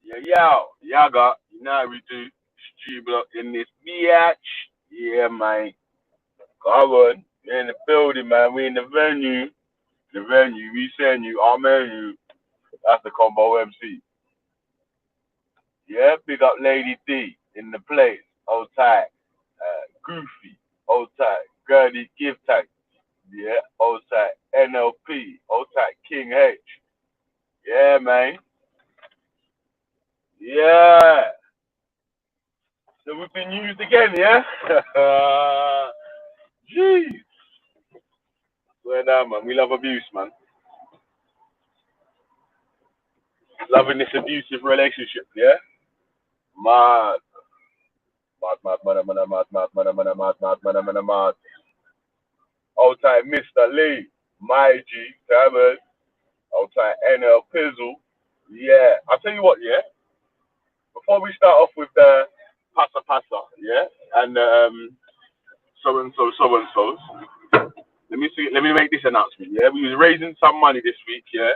Yeah, Yaga, you know how we do. Street block in this biatch. Yeah, man. Come on. We're in the building, man. We in the venue. The venue. We send you our menu. That's the combo MC. Yeah, big up Lady D in the place. Old tight. Goofy. Old tight. Gertie Give Tank. Yeah, old tight. NLP. Old tight King H. Yeah, man. Yeah. So we've been used again, yeah? Jeez. Swear down, man. We love abuse, man. Loving this abusive relationship, yeah? Mad. Mad. Old time Mr. Lee. My G. Cameron. Old time NL Pizzle. Yeah. I'll tell you what, yeah? Before we start off with the passa, yeah? And so and so's. Let me make this announcement, yeah? We was raising some money this week, yeah?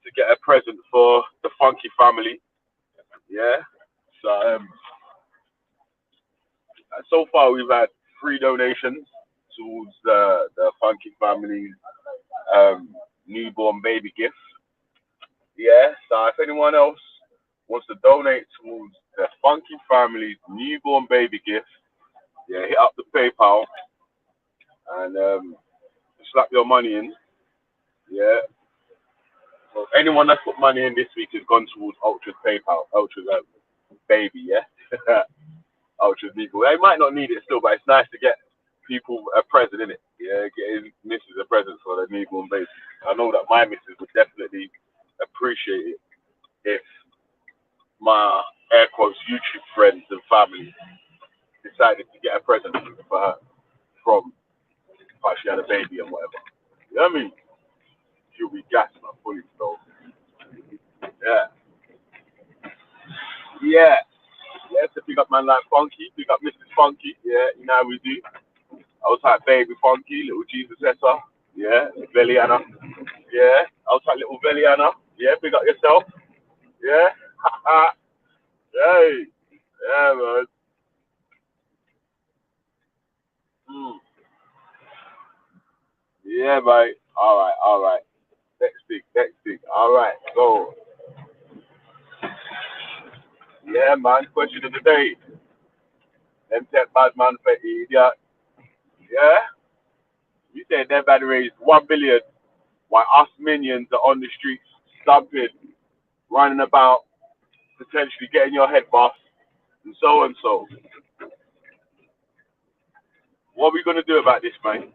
To get a present for the Funky family, yeah? So, so far we've had 3 donations towards the Funky family's newborn baby gift. Yeah, so if anyone else wants to donate towards the Funky family's newborn baby gift, yeah, hit up the PayPal and slap your money in. Yeah. So anyone that's put money in this week has gone towards Ultra's PayPal, Ultra's baby, yeah. Ultra's legal. They might not need it still, but it's nice to get people a present, in it. Yeah, getting missus a present for their newborn baby. I know that my missus would definitely appreciate it if my air quotes YouTube friends and family decided to get a present for her from if she had a baby and whatever. You know what I mean? She'll be gassed and fully so. Yeah. Yeah. Yeah, to pick up man like Funky, pick up Mrs. Funky, yeah, you know how we do. I was like Baby Funky, little Jesus Essa, yeah, Veliana, yeah, I was like little Veliana, yeah, pick up yourself, yeah, hey, yeah, man. Mm. Yeah, mate. All right. Next thing. All right, so, yeah, man, question of the day. Them tech bad man for idiot, yeah? You said them bad raised 1 billion while us minions are on the streets, stumping, running about, potentially getting your head bust, and so and so. What are we gonna do about this, man?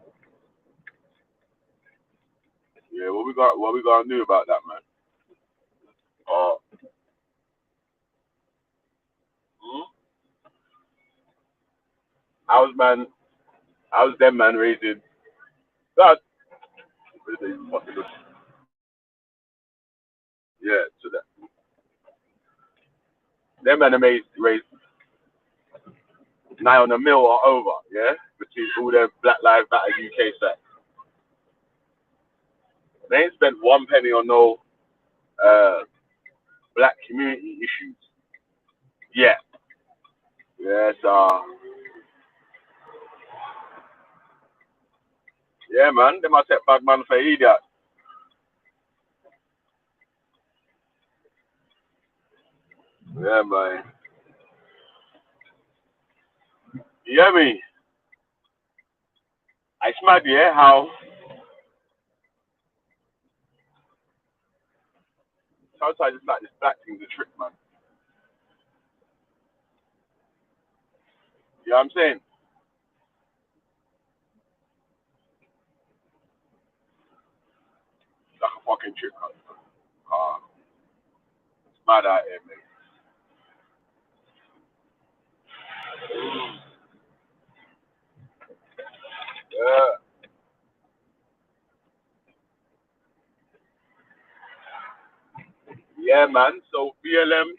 Yeah, what we gonna do about that, man? Oh, hmm? How's man? How's them man raising? God, yeah, so that them man raised nigh on a mil or over, yeah, between all them Black Lives Matter UK sites. They ain't spent one penny on no uh, black community issues yet. Yes, yeah, man, them I take bad man for idiot. Yeah, man. You hear me? I mad, yeah, how sometimes it's like this black thing's a trick, man. You know what I'm saying? It's like a fucking trick, man. It's mad out here, man. Yeah, yeah, man. So BLM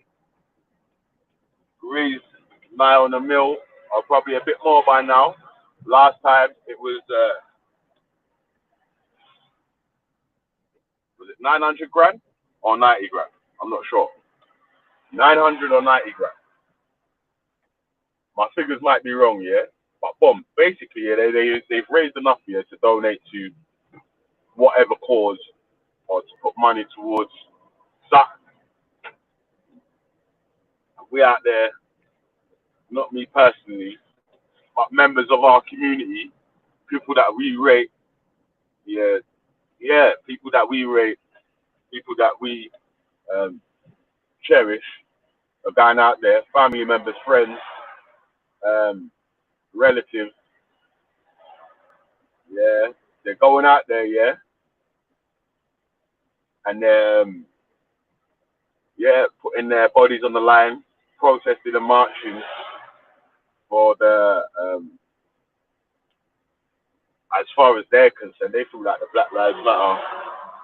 raised nigh on a mil, or probably a bit more by now. Last time it was it 900 grand or 90 grand? I'm not sure. 900 or 90 grand. My figures might be wrong, yeah, but boom, basically, yeah, they've raised enough here to donate to whatever cause or to put money towards that. We out there, not me personally, but members of our community, people that we rate, yeah, yeah, people that we rate, people that we um, cherish, are going out there, family members, friends, um, relatives, yeah, they're going out there, yeah, and yeah, putting their bodies on the line, protesting and marching for the, as far as they're concerned, they feel like the Black Lives Matter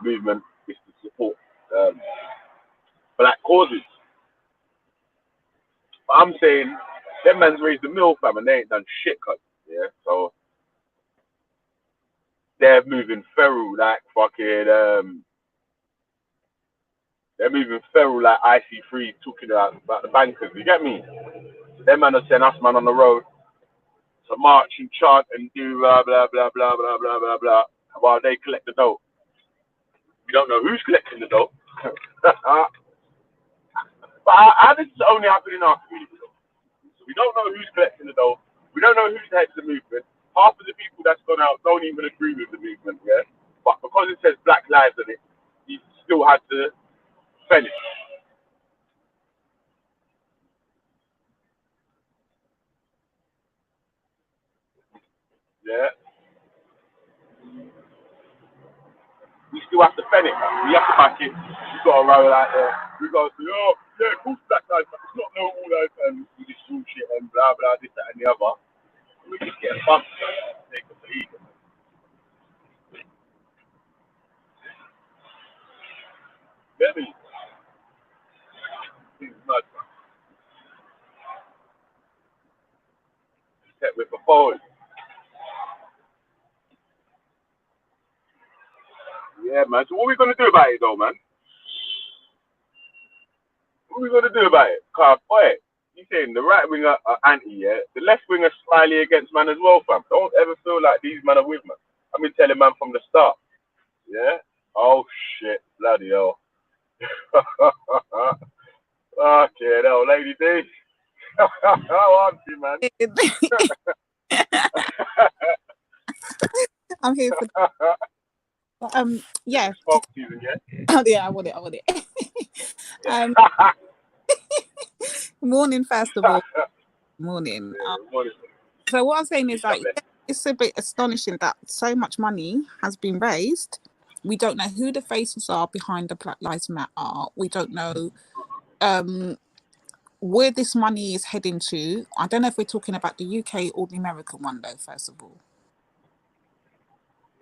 movement is to support um, black causes. But I'm saying, them man's raised the mill, fam, and they ain't done shit, cuz, yeah, so they're moving feral like fucking, they're moving feral like IC3 talking about the bankers, you get me? So them man are send us man on the road to march and chant and do blah blah blah blah blah blah blah blah while they collect the dough. We don't know who's collecting the dough. But how this is only happening in our community though. So we don't know who's collecting the dough. We don't know who's the head of the movement. Half of the people that's gone out don't even agree with the movement, yeah? But because it says Black Lives on it, he still had to finish. Yeah? We still have to fend it. We have to back it. We got to roll out there. We got to say, oh, yeah, of course Black Lives Matter. It's not no all lives and do this bullshit and blah, blah, this, that, and the other. We just get fucked. Take us to eat. Vellemy. It's mad, man. Set with a forward. Yeah, man. So what are we going to do about it, though, man? What are we going to do about it? Because, boy, you saying the right winger are anti, yeah? The left winger slyly against man as well, fam. Don't ever feel like these men are with man. I've been telling man from the start. Yeah? Oh, shit. Bloody hell. Okay, no, Lady D. How are you, man? I'm here for yeah. Season, yeah? Oh, yeah, I want it. Morning, first of all. Morning. Morning. So what I'm saying is, like, it's a bit astonishing that so much money has been raised. We don't know who the faces are behind the Black Lives Matter. We don't know where this money is heading to. I don't know if we're talking about the UK or the American one, though, first of all.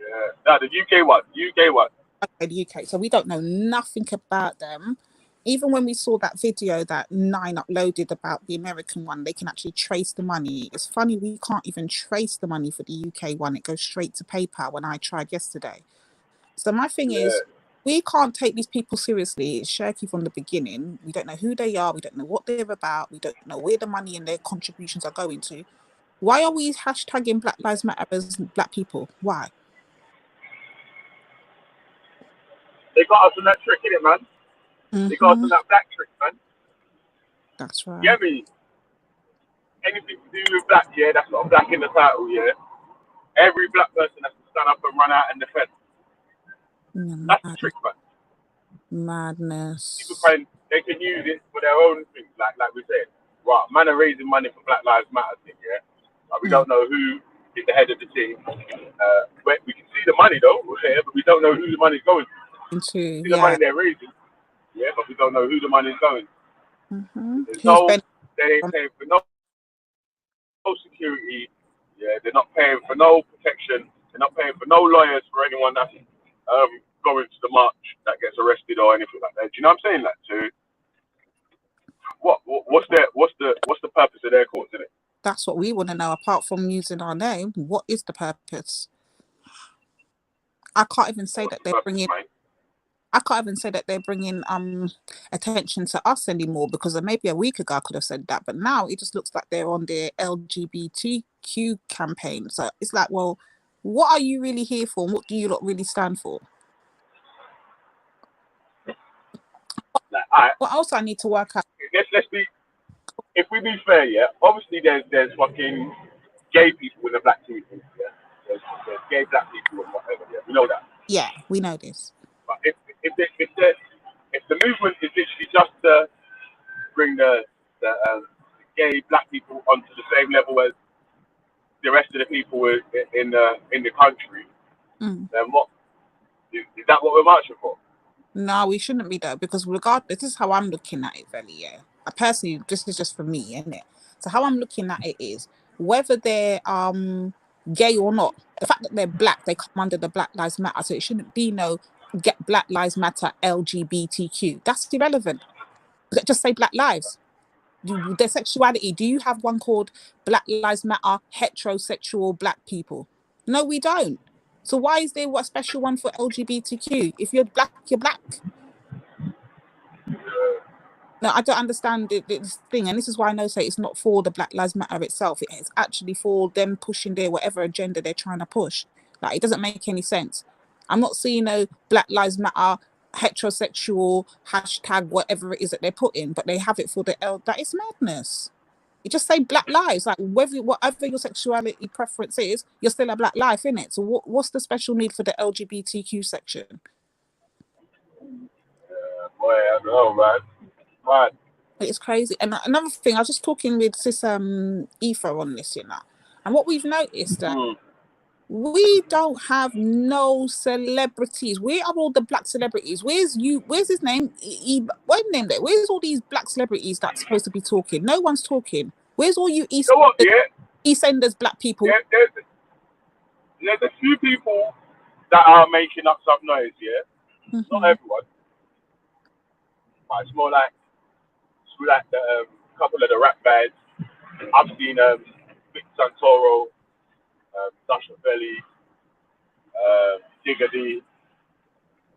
Yeah. No, the UK one. UK one. Okay, the UK. So we don't know nothing about them. Even when we saw that video that Nine uploaded about the American one, they can actually trace the money. It's funny, we can't even trace the money for the UK one. It goes straight to PayPal when I tried yesterday. So my thing is, we can't take these people seriously. It's shaky from the beginning. We don't know who they are. We don't know what they're about. We don't know where the money and their contributions are going to. Why are we hashtagging Black Lives Matter as black people? Why? They got us on that trick, innit, man? They got us on that black trick, man. That's right. Yeah, me. Anything to do with black, yeah, that's not black in the title, yeah. Every black person has to stand up and run out and defend. That's the trick, man. Madness. People find they can use it for their own things, like we said. Right, man are raising money for Black Lives Matter thing, yeah. But we don't know who is the head of the team. We can see the money though, yeah, but we don't know who the money's going to. See the money they're raising, yeah, but we don't know who the money's going to. They ain't paying for no security, yeah, they're not paying for no protection, they're not paying for no lawyers for anyone that's going to the march that gets arrested or anything like that. Do you know what I'm saying? Like, so what's the purpose of their courts, isn't it? That's what we want to know. Apart from using our name, what is the purpose? I can't even say that they're bringing. I can't even say that they're bringing attention to us anymore, because maybe a week ago I could have said that, but now it just looks like they're on their LGBTQ campaign. So it's like, well, what are you really here for? And what do you lot really stand for? Like, all right, What else I need to work out? let's be. If we be fair, yeah. Obviously, there's fucking gay people in the black community. Yeah, there's gay black people and whatever. Yeah, we know that. Yeah, we know this. But if the movement is literally just to bring the gay black people onto the same level as the rest of the people in the country, then what is that what we're marching for? No, we shouldn't be though, because regardless, this is how I'm looking at it, Vellemy. Yeah, personally, this is just for me, isn't it? So how I'm looking at it is, whether they're gay or not, the fact that they're black, they come under the Black Lives Matter. So it shouldn't be no get Black Lives Matter LGBTQ. That's irrelevant. Just say Black Lives. Their sexuality. Do you have one called Black Lives Matter heterosexual black people? No, we don't. So why is there what special one for LGBTQ? If you're black, you're black. No, I don't understand this thing, and this is why I know say it's not for the Black Lives Matter itself. It's actually for them pushing their whatever agenda they're trying to push. Like, it doesn't make any sense. I'm not seeing no Black Lives Matter heterosexual hashtag whatever it is that they're putting, but they have it for the L. That is madness. You just say Black Lives, like whatever your sexuality preference is, you're still a Black life, innit? So what's the special need for the LGBTQ section? Boy, I don't know, man. Man. It's crazy. And another thing, I was just talking with sis Aoife on this, you know, and what we've noticed that we don't have no celebrities. Where are all the black celebrities? Where's his name? What's his name there? Where's all these black celebrities that's supposed to be talking? No one's talking. Where's all you EastEnders black people? Yeah, there's a few people that are making up some noise, yeah. Not everyone, but it's more like the couple of the rap guys. I've seen Vic Santoro, Sasha Vellemy, Diggity.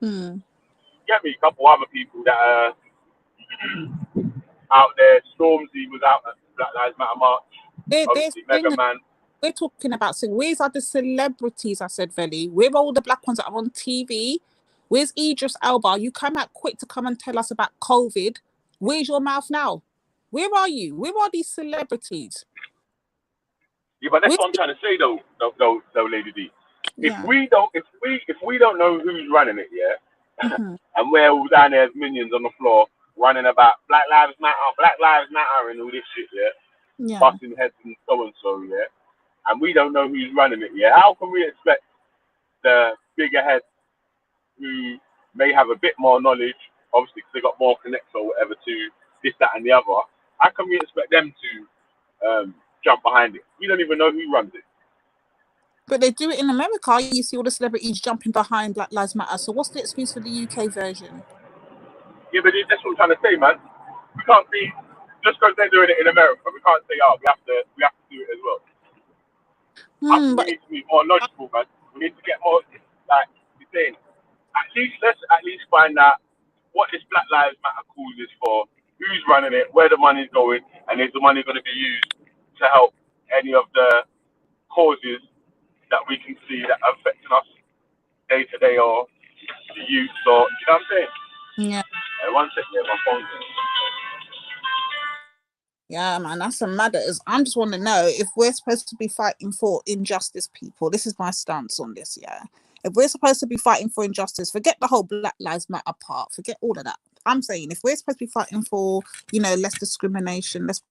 Get me a couple other people that are out there. Stormzy was out at Black Lives Matter March. Obviously, Mega Man. We're talking about, so where's are the celebrities? I said, Vellemy. Where are all the black ones that are on TV? Where's Idris Elba? You come out quick to come and tell us about COVID. Where's your mouth now? Where are you? Where are these celebrities? Yeah, but that's what I'm trying to say, though, Lady D. If we don't know who's running it, yeah, and we're all down there as minions on the floor running about Black Lives Matter, and all this shit, yeah, busting heads and so, yeah, and we don't know who's running it, yeah. How can we expect the bigger heads who may have a bit more knowledge, obviously because they got more connects or whatever to this, that, and the other? How can we expect them to jump behind it? We don't even know who runs it. But they do it in America. You see all the celebrities jumping behind Black Lives Matter. So what's the excuse for the UK version? Yeah, but that's what I'm trying to say, man. We can't be just because they're doing it in America. We can't say, oh, we have to do it as well. We need to be more logical, man. We need to get more, like you're saying. Let's find out what this Black Lives Matter cause is for, who's running it, where the money's going, and is the money going to be used to help any of the causes that we can see that are affecting us day to day, or the youth, or you know what I'm saying? Yeah. One second, my phone's in. Yeah, man, that's some matters. I just want to know if we're supposed to be fighting for injustice, people. This is my stance on this, yeah. If we're supposed to be fighting for injustice, forget the whole Black Lives Matter part. Forget all of that. I'm saying if we're supposed to be fighting for, you know, less discrimination, less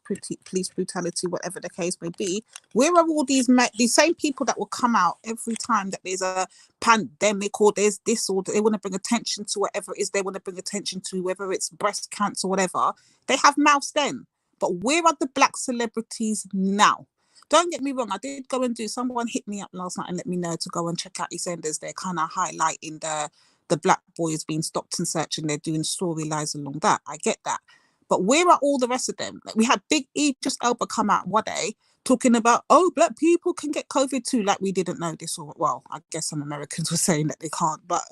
police brutality, whatever the case may be, where are all these same people that will come out every time that there's a pandemic or there's this, or they want to bring attention to whatever it is they want to bring attention to, whether it's breast cancer or whatever, they have mouths then. But where are the black celebrities now? Don't get me wrong, I did go and someone hit me up last night and let me know to go and check out EastEnders. They're kind of highlighting the black boys being stopped and searched, and they're doing storylines along that. I get that. But where are all the rest of them? Like, we had Big Idris Elba come out one day talking about, oh, black people can get COVID too. Like, we didn't know this, or, well, I guess some Americans were saying that they can't. But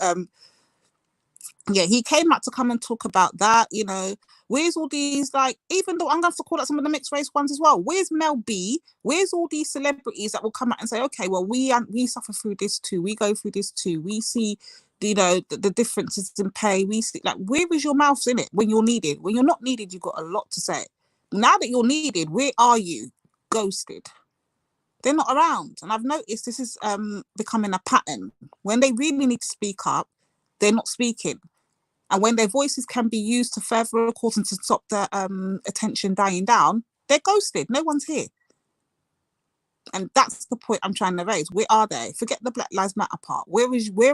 yeah, he came out to come and talk about that. You know, where's all these, like, even though I'm going to have to call out some of the mixed race ones as well. Where's Mel B? Where's all these celebrities that will come out and say, okay, well, we suffer through this too. We go through this too. We see, you know, the differences in pay. We see, like, where is your mouth in it when you're needed? When you're not needed, you've got a lot to say. Now that you're needed, where are you? Ghosted. They're not around. And I've noticed this is becoming a pattern. When they really need to speak up, they're not speaking. And when their voices can be used to further a cause and to stop the attention dying down, they're ghosted. No one's here. And that's the point I'm trying to raise. Where are they? Forget the Black Lives Matter part. Where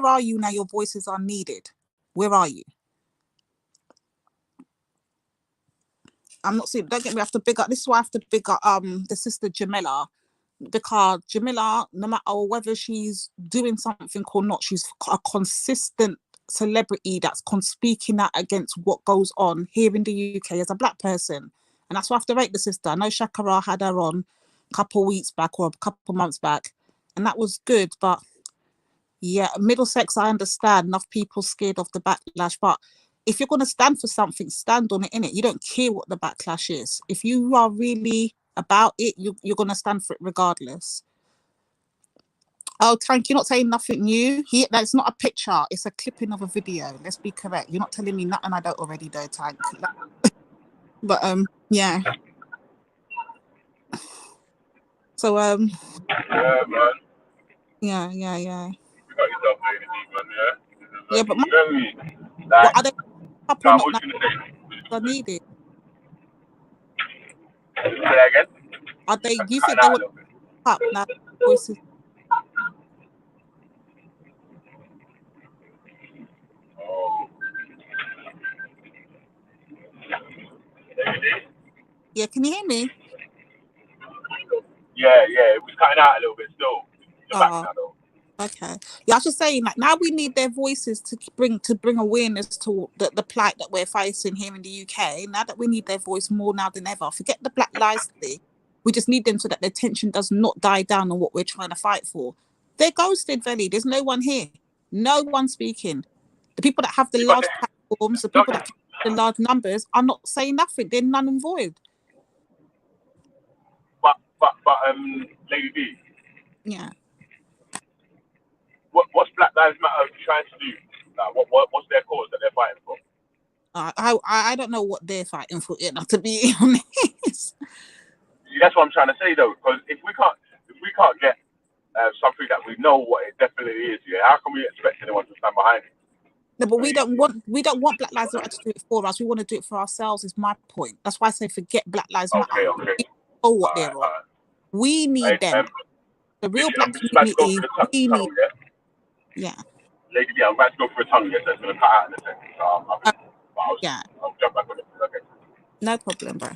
are you now? Your voices are needed. Where are you? I'm not saying, don't get me, I have to big up, this is why I have to big up the sister Jamila, because Jamila, no matter whether she's doing something or not, she's a consistent celebrity that's speaking out against what goes on here in the UK as a black person. And that's why I have to rate the sister. I know Shakara had her on a couple weeks back or a couple months back, and that was good. But yeah, Middlesex, I understand enough people scared of the backlash, but if you're going to stand for something, stand on it, innit? You don't care what the backlash is. If you are really about it, you're going to stand for it regardless. Oh, Tank, you're not saying nothing new. That's not a picture. It's a clipping of a video. Let's be correct. You're not telling me nothing I don't already know, Tank. But yeah. So Yeah, man. yeah. You got yourself laid deep, man. Yeah. Yeah, Like, but you know me. what Like, are they up or nah, not what now? you gonna say? Are needed? Say that again. Are they? Do you Cutting think they out a would little bit. up now? Voices. Oh, Yeah, can you hear me? yeah. It was cutting out a little bit still. You're back Oh, now, though. okay. Yeah, I was just saying, like, now we need their voices to bring awareness to the plight that we're facing here in the UK. Now that we need their voice more now than ever. Forget the Black Lives thing. We just need them so that their tension does not die down on what we're trying to fight for. They're ghosted, Veli. There's no one here. No one speaking. The people that have the Yeah, but, large platforms, the no, people that have the large numbers are not saying nothing. They're none and void. Lady B, Yeah. what's Black Lives Matter trying to do? Like, what's their cause that they're fighting for? I don't know what they're fighting for, to be honest. That's what I'm trying to say though, because if we can't get something that we know what it definitely is, yeah, how can we expect anyone to stand behind it? No, but I we mean, don't want Black Lives Matter to do it for us. We want to do it for ourselves. Is my point. That's why I say forget Black Lives Matter. okay. We know what All they're right, on. We need Right. them. The real I'm black just about to go for community. the We need. tunnel, yeah. Yeah. Lady B, I'm about to go for a tunnel, yeah, so it's gonna cut out in a second. So Uh, yeah. I'll jump back on it. Okay. No problem, bro.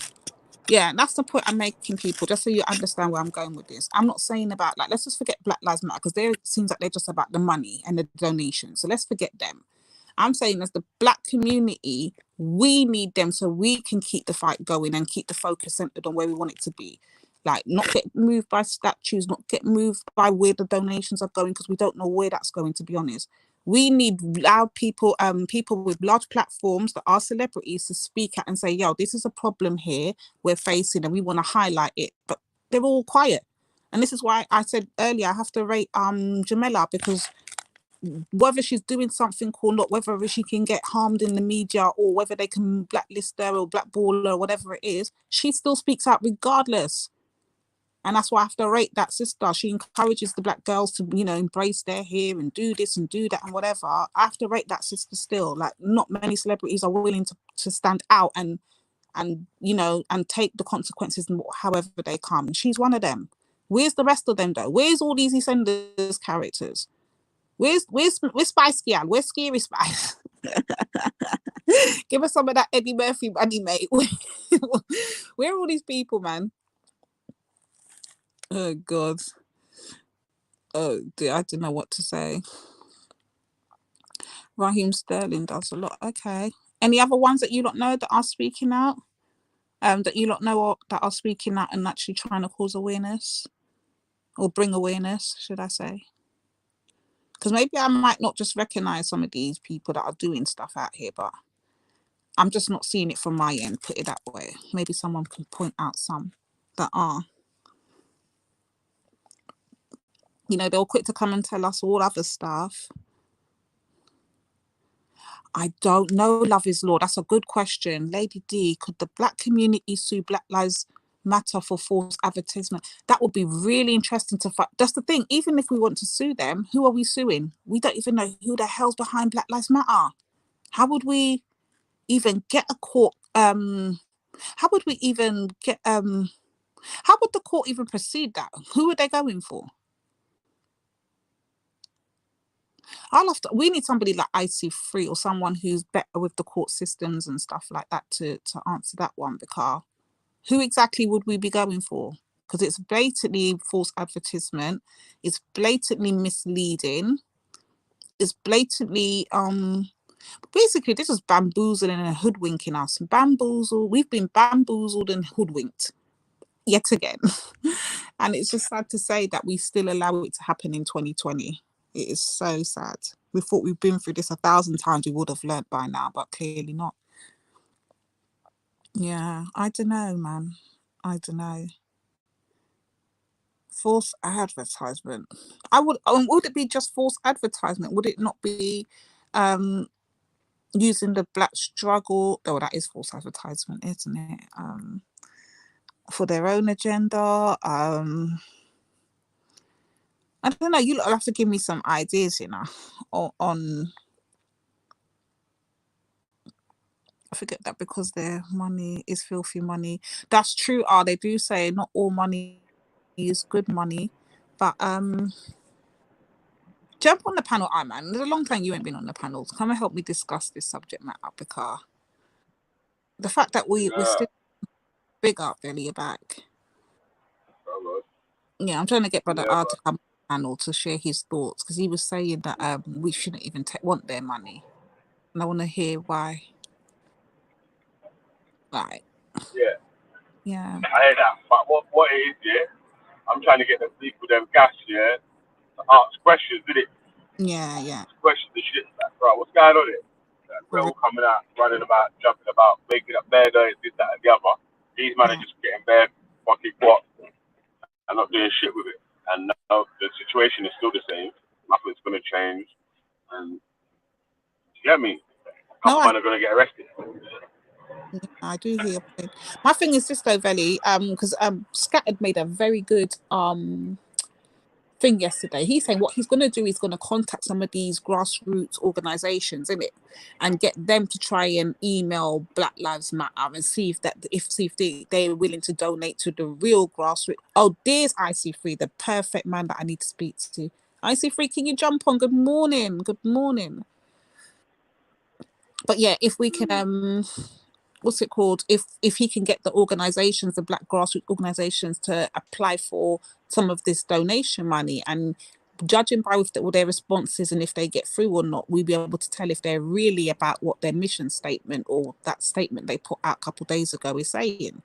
Yeah, that's the point I'm making, people, just so you understand where I'm going with this. I'm not saying about, like, let's just forget Black Lives Matter, because it seems like they're just about the money and the donations. So let's forget them. I'm saying as the black community, we need them so we can keep the fight going and keep the focus centered on where we want it to be. Like, not get moved by statues, not get moved by where the donations are going, because we don't know where that's going, to be honest. We need loud people, people with large platforms that are celebrities to speak out and say, yo, this is a problem here we're facing and we want to highlight it. But they're all quiet. And this is why I said earlier I have to rate Jamila, because whether she's doing something or not, whether she can get harmed in the media or whether they can blacklist her or blackball her or whatever it is, she still speaks out regardless. And that's why I have to rate that sister. She encourages the black girls to, embrace their hair and do this and do that and whatever. I have to rate that sister still. Like, not many celebrities are willing to stand out and and take the consequences however they come. And she's one of them. Where's the rest of them though? Where's all these EastEnders characters? Where's Spice Girl? Where's Scary Spice? Give us some of that Eddie Murphy money, mate. Where are all these people, man? Oh God. Oh dear, I don't know what to say. Raheem Sterling does a lot. Okay. Any other ones that you don't know that are speaking out? That you don't know or that are speaking out and actually trying to cause awareness or bring awareness, should I say? Because maybe I might not just recognize some of these people that are doing stuff out here, but I'm just not seeing it from my end, put it that way. Maybe someone can point out some that are. You know, they'll quick to come and tell us all other stuff. I don't know, Love is Law. That's a good question. Lady D, could the black community sue Black Lives Matter for false advertisement? That would be really interesting to find. That's the thing. Even if we want to sue them, who are we suing? We don't even know who the hell's behind Black Lives Matter. How would we even get a court? How would we even get? How would the court even proceed that? Who are they going for? We need somebody like IC3 or someone who's better with the court systems and stuff like that to answer that one, because who exactly would we be going for? Because it's blatantly false advertisement, it's blatantly misleading, it's blatantly basically this is bamboozling and hoodwinking us. We've been bamboozled and hoodwinked yet again. And it's just sad to say that we still allow it to happen in 2020. It is so sad. We thought we've been through this 1,000 times, we would have learnt by now, but clearly not. Yeah, I don't know, man. I don't know. False advertisement. Would it be just false advertisement? Would it not be using the black struggle? Oh, that is false advertisement, isn't it? For their own agenda. I don't know. You'll have to give me some ideas, you know, on. I forget that because their money is filthy money. That's true. They do say not all money is good money, but jump on the panel, man. There's a long time you ain't been on the panel. Come and help me discuss this subject matter, because the fact that we're still big up, Vellemy, you're back. Yeah, I'm trying to get Brother R to come on the panel to share his thoughts, because he was saying that we shouldn't even want their money, and I want to hear why. Right. Yeah. I hear that, but what it is, yeah, I'm trying to get the people them gas, yeah, to ask questions, did it? Yeah. Questions the shit, like, bro, what's going on here? Like, we're all coming out, running about, jumping about, making up bad ideas, this, that, and the other. These men are just getting bad, fucking what, and not doing shit with it. And now the situation is still the same. Nothing's going to change. And you get me? A couple men are going to get arrested. Yeah, I do hear your point. My thing is this though, Vellemy, because Scattered made a very good thing yesterday. He's saying what he's going to do is going to contact some of these grassroots organizations, isn't it, and get them to try and email Black Lives Matter and see if they're willing to donate to the real grassroots. Oh, there's IC3, the perfect man that I need to speak to. IC3, can you jump on? Good morning. But yeah, if we can what's it called? If he can get the organizations, the black grassroots organizations, to apply for some of this donation money, and judging by all their responses and if they get through or not, we'll be able to tell if they're really about what their mission statement or that statement they put out a couple of days ago is saying.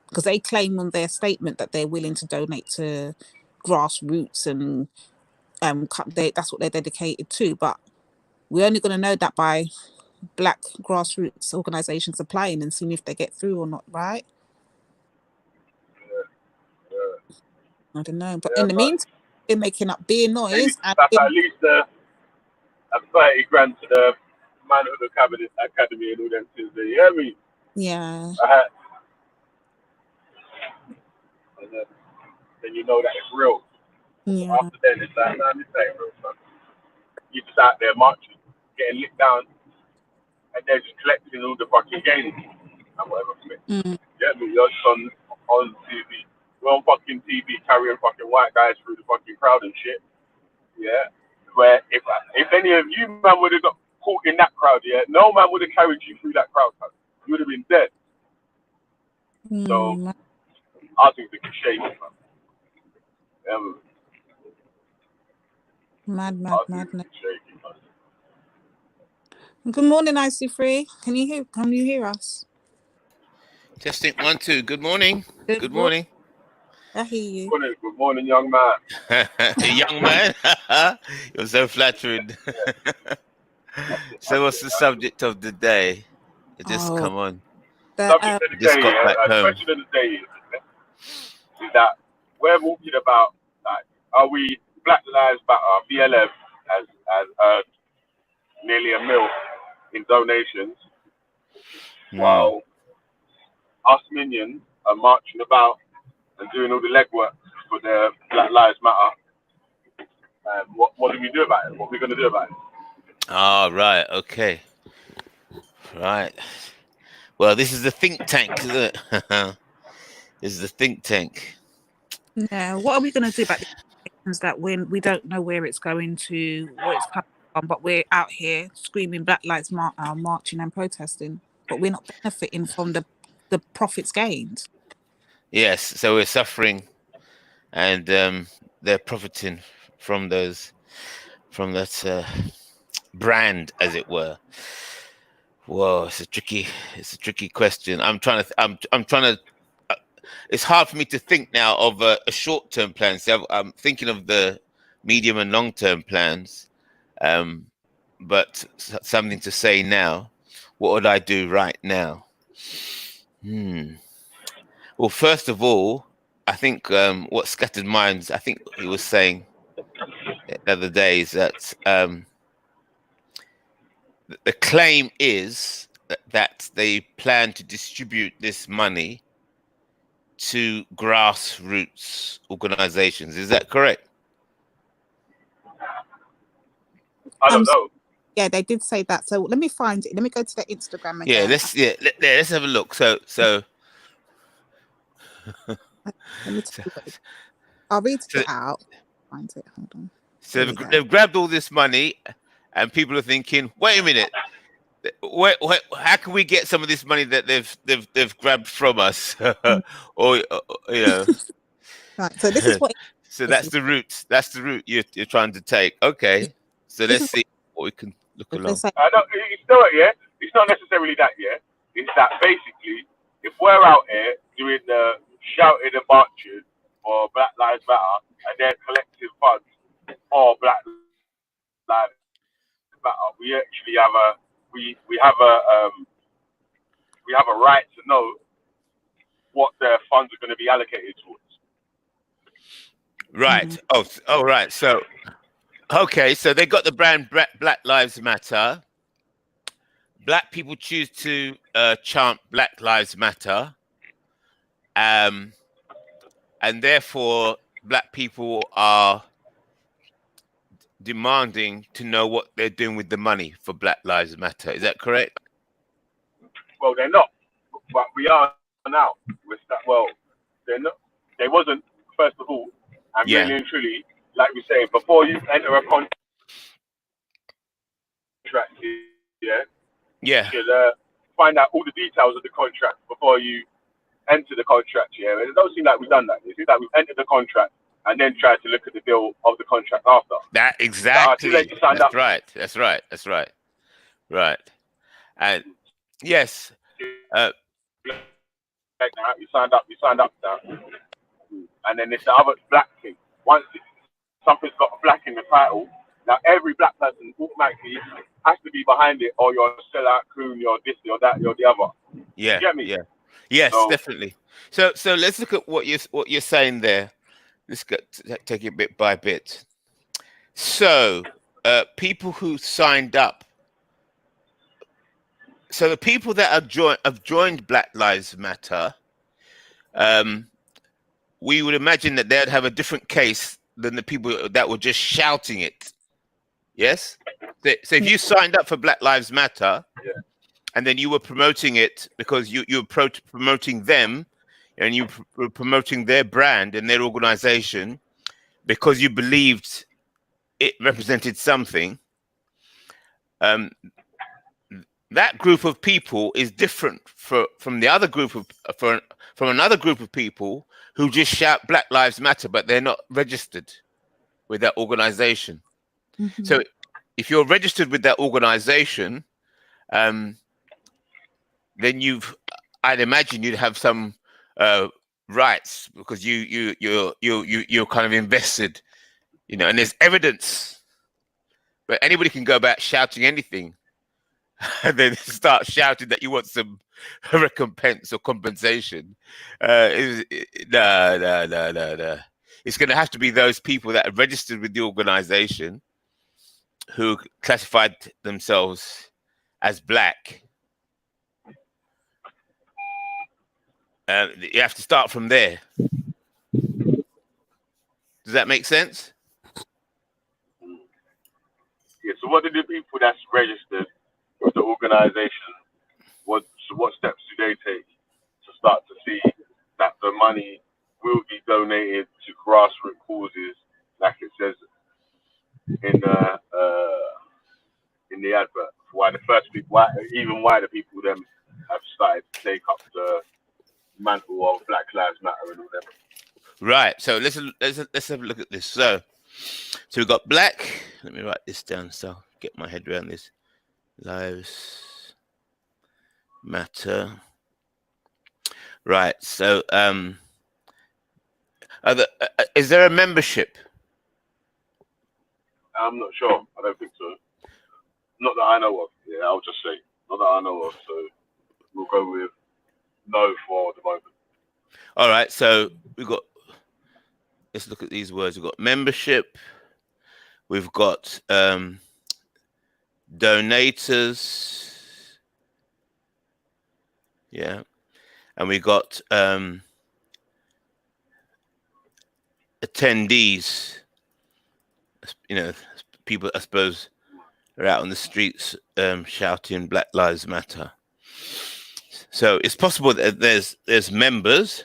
Because they claim on their statement that they're willing to donate to grassroots and that's what they're dedicated to. But we're only going to know that by black grassroots organizations applying and seeing if they get through or not, right? I don't know, but in the meantime, they're making up beer noise. That's at least a 30 grand to the Manhood Academy and all them things. You hear me? Yeah. And then you know that it's real. Yeah. After then, it's like, nah, this ain't real, son. You just out there marching, getting lit down, and they're just collecting all the fucking gains and whatever from it. Yeah, me, you're just on TV. We're on fucking TV carrying fucking white guys through the fucking crowd and shit. Yeah. Where if any of you man would have got caught in that crowd, yeah, no man would have carried you through that crowd. You would have been dead. So I think they can shake it, man. Mad. Good morning, IC3. Can you hear us? Testing 1 2. Good morning. Good morning. I hear you. Good morning, young man. Young man, you're so flattering. So, what's the subject of the day? Just come on. Subject of the Just day, got back home. question of the day is that we're walking about, like, are we Black Lives Matter, BLM has earned nearly $1 million in donations, while us minions are marching about and doing all the legwork for the Black Lives Matter. What do we do about it? What are we going to do about it? Oh, right. Okay. Right. Well, this is the think tank, isn't it? This is the think tank. Yeah. What are we going to do about the elections that we don't know where it's going to, where it's coming from, but we're out here screaming Black Lives Matter, marching and protesting, but we're not benefiting from the profits gained. Yes. So we're suffering, and they're profiting from that brand, as it were. Whoa, it's a tricky question. I'm trying to. It's hard for me to think now of a short-term plan. So I'm thinking of the medium and long-term plans, but something to say now. What would I do right now? Well, first of all, I think what scattered minds. I think he was saying the other day is that the claim is that they plan to distribute this money to grassroots organizations. Is that correct? I don't know. Yeah, they did say that. So let me find it. Let me go to their Instagram again. Let's have a look. So let me tell you what I'll read it out. Find it. Hold on. So they've grabbed all this money, and people are thinking, "Wait a minute, how can we get some of this money that they've grabbed from us?" Or you know. Right. So this is what. So that's the route. That's the route you're trying to take. Okay. So let's see what we can look along. I don't. It's not necessarily that. Yeah. It's that basically, if we're out here doing the shouting and marching for Black Lives Matter and they're collecting funds for Black Lives Matter, we actually have a right to know what their funds are going to be allocated towards. Right. Oh, right. So, okay. So they got the brand Black Lives Matter. Black people choose to chant Black Lives Matter, and therefore Black people are demanding to know what they're doing with the money for Black Lives Matter. Is that correct? Well, they're not, but we are now. Well, they're not. They wasn't, first of all, and really and truly, like we say, before you enter a contract, you should find out all the details of the contract before you enter the contract. Yeah, it doesn't seem like we've done that. It seems like we've entered the contract and then tried to look at the bill of the contract after. That exactly. That's right. That's right. That's right. Right. And yes. You signed up now. And then there's the other black thing. Once something's got a black in the title, now every black person automatically has to be behind it, or you're a sellout, coon, you're this, you're that, you're the other. Yeah. You get me? Yeah. Yes, definitely. So let's look at what you're saying there. Let's take it bit by bit. So people who signed up. So the people that have joined Black Lives Matter, we would imagine that they'd have a different case than the people that were just shouting it. Yes? So if you signed up for Black Lives Matter, and then you were promoting it because you were promoting them, and you were promoting their brand and their organization because you believed it represented something, that group of people is different from the other group of from another group of people who just shout Black Lives Matter, but they're not registered with that organization. Mm-hmm. So if you're registered with that organization, then I'd imagine you'd have some rights because you're kind of invested, you know, and there's evidence. But anybody can go about shouting anything and then start shouting that you want some recompense or compensation. No. It's going to have to be those people that are registered with the organization who classified themselves as black. You have to start from there. Does that make sense? Yeah, so what do the people that's registered with the organization, what steps do they take to start to see that the money will be donated to grassroots causes, like it says in the advert? Why the first people, why the people them have started to take up the mantle of Black Lives Matter and all that. Right. So let's have a look at this. So we've got black. Let me write this down so I'll get my head around this. Lives Matter. Right. So is there a membership? I'm not sure. I don't think so. Not that I know of. Yeah, I'll just say not that I know of. So we'll go with no for the moment. All right. So we've got. Let's look at these words. We've got membership. We've got donators. Yeah. And we got attendees. You know, people, I suppose, are out on the streets shouting Black Lives Matter. So it's possible that there's members.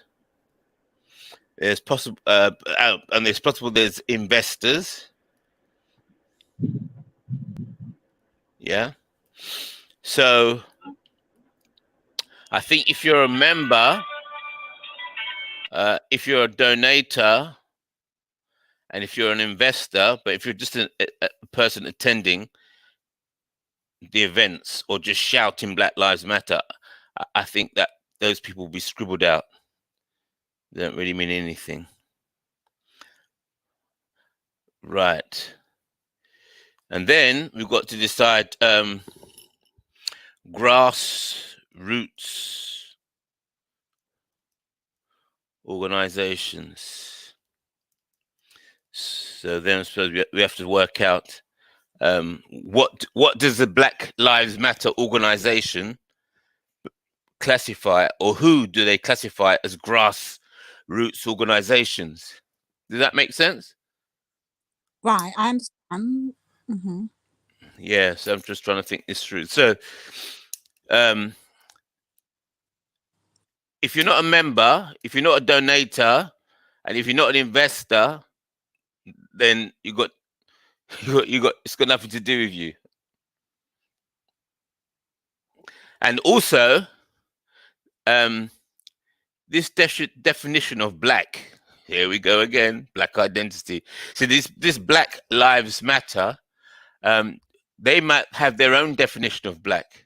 There's possible and it's possible there's investors. Yeah. So I think if you're a member, if you're a donator, and if you're an investor, but if you're just a person attending the events or just shouting Black Lives Matter, I think that those people will be scribbled out. They don't really mean anything. Right. And then we've got to decide grassroots organizations. So then I suppose we have to work out what does the Black Lives Matter organization classify, or who do they classify as grassroots organizations? Does that make sense? Right, I understand. Mm-hmm. Yeah, so I'm just trying to think this through. So if you're not a member, if you're not a donator, and if you're not an investor, then you got it's got nothing to do with you. And also this definition of black, here we go again, black identity. So this Black Lives Matter, they might have their own definition of black.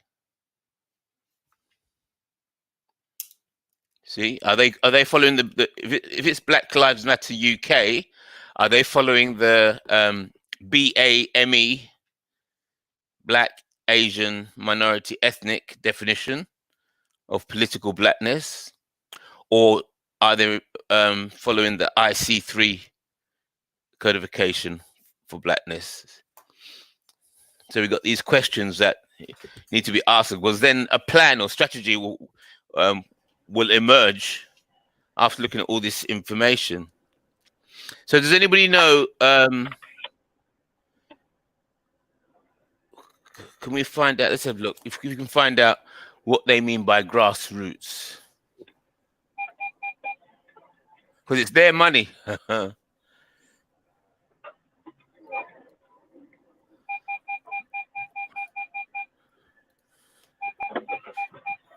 See, are they following the if it's Black Lives Matter UK, are they following the BAME, Black, Asian, Minority, Ethnic definition of political blackness, or are they following the IC3 codification for blackness? So we've got these questions that need to be asked. Was then a plan or strategy will emerge after looking at all this information? So does anybody know? Can we find out? Let's have a look. If we can find out what they mean by grassroots, because it's their money.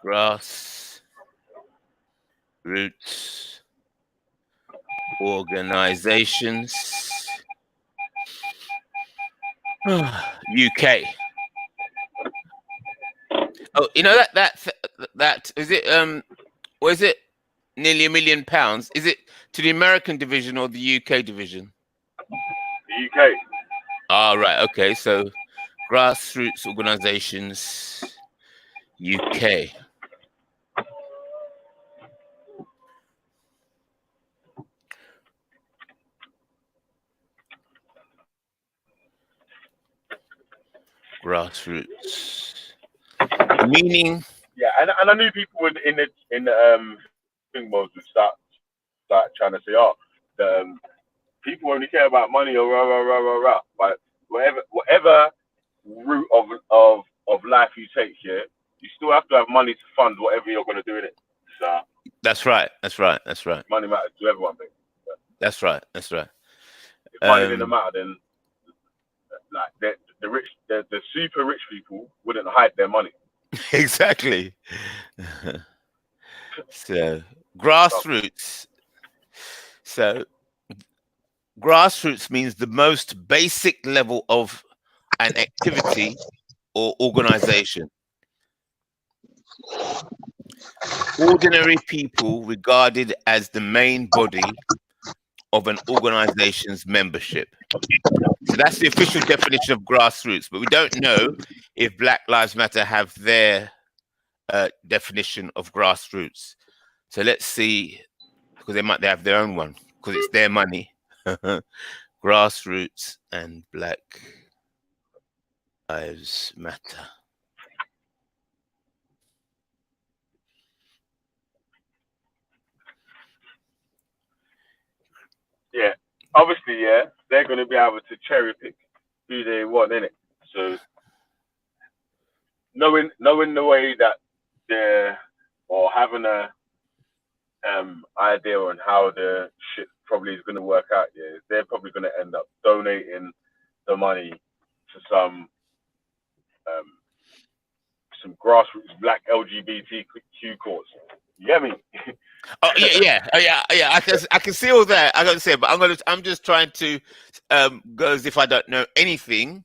Grassroots organizations. UK. Oh, you know that is it? What is it? nearly £1 million. Is it to the American division or the UK division? The UK. Ah, right. Okay. So grassroots organizations, UK. Grassroots. Meaning. Yeah, and I knew people in the thing modes would start trying to say, oh, the people only care about money or rah rah rah rah rah. But whatever route of life you take here, you still have to have money to fund whatever you're going to do in it. So That's right. That's right. That's right. money matters to everyone, baby. That's right. That's right. If money didn't matter, then like the rich, the super rich people wouldn't hide their money. Exactly. So grassroots. So grassroots means the most basic level of an activity or organization. Ordinary people regarded as the main body of an organization's membership. So that's the official definition of grassroots, but we don't know if Black Lives Matter have their definition of grassroots. So let's see, because they have their own one, because it's their money. Grassroots and Black Lives Matter. Yeah, obviously, yeah, they're going to be able to cherry pick who they want in it. So knowing the way that they're or having a idea on how the shit probably is going to work out, yeah, they're probably going to end up donating the money to some grassroots Black LGBTQ cause. You get me? Oh yeah. I can see all that. I got to say, but I'm just trying to go as if I don't know anything,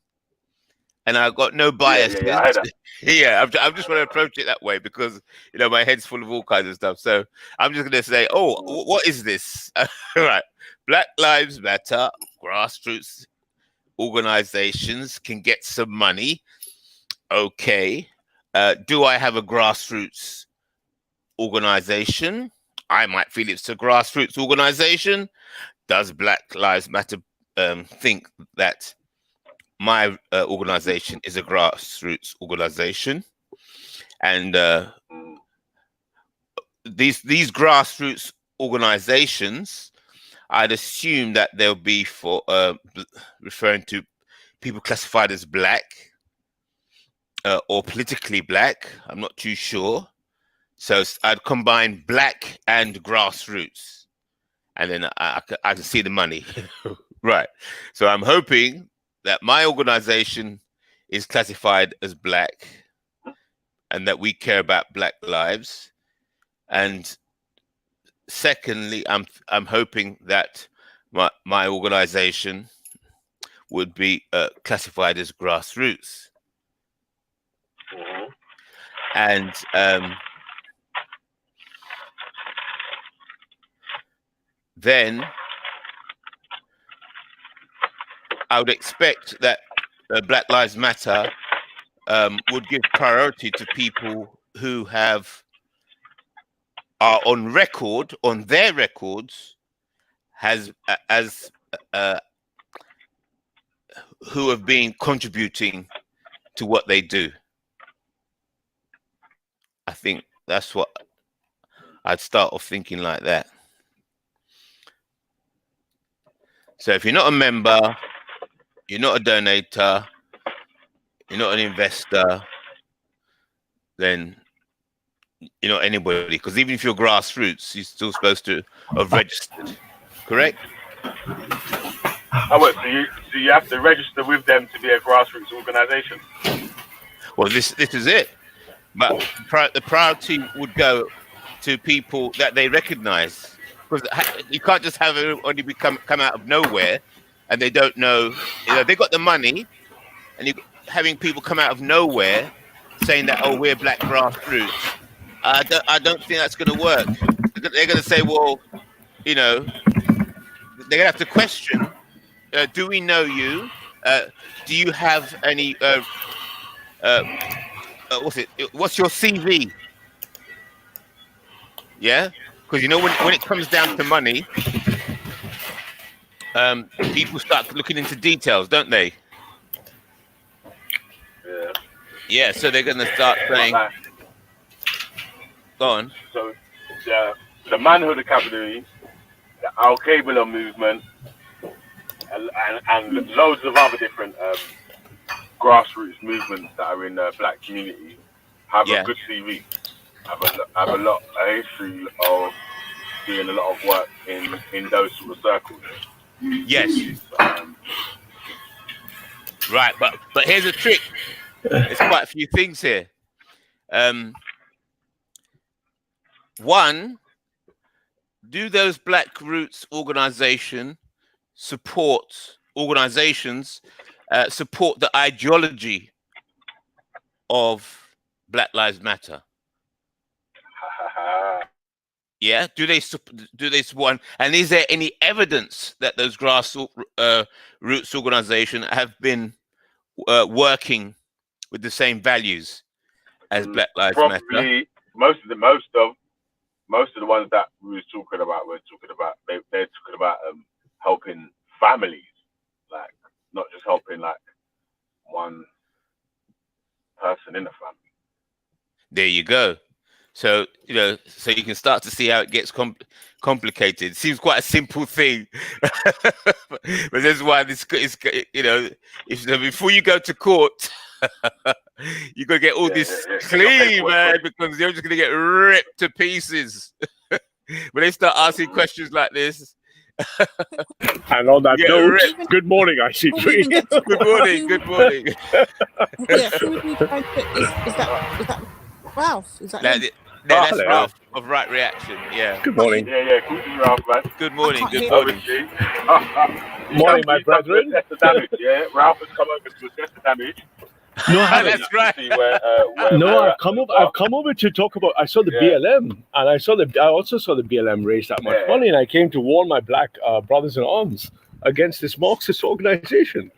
and I've got no bias. Yeah, I heard that. Yeah, I'm just going to approach it that way because my head's full of all kinds of stuff. So I'm just going to say, oh, what is this? Right, Black Lives Matter, grassroots organizations can get some money. Okay, do I have a grassroots organization? I might feel it's a grassroots organization. Does Black Lives Matter think that my organization is a grassroots organization? And these grassroots organizations, I'd assume that they'll be for referring to people classified as Black or politically Black. I'm not too sure. So I'd combine Black and grassroots, and then I can see the money. Right. So I'm hoping that my organization is classified as Black and that we care about Black lives. And secondly, I'm hoping that my organization would be classified as grassroots. And then I would expect that Black Lives Matter would give priority to people who are on record, on their records, who have been contributing to what they do. I think that's what I'd start off thinking, like that. So if you're not a member, you're not a donator, you're not an investor, then you're not anybody. Because even if you're grassroots, you're still supposed to have registered, correct? Oh, wait, so you have to register with them to be a grassroots organization? Well, this is it. But the priority would go to people that they recognize. Because you can't just have everybody come out of nowhere and they don't know. They got the money, and you're having people come out of nowhere saying that, oh, we're Black grassroots. I don't think that's going to work. they're going to say, well, you know, they're going to have to question, do we know you? Do you have any, what's your CV? Yeah? Because, you know, when it comes down to money, people start looking into details, don't they? Yeah. Yeah, so they're going to start saying, go on. So the Manhood Academy, the Al Qaeda movement, and loads of other different grassroots movements that are in the black community have a good CV, have a history of doing a lot of work in those sort of circles. Yes. Right, but here's a trick. There's quite a few things here. One, do those Black Roots organizations support the ideology of Black Lives Matter? Yeah, do they support? And is there any evidence that those grassroots organizations have been working with the same values as Black Lives Matter? Probably most of the ones that we were talking about they're talking about helping families, like not just helping like one person in the family. There you go. So, you know, so you can start to see how it gets complicated. It seems quite a simple thing, but that's why this is, you know, before you go to court, you got to get all this clean, man, because you're just going to get ripped to pieces when they start asking questions like this. And on that note, good morning, IC3. Good morning. Yeah, who would we try to, is that Ralph? Is that him? That's Ralph of Right Reaction. Yeah. Good morning. Yeah. Good morning, Ralph, man. Good morning. Good morning. Morning, my brethren. Assess the damage. Yeah, Ralph has come over to assess the damage. No, I haven't. That's right. I've come over to talk about. I saw the BLM, and I also saw the BLM raise that much money, and I came to warn my black brothers in arms against this Marxist organization.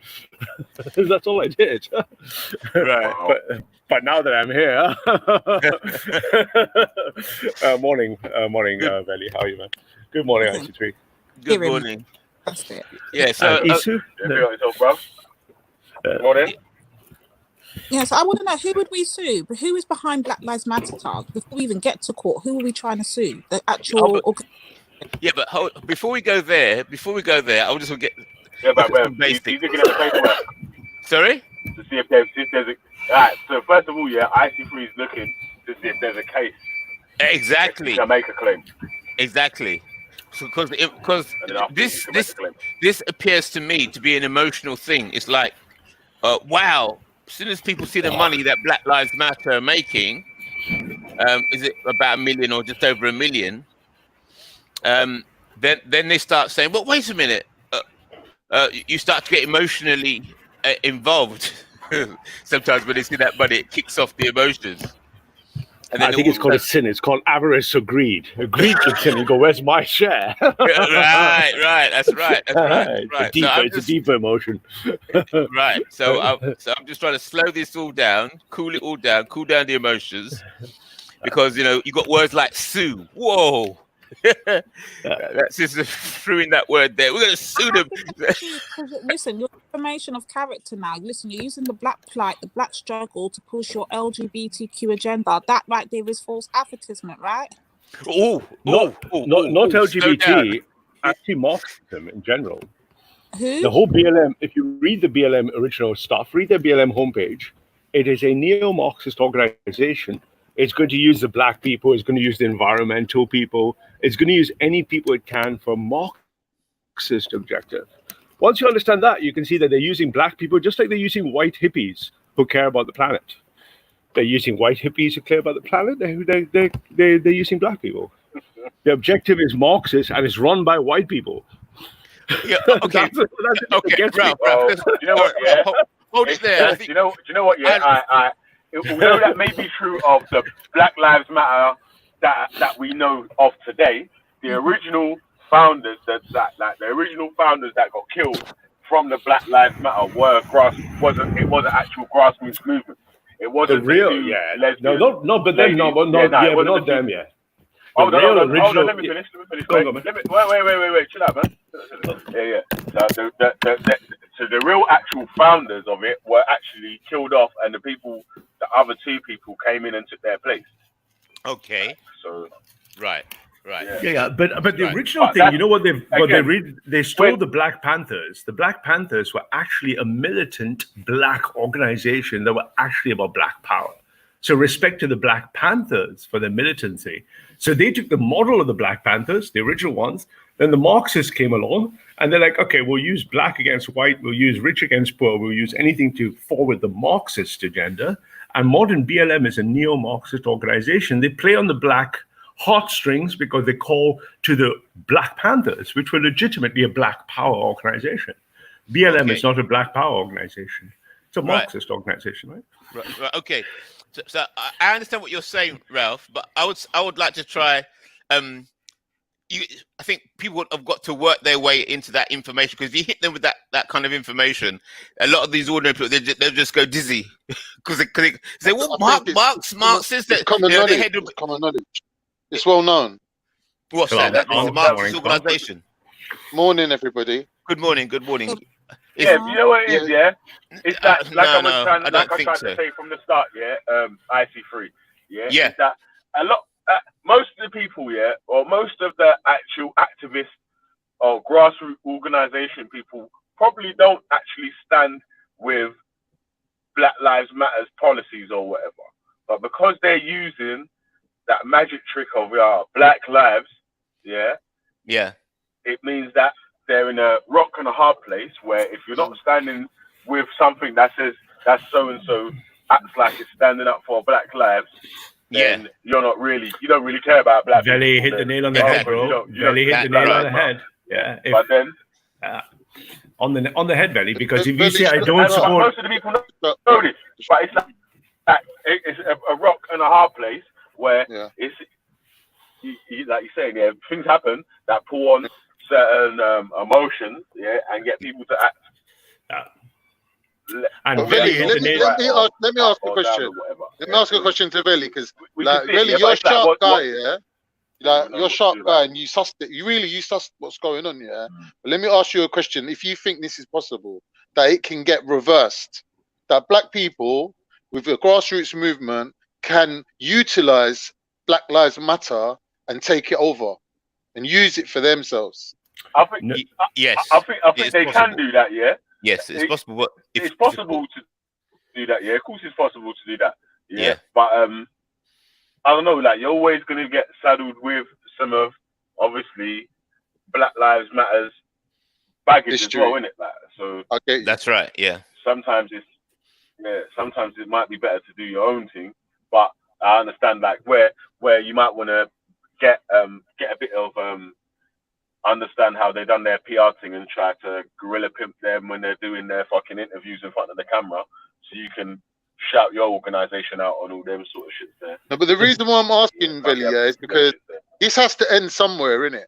That's all I did. Right. But now that I'm here, morning, Vellemy. How are you, man? Good morning, IC3. Good morning. That's it. Yeah. So, Isu. Morning. Yeah, so I want to know, who would we sue? But who is behind Black Lives Matter talk? Before we even get to court, who are we trying to sue? The actual. But before we go there, I just want to get some basics. He's looking at the paperwork. Sorry? To see if there's a. Alright, so first of all, IC3 is looking to see if there's a case. Exactly. To make a claim. Exactly. Because this appears to me to be an emotional thing. It's like, wow. As soon as people see the money that Black Lives Matter are making, is it about 1 million or just over 1 million? Then they start saying, well, wait a minute. You start to get emotionally involved. Sometimes when they see that money, it kicks off the emotions. And then I think it's called a sin. It's called avarice or greed. Greed kicks in. You go, where's my share? Right. That's right. It's a deeper emotion. Right. So I'm just trying to slow this all down, cool it all down, cool down the emotions, because you got words like sue. Whoa. That's just threw in that word there. We're going to sue them. Listen, your information of character now. Listen, you're using the black plight, the black struggle to push your LGBTQ agenda. That right there is false advertisement, right? Not LGBT. Actually, Marxism in general. Who? The whole BLM. If you read the BLM original stuff, read their BLM homepage. It is a neo-Marxist organization. It's going to use the black people. It's going to use the environmental people. It's going to use any people it can for Marxist objective. Once you understand that, you can see that they're using black people just like they're using white hippies who care about the planet. They're using white hippies who care about the planet. They're using black people. The objective is Marxist and it's run by white people. Yeah, okay. Okay, Ralph, you know what? Yeah. Hold it there. Do you know what? Yeah, although that may be true of the Black Lives Matter that we know of today, the original founders that the original founders that got killed from the Black Lives Matter wasn't actual grassroots movement. It wasn't the real, lesbians, no, but then ladies. but not them, yeah. Hold on, original. let me finish. Go, Wait, chill out, man. Yeah. So so the real actual founders of it were actually killed off, and the other two people came in and took their place. Okay. So right. Yeah. But the right. original thing, you know what they stole the Black Panthers. The Black Panthers were actually a militant black organization that were actually about black power. So respect to the Black Panthers for their militancy. So they took the model of the Black Panthers, the original ones. Then the Marxists came along and they're like, okay, we'll use black against white, we'll use rich against poor, we'll use anything to forward the Marxist agenda. And modern BLM is a neo-Marxist organization. They play on the black heartstrings because they call to the Black Panthers, which were legitimately a black power organization. BLM is not a black power organization. It's a Marxist organization, right? Right. Okay. So I understand what you're saying, Ralph, but I would like to try. I think people have got to work their way into that information, because if you hit them with that kind of information, a lot of these ordinary people they'll just go dizzy because they say, "Well, Marx says that." Common knowledge. Common knowledge. It's well known. What's that? That's the Marxist organization. Morning, everybody. Good morning. Yeah, you know what it is, yeah? It's that, I tried so. to say from the start, yeah, IC3, yeah? Yeah. Is that most of the people, yeah, or most of the actual activists or grassroots organization people probably don't actually stand with Black Lives Matters policies or whatever. But because they're using that magic trick of Black Lives, yeah, it means that they're in a rock and a hard place where if you're not standing with something that says that so and so acts like it's standing up for Black lives, then you don't really care about black people. Vellemy hit the nail on the head, bro. Vellemy hit the nail on the head. Yeah. But then on the head, Vellemy, because if you say I don't support, most of the people know this, but it's like it's a rock and a hard place where it's like you're saying, things happen that pull on certain emotions, and get people to act. And Vellemy, let me ask a question. Let me ask a question to Vellemy, because Vellemy, you're a sharp guy, you're a sharp guy, and you sussed it. You sussed what's going on, But let me ask you a question. If you think this is possible, that it can get reversed, that black people with a grassroots movement can utilize Black Lives Matter and take it over and use it for themselves. I think yes. I think they can do that, Yes, it's possible. But it's possible to do that, Of course, it's possible to do that, Yeah. But I don't know. Like, you're always gonna get saddled with some of, obviously, Black Lives Matters baggage as well, innit? Like, so that's right. Yeah. Sometimes sometimes it might be better to do your own thing, but I understand like where you might want to get a bit of understand how they done their PR thing and try to guerrilla pimp them when they're doing their fucking interviews in front of the camera, so you can shout your organization out on all them sort of shit there. No, but the reason why I'm asking, Vellemy, is because this has to end somewhere, innit?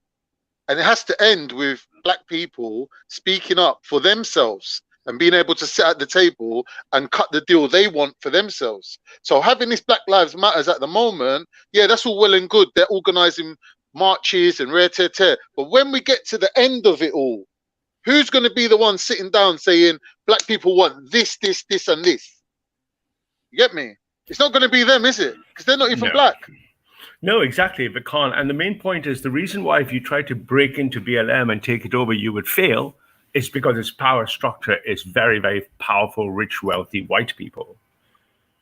And it has to end with black people speaking up for themselves and being able to sit at the table and cut the deal they want for themselves. So having this Black Lives Matters at the moment, that's all well and good. They're organizing marches and rare-tear-tear. But when we get to the end of it all, who's going to be the one sitting down saying black people want this, this, this, and this? You get me? It's not going to be them, is it? Because they're not even black. No, exactly. It can't. And the main point is the reason why if you try to break into BLM and take it over, you would fail is because its power structure is very, very powerful, rich, wealthy white people.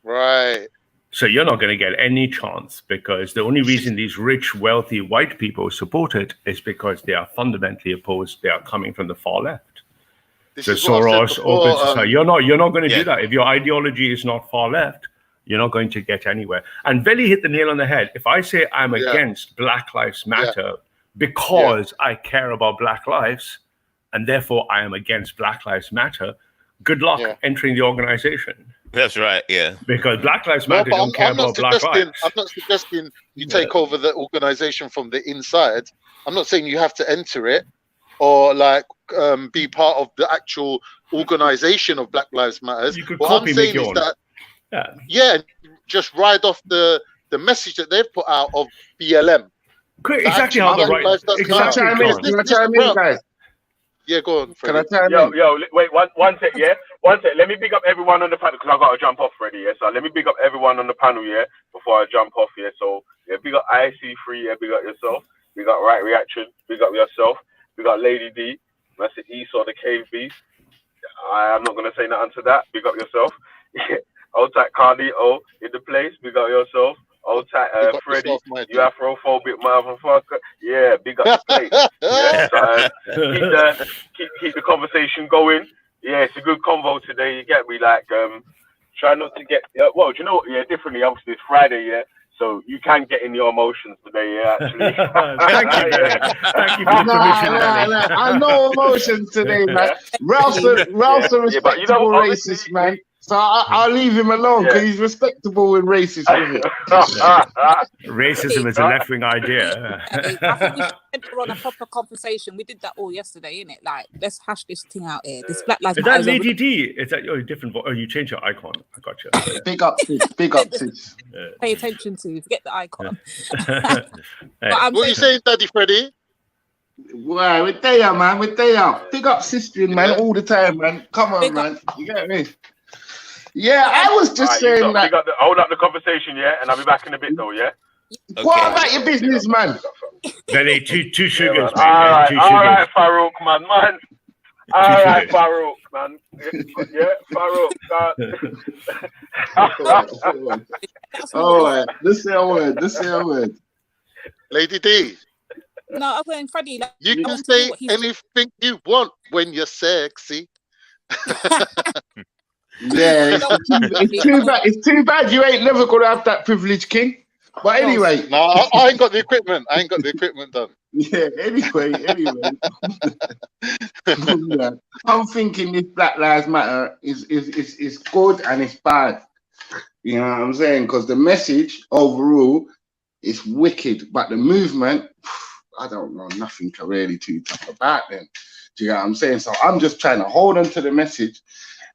Right. So you're not going to get any chance, because the only reason these rich, wealthy white people support it is because they are fundamentally opposed. They are coming from the far left. So Soros, open society. You're not going to do that. If your ideology is not far left, you're not going to get anywhere. And Vellemy hit the nail on the head. If I say I'm against Black Lives Matter because I care about Black lives, and therefore I am against Black Lives Matter, good luck entering the organization. That's right. Yeah. Because Black Lives No, Matter but don't care I'm not about Black suggesting. lives. I'm not suggesting you take over the organization from the inside. I'm not saying you have to enter it or like be part of the actual organization of Black Lives Matters. You could What copy, I'm make saying your is own. that just ride off the message that they've put out of BLM. Exactly how the right. Can I chime in? Can I chime in, guys? Yeah, go on, Freddie. Can I chime in? Yo, wait, one sec, yeah? One sec. Let me big up everyone on the panel, because I got to jump off already, yeah? So let me big up everyone on the panel, yeah? Before I jump off, yeah? So, yeah, big up IC3, yeah? Big up yourself. Big up Right Reaction. Big up yourself. Big up Lady D. Master Esau, the Cave Beast. I'm not going to say nothing to that. Big up yourself. Old tight Carlito in the place. Big up yourself. Old tight Freddie. You Afrophobic motherfucker. Yeah, big up the place. Yeah, so, keep the conversation going. Yeah, it's a good convo today. You get me? Like, try not to get. Well, do you know what? Yeah, differently. Obviously, it's Friday. Yeah, so you can get in your emotions today. Yeah, actually. Thank you. Thank you for the permission. I know emotions today, man. Ralph's a respectable racist, man. So I'll leave him alone because he's respectable and racist with it. Racism is a left-wing idea. I think we should enter on a proper conversation. We did that all yesterday, innit? Like, let's hash this thing out here. This Black Lives Matter. Is that Lady D? Is that your different voice? Oh, you changed your icon. I got you. Big up, sis. Big up, sis. Pay attention to. Forget the icon. Hey. What are you saying, Daddy Freddie? Well, we're there, man. We're there. Big up, sister, man, all the time, man. Come on, man. You get me? Yeah, I was just saying that. Hold up the conversation, yeah, and I'll be back in a bit, though, yeah. Okay. What about your business, man? Then two sugars. All right, Farouk, man. All right, Farouk, man. Yeah, Farouk. All right, this is a word. Lady D. No, I'm going, Freddie. Like, You can say anything you want when you're sexy. Yeah, it's too bad you ain't never gonna have that privilege, King. But anyway, no, I ain't got the equipment. I ain't got the equipment done. Yeah. Anyway, I'm thinking this Black Lives Matter is good and it's bad. You know what I'm saying? Because the message overall is wicked, but the movement, I don't know nothing really too tough about them. Do you know what I'm saying? So I'm just trying to hold on to the message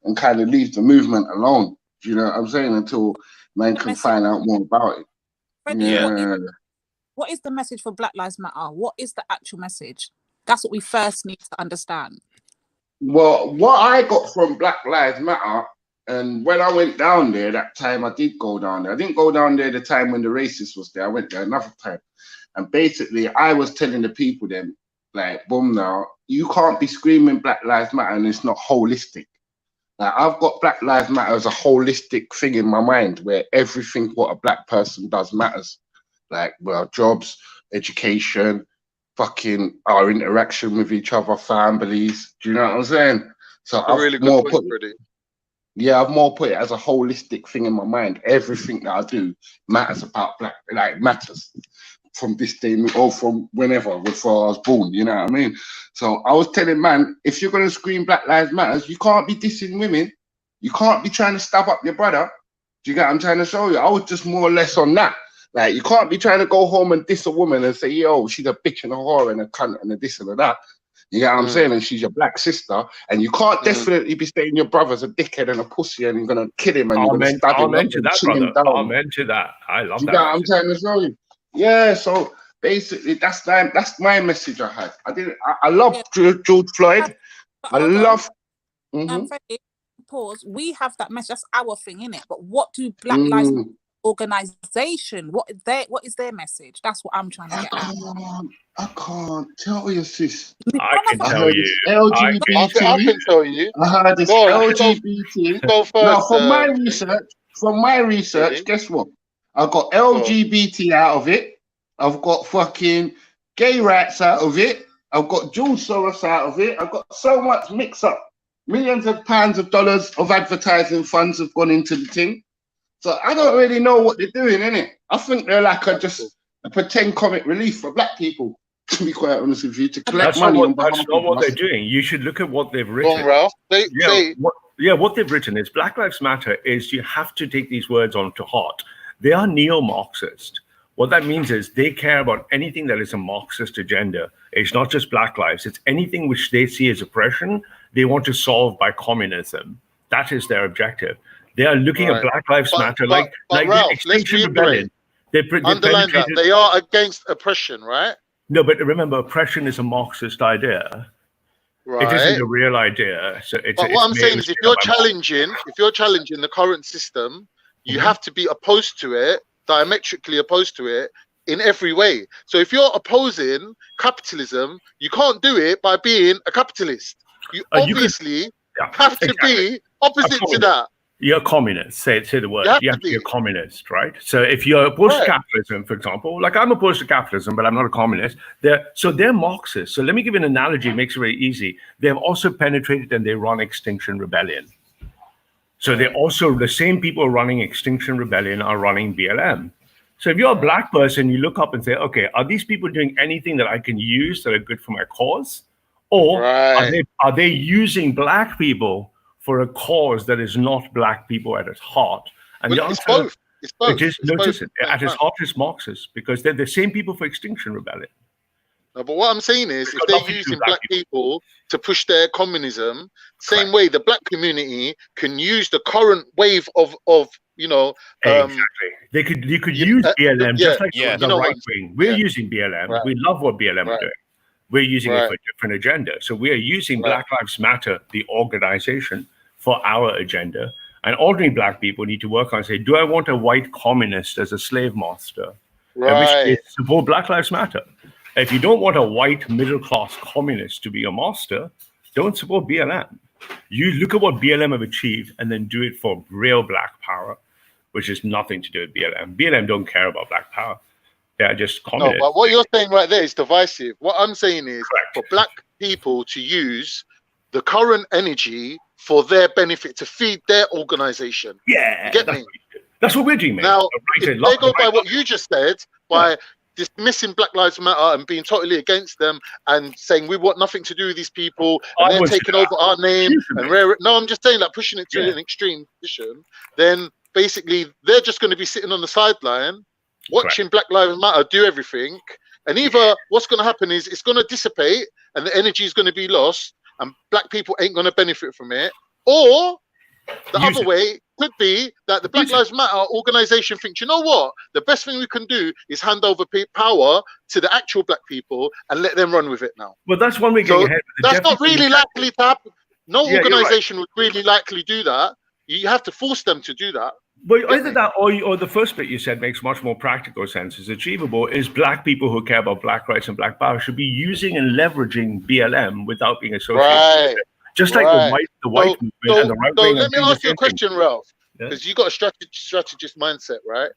and kind of leave the movement alone. Do you know what I'm saying? Until men can find out more about it. Freddie, what is the message for Black Lives Matter? What is the actual message? That's what we first need to understand. Well, what I got from Black Lives Matter, and when I went down there, that time I did go down there. I didn't go down there the time when the racist was there. I went there another time. And basically, I was telling the people then, like, boom now, you can't be screaming Black Lives Matter and it's not holistic. Like, I've got Black Lives Matter as a holistic thing in my mind where everything what a black person does matters. Like, well, jobs, education, fucking our interaction with each other, families. Do you know what I'm saying? So I've really more good put point, I've more put it as a holistic thing in my mind. Everything that I do matters about black, like matters from this day or from whenever, before I was born. You know what I mean? So I was telling man, if you're gonna scream Black Lives Matters, you can't be dissing women. You can't be trying to stab up your brother. Do you get what I'm trying to show you? I was just more or less on that. Like, you can't be trying to go home and diss a woman and say, yo, she's a bitch and a whore and a cunt and a this and a that. You get what I'm saying? And she's your black sister. And you can't definitely be saying your brother's a dickhead and a pussy and you're going to kill him and you're going to stab him. Amen to that, brother. Amen to that. I love that. You get what I'm trying to show you? Yeah, so basically that's my message I had. I love George Floyd. I love... Freddie, pause. We have that message. That's our thing, innit? But what do Black Lives Matter organization, what is their message? That's what I'm trying to get at. I can't tell you, sis. I can tell you. LGBT. I can tell you. I heard this LGBT. Go first, now, from my research, guess what? I've got LGBT out of it. I've got fucking gay rights out of it. I've got George Soros out of it. I've got so much mix up. Millions of pounds of dollars of advertising funds have gone into the thing. So I don't really know what they're doing, innit? I think they're like just a pretend comic relief for black people, to be quite honest with you, to collect money on behalf of us. That's not what they're doing. You should look at what they've written. Ralph. what they've written is Black Lives Matter is you have to take these words on to heart. They are neo-Marxist. What that means is they care about anything that is a Marxist agenda. It's not just Black lives. It's anything which they see as oppression, they want to solve by communism. That is their objective. They are looking at Black Lives Matter like Ralph, the Extinction let's Rebellion. Underline that. They are against oppression, right? No, but remember, oppression is a Marxist idea. Right. It isn't a real idea. So what I'm saying is, if you're challenging the current system, you have to be opposed to it, diametrically opposed to it in every way. So if you're opposing capitalism, you can't do it by being a capitalist. You obviously have to be opposite to that. You're a communist, say the word. You have to be a communist, right? So if you're opposed to capitalism, for example, like I'm opposed to capitalism, but I'm not a communist. They're Marxists. So let me give you an analogy. It makes it very easy. They've also penetrated and they run Extinction Rebellion. So they're also the same people running Extinction Rebellion are running BLM. So if you're a Black person, you look up and say, okay, are these people doing anything that I can use that are good for my cause? Or are they using Black people for a cause that is not Black people at its heart? And the answer, it's both. At its heart is Marxist, because they're the same people for Extinction Rebellion. No, but what I'm saying is, if they're using Black people to push their communism, same way the Black community can use the current wave of exactly. You could use BLM just like the right wing. We're using BLM. Right. We love what BLM are doing. We're using it for a different agenda. So we are using Black Lives Matter, the organization, for our agenda. And ordinary Black people need to work on and say, do I want a white communist as a slave master? Right. In which case, support Black Lives Matter. If you don't want a white middle-class communist to be your master, don't support BLM. You look at what BLM have achieved and then do it for real Black power, which is nothing to do with BLM. BLM don't care about Black power. They're just communists. No, but what you're saying right there is divisive. What I'm saying is for Black people to use the current energy for their benefit, to feed their organization. Yeah. You get me? That's what we're doing, man. Now, if they go by what you just said, by dismissing Black Lives Matter and being totally against them and saying we want nothing to do with these people and they're taking over our name and no, I'm just saying that pushing it to an extreme position, then basically they're just going to be sitting on the sideline watching Black Lives Matter do everything, and either what's going to happen is it's going to dissipate and the energy is going to be lost and Black people ain't going to benefit from it, or the other way could be that the Black Lives Matter organization thinks, you know what, the best thing we can do is hand over power to the actual Black people and let them run with it now. Well, that's one way getting ahead. That's not really likely to happen. No organization would really likely do that. You have to force them to do that. But either that or the first bit you said makes much more practical sense, is achievable, is Black people who care about Black rights and Black power should be using and leveraging BLM without being associated with it. Just like the white movement and the right wing. Let me ask you a question, Ralph, because you got a strategist mindset, right?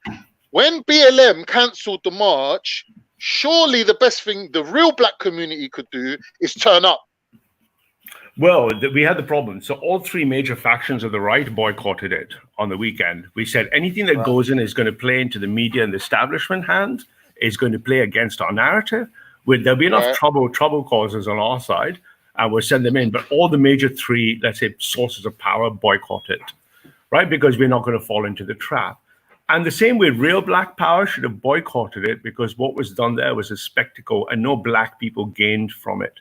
When BLM cancelled the march, surely the best thing the real Black community could do is turn up. Well, we had the problem. So all three major factions of the right boycotted it on the weekend. We said anything that goes in is going to play into the media and the establishment hand, is going to play against our narrative. There'll be enough trouble causes on our side, and we'll send them in. But all the major three, let's say, sources of power boycott it, right? Because we're not going to fall into the trap. And the same way, real Black power should have boycotted it, because what was done there was a spectacle and no Black people gained from it.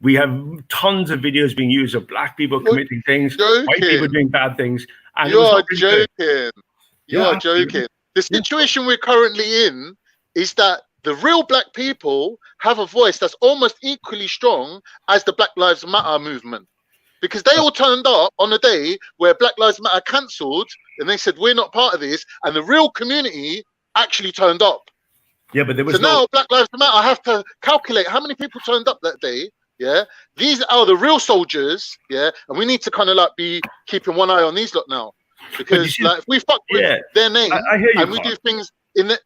We have tons of videos being used of Black people committing things, white people doing bad things. And you are joking. You are joking. The situation we're currently in is that the real Black people have a voice that's almost equally strong as the Black Lives Matter movement, because they all turned up on a day where Black Lives Matter cancelled and they said, we're not part of this. And the real community actually turned up. Yeah, but there was now Black Lives Matter have to calculate how many people turned up that day. Yeah, these are the real soldiers. Yeah, and we need to kind of like be keeping one eye on these lot now, because like if we fuck with their name and we do things in the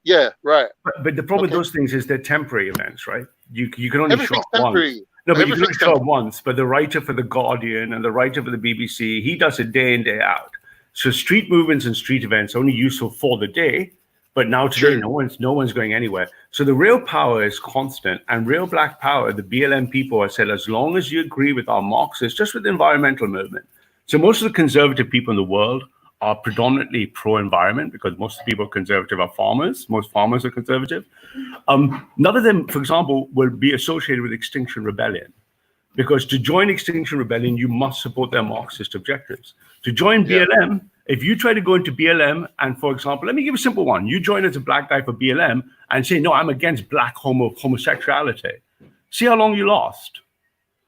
But the problem with those things is they're temporary events, right? You can only show up temporary. once. No, but you can only show up once. But the writer for the Guardian and the writer for the BBC, he does it day in, day out. So street movements and street events are only useful for the day. But now today, no one's going anywhere. So the real power is constant, and real Black power, the BLM people have said, as long as you agree with our Marxists, just with the environmental movement, So most of the conservative people in the world are predominantly pro-environment because most of the people conservative are farmers. Most farmers are conservative. None of them, for example, will be associated with Extinction Rebellion, because to join Extinction Rebellion, you must support their Marxist objectives. To join BLM, if you try to go into BLM and, for example, let me give a simple one. You join as a black guy for BLM and say, no, I'm against black homosexuality. See how long you last.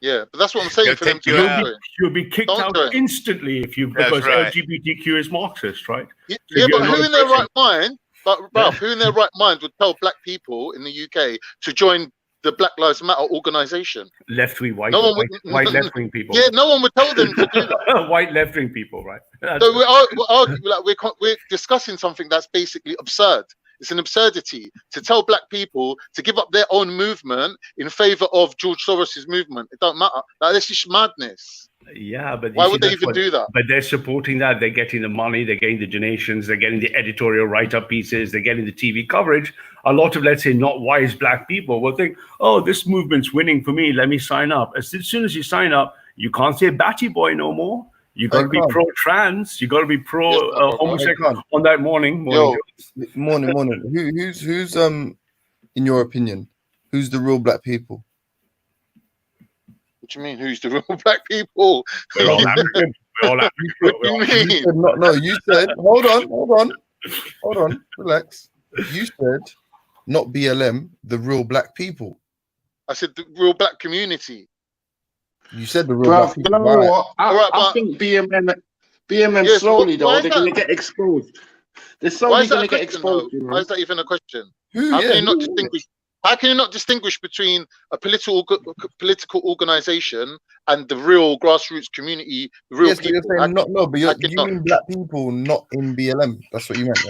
Yeah, but that's what I'm saying. For them to you'll be kicked out instantly if you, because LGBTQ is Marxist, right? Yeah, but who in their right mind, who in their right mind would tell black people in the UK to join the Black Lives Matter organization? Left-wing, white left-wing people. Yeah, no one would tell them to do that. White left-wing people, right? So we're discussing something that's basically absurd. It's an absurdity to tell black people to give up their own movement in favor of George Soros's movement. It don't matter. Like, this is madness. Yeah, but why would they even do that? But they're supporting that. They're getting the money. They're getting the donations. They're getting the editorial write-up pieces. They're getting the TV coverage. A lot of, let's say, not wise black people will think, oh, this movement's winning for me. Let me sign up. As soon as you sign up, you can't say Batty Boy no more. You got to be pro-trans. You got to be pro-homosexual on that morning. Morning. Who's in your opinion, who's the real black people? What do you mean? Who's the real black people? We're all African. What do you mean? No, you said. Hold on. Relax. You said not BLM, the real black people. I said the real black community. You said the real black people. You know what? I think BLM slowly though, they're going to get exposed. They're slowly going to get exposed. Why is that even a question? How can you not distinguish between a political organization and the real grassroots community, the real people? You're saying but you mean black people not in BLM. That's what you meant,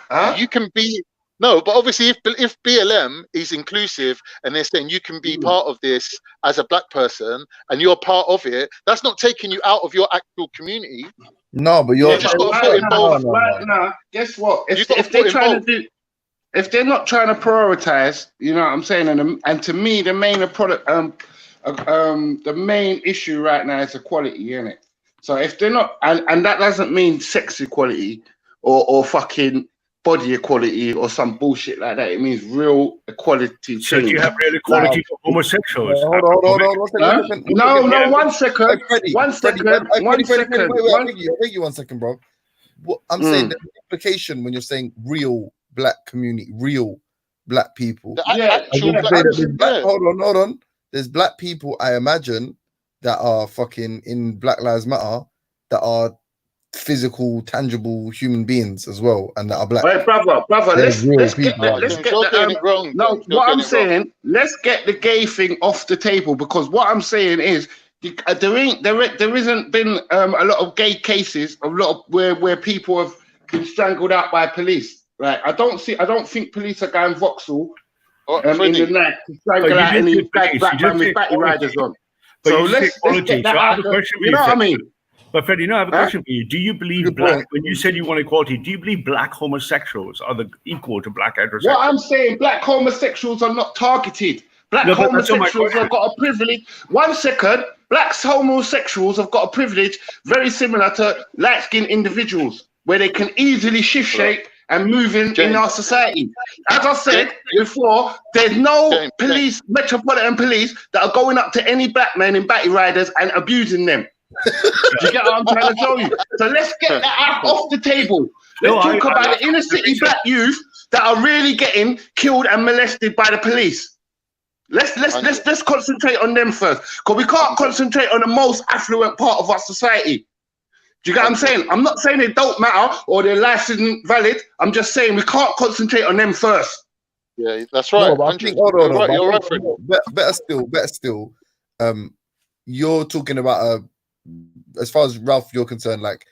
yeah? You can be... No, but obviously if BLM is inclusive and they're saying you can be part of this as a black person and you're part of it, that's not taking you out of your actual community. No, but you're just got to put in both. Now, guess what? If they're trying to do... If they're not trying to prioritize, you know what I'm saying, and to me, the main the main issue right now is equality, innit? So if they're not, and that doesn't mean sex equality or fucking body equality or some bullshit like that. It means real equality. So do you have real equality for homosexuals? Hold on. No, 1 second. Wait, 1 second. I'll take you 1 second, bro. What I'm saying, the implication when you're saying real black community, real black people. Hold on. There's black people, I imagine, that are fucking in Black Lives Matter, that are physical, tangible human beings as well, and that are black. Right, brother, let's get what I'm saying, let's get the gay thing off the table, because what I'm saying is there isn't been a lot of gay cases, a lot of where people have been strangled out by police. Right? I don't think police are going Vauxhall in the night to strangle out any black man with batty riders on. So let's get that out. You know what I mean? But Freddie, I have a question for you. Do you believe when you said you want equality, do you believe black homosexuals are equal to black heterosexuals? What I'm saying, black homosexuals are not targeted. Black homosexuals have got a privilege. 1 second, black homosexuals have got a privilege very similar to light-skinned individuals, where they can easily shift shape and move in our society. As I said before, there's no metropolitan police that are going up to any black men in batty riders and abusing them. Do you get what I'm trying to tell you? So let's get that off the table. Let's talk about the inner city black youth that are really getting killed and molested by the police. Let's concentrate on them first, because we can't concentrate on the most affluent part of our society. Do you get what I'm saying? I'm not saying they don't matter or their life isn't valid. I'm just saying we can't concentrate on them first. Yeah, that's right. No, I think, you're right. Better still. You're talking about as far as Ralph, you're concerned, like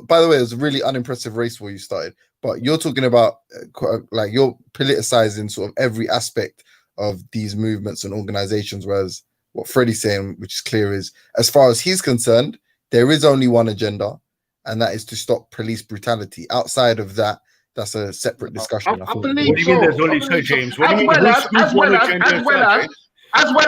by the way, it was a really unimpressive race where you started, but you're talking about like you're politicizing sort of every aspect of these movements and organizations, whereas what Freddie's saying, which is clear, is as far as he's concerned, there is only one agenda, and that is to stop police brutality. Outside of that, that's a separate discussion. I believe what do you mean there's only so, James? What do you mean? As well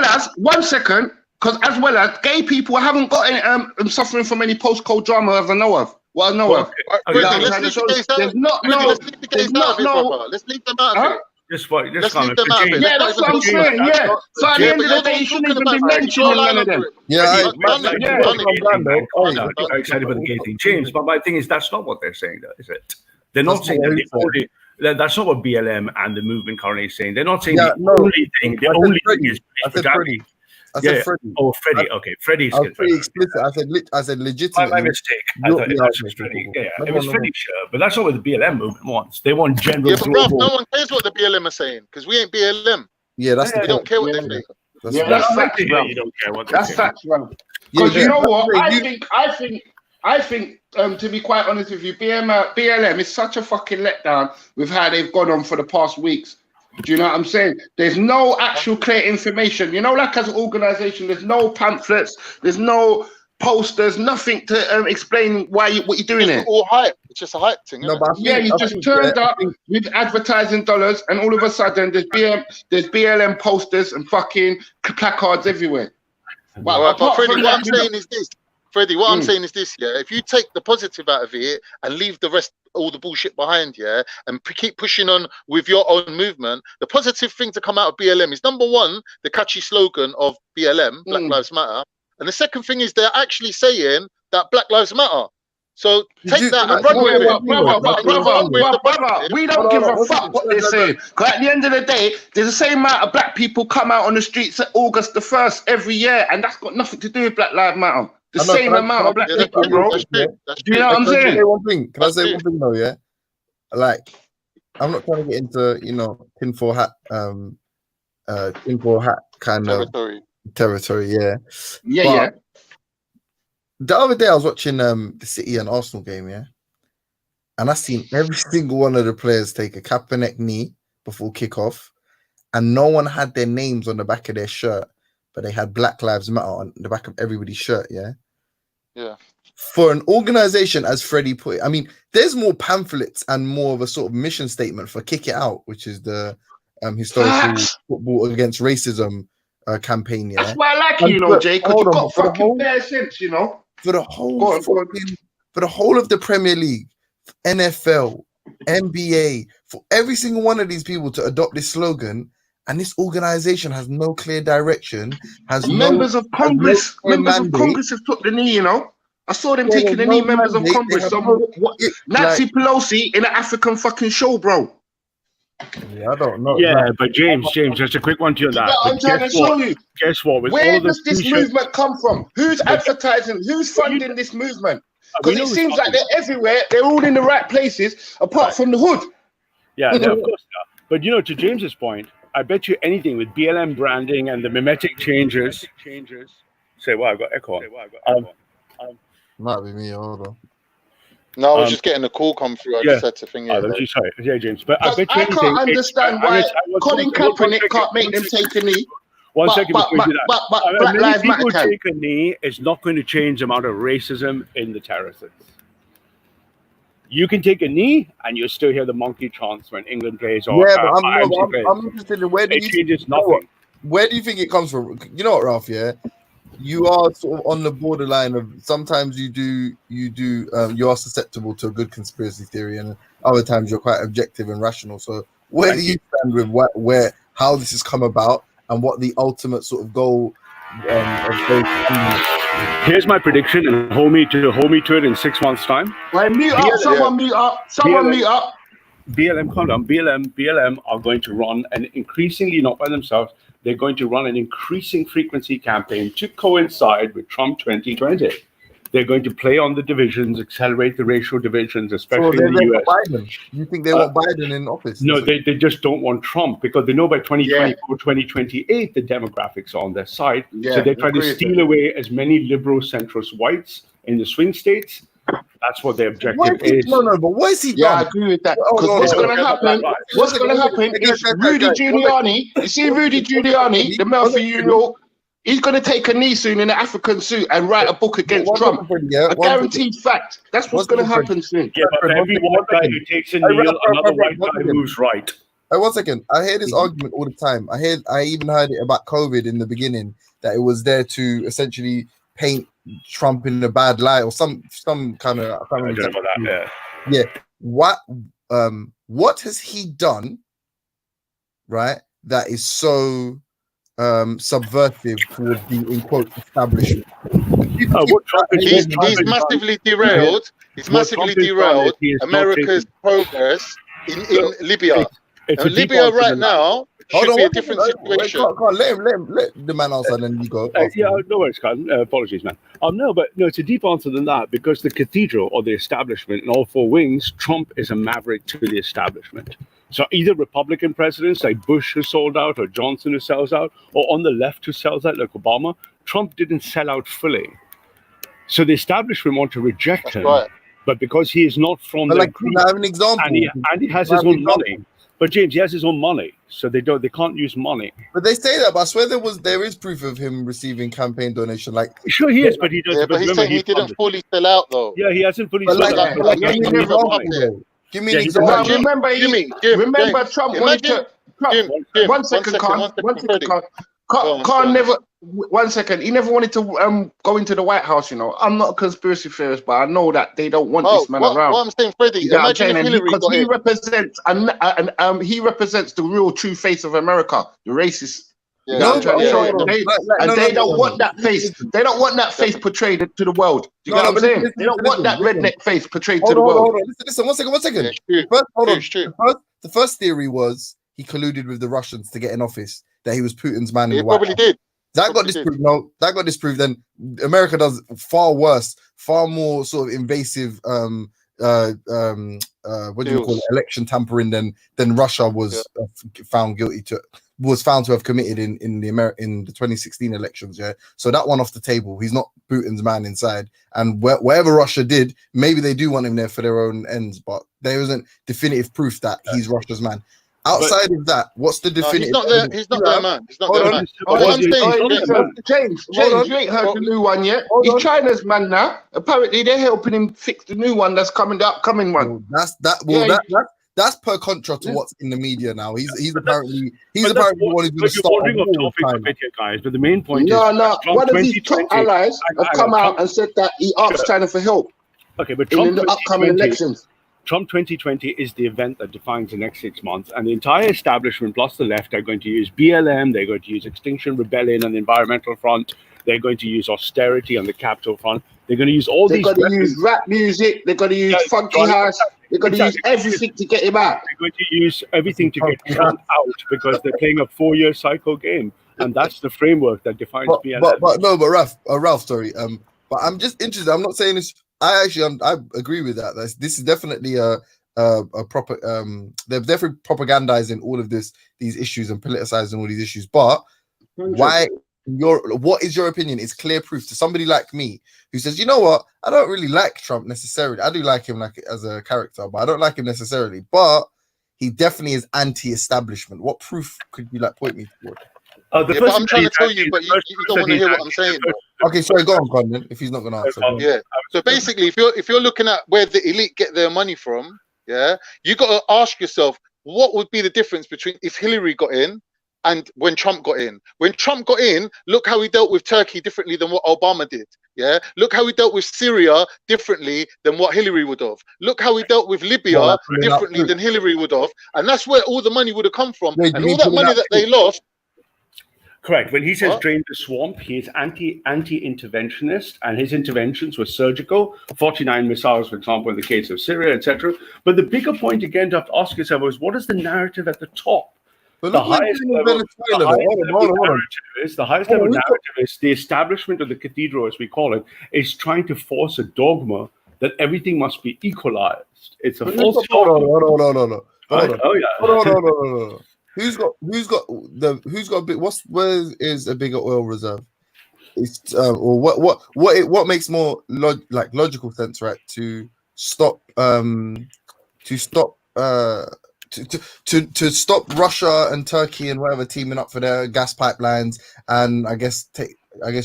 as 1 second, Because as well as gay people haven't got any suffering from any postcode drama as I know of. Well, I know of. Let's leave the gays out. There's not no. Let's leave the gays out of it, brother. Let's leave them out of it. Just what? Let's leave them out of it. Yeah, that's what I'm saying. Yeah. So at the end of the day, you shouldn't even be mentioning none of them. Yeah, I'm excited about the gay thing, James. But my thing is, that's not what they're saying, though, is it? They're not saying that that's not what BLM and the movement currently is saying. They're not saying the only thing. The only thing is Freddie. I said Freddie. Oh, Freddie. Okay, Freddie's good. I was pretty explicit. I said legitimate. My mistake. I thought it was Freddie. Yeah, it was Freddie, sure. But that's not what the BLM movement wants. They want general. Yeah, but bro, no one cares what the BLM are saying because we ain't BLM. Yeah, that's we don't care what they think. That's facts, bro. You don't care what they That's facts, bro. Because you know what? I think, to be quite honest with you, BLM is such a fucking letdown with how they've gone on for the past weeks. Do you know what I'm saying? There's no actual clear information. You know, like as an organization, there's no pamphlets, there's no posters, nothing to explain what you're doing here. It's all hype. It's just a hype thing. No, but you just turned up with advertising dollars, and all of a sudden there's BLM posters and fucking placards everywhere. Well, but Freddie, what I'm saying is this. Freddie, what I'm saying is this, yeah. If you take the positive out of it and leave the rest, all the bullshit behind, yeah, and keep pushing on with your own movement, the positive thing to come out of BLM is number one, the catchy slogan of BLM, Black Lives Matter, and the second thing is they're actually saying that Black Lives Matter. So take that and run with it. Brother, we don't give a fuck what they're saying. Because at the end of the day, there's the same amount of black people come out on the streets at August the 1st every year, and that's got nothing to do with Black Lives Matter. The same amount of black people, bro. Do you know what I'm saying? Can I say one thing though? Yeah, like I'm not trying to get into tinfoil hat kind of territory. Yeah. The other day I was watching the City and Arsenal game, yeah, and I seen every single one of the players take a Kaepernick knee before kickoff, and no one had their names on the back of their shirt. But they had Black Lives Matter on the back of everybody's shirt, yeah? Yeah. For an organization, as Freddie put it, I mean, there's more pamphlets and more of a sort of mission statement for Kick It Out, which is the historical football against racism campaign, yeah? That's why I like you, Jay, because you've got fucking bare sense, you know? For the whole for the whole of the Premier League, NFL, NBA, for every single one of these people to adopt this slogan. And this organization has no clear direction. Has members of Congress. Members of Congress have took the knee. You know, I saw them taking the knee. Members of Congress. Nancy Pelosi in an African fucking show, bro. Yeah, I don't know. Yeah, but James, just a quick one to you on that. I'm trying to show you. Guess what? Where does this movement come from? Who's advertising? Who's funding this movement? Because it seems like they're everywhere. They're all in the right places, apart from the hood. Yeah, no, of course not. But to James's point. I bet you anything with BLM branding and the mimetic changes. Say, well, I've got echo. Might be me, hold on. No, I was just getting a call come through. I just had to think. Sorry, yeah, James. But I bet you anything. Can't understand why Colin Kaepernick can't make them take a knee. One second before you do that. But Black Lives Matter take a knee is not going to change the amount of racism in the terraces. You can take a knee and you'll still hear the monkey chants when England plays. Or but I'm interested in where do you changes nothing. Where do you think it comes from? You know what, Ralph? Yeah, you are sort of on the borderline of sometimes you are susceptible to a good conspiracy theory, and other times you're quite objective and rational. So where do you stand with how this has come about and what the ultimate sort of goal of those? Here's my prediction, and hold me to it in 6 months' time. Right, someone meet up. BLM, calm down. BLM are going to run an increasingly, not by themselves, they're going to run an increasing frequency campaign to coincide with Trump 2020. They're going to play on the divisions, accelerate the racial divisions, especially in the US. Biden. You think they want Biden in office? No, they just don't want Trump because they know by 2024, 2028, the demographics are on their side. So they're trying to steal away as many liberal centrist whites in the swing states. That's what their objective is. No, but what is he done? Yeah, I agree with that. Because what's going to happen? What's going to happen is Rudy Giuliani. You see Rudy Giuliani, the mayor for New York. He's going to take a knee soon in an African suit and write a book against Trump. A guaranteed fact. That's what's going to happen soon. Yeah, but every white guy who takes a knee, another white guy moves right. 1 second. I hear this argument all the time. I even heard it about COVID in the beginning, that it was there to essentially paint Trump in a bad light or some kind of. I don't know about that. Yeah. What has he done, right, that is so subversive towards the in quote establishment? He's massively derailed. He's massively derailed America's progress in Libya. Libya right now should be a different situation. Let the man answer, and then you go. Yeah, no worries, Carl. Apologies, man. No, but no, it's a deep answer than that, because the cathedral or the establishment in all four wings, Trump is a maverick to the establishment. So either Republican presidents like Bush who sold out, or Johnson who sells out, or on the left who sells out like Obama, Trump didn't sell out fully. So the establishment want to reject him, but because he is not from the group, I have an example, and he has his own money. But James, he has his own money, so they can't use money. But they say that, but I swear there is proof of him receiving campaign donation. Like, sure he is, but he does. Yeah, but he's saying he didn't fully sell out though. Yeah, he hasn't fully sold out. Give me an example. Remember Trump wanted to. One second, Khan never. 1 second. He never wanted to go into the White House. You know, I'm not a conspiracy theorist, but I know that they don't want this man around. What I'm saying, Freddie, imagine if Hillary got he represents he represents the real true face of America, the racist. Yeah, they don't want that face. They don't want that face portrayed to the world. Do you get what I'm saying? They don't want that redneck face portrayed to the world. Listen, 1 second. The first theory was he colluded with the Russians to get in office, that he was Putin's man in the White House. Probably did. That got disproved. No, that got disproved. Then America does far worse, far more sort of invasive what do you call it, election tampering than Russia was found to have committed in the 2016 elections. Yeah, so that one off the table. He's not Putin's man inside, and whatever Russia did, maybe they do want him there for their own ends, but there isn't definitive proof that he's Russia's man. Outside of that, what's the definitive? He's not their man. He's not their man. James, you ain't heard the new one yet. He's China's man now. Apparently, they're helping him fix the new one that's coming, the upcoming one. That's per contra to what's in the media now. He's apparently the one who's going to start a war, guys. But the main point is, one of his top allies have come out and said that he asked China for help. Okay, but in the upcoming elections. Trump 2020 is the event that defines the next 6 months, and the entire establishment plus the left are going to use BLM, they're going to use Extinction Rebellion on the environmental front, they're going to use austerity on the capital front, they're going to use all these... They're going to use rap music, they're going to use funky house, they're going to use everything to get him out. They're going to use everything to get Trump out because they're playing a 4-year cycle game, and that's the framework that defines BLM. But Ralph, sorry, but I'm just interested, I'm not saying this... I agree with that. This is definitely a proper. They're definitely propagandizing all of these issues and politicizing all these issues. But what is your opinion? It's clear proof to somebody like me who says, you know what, I don't really like Trump necessarily. I do like him as a character, but I don't like him necessarily. But he definitely is anti-establishment. What proof could you point me toward? But I'm trying to tell you, but you don't want to hear what I'm saying. Okay, sorry, go on, Condon, if he's not going to answer. Yeah. So basically, if you're looking at where the elite get their money from, you got to ask yourself, what would be the difference between if Hillary got in and when Trump got in? When Trump got in, look how he dealt with Turkey differently than what Obama did. Yeah. Look how he dealt with Syria differently than what Hillary would have. Look how he dealt with Libya differently than Hillary would have. And that's where all the money would have come from. And all that money that they lost. Correct. When he says drain the swamp, he is anti-interventionist, and his interventions were surgical. 49 missiles, for example, in the case of Syria, etc. But the bigger point again to have to ask yourself is, what is the narrative at the top? The highest level narrative is the establishment of the cathedral, as we call it, is trying to force a dogma that everything must be equalized. It's a false dogma. No. Who's got a big? Where is a bigger oil reserve? It's or what makes more logical sense, right? To stop Russia and Turkey and whatever teaming up for their gas pipelines, and I guess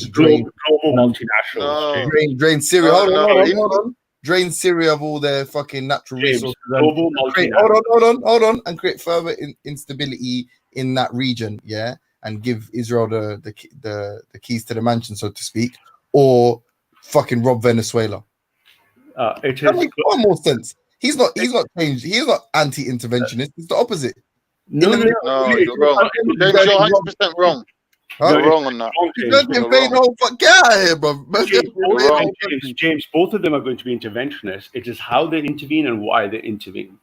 drain global multinationals. Drain Syria. Hold on. drain Syria of all their fucking natural James, resources. global Hold on, and create further instability in that region, yeah, and give Israel the keys to the mansion, so to speak, or fucking rob Venezuela. It That is makes far more sense. He's not changed. He's not anti-interventionist. It's the opposite. no, In the middle, No, you're wrong. James, you're 100% wrong. Huh? You're wrong on that. He's not You're invade the wrong. whole fuck. Get out of here, bro. James, both of them are going to be interventionists. It is how they intervene and why they intervene.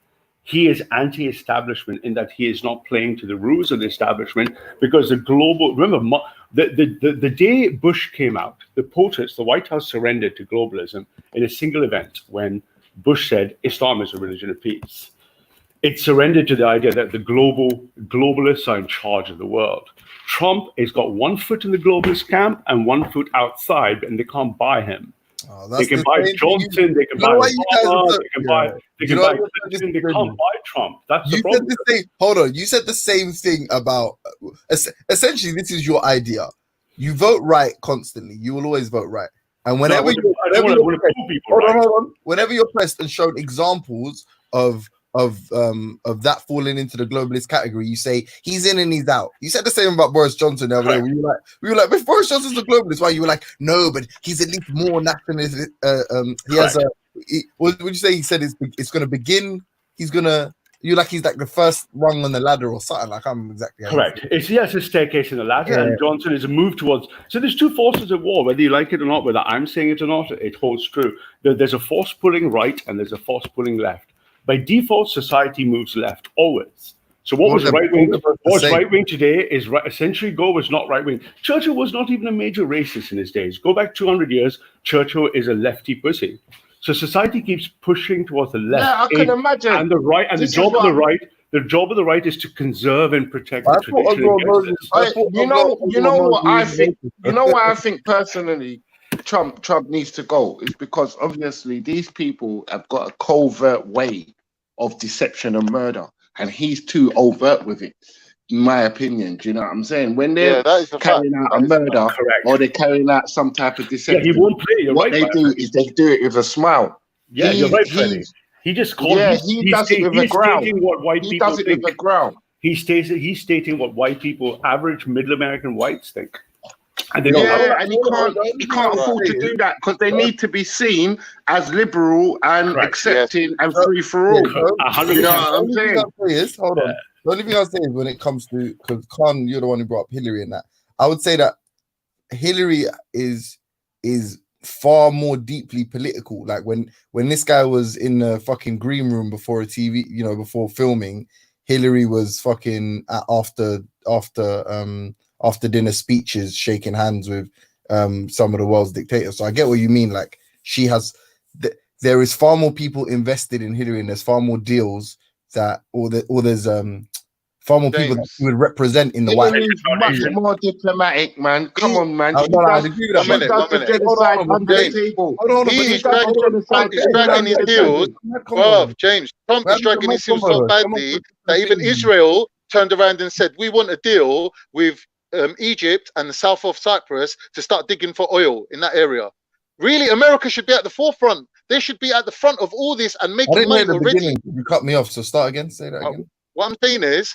He is anti-establishment in that he is not playing to the rules of the establishment, because the global, remember, the day Bush came out, the protests, the White House surrendered to globalism in a single event when Bush said Islam is a religion of peace. It surrendered to the idea that the globalists are in charge of the world. Trump has got one foot in the globalist camp and one foot outside, and they can't buy him. They can buy Johnson, they can buy Obama, they can buy Clinton, they can't buy Trump. That's the problem. Hold on, you said the same thing about, essentially, this is your idea. You vote right constantly. You will always vote right. And whenever you're pressed and shown examples of that falling into the globalist category, you say he's in and he's out. You said the same about Boris Johnson the other day. We were like, if Boris Johnson's a globalist, why? You were like, no, but he's at least more nationalist. He has what would you say? He said it's going to begin. He's like the first rung on the ladder or something. Like, I'm exactly correct. He has a staircase in the ladder, and Johnson is a move towards. So there's two forces at war, whether you like it or not, whether I'm saying it or not. It holds true. There's a force pulling right, and there's a force pulling left. By default, society moves left always. So what was right wing? What's right wing today is right. A century ago was not right wing. Churchill was not even a major racist in his days. Go back 200 years. Churchill is a lefty pussy. So society keeps pushing towards the left. Yeah, I can imagine. And the right, and the job of the right. The job of the right is to conserve and protect the tradition. You know what I think. You know why I think personally, Trump needs to go is because obviously these people have got a covert way of deception and murder, and he's too overt with it, in my opinion. Do you know what I'm saying? When they're carrying out a murder or they're carrying out some type of deception, he won't play. What they do is they do it with a smile. Yeah, you're right, Freddie. He just calls. Yeah, he does it with a growl. He does it with a growl. He's stating what white people, average middle American whites, think. And they and he can't afford to do that because they need to be seen as liberal and accepting and free for all. You know what I'm saying? Hold on. The only thing I'll say is when it comes to, because Khan, you're the one who brought up Hillary and that, I would say that Hillary is far more deeply political. Like when this guy was in the fucking green room before a TV, before filming, Hillary was fucking after dinner speeches, shaking hands with some of the world's dictators. So I get what you mean. Like there is far more people invested in Hillary, and there's far more deals there's far more people that she would represent in the White House. Much more diplomatic, man. Come on, man. One minute. Trump is dragging his heels. Well, James, Trump is dragging his heels so badly that even Israel turned around and said, we want a deal with Egypt and the south of Cyprus to start digging for oil in that area. Really, America should be at the forefront. They should be at the front of all this and making money already. You cut me off, so start again. Say that again. What I'm saying is,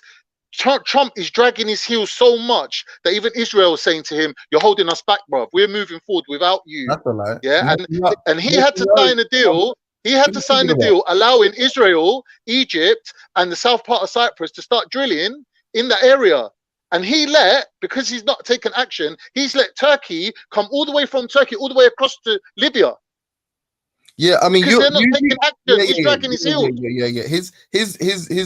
Trump is dragging his heels so much that even Israel is saying to him, "You're holding us back, bruv. We're moving forward without you." That's a lie. Yeah, and he had to sign a deal. He had to sign a deal allowing Israel, Egypt, and the south part of Cyprus to start drilling in that area. And because he's not taken action, he's let Turkey come all the way from Turkey all the way across to Libya. Yeah, I mean, they're not taking action. He's dragging his heels. Yeah. His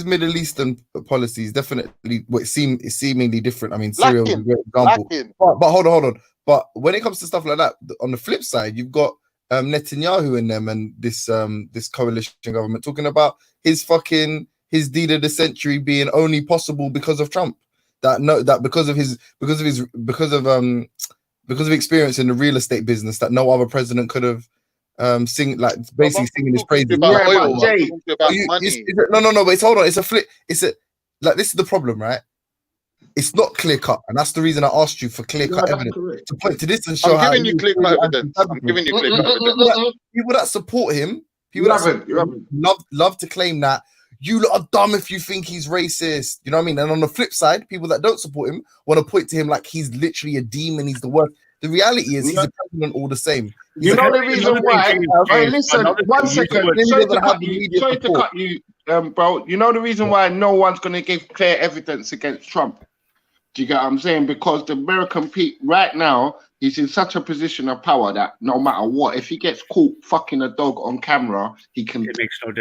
Middle Eastern policy is definitely seemingly different. I mean, Syria is a great example. But hold on. But when it comes to stuff like that, on the flip side, you've got Netanyahu in them and this coalition government talking about his deal of the century being only possible because of Trump. Because of experience in the real estate business that no other president could have singing his praises. No, but hold on, it's a flip. This is the problem, right? It's not clear cut, and that's the reason I asked you for clear cut evidence to point to this and show I'm giving you clear cut evidence. People that support him People You haven't. love to claim that you lot are dumb if you think he's racist. You know what I mean? And on the flip side, people that don't support him want to point to him like he's literally a demon. He's the worst. The reality is he's a president all the same. You know the reason why? Hey, listen, 1 second. Sorry to cut you, bro. You know the reason why no one's going to give clear evidence against Trump? Do you get what I'm saying? Because the American people right now, he's in such a position of power that no matter what, if he gets caught fucking a dog on camera, he can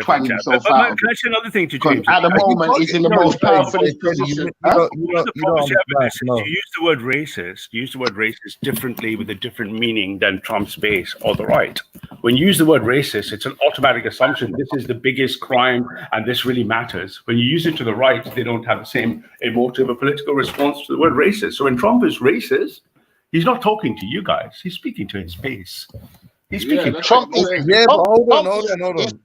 twang himself out. Can I say another thing to James? At the moment, he's in the most powerful position. You use the word racist. You use the word racist differently with a different meaning than Trump's base or the right. When you use the word racist, it's an automatic assumption. This is the biggest crime, and this really matters. When you use it to the right, they don't have the same emotive or political response to the word racist. So when Trump is racist, he's not talking to you guys. He's speaking to his base. He's speaking. Trump is. Yeah, but hold on.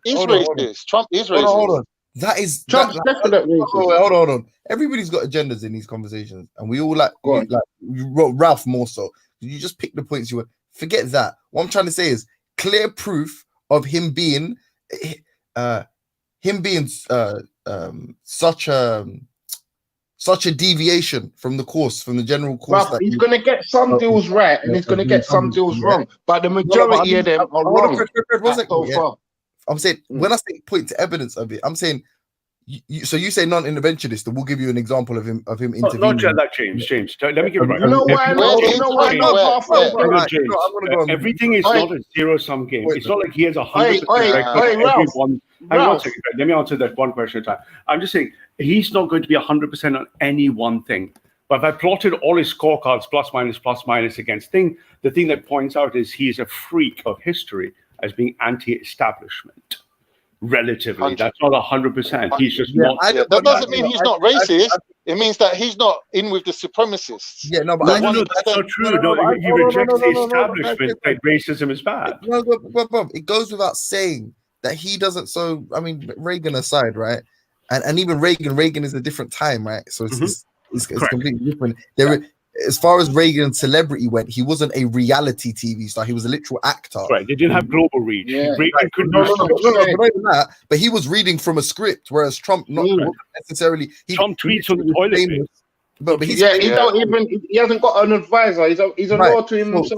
He's racist. Trump is racist. Hold on. That is Trump's definitely racist. Hold on. Everybody's got agendas in these conversations, and we all Ralph more so. You just pick the points you want. Forget that. What I'm trying to say is clear proof of him being such a deviation from the course, from the general course. Well, he's going to get some deals right, and he's going to get some deals wrong. But the majority of them are wrong. So far. I'm saying, when I say point to evidence of it, I'm saying, so you say non-interventionist, and we'll give you an example of him intervening. Not that, James. Let me give it right. You know why? Everything is not a zero-sum game. It's not like he has 100%. Hang on a second. Let me answer that one question at a time. I'm just saying he's not going to be 100% on any one thing. But if I plotted all his scorecards plus minus against the thing that points out is he's a freak of history as being anti-establishment. Relatively, that's not 100%. He's just not. That doesn't mean he's not racist. It means that he's not in with the supremacists. Yeah, no, but that's not true. He rejects the establishment that racism is bad. Bob, it goes without saying that he doesn't. So, I mean, Reagan aside, right? And even Reagan is a different time, right? So it's completely different. As far as Reagan's celebrity went, he wasn't a reality TV star. He was a literal actor. Right. They didn't have global reach. Yeah. Reagan couldn't. Not even that, but he was reading from a script, whereas Trump not necessarily. Trump tweets on the toilet. But he hasn't got an advisor. He's a law to himself.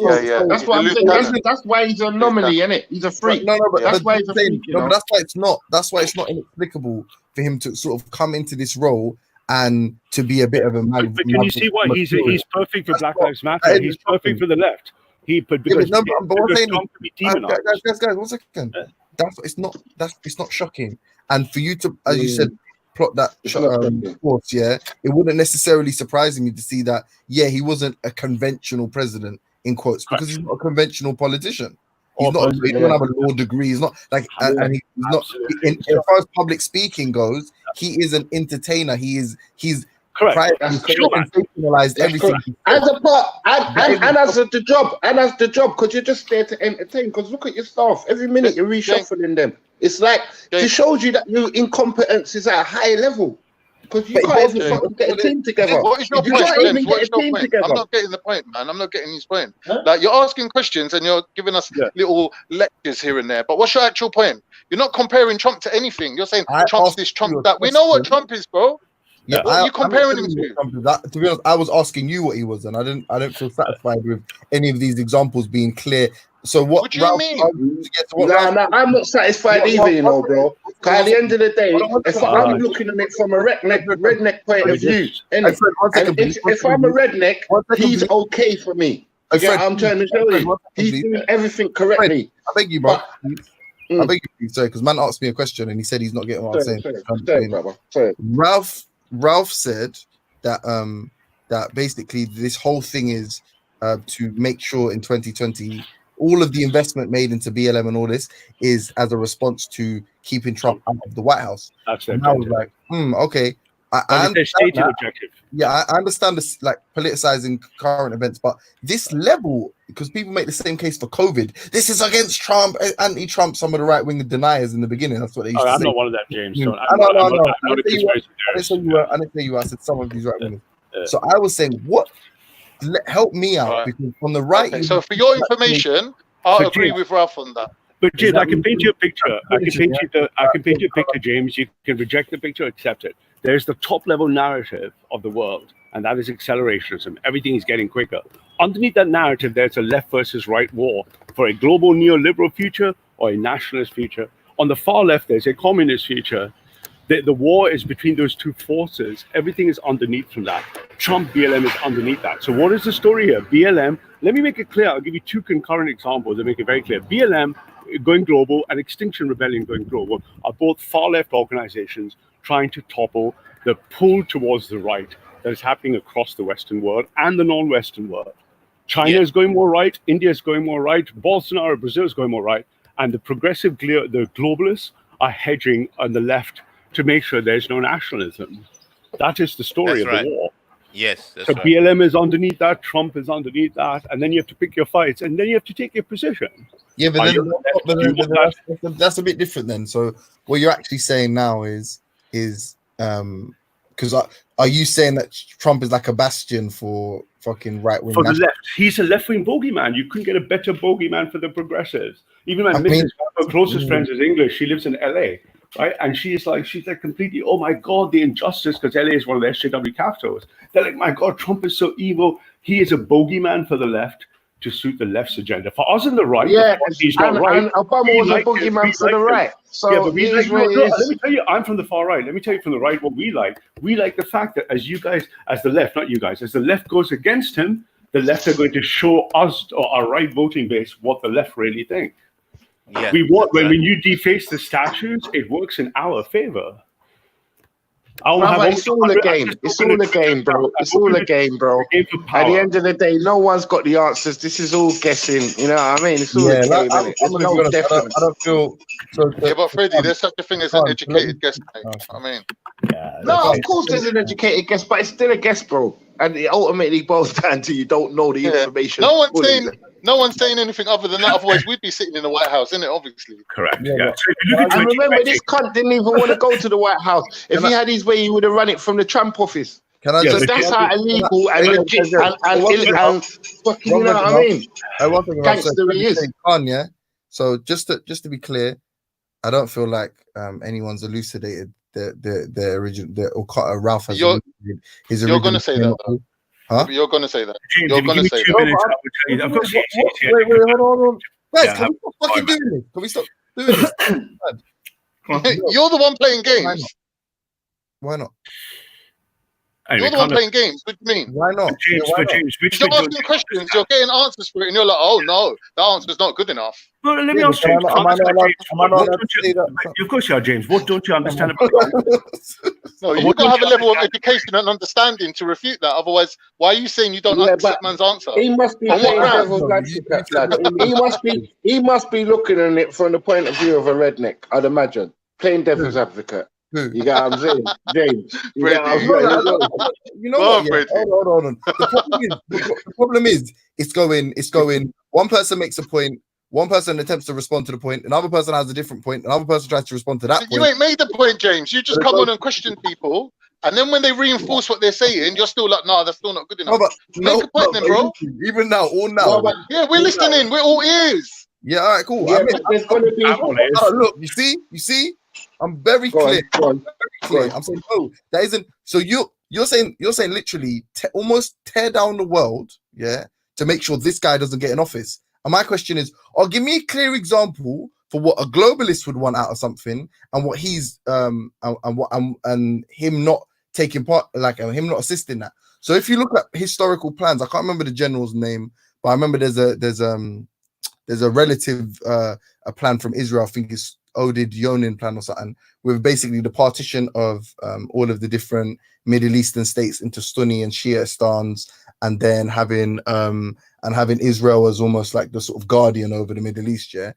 That's what I'm saying. That's why he's an anomaly, isn't it? He's a freak. But that's why he's a freak. But that's why it's not. That's why it's not inexplicable for him to sort of come into this role and to be a bit of a man. But can you see why he's perfect for Black Lives Matter? He's perfect for the left. But one second. It's not shocking. And for you to, as you said, plot that course, it wouldn't necessarily surprise me to see that. Yeah, he wasn't a conventional president in quotes because he's not a conventional politician. He doesn't have a law degree. He's not like, and he's not. As far as public speaking goes, he is an entertainer. He's correct. Sensationalized everything. As a part, and as the job, because you're just there to entertain. Because look at your staff. Every minute you're reshuffling them. It's like it shows you that your incompetence is at a high level. Because you can't even get a team together. What is your point? I'm not getting the point, man. I'm not getting his point. Huh? Like, you're asking questions and you're giving us little lectures here and there. But what's your actual point? You're not comparing Trump to anything. You're saying Trump's this, Trump that. We know what Trump is, bro. Yeah, what are you comparing him to? To be honest, I was asking you what he was, and I don't feel satisfied with any of these examples being clear. So what do you mean? I'm not satisfied either, you know, bro. Because at the end of the day, if I'm looking at it from a redneck point of view, and if I'm a redneck, he's okay for me. I'm trying to show you. He's doing everything correctly. I beg you, bro. I beg you, sorry, because man asked me a question and he said he's not getting what I'm saying. Sorry. Ralph said that that basically this whole thing is to make sure in 2020 all of the investment made into BLM and all this is as a response to keeping Trump out of the White House. That's and I was like, okay. I understand objective. Yeah, I understand this, like politicizing current events, but this level, because people make the same case for COVID. This is against Trump, anti-Trump. Some of the right wing deniers in the beginning. That's what they used to say. I'm not one of them, James. No. I didn't say you were. I said some of these right wingers. So I was saying, what? Help me out because from the right. So for your information, I agree with Ralph on that. But James, I can paint you a picture. I can paint you a picture, James. You can reject the picture, accept it. There's the top level narrative of the world, and that is accelerationism. Everything is getting quicker. Underneath that narrative, there's a left versus right war for a global neoliberal future or a nationalist future. On the far left, there's a communist future. The war is between those two forces. Everything is underneath from that. Trump BLM is underneath that. So what is the story here? BLM, let me make it clear. I'll give you two concurrent examples that make it very clear. BLM going global and Extinction Rebellion going global are both far left organizations trying to topple the pull towards the right that is happening across the Western world and the non-Western world. China is going more right. India is going more right. Bolsonaro, Brazil is going more right. And the progressive, the globalists are hedging on the left to make sure there's no nationalism. That is the story of the war. Yes, that's so right. BLM is underneath that, Trump is underneath that, and then you have to pick your fights, and then you have to take your position. Yeah, but that's a bit different then. So what you're actually saying now is because are you saying that Trump is like a bastion for fucking right wing? For the left, he's a left wing bogeyman. You couldn't get a better bogeyman for the progressives. Even my Mrs. Her closest friends is English. She lives in LA, right? And she's like completely, oh my God, the injustice, because LA is one of the SJW capitals. They're like, my God, Trump is so evil. He is a bogeyman for the left to suit the left's agenda. For us in the right, he's not right. And Obama was a boogeyman for the right. So yeah, but let me tell you, I'm from the far right. Let me tell you from the right what we like. We like the fact that as you guys, as the left, not you guys, as the left goes against him, the left are going to show us or our right voting base what the left really think. Yeah, we want when you deface the statues, it works in our favor. It's all a game. It's all a game, bro. It's all a game, bro. At the end of the day, no one's got the answers. This is all guessing. You know what I mean? It's all a game, isn't it? I don't feel so. Yeah, but Freddie, there's such a thing as an educated guess, mate. I mean, no, of course there's an educated guess, but it's still a guess, bro. And it ultimately boils down to you don't know the information. No one's saying anything other than that. Otherwise, we'd be sitting in the White House, isn't it? Obviously. Correct. Yeah. And remember, this cunt didn't even want to go to the White House. If he had his way, he would have run it from the Trump office. So that's how illegal and legit and fucking, you know what I mean? One thing gangster he is. Yeah. So just to be clear, I don't feel like anyone's elucidated the original or Ralph has elucidated his original. You're going to say that, though. Huh? You're going to say that. James, you're going to say that. Of course, wait, hold on. Guys, can we stop fucking doing this? Can we stop doing this? You're the one playing games. Why not? You're the one playing games. What do you mean? Why not? James, you're asking questions, you're getting answers for it, and you're like, oh no, the answer's not good enough. Well, let me ask James. Of course you are, James. What don't you understand about No, you've got to have a level of education and understanding to refute that. Otherwise, why are you saying you don't accept man's answer? He must be playing devil's advocate, lad. He must be looking at it from the point of view of a redneck, I'd imagine. Playing devil's advocate. You got what I'm saying, James? You know what? Yeah. Hold on. The problem is, it's going. One person makes a point. One person attempts to respond to the point. Another person has a different point. Another person tries to respond to that point. You ain't made the point, James. You just come on and question people, and then when they reinforce what they're saying, you're still like, nah, that's still not good enough. Make a point, then, bro. Even now, all now. Yeah, we're listening. We're all ears. Yeah, all right, cool. Yeah, there's gonna be. Look, you see. I'm very clear. I'm saying, that isn't. So you're saying literally almost tear down the world, yeah, to make sure this guy doesn't get in office. And my question is, give me a clear example for what a globalist would want out of something, and what he's and him not taking part, like him not assisting that. So if you look at historical plans, I can't remember the general's name, but I remember there's a relative a plan from Israel. I think it's Oded Yonin plan or something, with basically the partition of all of the different Middle Eastern states into Sunni and Shia stans, and then having Israel as almost like the sort of guardian over the Middle East. Yeah,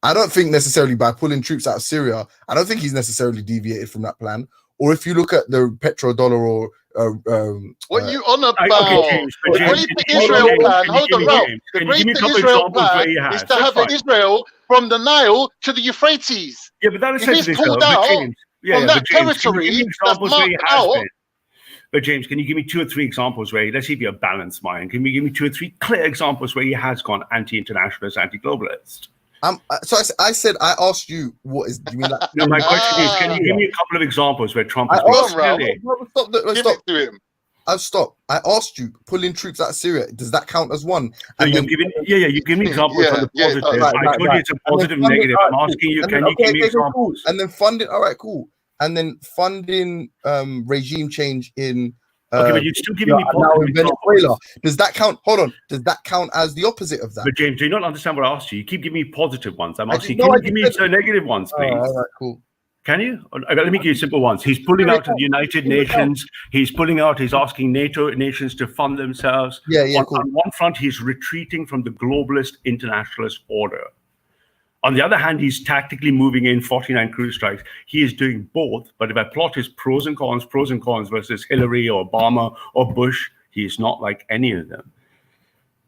I don't think necessarily by pulling troops out of Syria, I don't think he's necessarily deviated from that plan. Or if you look at the petrodollar or what you on about? The Great Israel plan. Hold on, Ralph. The Great Israel plan is to have Israel from the Nile to the Euphrates. Yeah, but that is if he's pulled out from that territory, that's marked out. But James, can you give me 2 or 3 examples where, let's see if you're a balanced mind, can you give me 2 or 3 clear examples where he has gone anti-internationalist, anti-globalist? So I said I asked you what is. Do you mean like? No, my question is, can you give me a couple of examples where Trump has I been asked, clearly? stop, Give stop. it to him. Stop. I asked you pulling troops out of Syria. Does that count as one? So you're giving, you give me examples from the positive. I told you it's a positive, negative. I'm asking you, can you give me examples? Cool. And then funding. All right, cool. And then funding regime change in. Okay, but you're still giving me now positive in Venezuela. Does that count? Hold on. Does that count as the opposite of that? But James, do you not understand what I asked you? You keep giving me positive ones. I'm asking, can you give me some negative ones, please? All right, cool. Can you? Let me give you simple ones. He's pulling out of the United Nations. He's pulling out. He's asking NATO nations to fund themselves. Cool. On one front, he's retreating from the globalist internationalist order. On the other hand, he's tactically moving in 49 cruise strikes. He is doing both. But if I plot his pros and cons versus Hillary or Obama or Bush, he is not like any of them.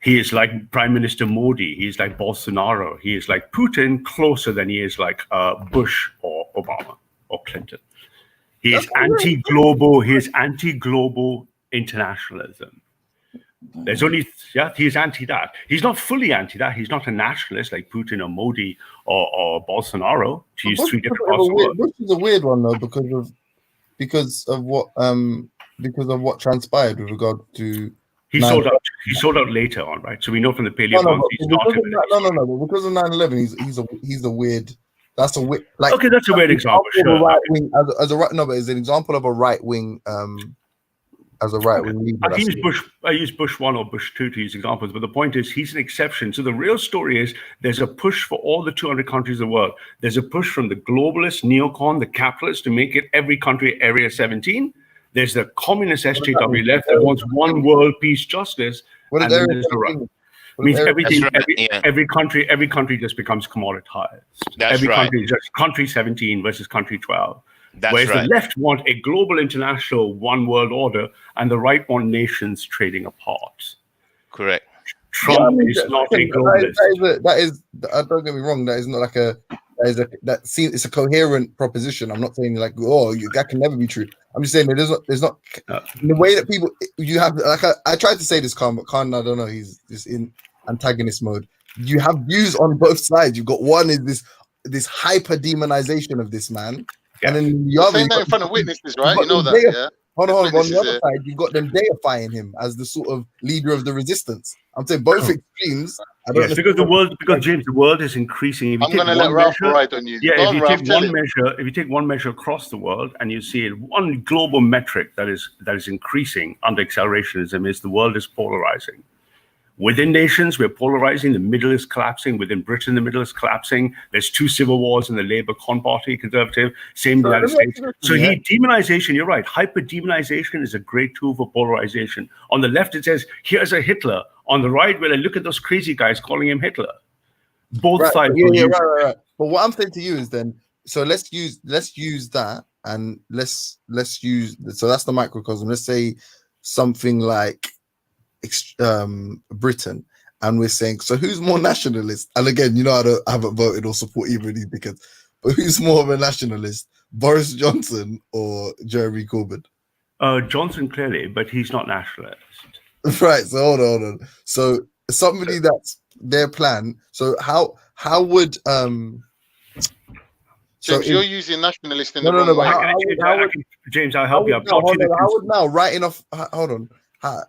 He is like Prime Minister Modi. He is like Bolsonaro. He is like Putin, closer than he is like Bush or Obama or Clinton. He is anti-global. He is anti-global internationalism. There's only, he's anti that. He's not fully anti that. He's not a nationalist like Putin or Modi or Bolsonaro. To use three different words. Bush is a weird one though because of what transpired with regard to. He sold out later on, right? So we know from the paleo he started. No. But because of 9/11, he's a weird. That's a weird. Like, okay, that's a weird example. Sure. Right wing, as an example of a right wing. As a right wing leader, I use Bush 1 or Bush 2 to use examples, but the point is he's an exception. So the real story is there's a push for all the 200 countries of the world. There's a push from the globalist, neocon, the capitalists to make it every country Area 17. There's the communist SJW left that wants one world, peace, justice. And then there's the right. Means everything, every country just becomes commoditized. Every country is just country 17 versus country 12. Whereas the left want a global, international, one world order, and the right want nations trading apart. Correct. Trump is not a globalist. That is. Don't get me wrong. That is not like a. It's a coherent proposition. I'm not saying like, that can never be true. I'm just saying that there's not in the way that people you have. Like I tried to say this, Khan, but Khan, I don't know. He's just in antagonist mode. You have views on both sides. You've got one is this hyper demonization of this man. Yeah. And then the other, saying that in front of witnesses, right? You know that, yeah? Hold on. On the other side, you've got them deifying him as the sort of leader of the resistance. I'm saying both extremes. Because James, the world is increasing. I'm going to let Ralph ride on you. Yeah, if you take one measure across the world and you see it, one global metric that is increasing under accelerationism is the world is polarizing. Within nations, we're polarizing. The middle is collapsing. Within Britain, the middle is collapsing. There's 2 civil wars in the Labour Con Party, Conservative, same in the United States. So demonization, you're right. Hyper-demonization is a great tool for polarization. On the left, it says, here's a Hitler. On the right, look at those crazy guys calling him Hitler. Both sides. Right. But what I'm saying to you is then, so let's use that and let's use, so that's the microcosm. Let's say something like Britain, and we're saying, so who's more nationalist? And again, I haven't voted or support either of these because, but who's more of a nationalist, Boris Johnson or Jeremy Corbyn? Johnson clearly, but he's not nationalist. Right. So hold on. So somebody that's their plan. So how would James, you're using nationalist in the wrong way. James, I'll help you.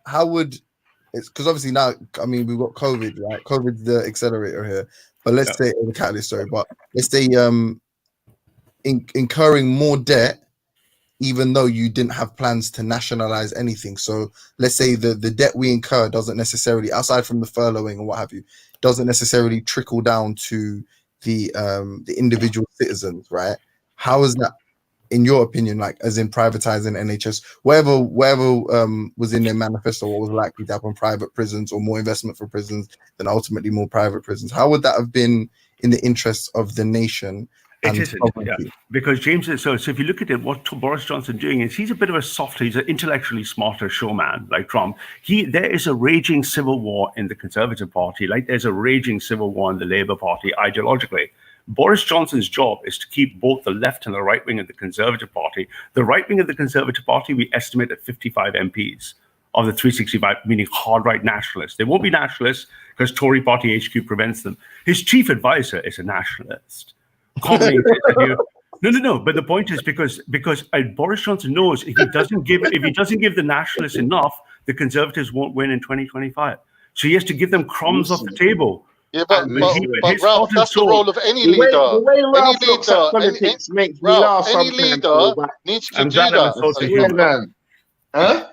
How would it's because obviously now, I mean, we've got COVID, right? COVID's the accelerator here, but let's say the catalyst. Sorry, but let's say incurring more debt, even though you didn't have plans to nationalize anything. So let's say the debt we incur doesn't necessarily, aside from the furloughing and what have you, doesn't necessarily trickle down to the individual citizens, right? How is that, in your opinion, like as in privatizing NHS, wherever was in their manifesto, what was likely to happen, private prisons or more investment for prisons, then ultimately more private prisons? How would that have been in the interests of the nation? It isn't, because James is so if you look at it, what Boris Johnson doing is he's a bit of a softer, he's an intellectually smarter showman like Trump. There is a raging civil war in the Conservative Party, like there's a raging civil war in the Labour Party ideologically. Boris Johnson's job is to keep both the left and the right wing of the Conservative Party. The right wing of the Conservative Party, we estimate at 55 MPs. of the 365, meaning hard right nationalists. They won't be nationalists because Tory party HQ prevents them. His chief advisor is a nationalist. No. But the point is because Boris Johnson knows if he doesn't give the nationalists enough, the Conservatives won't win in 2025. So he has to give them crumbs off the table. Yeah, but Ralph, that's the role of any leader. The way Ralph looks at politics makes me laugh. Any leader needs to do that. Huh?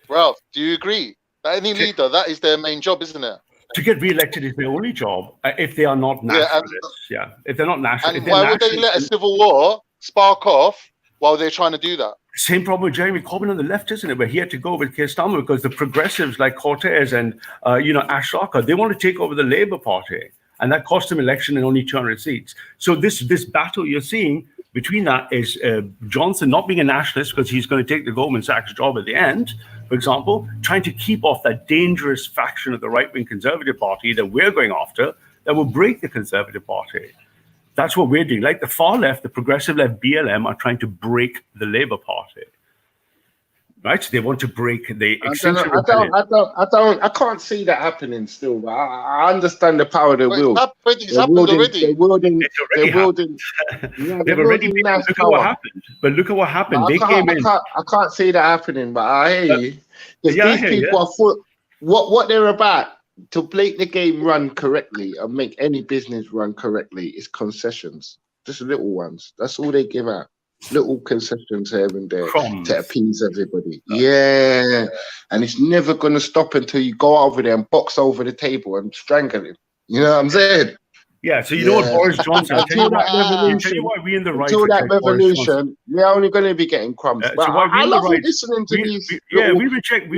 Ralph, do you agree that any leader, that is their main job, isn't it? To get re-elected is their only job if they are not nationalists. If they're not nationalists. And why would they let a civil war spark off while they're trying to do that? Same problem with Jeremy Corbyn on the left, isn't it? Where he had to go with Keir Starmer because the progressives like Cortez and Ash Sarkar, they want to take over the Labour Party, and that cost him election in only 200 seats. So this battle you're seeing between that is Johnson not being a nationalist because he's going to take the Goldman Sachs job at the end, for example, trying to keep off that dangerous faction of the right-wing Conservative Party that we're going after that will break the Conservative Party. That's what we're doing. Like the far left, the progressive left, BLM are trying to break the Labour Party. Right? They want to break the extinction. I can't see that happening still. But I understand the power of the will. It's happened already. They've already look at what happened. But look at what happened. They came in. I can't see that happening, but I hear you. Because these people are full. What they're about to make the game run correctly and make any business run correctly is concessions. Just little ones. That's all they give out. Little concessions here and there to appease everybody. Yeah. And it's never going to stop until you go over there and box over the table and strangle him. You know what I'm saying? Yeah, so you know what, Boris Johnson, I'll tell you why we in the right. Until that revolution, we're only going to be getting crumbs. But I love listening to these. We reject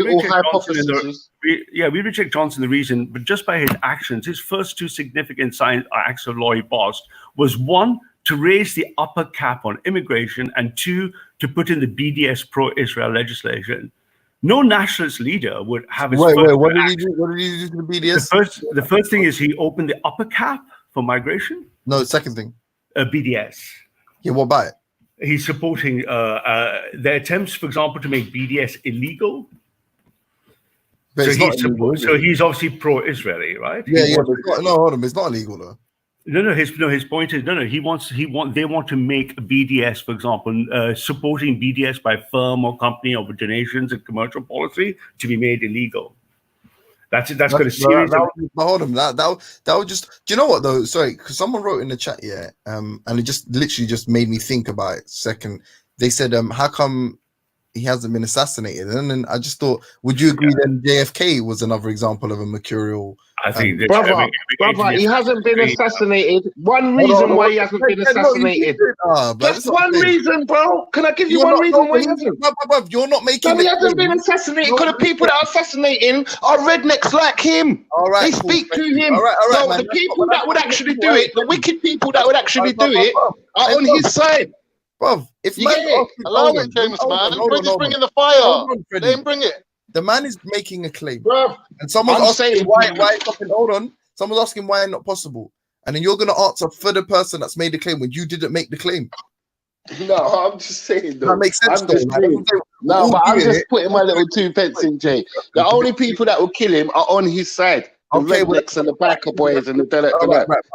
Johnson. The reason, but just by his actions, his first two significant acts of law he passed was one, to raise the upper cap on immigration, and two, to put in the BDS pro-Israel legislation. No nationalist leader would have his What did he do? What did he do to the BDS? The first thing is he opened the upper cap for migration. No, the second thing. BDS. Yeah, what about it? He's supporting their attempts, for example, to make BDS illegal. But so he's obviously pro-Israeli, right? Hold on, it's not illegal though. No. His point is they want to make BDS, for example, supporting BDS by firm or company or donations and commercial policy to be made illegal. That's got a series. Hold on, that would just. Do you know what though? Sorry, because someone wrote in the chat, and it just literally just made me think about it. Second, they said, how come he hasn't been assassinated? And then I just thought, would you agree then JFK was another example of a mercurial? I think, brother, he hasn't been assassinated. One reason why he hasn't been assassinated. Just one reason, bro. Can I give you one reason why he hasn't? You're not making. He hasn't been assassinated because the people that are assassinating are rednecks like him. All right, they speak to him. So the people that would actually do it, the wicked people that would actually do it, are on his side. Bro, if you get it, allow it, James, man. He's bringing the fire. Let him bring it. The man is making a claim, bro, and someone's asking why something. Hold on, someone's asking why not possible, and then you're gonna answer for the person that's made the claim when you didn't make the claim. No, I'm just saying. Though. That makes sense. I'm just putting my little 2 pence in, Jay. The only people that will kill him are on his side. The rednecks and the biker boys and the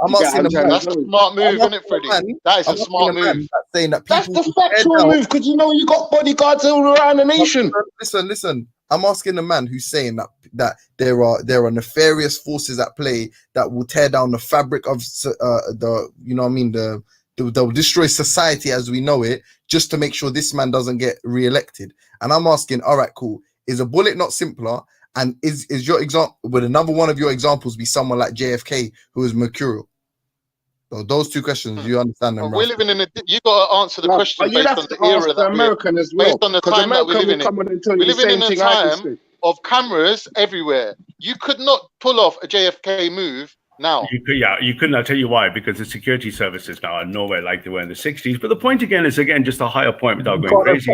I'm asking the man. That's a smart move, isn't it, Freddie? That is a smart move. That's the factual move because you got bodyguards all around the nation. Listen. I'm asking the man who's saying that there are nefarious forces at play that will tear down the fabric of they'll destroy society as we know it just to make sure this man doesn't get re-elected. And I'm asking, all right, cool. Is a bullet not simpler? And is your example, would another one of your examples be someone like JFK who is mercurial? So those two questions, you understand them? We're living in you got to answer the question based on the era that American as well. Based on the time that we're living in. We're living in a time of cameras everywhere. You could not pull off a JFK move now. You couldn't. I'll tell you why. Because the security services now are nowhere like they were in the 60s. But the point again is just a higher point without going crazy.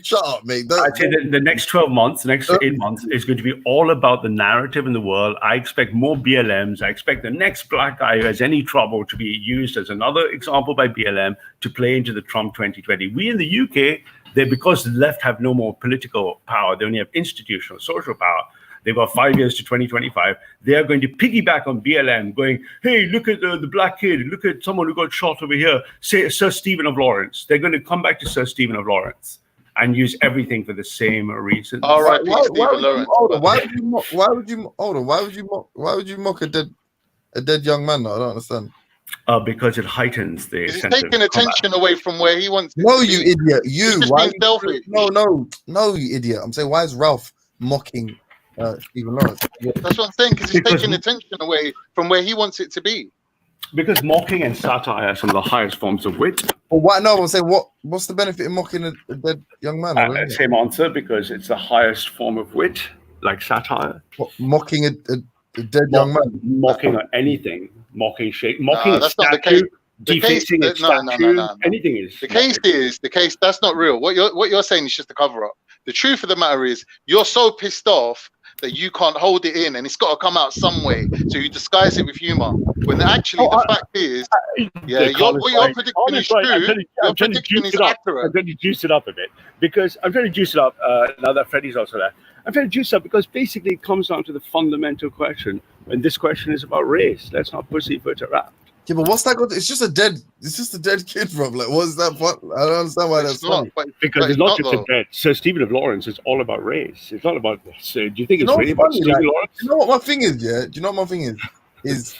Shut up, mate. I'd say that the next 12 months, the next 8 months is going to be all about the narrative in the world. I expect more BLMs. I expect the next black guy who has any trouble to be used as another example by BLM to play into the Trump 2020. We in the UK, because the left have no more political power, they only have institutional, social power. They've got 5 years to 2025. They are going to piggyback on BLM, going, hey, look at the black kid. Look at someone who got shot over here. Say Sir Stephen of Lawrence. They're going to come back to Sir Stephen of Lawrence and use everything for the same reasons. All right, Why would you mock a dead young man? I don't understand. Because it heightens the. He's taking attention away from where he wants. No, you idiot. Why? Selfish. No, you idiot. I'm saying, why is Ralph mocking Stephen Lawrence? That's what I'm saying, because he's taking attention away from where he wants it to be. Because mocking and satire are some of the highest forms of wit. Well, why? No, I'm saying, what's the benefit in mocking a dead young man? Same answer, because it's the highest form of wit, like satire. What, mocking a dead young man? Mocking anything. Mocking a that's statue. Not the case. Defacing a statue. No. Anything is. The case. That's not real. What you're saying is just a cover up. The truth of the matter is, you're so pissed off that you can't hold it in, and it's got to come out some way. So you disguise it with humor. When actually the fact is, what you're predicting is true. Your prediction is accurate. I'm trying to juice it up a bit because I'm trying to juice it up. Now that Freddie's also there, I'm trying to juice it up because basically it comes down to the fundamental question, and this question is about race. Let's not pussyfoot around. Yeah, but what's that got? It's just a dead kid, bro. Like, what's that fun? I don't understand why that's funny. Because it's not just a dead. So Stephen of Lawrence is all about race. It's not about. So do you think it's really about Stephen Lawrence? You know what my thing is? Yeah. Do you know what my thing is? This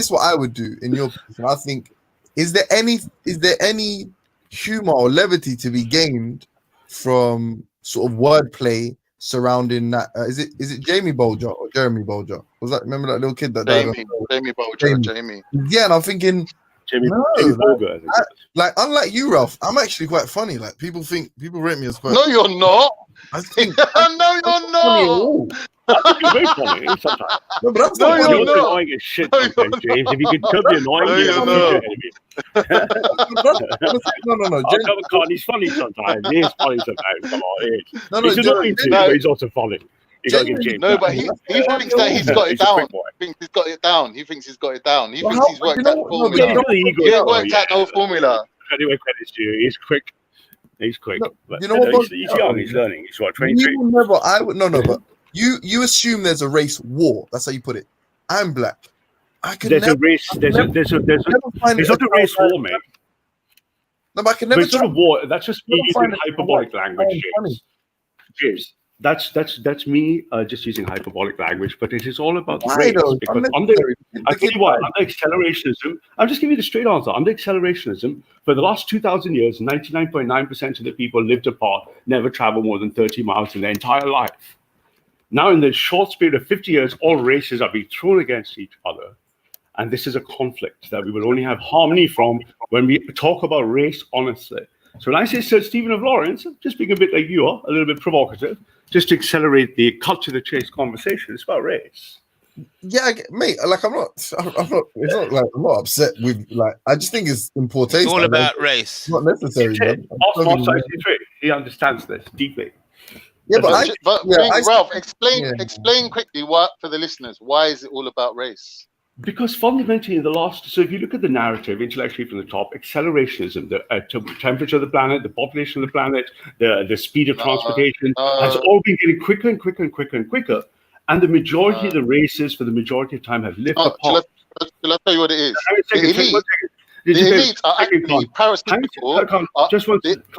is what I would do in your position. I think is there any humor or levity to be gained from sort of wordplay surrounding that? Is it Jamie Bolger or Jeremy Bolger? Was that, remember that little kid that died? Jamie Bolger. Jamie. Yeah, and I'm thinking, Jamie Bolger. Like unlike you, Ralph, I'm actually quite funny. Like people rate me as quite. No, you're not. I think no, you're not. You're very funny sometimes. No, but that's No, not you're funny. not. Annoying as shit sometimes, James. If you could cut the annoying, No. I'll cover He's funny sometimes. He is funny sometimes. Come on, he is. No, He's annoying too, but he's also funny. You gotta give James. No, but he thinks that he's got it down. He thinks he's got it down. He thinks he's worked out the formula. He ain't worked out no formula. Anyway, credits to you. He's quick. He's quick. No, but, you know what? He's young. He's learning. He's what, 23? But you assume there's a race war. That's how you put it. I'm black. There's a race. There's not a race war, mate. No, but I can never. But it's not a war. That's just me using hyperbolic language, James. That's me just using hyperbolic language, but it is all about race. Because I tell you what, under accelerationism, I'll just give you the straight answer. Under accelerationism, for the last 2,000 years, 99.9% of the people lived apart, never traveled more than 30 miles in their entire life. Now, in the short period of 50 years, all races are being thrown against each other. And this is a conflict that we will only have harmony from when we talk about race honestly. So when I say Sir Stephen of Lawrence, just being a bit like you are, a little bit provocative, just to accelerate the culture the chase conversation, it's about race. Yeah, mate. Like I'm not. It's not like I'm not upset with. Like I just think it's important. It's all about race. It's not necessary. He understands this deeply. Yeah, Ralph, explain quickly for the listeners. Why is it all about race? Because fundamentally, so if you look at the narrative intellectually from the top, accelerationism, the temperature of the planet, the population of the planet, the speed of transportation has all been getting quicker and quicker and quicker and quicker. And the majority of the races, for the majority of time, have lived apart. Shall I tell you what it is? The elites are actually parasitical.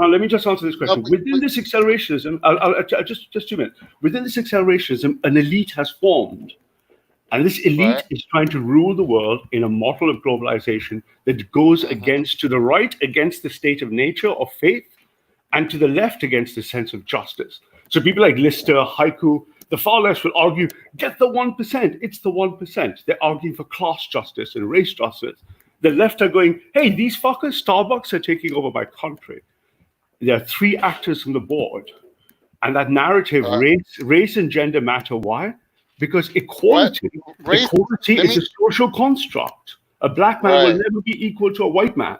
Let me just answer this question. Within this accelerationism, I'll just 2 minutes. Within this accelerationism, an elite has formed. And this elite is trying to rule the world in a model of globalization that goes to the right against the state of nature or faith, and to the left against the sense of justice. So people like Lister, Haiku, the far left will argue, get the 1%. It's the 1%. They're arguing for class justice and race justice. The left are going, hey, these fuckers, Starbucks are taking over my country. There are 3 actors on the board. And that narrative, race and gender matter. Why? Because equality is a social construct. A black man will never be equal to a white man.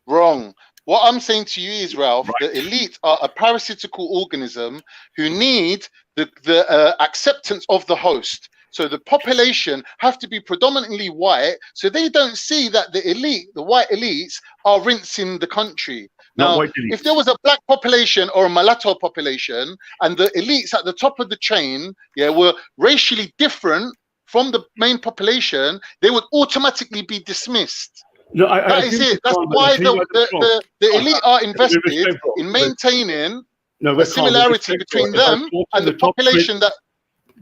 Wrong. What I'm saying to you is, Ralph, the elite are a parasitical organism who need the acceptance of the host. So the population have to be predominantly white, so they don't see that the elite, the white elites, are rinsing the country. Now, if there was a black population or a mulatto population, and the elites at the top of the chain, were racially different from the main population, they would automatically be dismissed. No, that is it. That's why the elite are invested in maintaining a similarity between them and the population that.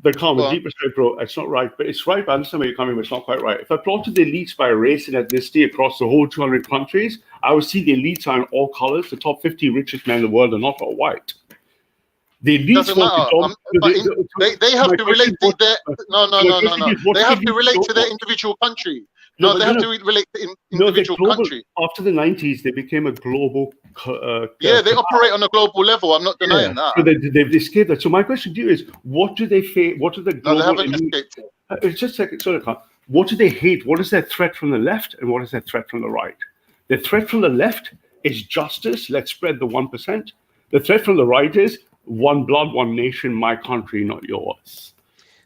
But calm, with deep respect, bro, it's not right. But it's right. I understand where you're coming, but it's not quite right. If I plotted the elites by race and ethnicity across the whole 200 countries, I would see the elites are in all colors. The top 50 richest men in the world are not all white. The elites doesn't matter. They have to relate to their They have to relate to their individual country. No, they have to relate to individual country. After the 90s, they became a global. They operate on a global level. I'm not denying that. So they've escaped that. So my question to you is, what do they face? What are the global? No, they haven't escaped. It's just like what do they hate? What is their threat from the left, and what is their threat from the right? The threat from the left is justice. Let's spread the 1%. The threat from the right is one blood, one nation, my country, not yours.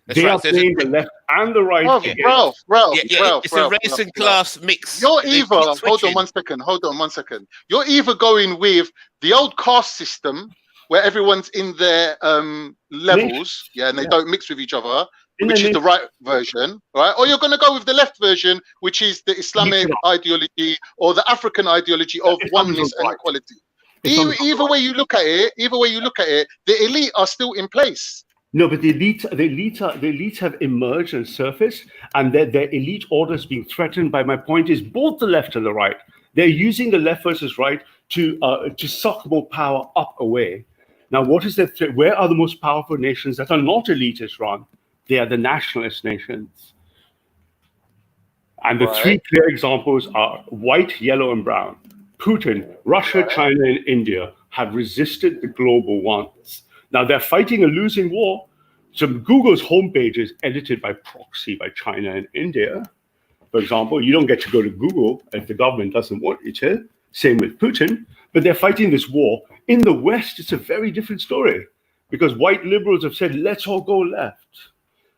They are playing the left and the right. Ralph, it's a race and class mix. You're either hold on one second. You're either going with the old caste system where everyone's in their levels, and they don't mix with each other, which is the right version, right? Or you're going to go with the left version, which is the Islamic ideology or the African ideology of oneness and equality. Either way you look at it, the elite are still in place. No, but the elites have emerged and surfaced, and their elite order is being threatened by, my point is, both the left and the right. They're using the left versus right to suck more power up away. Now, what is the threat? Where are the most powerful nations that are not elitist run? They are the nationalist nations. And the three clear examples are white, yellow, and brown. Putin, Russia, China, and India have resisted the global ones. Now they're fighting a losing war. So Google's homepage is edited by proxy by China and India. For example, you don't get to go to Google if the government doesn't want you to. Same with Putin. But they're fighting this war. In the West, it's a very different story because white liberals have said, let's all go left.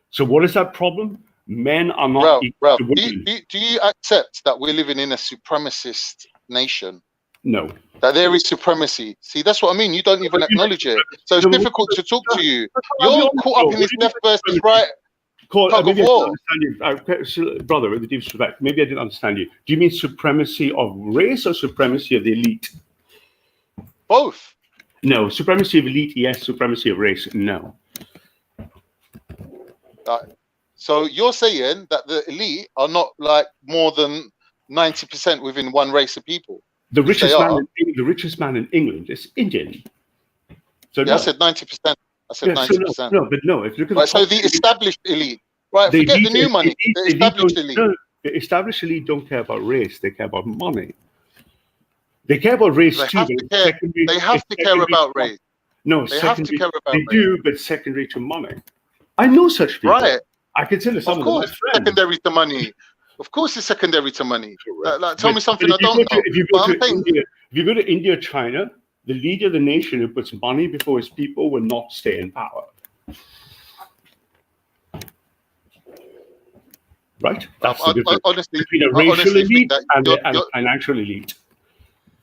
So what is that problem? Men are not equal to women. Do you accept that we're living in a supremacist nation? No. That there is supremacy. See, that's what I mean. You don't even acknowledge it. So it's difficult to talk to you. You're caught up in this left versus right tug of war. Brother, with the deep respect, maybe I didn't understand you. Do you mean supremacy of race or supremacy of the elite? Both. No. Supremacy of elite, yes. Supremacy of race, no. So you're saying that the elite are not like more than 90% within one race of people? The richest man in England is Indian. So I said 90%. I said 90%. No. If you look at the established elite, right? Forget the new money. The established elite. No, the established elite don't care about race. They care about money. They care about race too. They have to care about race. No, they have to care about race. They do, but secondary to money. I know such people. Right. I consider some of course, secondary to money. Of course, it's secondary to money. Tell me something I don't know. If you go to India, China, the leader of the nation who puts money before his people will not stay in power. Right? That's the difference between a racial elite and a financial elite.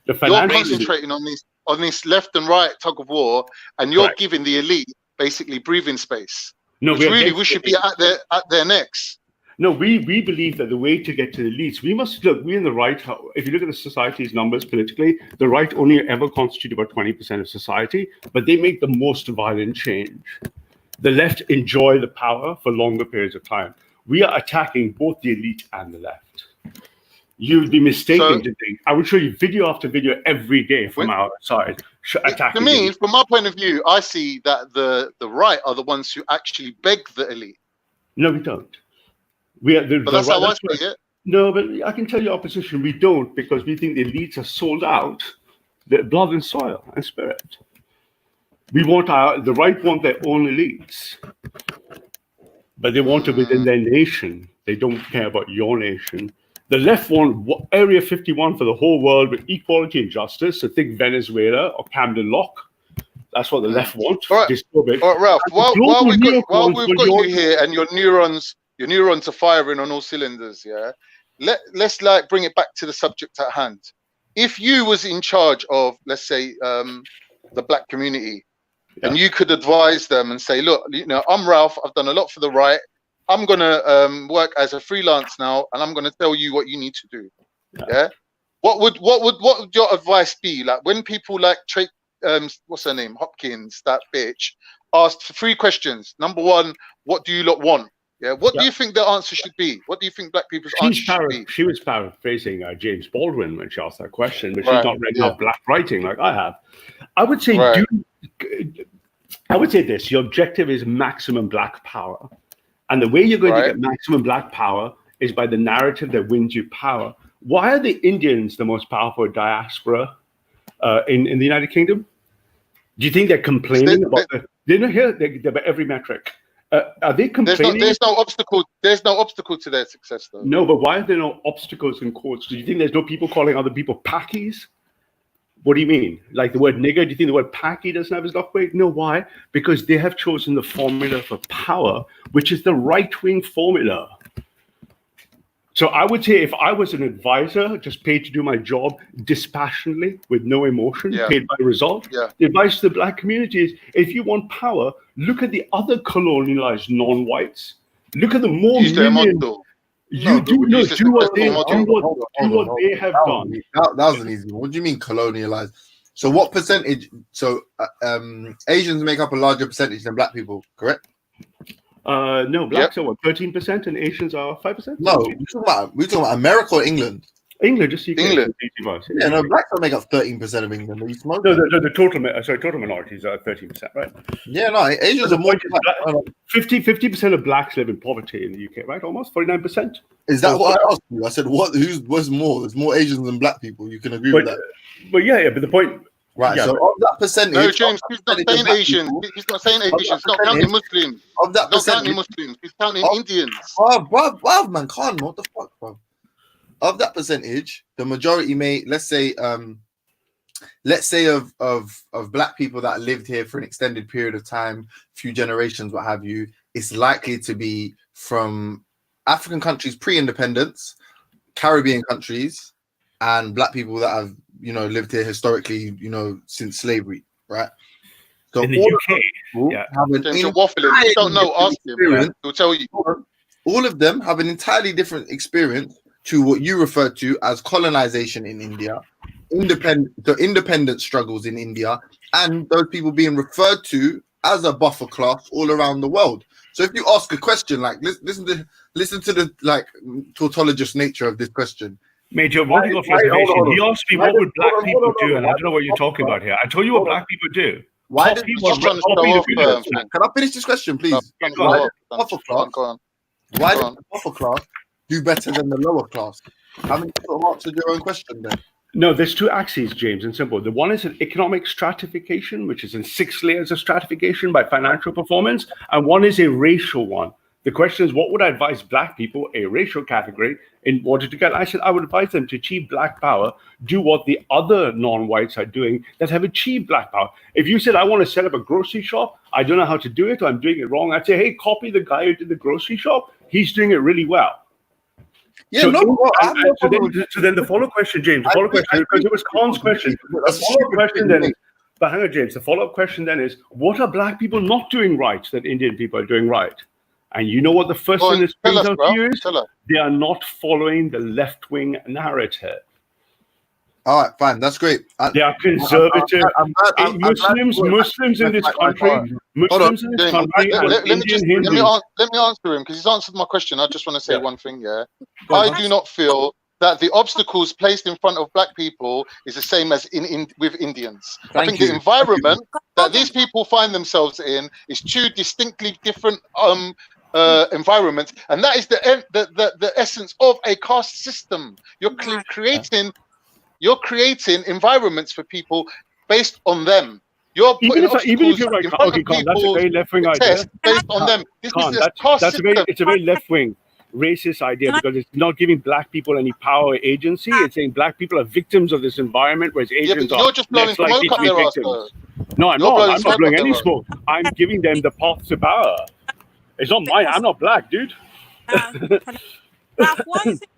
You're concentrating on this left and right tug of war, and you're giving the elite basically breathing space. No, we should be at their necks. No, we believe that the way to get to the elites, we in the right, if you look at the society's numbers politically, the right only ever constitute about 20% of society, but they make the most violent change. The left enjoy the power for longer periods of time. We are attacking both the elite and the left. You'd be mistaken to think. I would show you video after video every day from our side. To me, from my point of view, I see that the right are the ones who actually beg the elite. No, we don't. But that's how I see it. No, but I can tell you opposition, we don't, because we think the elites are sold out, their blood and soil and spirit. The right want their own elites. but they want it within their nation. They don't care about your nation. The left want Area 51 for the whole world with equality and justice. So think Venezuela or Camden Lock. That's what the left want. All right, all right, Ralph. While we've got you here and your neurons are firing on all cylinders, yeah. Let's like bring it back to the subject at hand. If you was in charge of, let's say, the black community, and you could advise them and say, look, you know, I'm Ralph. I've done a lot for the right. I'm gonna work as a freelance now, and I'm gonna tell you what you need to do. Yeah. What would your advice be? Like when people like what's her name, Hopkins, that bitch, asked 3 questions. Number 1, what do you lot want? Yeah. What do you think the answer should be? What do you think black people's answer should be? She was paraphrasing James Baldwin when she asked that question, but she's not read enough black writing like I have. I would say I would say this: your objective is maximum black power, and the way you're going to get maximum black power is by the narrative that wins you power. Why are the Indians the most powerful diaspora in the United Kingdom? Do you think they're complaining about they're not here? They're by every metric. Are they complaining? There's no obstacle. There's no obstacle to their success, though. No, but why are there no obstacles in courts? Do you think there's no people calling other people packies? What do you mean? Like the word nigger? Do you think the word packy doesn't have enough weight? No, why? Because they have chosen the formula for power, which is the right-wing formula. So I would say if I was an advisor, just paid to do my job dispassionately with no emotion, paid by result, the advice to the black community is, if you want power, look at the other colonialized non-whites. Look at the more million... Do what they have done. That was an easy one. What do you mean colonialized? So what percentage? So Asians make up a larger percentage than black people, correct? No, blacks are what, 13% and Asians are 5%? No, we're talking about America or England? England, just England. Yeah, no, blacks don't make up 13% of England. Are you smoking? No, the total minorities are 13%, right? Yeah, no, Asians are more. 50% of blacks live in poverty in the UK, right? Almost 49%. Is that what I asked you? I said, what's more? There's more Asians than black people. You can agree with that. But but the point. Right, so of that percentage. No, James, he's not saying Asians. He's not saying Asians. He's not counting Muslims. Of that percentage. He's not counting Muslims. He's counting Indians. Bruv, man, can't. What the fuck, bro? Of that percentage, the majority let's say of black people that lived here for an extended period of time, few generations, what have you, it's likely to be from African countries pre-independence, Caribbean countries, and black people that have lived here historically, since slavery, right? So in the UK, you're waffling. You don't know. Ask him. He'll tell you. All of them have an entirely different experience to what you refer to as colonization in India, independent struggles in India, and those people being referred to as a buffer class all around the world. So if you ask a question, like listen to the tautologist nature of this question. Major, what you got frustration? He asked me what would black people do, and I don't know what you're talking about here. I told you what black people do. Why did can I finish this question, please? Why did the upper class do better than the lower class? Haven't you sort of answered your own question then? No, there's 2 axes, James, and simple. The one is an economic stratification, which is in 6 layers of stratification by financial performance, and one is a racial one. The question is, what would I advise black people, a racial category, in order to get? I said I would advise them to achieve black power, do what the other non-whites are doing that have achieved black power. If you said, I want to set up a grocery shop, I don't know how to do it, or I'm doing it wrong, I'd say, hey, copy the guy who did the grocery shop. He's doing it really well. Yeah, so then the follow-up question, James, because it was Khan's question. The follow-up question then is, but hang on, James, the follow-up question then is, what are black people not doing right that Indian people are doing right? And you know what the first thing that springs out to you is? They are not following the left-wing narrative. All right, fine, that's great. They are conservative. Muslims in this country. Let me answer him because he's answered my question. I just want to say one thing. Yeah, I do not feel that the obstacles placed in front of black people is the same as with Indians. I think the environment that these people find themselves in is 2 distinctly different environments, and that is the essence of a caste system. You're creating environments for people based on them. You're Even putting if obstacles you're right, in front okay, of Khan, that's a people very left wing to idea. test based on them. This Khan, is a caste that's a very system. left wing racist idea Can I- because it's not giving black people any power or agency. It's saying black people are victims of this environment, whereas Yeah, Asians but are you're just blowing less likely smoke to up be their ass, victims. though. No, I'm You're not. blowing I'm not smoke blowing up any their ass. smoke. I'm giving them the path to power. It's not mine. I'm not black, dude. Ralph, why is it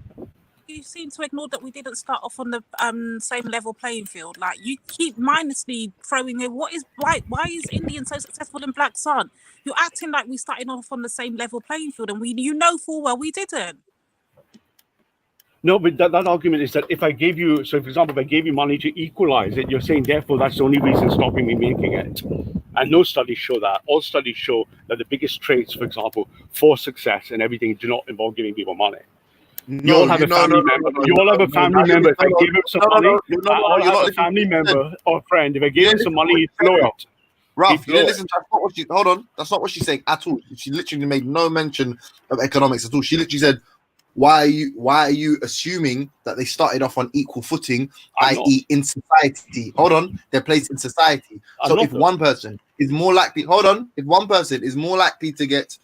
you seem to ignore that we didn't start off on the same level playing field? Like, you keep mindlessly throwing in why is Indian so successful and blacks aren't? You're acting like we started off on the same level playing field, and you know full well we didn't. No, but that argument is that if I gave you, so for example, if I gave you money to equalize it, you're saying therefore that's the only reason stopping me making it. And no studies show that. All studies show that the biggest traits, for example, for success and everything do not involve giving people money. You all have a family member. You all have a family member. If I give him some money, I all have a family member or friend. If I give him some money, he'd blow it. Ralph, you didn't listen. That's not what she. Hold on, that's not what she's saying at all. She literally made no mention of economics at all. She literally said, "Why are you assuming that they started off on equal footing, i.e., in society? Hold on, they're placed in society. So if one person is more likely, if one person is more likely to get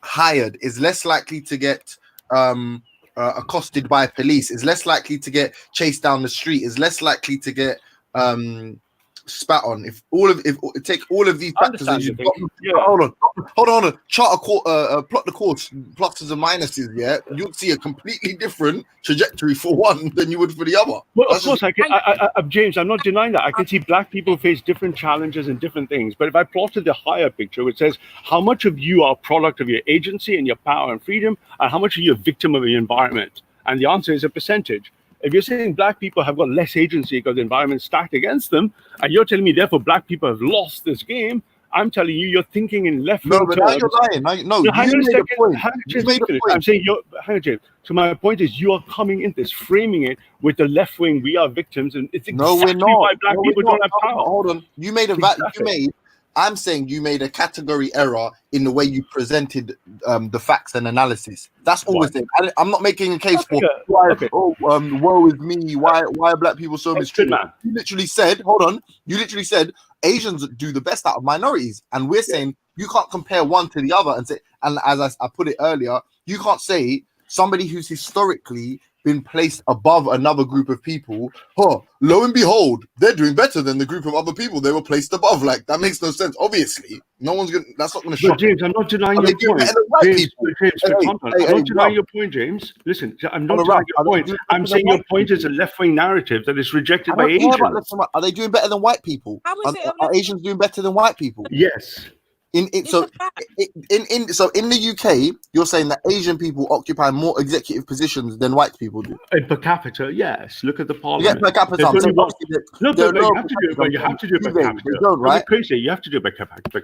hired, is less likely to get accosted by police, is less likely to get chased down the street, is less likely to get spat on. If take all of these factors and you hold on, plot the course, pluses and minuses, yeah, you'll see a completely different trajectory for one than you would for the other. Well, of course, James, I'm not denying that. I can see black people face different challenges and different things. But if I plotted the higher picture, which says how much of you are a product of your agency and your power and freedom, and how much are you a victim of your environment? And the answer is a percentage. If you're saying black people have got less agency because the environment's stacked against them, and you're telling me therefore black people have lost this game, I'm telling you, you're thinking in left wing terms. No, but now you're lying. You made a point. I'm saying hang on, James. So my point is, you are coming in this, framing it with the left wing. We are victims, and it's exactly why black people don't have power. Hold on, you made I'm saying you made a category error in the way you presented the facts and analysis. That's all we're saying. I'm not making a case for woe is me. Why are black people so mistreated? You literally said, Asians do the best out of minorities, and we're saying you can't compare one to the other and say. And as I put it earlier, you can't say somebody who's historically been placed above another group of people, lo and behold, they're doing better than the group of other people they were placed above. Like, that makes no sense. Obviously, that's not going to shock. James, I'm not denying your point. I'm not denying your point, James. Listen, I'm not denying your point. I'm saying your point is a left-wing narrative that is rejected by Asians. Are they doing better than white people? Are Asians doing better than white people? Yes. In the UK, you're saying that Asian people occupy more executive positions than white people do. Per capita, yes. Look at the parliament. Yeah, per capita. You have to do it per capita. They don't, right? Crazy. You have to do it per capita.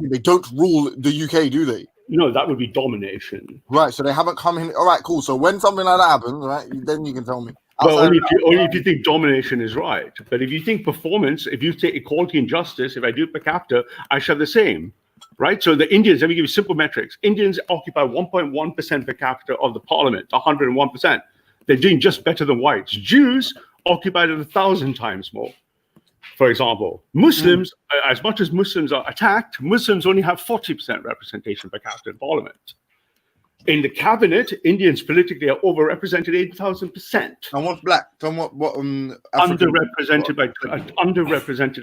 They don't rule the UK, do they? No, that would be domination. Right. So they haven't come in. All right, cool. So when something like that happens, right, then you can tell me. But only if you think domination is right. But if you think performance, if you take equality and justice, if I do it per capita, I shall have the same, right? So the Indians, let me give you simple metrics. Indians occupy 1.1% per capita of the parliament, 101%. They're doing just better than whites. Jews occupied 1,000 times more. For example, Muslims, as much as Muslims are attacked, Muslims only have 40% representation per capita in parliament. In the cabinet, Indians politically are overrepresented 8,000%. And what's black? And what underrepresented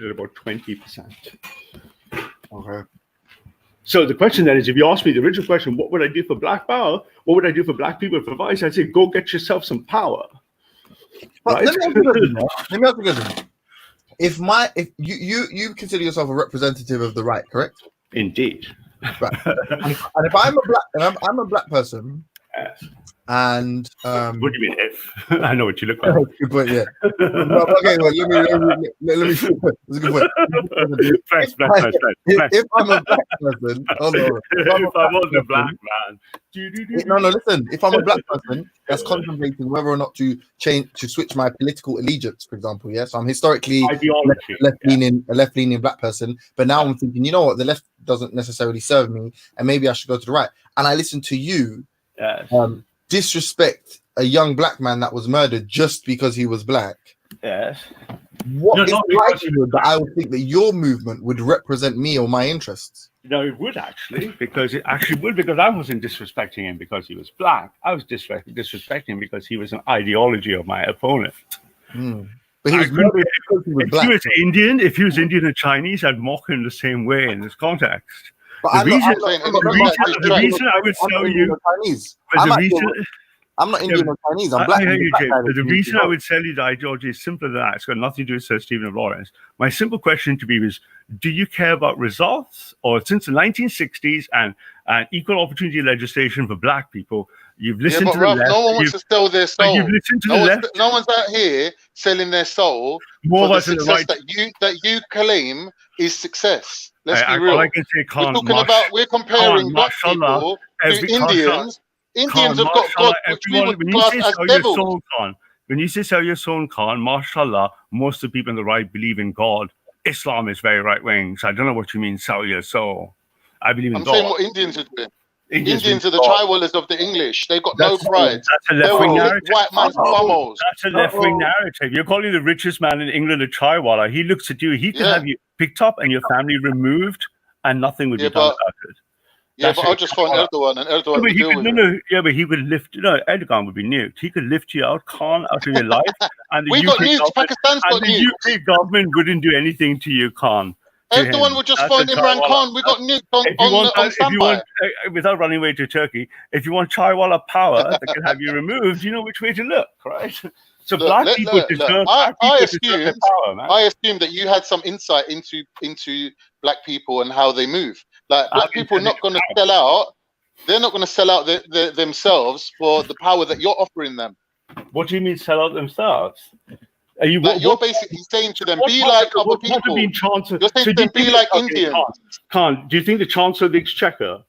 at about 20%. Okay. So the question then is, if you ask me the original question, what would I do for black power? What would I do for black people for voice? I'd say, go get yourself some power. But right? Let me ask you a question. If you consider yourself a representative of the right, correct? Indeed. Right. And if I'm a black person, yes. And what do you mean if? I know what you look like. Good point, yeah. Okay, well, let me. That's a good point. If I'm a black person, if I was a black man. No, listen. If I'm a black person that's contemplating whether or not to switch my political allegiance, for example, yeah. So I'm historically a left-leaning black person, but now I'm thinking, you know what, the left doesn't necessarily serve me, and maybe I should go to the right. And I listen to you. Yes. Disrespect a young black man that was murdered just because he was black. Yes. What No, is not the because likelihood that I would think that your movement would represent me or my interests? No, it would actually, because I wasn't disrespecting him because he was black. I was disrespecting him because he was an ideology of my opponent. But he was murdered because he was if black. he was Indian, if he was Indian and Chinese, I'd mock him the same way in this context. But The reason I would sell you, I'm not Indian or Chinese. I'm black. I hear you, Jay. But the reason I would sell you the ideology is simpler than that. It's got nothing to do with Sir Stephen Lawrence. My simple question to be was, do you care about results? Or since the 1960s and equal opportunity legislation for black people, you've listened to the left. No one wants to sell their soul. You've listened to the left. No one's out here selling their soul More for the of us in the success right. that you claim is success. Let's be real. All I can say, we're comparing black people to Indians. Indians have got God, which we would class as devils. When you say sell your soul, Khan, mashallah, most of the people on the right believe in God. Islam is very right wing, so I don't know what you mean, sell your soul. I believe in God. I'm saying what Indians are doing. Indians are the Chaiwalas of the English. They've got no pride. That's a left-wing narrative. White man's bummos. That's a left-wing narrative. You're calling the richest man in England a Chaiwala. He looks at you. He can have you picked up and your family removed, and nothing would be done about it. Yeah, but I'll just find Erdogan, and Erdogan would deal with it. But he would lift. Erdogan would be nuked. He could lift you out, Khan, out of your life, and we got nuked. Pakistan's got nuked. The UK government wouldn't do anything to you, Khan. Erdogan would just find Imran Khan. We got nuked on standby. Without running away to Turkey, if you want Chaiwala power that can have you removed, you know which way to look, right? So black people deserve power, man. I assume that you had some insight into black people and how they move. Like black people are not going to sell out. They're not going to sell out themselves for the power that you're offering them. What do you mean sell out themselves? You're basically saying to them, be like other people. You're saying to them, be like Indians. Khan, do you think the Chancellor of the Exchequer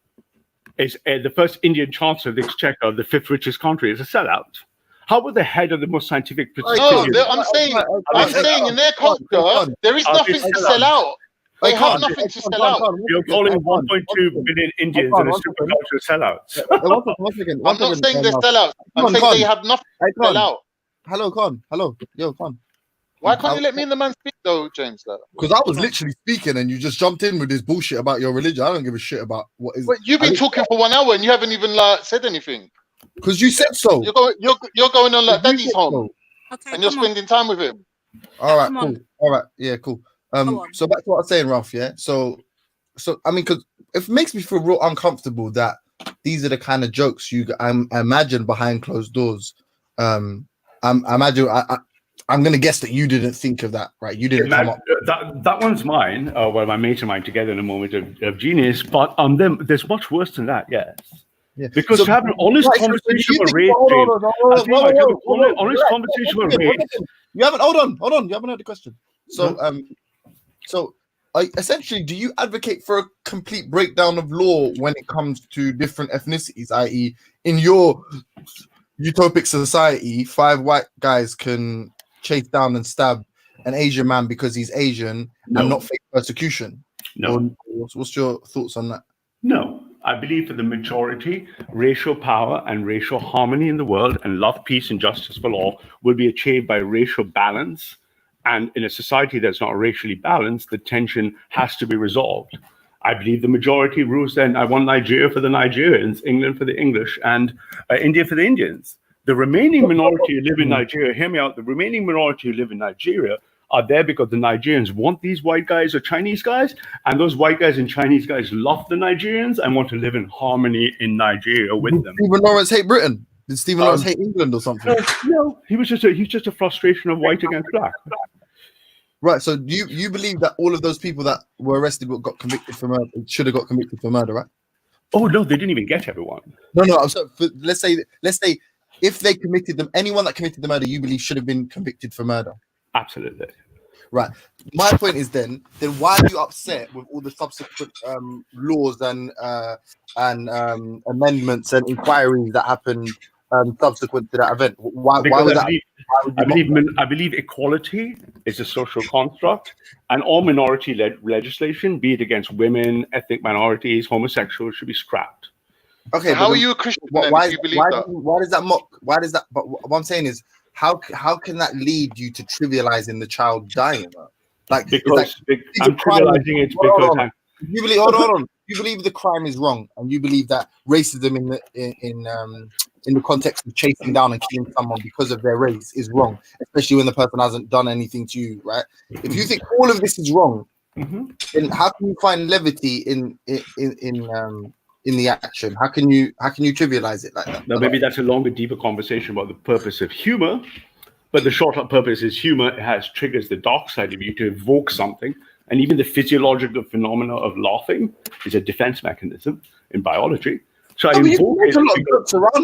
is the first Indian Chancellor of the Exchequer, the fifth richest country, is a sellout? How about the head of the most scientific? No, I'm saying in their culture, there is nothing to sell out. They have nothing to sell out. You're calling 1.2 billion Indians in a superculture sellouts. I'm not saying they're sellouts. I'm saying they have nothing to sell out. Hello, Con. Hello. Yo, Con. Why can't you let me and the man speak, though, James? Because I was literally speaking and you just jumped in with this bullshit about your religion. I don't give a shit about what is. But you've been talking for 1 hour and you haven't even said anything. Because you said so. You're going on like Daddy's home. Okay, and you're spending time with him. All right, cool. All right, yeah, cool. So back to what I was saying, Ralph, yeah? So I mean, because it makes me feel real uncomfortable that these are the kind of jokes you imagine behind closed doors. I imagine I'm going to guess that you didn't think of that, right? You didn't come up. That one's mine. Well, my mate and mine together in a moment of genius. But there's much worse than that, yes. Yeah. Because to have an honest conversation about race, honest conversation about race. You haven't. Hold on. You haven't heard the question. So, essentially, do you advocate for a complete breakdown of law when it comes to different ethnicities? I.e., in your utopic society, 5 white guys can chase down and stab an Asian man because he's Asian and not face persecution? No. What's your thoughts on that? No. I believe for the majority, racial power and racial harmony in the world and love, peace, and justice for all will be achieved by racial balance. And in a society that's not racially balanced, the tension has to be resolved. I believe the majority rules then. I want Nigeria for the Nigerians, England for the English, and India for the Indians. The remaining minority who live in Nigeria, hear me out, the remaining minority who live in Nigeria are there because the Nigerians want these white guys or Chinese guys, and those white guys and Chinese guys love the Nigerians and want to live in harmony in Nigeria with them. Did Stephen Lawrence hate Britain? Did Stephen Lawrence hate England or something? No, he's just a frustration of white against black. Right. So you believe that all of those people that were arrested but got convicted for murder should have got convicted for murder, right? Oh no, they didn't even get everyone. No. So let's say if they committed them, anyone that committed the murder, you believe should have been convicted for murder. Absolutely. Right. My point is then why are you upset with all the subsequent laws and amendments and inquiries that happened subsequent to that event? Why was that? I believe equality is a social construct, and all minority-led legislation, be it against women, ethnic minorities, homosexuals, should be scrapped. Okay. How are you a Christian? Why does that mock? Why does that? But what I'm saying is, how can that lead you to trivializing the child dying? Like, because I'm trivializing it because I'm. You believe, hold on. You believe the crime is wrong, and you believe that racism in the context of chasing down and killing someone because of their race is wrong, especially when the person hasn't done anything to you, right? If you think all of this is wrong, then how can you find levity in the action? How can you trivialize it like that? Now, maybe that's a longer, deeper conversation about the purpose of humor. But the short purpose is humor triggers the dark side of you to evoke something. And even the physiological phenomena of laughing is a defense mechanism in biology. So I invoke it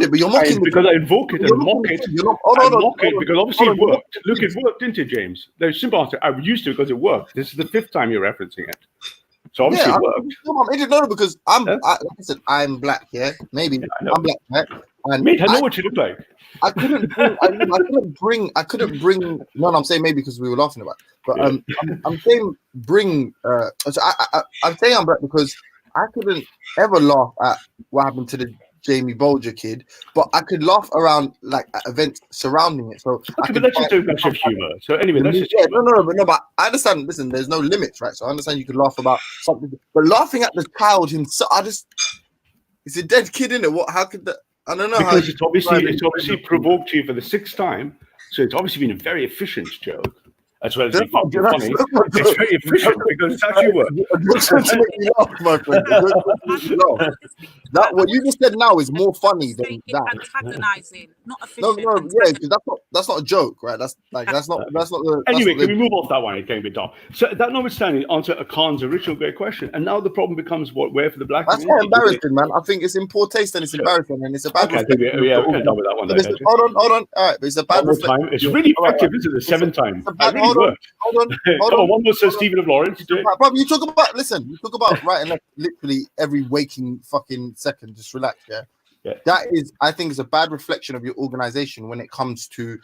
but you're mocking because I invoke it and mock it. I mock it because obviously it worked. Look, it worked, didn't it, James? There's a simple answer. I used to because it worked. This is the 5th time you're referencing it. So obviously it worked. No, because I'm black, yeah? Maybe I'm black, right? And mate, I know what you look like. I couldn't bring. No, I'm saying maybe because we were laughing about it. But I'm saying bring. So I'm saying I'm black because I couldn't ever laugh at what happened to the Jamie Bolger kid, but I could laugh around like at events surrounding it. So okay, but that's just a bunch of humor. So anyway, that's just but I understand. Listen, there's no limits, right? So I understand you could laugh about something, but laughing at the child himself, it's a dead kid, isn't it? What? How could that? I don't know. Because it's obviously provoked you for the 6th time, so it's obviously been a very efficient joke. As well as being funny, it's very efficient because it's actually work. To make me laugh, my friend. That what you just said now is more funny than that. Antagonizing, not efficient. No, because that's not a joke, right? That's not the. Anyway, can we move off that one? It's getting a bit dark. So that notwithstanding, answer Khan's original great question, and now the problem becomes where for the black. That's not embarrassing, man. I think it's in poor taste and it's embarrassing and it's a bad. Okay, we're done with that one. Hold on. All right, but it's a bad time. It's really effective, isn't it? The 7th time. Hold on. One more says Stephen of Lawrence. Bro, you talk about right and left literally every waking fucking second. Just relax, yeah. That is, I think, is a bad reflection of your organization when it comes to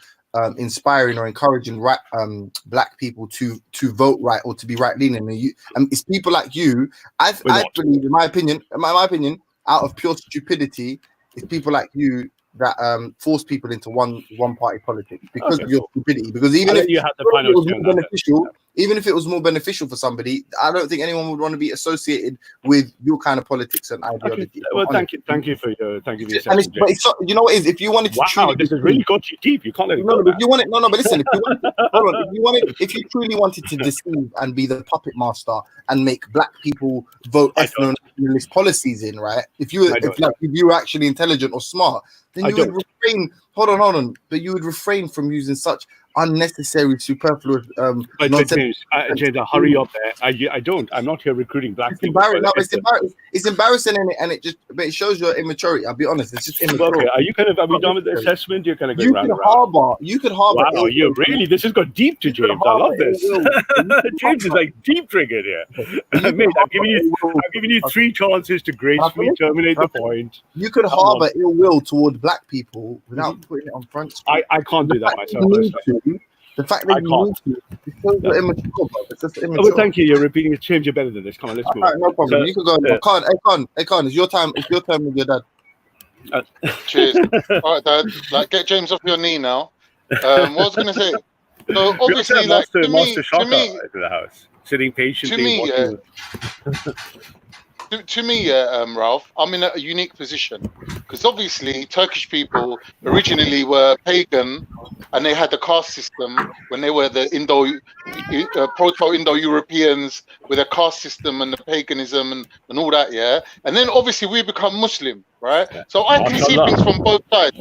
inspiring or encouraging black people to vote right or to be right leaning. And it's people like you. I believe, in my opinion, out of pure stupidity, it's people like you that force people into one party politics because of your stupidity. Because even if it was more beneficial for somebody, I don't think anyone would want to be associated with your kind of politics and ideology. Okay. Well, thank you for your but it's not, you know what it is? If you wanted to this has really got you deep. You can't let it go. But listen, if you truly wanted to deceive and be the puppet master and make black people vote ethno-nationalist policies in, right? If you were actually intelligent or smart, then you would refrain. Hold on. But you would refrain from using such unnecessary, superfluous. James, hurry up there. I don't. I'm not here recruiting black people. It's embarrassing, and it shows your immaturity. I'll be honest. It's just immature. Okay, are we done with the assessment? You're kind of going You could harbor. Wow, you really? This has got deep to James. I love this. James is like deep triggered here. Mate, I've given you 3 chances to gracefully terminate the point. You could harbor ill will toward black people without putting it on front screen. I can't do that myself. The fact that you need to, because you're immature, bro. It's just immature. Well, thank you. You're repeating it. James, you're better than this. Come on, let's move. All right, no problem. You can go. Hey, Khan, it's your time. It's your turn with your dad. Cheers. All right, Dad. Like, get James off your knee now. What was I going to say? So obviously, like to me, to the house, sitting patiently. To me, Ralph, I'm in a unique position because obviously Turkish people originally were pagan and they had the caste system when they were the Proto-Indo-Europeans with a caste system and the paganism and all that, yeah. And then obviously we become Muslim, right? So I can see things from both sides.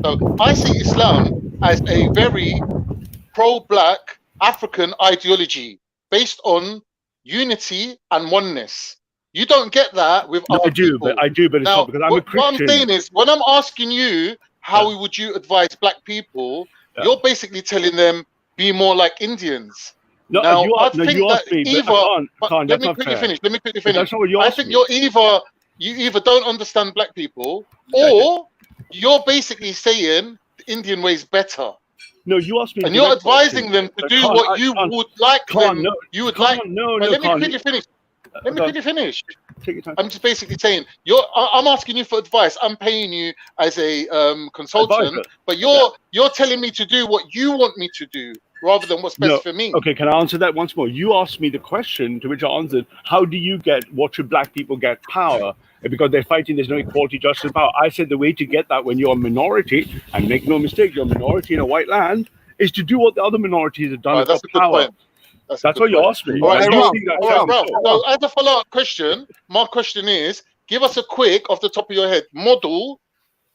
So I see Islam as a very pro-black African ideology based on unity and oneness. You don't get that with other people. I do, but it's not because I'm a Christian. What I'm saying is, when I'm asking you, how would you advise black people? You're basically telling them, be more like Indians. No, now, you asked me. Let me quickly finish. That's not what you asked me. You either don't understand black people, or you're basically saying the Indian way is better. No, you asked me. And you're advising them to do what you would like them. You would like. No, let me quickly finish. Take your time. I'm just basically saying I'm asking you for advice. I'm paying you as a consultant, Advisor. but you're telling me to do what you want me to do rather than what's best for me. Okay, can I answer that once more? You asked me the question to which I answered, how do you get, what should black people get power? Because they're fighting, there's no equality, justice, and power. I said the way to get that when you're a minority, and make no mistake, you're a minority in a white land, is to do what the other minorities have done. That's a good point. That's what you asked me. All right, Ralph. So as a follow-up question, my question is, give us a quick, off the top of your head, model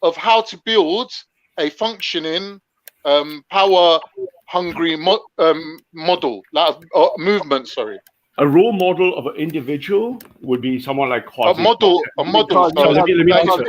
of how to build a functioning, power-hungry model, like movement. Sorry. A role model of an individual would be someone like Kwasi. A model. So let me answer.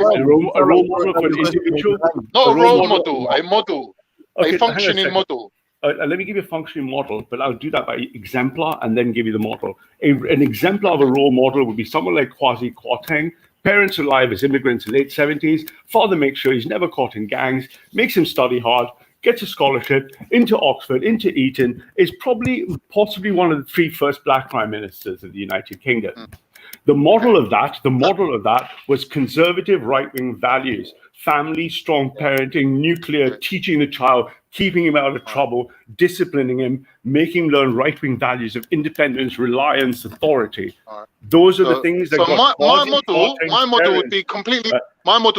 A role model for an individual. Not a role model. A model. Okay, a functioning model. Let me give you a functioning model, but I'll do that by exemplar and then give you the model. An exemplar of a role model would be someone like Kwasi Kwarteng. Parents alive as immigrants in late 70s. Father makes sure he's never caught in gangs, makes him study hard, gets a scholarship into Oxford, into Eton, is possibly one of the 3 first black prime ministers of the United Kingdom. The model of that was conservative right-wing values, family, strong parenting, nuclear, teaching the child, keeping him out of trouble, disciplining him, making him learn right-wing values of independence, reliance, authority. Those are the things that got my model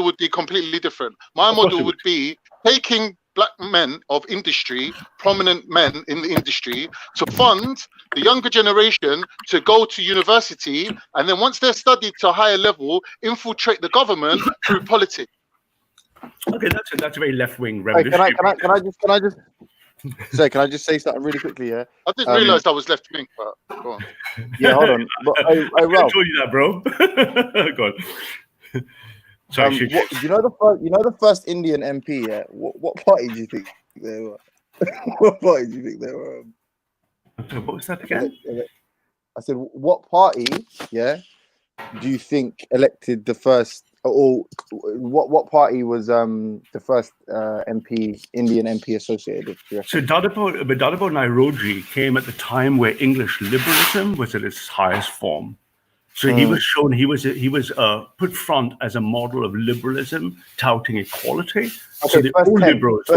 would be completely different. My model would be taking black men of industry, prominent men in the industry, to fund the younger generation to go to university, and then once they're studied to a higher level, infiltrate the government through politics. Okay, that's a very left-wing revolution. Can I just say something really quickly? Yeah, I didn't realize I was left-wing, but go on. Yeah, hold on. But, I told you that, bro. Go on. Sorry, you know the first Indian MP. Yeah, what party do you think they were? What party do you think they were? What was that again? I said, what party? Yeah, do you think elected the first? Or what party was the first Indian MP associated with? So Dadapur Nairoji came at the time where English liberalism was at its highest form. So he was shown, he was put front as a model of liberalism, touting equality. Okay, so the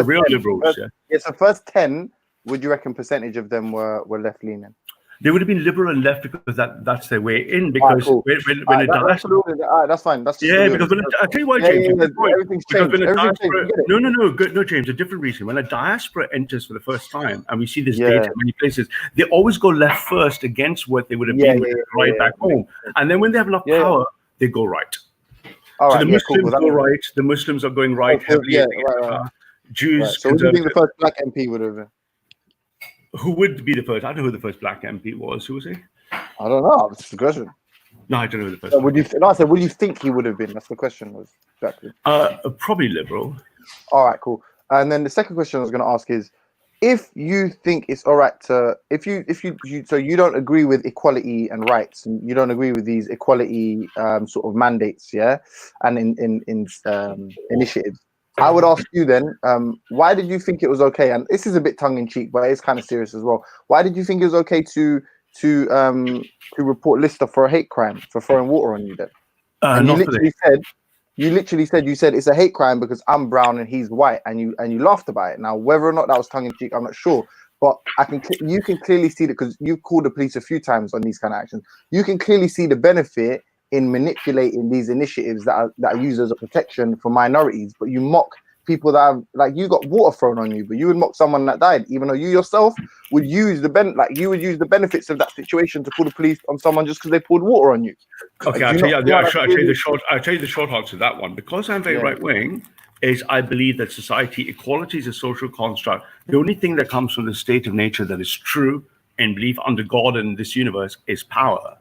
real liberals. Yeah, so first 10, would you reckon percentage of them were left-leaning? They would have been liberal and left because that's their way in. Because cool. when that's fine. That's just because I tell you why, James. Everything's changed. No, James. A different reason. When a diaspora enters for the first time, and we see this data in many places, they always go left first against what they would have been back home, and then when they have enough power, they go right. So the Muslims go right. The Muslims are going right heavily. Jews. Right. So, what do you think the first black MP would have been? Who would be the first? I don't know who the first black MP was. Who was he? I don't know. That's the question. No, I don't know who the first. I said, what do you think he would have been? That's the question. Was exactly. Probably liberal. All right, cool. And then the second question I was going to ask is, if you think it's all right to, so you don't agree with equality and rights, and you don't agree with these equality sort of mandates, yeah, and in initiatives. I would ask you then, why did you think it was okay? And this is a bit tongue-in-cheek, but it's kind of serious as well. Why did you think it was okay to report Lister for a hate crime for throwing water on you then? And you literally said it's a hate crime because I'm brown and he's white, and you laughed about it. Now, whether or not that was tongue-in-cheek, I'm not sure. But you can clearly see that, because you've called the police a few times on these kind of actions. You can clearly see the benefit in manipulating these initiatives that are used as a protection for minorities, but you mock people that have, like, you got water thrown on you, but you would mock someone that died, even though you yourself would use the benefits of that situation to call the police on someone just because they poured water on you. Okay, I'll tell you the short answer to that one. Because I'm very right wing, is I believe that society equality is a social construct. The only thing that comes from the state of nature that is true and belief under God and this universe is power.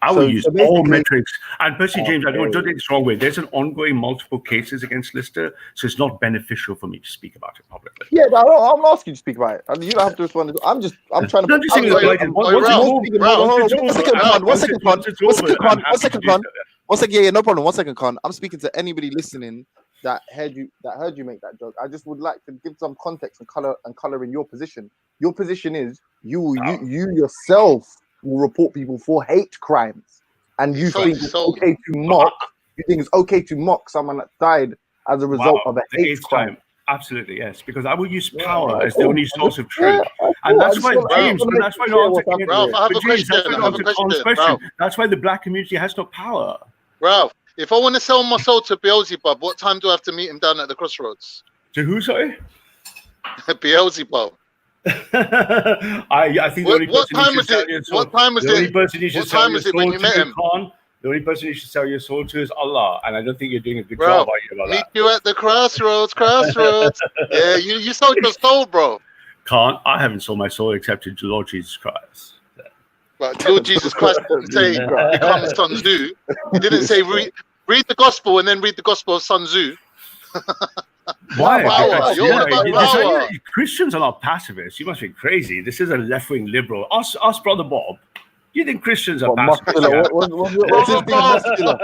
I will use all metrics. And Percy James, I don't take it the wrong way. There's an ongoing multiple cases against Lister, so it's not beneficial for me to speak about it publicly. Yeah, I'm not asking you to speak about it. You don't have to respond. I'm trying to. One second, yeah, no problem. 1 second, Con. I'm speaking to anybody listening that heard you make that joke. I just would like to give some context and color in your position. Your position is you yourself will report people for hate crimes. and you sold think his it's soul. okay to mock. You think it's okay to mock someone that died as a result of a the hate eighth crime. time. Absolutely, yes, because I will use power as the only source of Yeah, truth. And that's why, James, wanna that's why hear not what's answering happening. Ralph, I have a James, that's question. why I not have a answering Colin's question. question. Ralph, That's why the black community has no power. Ralph, if I want to sell my soul to Beelzebub, what time do I have to meet him down at the crossroads? To who, sorry? Beelzebub. I think the only What person time you was should sell it? your soul. What time was The only it? person you should What sell time your was it when soul you met to, him? Khan. The only person you should sell your soul to is Allah, and I don't think you're doing a good Ralph, job about meet that. you at the crossroads, crossroads. Yeah, you sold your soul, bro. Khan, I haven't sold my soul except to the Lord Jesus Christ. But Lord Jesus Christ didn't say become Sun Tzu. He didn't say read the gospel and then read the gospel of Sun Tzu. Why? Power. You're all about power. Christians are not pacifists. You must be crazy. This is a left-wing liberal. Ask Brother Bob. Do you think Christians are What, pacifists? muscular? What's his thing? Muscular?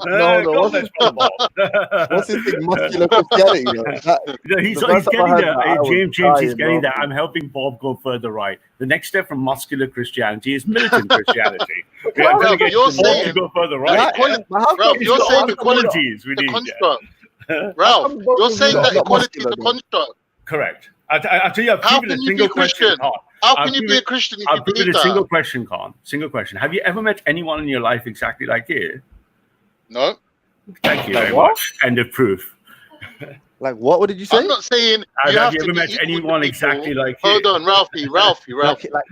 No, God what's bless his Brother Bob. What's his thing? Muscular Christianity. He's The first time I getting heard there. that, I was James, he's dying, getting bro. there. I'm helping Bob go further right. The next step from muscular Christianity is militant Christianity. We are going to get You're Bob to saying go further right. Ralph, you're saying equality Qualities we is a need. construct. Ralph, you're saying that equality is a construct. Correct. I tell you, I've How proven can a you be single a question. Christian? How can you be a Christian if you I've proven believe a single that? question, Khan. Single question. Have you ever met anyone in your life exactly like you? No. Thank you Like very what? much. End of proof. Like what? What did you say? I'm not saying you Have have you to ever be met equal anyone to exactly people. like you? Hold on, Ralphie. Like You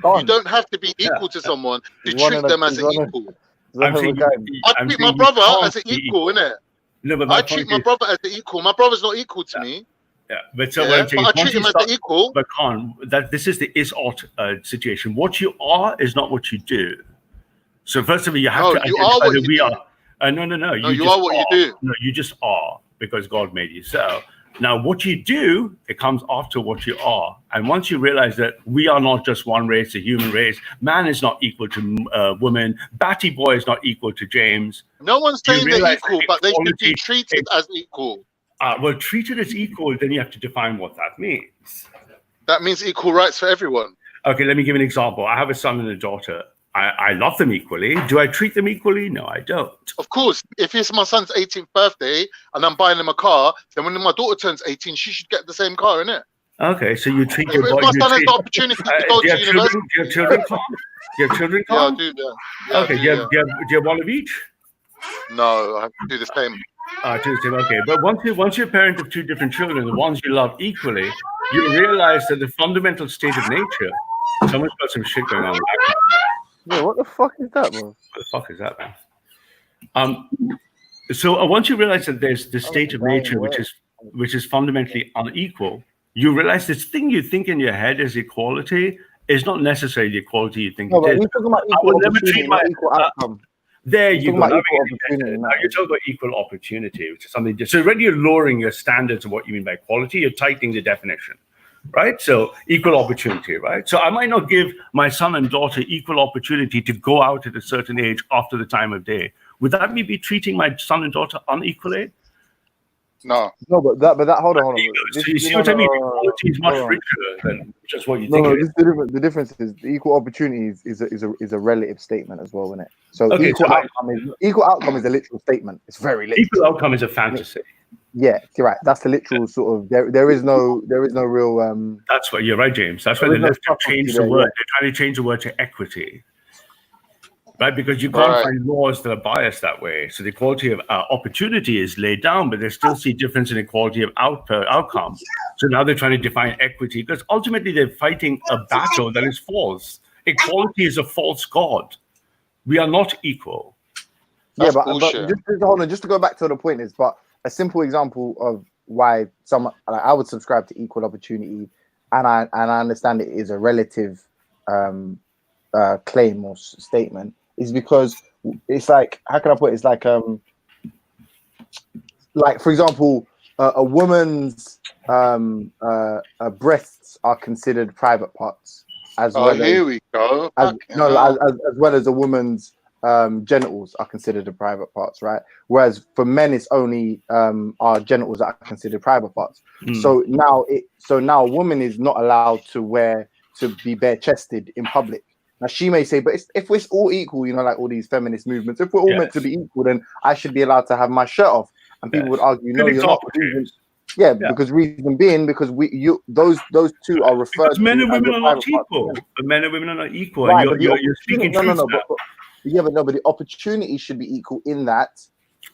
Don. don't have to be equal to someone to He's one treat of them the- as he's an one of- equal. I'm saying I treat my brother as an equal, innit? No, but my I treat point my is, brother as an equal. My brother's not equal to me. yeah, but so what Yeah, I'm saying but I is once treat you him as start, an equal. but Khan, that this is the is-ought situation. What you are is not what you do. So first of all, you have No, to you identify are what that you we do. are. No. No, You you just are what you do. No, you just are because God made you so. Now, what you do, it comes after what you are. And once you realize that we are not just one race, a human race, man is not equal to woman, Batty Boy is not equal to James. No one's You saying they're realize equal, that but they should be equality treated as equal. Well, treated as equal, then you have to define what that means. That means equal rights for everyone. Okay, let me give an example. I have a son and a daughter. I love them equally. Do I treat them equally? No, I don't. Of course, if it's my son's 18th birthday and I'm buying him a car, then when my daughter turns 18, she should get the same car, innit? Okay, so you treat your If boy. my son has the opportunity to go to university. Do you have children, Carl? Do you have children, Yeah, I Carl? do. Yeah, Okay, do you have one of each? No, I have to do the same. Do the same. Okay, but once you're a parent of two different children, the ones you love equally, you realize that the fundamental state of nature. Someone's got some shit going on in the background. Yeah, what the fuck is that, bro? What the fuck is that, man? So once you realize that there's the state of nature which is fundamentally unequal, you realize this thing you think in your head is equality is not necessarily the equality you think No, but it is. we're talking about I equal would never opportunity, treat not my equal outcome. there you go. Talking about Now equal opportunity, now you're talking about equal opportunity, which is something. So already you're lowering your standards of what you mean by equality. You're tightening the definition, right? So equal opportunity, right? So I might not give my son and daughter equal opportunity to go out at a certain age after the time of day. Would that be treating my son and daughter unequally? No. No, but that hold on. So you see what I mean? Equality is much richer than just what you think. The difference is the equal opportunity is a relative statement as well, isn't it? So Okay, equal outcome is a literal statement. It's very literal. Equal outcome is a fantasy. Yeah, you're right. That's the literal sort of there is no real That's what you're right, James. That's why they left to change the word. They're trying to change the word to equity. Right, because you can't find laws that are biased that way. So the equality of opportunity is laid down, but they still see difference in equality of outcome. So now they're trying to define equity because ultimately they're fighting a battle that is false. Equality is a false god. We are not equal. But just to go back to the point is, but a simple example of why I would subscribe to equal opportunity, and I understand it is a relative claim or statement. Is because it's like, how can I put it? It's like for example, a woman's breasts are considered private parts as well. Here we go. As well as a woman's genitals are considered private parts, right? Whereas for men, it's only our genitals that are considered private parts. So now a woman is not allowed to be bare chested in public. Now she may say, but if we're all equal, you know, like all these feminist movements, if we're all meant to be equal, then I should be allowed to have my shirt off. And people would argue, no, you're not. Yeah, because reason being, because those two are referred because men to and women as are not equal. But men and women are not equal, right, and you're speaking truth. But the opportunity should be equal in that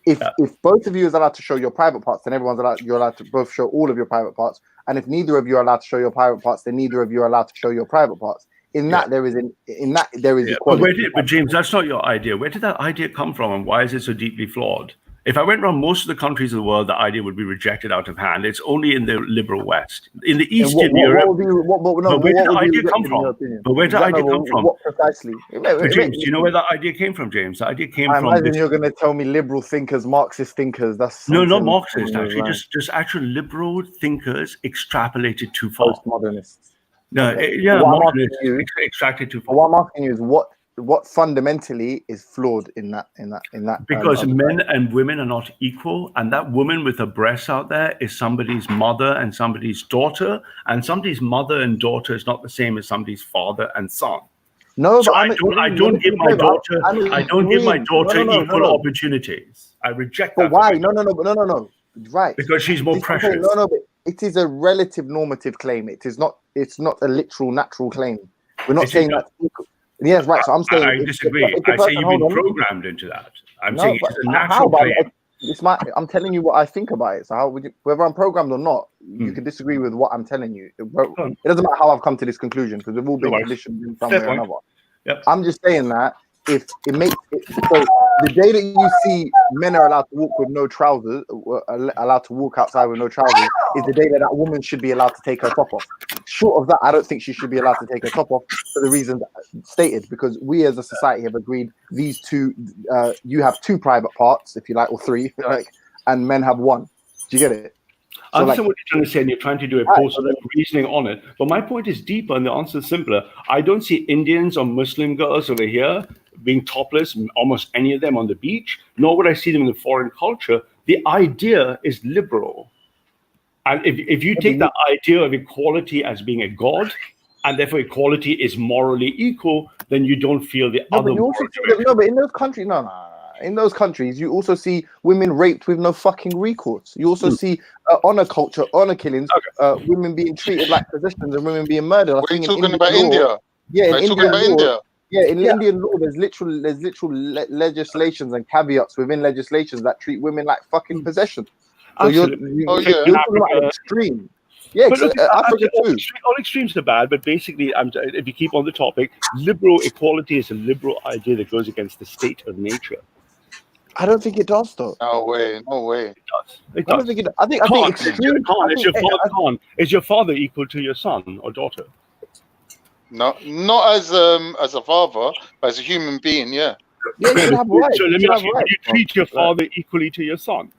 if both of you is allowed to show your private parts, then you're allowed to both show all of your private parts. And if neither of you are allowed to show your private parts, then neither of you are allowed to show your private parts. In that there is equality. But James, that's not your idea. Where did that idea come from, and why is it so deeply flawed? If I went around most of the countries of the world, the idea would be rejected out of hand. It's only in the liberal West. In the East, in Europe. But where did the idea come from? But where did the idea come from? What precisely? James, do you know where that idea came from, James? The idea came from. I imagine you're going to tell me liberal thinkers, Marxist thinkers. That's no, not Marxist. Actually, just actual liberal thinkers extrapolated too far. Postmodernists. No, extracted too far. What I'm asking you is what fundamentally is flawed in that because men and women are not equal, and that woman with her breasts out there is somebody's mother and somebody's daughter, and somebody's mother and daughter is not the same as somebody's father and son. No, so but I don't give my daughter equal opportunities. I reject that. But why? No. Right. Because she's more precious. No, but it is a relative normative claim. It's not a literal natural claim. We're not saying that. Yes, right. So I'm saying I disagree. I say you've been programmed into that. I'm saying it's a natural claim. I'm telling you what I think about it. So how would you, whether I'm programmed or not, you can disagree with what I'm telling you. It doesn't matter how I've come to this conclusion because we've all been conditioned in some way or another. Yep. I'm just saying that if it makes it so the day that you see men are allowed to walk with no trousers, allowed to walk outside with no trousers, is the day that woman should be allowed to take her top off. Short of that, I don't think she should be allowed to take her top off for the reasons stated, because we as a society have agreed these two, you have two private parts, if you like, or three, like, and men have one. Do you get it? I understand what you're trying to say, and you're trying to do a post reasoning on it. But my point is deeper, and the answer is simpler. I don't see Indians or Muslim girls over here being topless, almost any of them on the beach, nor would I see them in the foreign culture. The idea is liberal. And if you take the idea of equality as being a god, and therefore equality is morally equal, then you don't feel the other. But in those countries, in those countries, you also see women raped with no fucking recourse. You also see honor culture, honor killings, women being treated like possessions and women being murdered. We're talking about India. Yeah, in India. Yeah, in Indian law, there's literal legislations and caveats within legislations that treat women like fucking possession. So you're talking about extreme. Yeah, but look, Africa too. All extremes are bad, but basically, if you keep on the topic, liberal equality is a liberal idea that goes against the state of nature. I don't think it does, though. No way. It does. I don't think it. I think extreme. Is your father equal to your son or daughter? No, not as a father, but as a human being. Yeah. Yeah, you have rights. So let me ask you: do you treat your father equally to your son?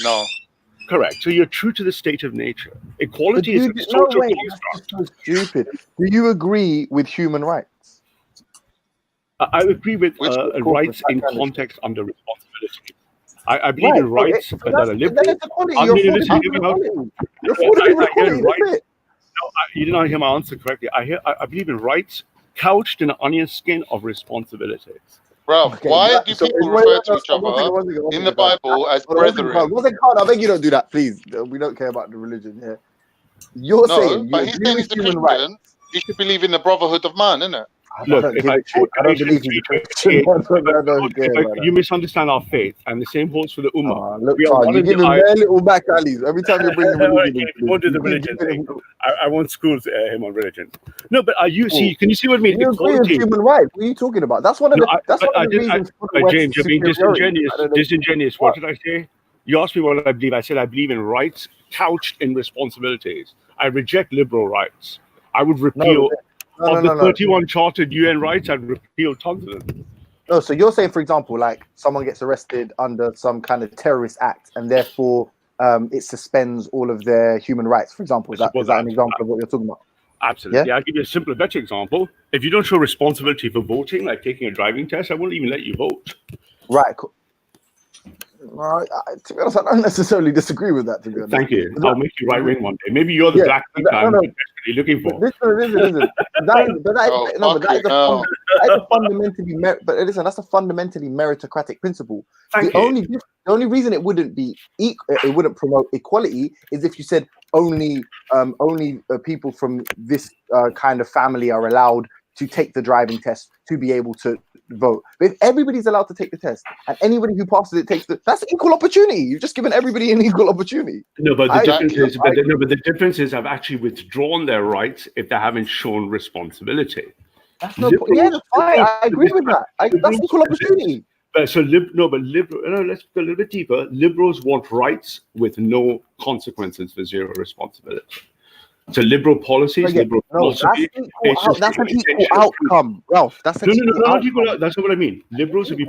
No. Correct. So you're true to the state of nature. Equality is a social construct. That's so stupid. Do you agree with human rights? I agree with rights in context under responsibility. I believe in rights that are liberal. You did not hear my answer correctly. I believe in rights couched in an onion skin of responsibilities. Bro, why do people refer to each other in the Bible as brethren? I beg you don't do that, please. We don't care about the religion here. You're saying, but he's saying he's a Christian. You should believe in the brotherhood of man, innit? Look, you misunderstand our faith, and the same holds for the Ummah. You give him their little back alleys every time you bring the religion. Won't do the religion thing. I won't school him on religion. No, but you see? Can you see what I mean? You agree with human rights. What are you talking about? That's one of the reasons. James, you're being disingenuous. What did I say? You asked me what I believe. I said I believe in rights couched in responsibilities. I reject liberal rights. I would repeal. Of the 31 chartered UN rights, I'd repeal tons of them. No, so you're saying, for example, like someone gets arrested under some kind of terrorist act, and therefore it suspends all of their human rights. For example, is that an example of what you're talking about? Absolutely. Yeah? I'll give you a simpler, better example. If you don't show responsibility for voting, like taking a driving test, I won't even let you vote. Right. Cool. To be honest, I don't necessarily disagree with that. To be honest, Thank you. I'll make you right wing one day. Maybe you're the black people I'm desperately looking for. Listen. That is a fundamentally that's a fundamentally meritocratic principle. The only reason it wouldn't be it wouldn't promote equality is if you said only people from this kind of family are allowed to take the driving test to be able to vote. But if everybody's allowed to take the test and anybody who passes it that's equal opportunity. You've just given everybody an equal opportunity. No, but the difference is I've actually withdrawn their rights if they haven't shown responsibility. That's fine. I agree with that. That's equal opportunity. Let's go a little bit deeper. Liberals want rights with no consequences for zero responsibility. So liberal policies, liberal philosophy. That's an equal outcome, Ralph. That's an equal outcome. That's not what I mean. Liberals will be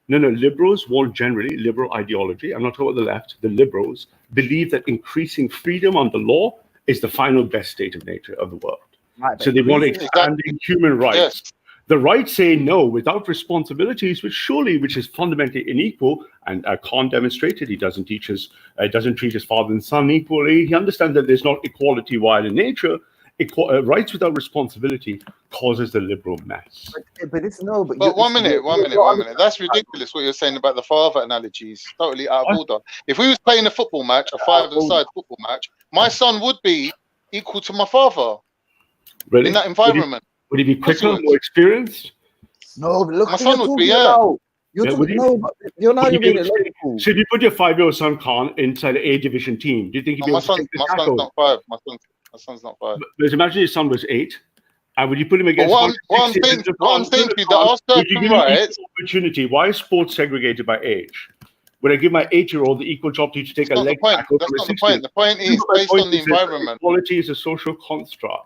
liberals want generally liberal ideology. I'm not talking about the left. The liberals believe that increasing freedom under law is the final best state of nature of the world. Right, so they want expanding human rights. Yes. The right say no without responsibilities, which is fundamentally unequal, and Khan demonstrated he doesn't treat his father and son equally. He understands that there's not equality wild in nature. Rights without responsibility causes the liberal mess. But one minute. That's ridiculous what you're saying about the father analogies. Totally out of order. If we was playing a football match, a five-a-side football match, my son would be equal to my father in that environment. Would he be quicker, more experienced? No, but look, my son would be, You're not even logical. So if you put your 5-year-old son, Khan, inside an A division team, do you think he'd be able to take the tackle? My son's not 5. My son's not 5. But imagine your son was 8, and would you put him against? What I'm saying to you, there are certain rights. Opportunity. Why is sports segregated by age? Would I give my 8-year-old the equal job to take a leg tackle? That's not the point. The point is based on the environment. Equality is a social construct.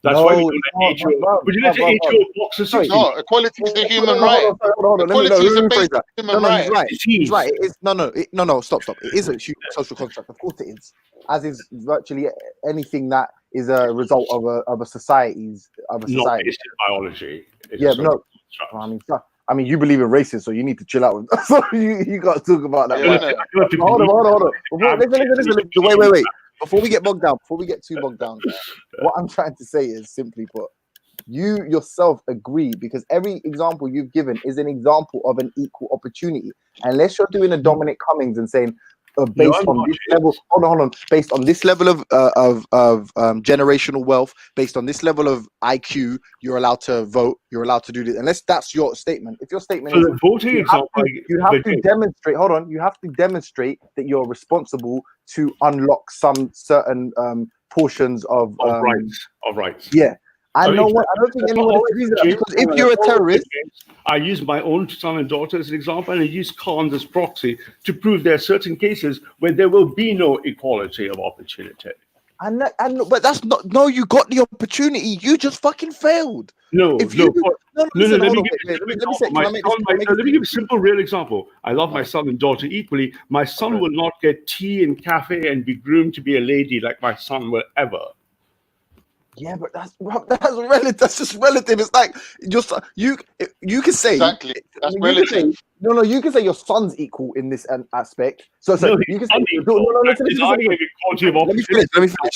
That's why we don't let 8-year-old. Would you let an 8-year-old box a 6-year-old? No, equality is a human right. Equality is a basic human right. He's right. No. Stop. It is a social construct. Of course it is. As is virtually anything that is a result of a society. Not based in biology. I mean, you believe in racism, so you need to chill out with that. So you got to talk about that. Hold on. Listen. Wait. Before we get too bogged down, what I'm trying to say is, simply put, you yourself agree, because every example you've given is an example of an equal opportunity. Unless you're doing a Dominic Cummings and saying, based on this level, hold on, based on this level of generational wealth, based on this level of IQ, you're allowed to vote, you're allowed to do this. Unless that's your statement. If your statement is voting example, you have to demonstrate. Hold on, you have to demonstrate that you're responsible to unlock some certain portions of rights. Yeah. I don't think anyone agrees with that, because if you're a terrorist, I use my own son and daughter as an example, and I use Khan as proxy to prove there are certain cases where there will be no equality of opportunity. But that's not. No, you got the opportunity. You just fucking failed. Let me give a simple, real example. I love my son and daughter equally. My son will not get tea in cafe and be groomed to be a lady like my son will ever. Yeah, but that's relative. That's just relative. It's like you can say exactly. That's relative. You can say your son's equal in this aspect. So you can say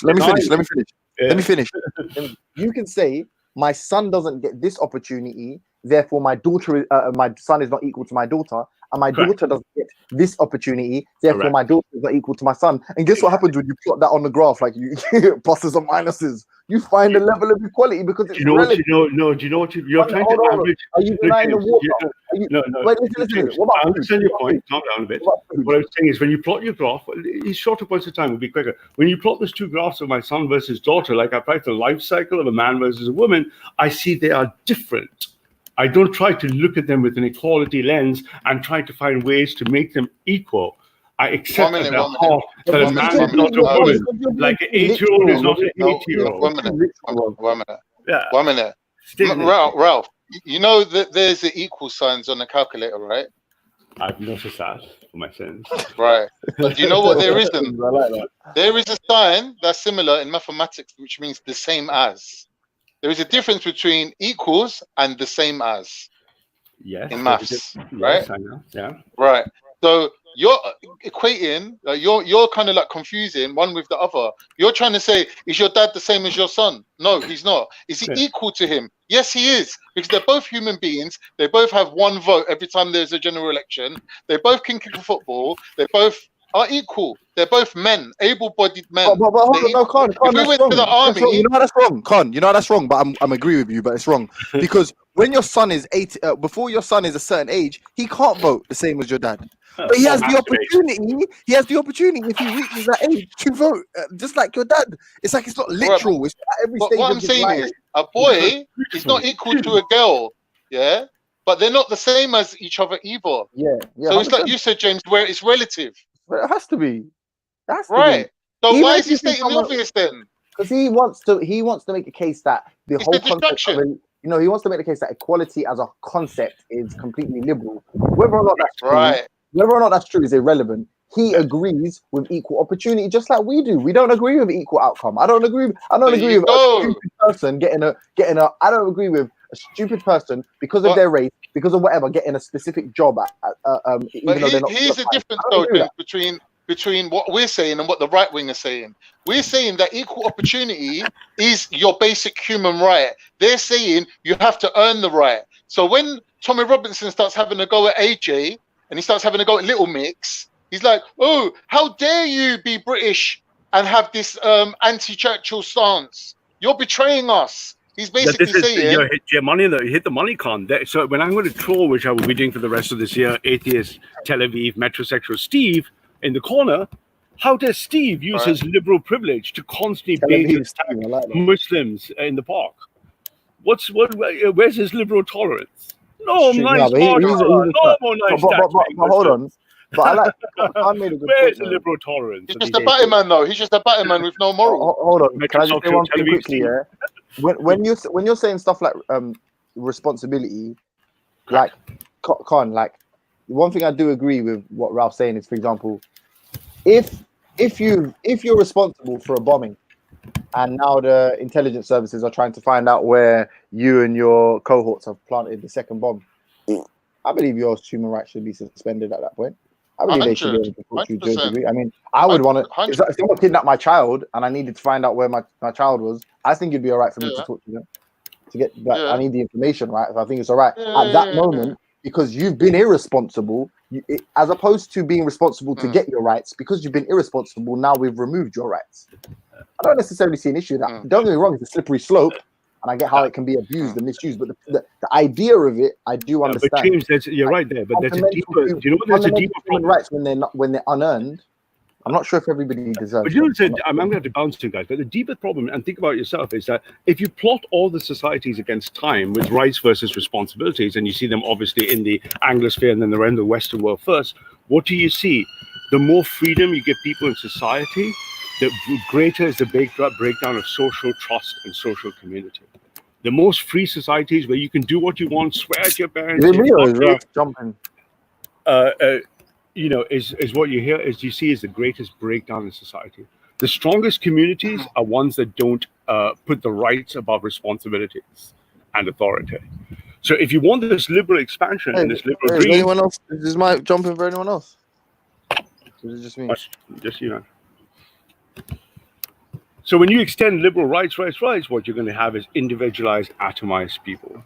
Let me finish. You can say my son doesn't get this opportunity, therefore my son is not equal to my daughter, and my daughter doesn't get this opportunity, therefore my daughter is not equal to my son. And guess what happens when you plot that on the graph? Like you pluses and minuses. You find a level of equality because it's relative. Do you know what you're trying to average? Are you denying the water? No. Wait, listen. I understand your point. Calm down a bit. What I'm saying is, when you plot your graph, these shorter points of time will be quicker. When you plot those two graphs of my son versus daughter, like I plot the life cycle of a man versus a woman, I see they are different. I don't try to look at them with an equality lens and try to find ways to make them equal. I accept that a man is not a woman, like an 8-year-old is not an 80-year-old. 1 minute. Ralph, you know that there's the equal signs on the calculator, right? I've noticed that for my sins. Right. But do you know what there isn't? There is a sign that's similar in mathematics, which means the same as. There is a difference between equals and the same as. Yes. In maths, right? Yes, I know. Yeah. Right. So you're equating, you're kind of like confusing one with the other. You're trying to say, is your dad the same as your son? No, he's not. Is he equal to him? Yes, he is, because they're both human beings. They both have one vote every time there's a general election. They both can kick a football. They both are equal. They're both men, able-bodied men. But hold on, no, Con, if we went to the army, you know that's wrong, Con. You know that's wrong. But I'm agree with you, but it's wrong because when your son is 8, before your son is a certain age, he can't vote the same as your dad. But he has the opportunity. He has the opportunity if he reaches that age to vote, just like your dad. It's like it's not literal. It's at every stage. What I'm saying is, a boy is not equal to a girl. Yeah, but they're not the same as each other either. Yeah. So it's like you said, James, where it's relative. But it has to be. That's right. So even why is he stating the obvious then? Because he wants to make a case that the whole concept of it, he wants to make the case that equality as a concept is completely liberal. Whether or not that's true, whether or not that's true is irrelevant. He agrees with equal opportunity, just like we do. We don't agree with equal outcome. I don't agree with a stupid person getting a. I don't agree with a stupid person because of their race, because of whatever, getting a specific job even though they're not. Here's the difference though between what we're saying and what the right wing is saying. We're saying that equal opportunity is your basic human right. They're saying you have to earn the right. So when Tommy Robinson starts having a go at AJ and he starts having a go at Little Mix, he's like, oh, how dare you be British and have this anti-Churchill stance? You're betraying us. He's basically saying... You hit the money, Con. So when I'm going to troll, which I will be doing for the rest of this year, atheist, Tel Aviv, metrosexual Steve in the corner, how does Steve use his liberal privilege to constantly attack Muslims in the park? Where's his liberal tolerance? No, nice but hold on. But I made a good Where's point. The liberal tolerance? He's just a batty man, though. He's just a batty man with no moral. Hold on. Can I just say one thing quickly? Yeah. When you're saying stuff like responsibility, like Con, like one thing I do agree with what Ralph's saying is, for example, if you're responsible for a bombing, and now the intelligence services are trying to find out where you and your cohorts have planted the second bomb, I believe your human rights should be suspended at that point. I believe they should be able to put you to a degree. I mean, I would want to. If someone kidnapped my child and I needed to find out where my child was, I think it'd be all right for me to talk to them. To get that, I need the information, right? I think it's all right at that moment because you've been irresponsible, as opposed to being responsible to get your rights. Because you've been irresponsible, now we've removed your rights. I don't necessarily see an issue with that. Don't get me wrong; it's a slippery slope. And I get how it can be abused and misused, but the idea of it, I do understand. But James, you're right there. But there's a deeper. Do you know what? There's a deeper human rights when they're unearned. I'm not sure if everybody deserves. But you know, I'm going to have to bounce to you guys. But the deeper problem, and think about it yourself, is that if you plot all the societies against time with rights versus responsibilities, and you see them obviously in the Anglosphere and then the rest of the Western world first, what do you see? The more freedom you give people in society, the greater is the breakdown of social trust and social community. The most free societies where you can do what you want, swear at your parents, jumping. Is what you hear is you see is the greatest breakdown in society. The strongest communities are ones that don't put the rights above responsibilities and authority. So if you want this liberal expansion and this liberal dream, anyone else? Is this my jumping for anyone else? Or is it just me? Just So when you extend liberal rights, what you're going to have is individualized, atomized people.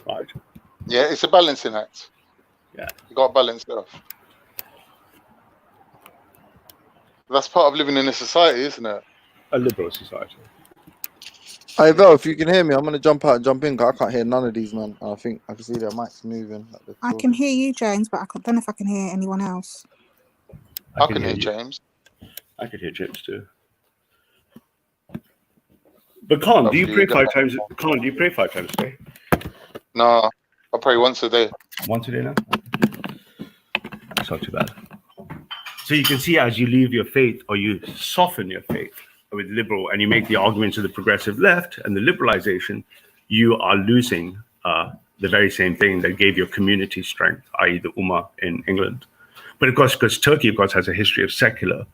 Right? Yeah, it's a balancing act. Yeah. You got to balance it off. That's part of living in a society, isn't it? A liberal society. Hey, Vel, if you can hear me, I'm going to jump out and jump in, because I can't hear none of these, man. I think I can see their mics moving. I can hear you, James, but I don't know if I can hear anyone else. I can hear James. I can hear James too. But Con, do you pray 5 times? Con, do you pray 5 times a day? No, I pray once a day. Once a day now? It's not too bad. So you can see as you leave your faith, or you soften your faith with liberal, and you make the argument to the progressive left and the liberalization, you are losing the very same thing that gave your community strength, i.e. the Ummah in England. But of course, because Turkey, of course, has a history of secular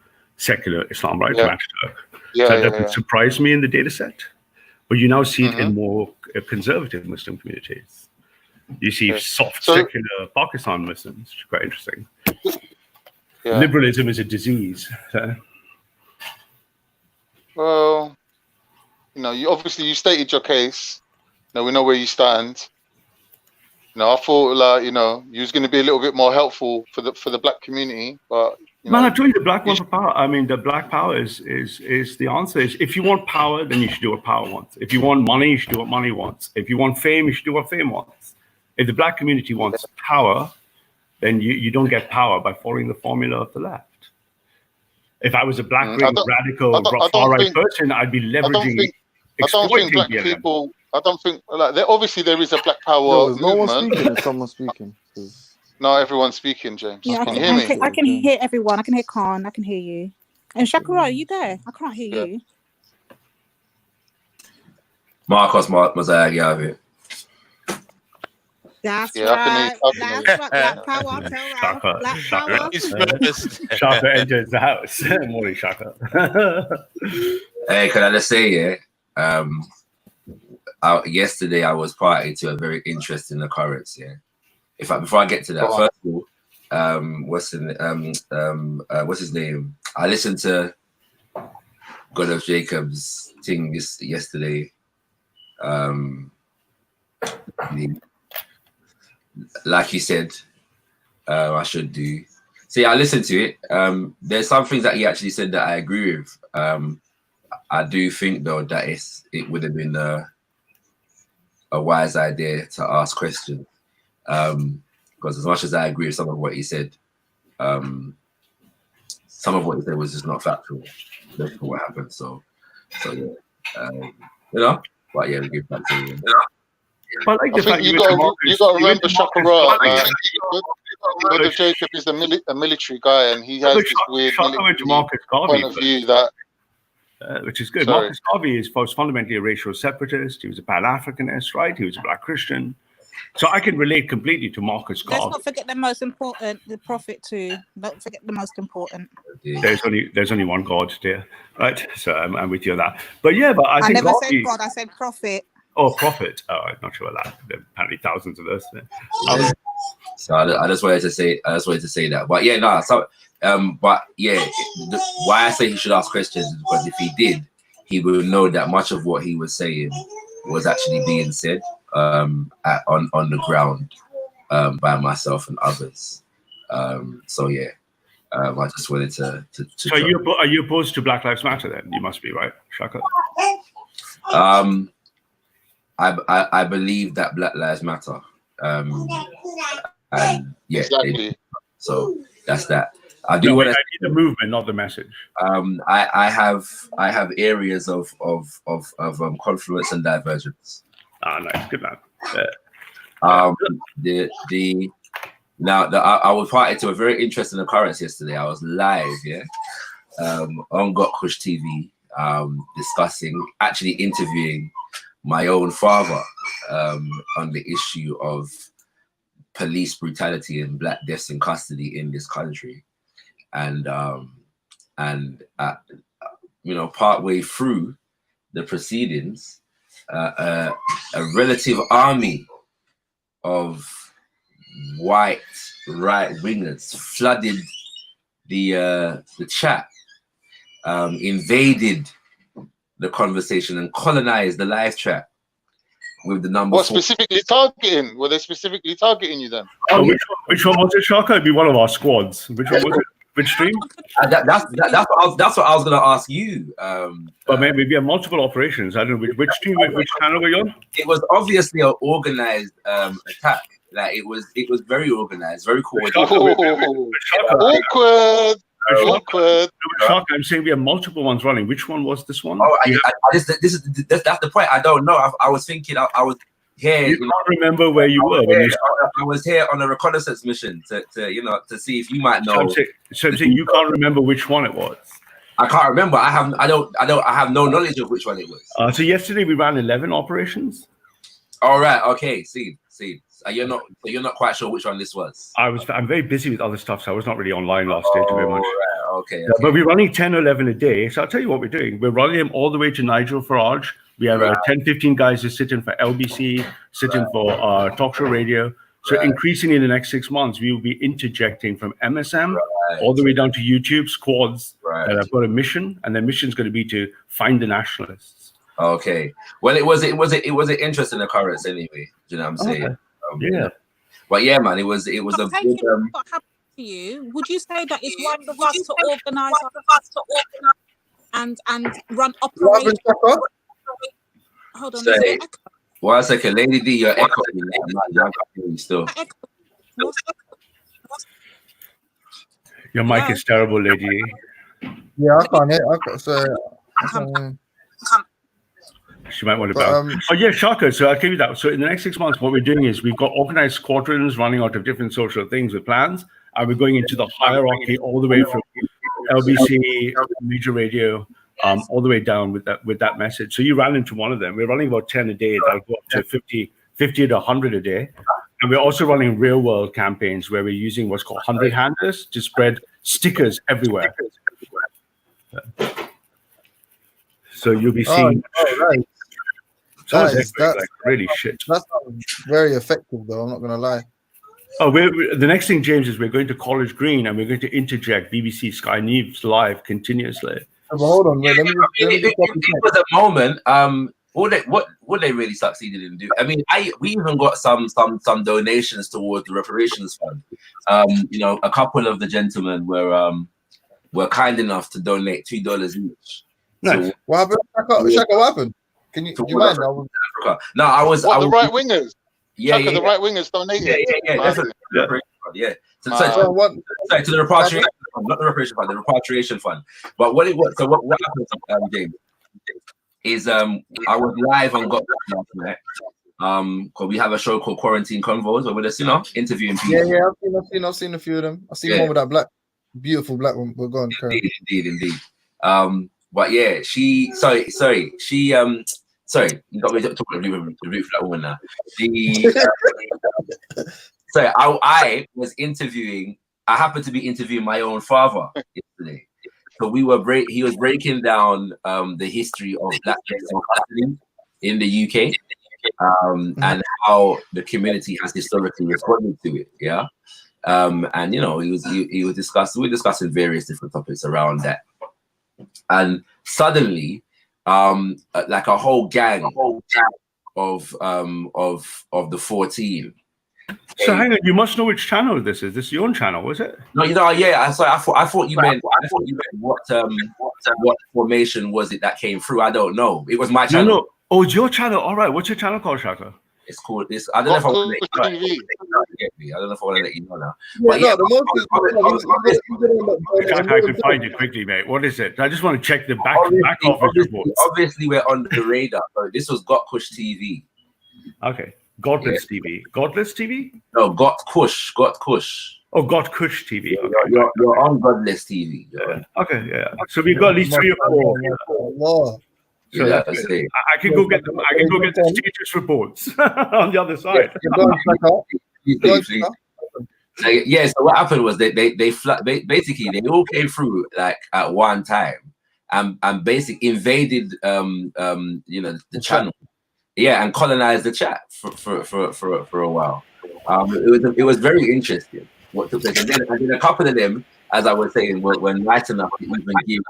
Islam, right? Yeah. So that doesn't surprise me in the data set. But you now see it in more conservative Muslim communities. You see soft, secular Pakistan Muslims, which is quite interesting. Liberalism is a disease. Well, you obviously you stated your case. We know where you stand. I thought like you was going to be a little bit more helpful for the black community, but Man, I told you the black want for power. I mean, the black power is the answer. Is if you want power, then you should do what power wants. If you want money, you should do what money wants. If you want fame, you should do what fame wants. If the black community wants power, then you don't get power by following the formula of the left. If I was a black radical far right person, I'd be leveraging. I don't think black people. I don't think like obviously there is a black power No, no movement. one speaking. Is someone speaking? No, everyone's speaking, James. Yeah, Can you hear me? I can hear everyone. I can hear Khan. I can hear you. And Shakira, are you there? I can't hear you. Marcos Mosaic, you have it. That's Yeah, I right. can hear- That's right. Black power. Tell Ralph. Black power. He's first. Shaka enters the house. Morning, Shaka. Hey, can I just say, yesterday I was party to a very interesting occurrence. Yeah. Before I get to that, first of all, what's his name? I listened to God of Jacob's thing yesterday. Like you said, I should do. See, I listened to it. There's some things that he actually said that I agree with. I do think though that it would have been a wise idea to ask questions. Because as much as I agree with some of what he said, some of what he said was just not factual. That's what happened. So yeah, but yeah, we give back to you. But like I think you got to remember Shakira. Brother Jacob is a military guy, and he has this weird military point of view that. Which is good. Sorry. Marcus Garvey was fundamentally a racial separatist. He was a Pan-Africanist, right? He was a black Christian. So I can relate completely to Marcus Garvey. Let's not forget the most important, the prophet too. Don't forget the most important. There's only one God, dear. Right? So I'm with you on that. But yeah, but I think never Garvey, said God, I said prophet. Oh, prophet. Oh, I'm not sure of that. There are apparently thousands of us. So I just wanted to say that. But yeah, no. So but yeah, why I say he should ask questions is because if he did, he would know that much of what he was saying was actually being said on the ground by myself and others. So yeah, I just wanted to So are you opposed to Black Lives Matter then? You must be, right, Shaka? I believe that Black Lives Matter. And yeah, Exactly. So that's that. I do want to the movement, not the message. I have areas of confluence and divergence. Ah, nice, good man. I was party to a very interesting occurrence yesterday. I was live, on Got Kush TV, actually interviewing my own father on the issue of police brutality and black deaths in custody in this country. And partway through the proceedings, a relative army of white right wingers flooded the chat, invaded the conversation and colonized the live chat with the number. What specifically targeting? Were they specifically targeting you then? Oh, which one was it, Shaka? It'd be one of our squads. Which one was it? Which stream? That's what I was going to ask you. But maybe we have multiple operations. I don't know which stream, which channel were you on? It was obviously an organized attack. Like it was very organized, very coordinated. Awkward. Shaka, I'm saying we have multiple ones running. Which one was this one? Oh, that's the point. I don't know. I was thinking. I was here. You can't remember where you were. I was here on a reconnaissance mission to see if you might know. So I'm saying you can't remember which one it was. I can't remember. I have no knowledge of which one it was. So yesterday we ran 11 operations. All right. Okay. See. You're not quite sure which one this was. I'm very busy with other stuff, so I was not really online last day too very much. Right, okay. But we're running 10 or 11 a day. So I'll tell you what we're doing. We're running them all the way to Nigel Farage. We have 10, 15 guys who sit in for LBC, sit in for talk show radio. So increasingly in the next 6 months, we will be interjecting from MSM all the way down to YouTube squads Right. that have got a mission, and their mission is going to be to find the nationalists. Okay. Well, it was an interesting occurrence anyway. Do you know what I'm saying? Okay. You Yeah. know. But yeah, man, it was a But big, taking what happened to you, would you say that it's right of us to organise and run What happened, operations? Shaka? Hold on, Say- is there echo? 1 second, Lady D, you're echoing. You're still. Echo? What's Your mic Hello? is terrible, lady. Yeah, I can't hear. I can't hear. She might want to But, bounce. Oh yeah, Shaka. So I'll give you that. So in the next 6 months, what we're doing is we've got organized squadrons running out of different social things with plans, and we're going into the hierarchy all the way from LBC, major radio, all the way down with that message. So you ran into one of them. We're running about 10 a day. That'll go up to 50 to 100 a day. And we're also running real world campaigns where we're using what's called 100 handlers to spread stickers everywhere. So you'll be seeing right. some of That is- it like really shit. That's very effective, though. I'm not gonna lie. Oh, the next thing, James, is we're going to College Green and we're going to interject BBC Sky News live continuously. But hold on, wait, let me just It was a moment. What they really succeeded in doing. I mean, we even got some donations towards the reparations fund. You know, a couple of the gentlemen were kind enough to donate $2 each. Nice. So, What happened? Shaka, what happened? Can you, do you mind? Africa. No, I was. What, I the was, right wingers? Yeah, Shaka, yeah, the right wingers donated. yeah, definitely. Yeah. So what? Sorry, to the repatriation fund, not the reparation fund, the repatriation fund. But what it was, so what happened, James, is I was live on Got Back last night. Cause we have a show called Quarantine Convos where we're just, interviewing people. Yeah, I've seen a few of them. I've seen one with that beautiful black one. We're going. Indeed. But yeah, sorry, you got me talking about the roof that woman now. So I was interviewing. I happened to be interviewing my own father yesterday. So he was breaking down the history of black custody in the UK, and how the community has historically responded to it. Yeah, and we were discussing various different topics around that, and suddenly, like a whole gang of the 14. So hang on, you must know which channel this is. This is your own channel, was it? No, yeah. I thought you meant what formation was it that came through? I don't know. It was my channel. No. Oh, it's your channel. All right. What's your channel called, Shaka? It's called this. I don't know if I want to let you know. I don't know if I want to let you know now. But Yeah, the most I can find it quickly, mate. What is it? I just want to check the back office reports. Obviously, we're on the radar. So this was Got Kush TV. Okay. Godless TV. Godless TV? No, Got Kush. Oh, Got Kush TV. Okay. You're on Godless TV. Yeah. Okay, yeah. So we've got at least 3 or 4. So Yeah, I can go get them. I can go get the status reports on the other side. Yeah, so what happened was they basically they all came through like at one time and basically invaded the channel. Yeah, and colonized the chat for a while. It was very interesting what took place. And then a couple of them, as I was saying, were nice enough to even give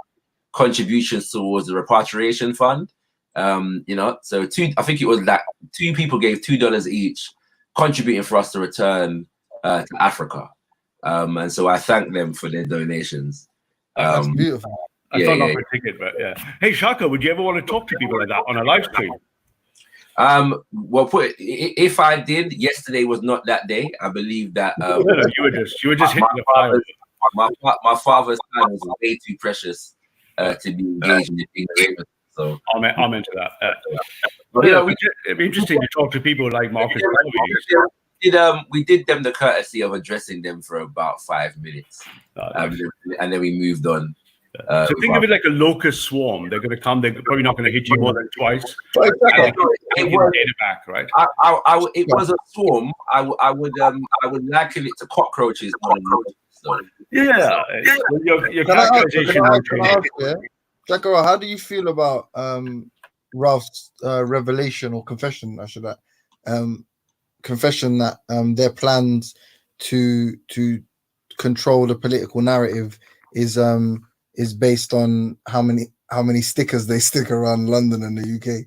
contributions towards the repatriation fund. So I think it was like 2 people gave $2 each, contributing for us to return to Africa. And so I thank them for their donations. That's beautiful. I thought not my ticket, but yeah. Hey Shaka, would you ever want to talk to people like that on a live stream? Well, if I did, yesterday was not that day. I believe that no, you were just hitting the fire. My father's time was way too precious to be engaged in things. So I'm into that. But it'd be interesting to talk to people like Marcus. We did them the courtesy of addressing them for about 5 minutes, and then we moved on. So think of it like a locust swarm. They're going to come. They're probably not going to hit you more than twice. It was a swarm. I would liken it to cockroaches. So. Yeah. Your characterization. Shaka, how do you feel about Ralph's revelation or confession? I should confession that their plans to control the political narrative is based on how many stickers they stick around London and the UK.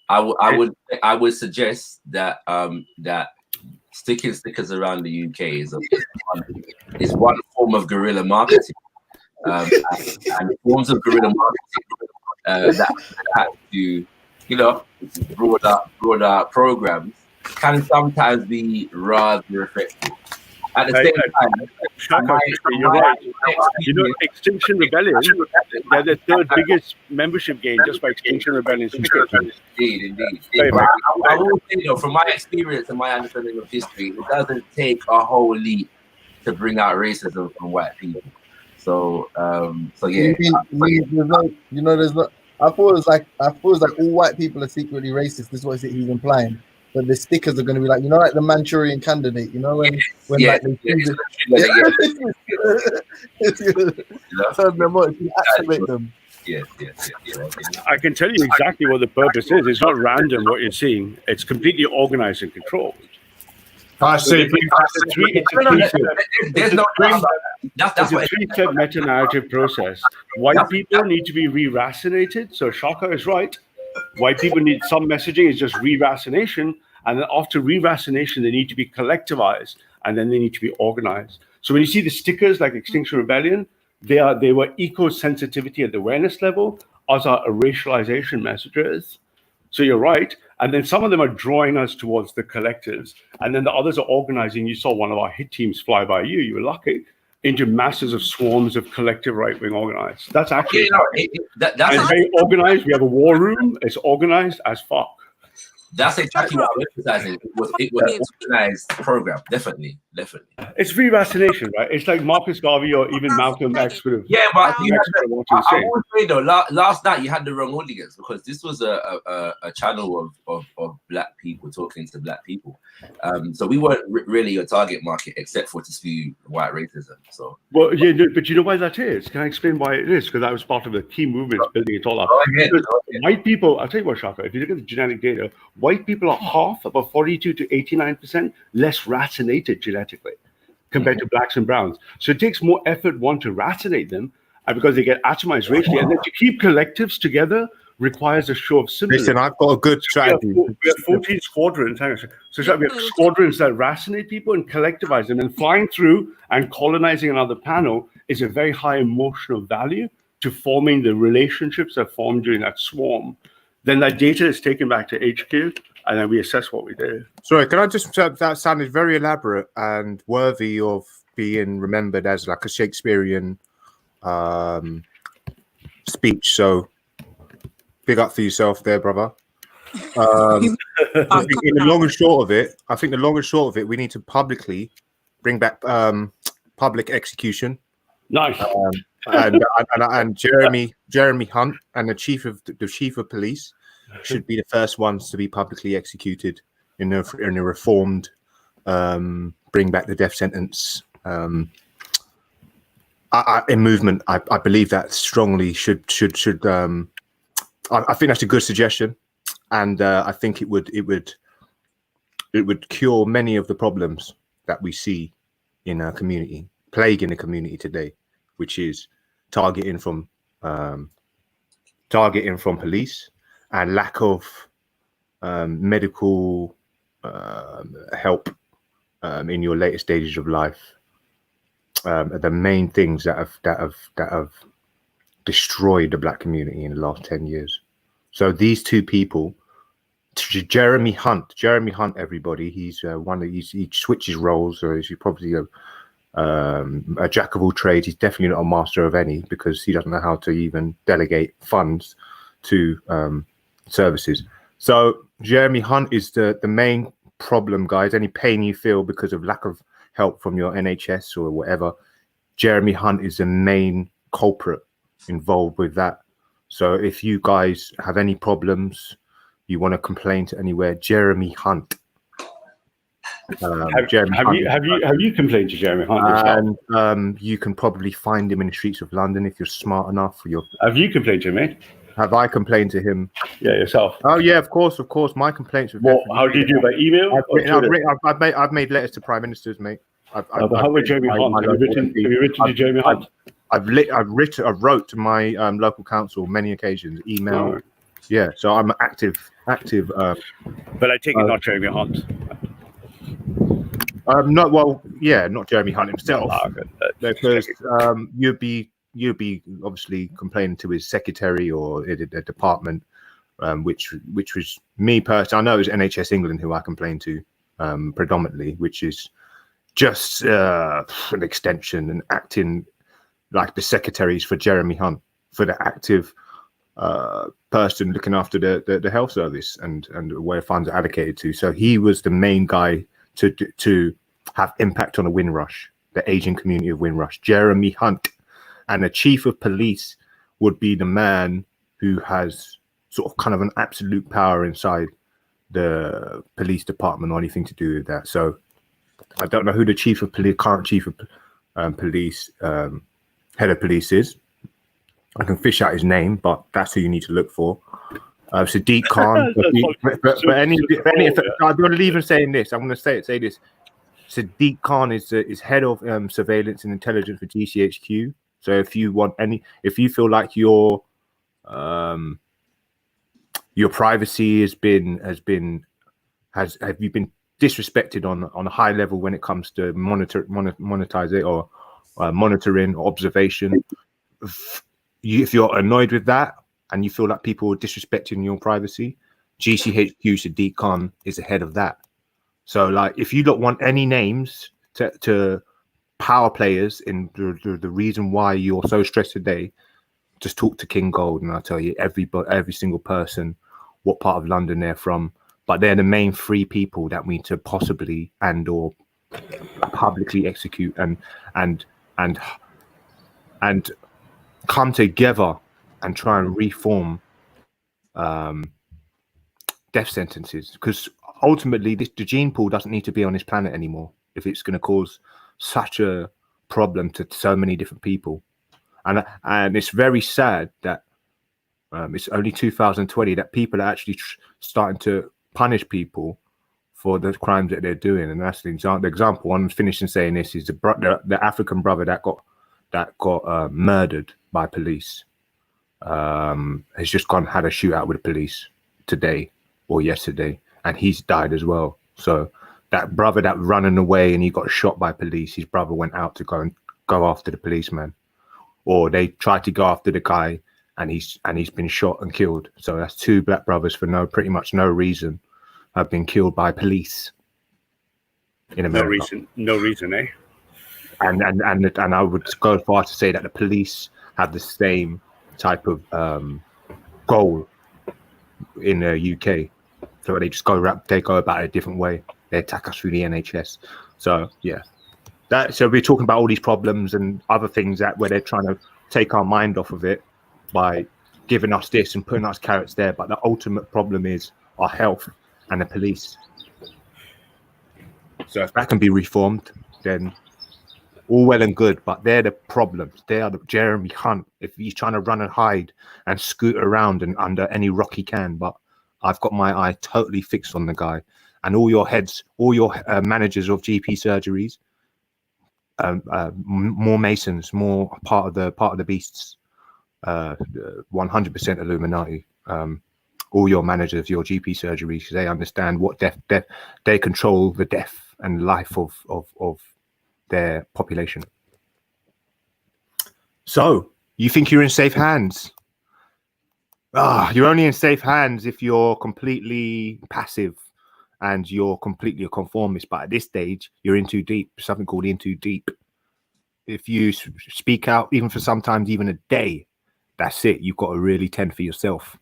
I would suggest that that sticking stickers around the UK is one form of guerrilla marketing, and forms of guerrilla marketing that have to, you know, broader programs can sometimes be rather effective. At the same time, Shaka, you're right. You know, Extinction Rebellion, they're the third biggest membership gain just by Extinction Rebellion. Indeed. I will say, though, from my experience and my understanding of history, it doesn't take a whole leap to bring out racism from white people. So yeah. There's not. I thought it was like all white people are secretly racist. This is what he's implying. But the stickers are going to be like, like the Manchurian Candidate, when like they turn them on, activate them. Yeah. I can tell you exactly what the purpose is. It's not random what you're seeing. It's completely organized and controlled. That's a three-step meta-narrative process. White people need to be re-racinated. So Shaka is right. White people need some messaging. It's just re-racination. And then after re-racination, they need to be collectivized. And then they need to be organized. So when you see the stickers like Extinction Rebellion, they were eco-sensitivity at the awareness level, as are racialization messages. So you're right. And then some of them are drawing us towards the collectives. And then the others are organizing. You saw one of our hit teams fly by you. You were lucky. Into masses of swarms of collective right-wing organized. That's actually that's very organized. We have a war room. It's organized as fuck. That's exactly what I'm emphasizing. It was an organized program, definitely. It's re-racination, right? It's like Marcus Garvey or even Malcolm X would have. Yeah, but I will say though, last night you had the wrong audience, because this was a channel of black people talking to black people. So we weren't really your target market, except for to spew white racism. So but you know why that is? Can I explain why it is? Because I was part of the key movements building it all up. White people, I'll tell you what, Shaka, if you look at the genetic data, white people are half, about 42 to 89% less racinated genetically compared to blacks and browns. So it takes more effort, one, to racinate them, and because they get atomized racially, and then to keep collectives together requires a show of sympathy. Listen, I've got a good strategy. We have 14 squadrons. So we have squadrons that racinate people and collectivize them, and flying through and colonizing another panel is a very high emotional value to forming the relationships that form during that swarm. Then that data is taken back to HQ, and then we assess what we did. Sorry, can I just that sounded very elaborate and worthy of being remembered as like a Shakespearean speech. So big up for yourself there, brother. I think the long and short of it, we need to publicly bring back public execution. Nice. And Jeremy Hunt and the chief of police should be the first ones to be publicly executed in a reformed bring back the death sentence in movement. I believe that strongly should I think that's a good suggestion, and I think it would cure many of the problems that we see in our community, plaguing the community today, which is targeting from police and lack of medical help in your later stages of life. Are the main things that have destroyed the black community in the last 10 years. So these two people, Jeremy Hunt, everybody, he's he switches roles, so he's probably a jack of all trades. He's definitely not a master of any, because he doesn't know how to even delegate funds to services. So Jeremy Hunt is the main problem, guys. Any pain you feel because of lack of help from your NHS or whatever, Jeremy Hunt is the main culprit involved with that. So if you guys have any problems, you want to complain to anywhere, Jeremy Hunt. Have you complained to Jeremy Hunt yourself? And you can probably find him in the streets of London if you're smart enough. Have you complained to him, mate? Have I complained to him? Yeah, yourself. Oh yeah, of course. My complaints. How do you do, by email? I've made letters to prime ministers, mate. I've how about Jamie Hunt? Have you written to Jamie Hunt? I wrote to my local council many occasions, email. Right. Yeah, so I'm active. But I take it not Jamie Hunt. Not Jeremy Hunt himself, because you'd be obviously complaining to his secretary or the department, which was me personally. I know it was NHS England who I complained to predominantly, which is just an extension and acting like the secretaries for Jeremy Hunt, for the active person looking after the health service and where funds are allocated to. So he was the main guy to have impact on a Windrush, the Asian community of Windrush, Jeremy Hunt. And the chief of police would be the man who has sort of kind of an absolute power inside the police department or anything to do with that. So I don't know who the chief of police, current chief of police, head of police is. I can fish out his name, but that's who you need to look for. Sadiq Khan. I'm going to leave him saying this. I'm going to say this. Sadiq Khan is head of surveillance and intelligence for GCHQ. So if you feel like your privacy have you been disrespected on a high level when it comes to monetize or monitoring or observation, if you're annoyed with that and you feel like people are disrespecting your privacy, GCHQ Sadiq Khan is ahead of that. So like, if you don't want any names to power players in the reason why you're so stressed today, just talk to King Gold and I'll tell you every single person what part of London they're from. But they're the main three people that we need to possibly or publicly execute and come together and try and reform death sentences, because ultimately the gene pool doesn't need to be on this planet anymore if it's going to cause such a problem to so many different people. And it's very sad that it's only 2020 that people are actually starting to punish people for the crimes that they're doing. And that's the example. I'm finishing saying this is the African brother that got murdered by police. Has just had a shootout with the police today or yesterday, and he's died as well. So that brother that running away and he got shot by police, his brother went out to go after the policeman, or they tried to go after the guy and he's been shot and killed. So that's two black brothers for pretty much no reason have been killed by police in America. No reason, eh? And I would go far to say that the police have the same type of goal in the UK. So they just go about it a different way. They attack us through the NHS. So yeah, so we're talking about all these problems and other things where they're trying to take our mind off of it by giving us this and putting us carrots there. But the ultimate problem is our health and the police. So if that can be reformed, then all well and good, but they're the problems. They are the Jeremy Hunt. If he's trying to run and hide and scoot around and under any rock he can, but I've got my eye totally fixed on the guy. And all your heads, all your managers of GP surgeries, more Masons, more part of the beasts, 100% Illuminati. All your managers of your GP surgeries, they understand what death. They control the death and life of their population. So you think you're in safe hands? You're only in safe hands if you're completely passive and you're completely a conformist. But at this stage, you're in too deep. Something called in too deep. If you speak out, even for sometimes even a day, that's it. You've got to really tend for yourself.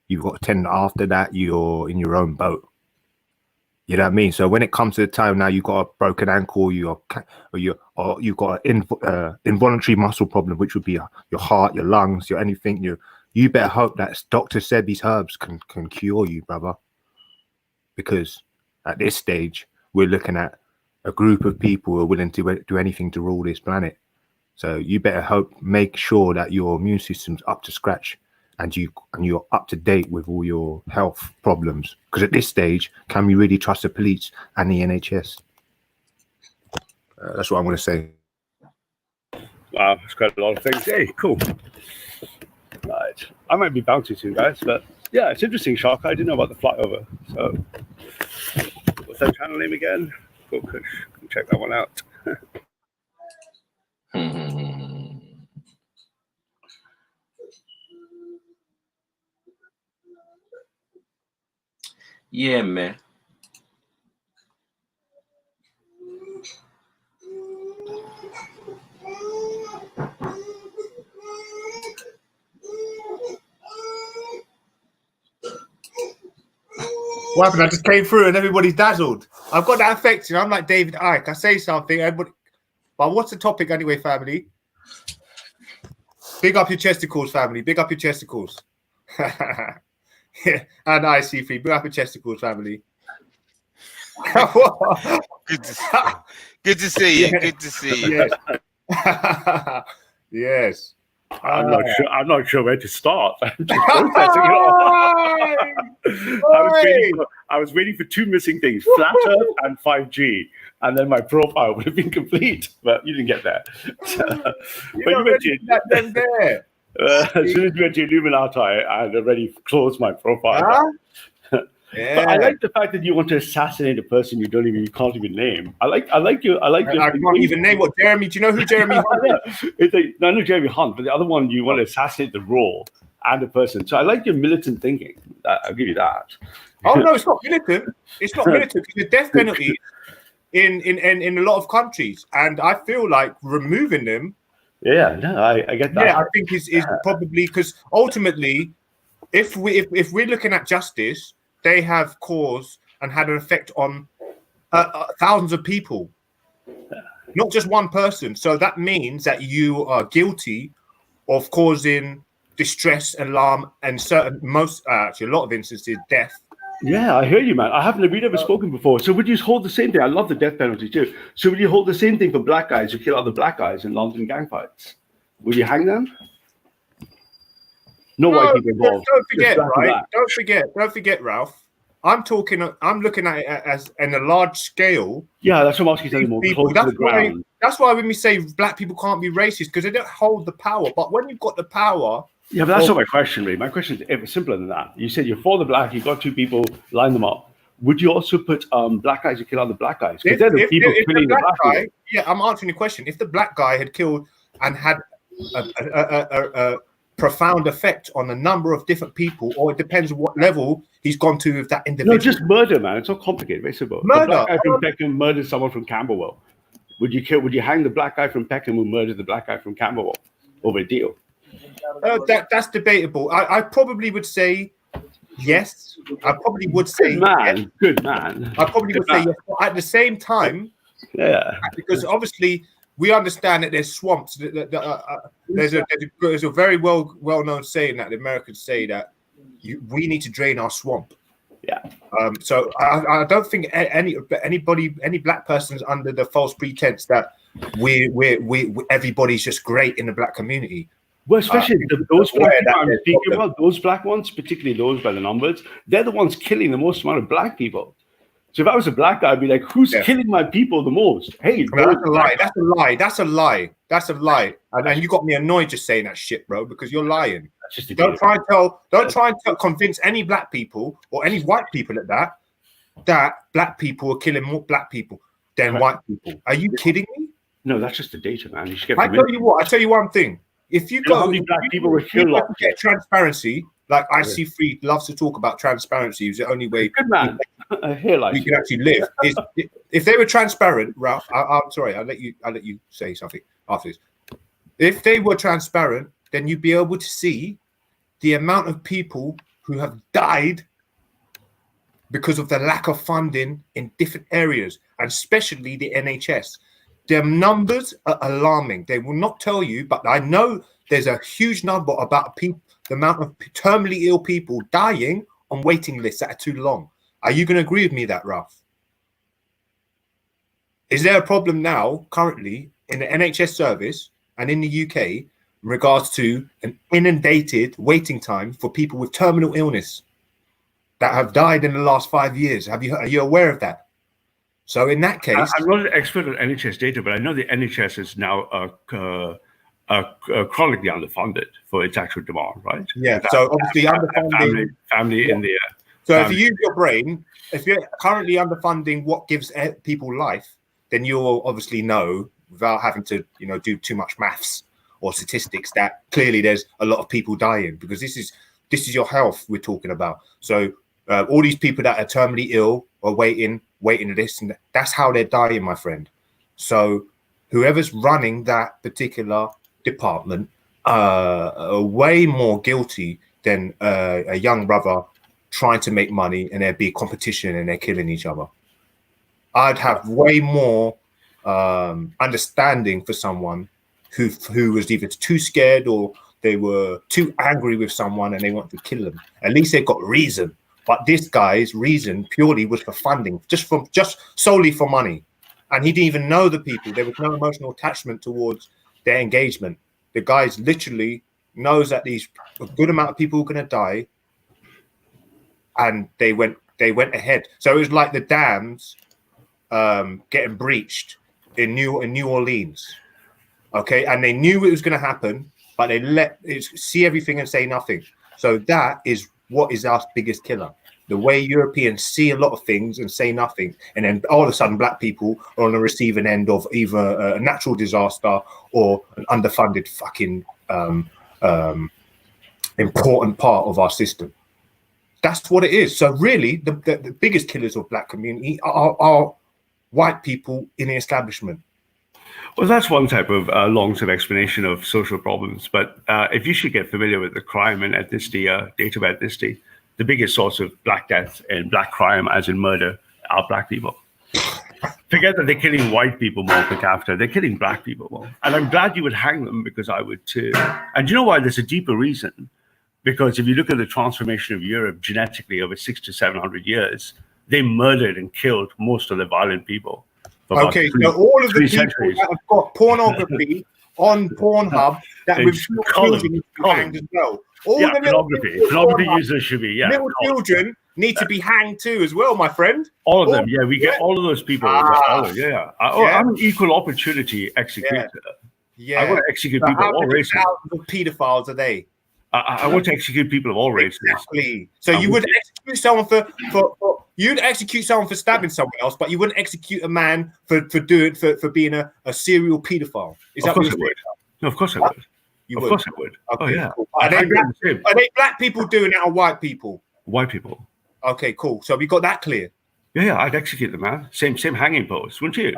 You've got to tend after that. You're in your own boat. You know what I mean? So when it comes to the time now, you've got a broken ankle, you've got an involuntary muscle problem, which would be your heart, your lungs, your anything. You better hope that doctor said these herbs can cure you, brother. Because at this stage, we're looking at a group of people who are willing to do anything to rule this planet. So you better make sure that your immune system's up to scratch. And you're up to date with all your health problems. Because at this stage, can we really trust the police and the NHS? That's what I'm going to say. Wow, that's quite a lot of things. Hey, cool. Right. I might be bouncing soon, guys, but yeah, it's interesting, Shark. I didn't know about the flyover. So, what's that channel name again? Go check that one out. Yeah, man. What happened? I just came through and everybody's dazzled. I've got that effect, you know. I'm like David Icke. I say something, everybody. But what's the topic anyway, family? Big up your chesticles, family. Big up your chesticles. Yeah, and IC3. Big up your chesticles, family. Good to see you. Good to see you. Yes. Yes. I'm not sure where to start. I'm just processing it all. I was waiting for two missing things: flat Earth and 5G, and then my profile would have been complete. But you didn't get that. But you mentioned them there. As soon as you went to Illuminati, I had already closed my profile. Yeah. But I like the fact that you want to assassinate a person you can't even name. I like your. I can't even name what Jeremy. Do you know who Jeremy Hunt is? I know Jeremy Hunt, but the other one you want to assassinate the role and the person. So I like your militant thinking. I'll give you that. Oh no, it's not militant. It's not militant. It's a death penalty in a lot of countries, and I feel like removing them. Yeah, no, I get that. Yeah, I think is probably because ultimately, if we're looking at justice, they have caused and had an effect on thousands of people, not just one person. So that means that you are guilty of causing distress, alarm, and actually a lot of instances, death. Yeah, I hear you, man. I haven't ever spoken before. So would you hold the same thing? I love the death penalty too. So would you hold the same thing for black guys who kill other black guys in London gang fights? Would you hang them? No white people involved. Don't forget, Ralph. I'm looking at it as in a large scale. Yeah, that's what I'm asking. More close to the ground. That's why when we say black people can't be racist, because they don't hold the power. But when you've got the power. Yeah, but that's not my question, really. My question is simpler than that. You said you're for the black, you got two people, line them up. Would you also put black guys who kill other black guys? Because they're the people killing the black guy. Yeah, I'm answering your question. If the black guy had killed and had a profound effect on a number of different people, or it depends on what level he's gone to with that individual. No, just murder, man. It's not complicated. Very simple. Murder. The black guy from Peckham murdered someone from Camberwell. Would you hang the black guy from Peckham who murdered the black guy from Camberwell over a deal? That's debatable. I probably would say yes. I probably would say good man. I probably would say yes. But at the same time, yeah, because obviously we understand that there's swamps. There's a very well-known saying that the Americans say that we need to drain our swamp. Yeah. So I don't think any black person is under the false pretense that we everybody's just great in the black community. Well, especially those black people I'm speaking about, those black ones, particularly those by the numbers, they're the ones killing the most amount of black people. So if I was a black guy, I'd be like, who's killing my people the most? Hey, that's a lie. That's a lie. That's a lie. That's a lie. And you got me annoyed just saying that shit, bro, because you're lying. Don't try and convince any black people or any white people at that black people are killing more black people than white people. Are you kidding me? No, that's just the data, man. You should get I tell you one thing. If you go, people were killed. Get transparency. Like IC3 loves to talk about transparency. Is the only way good man. we can actually live. If they were transparent, Ralph, I'm sorry. I'll let you say something after this. If they were transparent, then you'd be able to see the amount of people who have died because of the lack of funding in different areas, and especially the NHS. Their numbers are alarming. They will not tell you, but I know there's a huge number about the amount of terminally ill people dying on waiting lists that are too long. Are you going to agree with me that, Ralph? Is there a problem now, currently, in the NHS service and in the UK in regards to an inundated waiting time for people with terminal illness that have died in the last 5 years? Are you aware of that? So in that case, I'm not an expert on NHS data, but I know the NHS is now chronically underfunded for its actual demand, right? Yeah. So obviously underfunding family in the. So if you use your brain, if you're currently underfunding what gives people life, then you'll obviously know without having to, do too much maths or statistics that clearly there's a lot of people dying, because this is your health we're talking about. So all these people that are terminally ill or waiting to this, and that's how they're dying, my friend. So whoever's running that particular department are way more guilty than a young brother trying to make money and there be competition and they're killing each other. I'd have way more understanding for someone who was either too scared or they were too angry with someone and they want to kill them. At least they've got reason. But this guy's reason purely was for funding, just solely for money. And he didn't even know the people. There was no emotional attachment towards their engagement. The guy's literally knows that a good amount of people are going to die, and they went ahead. So it was like the dams getting breached in New Orleans. Okay, and they knew it was going to happen, but they let it see everything and say nothing. So that is what is our biggest killer. The way Europeans see a lot of things and say nothing, and then all of a sudden black people are on the receiving end of either a natural disaster or an underfunded fucking important part of our system. That's what it is. So really, the biggest killers of black community are white people in the establishment. Well, that's one type of long-term explanation of social problems. But if you should get familiar with the crime and ethnicity, data of ethnicity, the biggest source of black death and black crime, as in murder, are black people. Forget that they're killing white people more per capita. They're killing black people more. And I'm glad you would hang them, because I would too. And you know why? There's a deeper reason. Because if you look at the transformation of Europe genetically over 600 to 700 years, they murdered and killed most of the violent people. Okay, so all of the people that have got pornography on Pornhub that we've children hanged as well. All the pornography users should be, little children need to be hanged too as well, my friend. All of them, we get all of those people. I'm an equal opportunity executor. I want to execute people of all races. Thousands of pedophiles are they? I want to execute people of all races. Exactly. So you would execute someone for you'd execute someone for stabbing someone else, but you wouldn't execute a man for being a serial pedophile. Is that what you're saying? No, of course I would. Of course I would. Okay, oh yeah. Cool. Are they black people doing it or white people? White people. Okay, cool. So we got that clear. Yeah, I'd execute the man. Same hanging post, wouldn't you?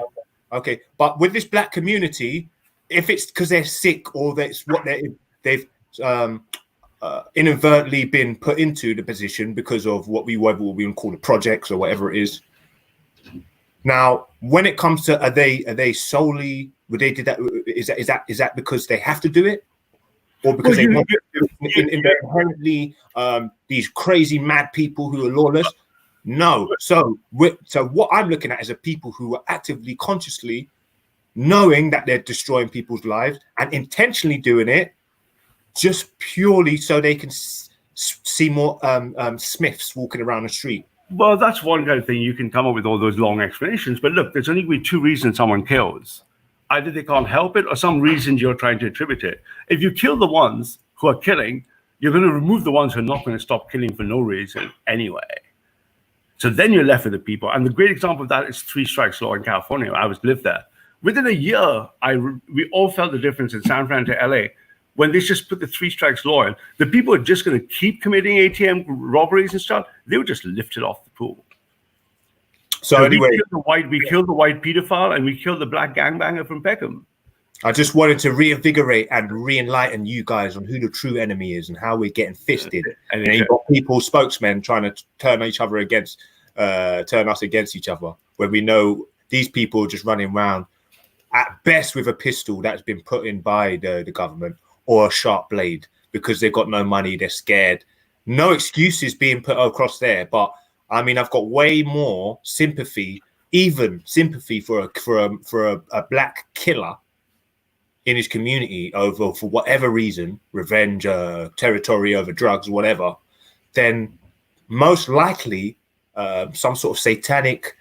Okay, but with this black community, if it's because they're sick or that's what they've inadvertently been put into the position because of what we call the projects or whatever it is. Now, when it comes to are they solely would they do that? Is that because they have to do it, or because they want inherently these crazy mad people who are lawless? No. So what I'm looking at is a people who are actively, consciously knowing that they're destroying people's lives and intentionally doing it, just purely so they can see more Smiths walking around the street. Well, that's one kind of thing. You can come up with all those long explanations, but look, there's only going to be two reasons someone kills. Either they can't help it or some reason you're trying to attribute it. If you kill the ones who are killing, you're going to remove the ones who are not going to stop killing for no reason anyway. So then you're left with the people. And the great example of that is 3 strikes law in California. I lived there. Within a year, we all felt the difference in San Fran to LA. When they just put the 3 strikes law in, the people are just going to keep committing ATM robberies and stuff. They were just lifted off the pool. So anyway, we killed the white pedophile and we killed the black gangbanger from Peckham. I just wanted to reinvigorate and re-enlighten you guys on who the true enemy is and how we're getting fisted. And then you've got people, spokesmen, trying to turn us against each other, when we know these people are just running around at best with a pistol that's been put in by the government, or a sharp blade, because they've got no money, they're scared. No excuses being put across there. But I mean, I've got way more sympathy, for a black killer in his community over, for whatever reason, revenge, territory over drugs, whatever, then most likely some sort of satanic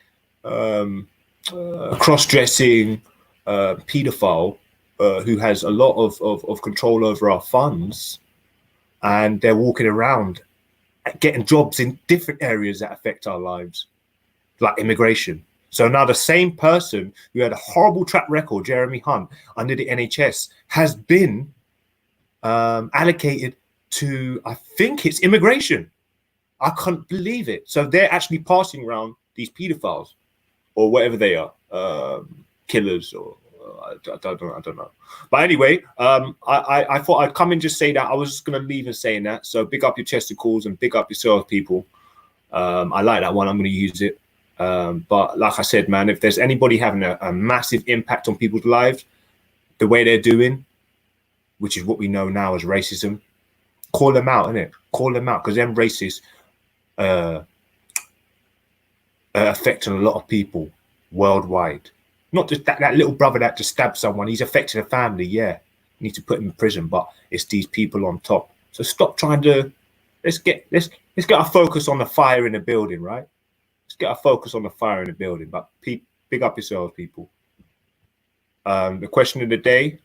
cross-dressing pedophile who has a lot of control over our funds, and they're walking around getting jobs in different areas that affect our lives, like immigration. So now the same person who had a horrible track record, Jeremy Hunt, under the NHS, has been allocated to, I think it's immigration. I can't believe it. So they're actually passing around these pedophiles or whatever they are, killers or I don't know. But anyway, I thought I'd come and just say that. I was just going to leave and saying that. So big up your testicles and big up yourselves, people. I like that one. I'm going to use it. But like I said, man, if there's anybody having a massive impact on people's lives, the way they're doing, which is what we know now as racism, call them out, innit? Call them out, because them racists affecting a lot of people worldwide. Not just that little brother that just stabbed someone. He's affecting a family, yeah. You need to put him in prison, but it's these people on top. So stop trying to, let's get our focus on the fire in the building, right? Let's get our focus on the fire in the building. But big up yourselves, people. The question of the day.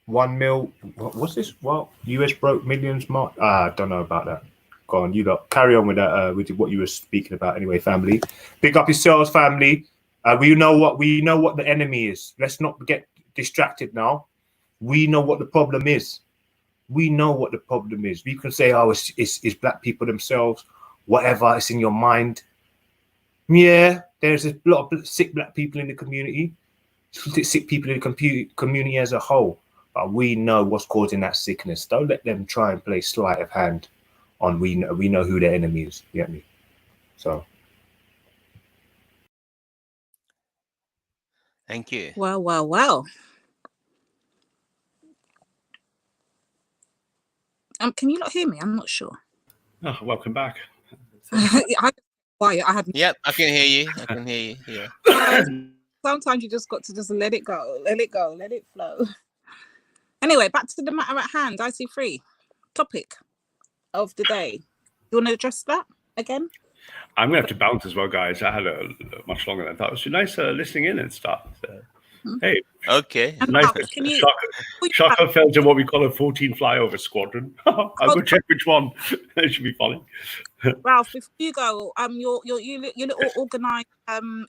1 mil. What's this? Well, US broke millions mark. I don't know about that. Go on, you lot. Carry on with that. With what you were speaking about, anyway, family. Big up yourselves, family. We know what the enemy is. Let's not get distracted now. We know what the problem is. We know what the problem is. We can say, oh, it's black people themselves, whatever. It's in your mind. Yeah, there's a lot of sick black people in the community, sick people in the community as a whole. But we know what's causing that sickness. Don't let them try and play sleight of hand on we know who their enemy is. You get me? So. Thank you. Well. Can you not hear me? I'm not sure. Oh, welcome back. I had. Yep, I can hear you. I can hear you. Yeah. Sometimes you just got to just let it go, let it flow. Anyway, back to the matter at hand. IC3 topic of the day. You want to address that again? I'm gonna have to bounce as well, guys. I had a much longer than I thought. It was nice listening in and stuff. Hey, okay. Nice. Shaka fell to what we call a 14 flyover squadron. I'll go check which one. It should be funny. Ralph, before you go, your little organized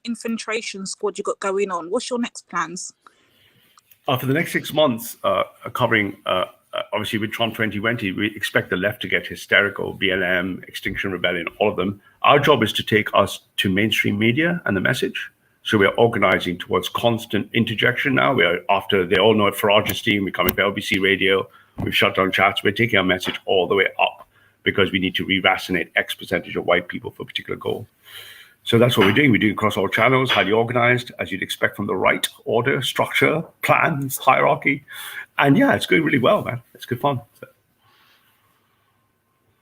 infiltration squad you got going on. What's your next plans? For the next 6 months, covering obviously with Trump 2020, we expect the left to get hysterical. BLM, Extinction Rebellion, all of them. Our job is to take us to mainstream media and the message. So we're organizing towards constant interjection now. We're after they all know it, Farage's team. We're coming for LBC Radio. We've shut down chats. We're taking our message all the way up because we need to re-vaccinate X percentage of white people for a particular goal. So that's what we're doing. We're doing across all channels, highly organized, as you'd expect from the right, order, structure, plans, hierarchy. And yeah, it's going really well, man. It's good fun.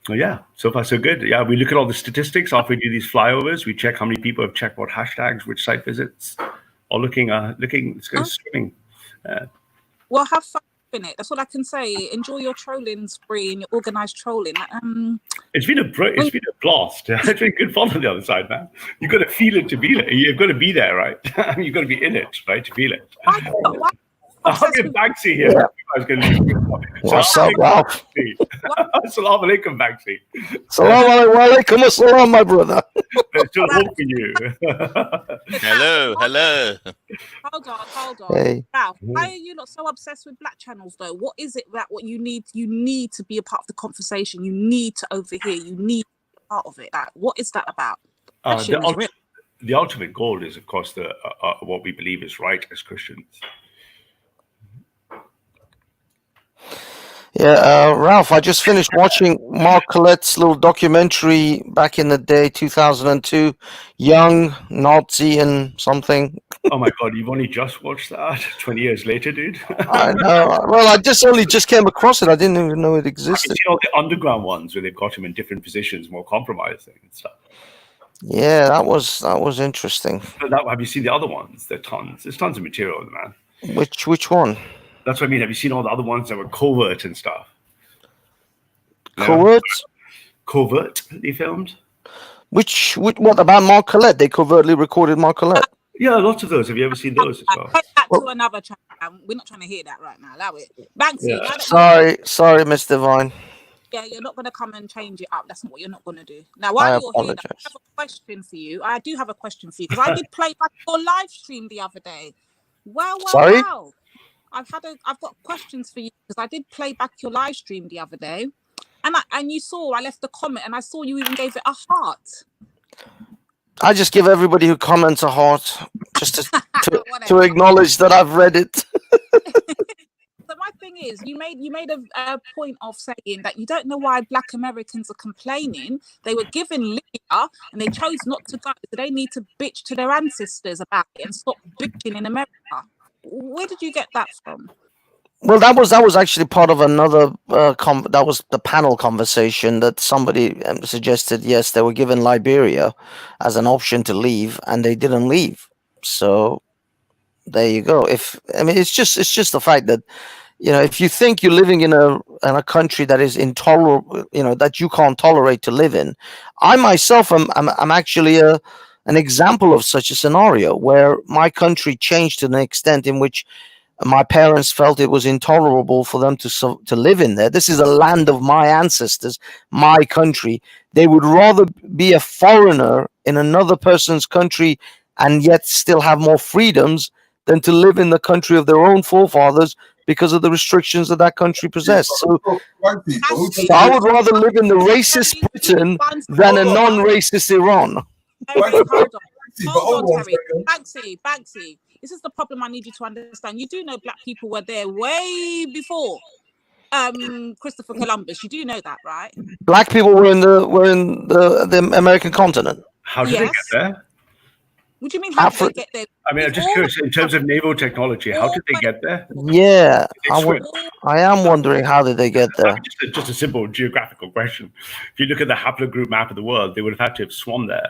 So yeah, so far so good. Yeah, we look at all the statistics after we do these flyovers. We check how many people have checked what hashtags, which site visits, all looking, it's going swimming. Well, have fun in it. That's all I can say. Enjoy your trolling spree and your organized trolling. It's been a blast. It's been good fun on the other side, man. You've got to feel it to be there. You've got to be there, right? You've got to be in it, right, to feel it. I'll get Banksy here. Yeah. What's up, Ralph? Assalamu alaikum, Banksy. Assalamu alaikum, assalam, my brother. There's still hope for you. Hello. Hold on. Hey. Ralph, why are you not so obsessed with black channels, though? What is it that you need to be a part of the conversation? You need to overhear. You need to be a part of it. Like, what is that about? The ultimate goal is, of course, the what we believe is right as Christians. Yeah, Ralph, I just finished watching Mark Collette's little documentary back in the day, 2002, Young, Nazi and something. Oh my God, you've only just watched that 20 years later, dude. I know. Well, I only just came across it. I didn't even know it existed. I see all the underground ones where they've got him in different positions, more compromising and stuff. Yeah, that was interesting. Have you seen the other ones? There's tons of material, man. Which one? That's what I mean. Have you seen all the other ones that were covert and stuff? Covert? Covert, they filmed? What about Mark Collette? They covertly recorded Mark Collette. Yeah, lots of those. Have you ever seen those as well? Take that to another channel. We're not trying to hear that right now. Allow it. Banksy. Yeah. Now that Sorry, Miss Divine. yeah, you're not going to come and change it up. That's not what you're not going to do. Now, while you're here, I have a question for you. I do have a question for you because I did play back your live stream the other day. Well, Sorry? well. I've got questions for you because I did play back your live stream the other day, and you saw I left a comment and I saw you even gave it a heart. I just give everybody who comments a heart just to acknowledge that I've read it. So my thing is, you made a point of saying that you don't know why Black Americans are complaining. They were given Libya and they chose not to go. So they need to bitch to their ancestors about it and stop bitching in America. Where did you get that from? Well, that was actually part of another that was the panel conversation that somebody suggested. Yes, they were given Liberia as an option to leave, and they didn't leave. So there you go. It's just the fact that, you know, if you think you're living in a country that is intolerable, you know, that you can't tolerate to live in. I myself am actually an example of such a scenario where my country changed to an extent in which my parents felt it was intolerable for them to live in there. This is the land of my ancestors, my country. They would rather be a foreigner in another person's country and yet still have more freedoms than to live in the country of their own forefathers because of the restrictions that country possessed. So I would rather live in the racist Britain than a non-racist Iran. Hold on, Terry. Banksy. This is the problem I need you to understand. You do know Black people were there way before Christopher Columbus. You do know that, right? Black people were in the American continent. How did they get there? What do you mean, how did they get there? I mean, I'm just curious, in terms of naval technology, how did they get there? Yeah, I am wondering, how did they get there? Just a simple geographical question. If you look at the haplogroup map of the world, they would have had to have swum there,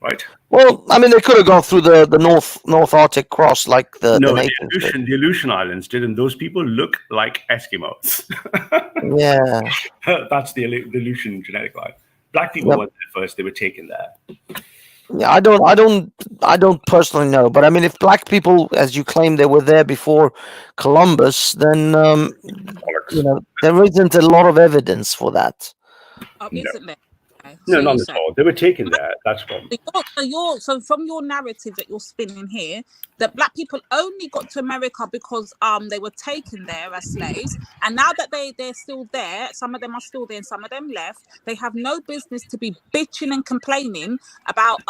right? Well, I mean, they could have gone through the North Arctic cross like the Aleutian Islands did, and those people look like Eskimos. Yeah. That's the Aleutian genetic line. Black people went there first, they were taken there. Yeah, I don't personally know, but I mean, if Black people, as you claim, they were there before Columbus, then you know, there isn't a lot of evidence for that. Oh, isn't there? Okay. No, not at all. They were taken there. That's from. So from your narrative that you're spinning here, that Black people only got to America because they were taken there as slaves, and now that they're still there, some of them are still there and some of them left. They have no business to be bitching and complaining about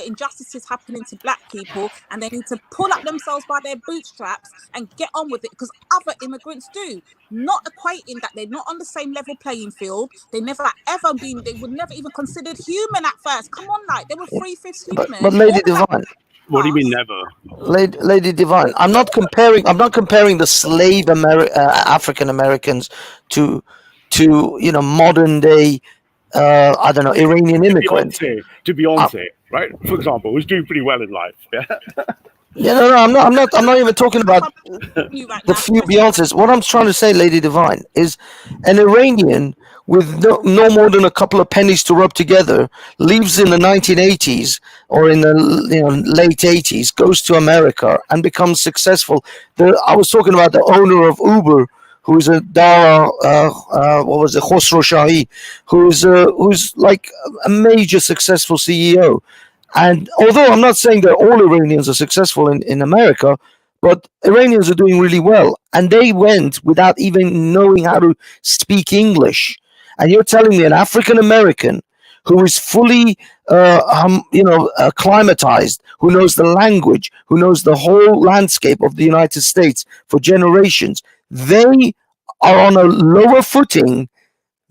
injustices happening to Black people, and they need to pull up themselves by their bootstraps and get on with it, because other immigrants do. Not equating that they're not on the same level playing field. They never ever been. They would never even considered human at first. Come on, like they were 3/5 human. But Lady Divine. What do you mean never? Lady Divine, I'm not comparing the slave African Americans to you know, modern day I don't know, Iranian immigrants. To Beyonce, right? For example, who's doing pretty well in life. Yeah. Yeah, no, I'm not even talking about the few Beyoncés. What I'm trying to say, Lady Divine, is an Iranian with no more than a couple of pennies to rub together leaves in the 1980s or in the late 80s, goes to America and becomes successful. I was talking about the owner of Uber, who's a Dara, Khosrow Shahi, who's like a major successful CEO. And although I'm not saying that all Iranians are successful in America, but Iranians are doing really well. And they went without even knowing how to speak English. And you're telling me an African American who is fully, acclimatized, who knows the language, who knows the whole landscape of the United States for generations, they are on a lower footing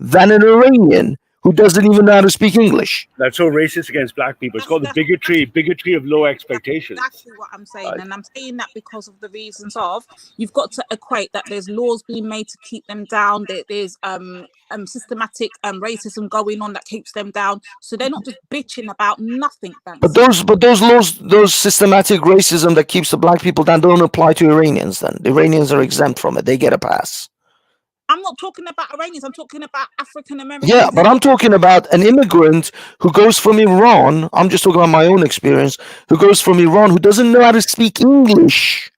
than an Iranian who doesn't even know how to speak English. That's so racist against Black people. It's called the bigotry of low expectations. That's exactly what I'm saying. And I'm saying that because of the reasons of, you've got to equate that there's laws being made to keep them down. There's systematic racism going on that keeps them down. So they're not just bitching about nothing. But those laws, those systematic racism that keeps the Black people down don't apply to Iranians then. The Iranians are exempt from it. They get a pass. I'm not talking about Iranians. I'm talking about African Americans. Yeah, but I'm talking about an immigrant who goes from Iran. I'm just talking about my own experience. Who goes from Iran, who doesn't know how to speak English,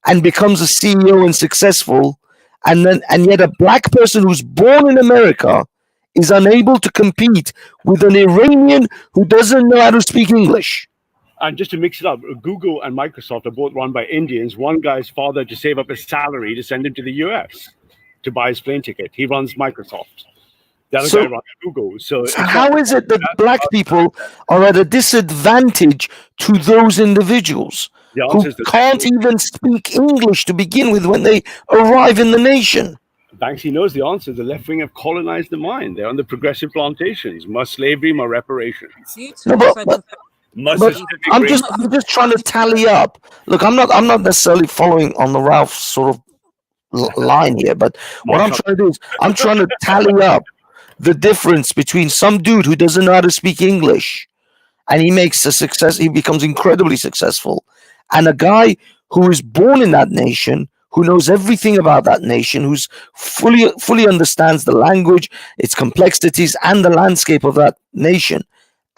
and becomes a CEO and successful, and yet a black person who's born in America is unable to compete with an Iranian who doesn't know how to speak English. And just to mix it up, Google and Microsoft are both run by Indians. One guy's father to save up his salary to send him to the US to buy his plane ticket. He runs Microsoft. The other guy runs Google. So how is it that black people are at a disadvantage to those individuals who can't even speak English to begin with when they arrive in the nation? Banksy knows the answer. The left wing have colonized the mind. They're on the progressive plantations. More slavery, more reparations. No, but I'm just trying to tally up. Look, I'm not necessarily following on the Ralph sort of line here, but what I'm trying to do is I'm trying to tally up the difference between some dude who doesn't know how to speak English and he makes a success, he becomes incredibly successful, and a guy who is born in that nation, who knows everything about that nation, who's fully understands the language, its complexities, and the landscape of that nation,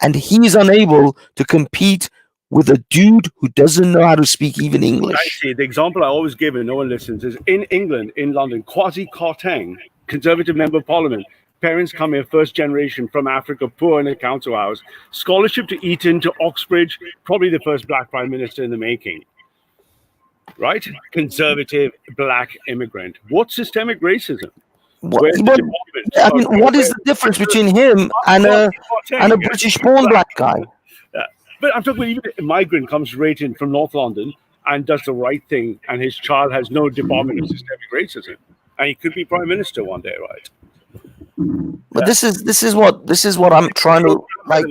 and he is unable to compete with a dude who doesn't know how to speak even English. Actually, the example I always give and no one listens is in England, in London, Kwasi Kwarteng, Conservative Member of Parliament. Parents come here, first generation from Africa, poor in a council house. Scholarship to Eton, to Oxbridge, probably the first black prime minister in the making. Right? Conservative black immigrant. What systemic racism? What is the difference between him and a British-born black guy? Yeah. But I'm talking about even a migrant comes right in from North London and does the right thing, and his child has no department of systemic racism, and he could be prime minister one day, right? But this is what I'm trying to like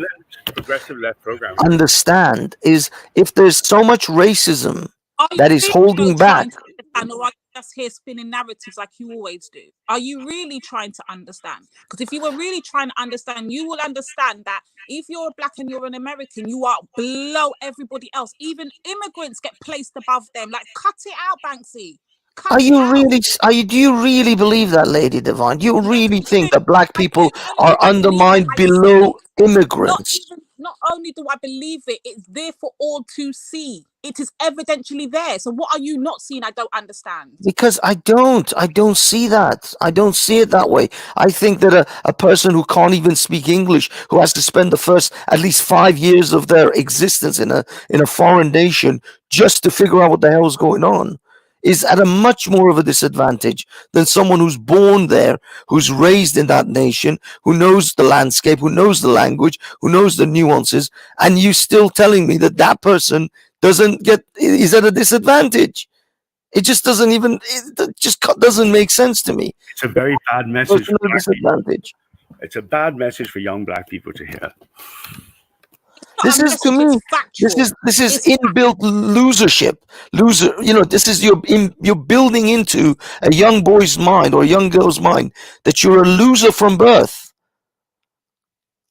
progressive left program understand is if there's so much racism that is holding back. And or are you just here spinning narratives like you always do? Are you really trying to understand? Because if you were really trying to understand, you will understand that if you're black and you're an American, you are below everybody else. Even immigrants get placed above them. Like, cut it out, Banksy. Do you really believe that, Lady Divine? Do you really think that black people are undermined below immigrants? Not only do I believe it, it's there for all to see. It is evidently there. So what are you not seeing? I don't understand. Because I don't see that. I don't see it that way. I think that a person who can't even speak English, who has to spend the first at least 5 years of their existence in a foreign nation just to figure out what the hell is going on, is at a much more of a disadvantage than someone who's born there, who's raised in that nation, who knows the landscape, who knows the language, who knows the nuances, and you still telling me that person is at a disadvantage. It just doesn't make sense to me. It's a very bad message for disadvantage. It's a bad message for young black people to hear. This is, to me, this is inbuilt losership. This is you're building into a young boy's mind or a young girl's mind that you're a loser from birth.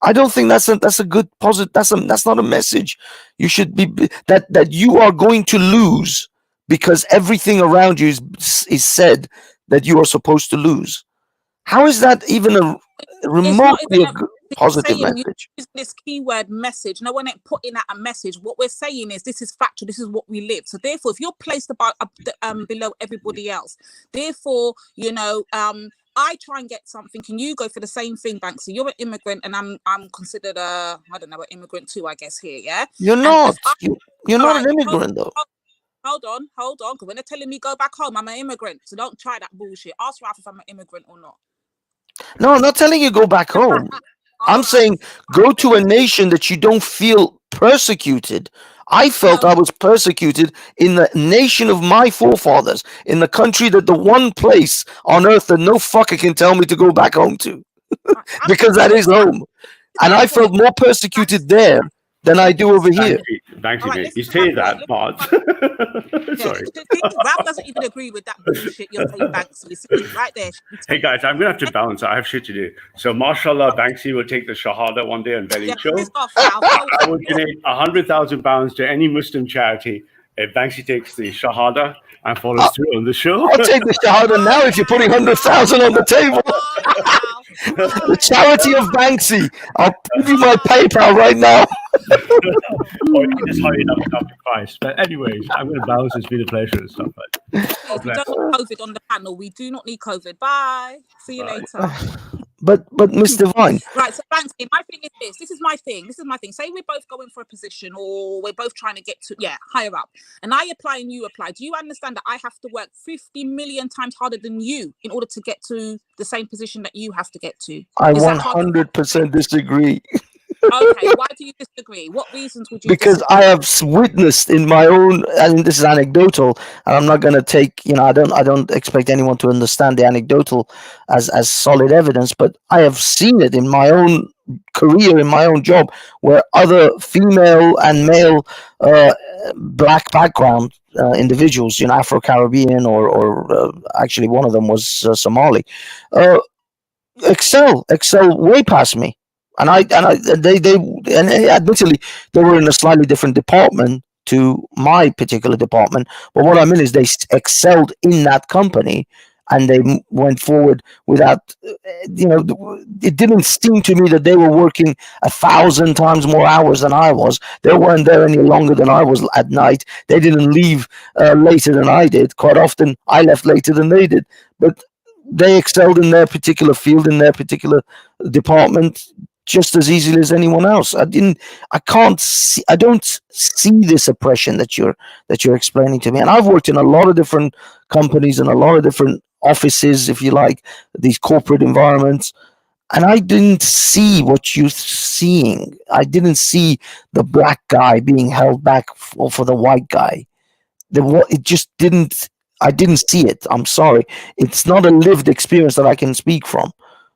I don't think that's a good positive. That's not a message. You should be that you are going to lose because everything around you is said that you are supposed to lose. How is that even a remotely positive message? This keyword message. No one ain't putting out a message. What we're saying is this is factual. This is what we live. So therefore, if you're placed below everybody else, therefore, I try and get something, and you go for the same thing, Banksy. You're an immigrant, and I'm considered an immigrant too, I guess here. Yeah. You're not. You're not an immigrant though. Hold on. Because when they're telling me go back home, I'm an immigrant. So don't try that bullshit. Ask Ralph if I'm an immigrant or not. No, I'm not telling you go back home. I'm saying go to a nation that you don't feel persecuted. I felt I was persecuted in the nation of my forefathers, in the country that the one place on earth that no fucker can tell me to go back home to, because that is home. And I felt more persecuted there than I do over here. Banksy, mate. You say that, but sorry. Ralph doesn't even agree with that bullshit you're saying, Banksy. Right there. Hey guys, I'm gonna have to bounce. I have shit to do. So, mashallah, Banksy will take the Shahada one day on Vellemy show. I will donate £100,000 to any Muslim charity if Banksy takes the shahada and follows through on the show. I'll take the shahada now if you're putting 100,000 on the table. The charity of Banksy. I'll give you my PayPal right now. Or you can just hurry it up to Christ. But anyways, I'm going to bounce. It's been a pleasure and stuff. But we don't need COVID on the panel. We do not need COVID. Bye. See you later. But Mr. Vine. Right, so Banksy, my thing is this. This is my thing. Say we're both going for a position, or we're both trying to get to higher up, and I apply and you apply. Do you understand that I have to work 50 million times harder than you in order to get to the same position that you have to get to? I 100% disagree. Okay, why do you disagree? What reasons would you because disagree? I have witnessed in my own, and this is anecdotal, and I'm not going to take, I don't expect anyone to understand the anecdotal as solid evidence, but I have seen it in my own career, in my own job, where other female and male black background individuals, Afro-Caribbean or actually one of them was Somali, excel way past me. And they admittedly they were in a slightly different department to my particular department, but what I mean is they excelled in that company, and they went forward without, it didn't seem to me that they were working 1,000 times more hours than I was. They weren't there any longer than I was at night. They didn't leave later than I did. Quite often, I left later than they did, but they excelled in their particular field, in their particular department, just as easily as anyone else. I don't see this oppression that you're explaining to me. And I've worked in a lot of different companies and a lot of different offices, if you like, these corporate environments, and I didn't see what you're seeing. I didn't see the black guy being held back for the white guy. It just didn't. I didn't see it. I'm sorry. It's not a lived experience that I can speak from,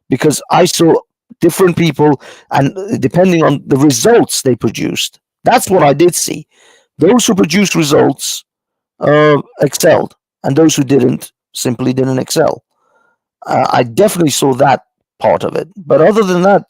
because I saw different people, and depending on the results they produced, that's what I did see. Those who produced results excelled, and those who didn't simply didn't excel. I definitely saw that part of it, but other than that,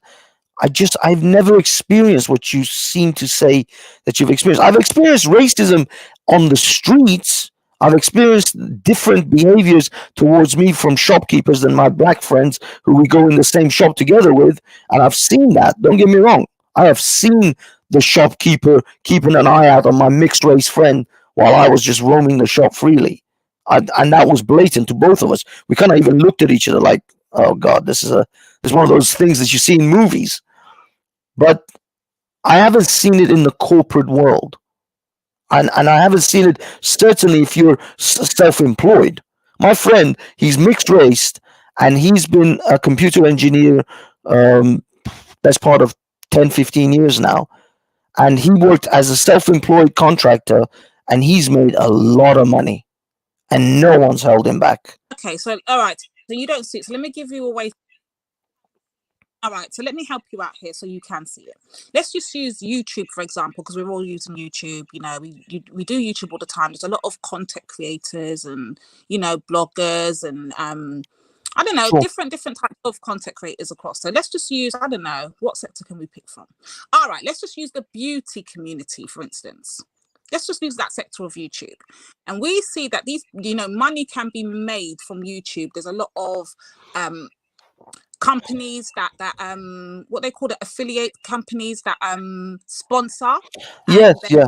I've never experienced what you seem to say that you've experienced. I've experienced racism on the streets. I've experienced different behaviors towards me from shopkeepers than my black friends who we go in the same shop together with. And I've seen that. Don't get me wrong. I have seen the shopkeeper keeping an eye out on my mixed race friend while I was just roaming the shop freely. And that was blatant to both of us. We kind of even looked at each other like, oh God, this is one of those things that you see in movies. But I haven't seen it in the corporate world. And I haven't seen it, certainly if you're self-employed. My friend, he's mixed race, and he's been a computer engineer best part of 10, 15 years now. And he worked as a self-employed contractor, and he's made a lot of money, and no one's held him back. Okay, so all right, so you don't see it. So let me give you a way. All right, so let me help you out here so you can see it. Let's just use YouTube, for example, because we're all using YouTube. We do YouTube all the time. There's a lot of content creators and, bloggers and, I don't know, Sure. different types of content creators across. So let's just use, I don't know, what sector can we pick from? All right, let's just use the beauty community, for instance. Let's just use that sector of YouTube. And we see that these, money can be made from YouTube. There's a lot of, companies that what they call it, affiliate companies that sponsor. Yes, yeah.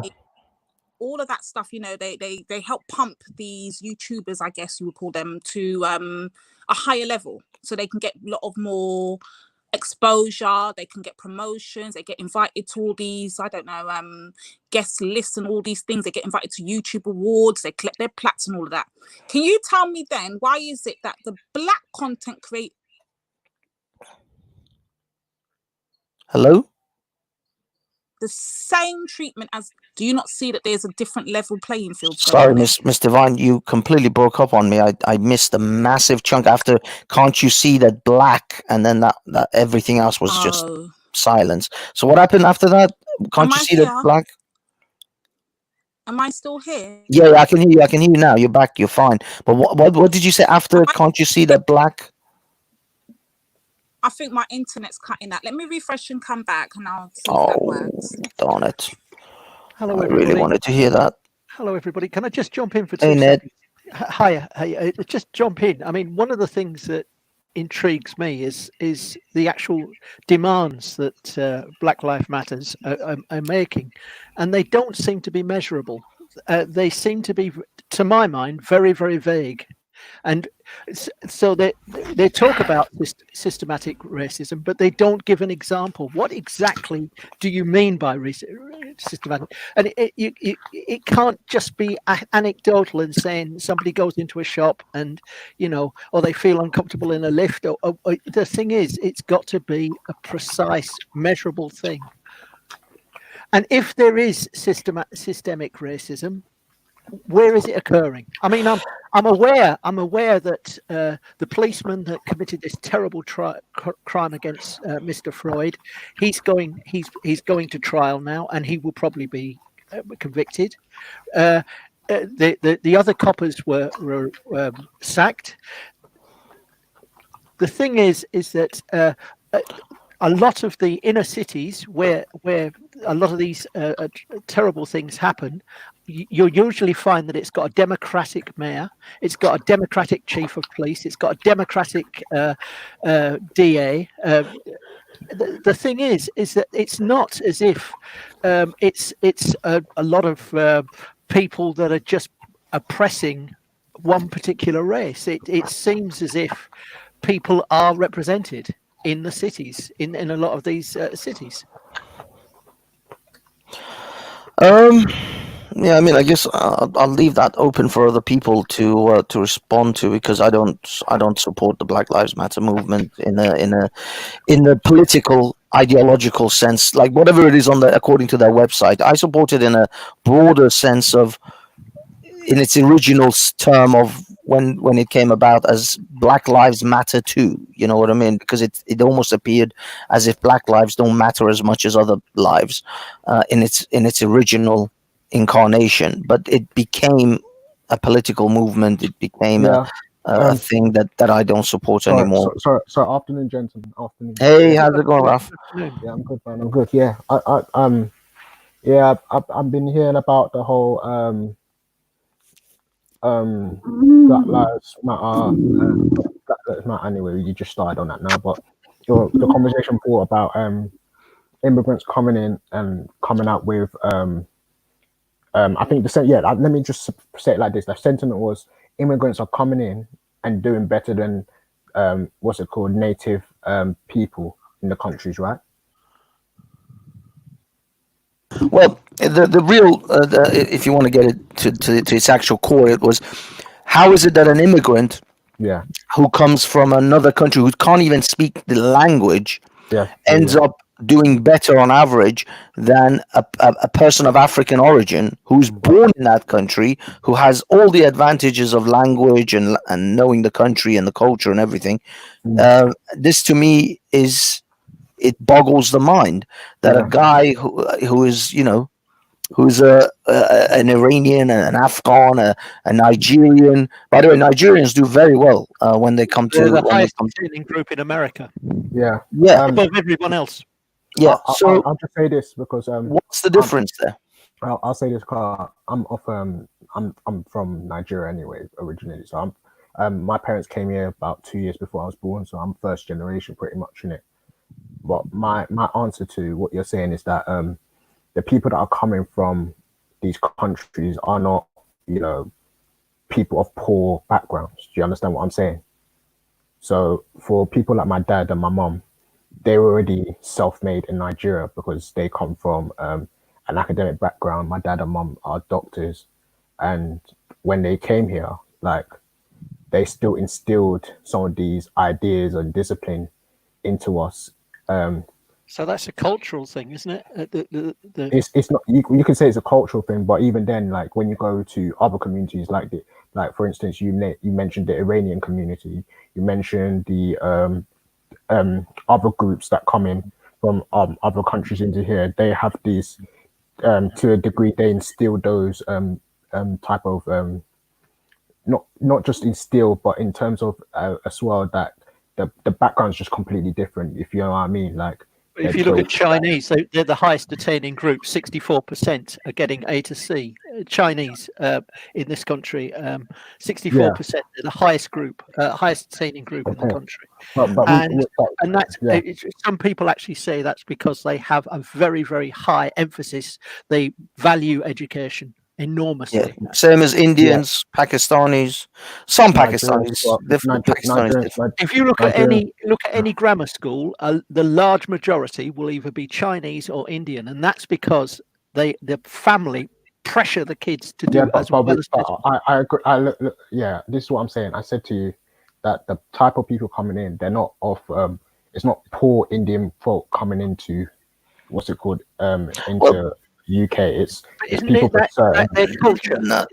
All of that stuff, they help pump these YouTubers, I guess you would call them, to a higher level, so they can get a lot of more exposure, they can get promotions, they get invited to all these, I don't know, guest lists and all these things. They get invited to YouTube awards, they collect their plaques and all of that. Can you tell me then, why is it that the black content creators Hello? the same treatment as, do you not see that there's a different level playing field? Sorry, Miss Divine, you completely broke up on me. I missed a massive chunk after can't you see that black, and then that everything else was just silence. So what happened after that? Can't you see that black? Am I still here? Yeah, I can hear you. I can hear you now. You're back. You're fine. But what did you say after can't you see that black? I think my internet's cutting out. Let me refresh and come back, and I'll see if that works. Darn it. Hello, I everybody. really wanted to hear that. Hello, everybody. Can I just jump in for Hey, 2 Ned. seconds? Hi, just jump in. I mean, one of the things that intrigues me is the actual demands that Black Lives Matters are making, and they don't seem to be measurable. They seem to be, to my mind, very, very vague. And so they talk about systematic racism, but they don't give an example. What exactly do you mean by systematic? And it can't just be anecdotal and saying somebody goes into a shop and, you know, or they feel uncomfortable in a lift. Or the thing is, it's got to be a precise, measurable thing. And if there is systemic racism, where is it occurring? I mean, I'm aware that the policeman that committed this terrible crime against Mr. Freud, he's going to trial now, and he will probably be convicted. The other coppers were sacked. The thing is that a lot of the inner cities where a lot of these terrible things happen, you'll usually find that it's got a democratic mayor, it's got a democratic chief of police, it's got a democratic DA. The thing is that it's not as if it's a lot of people that are just oppressing one particular race. It seems as if people are represented in the cities, in a lot of these cities. Yeah, I mean, I guess I'll leave that open for other people to respond to, because I don't support the Black Lives Matter movement in a political ideological sense, like whatever it is according to their website. I support it in a broader sense of, in its original term of when it came about as Black Lives Matter too, you know what I mean? Because it almost appeared as if Black lives don't matter as much as other lives in its original incarnation, but it became a political movement. It became a thing that I don't support anymore. So afternoon, gentlemen. Afternoon. Hey, how's it going, Ralph? Yeah, I'm good, man. I'm good. Yeah, I've been hearing about the whole Black Lives Matter. Black Lives Matter. Anyway, you just started on that now, but the conversation brought about immigrants coming in and coming out with I think let me just say it like this: the sentiment was immigrants are coming in and doing better than what's it called, native people in the countries, right? Well, the real, if you want to get it to its actual core, it was, how is it that an immigrant who comes from another country, who can't even speak the language, ends up doing better on average than a person of African origin who's born in that country, who has all the advantages of language and knowing the country and the culture and everything. This to me it boggles the mind that a guy who is, you know, who's an Iranian, an Afghan, a Nigerian. By the way, Nigerians do very well when they come to. They're the highest earning group in America. Yeah. Above everyone else. Yeah. So I'll just say this because what's the difference there? I'll say this because I'm from Nigeria anyway originally. So my parents came here about 2 years before I was born, so I'm first generation pretty much in it. But my answer to what you're saying is that the people that are coming from these countries are not, you know, people of poor backgrounds. Do you understand what I'm saying? So for people like my dad and my mom, they were already self-made in Nigeria because they come from an academic background. My dad and mom are doctors, and when they came here, like, they still instilled some of these ideas and discipline into us. So that's a cultural thing, isn't it? It's not. You can say it's a cultural thing, but even then, like when you go to other communities, like for instance, you mentioned the Iranian community, you mentioned the other groups that come in from other countries into here. They have these to a degree. They instill those type of not just instill, but in terms of as well that the background's just completely different. If you know what I mean, like If you look at Chinese, they're the highest attaining group. 64% are getting A to C. Chinese in this country, 64%. They're the highest group, highest attaining group in the country. And that's some people actually say that's because they have a very, very high emphasis. They value education enormously. Yeah, same as Indians, Pakistanis, some Pakistanis, different Pakistanis. If you look at any grammar school, the large majority will either be Chinese or Indian, and that's because the family pressure the kids to do as well as possible. I agree. Look, yeah, this is what I'm saying. I said to you that the type of people coming in, they're not of it's not poor Indian folk coming into what's it called into UK. It's people concerned. Their culture. No,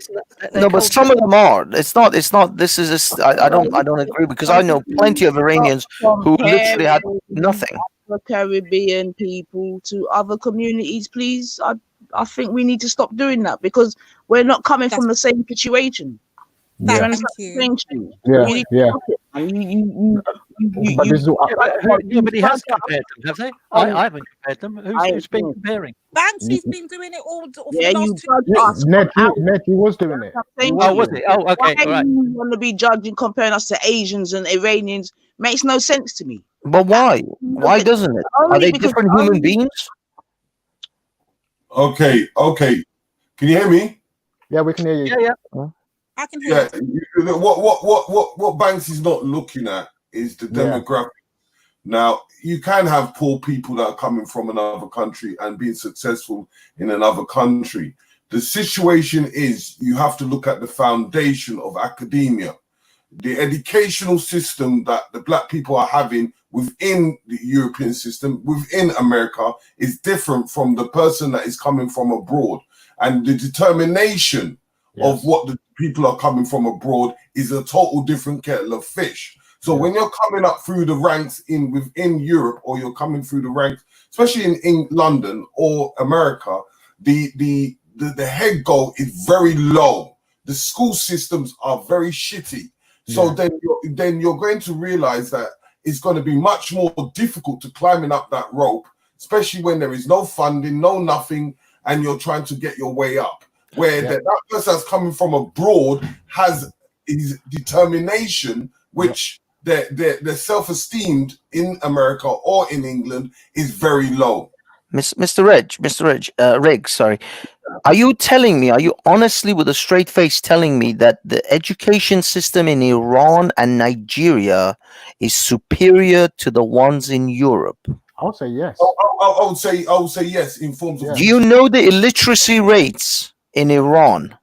but some of them are. It's not. This is. I don't agree, because I know plenty of Iranians who literally had nothing. Caribbean people to other communities, please. I think we need to stop doing that, because we're not coming from the same situation. Thank you. Yeah. Nobody has compared them, have they? I haven't compared them. Who's been comparing? Banksy's been doing it all for the last 2 years. Ned, he was doing it. Oh, was it? Oh, okay. Why Right. you want to be judging, comparing us to Asians and Iranians? Makes no sense to me. But why? Why doesn't it? Are they different human beings? Okay. Can you hear me? Yeah, we can hear you. Yeah. I can hear you. What Banksy's not looking at is the demographic. Now, you can have poor people that are coming from another country and being successful in another country. The situation is you have to look at the foundation of academia. The educational system that the black people are having within the European system, within America, is different from the person that is coming from abroad. And the determination of what the people are coming from abroad is a total different kettle of fish. So when you're coming up through the ranks within Europe, or you're coming through the ranks, especially in London or America, the head goal is very low. The school systems are very shitty. So then you're going to realize that it's going to be much more difficult to climbing up that rope, especially when there is no funding, no nothing, and you're trying to get your way up. Where that person that's coming from abroad has his determination, which their self-esteem in America or in England is very low. Mr. Reg, sorry. Are you honestly with a straight face telling me that the education system in Iran and Nigeria is superior to the ones in Europe? I would say yes. I would say yes in forms of. Do you know the illiteracy rates in Iran?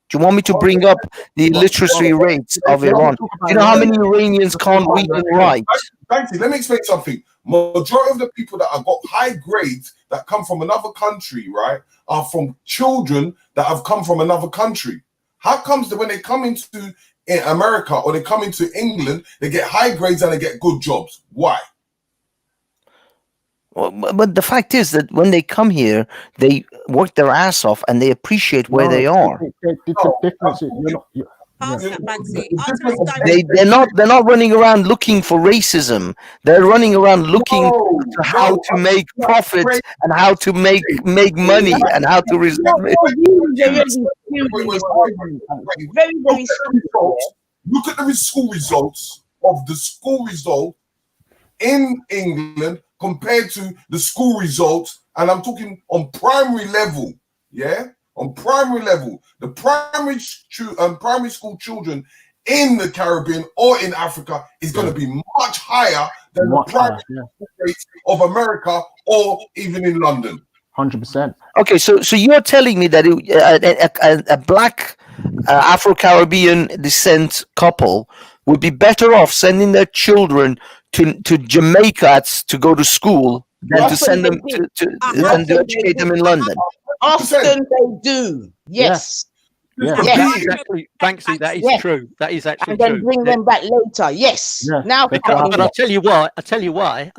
Do you want me to bring up the illiteracy rates of Iran? Do you know how many Iranians can't read and write? Thank you. Let me explain something. Majority of the people that have got high grades that come from another country, right, are from children that have come from another country. How comes that when they come into America or they come into England, they get high grades and they get good jobs? Why? Well, but the fact is that when they come here, they work their ass off and they appreciate where they are. They're not running around looking for racism. They're running around looking for how to make profit and how to make money and how to Look at the school results of the school result in England compared to the school results, and I'm talking on primary level, on primary level. The primary school children in the Caribbean or in Africa is going to be much higher than the primary school rates of America or even in London. 100%. Okay, so you're telling me that a black Afro-Caribbean descent couple would be better off sending their children to Jamaica to go to school than to send them to educate them in London. Often they do. Yes. Banksy, that is true. That is actually and then true. bring them back later. Yes. Now, but I'll tell you why. I'll tell you why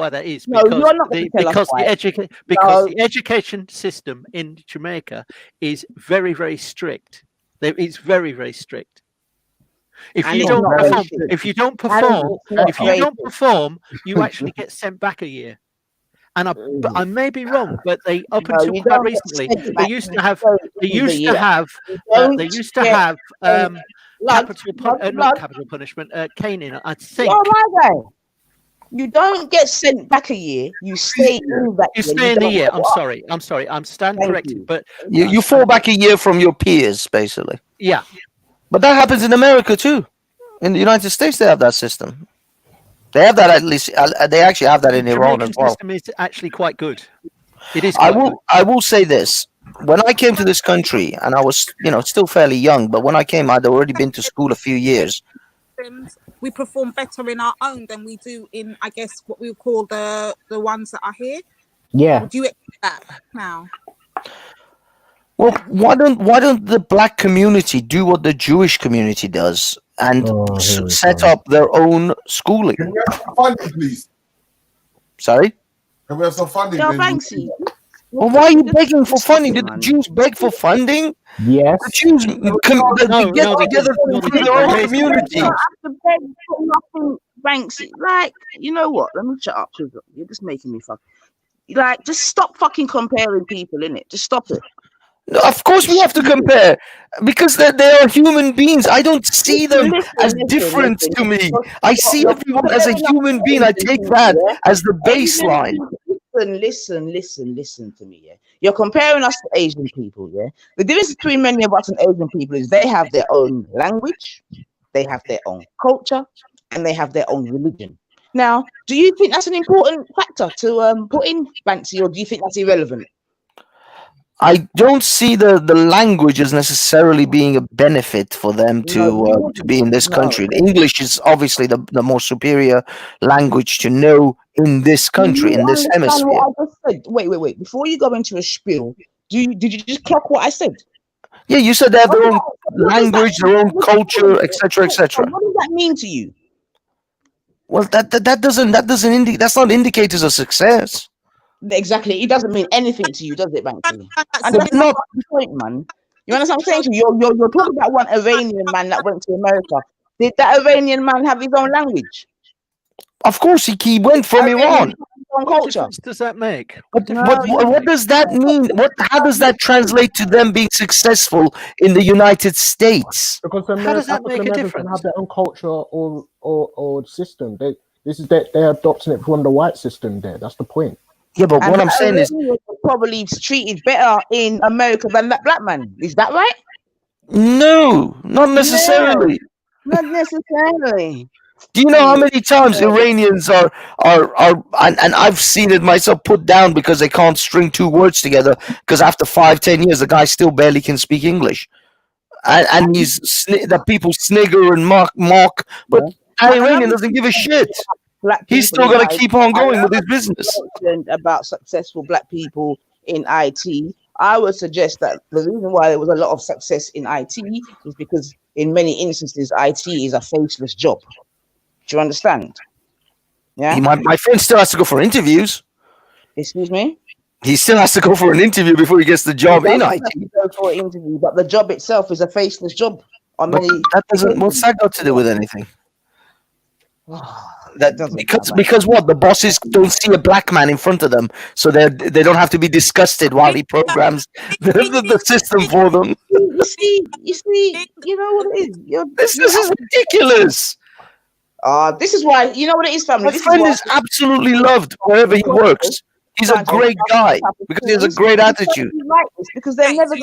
that is. No, you're not going to tell us why. The education system in Jamaica is very, very strict. It's very, very strict. If you don't perform, you actually get sent back a year. And but I may be wrong, but they up No, until you quite don't get recently, sent they back used in to have so they things a used to year. have You don't they used to get have sent blood, not blood. capital punishment, caning, I You think. are my guy. You don't get sent back a year. You stay in that You year. stay You in the don't year. go I'm up. sorry. I'm sorry. I'm stand Thank corrected, you. but You fall back a year from your peers, basically. yeah. But that happens in America too. In the United States, they have that system. They have that at least. They actually have that The in Iran as Jamaican well. system is actually quite good. It is I quite good. will say this. When I came to this country, and I was, still fairly young, but when I came, I'd already been to school a few years. We perform better in our own than we do in, I guess, what we would call the ones that are here. Yeah. Would you accept that now? Well, why don't the black community do what the Jewish community does and set up their own schooling? Can we have some funding, please? Sorry? Can we have some funding? Yeah, please? Banksy. Well, why are you begging for funding? Did the Jews beg for funding? Yes. The Jews they get together through their own community. You don't have to beg for nothing, Banksy. Like, you know what? Let me shut up, because you're just making me fuck. Like, just stop fucking comparing people, innit? Just stop it. No, of course we have to compare because they are human beings. I don't see them as different to me. I see everyone as a human being. I take that as the baseline. Listen to me, yeah. You're comparing us to Asian people, yeah. The difference between many of us and Asian people is they have their own language, they have their own culture, and they have their own religion. Now, do you think that's an important factor to put in, Banksy, or do you think that's irrelevant? I don't see the language as necessarily being a benefit for them to be in this country. The English is obviously the more superior language to know in this country, in this hemisphere. What I just said? Wait. Before you go into a spiel, did you just clock what I said? Yeah, you said they have their own language, their own culture, etc., etc. What does that mean to you? Well, that doesn't indicate. That's not indicators of success. Exactly, it doesn't mean anything to you, does it, Banksy? And But that's not the point, man. You understand what I'm saying to you? You're talking about one Iranian man that went to America. Did that Iranian man have his own language? Of course, he went from Iran. What culture does that make? What does that mean? How does that translate to them being successful in the United States? Because How does that make a Americans difference? have their own culture or system. They're adopting it from the white system. That's the point. Yeah, but what I'm saying is probably treated better in America than that black man. Is that right? no, not necessarily. No, not necessarily. Do you know how many times Iranians are and I've seen it myself put down because they can't string two words together because after 5-10 years the guy still barely can speak English, and that people snigger and mock, but an Iranian doesn't give a shit. He's still got to keep on going with his business. About successful black people in IT, I would suggest that the reason why there was a lot of success in IT is because in many instances IT is a faceless job. Do you understand? Yeah. My friend still has to go for interviews. Excuse me? He still has to go for an interview before he gets the job in IT. Go for an interview, but the job itself is a faceless job. That doesn't. What's that got to do with anything? Because what, the bosses don't see a black man in front of them, so they don't have to be disgusted while he programs the system for them. You see, you know what it is. This is ridiculous. This is why, you know what it is, family. My friend is absolutely loved wherever he works. He's a great guy because he has a great attitude. Like this, because they're never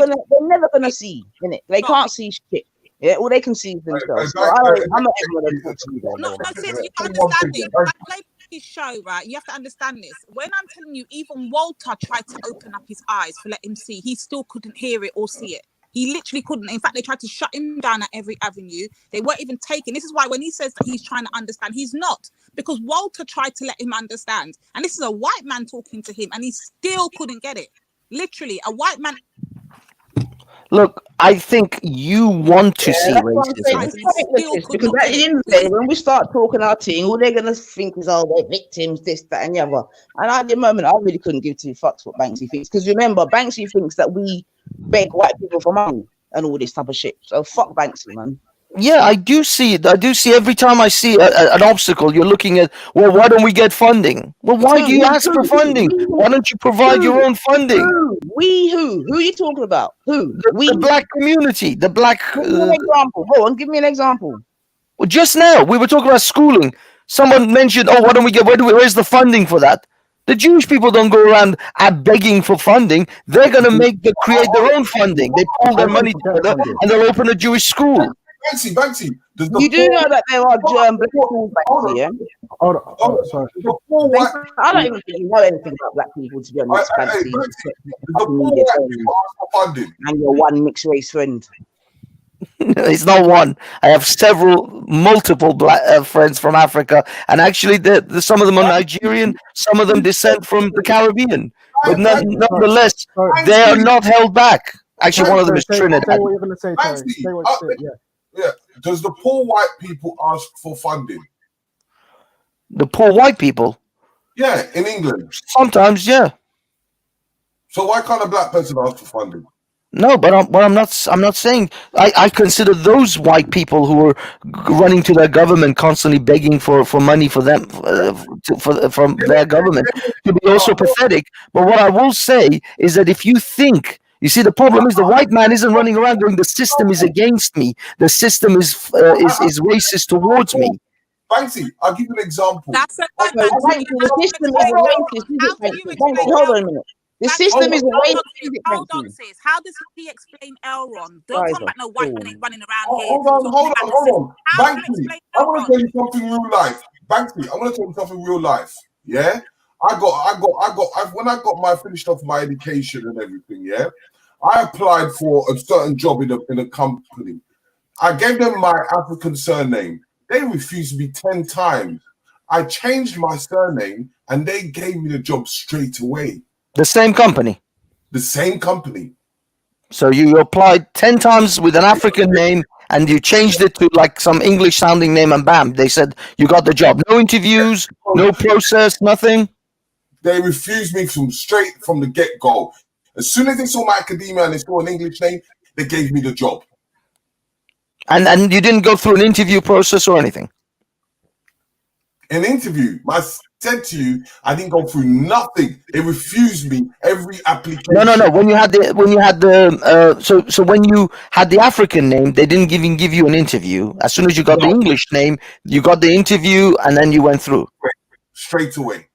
gonna see, innit? They can't see shit. Yeah, all they can see is themselves. So I'm not ever gonna talk to you. No, sis, you understand this. I play this show, right? You have to understand this. When I'm telling you, even Walter tried to open up his eyes to let him see, he still couldn't hear it or see it. He literally couldn't. In fact, they tried to shut him down at every avenue. They weren't even taking. This is why when he says that he's trying to understand, he's not. Because Walter tried to let him understand. And this is a white man talking to him, and he still couldn't get it. Literally, a white man. Look, I think you want to see racism. Because at the end of the day, when we start talking our thing, all they're gonna think is, oh, they're victims, this, that, and the other. And at the moment, I really couldn't give two fucks what Banksy thinks. Because remember, Banksy thinks that we beg white people for money and all this type of shit. So fuck Banksy, man. Yeah, I do see it. I do see every time I see an obstacle, you're looking at, well, why don't we get funding? Well, why do you ask for funding? Why don't you provide your own funding? Who? We who? Who are you talking about? Who? The black community, the black. Give me an example. Go on, give me an example. Well, just now we were talking about schooling. Someone mentioned, oh, why don't we get? Where's the funding for that? The Jewish people don't go around begging for funding. They're going to create their own funding. They pull their money together and they'll open a Jewish school. Banksy. You do know that there are black schools, Banksy, yeah? Hold on, sorry. I don't even think you know anything about black people, to be honest, Banksy. And your one mixed race friend. It's not one. I have multiple black friends from Africa, and actually, some of them are Nigerian, some of them descend from the Caribbean. But nonetheless, they are not held back. Actually, one of them is Trinidad. Say what you're going to say, Terry. Say what you're saying, yeah. Does the poor white people ask for funding? The poor white people? Yeah, in England. Sometimes, yeah. So why can't a black person ask for funding? No, but I'm not saying. I consider those white people who are running to their government, constantly begging for money for them from their government, to be also pathetic. But what I will say is that if you think, you see, the problem is the white man isn't running around going, the system is against me, the system is racist towards me. Banksy, I'll give you an example. That's the system is racist, is it, Banksy? Hold on a minute. The system is racist. Hold on, sis. How does he explain Elron? Don't talk about no white man running around here. Hold on. Banksy, I want to tell you something real life. Banksy, I want to tell you something real life. Yeah, when I got finished off my education and everything. Yeah, I applied for a certain job in a company. I gave them my African surname. They refused me 10 times. I changed my surname and they gave me the job straight away. The same company? The same company. So you applied 10 times with an African name and you changed it to like some English sounding name and bam, they said you got the job. No interviews, no process, nothing? They refused me straight from the get-go. As soon as they saw my academia and they saw an English name, they gave me the job. And you didn't go through an interview process or anything? An interview. I said to you, I didn't go through nothing. They refused me every application. No. When you had the African name, they didn't even give you an interview. As soon as you got the English name, you got the interview, and then you went through. Straight away.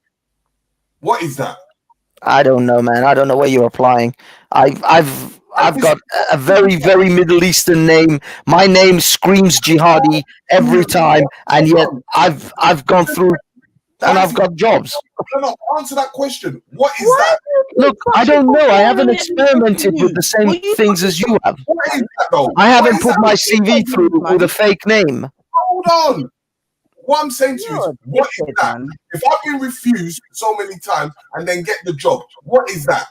What is that? I don't know, man. I don't know where you're applying. I've got a very, very Middle Eastern name. My name screams jihadi every time, and yet I've gone through and I've got jobs. No, answer that question. What is that? Look, I don't know. I haven't experimented with the same things as you have. What is that, though? I haven't put my CV through with a fake name. Hold on. What I'm saying to you is, what is that? If I've been refused so many times and then get the job, what is that?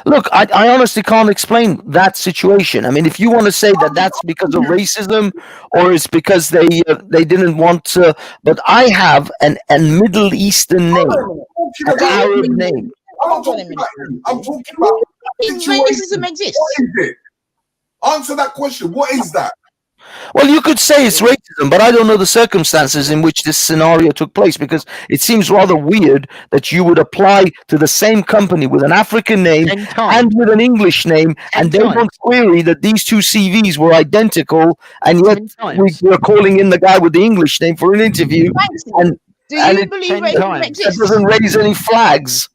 Look, I honestly can't explain that situation. I mean, if you want to say that that's because of racism or it's because they didn't want to, but I have a Middle Eastern name, an Arab name. I'm not talking about you. I'm talking about racism exists. What is it? Answer that question. What is that? Well, you could say it's racism, but I don't know the circumstances in which this scenario took place, because it seems rather weird that you would apply to the same company with an African name and with an English name, and they won't query that these two CVs were identical, and yet we're calling in the guy with the English name for an interview. And do you believe racism exists? It doesn't raise any flags.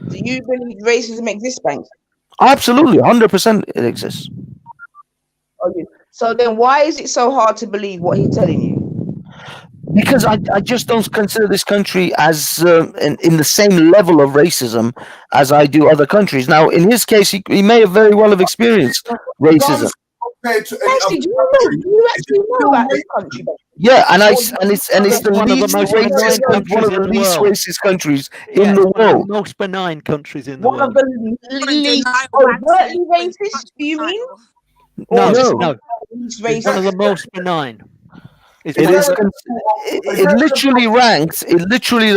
Do you believe racism exists, Banks? Absolutely, 100% it exists. So then why is it so hard to believe what he's telling you? Because I just don't consider this country as in the same level of racism as I do other countries. Now, in his case, he may have very well have experienced racism. Actually, do you actually know about this country? Yeah, and it's the one of the least racist countries in the world. Most benign countries in the world. One of the least overtly racist, do you mean? No. It's one of the most benign. It literally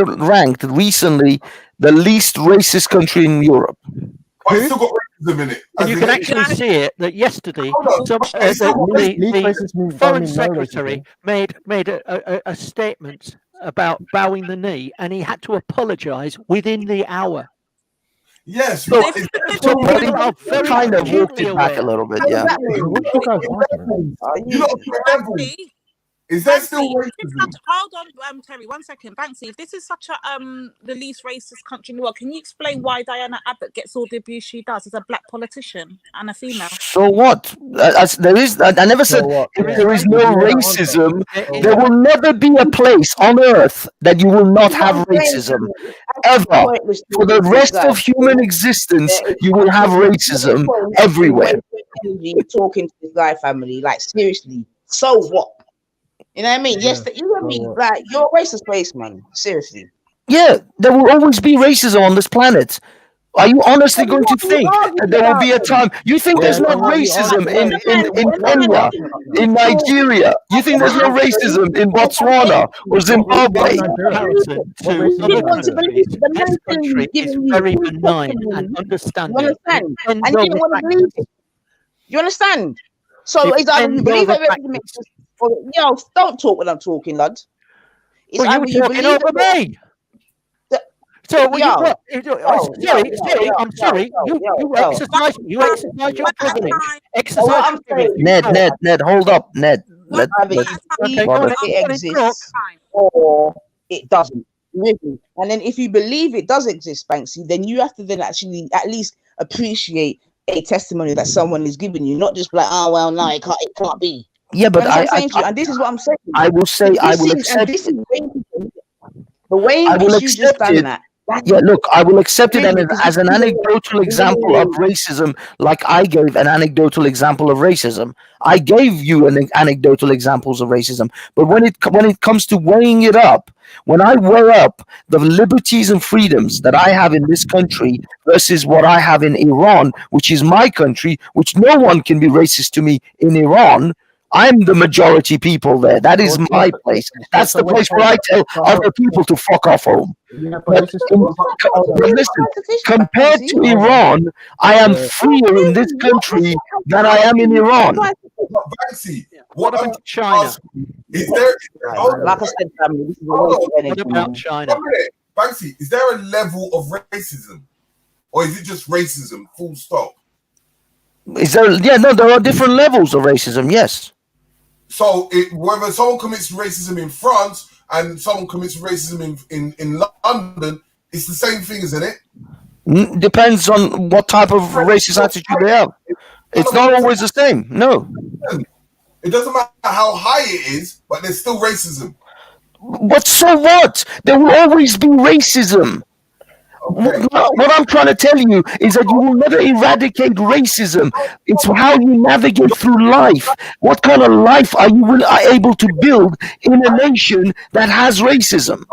ranked recently the least racist country in Europe. But it's still got racism in it. And you can actually see it that yesterday the Foreign Secretary made a statement about bowing the knee, and he had to apologise within the hour. Yes, so people are very kind of walked acutely it back a aware. little bit, yeah. Is that still hold on, Terry, 1 second. Banksy, if this is such a the least racist country in the world, can you explain why Diana Abbott gets all the abuse she does as a black politician and a female? So what? There is. I never said if there is no racism, there will never be a place on earth that you will not have racism. Ever. For the rest of human existence, you will have racism everywhere. You're talking to this guy family, like seriously. So what? You know what I mean? Yes, you know what I mean? Like, you're a racist race, man. Seriously. Yeah, there will always be racism on this planet. Are you honestly going to think that there will be a time? You think there's no racism in Kenya, in Nigeria? You think there's no racism in Botswana or Zimbabwe? This country is very benign and understanding. You understand? And you didn't want to believe it. You understand? So it's either you believe it, yo, don't talk when I'm talking, lad. It's well, either you talking over me. So, I'm sorry. You exercise your privilege. Exercise your privilege. Ned, hold up, Ned. It exists or it doesn't. Really. And then if you believe it does exist, Banksy, then you have to then actually at least appreciate a testimony that someone is giving you, not just like, oh well, no, it can't be. Yeah, but and this is what I'm saying. I will say I will accept the way in which you just done that. Yeah, look, I will accept it as an anecdotal example of racism, like I gave an anecdotal example of racism. I gave you an anecdotal examples of racism, but when it comes to weighing it up, when I weigh up the liberties and freedoms that I have in this country versus what I have in Iran, which is my country, which no one can be racist to me in Iran. I'm the majority people there. That is my place. That's the place where I tell other people to fuck off home. But listen, compared to Iran, I am freer in this country than I am in Iran. What about China? Is there? Like I said, family, what about China? Banksy, is there a level of racism, or is it just racism? Full stop. Is there? Yeah, no, there are different levels of racism. Yes. So whether someone commits racism in France and someone commits racism in London, it's the same thing, isn't it? Depends on what type of racist attitude they have. It's not always the same. No. It doesn't matter how high it is, but there's still racism. But so what? There will always be racism. Okay. What I'm trying to tell you is that you will never eradicate racism. It's how you navigate through life. What kind of life are you able to build in a nation that has racism?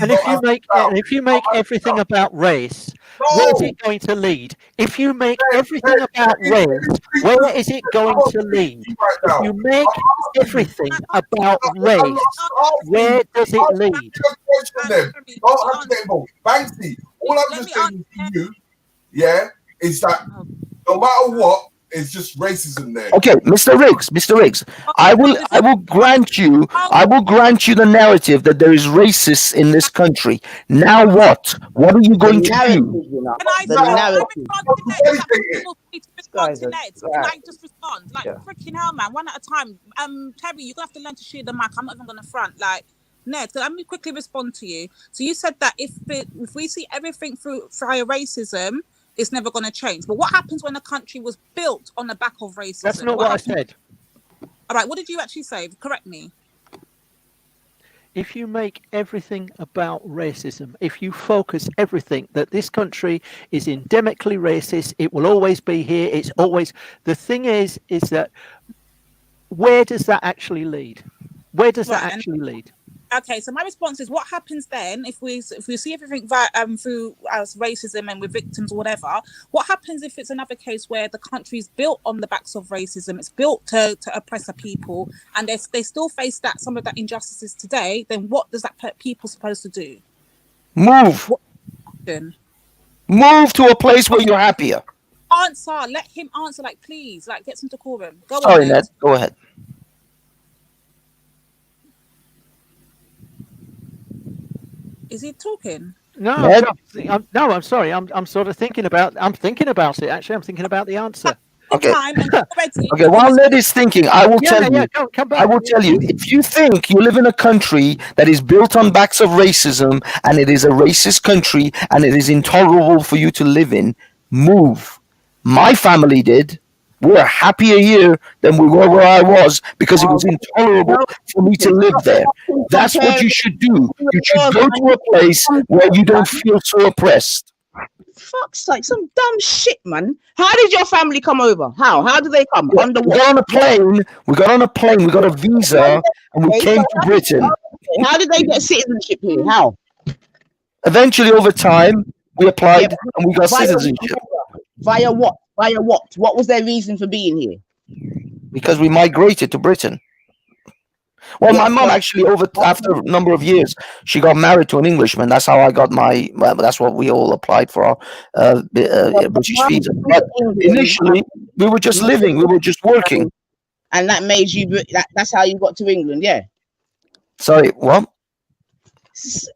And if you make everything about race, where is it going to lead? If you make everything about race, where is it going to lead? If you make everything about race, where does it lead? Banksy, all I'm just saying to you, is that no matter what, it's just racism there. Okay, Mr. Riggs, I will grant you the narrative that there is racists in this country. Now what? What are you going to do? Can I just respond? Like, freaking hell, man, one at a time. Terry, you're gonna have to learn to shoot the mic. I'm not even gonna front. Like, Ned, let me quickly respond to you. So you said that if we see everything through via racism, it's never going to change. But what happens when a country was built on the back of racism? That's not what I said. All right, what did you actually say? Correct me. If you make everything about racism, if you focus everything that this country is endemically racist, it will always be here. It's always the thing is that where does that actually lead? Where does that actually lead? Okay, so my response is, what happens then if we see everything through as racism and we're victims or whatever? What happens if it's another case where the country is built on the backs of racism? It's built to oppress a people, and they still face some of that injustices today. Then what does that people supposed to do? Move to a place where you're happier. answer. Let him answer. Like, please, like, get some decorum. Go Sorry, on, Ned. Go ahead. Is he talking? No, Ned? I'm sorry. I'm sort of thinking about. I'm thinking about it. Actually, I'm thinking about the answer. Okay. Time and get ready. Okay, while Ned is thinking, I will tell you. Come I back. will tell you. If you think you live in a country that is built on backs of racism, and it is a racist country, and it is intolerable for you to live in, move. My family did. We're happier here than we were where I was because it was intolerable for me to live there. That's what you should do. You should go to a place where you don't feel so oppressed. Fuck's sake, some dumb shit, man. How did your family come over? How did they come? Yeah, Under we what? got on a plane. We got a visa, and we came to Britain. How did they get citizenship here? How? Eventually, over time, we applied and we got citizenship Via what? Via what? What was their reason for being here? because we migrated to Britain. Well, my mom actually, after a number of years, she got married to an Englishman. That's how I got my. Well, that's what we all applied for our British visa. But initially, we were just living. We were just working. And that made you. That's how you got to England, yeah. Sorry, what?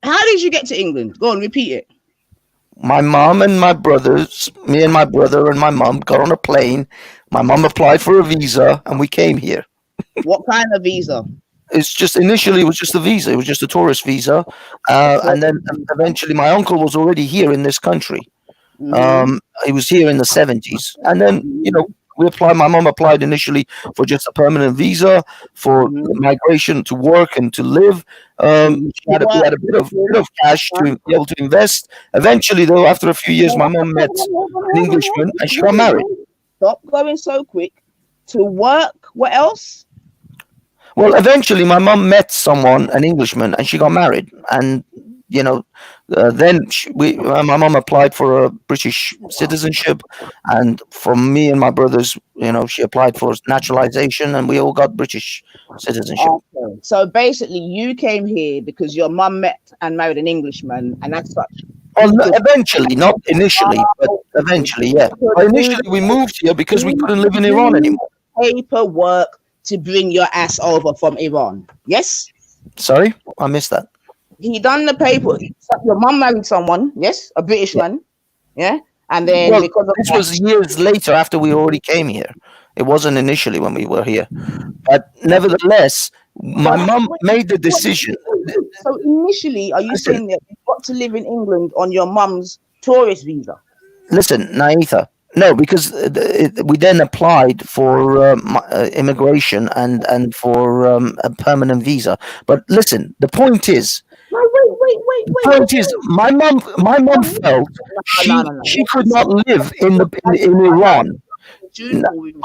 How did you get to England? Go on, repeat it. My mom and my brothers, me and my brother and my mom got on a plane. My mom applied for a visa, and we came here. What kind of visa? It's just initially it was just a visa. It was just a tourist visa, and then eventually my uncle was already here in this country. He was here in the 70s, and then we applied. My mom applied initially for just a permanent visa for migration to work and to live. We had a bit of cash to be able to invest. Eventually, though, after a few years, my mom met an Englishman and she got married. Stop going so quick. To work. What else? Well, eventually, my mom met someone, an Englishman, and she got married. And then my mom applied for a British citizenship, and for me and my brothers, she applied for naturalization, and we all got British citizenship. Okay. So basically, you came here because your mum met and married an Englishman, and that's such. Well, eventually, not initially, but eventually, yeah. But initially, we moved here because we couldn't live in Iran anymore. Paperwork to bring your ass over from Iran. Yes? Sorry, I missed that. He done the paper. Your mum married someone, yes? A British man. Yeah? And then because of this was years later after we already came here. It wasn't initially when we were here. But nevertheless, my mum made the decision. So initially, are you saying that you got to live in England on your mum's tourist visa? Listen, Naitha. No, because we then applied for immigration and for a permanent visa. But listen, the point is, the point is, my mom felt she could not live in Iran.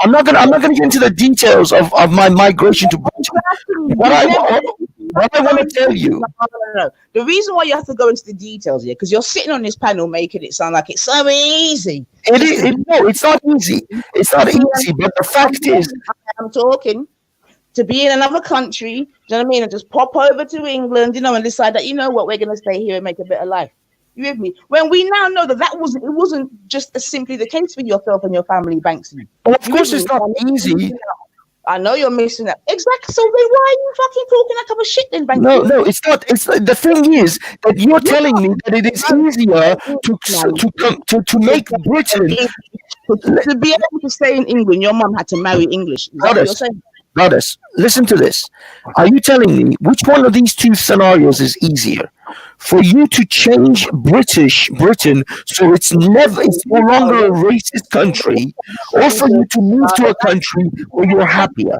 I'm not gonna get into the details of my migration to Britain. What I want to tell you. No. The reason why you have to go into the details here, because you're sitting on this panel making it sound like it's so easy. No, it's not easy. It's not easy. But the fact is, I'm talking to be in another country. Do you know what I mean? And just pop over to England, and decide that we're gonna stay here and make a better life. You with me? When we now know that it wasn't just simply the case for yourself and your family, Banksy. Well, of course, it's not easy. I know you're missing that. Exactly. So then why are you fucking talking like a shit then, Banksy? No, it's not. It's the thing is that you're telling me that it is easier to make Britain to be able to stay in England. Your mum had to marry English. Is that what you're saying? Goddess, listen to this. Are you telling me which one of these two scenarios is easier? For you to change Britain so it's no longer a racist country, or for you to move to a country where you're happier?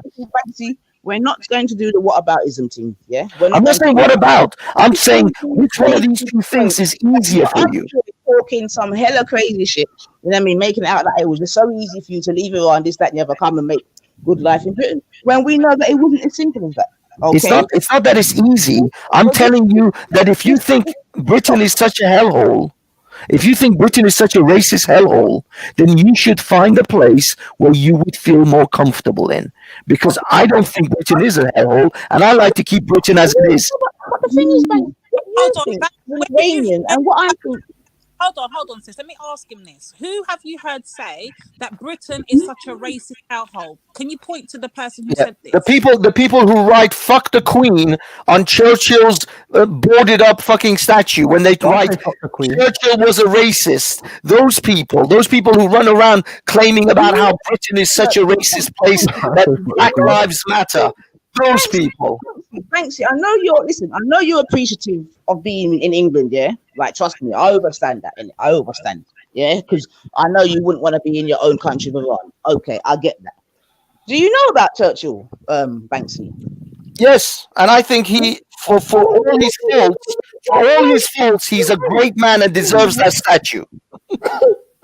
We're not going to do the whataboutism thing, yeah? I'm not saying what about. I'm saying which one of these two things is easier for you? Talking some hella crazy shit, making it out that it was just so easy for you to leave Iran, this, that, and the other, come and make good life in Britain, when we know that it wasn't as simple as that. Okay? It's not that it's easy. I'm telling you that if you think Britain is such a hellhole, if you think Britain is such a racist hellhole, then you should find a place where you would feel more comfortable in. Because I don't think Britain is a hellhole, and I like to keep Britain as it is. But the thing is, Iranian, and what I think. hold on, sis. Let me ask him this. Who have you heard say that Britain is such a racist hellhole? Can you point to the person who said this? The people who write "fuck the Queen" on Churchill's boarded up fucking statue when they write Churchill was a racist. Those people who run around claiming about how Britain is such a racist place that Black Lives Matter. Those people. Thanks. I know you're appreciative of being in England, yeah? Like, trust me, I understand that, innit? I understand, yeah? Because I know you wouldn't want to be in your own country with Iran. Okay, I get that. Do you know about Churchill, Banksy? Yes, and I think he, for all his faults, he's a great man and deserves that statue.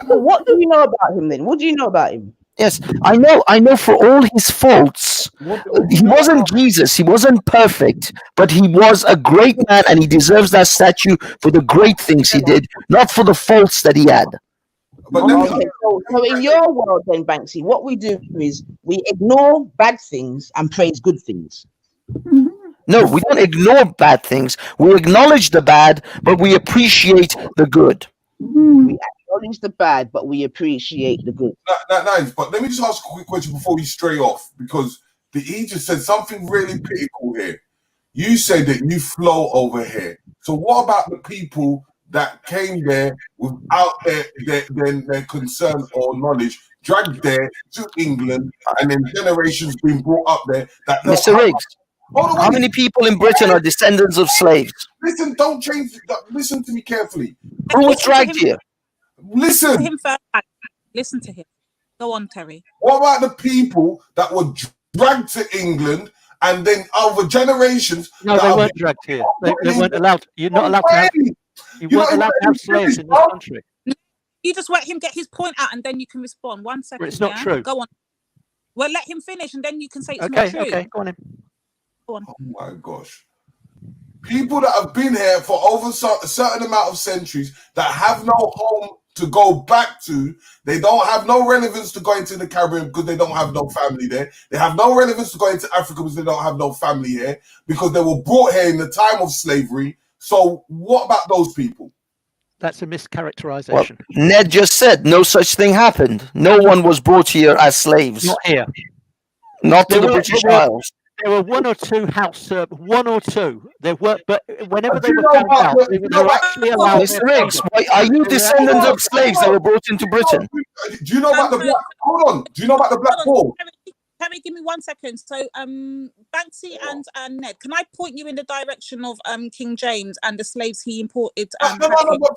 What do you know about him then? What do you know about him? Yes, I know for all his faults, he wasn't Jesus, he wasn't perfect, but he was a great man and he deserves that statue for the great things he did, not for the faults that he had. Okay, so in your world then, Banksy, what we do is we ignore bad things and praise good things. No, we don't ignore bad things. We acknowledge the bad, but we appreciate the good. We acknowledge the bad, but we appreciate the good. Nice, but let me just ask a quick question before we stray off, because he just said something really critical here. You said that you flow over here. So what about the people that came there without their concern or knowledge, dragged there to England, and then generations being brought up there? That Mr. Riggs, how many people in Britain are descendants of slaves? Listen, don't change. Listen to me carefully. Who was dragged here? Listen to him first. Listen to him. Go on, Terry. What about the people that were dragged to England and then over generations? No, they weren't dragged here. They weren't allowed. You're not allowed to have. You weren't allowed to have slaves in this country. You just let him get his point out, and then you can respond. 1 second. It's not true. Go on. Well, let him finish, and then you can say it's Okay, not true. okay, go on. Go on. Oh my gosh. People that have been here for over a certain amount of centuries that have no home to go back to, they don't have no relevance to go into the Caribbean because they don't have no family there. They have no relevance to go into Africa because they don't have no family here, because they were brought here in the time of slavery. So what about those people? That's a mischaracterization. Well, Ned just said no such thing happened. No one was brought here as slaves. Not here. Not to the British Isles. There were 1 or 2 house servants, 1 or 2 There were, but whenever they were found out, they were actually allowed. Mr. Riggs, are you descendants of slaves that were brought into Britain? Do you know about the black? Hold on. Do you know about the Black Paul? Terry, give me 1 second. So, Banksy and Ned, can I point you in the direction of King James and the slaves he imported? No,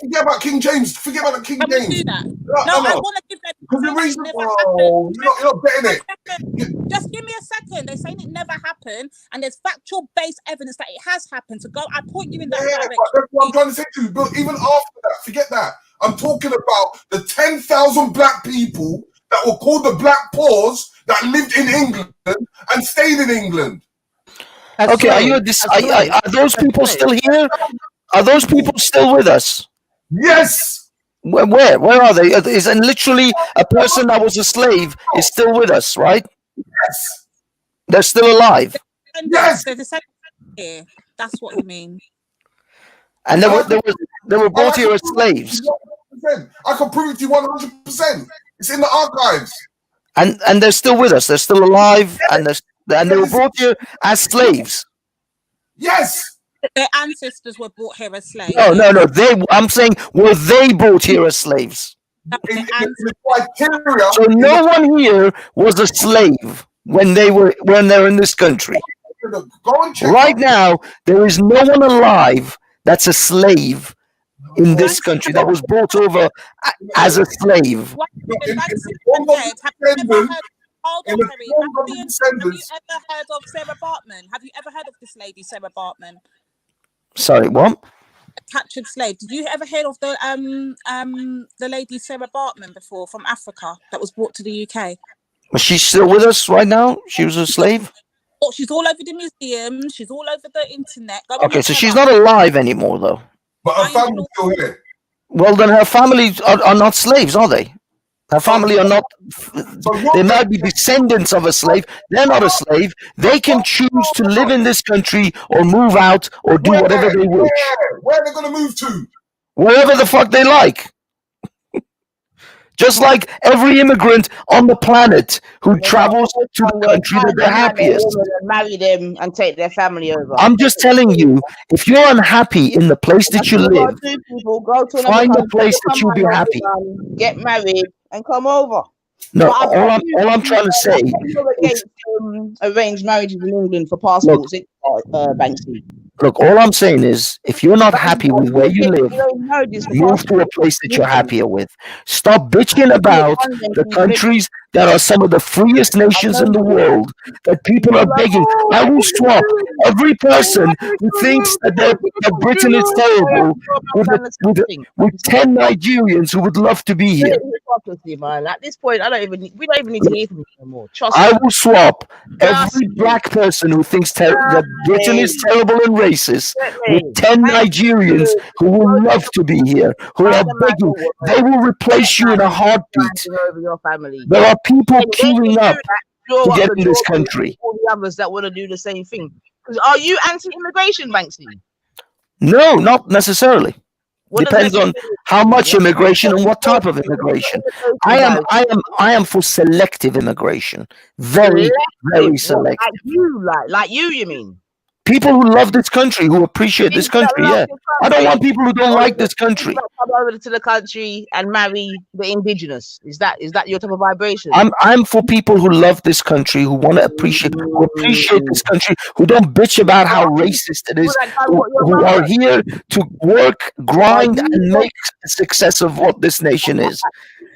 forget about King James. Forget about King James. Do that. No, I want to give them. Because the reason, you're not getting it. Just give me a second. They're saying it never happened, and there's factual based evidence that it has happened. So I point you in that direction. That's what I'm trying to say to you. But even after that, forget that. I'm talking about the 10,000 black people that were called the Black Paws that lived in England and stayed in England. Okay, are those people still here? Are those people still with us? Yes. Where are they? Is and literally a person that was a slave is still with us, right? Yes. They're still alive. Yes. Here. That's what you mean. And they were brought here as slaves. 100%. I can prove it to you 100%. It's in the archives. And they're still with us. They're still alive, and they were brought here as slaves. Yes. Their ancestors were brought here as slaves. No. I'm saying, were they brought here as slaves? So no one here was a slave when they're in this country. Right now, there is no one alive that's a slave in this country that was brought over as a slave. Have you ever heard of Sarah Bartman? Have you ever heard of this lady, Sarah Bartman? Sorry, what? A captured slave. Did you ever hear of the lady Sarah Bartman before, from Africa, that was brought to the UK? Was she still with us right now? She was a slave? Oh, she's all over the museum. She's all over the internet. Okay, so she's not alive anymore, though. But her family's still here. Well, then her family are not slaves, are they? Her family are not. They might be descendants of a slave. They're not a slave. They can choose to live in this country or move out or do whatever they wish. Where are they going to move to? wherever the fuck they like. Just like every immigrant on the planet who travels to the country that they're happiest. Marry them and take their family over. I'm just telling you, if you're unhappy in the place that you live, go to find a place that you'll be happy. Get married and come over. No, all I'm trying to say you're against arranged marriages in England for passports, Banksy. Look, all I'm saying is, if you're not happy with where you live, move to a place that you're happier with. Stop bitching about the countries that are some of the freest nations in the world that people are begging. I will swap every person who thinks that Britain is terrible with 10 Nigerians who would love to be here. Man. At this point, we don't even need to hear from you anymore. Trust I me. will swap every black person who thinks that Britain is terrible and racist with 10 Nigerians who will love to be here, who are begging. They will replace you in a heartbeat. There are people queuing up to get in this country. All the others that want to do the same thing. Because are you anti-immigration, Banksy? No, not necessarily. Depends on how much immigration and what type of immigration. I am for selective immigration. Very selective. Like you, you mean? People who love this country, who appreciate this country, yeah. I don't want people who don't like this country. Come over to the country and marry the indigenous. Is that your type of vibration? I'm for people who love this country, who want to appreciate this country, who don't bitch about how racist it is, who are here to work, grind, and make a success of what this nation is.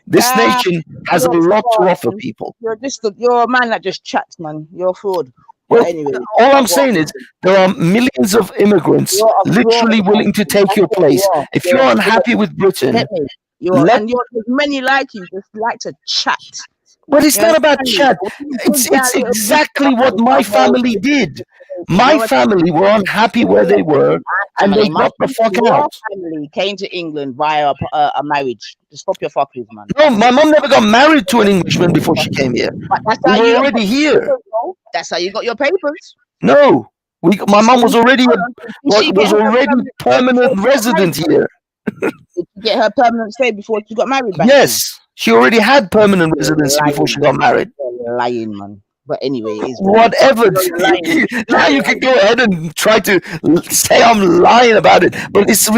This nation has a lot to offer people. You're a man that just chats, man. You're a fraud. Well, anyway, all I'm saying is there are millions of immigrants literally willing to take your place. If you're unhappy with Britain, there's many like you just like to chat. But it's not about chat. It's exactly what my family did. My family were unhappy where they were, and they got the fuck out. Your family came to England via a marriage. Just stop your fuckers, man. No, my mom never got married to an Englishman before she came here. We were already here. That's how you got your papers. No, my mom was already permanent resident here. Did you get her permanent stay before she got married? Yes, she already had permanent residency before she got married. You're lying, man. But anyway, whatever. Now you can go ahead and try to say I'm lying about it, but it's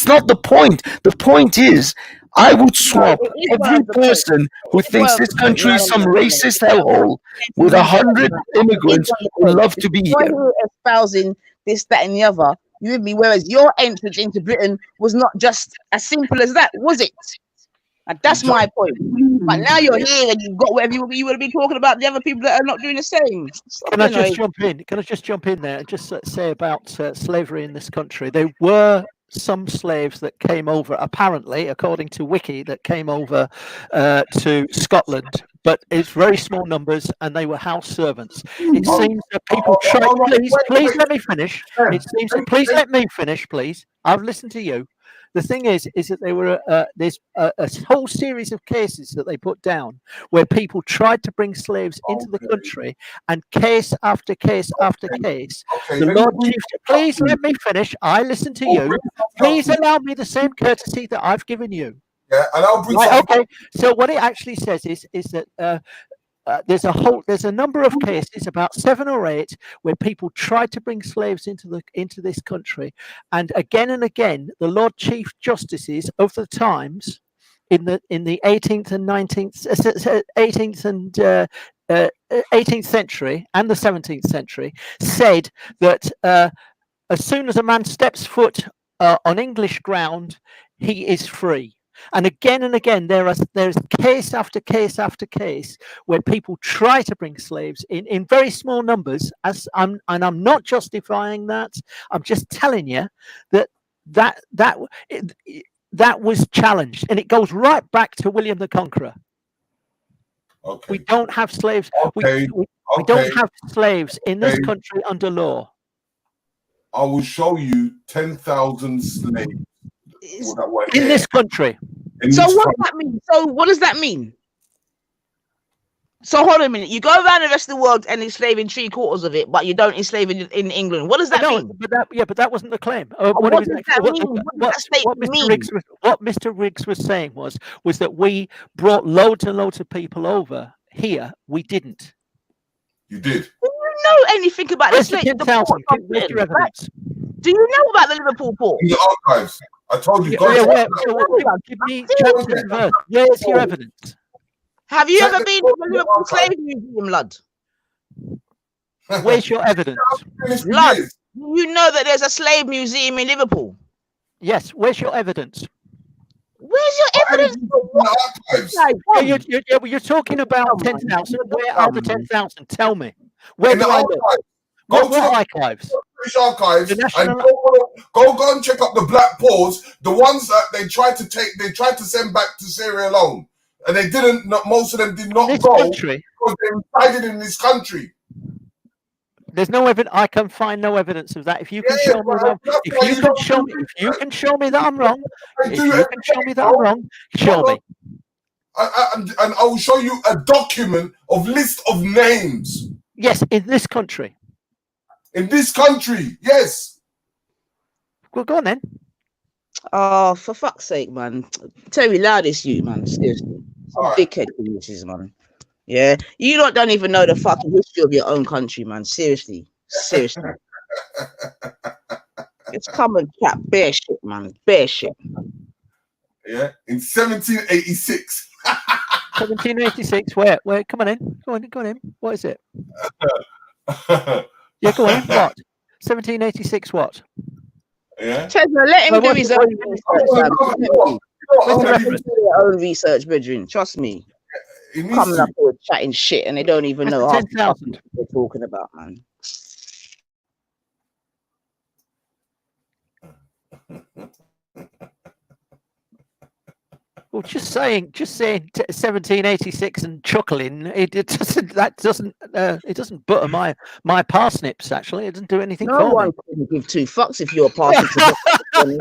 not the point. The point is, I would swap every person who thinks this country is some racist hellhole with 100 immigrants who love to be here. Espousing this, that, and the other. You with me? Whereas your entrance into Britain was not just as simple as that, was it? And that's my point. But now you're here and you've got whatever you would have been talking about the other people that are not doing the same. Can I just jump in? Can I just jump in there and just say about slavery in this country? There were some slaves that came over, apparently, according to Wiki, that came over to Scotland, but it's very small numbers, and they were house servants. It seems that people try. Please let me finish. It seems. Please let me finish, please. I've listened to you. The thing is that they were there's a whole series of cases that they put down where people tried to bring slaves into the country, and case after case after case. The Lord Chief, please let me finish. I listen to you. Please allow me the same courtesy that I've given you. Yeah, and I'll bring. Right, okay. So what it actually says is that. There's a number of cases, about 7 or 8, where people tried to bring slaves into this country, and again, the Lord Chief Justices of the times, in the 18th and 18th century and the 17th century, said that as soon as a man steps foot on English ground, he is free. And again, there's case after case after case where people try to bring slaves in very small numbers. And I'm not justifying that. I'm just telling you that was challenged, and it goes right back to William the Conqueror. Okay. We don't have slaves. Okay. We don't have slaves in this country under law. I will show you 10,000 slaves. In this country. So what does that mean? So hold on a minute. You go around the rest of the world and enslaving 3/4 of it, but you don't enslave in England. What does that mean? But that wasn't the claim. What does that mean? What does that statement mean? What Mr. Riggs was saying was that we brought loads and loads of people over. Here, we didn't. You did. Do you know anything about Where's the the 10,000? Where's your evidence? Do you know about the Liverpool port? In the archives. I told you. Give me chapter and verse. Where's your evidence? Have you ever been to the Liverpool Slave Museum, lad? Where's your evidence? Lad, you know that there's a slave museum in Liverpool. Yes. Where's your evidence? Where's your evidence? You're talking about 10,000. Where are the 10,000? Tell me. Where do I look? What archives? British archives and go and check up the Black Paws, the ones that they tried to send back to Sierra Leone, and they didn't. Most of them did not go because they resided in this country. There's no evidence. I can find no evidence of that. If you can show me that, if you can show me that I'm wrong, show me. And I will show you a document of list of names. Yes, in this country. In this country, yes. Well, go on then. Oh, for fuck's sake, man. Terry Loudest, you, man. Seriously. Some dickhead geniuses, man. Yeah. You don't even know the fucking history of your own country, man. Seriously. Seriously. It's common chat. Bare shit, man. Bare shit. Yeah. In 1786. 1786. Where? Come on in. Go on in. What is it? Yeah, go on. What? 1786. What? Yeah. Chesma, let him do his own research. Own research, Bridget. Trust me. Coming up with chatting shit, and they don't even know half what they're talking about, man. Well, just saying 1786 and chuckling, it doesn't butter my parsnips. Actually, it doesn't do anything No for one me. can give two fucks if you're parsnips. I'm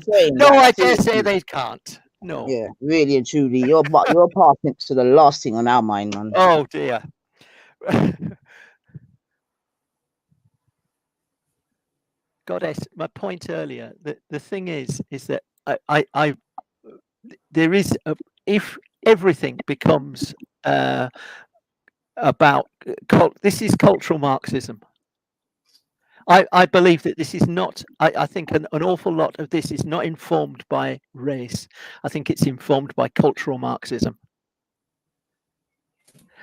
saying No, that. I dare say they can't. No. Yeah, really and truly, your parsnips are the last thing on our mind, man. Oh dear. Goddess, my point earlier. The thing is that I there is if everything becomes about this is cultural Marxism. I believe that this is not. I think an awful lot of this is not informed by race. I think it's informed by cultural Marxism.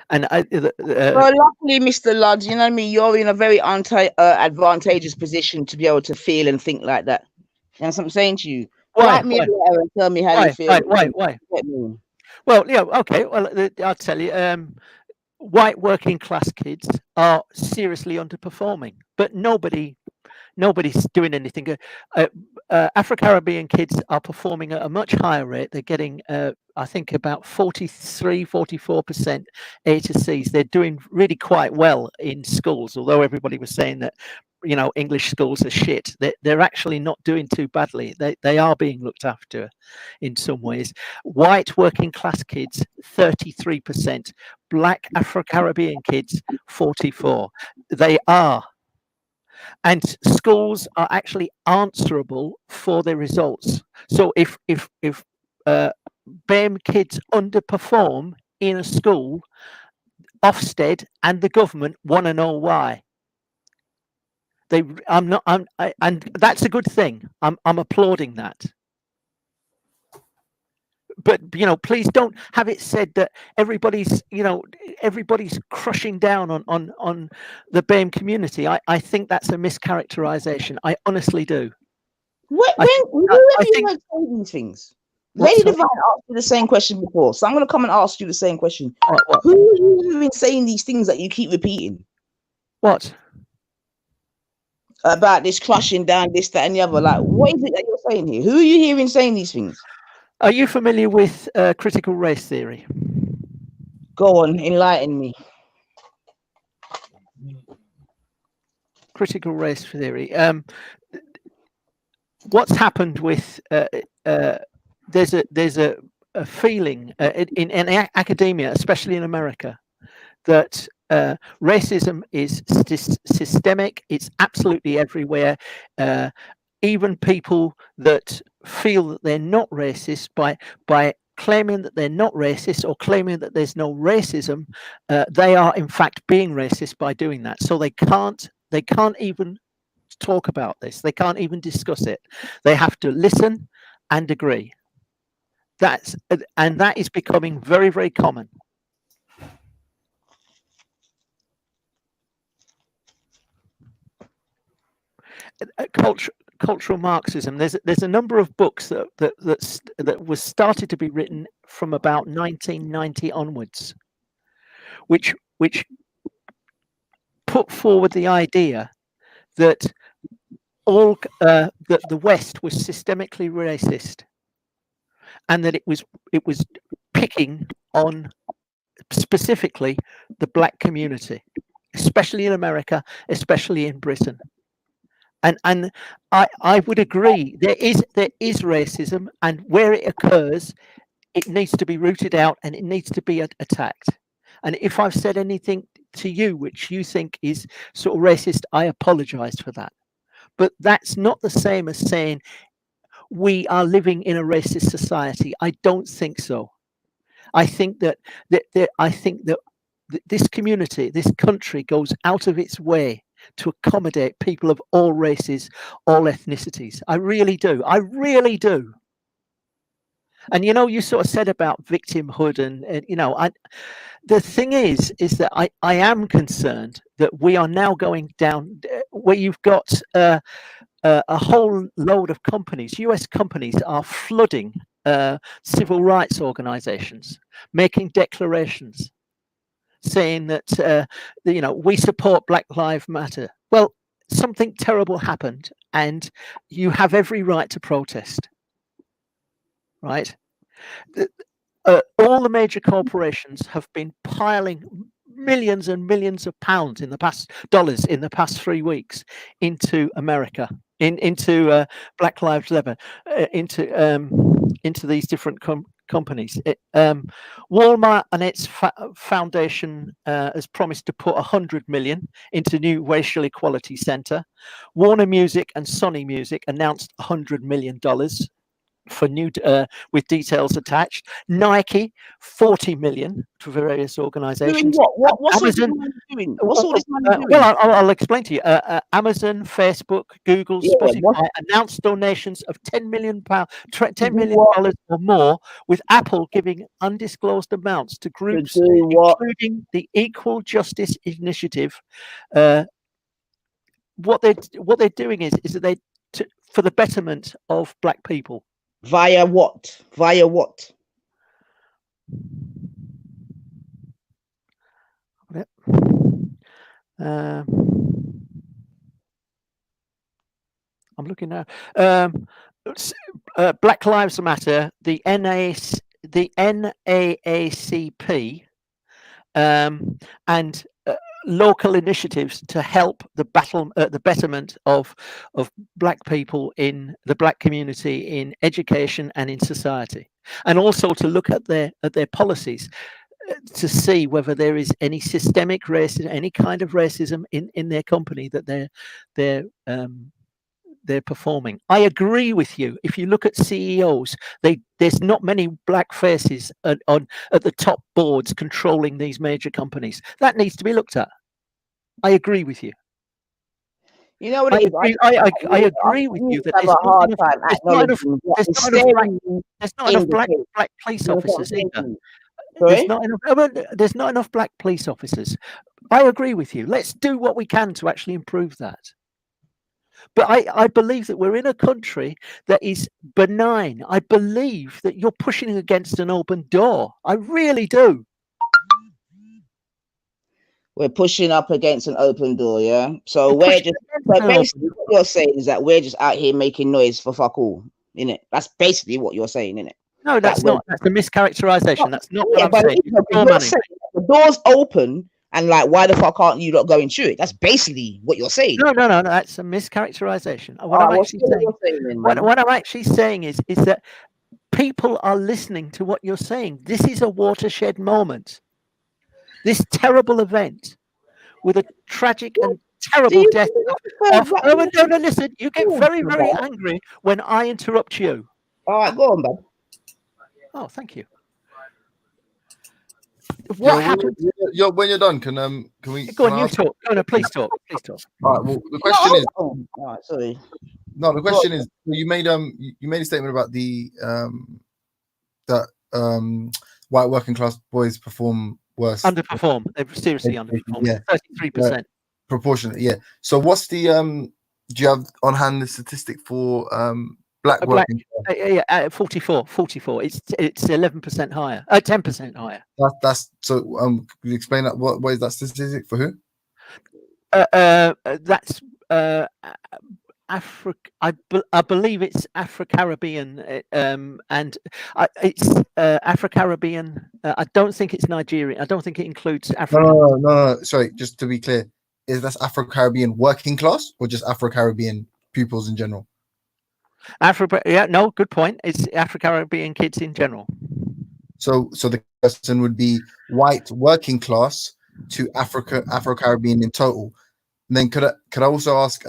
And well, luckily, Mr. Ludd, you know what I mean. You're in a very advantageous position to be able to feel and think like that. You know what I'm saying to you? Write me a letter and tell me how you feel. Why? Well, yeah, okay. Well, I'll tell you. White working class kids are seriously underperforming, but nobody's doing anything. Afro-Caribbean kids are performing at a much higher rate. They're getting, I think, about 44% A to C's. They're doing really quite well in schools, although everybody was saying that, you know, English schools are shit. They're actually not doing too badly. They are being looked after in some ways. White working class kids, 33%. Black Afro-Caribbean kids, 44%. They are. And schools are actually answerable for their results. So if BAME kids underperform in a school, Ofsted and the government want to know why. And that's a good thing. I'm applauding that. But, you know, please don't have it said that everybody's crushing down on the BAME community. I think that's a mischaracterization. I honestly do. Who have you heard say these things? Lady Divine asked you the same question before, so I'm going to come and ask you the same question. Who have you been saying these things that you keep repeating? What? About this crushing down, this, that, and the other. Like, what is it that you're saying here? Who are you hearing saying these things? Are you familiar with critical race theory? Go on, enlighten me. Critical race theory. What's happened with there's a feeling in academia, especially in America, that racism is systemic. It's absolutely everywhere. Even people that feel that they're not racist by claiming that they're not racist or claiming that there's no racism, they are in fact being racist by doing that. So they can't even talk about this. They can't even discuss it. They have to listen and agree. That is becoming very, very common. Cultural Marxism. There's a number of books that was started to be written from about 1990 onwards, which put forward the idea that that the West was systemically racist, and that it was picking on specifically the black community, especially in America, especially in Britain. And I would agree, there is racism, and where it occurs, it needs to be rooted out and it needs to be attacked. And if I've said anything to you which you think is sort of racist, I apologize for that. But that's not the same as saying we are living in a racist society. I don't think so. I think that this community, this country goes out of its way to accommodate people of all races, all ethnicities. I really do. I really do. And you sort of said about victimhood, and the thing is that I am concerned that we are now going down where you've got a whole load of companies. US companies are flooding civil rights organizations, making declarations saying that we support Black Lives Matter. Well, something terrible happened, and you have every right to protest, right? All the major corporations have been piling millions and millions of pounds dollars in the past 3 weeks into America, into Black Lives Matter, into these different companies. Walmart and its foundation has promised to put 100 million into new racial equality center. Warner Music and Sony Music announced $100 million for new with details attached. Nike 40 million to various organizations. Doing what? What's Amazon all this money doing? What's all this money doing? well, I'll explain to you. Amazon, Facebook, Google, Spotify announced donations of 10 million pounds, $10 million or more, with Apple giving undisclosed amounts to groups including the Equal Justice Initiative. What they're doing is that they for the betterment of black people. Via what? Via what? I'm looking now. Black Lives Matter, the NAACP, and local initiatives to help the betterment of black people in the black community in education and in society, and also to look at their policies to see whether there is any systemic racism, any kind of racism in their company that they're performing. I agree with you. If you look at CEOs, there's not many black faces at the top boards controlling these major companies. That needs to be looked at. I agree with you. You know what I it is? I agree with you that have a hard time acknowledging what is staring there's not enough black police officers either. There's not enough black police officers. I agree with you. Let's do what we can to actually improve that. But I believe that we're in a country that is benign. I believe that you're pushing against an open door. I really do. We're pushing up against an open door, yeah? So we're just, but basically what you're saying is that we're just out here making noise for fuck all, innit? That's basically what you're saying, innit? No, that's not. That's a mischaracterization. That's not what I'm saying. You're saying the door's open and like, why the fuck aren't you not going through it? That's basically what you're saying. No, that's a mischaracterization. What I'm actually saying is that people are listening to what you're saying. This is a watershed moment. this terrible event with a tragic and Do terrible you death think of that's oh, no, listen, you get very, very about? angry when I interrupt you. All right, go on, bud. Oh, thank you. What happened? When you're done, can we? Go Can on, I you ask? talk. No, please talk. Please talk. All right. Well, the question is. All right, sorry. No, the question is. You made a statement about the that white working class boys perform worse. Underperform. They seriously underperform. Yeah, 33%. Proportionate. Yeah. So what's the do you have on hand the statistic for black working class? Yeah, 44. It's 11% higher. 10% higher. That's so. Can you explain that? What is that statistic for who? That's Africa. I believe it's Afro-Caribbean, and it's Afro-Caribbean. I don't think it's Nigerian. I don't think it includes Africa. No. Sorry, just to be clear, is that Afro-Caribbean working class or just Afro-Caribbean pupils in general? Yeah, no, good point. It's Afro-Caribbean kids in general. So the question would be white working class to Afro-Caribbean in total. And then could I also ask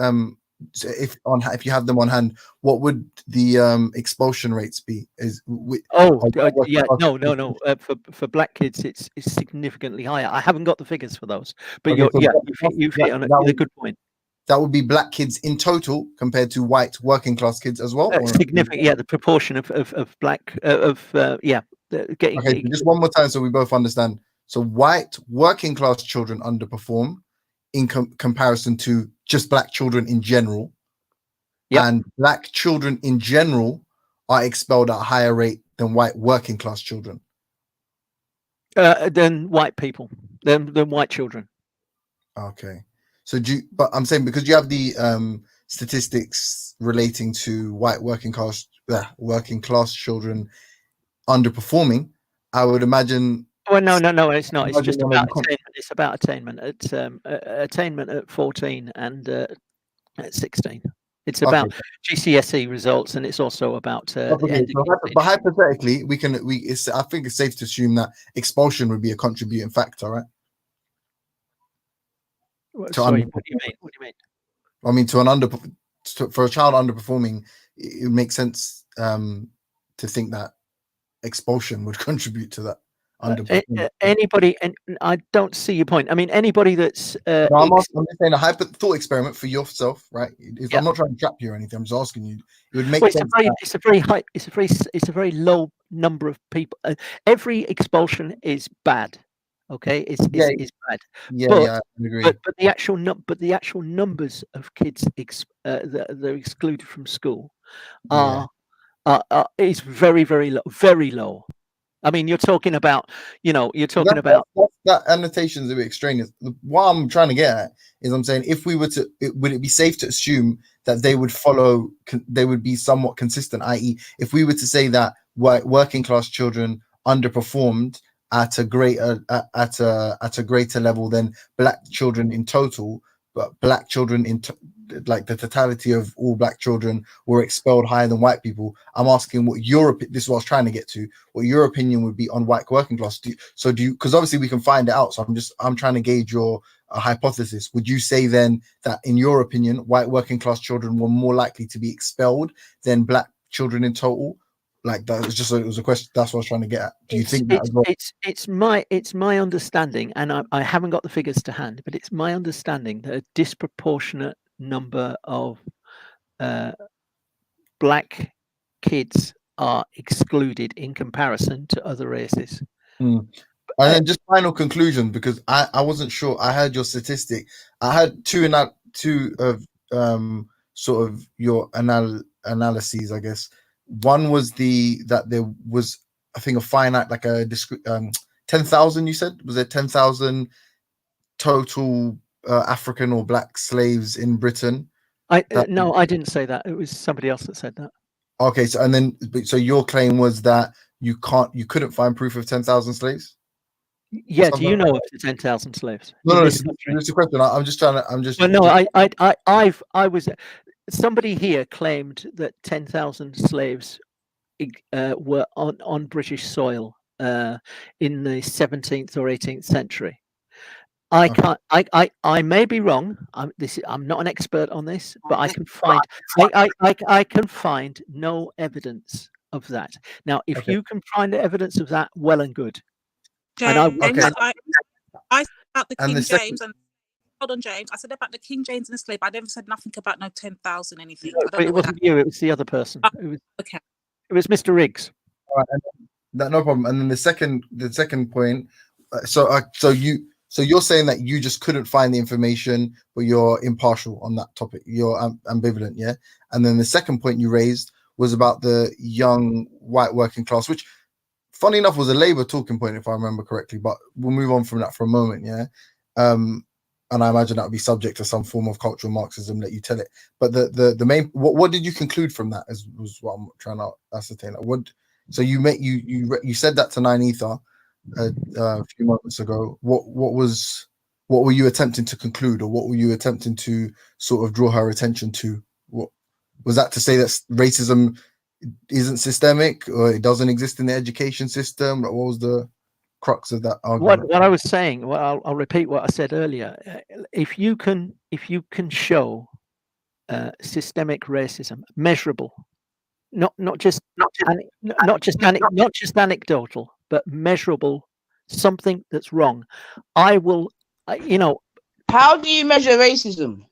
so if you have them on hand, what would the expulsion rates be? Yeah, no. For black kids, it's significantly higher. I haven't got the figures for those, but you've hit on a good point. That would be black kids in total compared to white working class kids as well. Significant, yeah. The proportion of black getting. Okay, so just one more time so we both understand. So white working class children underperform in comparison to just black children in general. Yep. And black children in general are expelled at a higher rate than white working class children. Than white people, than white children. Okay. So but I'm saying because you have the statistics relating to white working class children underperforming, I would imagine. Well, no, it's not. It's just about attainment. It's about attainment. It's attainment at 14 and at 16. It's about GCSE results, and it's also about. But hypothetically, I think it's safe to assume that expulsion would be a contributing factor, right? Sorry, what do you mean? I mean, for a child underperforming, it makes sense to think that expulsion would contribute to that. Anybody, and I don't see your point. I mean, anybody that's. I'm just saying a thought experiment for yourself, right? I'm not trying to trap you or anything. I'm just asking you. It would make sense. It's a very low number of people. Every expulsion is bad. Okay, it's bad. I agree. But the actual numbers of kids that are excluded from school is very, very low. Very low. I mean, you're talking about. That annotation is a bit extraneous. What I'm trying to get at is, I'm saying, if we were to, would it be safe to assume that they would follow? They would be somewhat consistent. I.e., if we were to say that working class children underperformed at a greater level than black children in total, but black children like the totality of all black children were expelled higher than white people. I'm asking this is what I was trying to get to, what your opinion would be on white working class. Because obviously we can find it out. So I'm trying to gauge your hypothesis. Would you say then that in your opinion, white working class children were more likely to be expelled than black children in total? Like that was it was a question. That's what I was trying to get at. Do you think that as well? It's my understanding, and I haven't got the figures to hand, but it's my understanding that a disproportionate number of black kids are excluded in comparison to other races. And then just final conclusion, because I wasn't sure. I heard your statistic. I had two of sort of your analyses, I guess. One was that there was, I think, a finite, like a 10,000. You said, was there 10,000 total African or black slaves in Britain? No, I didn't say that. It was somebody else that said that. Okay, so your claim was that you couldn't find proof of 10,000 slaves. Yeah, do you know of the 10,000 slaves? No, it's a question. I'm just trying to. I was. Somebody here claimed that 10,000 slaves were on British soil in the 17th or 18th century. I can't. I may be wrong. I'm not an expert on this, but I can find. I can find no evidence of that. Now, if you can find evidence of that, well and good. James, I said about the And King the second- James and hold on, James. I said about the King James and the slave. I never said nothing about no 10,000 anything. No, I don't but know it wasn't you. It was the other person. It was okay. It was Mr. Riggs. All right, no problem. And then the second point. So you're saying that you just couldn't find the information, but you're impartial on that topic. You're ambivalent, yeah. And then the second point you raised was about the young white working class, which, funny enough, was a Labour talking point, if I remember correctly. But we'll move on from that for a moment, yeah. And I imagine that would be subject to some form of cultural Marxism. Let you tell it. But the main what did you conclude from that? Was what I'm trying to ascertain. What? So you said that to 9ether a few moments ago. What were you attempting to conclude, or what were you attempting to sort of draw her attention to? What was that to say that racism isn't systemic, or it doesn't exist in the education system? What was the crux of that argument? What I was saying, well, I'll repeat what I said earlier. If you can show systemic racism, measurable, not just anecdotal, but measurable, something that's wrong, I will. How do you measure racism?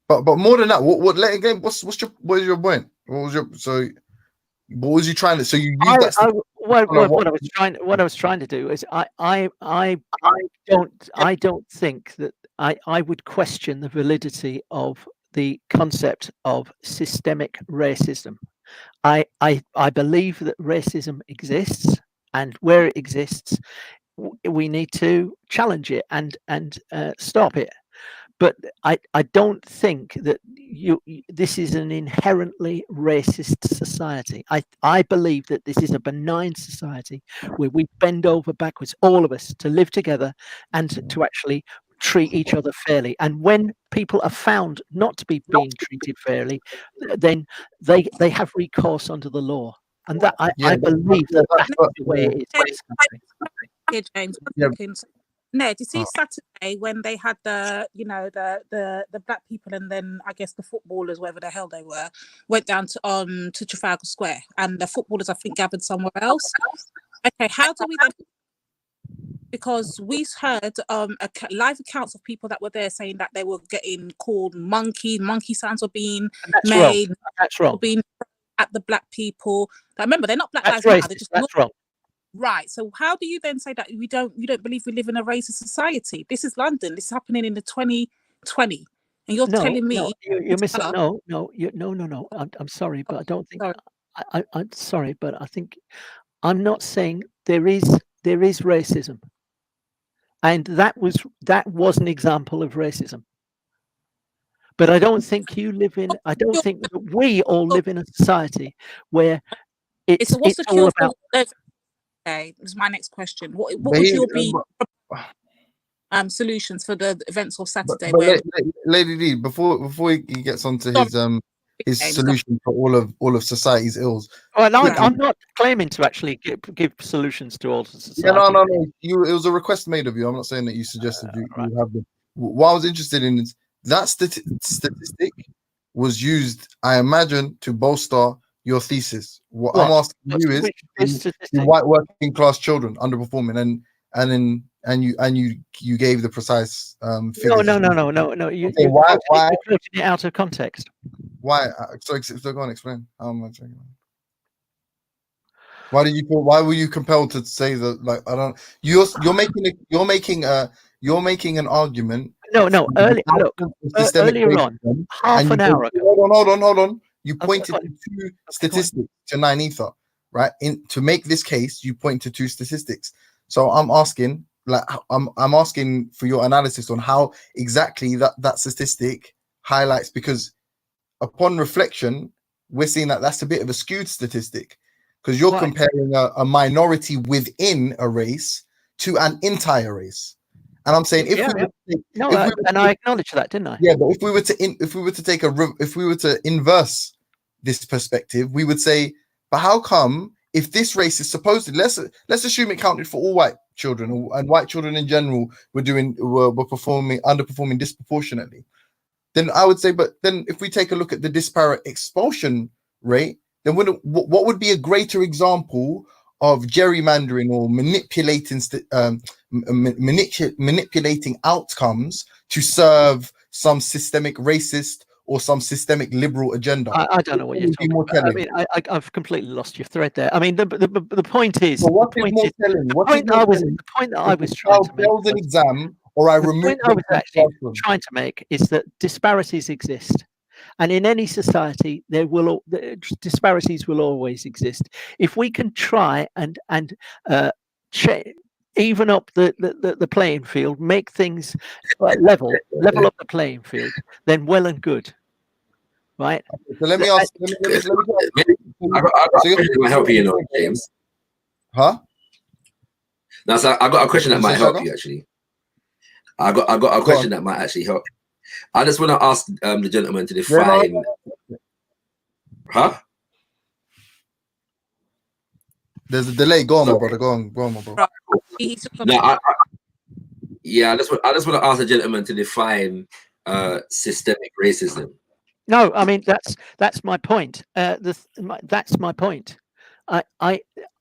But more than that, what's your point? What was you trying to? So you used that. What I was trying to do is I don't think that I would question the validity of the concept of systemic racism. I believe that racism exists, and where it exists, we need to challenge it and stop it. But I don't think that this is an inherently racist society. I believe that this is a benign society where we bend over backwards, all of us, to live together and to actually treat each other fairly. And when people are found not to be being treated fairly, then they have recourse under the law. And that I believe that's the way it is. Here, James. Ned, you see Saturday when they had the black people, and then I guess the footballers, whatever the hell they were, went down to Trafalgar Square, and the footballers I think gathered somewhere else. Okay, how do we then? Because we heard live accounts of people that were there saying that they were getting called monkey sounds were being made. That's wrong. Being at the black people. Now, remember, they're not Black Lives Matter. Matter. They're just That's wrong. Right. So how do you then say that you don't believe we live in a racist society? This is London. This is happening in the 2020, and you're telling me you're missing. No. I'm sorry, but I don't think. I'm sorry, but I think I'm not saying there is racism, and that was an example of racism. But I don't think I don't think that we all live in a society where it's all about. Okay, this is my next question. What would your be solutions for the events of Saturday? Lady D, before he gets onto his solution for all of society's ills. Well, no, I'm not claiming to actually give solutions to all society. Yeah, no. It was a request made of you. I'm not saying that you suggested you have them. What I was interested in is that statistic was used, I imagine, to bolster your thesis. What I'm asking you is the white working class children underperforming, and you gave the precise figures. No. You quoted it out of context. Why? So go on, explain. How am I checking? Why were you compelled to say that? Like, I don't. You're making an argument. No. Earlier on, half an hour ago. Hold on. You pointed to two statistics to 9ether, right? To make this case, you point to two statistics. So I'm asking, I'm asking for your analysis on how exactly that statistic highlights, because upon reflection, we're seeing that that's a bit of a skewed statistic, because you're comparing a minority within a race to an entire race. And I'm saying I acknowledge that, didn't I? Yeah, but if we were to inverse this perspective, we would say, but how come if this race is supposedly, let's assume it counted for all white children, and white children in general were underperforming disproportionately, then I would say, but then if we take a look at the disparate expulsion rate, then what would be a greater example of gerrymandering or manipulating outcomes to serve some systemic racist or some systemic liberal agenda? I don't know what you're talking about. I mean, I've completely lost your thread there. I mean, the point is, the point that I was trying to make, an exam, or I remove. I was actually trying to make is that disparities exist, and in any society, disparities will always exist. If we can try and even up the playing field, make things level up the playing field, then well and good. Right. So let me ask. I got a question that might help you, James. Huh? No, so I got a question that might help you actually. I got a question that might actually help. I just want to ask the gentleman to define. Huh? There's a delay. Go on, my brother. Go on, my brother. No, I just want to ask the gentleman to define systemic racism. No, I mean that's my point. That's my point.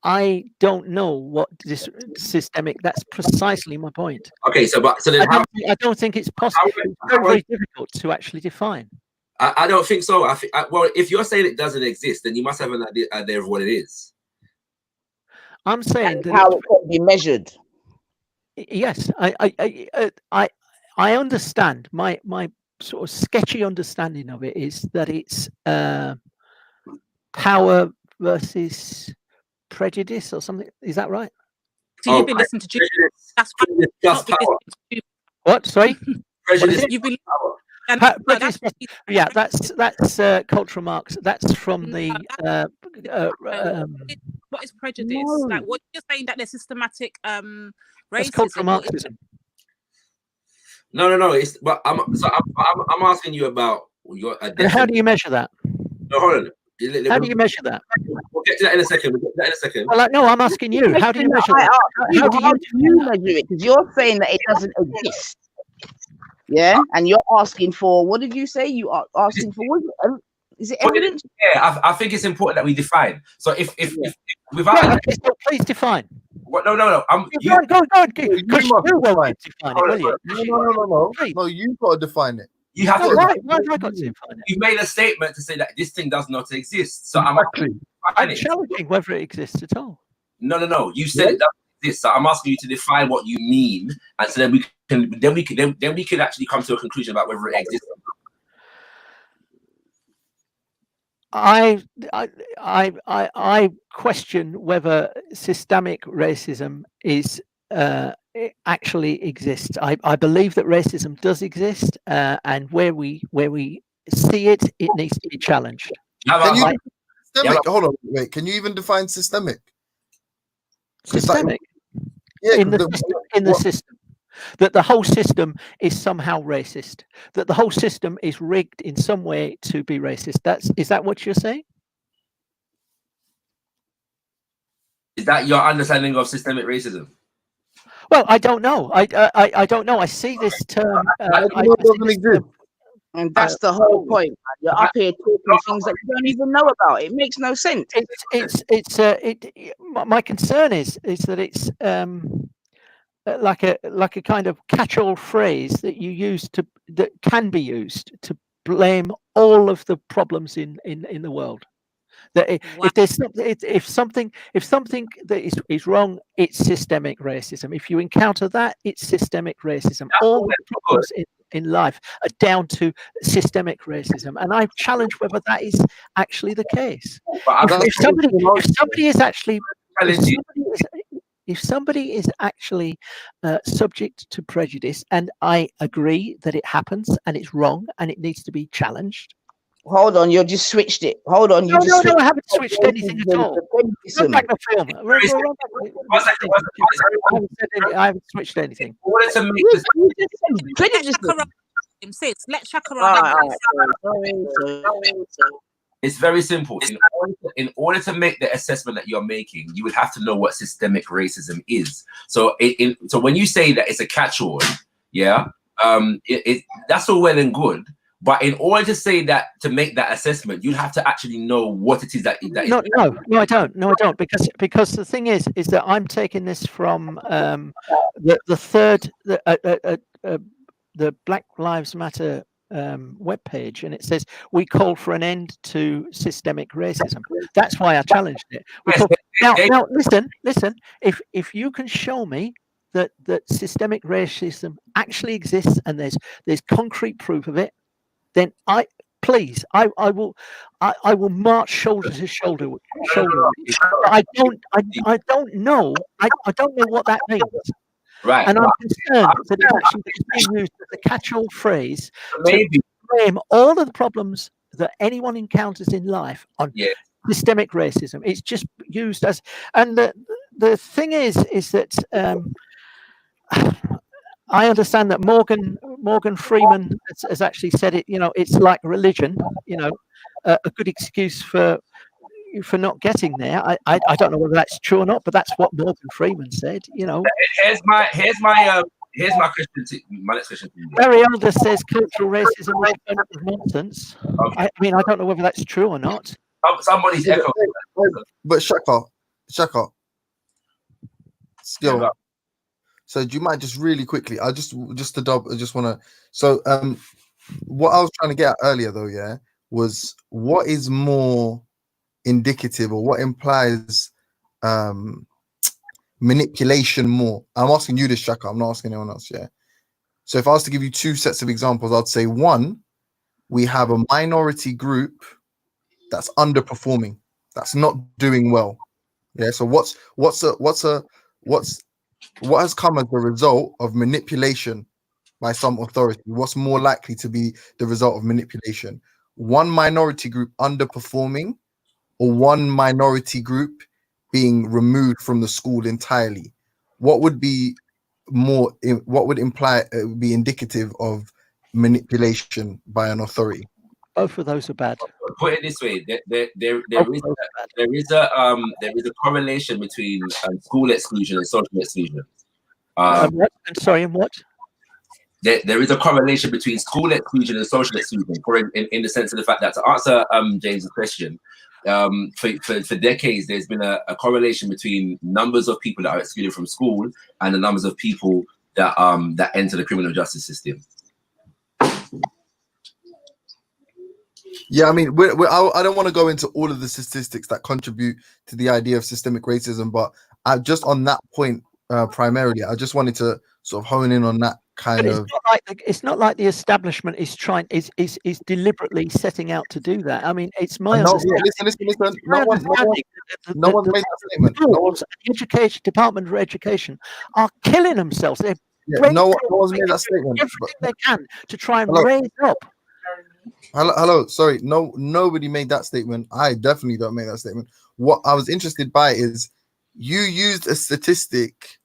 I don't know what this systemic. That's precisely my point. Okay, so then I don't think it's possible. It's very difficult to actually define. I don't think so. Well, if you're saying it doesn't exist, then you must have an idea of what it is. I'm saying that how it can be measured. Yes, I understand. My sort of sketchy understanding of it is that it's power versus prejudice or something. Is that right? So you've been listening to Jude. That's what? Sorry. Prejudice. You've been. Yeah, that's cultural Marx. That's from the. What is prejudice? No. Like, what you're saying that there's systematic That's racism. cultural Marxism. No. I'm asking you about your. And how do you measure that? No, hold on. How do you measure that? We'll get to that in a second. Well, no, I'm asking you. How do you measure that? How do you measure it? Because you're saying that it doesn't exist. Yeah, and you're asking for, what did you say? You are asking for what? Is it evidence? Yeah, I think it's important that we define. So if without please define. What? No. Go on. Because you won't define it, will you? No, you've got to define it. You have to. Why have I got to define it? You've made a statement to say that this thing does not exist. So I'm challenging whether it exists at all. No. You said it doesn't exist. So I'm asking you to define what you mean, and so then we can actually come to a conclusion about whether it exists. I question whether systemic racism is actually exists. I believe that racism does exist, and where we see it, it needs to be challenged. Hold on, wait. Can you even define systemic? Systemic. Yeah, in the system. That the whole system is somehow racist. That the whole system is rigged in some way to be racist. Is that what you're saying? Is that your understanding of systemic racism? Well, I don't know. I don't know. I see this term. And that's the whole point. Man. You're up here talking things that you don't even know about. It makes no sense. My concern is that it's like a kind of catch-all phrase that that can be used to blame all of the problems in the world. That if something that is wrong, it's systemic racism. If you encounter that, it's systemic racism. All the problems in life are down to systemic racism, and I challenge whether that is actually the case. If somebody is actually subject to prejudice, and I agree that it happens and it's wrong and it needs to be challenged. Hold on, you just switched it. Hold on, No, I haven't switched anything at all. Run back the film. I haven't switched anything. Let Shakara. It's very simple. In order to make the assessment that you're making, you would have to know what systemic racism is. So, so when you say that it's a catch-all, yeah, that's all well and good. But in order to say that, to make that assessment, you'd have to actually know what it is that. No, I don't. No, I don't. Because the thing is that I'm taking this from the Black Lives Matter webpage, and it says we call for an end to systemic racism. That's why I challenged it. Now listen. If you can show me that systemic racism actually exists and there's concrete proof of it, then I will march shoulder to shoulder with you. I don't know what that means. Right. And I'm concerned that it's actually being used as a catch-all phrase to blame all of the problems that anyone encounters in life on systemic racism. It's just used as, and the thing is that I understand that Morgan Freeman has actually said it. You know, it's like religion. You know, a good excuse for not getting there. I don't know whether that's true or not, but that's what Morgan Freeman said. You know. Here's my question to my next question to you. Barry Elder says cultural racism is nonsense. Okay. I mean, I don't know whether that's true or not. Somebody's echo. But Shaka, still. So do you mind just really quickly? I just want to. So what I was trying to get at earlier though, was what is more indicative or what implies manipulation more? I'm asking you this, Shaka. I'm not asking anyone else. So if I was to give you two sets of examples, I'd say one, we have a minority group that's underperforming, that's not doing well. So what has come as a result of manipulation by some authority? What's more likely to be the result of manipulation? One minority group underperforming, or one minority group being removed from the school entirely? What would be more? What would imply be indicative of manipulation by an authority? Both of those are bad. Put it this way: there is a correlation between school exclusion and social exclusion. Sorry, and what? There is a correlation between school exclusion and social exclusion, in the sense of the fact that, to answer James' question, for decades there's been a correlation between numbers of people that are excluded from school and the numbers of people that enter the criminal justice system. Yeah, I mean, I don't want to go into all of the statistics that contribute to the idea of systemic racism, but just on that point primarily, I just wanted to sort of hone in on that kind of. It's not like the establishment is deliberately setting out to do that. I mean, it's my understanding. Listen. No one's made that statement. The Education Department of Education are killing themselves. They're no one's made that statement. Everything they can to try and raise up. Hello, sorry, nobody made that statement. I definitely don't make that statement. What I was interested by is you used a statistic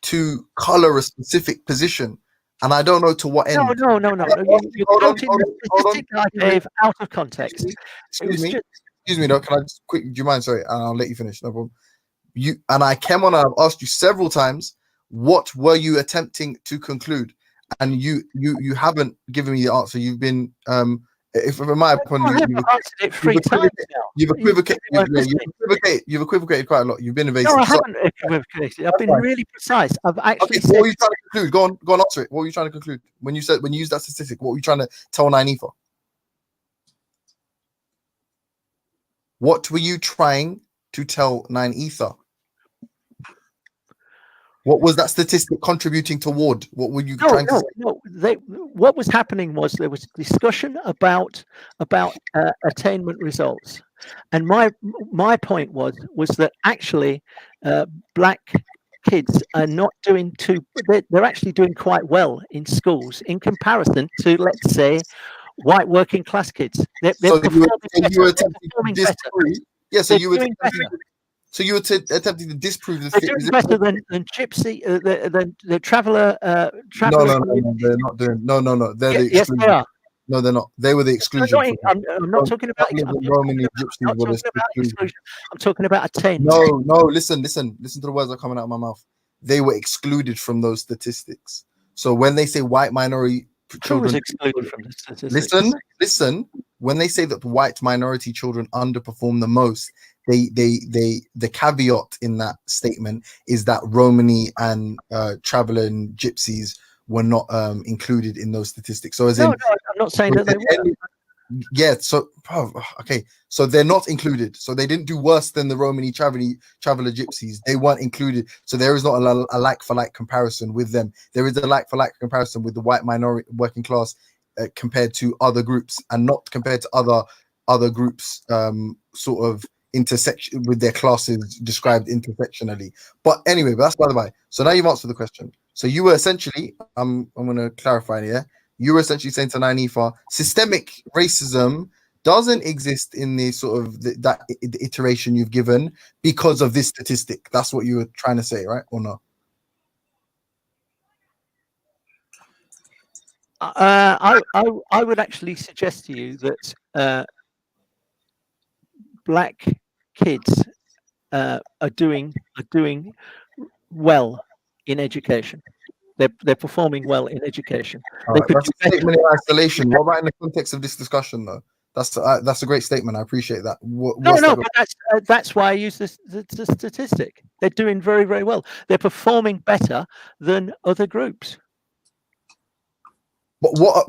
to color a specific position, and I don't know to what end. No. You quoted the statistic I gave out of context. Excuse me, though. Can I just quick? Do you mind? Sorry, and I'll let you finish. No problem. I came on and I've asked you several times, what were you attempting to conclude? And you haven't given me the answer. You've been if in my opinion, you've equivocated quite a lot. You've been evasive. No, I haven't equivocated. I've been really precise. I've actually said. What were you trying to conclude? Go on, answer it. What were you trying to conclude when you used that statistic? What were you trying to tell 9ether? What were you trying to tell 9ether? What was that statistic contributing toward? What were you trying to say? No. What was happening was there was discussion about attainment results, and my point was that actually black kids are not doing they're actually doing quite well in schools in comparison to, let's say, white working class kids. They're performing better. Yeah, so you were So you were attempting to disprove the they're doing better than Gypsy, the traveller. No, they're not doing. No. Yes, they are. No, they're not. They were the exclusion. I'm not talking about. Roman and Gypsies were the exclusion. I'm talking about a 10. No, listen to the words that are coming out of my mouth. They were excluded from those statistics. So when they say white minority children excluded from the statistics. Listen. When they say that white minority children underperform the most, the caveat in that statement is that Romani and traveler and Gypsies were not included in those statistics. So I'm not saying that they were. Yeah, so okay, so they're not included. So they didn't do worse than the Romani traveler Gypsies. They weren't included. So there is not a like for like comparison with them. There is a like for like comparison with the white minority working class compared to other groups, and not compared to other groups sort of intersection with their classes described intersectionally. But anyway, that's by the by. So now you've answered the question. So you were essentially, I'm going to clarify here. You were essentially saying to Nanifa, systemic racism doesn't exist in the sort of the iteration you've given because of this statistic. That's what you were trying to say, right? Or no? I would actually suggest to you that black kids are doing well in education. They're performing well in education. Right, that's a statement in isolation. What about in the context of this discussion, though? That's a great statement. I appreciate that. But that's why I use the statistic. They're doing very, very well. They're performing better than other groups. But what?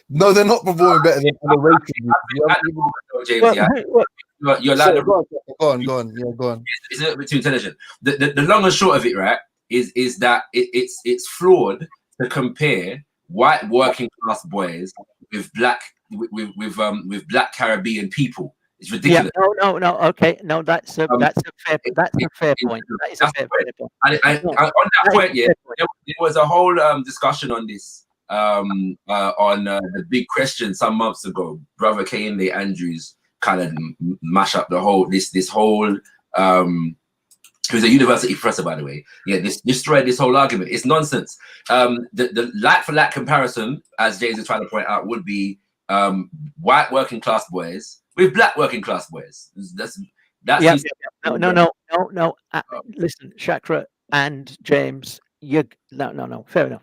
No, they're not performing better than other races. You're allowed. Go on. Yeah, go on. It's a little bit too intelligent. The long and short of it, right, is that it's flawed to compare white working class boys with black Caribbean people. It's ridiculous. Yeah, no. Okay, no, that's a fair point. That is a fair point. And on that point, yeah, there was a whole discussion on this on the big question some months ago. Brother Kayinde Andrews kind of mash up the whole this whole who's a university professor, by the way. Yeah, destroyed this whole argument. It's nonsense. The like for like comparison, as James is trying to point out, would be white working class boys with black working class boys. That's No. Listen, Chakra and James, no. Fair enough.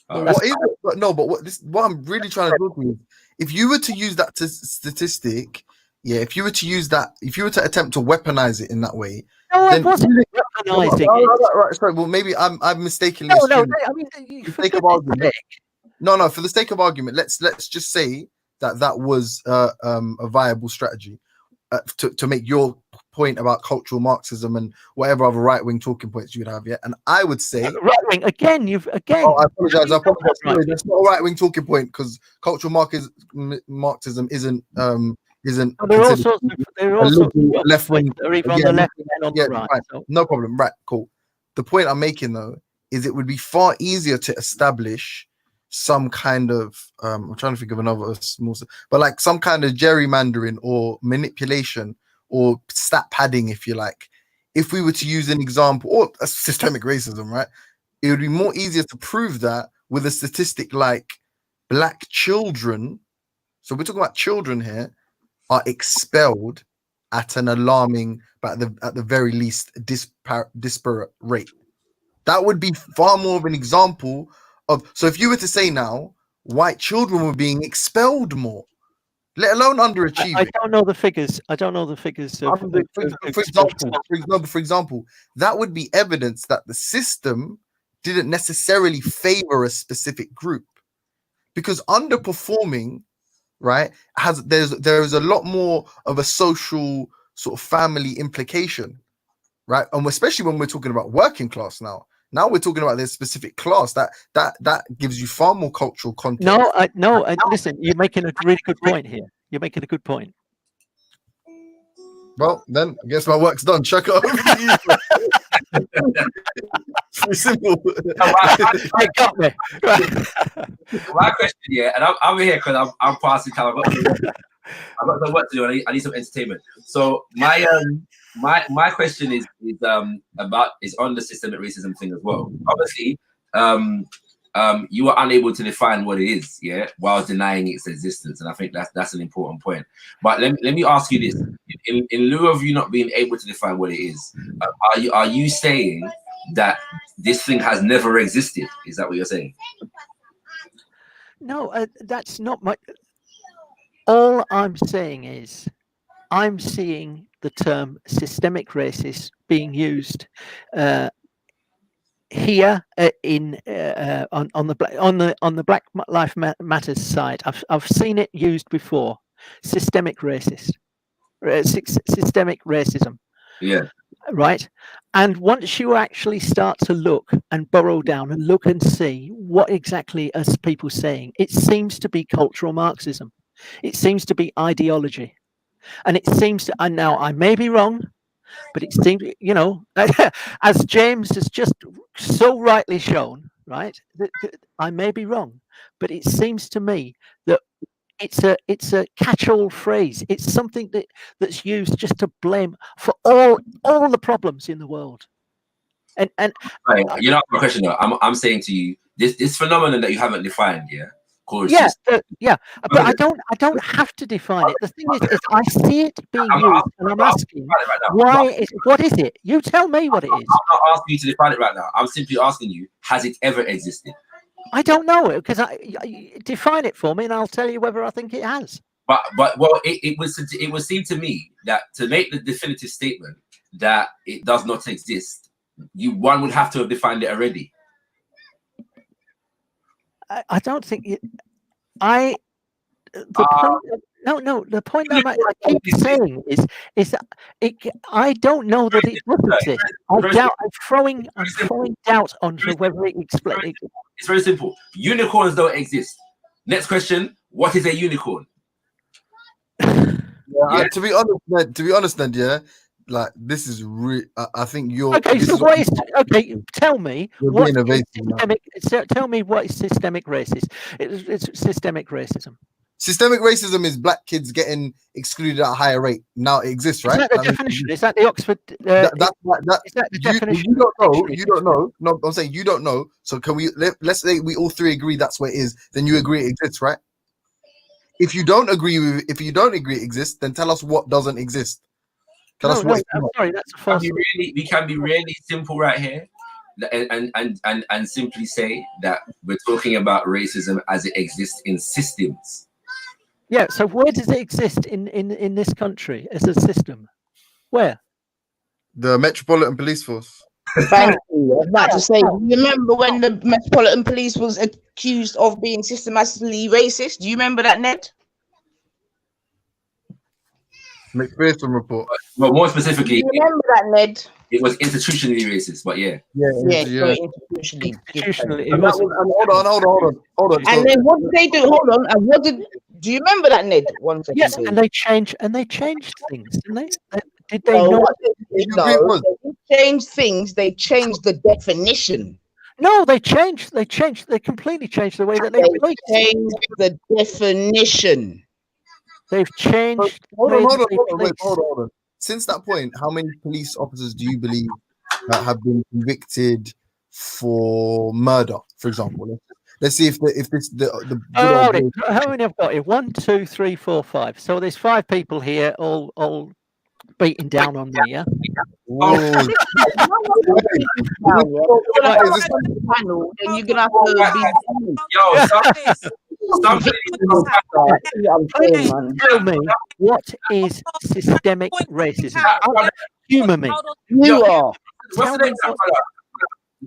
What I'm really trying to talk with, if you were to use that statistic, if you were to attempt to weaponize it in that way, then wasn't weaponizing it. Right, sorry. Well, maybe I'm mistakenly. No. I mean, for the sake of argument. No. For the sake of argument, let's just say that was a viable strategy to make your point about cultural Marxism and whatever other right-wing talking points you would have. Yeah, and I would say right-wing again. Oh, I apologize. Sorry, that's not a right-wing talking point because cultural Marxism isn't. There are all sorts of left wing. Or even on the left and on the right. Right. So. No problem. Right. Cool. The point I'm making though is it would be far easier to establish some kind of I'm trying to think of another small, but like some kind of gerrymandering or manipulation or stat padding, if you like, if we were to use an example or a systemic racism, right? It would be more easier to prove that with a statistic like black children. So we're talking about children here are expelled at an alarming, but at the very least, disparate rate. That would be far more of an example of. So if you were to say now, white children were being expelled more, let alone underachieving. I don't know the figures. For example, that would be evidence that the system didn't necessarily favor a specific group, because underperforming, right, there is a lot more of a social sort of family implication, right? And especially when we're talking about working class now. Now we're talking about this specific class that gives you far more cultural context. No. Listen, you're making a really good point here. You're making a good point. Well, then I guess my work's done. Chuck it over to you. Simple. You got me. My question, and I'm here because I'm passing time. I've got some work to do. I need some entertainment. So my question is on the systemic racism thing as well. Obviously, you are unable to define what it is, yeah, while denying its existence. And I think that's an important point. But let me ask you this: in lieu of you not being able to define what it is, are you saying that this thing has never existed? Is that what you're saying? No, that's not my. All I'm saying is, I'm seeing the term systemic racist being used here on the Black Lives Matters side. I've seen it used before. Systemic racist, systemic racism. Yeah. Right. And once you actually start to look and burrow down and look and see what exactly are people saying, it seems to be cultural Marxism. It seems to be ideology. And it seems to, and now I may be wrong, but it seems, you know, as James has just so rightly shown, right, that I may be wrong, but it seems to me that it's a catch-all phrase. It's something that's used just to blame for all the problems in the world. And right, you know my question though. I'm saying to you, this phenomenon that you haven't defined, yeah. Yeah, but I don't have to define it. The thing is I see it being used, and I'm asking, what is it? You tell me what it is. I'm not asking you to define it right now. I'm simply asking you, has it ever existed? I don't know it, because I define it for me, and I'll tell you whether I think it has. But well, it would seem to me that to make the definitive statement that it does not exist, one would have to have defined it already. I don't think it. The point I keep saying is that I don't know that it does exist. I'm throwing doubt onto whether it explains. It's very simple. Unicorns don't exist. Next question: what is a unicorn? Yeah. To be honest, then, yeah, like this is I think you're okay. So what is okay? Tell me what tell me what is systemic racism. It's systemic racism. Systemic racism is black kids getting excluded at a higher rate. Now it exists, right? Is that the definition? Is that the Oxford? Is that the definition? You don't know. No, I'm saying you don't know. So can we? Let's say we all three agree that's what it is. Then you agree it exists, right? If you don't agree it exists, then tell us what doesn't exist. I'm sorry, that's a false. We can be really simple right here, and simply say that we're talking about racism as it exists in systems. Yeah. So where does it exist in this country as a system? Where? The Metropolitan Police Force. Thank you. I was about to say, remember when the Metropolitan Police was accused of being systematically racist? Do you remember that, Ned? McPherson report. Well, more specifically, do you remember that, Ned? It was institutionally racist, but yeah. Institutionally. Hold on. And then what did they do? Hold on. And do you remember that, Ned? 1 second. Yes, and they changed things, didn't they? Did they not? They changed things. They changed the definition. No, they completely changed the way that they changed the definition. They've changed. Hold on. Since that point, how many police officers do you believe have been convicted for murder, for example? Let's see if how many I've got here? 1, 2, 3, 4, 5. So there's 5 people here, all beating down on me. Yeah. Then you're gonna have to tell me what is systemic racism. Humor me. You are. What's the name?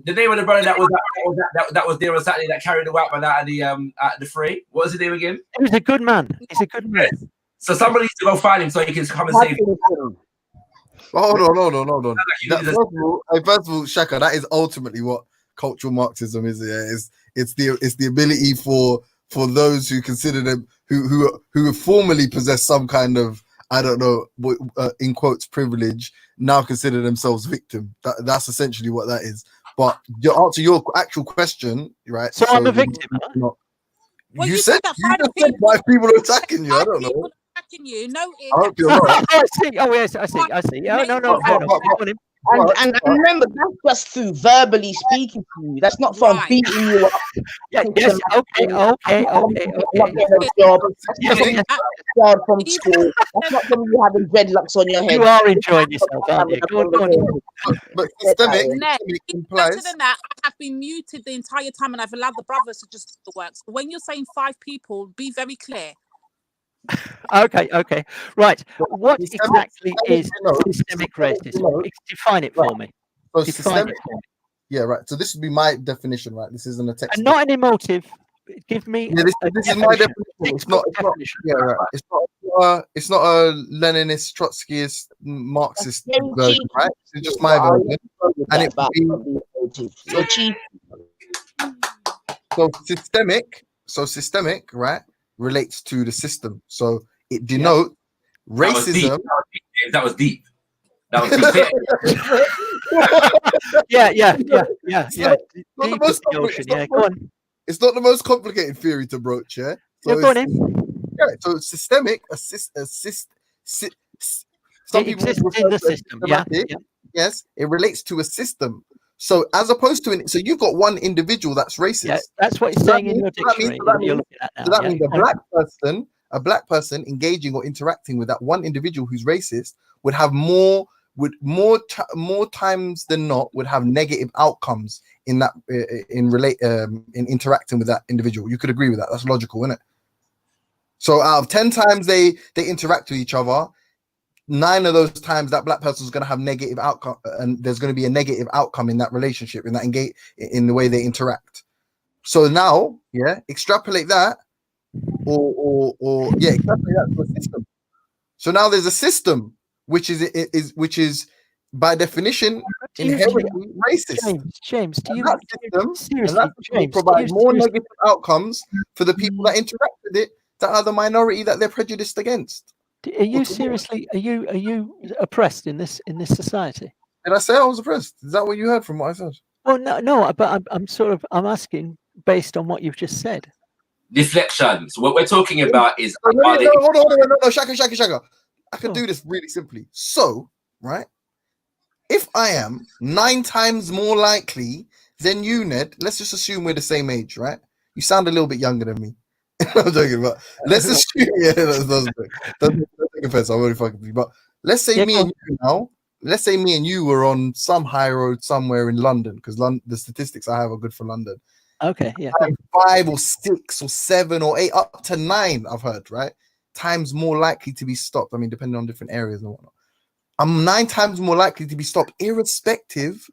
The name of the brother that was there on Saturday that carried the white man out of the fray. What was his name again? He's a good man. So somebody needs to go find him so he can come and save him. Hold on. First of all, Shaka, that is ultimately what cultural Marxism is. Yeah, it's the ability for those who consider them who formerly possess some kind of, I don't know, in quotes, privilege, now consider themselves victim. That's essentially what that is. But to answer your actual question, right? So I'm a victim. Well, you said 5 people are attacking you. I don't know. Attacking you. No. I hope you're right. I see. Oh yes, I see. Oh no. And remember, that's just through verbally speaking to you. That's not from beating you up. Yes. Okay. Not getting a job. That's not from job from school. That's not from you having dreadlocks on your head. You are enjoying yourself, aren't you? Go on. But systemic Ned, implies. better than that, I have been muted the entire time and I've allowed the brothers to just do the work. So when you're saying 5 people, be very clear. Okay. Right. What exactly is systemic racism? Define it for me. So Define systemic. it for me. Yeah, right. So this would be my definition, right? This isn't a text. And not an emotive. Give me. Yeah, this is my definition. It's not. Yeah, right. It's not a Leninist, Trotskyist, Marxist version, right? It's just my version, and it would be so systemic. So systemic, right, relates to the system. So it denotes racism. That was deep. That was deep. Yeah. Not the most complicated. Go on. It's not the most complicated theory to broach, yeah. So go on in. Yeah, so systemic, some It people exists refer in the to it as system. systematic. Yes, it relates to a system. So as opposed to so you've got one individual that's racist. Yeah, that's what it's saying in your dictionary. You're looking at now. So that means a black person engaging or interacting with that one individual who's racist would have more times than not would have negative outcomes in that in interacting with that individual. You could agree with that. That's logical, isn't it? So out of 10 times they interact with each other, 9 of those times that black person is going to have negative outcome, and there's going to be a negative outcome in that relationship, in that in the way they interact. So now, extrapolate that, extrapolate that to a system. So now there's a system which is by definition inherently racist. James, do you seriously provide more negative outcomes for the people that interact with it that are the minority that they're prejudiced against? Are you seriously? Are you oppressed in this society? Did I say I was oppressed? Is that what you heard from what I said? Well, no. But I'm asking based on what you've just said. Deflection. So what we're talking about is hold on, Shaka. I can do this really simply. So, right, if I am 9 times more likely than you, Ned, let's just assume we're the same age, right? You sound a little bit younger than me. I'm joking, but let's assume, that's take offense. I'm only fucking. But let's say me and you now. Let's say me and you were on some high road somewhere in London, because the statistics I have are good for London. Okay, yeah. 5 or 6 or 7 or 8 up to 9, I've heard, right? Times more likely to be stopped. I mean, depending on different areas and whatnot. I'm 9 times more likely to be stopped, irrespective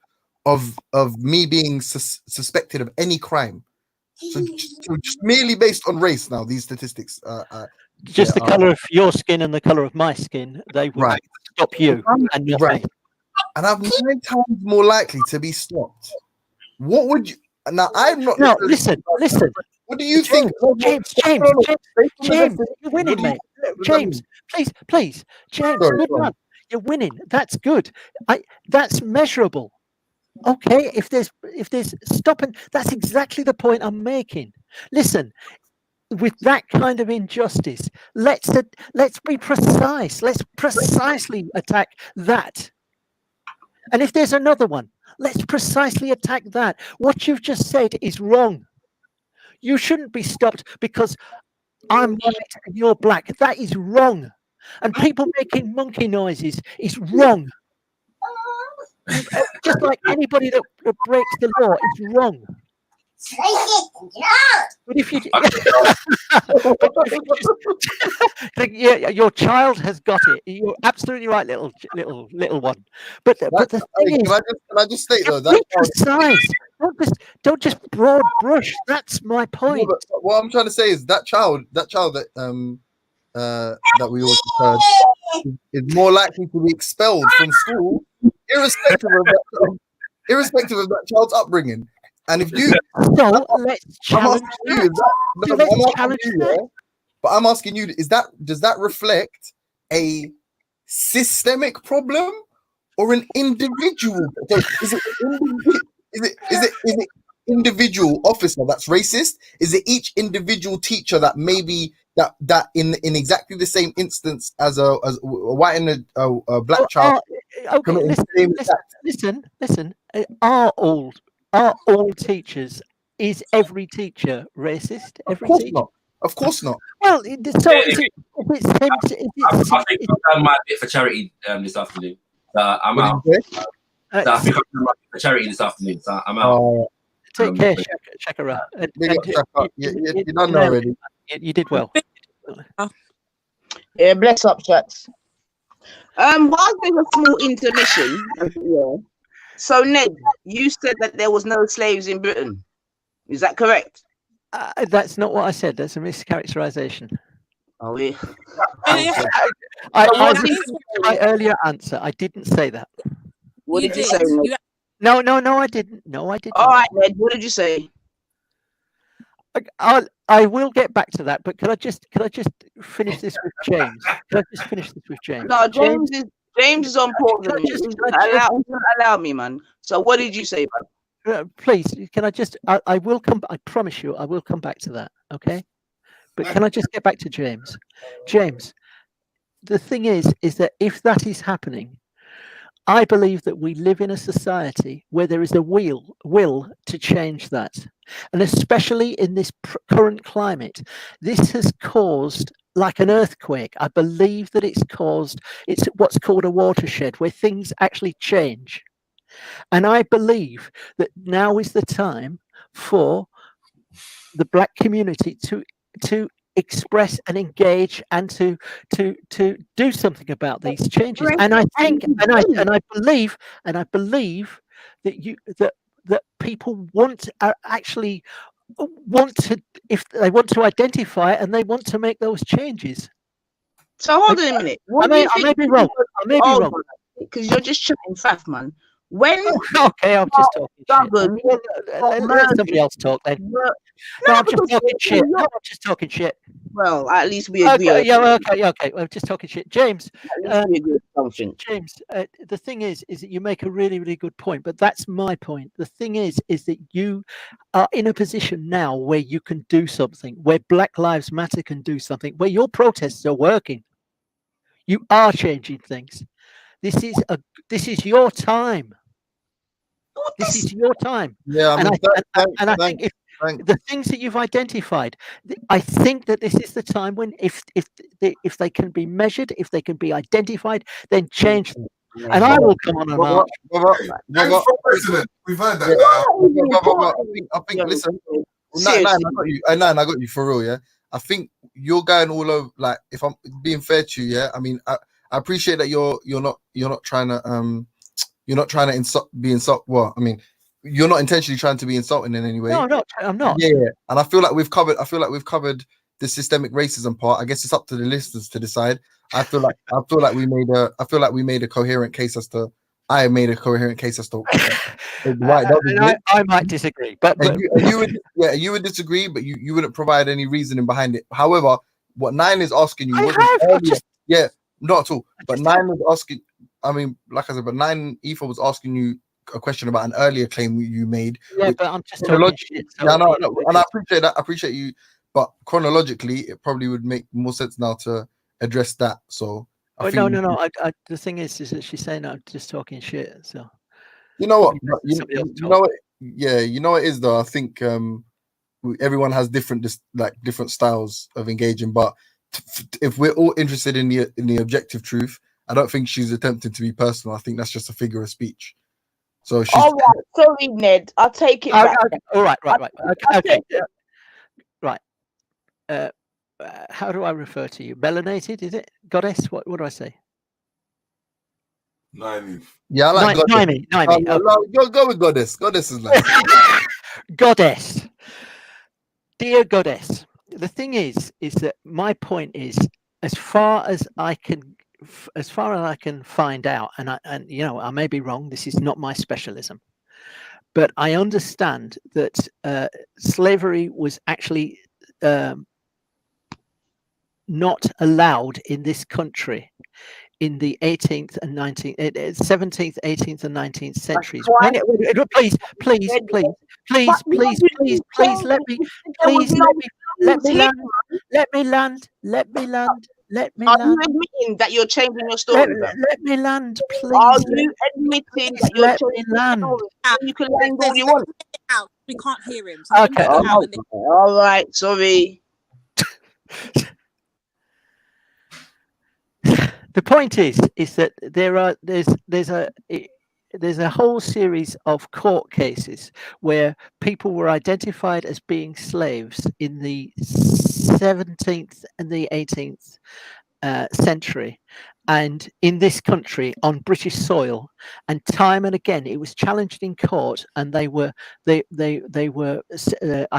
of me being suspected of any crime. So just merely based on race now, these statistics. Just the color of your skin and the color of my skin, they will stop you and not me. And I'm 9 times more likely to be stopped. What would you? Now I'm not. No, listen. What do you think? James, you're winning, mate. James, please. James, good one. You're winning. That's good. That's measurable. Okay, if there's stopping, that's exactly the point I'm making. Listen, with that kind of injustice, let's be precise. Let's precisely attack that. And if there's another one, let's precisely attack that. What you've just said is wrong. You shouldn't be stopped because I'm white and you're black. That is wrong. And people making monkey noises is wrong. Just like anybody that breaks the law is wrong. But if you, your child has got it. You're absolutely right, little one. But the thing is, can I just state though be precise. Don't just broad brush. That's my point. No, but what I'm trying to say is that child that we also heard is more likely to be expelled from school, irrespective of that child's upbringing. And if you, let's challenge that. But I'm asking you, does that reflect a systemic problem or an individual? So is it individual officer that's racist? Is it each individual teacher that maybe that in exactly the same instance as a white and a black child Okay, listen. Are all teachers? Is every teacher racist? Every course teacher? not. Of course not. Well, so Yeah, if it's I think I've done my bit for charity this afternoon. I'm What out. did you say? So I think I've done my bit for charity this afternoon. So I'm out. Take care, Shakara. You done already. You did well. Yeah, bless up, chats. While there's a small intermission, yeah. So Ned, you said that there was no slaves in Britain. Is that correct? That's not what I said. That's a mischaracterization. Oh, yeah. I listened to my earlier answer. I didn't say that. What did you say, Ned? No, I didn't. No, I didn't. All right, Ned. What did you say? I will get back to that, but could I just finish this with James? Could I just finish this with James? No, James is on pause. Allow me, man. So what did you say, man? Please, can I just? I will come. I promise you, I will come back to that. Okay, but can I just get back to James? James, the thing is that if that is happening, I believe that we live in a society where there is a will to change that. And especially in this current climate, this has caused like an earthquake. I believe that it's what's called a watershed where things actually change. And I believe that now is the time for the Black community to express and engage and to do something about these changes. And I think and I believe that people actually want to, if they want to identify it and they want to make those changes. So hold on a minute. I may be wrong. Because you're just chatting faff, man. When okay, I'm just talking shit. Let somebody else talk then. No, I'm just talking shit. No, I'm just talking shit. Well, at least we agree. Okay. I'm just talking shit. James, James, the thing is that you make a really, really good point, but that's my point. The thing is that you are in a position now where you can do something, where Black Lives Matter can do something, where your protests are working. You are changing things. This is your time. This is your time. Yeah, I think if the things that you've identified, I think that this is the time when if they can be measured, if they can be identified, then change them. And I will come on and march. We've heard that. I think listen, I got you for real, yeah. I think you're going all over. Like, if I'm being fair to you, yeah. I mean, I appreciate that you're not trying to insult. Well, I mean, you're not intentionally trying to be insulting in any way. No, I'm not. Yeah, and I feel like we've covered the systemic racism part. I guess it's up to the listeners to decide. I feel like we made a coherent case as to. I made a coherent case as to. Right, I might disagree, but you would disagree, but you wouldn't provide any reasoning behind it. However, what Nine is asking you, not at all. But Nine was asking. I mean, like I said, but Nine Ether was asking you a question about an earlier claim you made. Yeah, but I'm just talking shit. So yeah, no, and I appreciate that. I appreciate you, but chronologically, it probably would make more sense now to address that. So, no. The thing is that she's saying I'm just talking shit. So, you know what? You know what? Yeah, you know what it is though. I think everyone has different styles of engaging, but if we're all interested in the objective truth, I don't think she's attempting to be personal. I think that's just a figure of speech. So she's... All right, sorry, Ned. I'll take it back. All right. Okay. Right. How do I refer to you? Melanated, is it? Goddess? What do I say? 90. Yeah, I like goddess. 90. Go with goddess. Goddess is like goddess. Dear goddess. The thing is that my point is, as far as I can find out, and I may be wrong. This is not my specialism, but I understand that slavery was actually not allowed in this country in the 18th and 19th, 17th, 18th, and 19th centuries. Please, let me land. Let me Are you land. admitting that you're changing your story, bro? Let me land, please. Are you admitting that you're Let me changing your land. story? You can land all you Let want. him get it out. We can't hear him. So let him Okay. get it out and then All right, sorry. The point is that there's a whole series of court cases where people were identified as being slaves in the 17th and the 18th century, and in this country on British soil, and time and again it was challenged in court, and they were I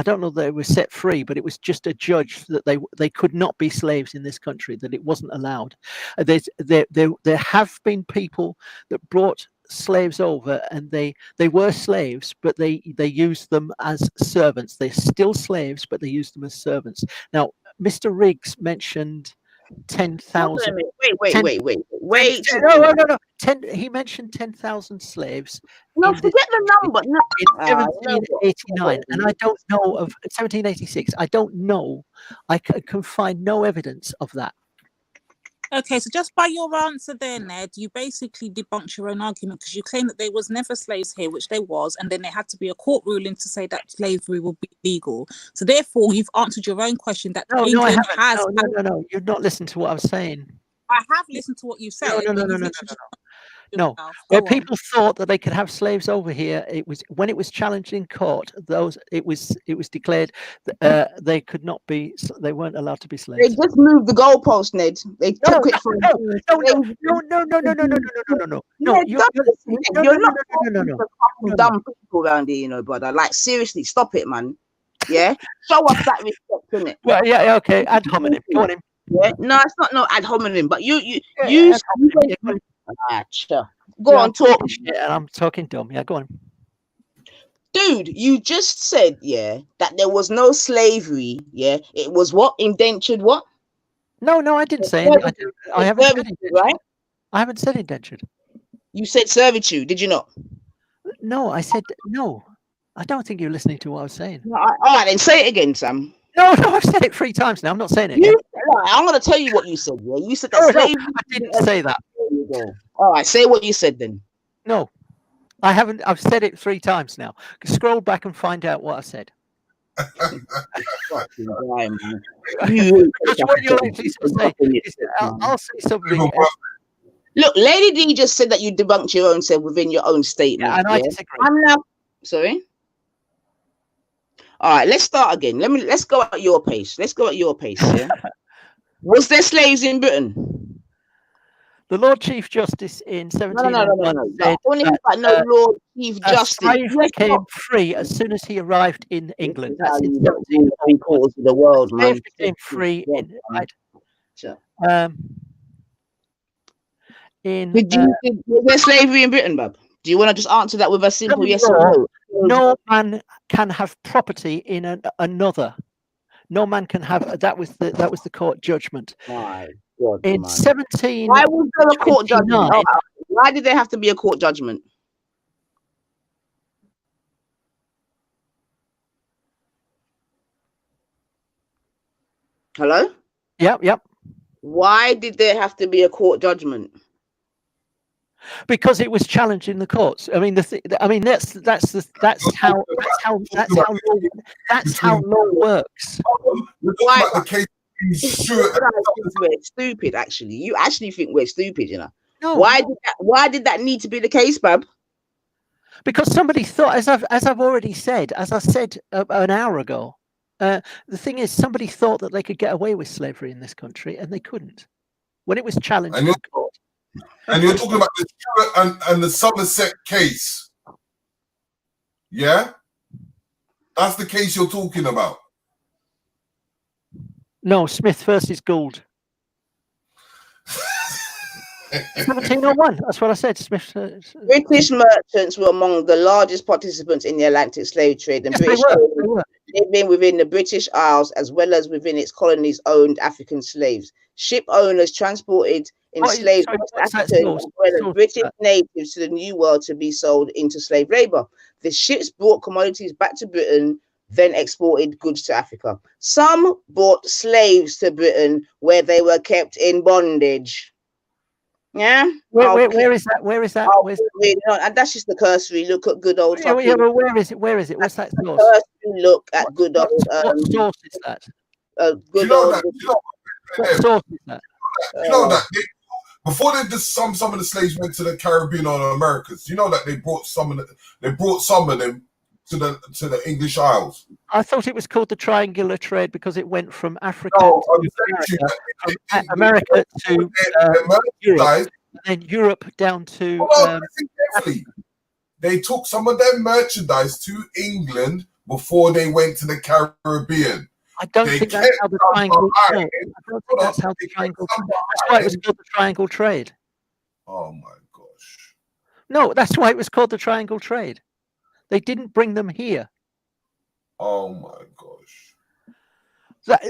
don't know that they were set free, but it was just a judge that they could not be slaves in this country, that it wasn't allowed. There have been people that brought slaves over, and they were slaves, but they used them as servants. They're still slaves, but they used them as servants. Now, Mr. Riggs mentioned 10,000. Wait. No. He mentioned 10,000 slaves. No, forget the number. No. In 1789, and I don't know of 1786. I don't know. I can find no evidence of that. Okay, so just by your answer there, Ned, you basically debunked your own argument, because you claim that there was never slaves here, which there was, and then there had to be a court ruling to say that slavery will be legal. So therefore, you've answered your own question that No, England I haven't. has. No. You've not listened to what I was saying. I have listened to what you said. No. Where people thought that they could have slaves over here, it was when it was challenged in court. It was declared that they could not be. They weren't allowed to be slaves. They just moved the goalpost, Ned. They took it from no. Dumb people around here, you know, brother. Like, seriously, stop it, man. Yeah, show us that respect, innit? Well, yeah, okay. Ad hominem. Go on him. Yeah, no, it's not no ad hominem, but you go on, talk. And I'm talking dumb. Yeah, go on. Dude, you just said, yeah, that there was no slavery. Yeah, it was what? Indentured what? No, I didn't say anything. I haven't said indentured. Right? I haven't said indentured. You said servitude, did you not? No, I said no. I don't think you're listening to what I was saying. No, all right, then say it again, Sam. No, I've said it 3 times now. I'm not saying it again. I'm going to tell you what you said. Yeah, you said that slavery. I didn't say that. There you go. All right, say what you said then. No, I haven't. I've said it 3 times now. Scroll back and find out what I said. Fucking guy, man. Because what you'll actually say is, I'll say something. Look, Lady D just said that you debunked your own self within your own statement. Yeah, and I disagree. I'm now. Sorry. All right, let's start again. Let's go at your pace. Yeah. Was there slaves in Britain? The Lord Chief Justice in 1701 said that Lord Chief Justice slavery came free as soon as he arrived in England. That's in 1701. The world, man. Slavery became free in was there slavery in Britain, Bob? Do you want to just answer that with a simple yes or no? No man can have property in another. No man can have. That was the court judgment. My God, in 17. Why was there a court judgment? Why did there have to be a court judgment? Hello? Yep. Why did there have to be a court judgment? Because it was challenging the courts. I mean, that's how law works. Why? We're stupid. Actually, you actually think we're stupid, you know? No. Why did that need to be the case, Bab? Because somebody thought, as I've already said, as I said an hour ago, the thing is, somebody thought that they could get away with slavery in this country, and they couldn't. When it was challenged in court. And you're talking about the Stewart and the Somerset case. Yeah? That's the case you're talking about. No, Smith versus Gould. 1701. That's what I said. Smith. British merchants were among the largest participants in the Atlantic slave trade, and British owners living within the British Isles as well as within its colonies owned African slaves. Ship owners transported enslaved Africans as well as British natives to the New World to be sold into slave labor. The ships brought commodities back to Britain then exported goods to Africa. Some brought slaves to Britain where they were kept in bondage. Yeah. Where is that? Where is that? Where's and that's just the cursory look at good old. yeah, yeah, well, where is it? Where is it? What's that source? Cursory look at good old. What source is that? Good old. What source is that? You know that before they did some of the slaves went to the Caribbean or the Americas. You know that they brought some of them to the English Isles. I thought it was called the triangular trade because it went from Africa to America to Europe, and then Europe down to. They took some of their merchandise to England before they went to the Caribbean. I don't think that's how the triangle trade. I don't think that's how the triangle. That's why it was called the triangle trade. Oh my gosh! No, that's why it was called the triangle trade. They didn't bring them here. Oh my gosh!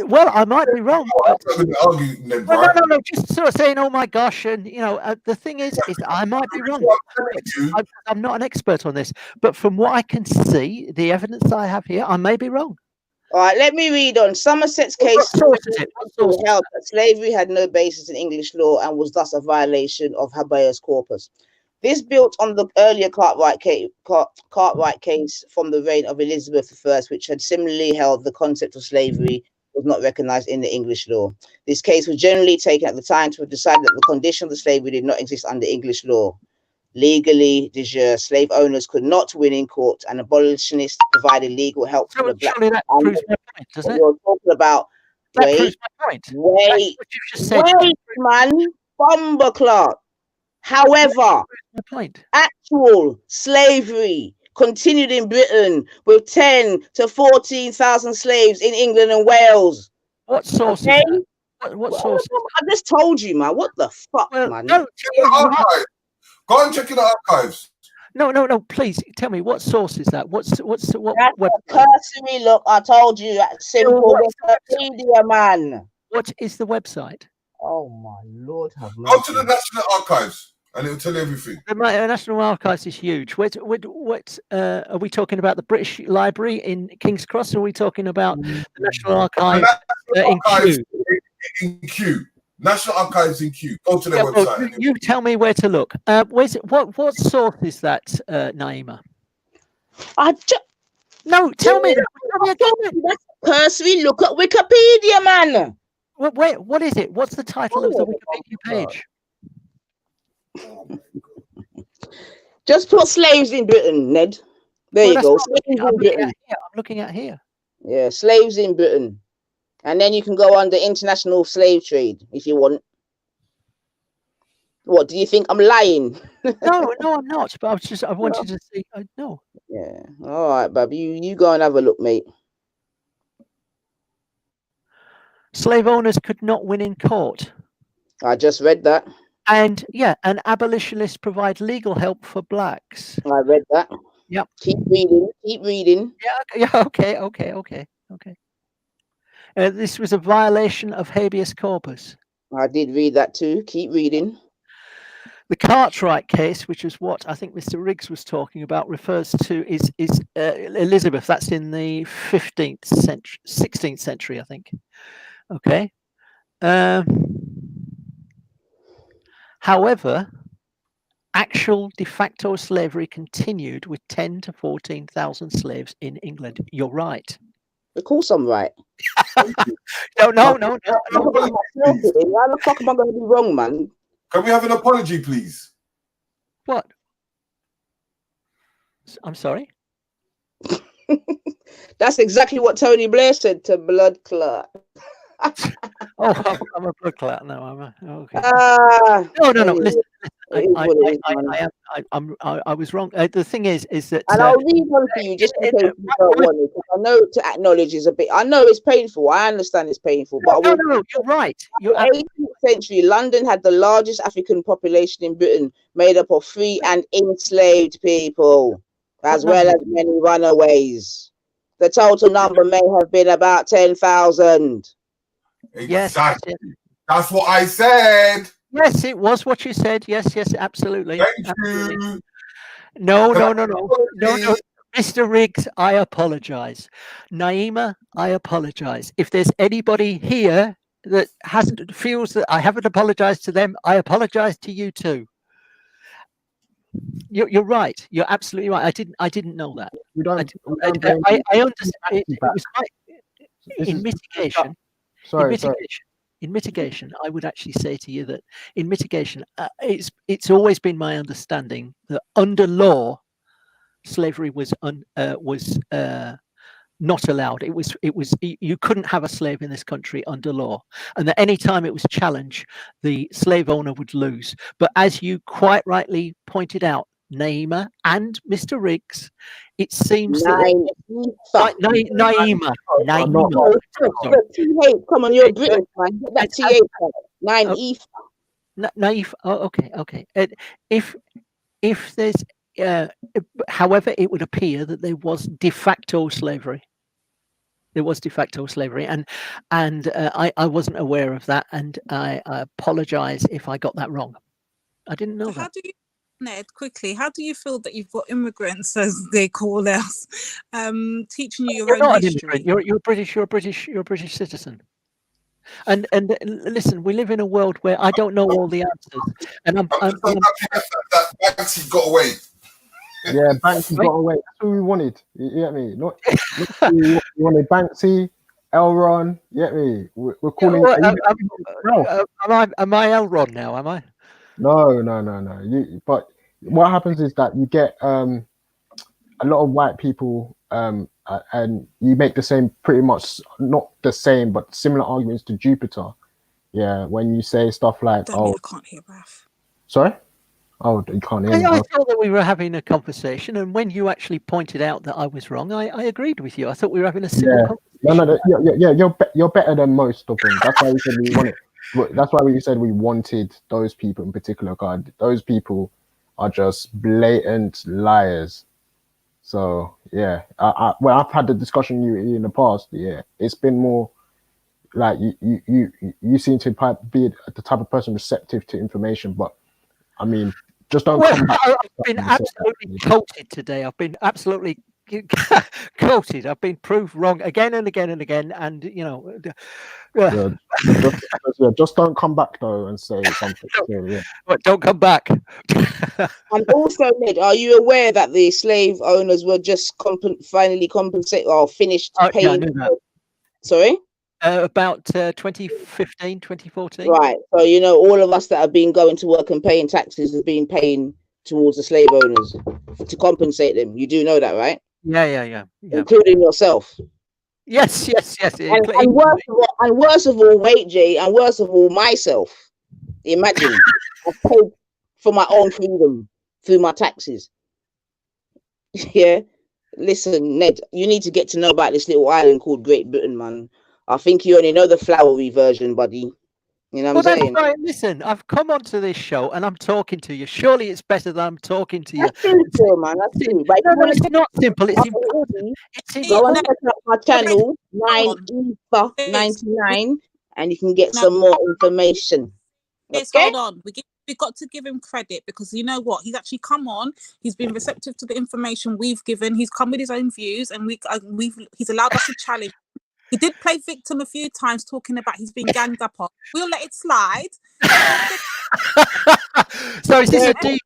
Well, I might be wrong. No. Just sort of saying, "Oh my gosh," and the thing is I might be wrong. I'm not an expert on this, but from what I can see, the evidence I have here, I may be wrong. All right, let me read on. Somerset's case held that slavery had no basis in English law and was thus a violation of habeas corpus. This built on the earlier Cartwright case from the reign of Elizabeth I, which had similarly held the concept of slavery was not recognized in the English law. This case was generally taken at the time to have decided that the condition of the slavery did not exist under English law. Legally, de jure, slave owners could not win in court, and abolitionists provided legal help for the black. That proves my point, does it? You're talking about proves my point. Wait, man, Bomber Clark. However, actual slavery continued in Britain with 10 to 14,000 slaves in England and Wales. What source? Okay? Is that? What source? I just told you, man. What the fuck, man? Go and check in the archives. No. Please tell me what source is that? What? That's a cursory look. I told you that simple Wikipedia, man. What is the website? Oh my Lord, have Go to the National Archives and it'll tell you everything. The National Archives is huge. What are we talking about? The British Library in King's Cross? Or are we talking about the National Archives in Kew? In Kew. National Archives in Kew. Go to their website. Well, you tell me where to look. Where's it? What source is that, Naima? No, tell me. That's cursory look at Wikipedia, man. What is it? What's the title of the Wikipedia page? Just put slaves in Britain, Ned. There you go. I'm looking at here. Yeah, slaves in Britain. And then you can go on the international slave trade if you want. What, do you think I'm lying? No, I'm not. But I wanted to see. No. Yeah. All right, Bob. You go and have a look, mate. Slave owners could not win in court. I just read that. And abolitionists provide legal help for blacks. I read that. Yep. Keep reading. Yeah. Okay. This was a violation of habeas corpus. I did read that too. Keep reading. The Cartwright case, which is what I think Mr. Riggs was talking about, refers to is Elizabeth. That's in the 15th century, 16th century, I think. Okay. However, actual de facto slavery continued with 10 to 14,000 slaves in England. You're right. Of course I'm right. No. How the fuck am I going to be wrong, man? Can we have an apology, please? What? I'm sorry? That's exactly what Tony Blair said to Blood Clot. Oh, I'm a blood clot. No, I'm okay. No. Listen, I was wrong. The thing is that, and I'll read one for you just in case you don't want it. I know to acknowledge is a bit. I know it's painful. I understand it's painful, but no, you're right. In the 18th century, London had the largest African population in Britain, made up of free and enslaved people, as well as many runaways. The total number may have been about 10,000. Exactly. Yes. That's what I said. Yes, it was what you said. Yes, absolutely. Thank you. No. Mr. Riggs, I apologize. Naima, I apologize. If there's anybody here that feels that I haven't apologized to them, I apologize to you too. You're right. You're absolutely right. I didn't know that. We don't I understand. It was This in is- mitigation. Sorry, in sorry. mitigation. In mitigation, I would actually say to you that in mitigation, it's always been my understanding that under law, slavery was not allowed. It was you couldn't have a slave in this country under law, and that any time it was challenged, the slave owner would lose. But as you quite rightly pointed out, Naima and Mr. Riggs, it seems that Naima. Come on, you're British, man. Get that TA. 9 ether. Naive. Oh, okay. And if there's, however, it would appear that there was de facto slavery. There was de facto slavery, and I wasn't aware of that, and I apologize if I got that wrong. I didn't know that. How do you, Ned, quickly, how do you feel that you've got immigrants, as they call us, teaching you your You're own not an history? immigrant. You're a British citizen. And listen, we live in a world where I don't know all the answers, and I'm that Banksy got away. Yeah, Banksy got away. That's what we wanted. You get me? Not we wanted Banksy, Elron. You get me? We're calling. Am I Elron now? Am I? No. But what happens is that you get a lot of white people, and you make the same, pretty much not the same, but similar arguments to Jupiter. Yeah, when you say stuff like, I can't hear Raf. Sorry? Oh, you can't hear me. I thought that we were having a conversation, and when you actually pointed out that I was wrong, I agreed with you. I thought we were having a civil conversation. No, you're better than most of them. That's why we said we wanted. That's why we said we wanted those people in particular. God, those people are just blatant liars. So yeah, well, I've had the discussion in the past. Yeah, it's been more like you seem to be the type of person receptive to information, but I mean, just don't come back. I've been absolutely coated today. I've been absolutely coated. I've been proved wrong again and again and again, and you know. Just don't come back though and say something. Don't come back. And also, Ned, are you aware that the slave owners were just finally compensated or finished paying? Yeah, I knew that. Sorry? About 2015, 2014. Right. So, you know, all of us that have been going to work and paying taxes have been paying towards the slave owners to compensate them. You do know that, right? Yeah. Including yourself. Yes. And worse of all, mate, Jay, and worse of all, myself. Imagine, I paid for my own freedom through my taxes. Yeah. Listen, Ned, you need to get to know about this little island called Great Britain, man. I think you only know the flowery version, buddy. You know what I'm saying? That's right. Listen, I've come onto this show and I'm talking to you. Surely it's better than I'm talking to you. That's simple, man. That's simple. But no, it's not simple. It's important. Go and check out my channel, 9ether99, and you can get some more information. Yes, hold on. We've got to give him credit, because you know what? He's actually come on. He's been receptive to the information we've given. He's come with his own views, and he's allowed us to challenge. He did play victim a few times, talking about he's been ganged up on. We'll let it slide. So is this a D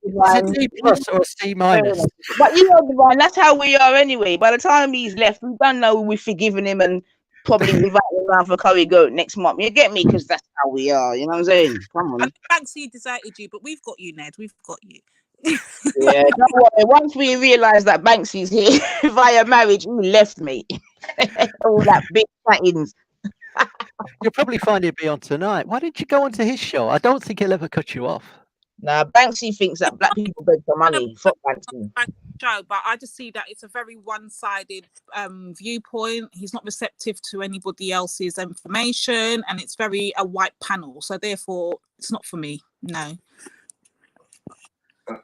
plus or a C minus? But you know, Divine, that's how we are anyway. By the time he's left, we don't know we've forgiven him and probably invite him around for curry goat next month. You get me? Because that's how we are. You know what I'm saying? Come on. Banksy deserted you, but we've got you, Ned. We've got you. Yeah, don't worry. Once we realise that Banksy's here via marriage, he left me. All that big fattings. You'll probably find he'll be on tonight. Why didn't you go onto his show? I don't think he'll ever cut you off. Nah, Banksy thinks that black people beg for money. Fuck Banksy. Show, but I just see that it's a very one-sided viewpoint. He's not receptive to anybody else's information, and it's very a white panel. So therefore, it's not for me. No.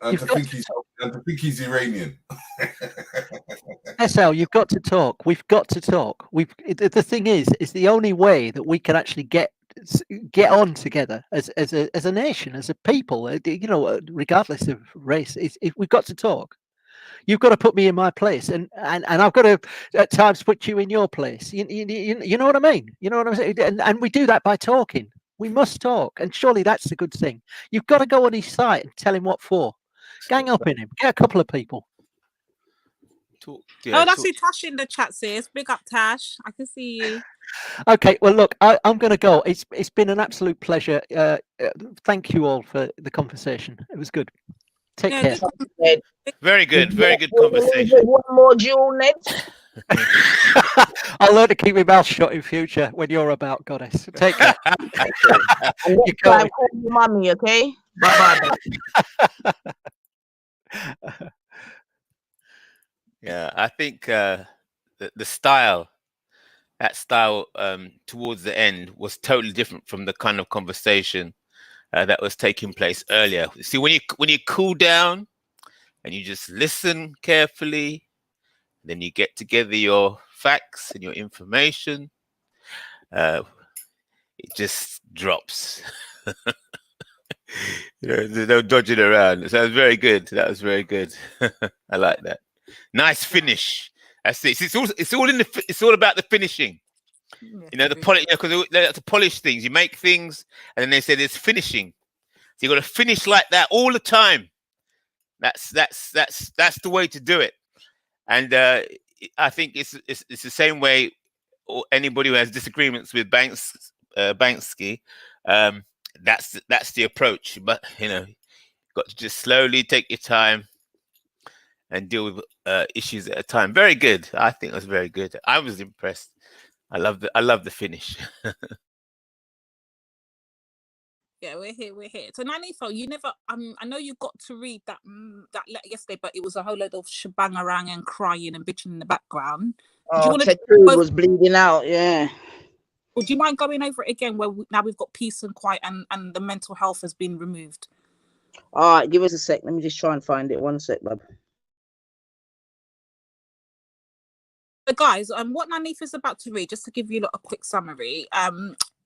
And to think he's Iranian. SL, you've got to talk. We've got to talk. The thing is, it's the only way that we can actually get on together as a nation, as a people. You know, regardless of race, we've got to talk. You've got to put me in my place, and I've got to at times put you in your place. You know what I mean? You know what I'm saying? And we do that by talking. We must talk, and surely that's a good thing. You've got to go on his site and tell him what for. Gang up in him. Get a couple of people. Oh, that's it. Tash in the chat says, "Big up, Tash. I can see you." Okay, well, look, I'm going to go. It's been an absolute pleasure. Thank you all for the conversation. It was good. Take care. Very good conversation. One more duel, Ned. I'll learn to keep my mouth shut in future when you're about, Goddess. Take care. And next time, call me mummy, okay? Bye bye. Yeah, I think the style, that style towards the end was totally different from the kind of conversation that was taking place earlier. See, when you cool down and you just listen carefully, then you get together your facts and your information, it just drops. There's no dodging around. So that was very good. That was very good. I like that. Nice finish. That's it. It's all about the finishing. You know, the polish, because they have to polish things. You make things, and then they say there's finishing. So you got to finish like that all the time. That's the way to do it. And I think it's the same way. Or anybody who has disagreements with Banksy, that's the approach. But you know, you've got to just slowly take your time and deal with issues at a time. Very good. I think it was very good. I was impressed. I love the finish. Yeah, we're here. So Nanifo, you never I know you got to read that letter yesterday, but it was a whole load of shebangarang and crying and bitching in the background. Oh, Ted was bleeding out, yeah. Would you mind going over it again where now we've got peace and quiet and the mental health has been removed? All right, give us a sec. Let me just try and find it. One sec, bub. But guys, what Nanif is about to read, just to give you a quick summary,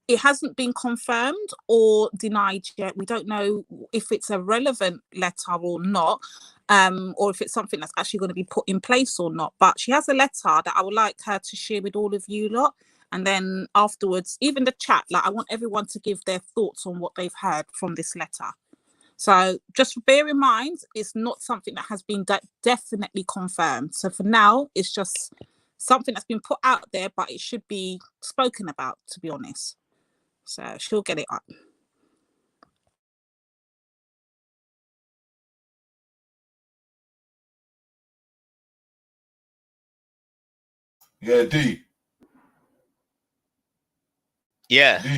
it hasn't been confirmed or denied yet. We don't know if it's a relevant letter or not, or if it's something that's actually going to be put in place or not. But she has a letter that I would like her to share with all of you lot. And then afterwards, even the chat, like I want everyone to give their thoughts on what they've heard from this letter. So just bear in mind, it's not something that has been definitely confirmed. So for now, it's just something that's been put out there, but it should be spoken about, to be honest. So she'll get it up. Yeah, D. Yeah. D.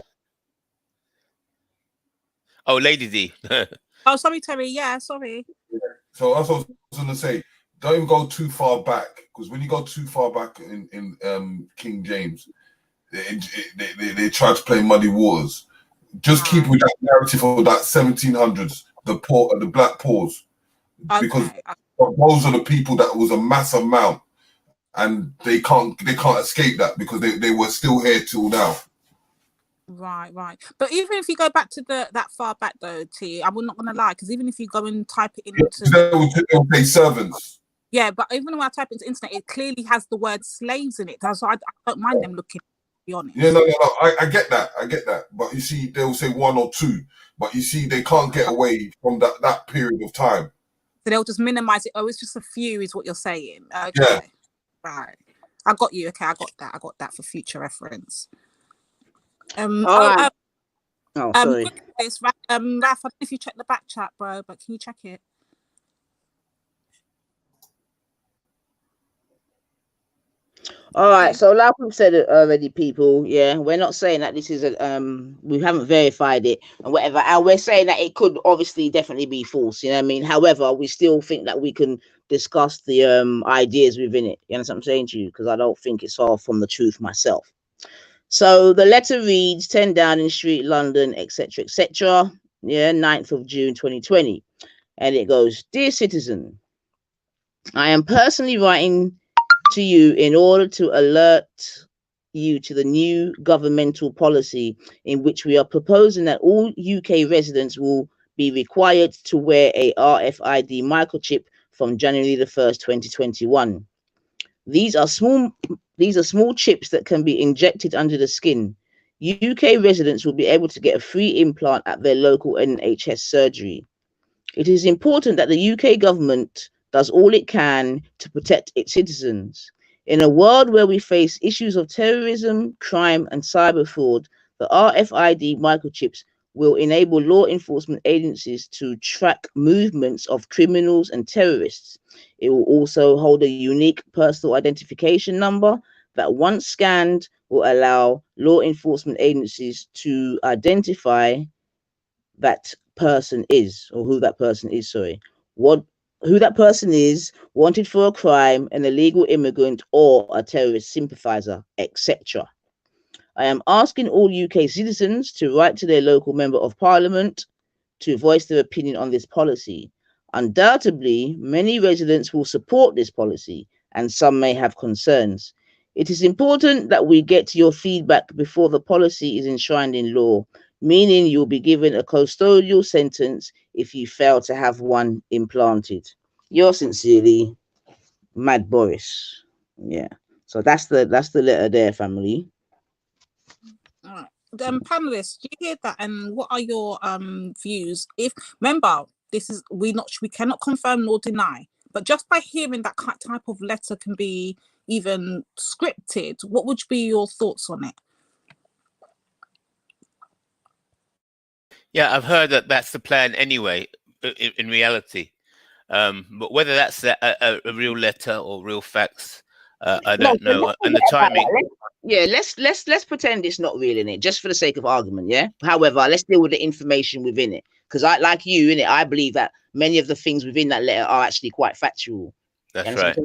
Oh, Lady D. Oh, sorry, Terry. Yeah, sorry. So that's what I was going to say. Don't even go too far back, because when you go too far back in King James, they try to play muddy waters. Just keep with that narrative of that 1700s, the Black Pause, because those are the people that was a mass amount, and they can't escape that because they were still here till now. Right. But even if you go back to that far back though, T, I'm not gonna lie, because even if you go and type it into They will pay servants. Yeah, but even when I type into internet, it clearly has the word slaves in it. So I don't mind them looking, to be honest. Yeah, no. I get that. But you see, they'll say one or two. But you see, they can't get away from that period of time. So they'll just minimize it. Oh, it's just a few, is what you're saying. Okay. Yeah. Right. I got you. Okay, I got that for future reference. Sorry. Ralph, I don't know if you check the back chat, bro, but can you check it? All right, so like we've said it already, people, yeah, we're not saying that this is we haven't verified it and whatever, and we're saying that it could obviously definitely be false, you know what I mean? However, we still think that we can discuss the ideas within it, you know what I'm saying to you, because I don't think it's far from the truth myself. So the letter reads 10 Downing Street, London, etc., etc., yeah, 9th of June 2020, and it goes, "Dear citizen, I am personally writing to you in order to alert you to the new governmental policy in which we are proposing that all UK residents will be required to wear a RFID microchip from January the 1st, 2021. These are small chips that can be injected under the skin. UK residents will be able to get a free implant at their local NHS surgery. It is important that the UK government does all it can to protect its citizens. In a world where we face issues of terrorism, crime, and cyber fraud, the RFID microchips will enable law enforcement agencies to track movements of criminals and terrorists. It will also hold a unique personal identification number that, once scanned, will allow law enforcement agencies to identify that person is, or who that person is, who that person is, wanted for a crime, an illegal immigrant, or a terrorist sympathizer, etc. I am asking all UK citizens to write to their local member of parliament to voice their opinion on this policy. Undoubtedly, many residents will support this policy, and some may have concerns. It is important that we get your feedback before the policy is enshrined in law, meaning you'll be given a custodial sentence if you fail to have one implanted. Yours sincerely, Mad Boris. Yeah. So that's the letter there, family. All right. Panelists, do you hear that? And what are your views? If remember, we cannot confirm nor deny, but just by hearing that type of letter can be even scripted, what would be your thoughts on it? Yeah, I've heard that that's the plan anyway, in reality. But whether that's a real letter or real facts, I don't know. And the timing. Let's pretend it's not real in it, just for the sake of argument. Yeah. However, let's deal with the information within it, because I, like you, in it, I believe that many of the things within that letter are actually quite factual. That's right.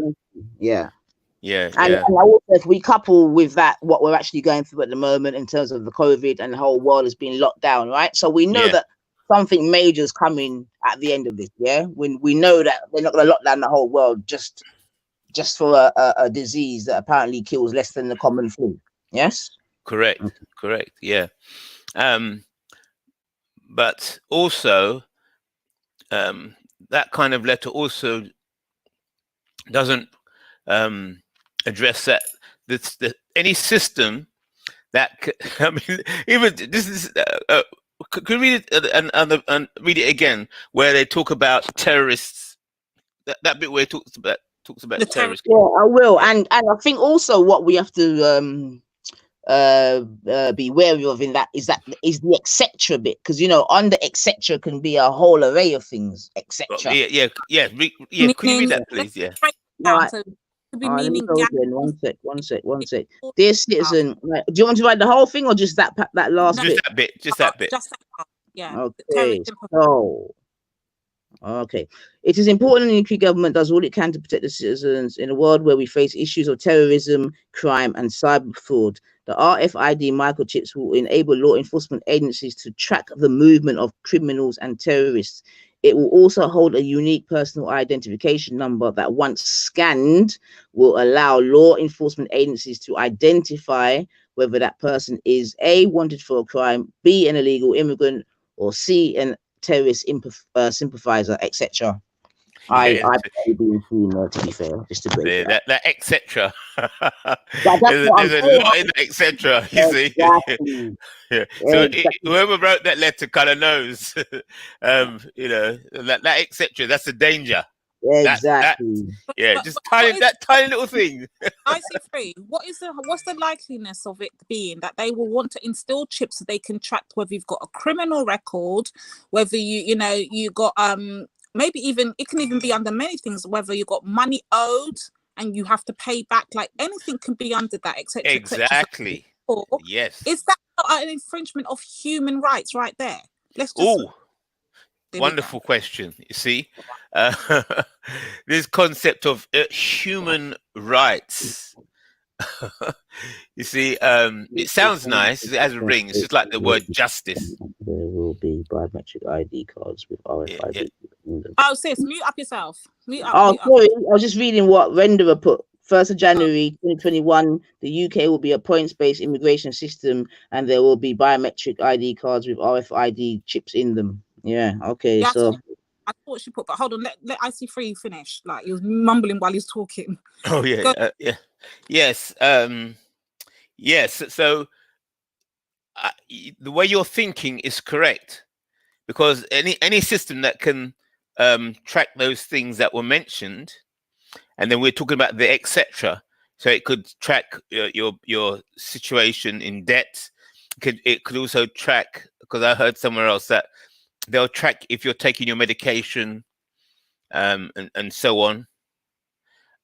Yeah. Yeah. And also, if we couple with that what we're actually going through at the moment in terms of the COVID and the whole world is being locked down, right? So we know that something major is coming at the end of this. Yeah. When we know that they're not going to lock down the whole world just for a disease that apparently kills less than the common flu. Yes. Correct. Yeah. But also, that kind of letter also doesn't address that any system that I mean, even this is could you read it and read it again, where they talk about terrorists, that bit where it talks about the terrorists. Yeah, I will. And I think also what we have to be wary of in that is the etc bit, because under etc can be a whole array of things, etc. Yeah. Could you read that, please? Yeah. Right. One sec. Dear citizen, do you want to write the whole thing or just that last bit? Just that bit. Yeah. Okay. It is important the UK government does all it can to protect the citizens in a world where we face issues of terrorism, crime, and cyber fraud. The RFID microchips will enable law enforcement agencies to track the movement of criminals and terrorists. It will also hold a unique personal identification number that, once scanned, will allow law enforcement agencies to identify whether that person is A, wanted for a crime, B, an illegal immigrant, or C, an terrorist sympathizer, etc. I being female, to be fair, just to break that etc. There's a lot in the etc. You see. Yeah. So whoever wrote that letter kind of knows, that etc. That's the danger. Exactly. Just that tiny little thing. IC3, what's the likeliness of it being that they will want to instill chips so they can track whether you've got a criminal record, whether you got maybe even it can even be under many things, whether you got money owed and you have to pay back, like anything can be under that, etc. Exactly. Yes. Is that not an infringement of human rights right there? Let's just. Wonderful question. You see, this concept of human rights. You see, it sounds nice. It has a ring. It's just like the word justice. There will be biometric ID cards with RFID. Oh, sis, mute up yourself. Sorry, I was just reading what Renderer put. 1st of January 2021, the UK will be a points-based immigration system, and there will be biometric ID cards with RFID chips in them. Yeah. Okay. So I thought she put, but hold on, let IC3 finish. Like, he was mumbling while he's talking. Oh yeah, yeah, yes, yes. So the way you're thinking is correct, because any system that can track those things that were mentioned, and then we're talking about the etc. So it could track your situation in debt. It could also track, because I heard somewhere else that they'll track if you're taking your medication, and so on,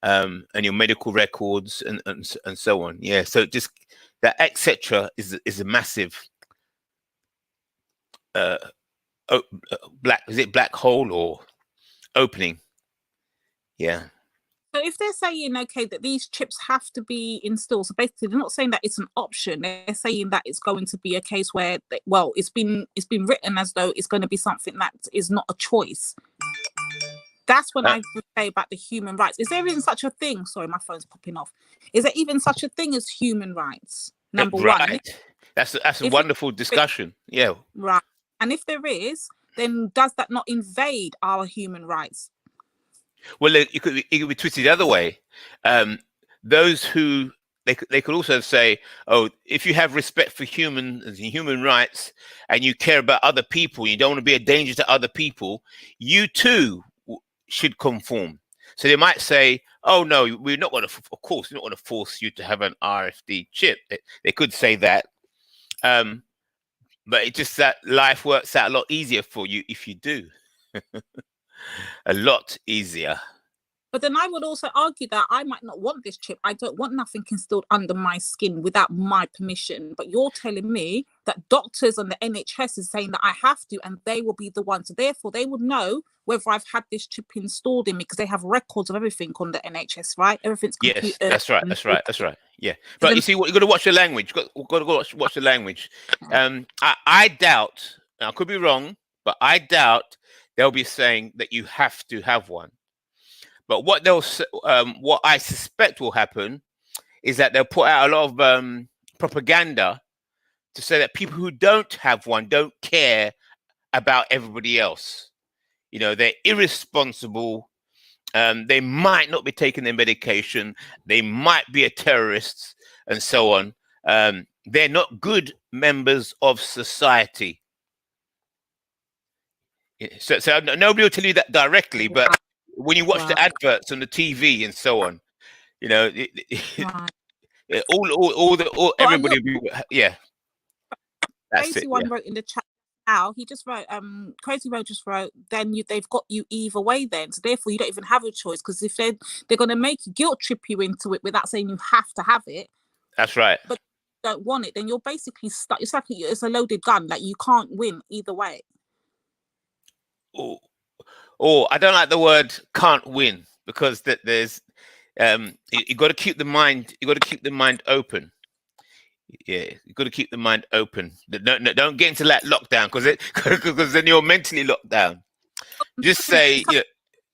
and your medical records and so on. Yeah. So just that etc. is a massive black hole or opening. Yeah. So if they're saying, okay, that these chips have to be installed, so basically they're not saying that it's an option. They're saying that it's going to be a case where, well, it's been written as though it's going to be something that is not a choice. That's when I would say about the human rights. Is there even such a thing? Sorry, my phone's popping off. Is there even such a thing as human rights? Number one. That's a wonderful discussion. Yeah. Right. And if there is, then does that not invade our human rights? Well, it could be twisted the other way. Those who they could also say, oh, if you have respect for human rights and you care about other people, you don't want to be a danger to other people, you too should conform. So they might say, oh no, we're not going to, of course, we're not going to force you to have an RFD chip. They could say that. But it's just that life works out a lot easier for you if you do. A lot easier. But then I would also argue that I might not want this chip. I don't want nothing instilled under my skin without my permission. But you're telling me that doctors and the NHS is saying that I have to, and they will be the ones. So therefore, they would know whether I've had this chip installed in me because they have records of everything on the NHS, right? Everything's computer. Yes, that's right. That's right. That's right. Yeah. But you see, you got to watch the language. You've got to watch the language. I doubt, now I could be wrong, but I doubt they'll be saying that you have to have one. But what what I suspect will happen is that they'll put out a lot of propaganda to say that people who don't have one don't care about everybody else. You know, they're irresponsible. They might not be taking their medication. They might be a terrorist and so on. They're not good members of society. So nobody will tell you that directly, but when you watch the adverts on the TV and so on, you know, everybody, yeah. That's Crazy it. one Yeah. wrote in the chat now. He just wrote, Crazy One just wrote, then they've got you either way then. So therefore you don't even have a choice, because if they're gonna make you guilt trip you into it without saying you have to have it. That's right. But you don't want it, then you're basically stuck. It's like it's a loaded gun. Like you can't win either way. Oh, I don't like the word "can't win" because there's you got to keep the mind. You got to keep the mind open. Yeah, you got to keep the mind open. Don't get into that lockdown because then you're mentally locked down. Just say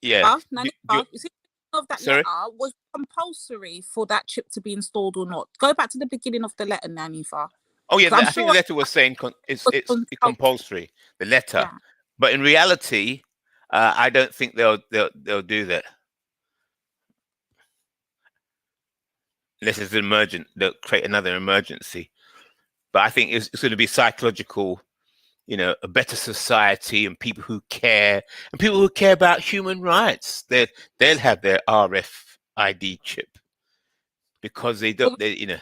yeah. You see, of that letter was compulsory for that chip to be installed or not. Go back to the beginning of the letter, Nanifa. Oh yeah, I think the letter was saying it's compulsory. The letter. Yeah. But in reality, I don't think they'll do that unless it's emergent. They'll create another emergency. But I think it's going to be psychological. You know, a better society and people who care about human rights. They'll have their RFID chip because they don't. You know,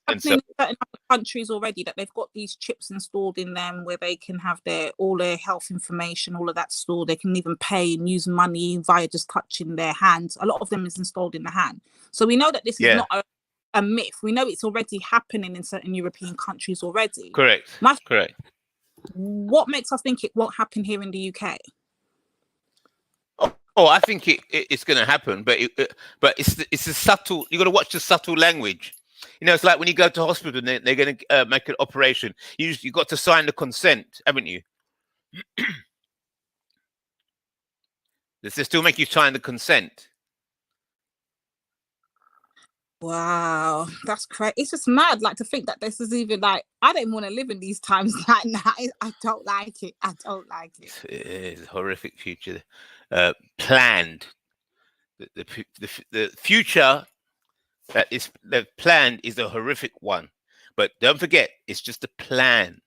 and so, in certain other countries already that they've got these chips installed in them where they can have all their health information, all of that stored. They can even pay and use money via just touching their hands. A lot of them is installed in the hand. So we know that this is not a myth. We know it's already happening in certain European countries already. Correct. Correct. What makes us think it won't happen here in the UK? Oh, I think it's going to happen, but it's a subtle. You got to watch the subtle language. You know, it's like when you go to hospital and they're going to make an operation. You got to sign the consent, haven't you? Does they still make you sign the consent? Wow, that's crazy. It's just mad, like, to think that this is even like, I don't want to live in these times like that. I don't like it. I don't like it. It is a horrific future, planned. The future that is planned is a horrific one, but don't forget, it's just a plan.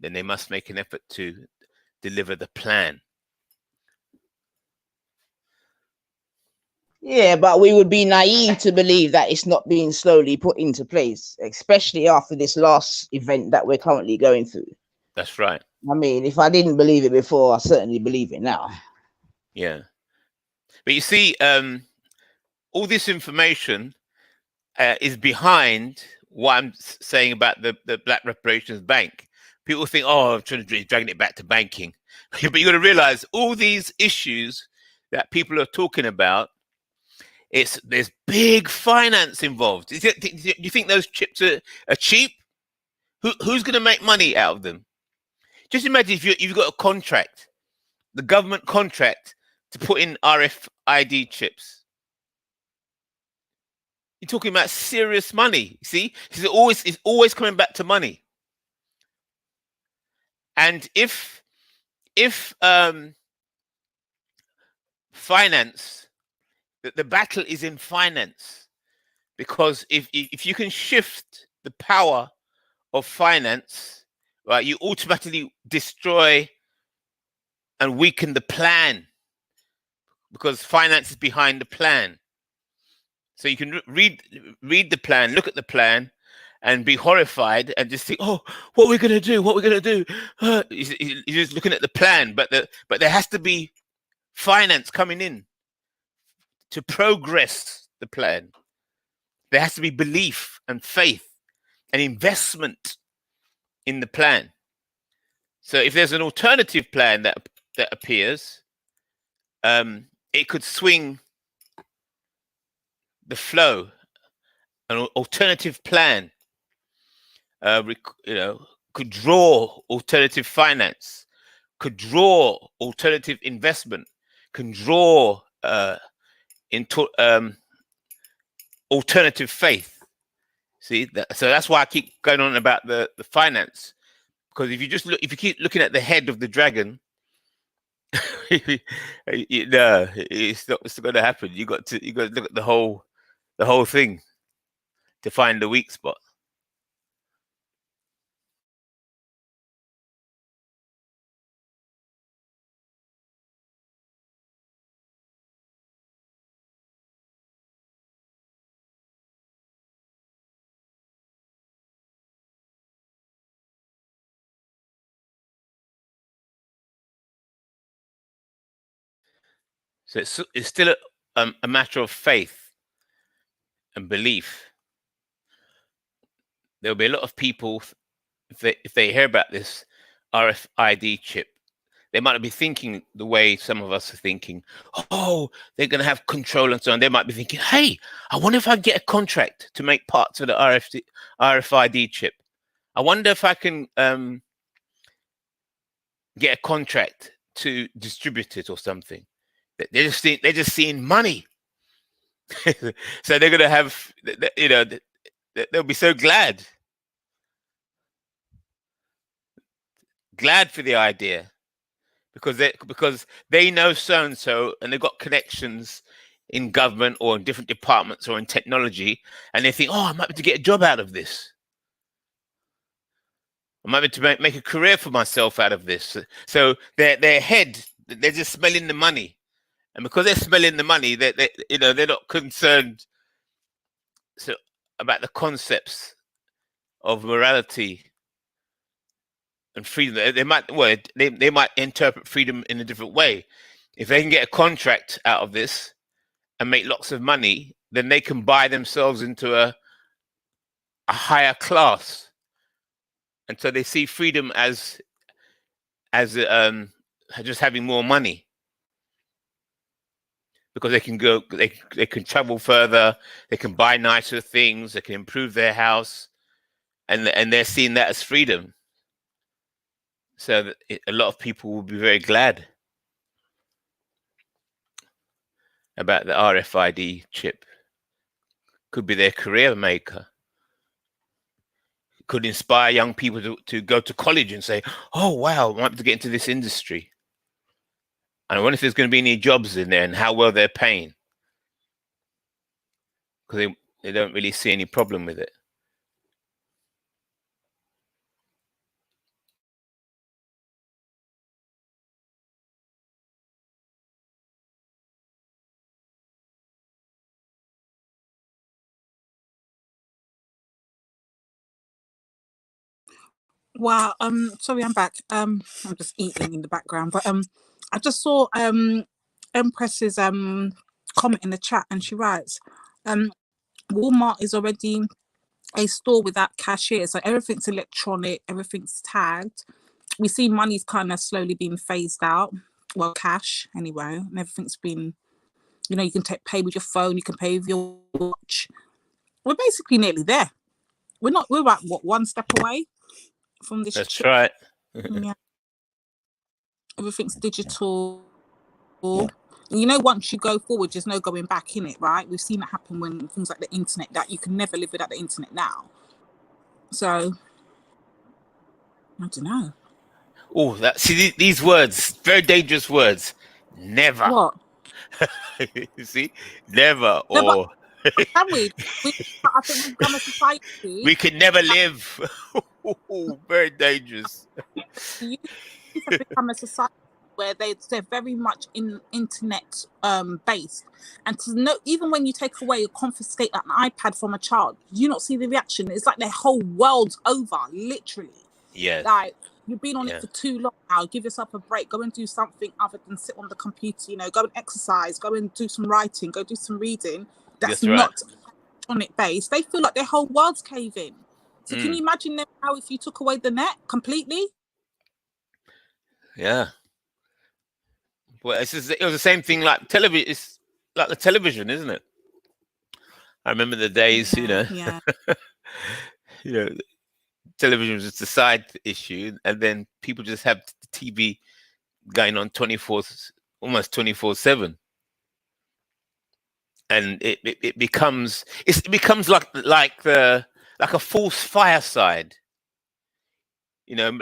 Then they must make an effort to deliver the plan. Yeah, but we would be naive to believe that it's not being slowly put into place, especially after this last event that we're currently going through. That's right. I mean, if I didn't believe it before, I certainly believe it now. Yeah, but you see, all this information is behind what I'm saying about the Black Reparations Bank. People think, oh, I'm trying to dragging it back to banking, but you got to realize all these issues that people are talking about. There's big finance involved. Do you think those chips are cheap? Who's going to make money out of them? Just imagine if you've got a contract, the government contract to put in RFID chips. You're talking about serious money. See, it's always coming back to money. And if finance, the battle is in finance, because if you can shift the power of finance, right, you automatically destroy and weaken the plan, because finance is behind the plan. So you can read the plan, look at the plan, and be horrified and just think, oh, what are we going to do? What are we going to do? You're just looking at the plan, but there has to be finance coming in to progress the plan. There has to be belief and faith and investment in the plan. So if there's an alternative plan that appears, it could swing the flow. An alternative plan, could draw alternative finance, could draw alternative investment, can draw into alternative faith. See, so that's why I keep going on about the finance, because if you keep looking at the head of the dragon, no, it's not going to happen. You got to look at the whole thing to find the weak spot. So it's still a matter of faith and belief. There'll be a lot of people, if they hear about this RFID chip, they might be thinking the way some of us are thinking. Oh, they're going to have control and so on. They might be thinking, hey, I wonder if I can get a contract to make parts of the RFID chip. I wonder if I can get a contract to distribute it or something. They're just seeing money. So they're going to have, they'll be so glad for the idea, because they know so and so, and they've got connections in government or in different departments or in technology, and they think, oh, I might be able to get a job out of this. I might be able to make a career for myself out of this. So their head, they're just smelling the money, and because they're smelling the money, they're not concerned about the concepts of morality and freedom. They might interpret freedom in a different way. If they can get a contract out of this and make lots of money, then they can buy themselves into a higher class, and so they see freedom as just having more money, because they can go, they can travel further, they can buy nicer things, they can improve their house, and they're seeing that as freedom. So that a lot of people will be very glad about the RFID chip. could be their career maker. Could inspire young people to go to college and say, oh, wow, I want to get into this industry. And I wonder if there's going to be any jobs in there and how well they're paying. Because they don't really see any problem with it. Wow. Sorry, I'm back. I'm just eating in the background, but I just saw Empress's comment in the chat, and she writes, Walmart is already a store without cashier, so everything's electronic, everything's tagged. We see money's kind of slowly being phased out. Well, cash anyway, and everything's been, you know, you can pay with your phone, you can pay with your watch. We're basically nearly there. We're like what, one step away from this. That's right. Yeah. Everything's digital. You know, once you go forward, there's no going back in it, right? We've seen that happen when things like the internet, that you can never live without the internet now. So I don't know. Oh, see these words, very dangerous words. Never. What? You see, never. No, Or can we? I think we've become a society. we can never live. Very dangerous. You have become a society where they're very much internet based, and to know, even when you take away or confiscate an iPad from a child, you not see the reaction. It's like their whole world's over, literally. Yes. Like, you've been on it for too long now. Give yourself a break. Go and do something other than sit on the computer. You know, go and exercise. Go and do some writing. Go do some reading. That's not electronic based. They feel like their whole world's caving. So can you imagine them now if you took away the net completely? Yeah. Well, it was the same thing like television. It's like the television, isn't it? I remember the days, you know. Yeah. You know, television was just a side issue, and then people just have the TV going on almost 24/7, and it becomes like a false fireside. You know,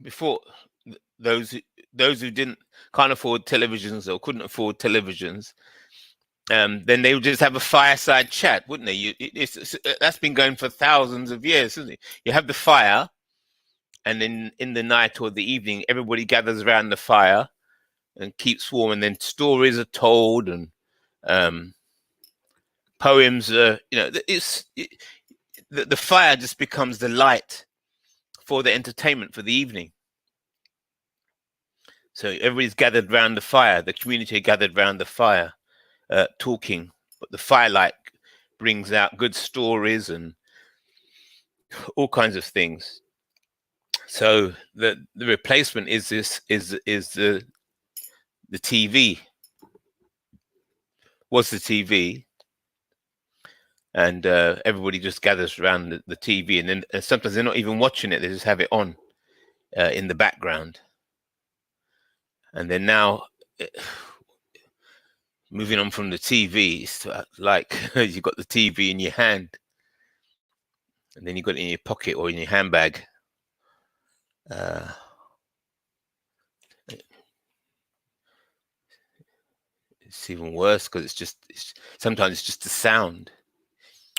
before those who can't afford televisions or couldn't afford televisions, then they would just have a fireside chat, wouldn't they? That's been going for thousands of years, isn't it? You have the fire, and then in the night or the evening, everybody gathers around the fire and keeps warm, and then stories are told, and poems are, you know, the fire just becomes the light for the entertainment for the evening. So everybody's gathered around the fire, the community gathered around the fire, talking, but the firelight brings out good stories and all kinds of things. So the replacement is the TV. Was the TV, and everybody just gathers around the TV, and then sometimes they're not even watching it; they just have it on in the background. And then now, moving on from the TV, it's like you got the TV in your hand, and then you got it in your pocket or in your handbag. It's even worse because sometimes it's just the sound.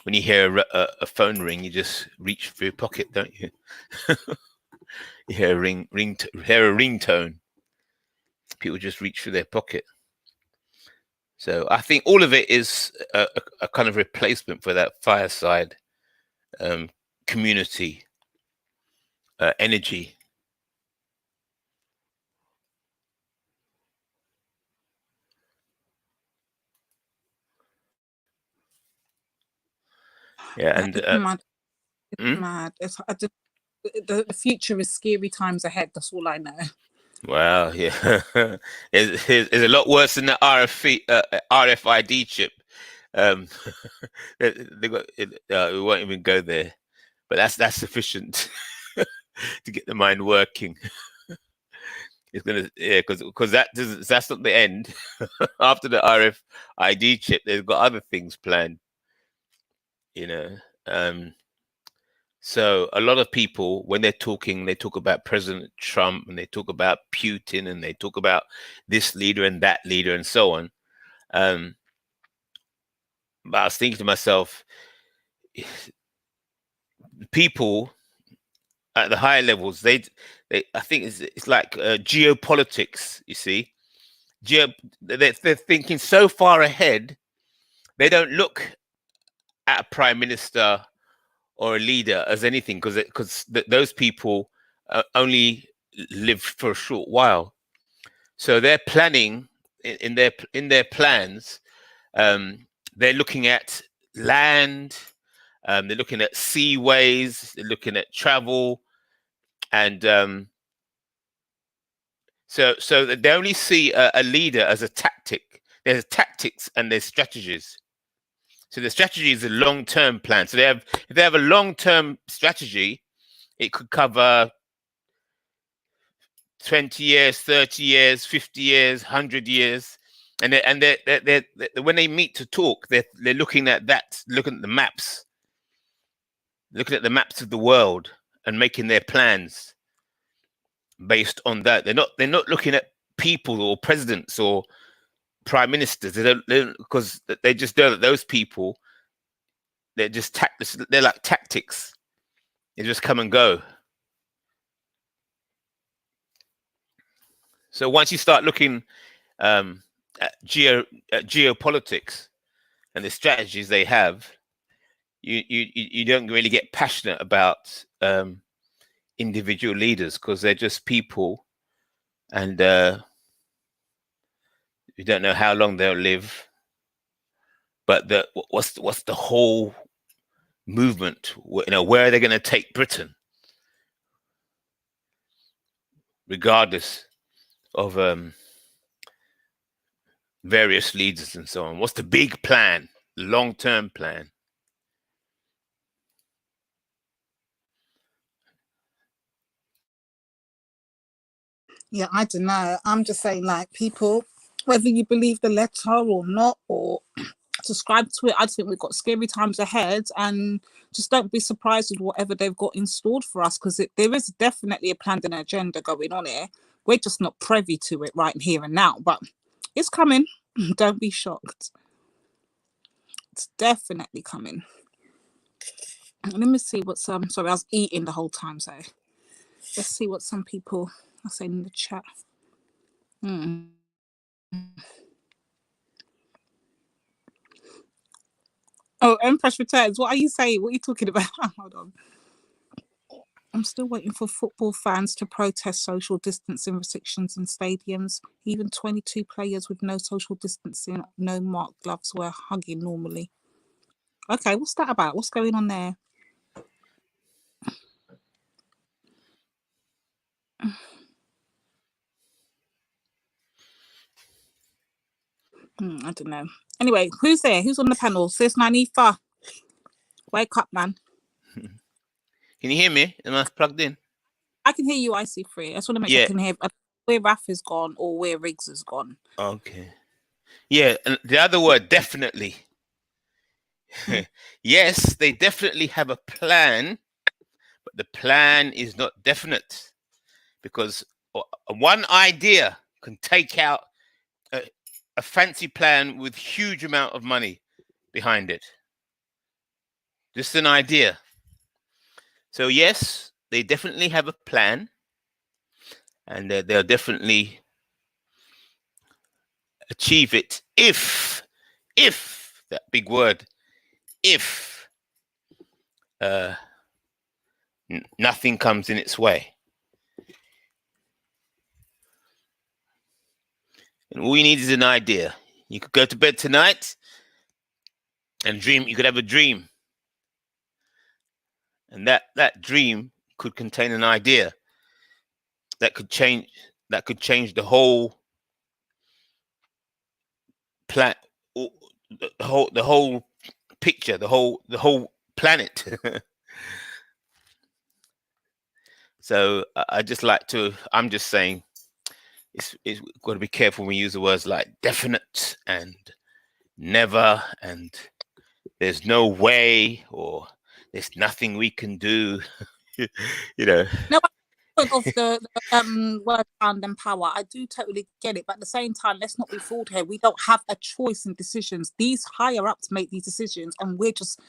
When you hear a phone ring, you just reach for your pocket, don't you? You hear a ringtone. People just reach for their pocket. So I think all of it is a kind of replacement for that fireside community energy. Yeah, and it's mad. The future is scary times ahead. That's all I know. Wow, yeah, it's a lot worse than the RFID chip. They got we won't even go there, but that's sufficient to get the mind working. It's gonna, yeah, because that's not the end. After the RFID chip, they've got other things planned. You know, so a lot of people, when they're talking, they talk about President Trump and they talk about Putin and they talk about this leader and that leader and so on. But I was thinking to myself, people at the higher levels, they I think it's like geopolitics. You see, they're thinking so far ahead. They don't look at a prime minister or a leader as anything, because those people only live for a short while. So they're planning in their plans. They're looking at land. They're looking at seaways. They're looking at travel, and so they only see a leader as a tactic. There's tactics and there's strategies. So the strategy is a long-term plan. So if they have a long-term strategy, it could cover 20 years, 30 years, 50 years, 100 years. And they when they meet to talk, they're looking at that, looking at the maps of the world and making their plans based on that. They're not looking at people or presidents or prime ministers. They don't, because they just know that those people, they're just they're like tactics. They just come and go. So once you start looking at geopolitics and the strategies they have, you don't really get passionate about individual leaders, because they're just people, and you don't know how long they'll live. But what's the whole movement? You know, where are they going to take Britain, regardless of various leaders and so on? What's the big plan, the long-term plan? Yeah, I don't know. I'm just saying, like, people, whether you believe the letter or not, or subscribe to it, I just think we've got scary times ahead, and just don't be surprised with whatever they've got installed for us, because there is definitely a planned and agenda going on here. We're just not privy to it right here and now, but it's coming. Don't be shocked. It's definitely coming. Let me see what sorry, I was eating the whole time, so let's see what some people are saying in the chat. Oh, Empress Returns. What are you saying? What are you talking about? Hold on. I'm still waiting for football fans to protest social distancing restrictions in stadiums. Even 22 players with no social distancing, no marked gloves were hugging normally. Okay, what's that about? What's going on there? I don't know. Anyway, who's there? Who's on the panel? Sis Nanifa. Wake up, man. Can you hear me? Am I plugged in? I can hear you, IC3. I just want to make sure I can hear where Raf is gone or where Riggs is gone. Okay. Yeah, and the other word, definitely. Yes, they definitely have a plan, but the plan is not definite, because one idea can take out a fancy plan with huge amount of money behind it. Just an idea. So yes, they definitely have a plan, and they'll definitely achieve it if that big word, if nothing comes in its way. And all you need is an idea. You could go to bed tonight and dream. You could have a dream, and that dream could contain an idea that could change the whole plan, the whole picture, the whole planet. So I'm just saying, it's got to be careful when we use the words like definite and never and there's no way or there's nothing we can do. You know. No, of the word sound and power, I do totally get it, but at the same time, let's not be fooled here. We don't have a choice in decisions. These higher ups make these decisions, and we're just,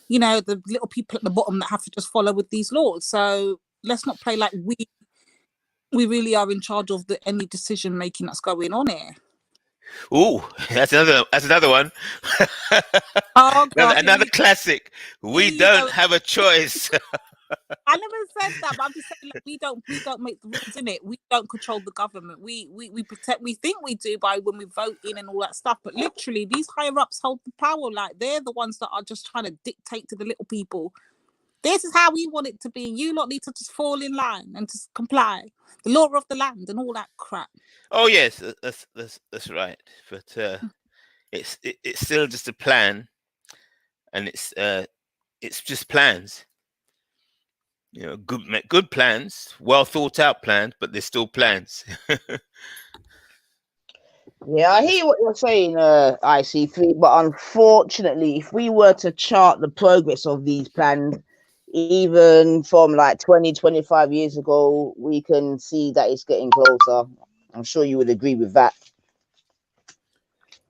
you know, the little people at the bottom that have to just follow with these laws. So let's not play like we really are in charge of any decision making that's going on here. Ooh, that's another one. Oh, God, another classic. We don't have a choice. I never said that, but I'm just saying, like, we don't make the rules in it. We don't control the government. We protect. We think we do by when we vote in and all that stuff. But literally, these higher ups hold the power. Like, they're the ones that are just trying to dictate to the little people. This is how we want it to be. You lot need to just fall in line and just comply. The law of the land and all that crap. Oh yes, that's right. But it's still just a plan, and it's just plans. You know, good plans, well thought out plans, but they're still plans. Yeah, I hear what you're saying, IC3, but unfortunately, if we were to chart the progress of these plans, even from like 20, 25 years ago, we can see that it's getting closer. I'm sure you would agree with that.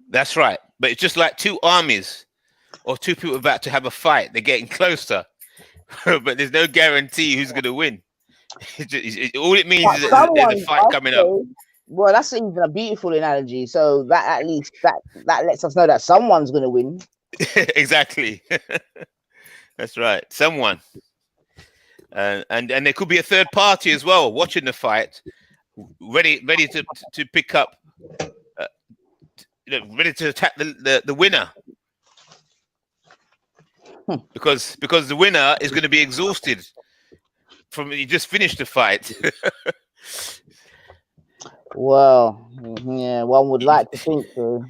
That's right. But it's just like two armies or two people about to have a fight. They're getting closer. But there's no guarantee who's going to win. All it means is that there's a fight coming up. Well, that's even a beautiful analogy. So that at least that lets us know that someone's going to win. Exactly. That's right. Someone. And there could be a third party as well watching the fight, ready to pick up, ready to attack the winner. Because the winner is going to be exhausted from you just finished the fight. Well, yeah, one would like to think so.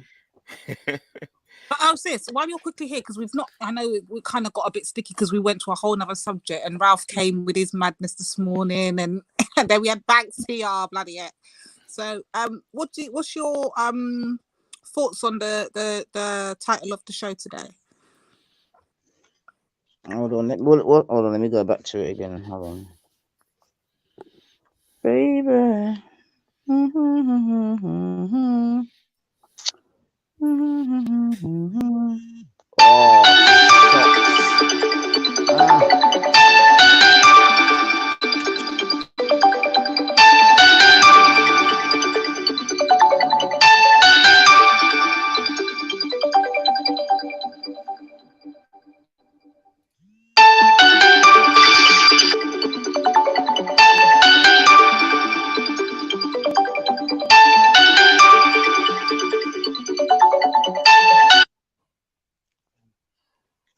But sis, while you're quickly here, because I know we kind of got a bit sticky because we went to a whole nother subject, and Ralph came with his madness this morning, and then we had Banks here, bloody heck. So, what's your thoughts on the title of the show today? Hold on, let me go back to it again. Hold on. Baby.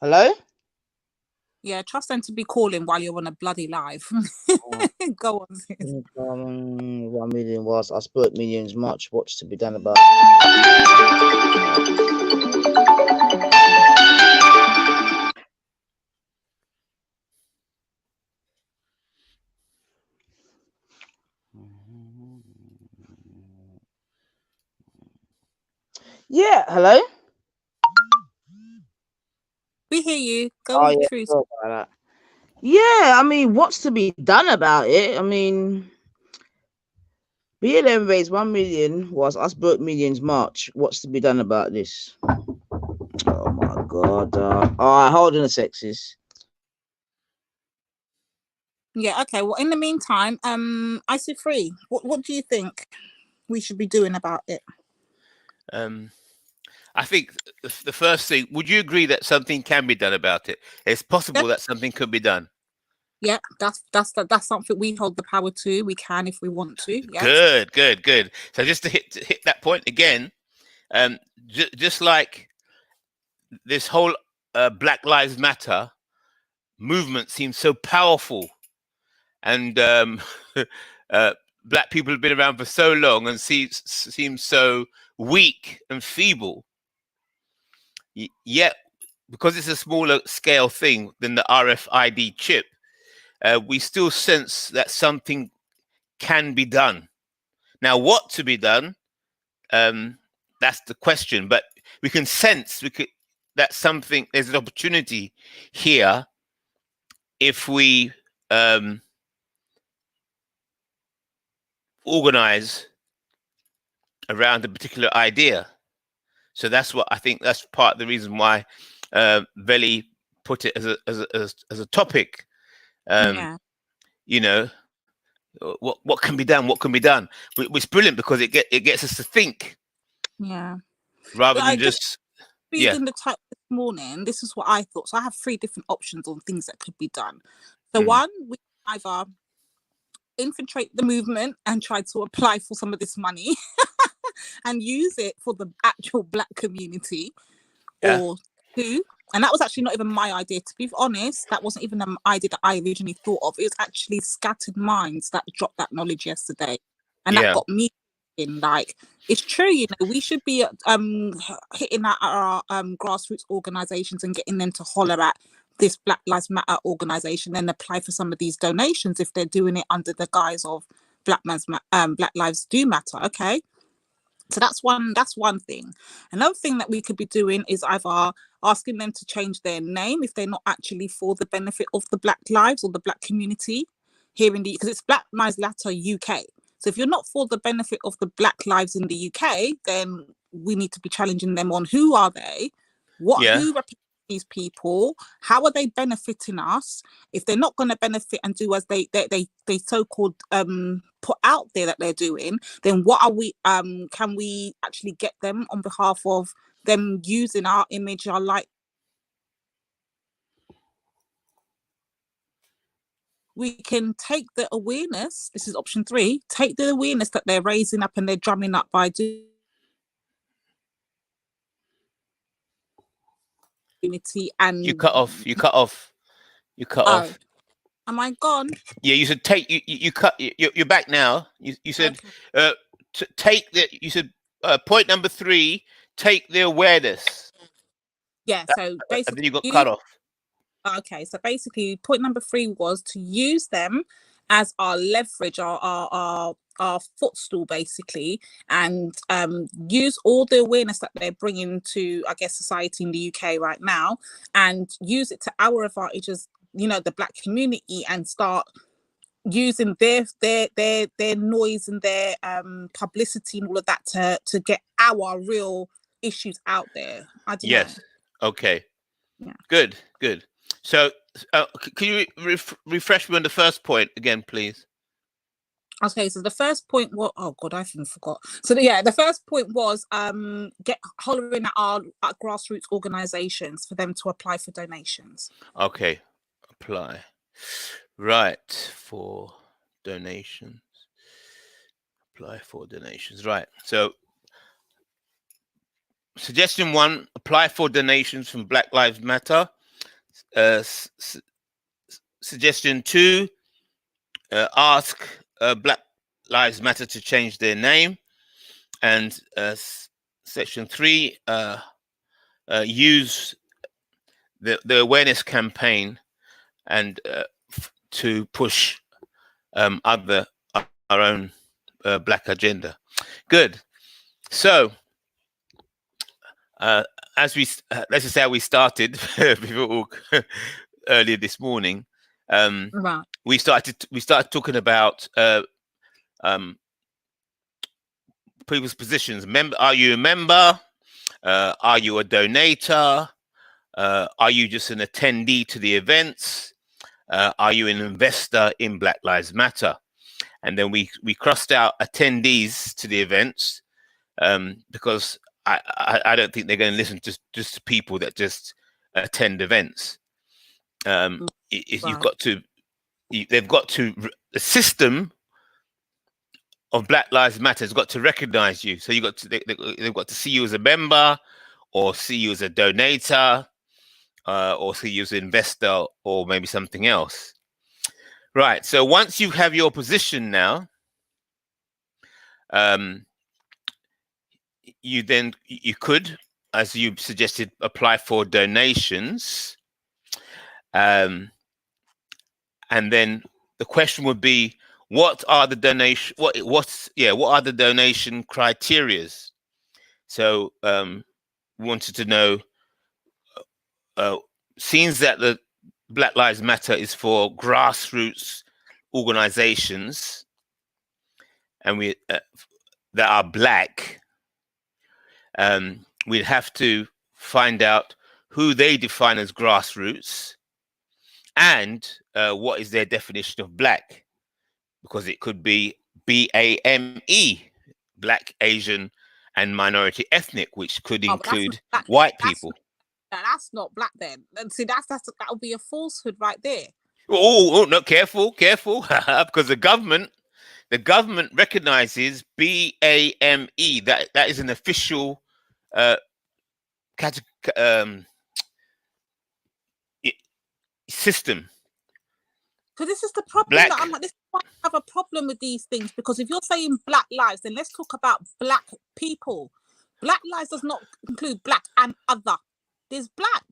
Hello? Yeah, trust them to be calling while you're on a bloody live. Go on, sis. 1 million was I spurt millions much. What's to be done about Yeah, hello? We hear you. Go on through. Sorry about that. Yeah, I mean, what's to be done about it? I mean, BLM raised 1 million was us broke millions March. What's to be done about this? Oh my God. All right, hold on a sec, sis. Yeah, okay. Well, in the meantime, IC3, what do you think we should be doing about it? I think the first thing, would you agree that something can be done about it? It's possible that something could be done. Yeah, that's something we hold the power to. We can if we want to. Yes. Good. So just to hit that point again, just like this whole Black Lives Matter movement seems so powerful, and black people have been around for so long and seem so weak and feeble. Yet, because it's a smaller scale thing than the RFID chip, we still sense that something can be done. Now, what to be done? That's the question. But we can sense that something. There's an opportunity here if we organize around a particular idea. So that's what I think. That's part of the reason why Veli put it as a topic. Yeah. You know, what can be done? What can be done? It's brilliant because it gets us to think Yeah. rather I than just reading the type this morning. This is what I thought. So I have 3 different options on things that could be done. So one, we either infiltrate the movement and try to apply for some of this money and use it for the actual Black community, or 2, and that was actually not even my idea, to be honest. That wasn't even an idea that I originally thought of. It was actually Scattered Minds that dropped that knowledge yesterday, and that got me in. Like, it's true, you know, we should be hitting at our grassroots organizations and getting them to holler at this Black Lives Matter organization and apply for some of these donations if they're doing it under the guise of Black Lives Do Matter. Okay, so that's one thing. Another thing that we could be doing is either asking them to change their name if they're not actually for the benefit of the Black lives or the Black community here in the, because it's Black Lives Matter UK. So if you're not for the benefit of the Black lives in the UK, then we need to be challenging them on who are they, who represent these people, how are they benefiting us? If they're not going to benefit and do as they so-called put out there that they're doing, then what are we can we actually get them on behalf of them using our image, our light? We can take the awareness, this is option 3, take the awareness that they're raising up and they're drumming up by doing unity. And you cut off. Am I gone? Yeah, you said take you cut. You're back now. You said take the. You said point number 3. Take the awareness. Yeah. So basically, and then you got cut off. Okay, so basically, point number 3 was to use them as our leverage, our footstool, basically, and use all the awareness that they're bringing to, I guess, society in the UK right now, and use it to our advantage as, you know, the Black community, and start using their noise and their publicity and all of that to get our real issues out there. I don't know. Okay. Yeah. Good. So, can you refresh me on the first point again, please? Okay, so the first point was, oh God, I even forgot. So the first point was hollering at grassroots organizations for them to apply for donations. Okay, apply. Right, for donations. Apply for donations. Right. So, suggestion 1: apply for donations from Black Lives Matter. Suggestion 2: ask Black Lives Matter to change their name. And section 3: use the awareness campaign and to push our own Black agenda. Good. So, as we let's just say how we started before earlier this morning. Right. We started talking about people's positions. Are you a member? Are you a donator? Are you just an attendee to the events? Are you an investor in Black Lives Matter? And then we crossed out attendees to the events because I don't think they're going to listen to just people that just attend events. You've got to, they've got to, the system of Black Lives Matter has got to recognize you. So they've got to see you as a member, or see you as a donator, or see you as an investor, or maybe something else. Right. So once you have your position now, you could, as you suggested, apply for donations. And then the question would be, what are the donation? What are the donation criterias? So we wanted to know. Seems that the Black Lives Matter is for grassroots organizations, and we that are black. We'd have to find out who they define as grassroots and what is their definition of black, because it could be BAME, black, Asian, and minority ethnic, which could include white people. That's not black then. And see, that would be a falsehood right there. Oh no, careful, because the government recognizes BAME. That is an official system. So this is the problem that I'm like, this is why I have a problem with these things, because if you're saying black lives, then let's talk about black people. Black lives does not include black and other. There's black.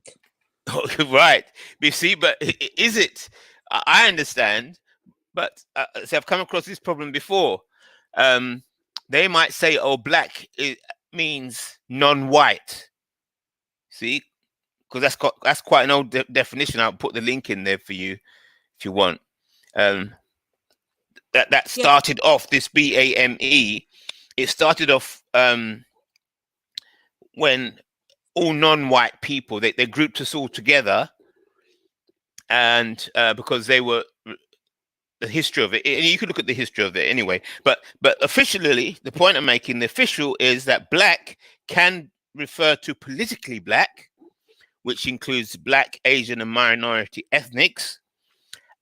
Right. You see, but is it? I understand, but see, I've come across this problem before. They might say, "Oh, black means non-white." See, because that's quite an old definition. I'll put the link in there for you if you want. That started off this BAME. It started off when all non-white people they grouped us all together, and because they were the history of it, and you could look at the history of it anyway. But officially, the point I'm making, the official is that black can refer to politically black, which includes black, Asian, and minority ethnics,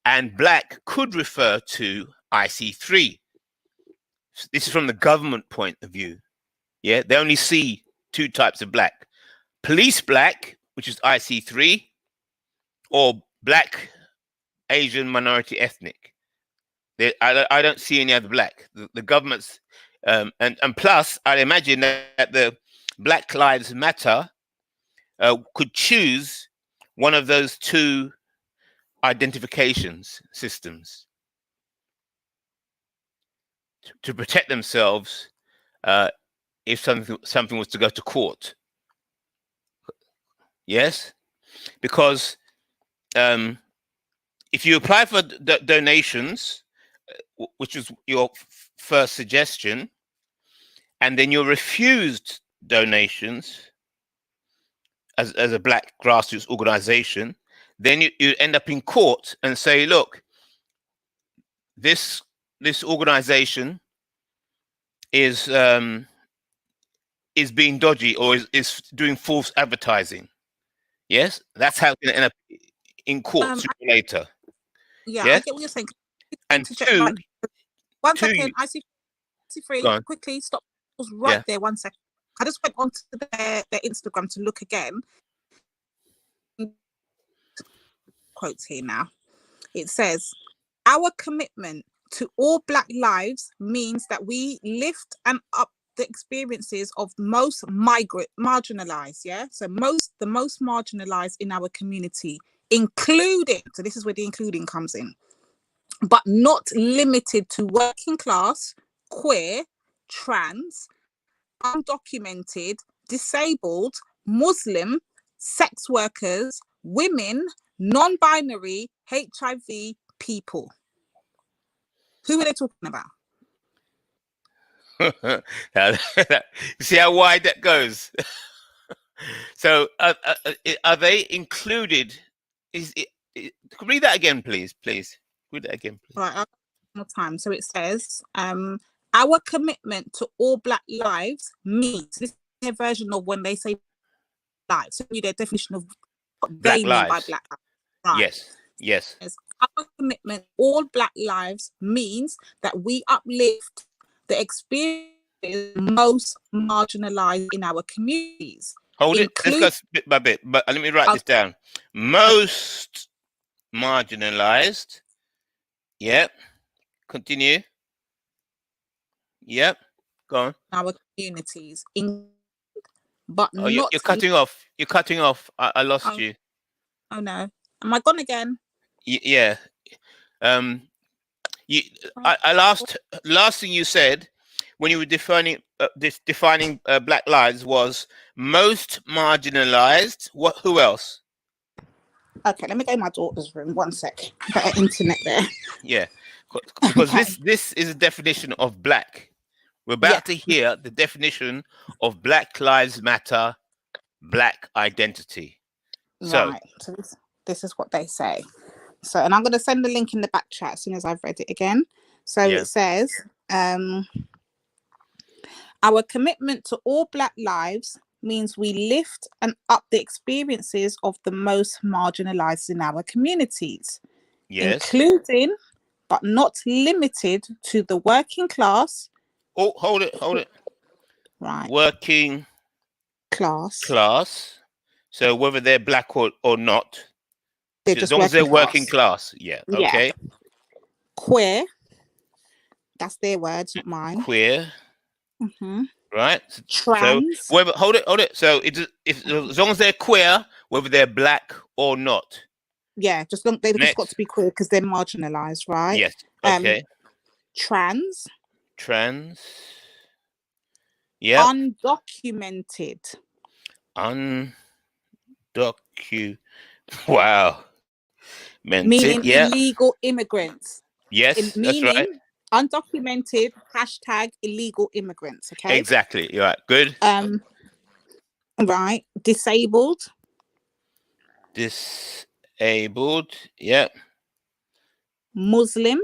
and black could refer to IC3. This is from the government point of view. Yeah, they only see two types of black: police black, which is IC3, or black, Asian, minority ethnic. I don't see any other black. The government's and plus, I imagine that the Black Lives Matter could choose one of those two identifications systems to protect themselves if something was to go to court. Yes, because if you apply for donations, which was your first suggestion, and then you're refused donations as a black grassroots organization, then you end up in court and say, look, this organization is being dodgy or is doing false advertising. Yes, that's how it's going to end up in court sooner or later. Yeah, yes? I get what you're saying. And two, one second, I see free. Quickly stop. It was right there. 1 second. I just went onto their Instagram to look again. Quotes here now. It says, "Our commitment to all Black lives means that we lift and up the experiences of most marginalized." Yeah, so the most marginalized in our community, including. So this is where the including comes in. But not limited to working class, queer, trans, undocumented, disabled, Muslim, sex workers, women, non-binary, HIV people. Who are they talking about? You see how wide that goes? So are they included? Read that again, please. Read that again, please. Right, one more time. So it says, our commitment to all Black lives means, this is their version of when they say lives, so their definition of what they mean by Black lives. Right. Yes. Our commitment to all Black lives means that we uplift the experience most marginalized in our communities. Hold it. Let's go bit by bit. But let me write this down. Most marginalized. Yep. Continue. Yep. Go on. Our communities, but not. You're cutting off. You're cutting off. I lost you. Oh no. Am I gone again? Yeah. last thing you said when you were defining Black Lives was most marginalized. What? Who else? Okay, let me go in my daughter's room. 1 sec. Better internet there. Yeah, because Okay. this is a definition of black. We're about to hear the definition of Black Lives Matter, black identity. So, Right. So this is what they say. So, and I'm going to send the link in the back chat as soon as I've read it again. So yeah. it says, our commitment to all Black lives means we lift and up the experiences of the most marginalized in our communities, Yes. including but not limited to the working class. Oh, hold it. Right. Working class. So whether they're black or not, they're as just long as they're working working class. Yeah. Okay. Queer. That's their words, not mine. Queer. Mm-hmm. Right. Trans. So whether, hold it. So as long as they're queer, whether they're black or not. Yeah, they've just got to be queer because they're marginalized, right? Yes. Okay. Trans. Yeah. Undocumented. Wow. Meaning illegal immigrants. Yes, that's right. Undocumented # illegal immigrants. Okay. Exactly. You're right. Good. Right. Disabled. Yeah. Muslim.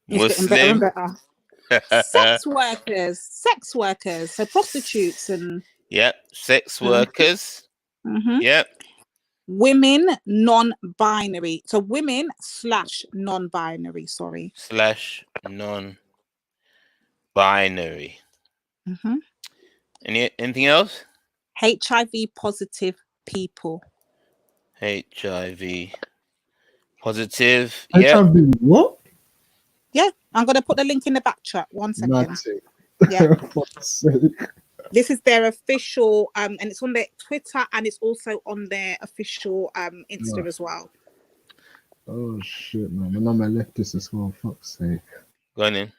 Muslim. Better and better. Sex workers. So prostitutes and. Yeah. Sex workers. Mm-hmm. Yeah. Women non-binary. So women / non-binary. Sorry. / non-binary. Mm-hmm. Anything else? HIV positive people. HIV positive. HIV what? Yeah, I'm gonna put the link in the back chat. 1 second. Yeah. This is their official, and it's on their Twitter and it's also on their official Insta as well. Oh shit, man! And I'm a leftist as well. Fuck's sake. Go on in.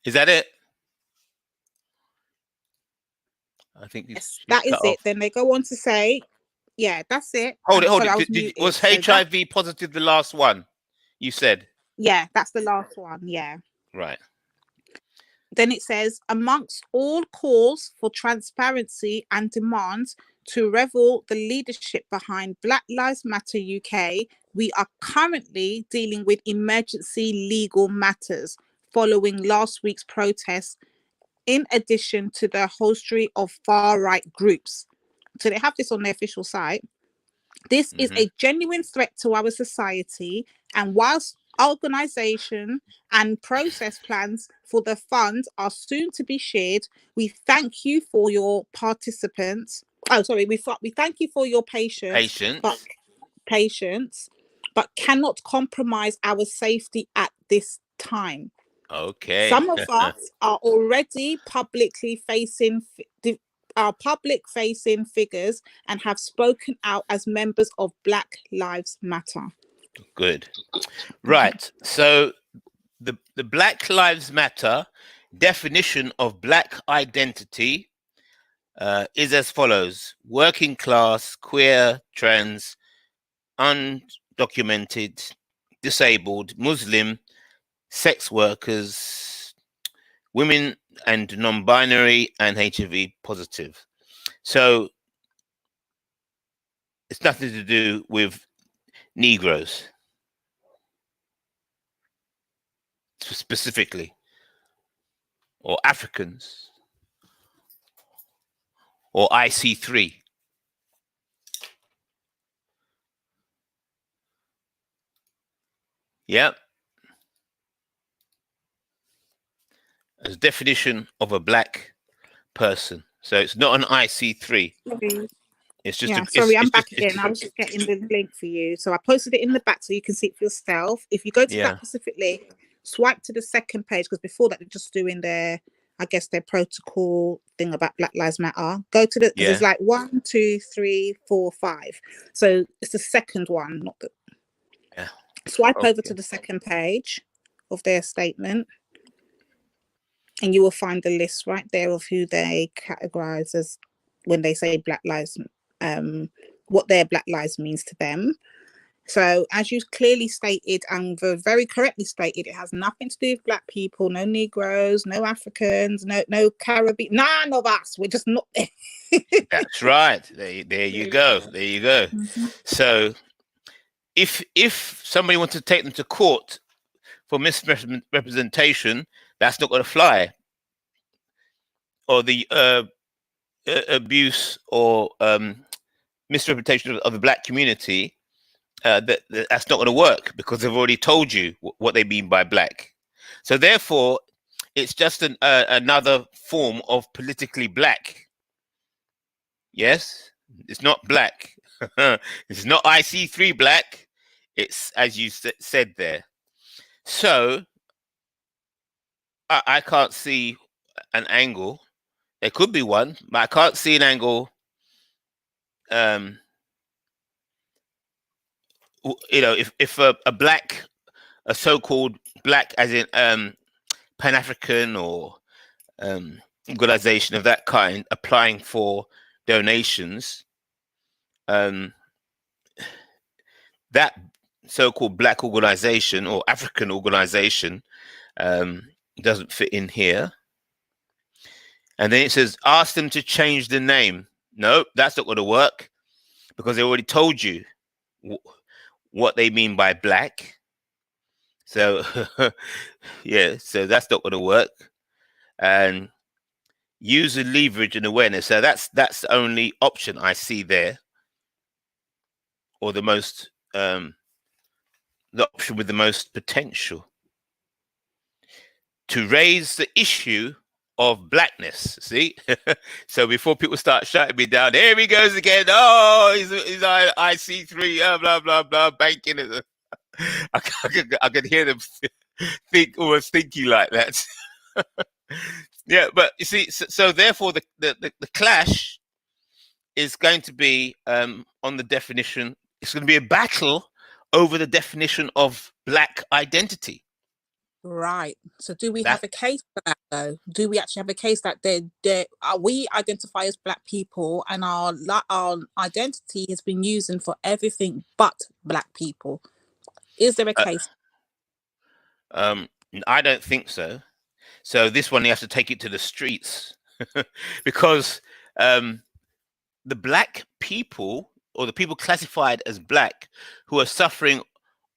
Is that it? I think yes, that is it. Then they go on to say, yeah, that's it. Hold it. Was HIV positive the last one you said? Yeah, that's the last one. Yeah. Right. Then it says, amongst all calls for transparency and demands to reveal the leadership behind Black Lives Matter UK, we are currently dealing with emergency legal matters following last week's protests, in addition to the hostelry of far-right groups. So they have this on their official site. This is a genuine threat to our society, and whilst organisation and process plans for the fund are soon to be shared, we thank you for your participants. Oh, sorry, we thank you for your patience, but cannot compromise our safety at this time. Okay. Some of us are already public facing figures and have spoken out as members of Black Lives Matter. Good. Right. So the Black Lives Matter definition of black identity is as follows: working class, queer, trans, undocumented, disabled, Muslim, sex workers, women and non-binary, and HIV positive. So it's nothing to do with Negroes specifically, or Africans, or IC3. Yep. As a definition of a black person. So it's not an IC3. It's just sorry, I'm back again. I was just getting the link for you. So I posted it in the back so you can see it for yourself. If you go to that specific link, swipe to the second page, because before that they're just doing their I guess, their protocol thing about Black Lives Matter. Go to the, because Yeah. it's like 1, 2, 3, 4, 5. So it's the second one, not the. Yeah. Swipe over Okay. to the second page of their statement, and you will find the list right there of who they categorize as when they say Black Lives, what their Black Lives means to them. So as you clearly stated and very correctly stated, it has nothing to do with Black people, no Negroes, no Africans, no Caribbean, none of us. We're just not there. That's right. There you go. There you go. So if somebody wants to take them to court for misrepresentation, that's not going to fly. Or the abuse or misrepresentation of the Black community, that's not going to work because they've already told you what they mean by Black. So therefore, it's just another form of politically Black. Yes, it's not Black. It's not IC3 Black. It's, as you said there. So I can't see an angle. There could be one, but I can't see an angle. You know, if a Black, a so-called Black, as in Pan-African or organization of that kind, applying for donations, that so-called Black organization or African organization doesn't fit in here. And then it says, ask them to change the name. No, that's not going to work because they already told you what they mean by Black. So, yeah, so that's not going to work. And user leverage and awareness. So that's the only option I see there, or the most the option with the most potential to raise the issue of Blackness. See, so before people start shutting me down, here he goes again. Oh, he's IC3, blah blah blah, banking. I could hear them almost thinking like that. Yeah, but you see, so therefore the clash is going to be on the definition. It's going to be a battle over the definition of Black identity. Right. So do we have a case for that though? Do we actually have a case that we identify as Black people and our identity has been using for everything but Black people? Is there a case? I don't think so. So this one, you have to take it to the streets because the Black people, or the people classified as Black, who are suffering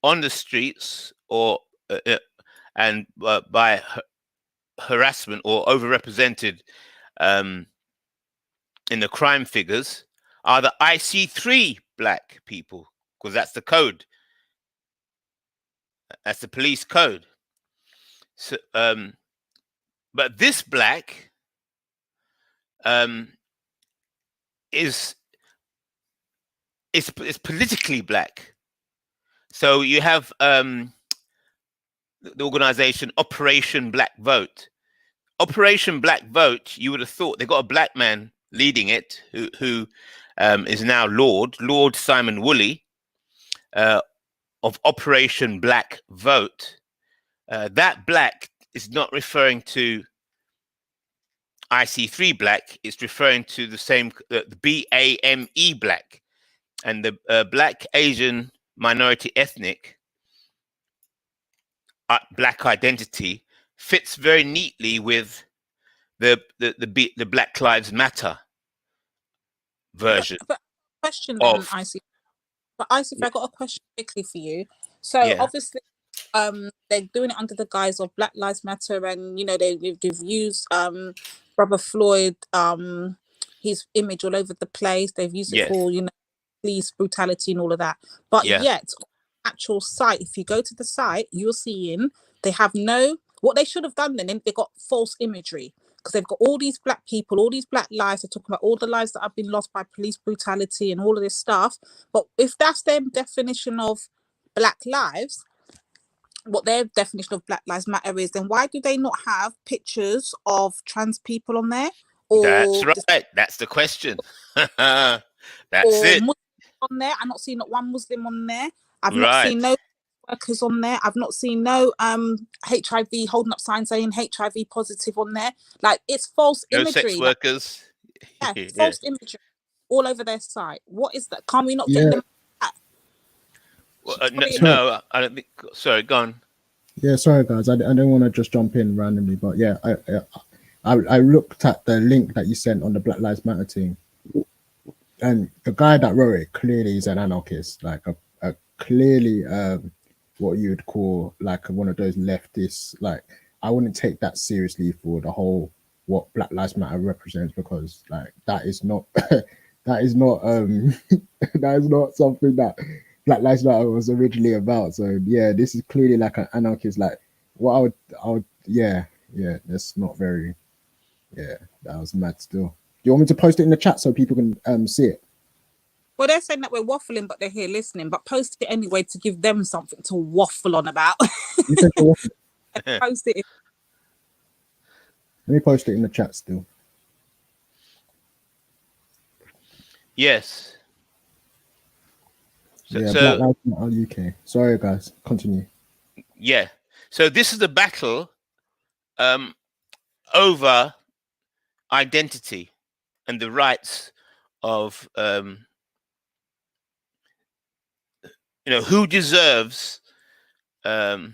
on the streets or and by harassment or overrepresented in the crime figures, are the IC3 Black people, because that's the code. That's the police code. So, but this Black is politically Black. So you have the organization Operation Black Vote. Operation Black Vote, you would have thought they got a Black man leading it, who is now Lord Simon Woolley of Operation Black Vote. That Black is not referring to IC3 Black, it's referring to the same, the BAME Black, and the Black, Asian, minority, ethnic Black identity fits very neatly with the Black Lives Matter version. But question then, IC. But IC, I got a question quickly for you. So obviously, they're doing it under the guise of Black Lives Matter, and you know they've used Brother Floyd, his image all over the place. They've used it for, you know, police brutality and all of that. But yet, actual site, if you go to the site, you're seeing they have what they should have done then, they got false imagery, because they've got all these Black people, all these Black lives. They're talking about all the lives that have been lost by police brutality and all of this stuff. But if that's their definition of Black lives, what their definition of Black Lives Matter is, then why do they not have pictures of trans people on there? That's Or right. That's the question. That's or it. Muslims on there? I'm not seeing not one Muslim on there. I've not Right. seen no workers on there. I've not seen no HIV holding up signs saying HIV positive on there. Like, it's false No imagery. sex workers. Like, Yeah. false imagery all over their site. What is that? Can we not Yeah. get them back? Well, Sorry. no, I don't think. Sorry, go on. Yeah, sorry guys, I don't want to just jump in randomly, but yeah, I looked at the link that you sent on the Black Lives Matter team, and the guy that wrote it clearly is an anarchist, like a clearly what you would call like one of those leftists. Like, I wouldn't take that seriously for the whole what Black Lives Matter represents, because like that is not that is not that is not something that Black Lives Matter was originally about. So yeah, this is clearly like an anarchist. Like, what I would yeah, that's not very, yeah, that was mad still. Do you want me to post it in the chat so people can see it? Well, they're saying that we're waffling, but they're here listening. But post it anyway to give them something to waffle on about. Post it. Let me post it in the chat still. Yes. Yeah, Black Lives Matter UK. Sorry guys, continue. Yeah. So this is the battle over identity and the rights of who deserves to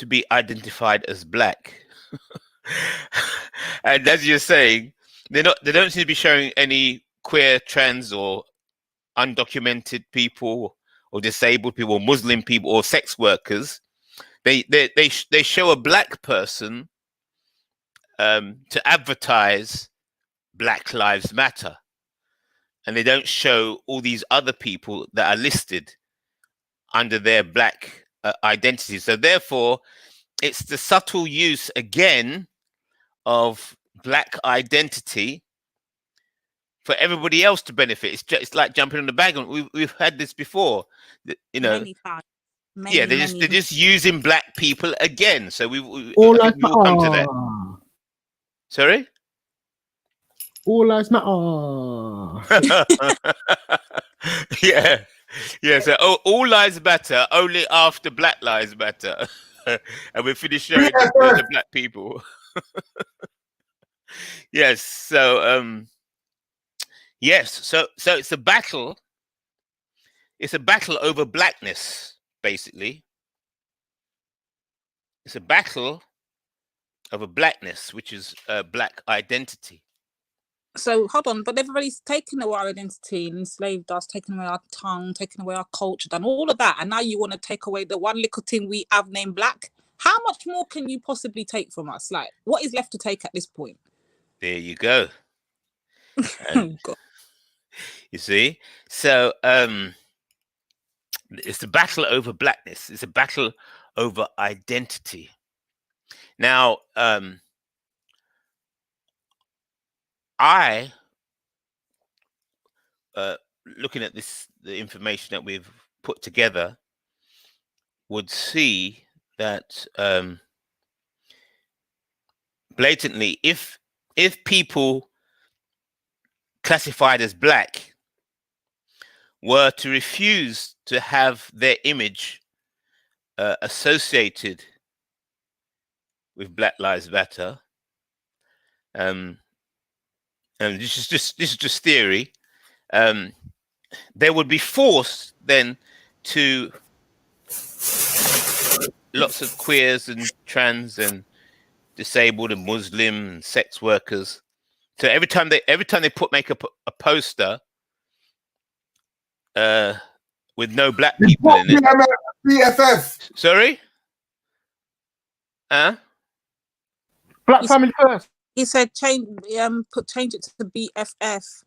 be identified as black. And as you're saying, they don't seem to be showing any queer, trans, or undocumented people, or disabled people, or Muslim people, or sex workers. They show a black person to advertise Black Lives Matter, and they don't show all these other people that are listed under their black identity. So therefore, it's the subtle use again of black identity for everybody else to benefit. It's like jumping on the bandwagon. We've had this before, Many times. Yeah, they're just using black people again. So we All I lives think we will come to that. matter. Sorry. All lives matter. Yeah. So all lives matter only after Black Lives Matter, and we're finished showing the black people. Yes. So yes. So it's a battle. It's a battle over blackness, basically. It's a battle over blackness, which is black identity. So hold on, but they've already taken away our identity, enslaved us, taken away our tongue, taken away our culture, done all of that, and now you want to take away the one little thing we have named black? How much more can you possibly take from us? Like, what is left to take at this point? There you go. And, you see, so it's a battle over blackness. It's a battle over identity. Now, I, looking at the information that we've put together, would see that blatantly, if people classified as black were to refuse to have their image associated with Black Lives Matter, and this is just theory, they would be forced then to lots of queers and trans and disabled and Muslim and sex workers. So every time they make a poster with no black people in it. BFF. Sorry? Black family first. He said change it to BFF.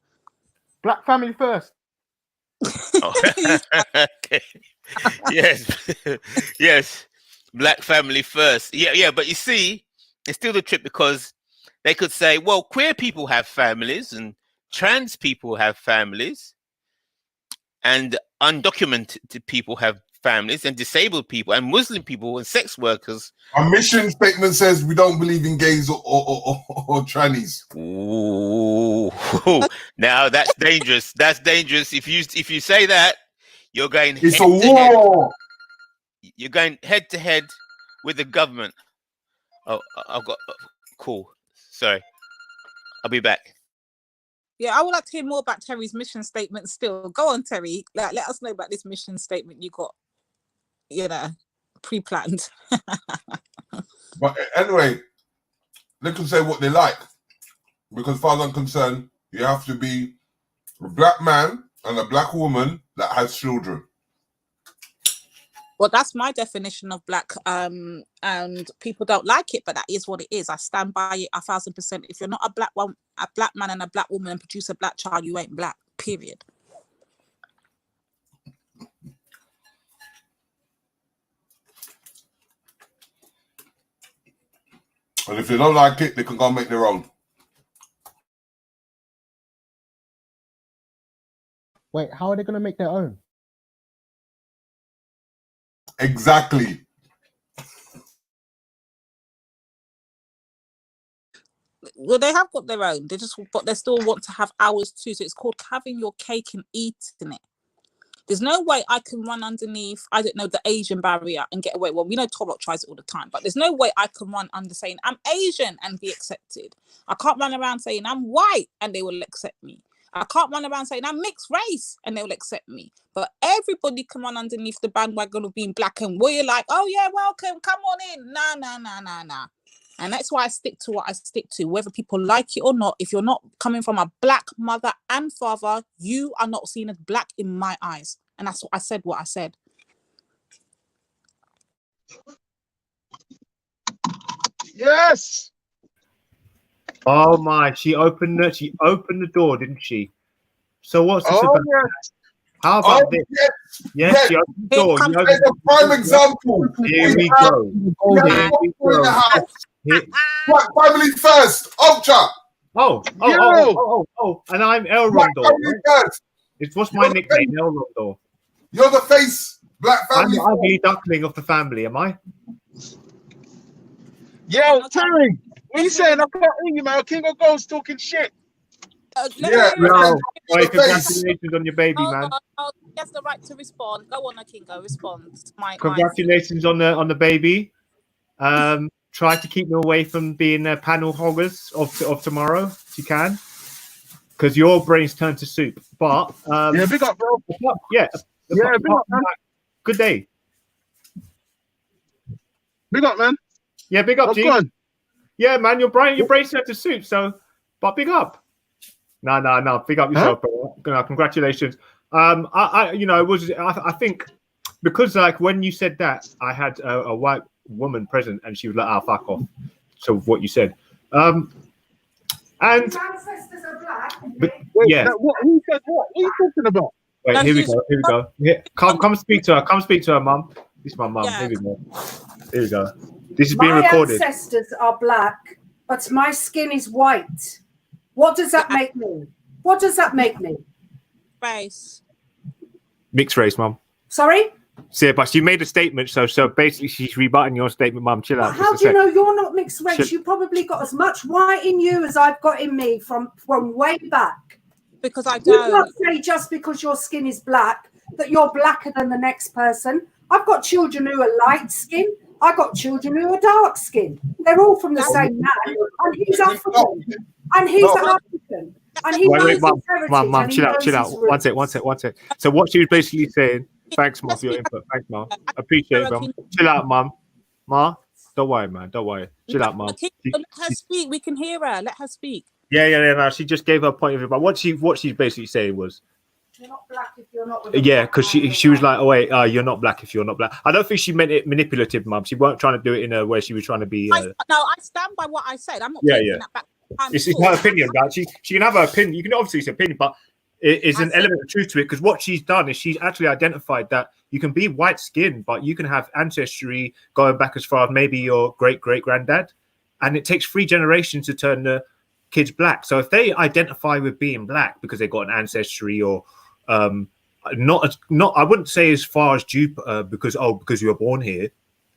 Black family first. Oh. Okay. Yes. Yes. Black family first. Yeah, but you see, it's still the trip, because they could say, well, queer people have families and trans people have families and undocumented people have families and disabled people and Muslim people and sex workers. Our mission statement says we don't believe in gays or trannies. Ooh, now that's dangerous. That's dangerous. If you say that, you're going It's a head to head. war. You're going head to head with the government. Oh, I've got cool. Sorry, I'll be back. Yeah, I would like to hear more about Terry's mission statement still. Go on, Terry. Like, let us know about this mission statement you got, pre-planned. But anyway, they can say what they like. Because as far as I'm concerned, you have to be a black man and a black woman that has children. Well, that's my definition of black, and people don't like it, but that is what it is. I stand by it 1,000%. If you're not a black man and a black woman and produce a black child, you ain't black, period. And if they don't like it, they can go and make their own. Wait, how are they going to make their own? Exactly. Well, they have got their own. But they still want to have ours too. So it's called having your cake and eating it. There's no way I can run underneath, I don't know, the Asian barrier and get away. Well, we know Torok tries it all the time, but there's no way I can run under saying I'm Asian and be accepted. I can't run around saying I'm white and they will accept me. I can't run around saying I'm mixed race and they will accept me. But everybody can run underneath the bandwagon of being black and we're like, oh yeah, welcome, come on in. Nah. And that's why I stick to what I stick to, whether people like it or not. If you're not coming from a black mother and father, you are not seen as black in my eyes. And that's what I said. Yes. Oh my! She opened the door, didn't she? So what's this about? Yes. How about this? Yes, she opened the door. It's a prime example. Here we go. Black family first. Ultra. Oh, and I'm El Rondo. It's what's my nickname, El Rondo. You're the face, black family. I'm the ugly duckling of the family, am I? Yo, Terry, what are you saying? I can't hear you, man. King of Ghost talking shit. Congratulations on your baby, man. He has the right to respond. Go on, Kingo, respond. Congratulations on the baby. Try to keep them away from being panel hoggers of tomorrow if you can, because your brains turn to soup. But yeah, big up, bro. Yeah, big up, man. Good day. Big up, man. Yeah, big up, G. Yeah, man, your brains turn to soup. So, but big up. No, big up yourself, bro. Congratulations. I think because like when you said that, I had a white woman present and she was like, fuck off. So what you said. And ancestors are black. Wait, who said what? What are you talking about? Wait, here we go. Yeah, come speak to her, mum. This is my mum. Yeah. Here we go. This is being recorded. My ancestors are black, but my skin is white. What does that make me? What does that make me? Race. Mixed race, mum. Sorry? Yeah, but you made a statement, so basically she's rebutting your statement, mum. Chill out. How do you know you're not mixed race? You probably got as much white in you as I've got in me from way back. Because I You don't. can't say just because your skin is black that you're blacker than the next person. I've got children who are light skin. I've got children who are dark skin. They're all from the same man, and he's African. And he's African. And he knows his heritage. Mum, chill out. One sec. So what she was basically saying, thanks, Mum, for your input. Thanks, Mum. Appreciate it, Mum. Chill out, Mum. Ma, don't worry, man. Don't worry. Chill out, Mum. Let her speak. We can hear her. Let her speak. Yeah. No, she just gave her point of view. But what she's basically saying was, you're not black if you're not. Because she was like, oh wait, you're not black if you're not black. I don't think she meant it manipulative, Mum. She weren't trying to do it in a way she was trying to be. I stand by what I said. I'm not taking that back. It's her opinion, right? She can have her opinion. You can obviously say opinion, but it is an element of truth to it because what she's done is she's actually identified that you can be white skinned, but you can have ancestry going back as far as maybe your great granddad, and it takes 3 generations to turn the kids black. So if they identify with being black because they got an ancestry or not. I wouldn't say as far as Jupiter because you were born here,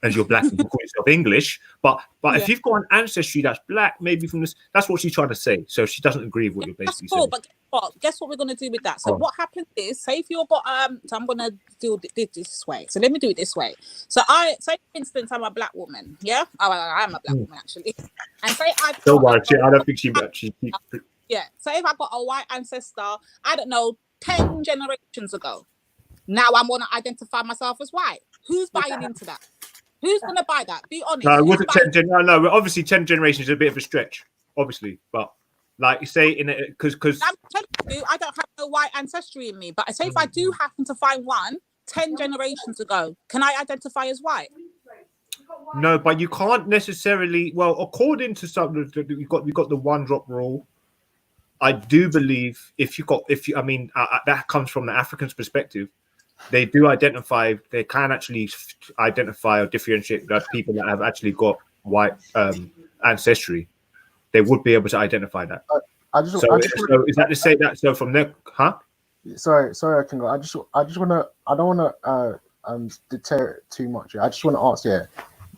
and you're black and you call yourself English. But if you've got an ancestry that's black, maybe from this, that's what she's trying to say. So she doesn't agree with what you're basically That's cool, saying. but guess what we're gonna do with that? So what happens is, say if you've got so I'm gonna do it this way. So let me do it this way. So say for instance I'm a black woman, yeah? I am a black woman actually. And say don't worry, I don't think she yeah. So if I got a white ancestor, I don't know, 10 generations ago, now I want to identify myself as white. Who's buying into that? Who's gonna buy that? Be honest. No, it wasn't 10 no, obviously 10 generations is a bit of a stretch, obviously, but like you say in it because I'm telling you, I don't have no white ancestry in me. But I say if I do happen to find one 10 generations ago, can I identify as white? No, but you can't necessarily. Well, according to some, we've got the one drop rule. I do believe that comes from the African's perspective. They do identify. They can actually identify or differentiate people that have actually got white ancestry. They would be able to identify that. Is that to say that? So from there, huh? Sorry, I can go. I don't want to deter it too much. I just want to ask. Yeah,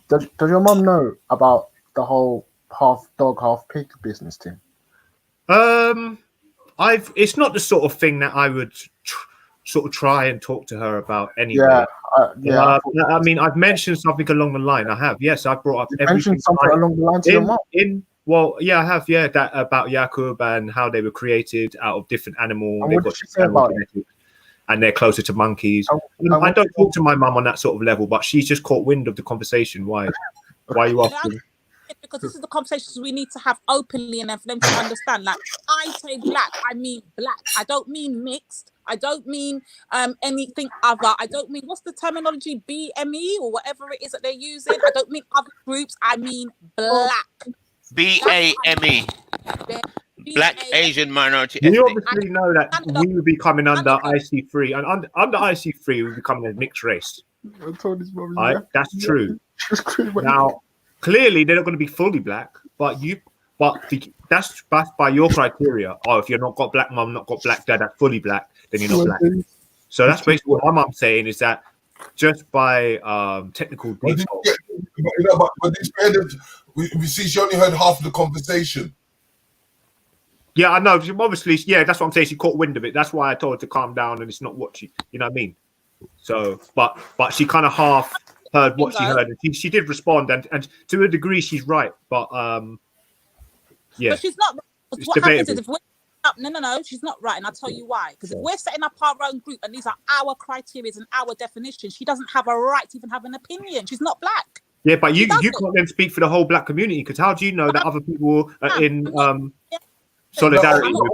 does your mum know about the whole half dog, half pig business thing? It's not the sort of thing that I would sort of try and talk to her about anyway. I mean, I've mentioned something along the line. I have, yes, I brought up everything something along the line to your mum. Well, yeah, I have, yeah, that about Yakub and how they were created out of different animals. And what did she say about it? And they're closer to monkeys. I don't talk to my mum on that sort of level, but she's just caught wind of the conversation. Why are you asking? Because this is the conversations we need to have openly and for them to understand. Like, I say black, I mean black. I don't mean mixed. I don't mean anything other. I don't mean, what's the terminology, BME or whatever it is that they're using. I don't mean other groups. I mean black. BAME. Black Asian minority. You obviously know that we would be coming under IC3, and under IC3 we would be coming as mixed race. I told his mum. Right? That's true. Now, clearly they're not going to be fully black, but that's by your criteria. Oh, if you're not got black mum, not got black dad, that's fully black, then you're not black. So that's basically what my mum's saying, is that just by technical detail. But it's fair that we see she only heard half of the conversation. Yeah, I know. Obviously, yeah, that's what I'm saying. She caught wind of it. That's why I told her to calm down, and it's not what she, you know what I mean? So, but she kind of half heard what she heard, and she did respond, and to a degree, she's right. But yeah, but she's not. What happens is if we're up, no, she's not right, and I'll tell you why. Because if we're setting up our own group, and these are our criteria and our definitions, she doesn't have a right to even have an opinion. She's not black. Yeah, but you can't then speak for the whole black community, because how do you know that other people are in solidarity with?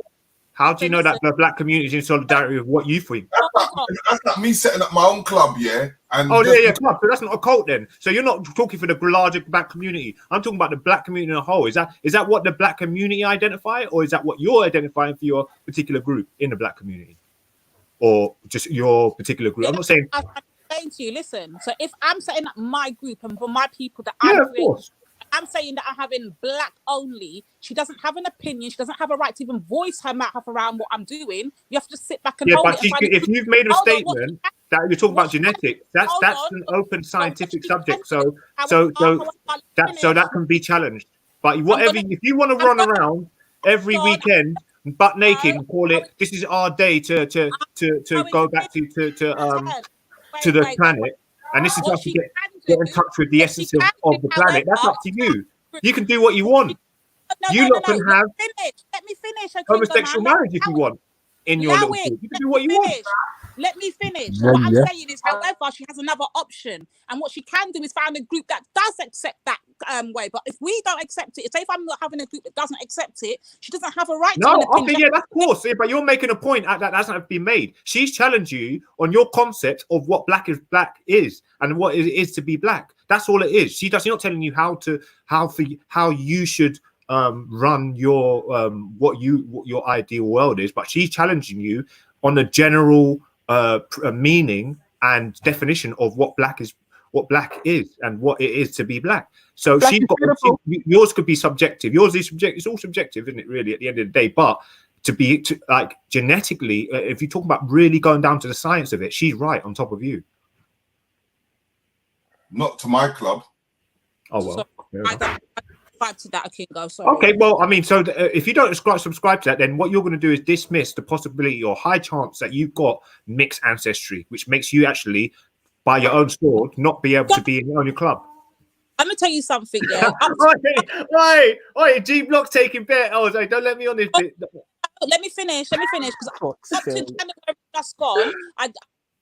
How do you know that the black community is in solidarity with what you think? That's not me setting up my own club, yeah. And club. So that's not a cult then. So you're not talking for the larger black community. I'm talking about the black community in a whole. Is that what the black community identify, or is that what you're identifying for your particular group in the black community, or just your particular group? I'm not saying. I'm saying to you, listen. So if I'm setting up my group and for my people that I'm saying that I'm having black only. She doesn't have an opinion. She doesn't have a right to even voice her mouth around what I'm doing. You have to just sit back and hold it. If you've made a statement that you're talking about genetics, that's an open scientific subject. So that can be challenged. But if you want to run around every weekend butt naked and call it, this is our day to go back to the planet, and this is how to get in touch with the essence of the planet. That's up to you. You can do what you want. You lot can have let me finish. homosexual marriage if you want in your little group. You can do what you want. Let me finish. What I'm saying is, however, she has another option, and what she can do is find a group that does accept that way. But if we don't accept it, say if I'm not having a group that doesn't accept it, she doesn't have a right to an opinion. Yeah, that's of course. But you're making a point that hasn't been made. She's challenged you on your concept of what black is and what it is to be black. That's all it is. She's not telling you how you should run your what your ideal world is, but she's challenging you on a general meaning and definition of what black is and what it is to be black. So yours could be subjective. Yours is subjective. It's all subjective, isn't it, really, at the end of the day? But like genetically, if you talk about really going down to the science of it, she's right on top of you. Not to my club. Oh well. I don't subscribe to that, Kingo. Sorry. Okay, well, I mean, so if you don't subscribe to that, then what you're going to do is dismiss the possibility or high chance that you've got mixed ancestry, which makes you actually, by your own sword, not be able to be in your own club. I'm gonna tell you something, yeah. Wait, G Block's taking bet. Oh, so don't let me on this bit. Let me finish because up to January just gone, I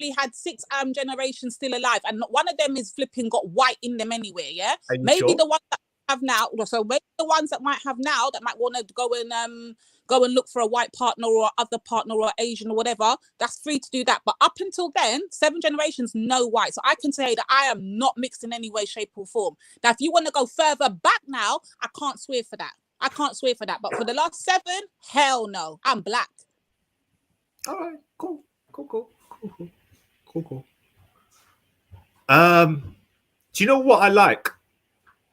actually had 6 generations still alive, and not one of them is flipping got white in them anywhere. Yeah, maybe sure? the ones that have now, so maybe the ones that might have now that might want to go and look for a white partner or other partner or Asian or whatever. That's free to do that. But up until then, 7 generations, no white. So I can say that I am not mixed in any way, shape, or form. Now, if you want to go further back now, I can't swear for that. But for the last 7, hell no, I'm black. All right, cool. Do you know what I like?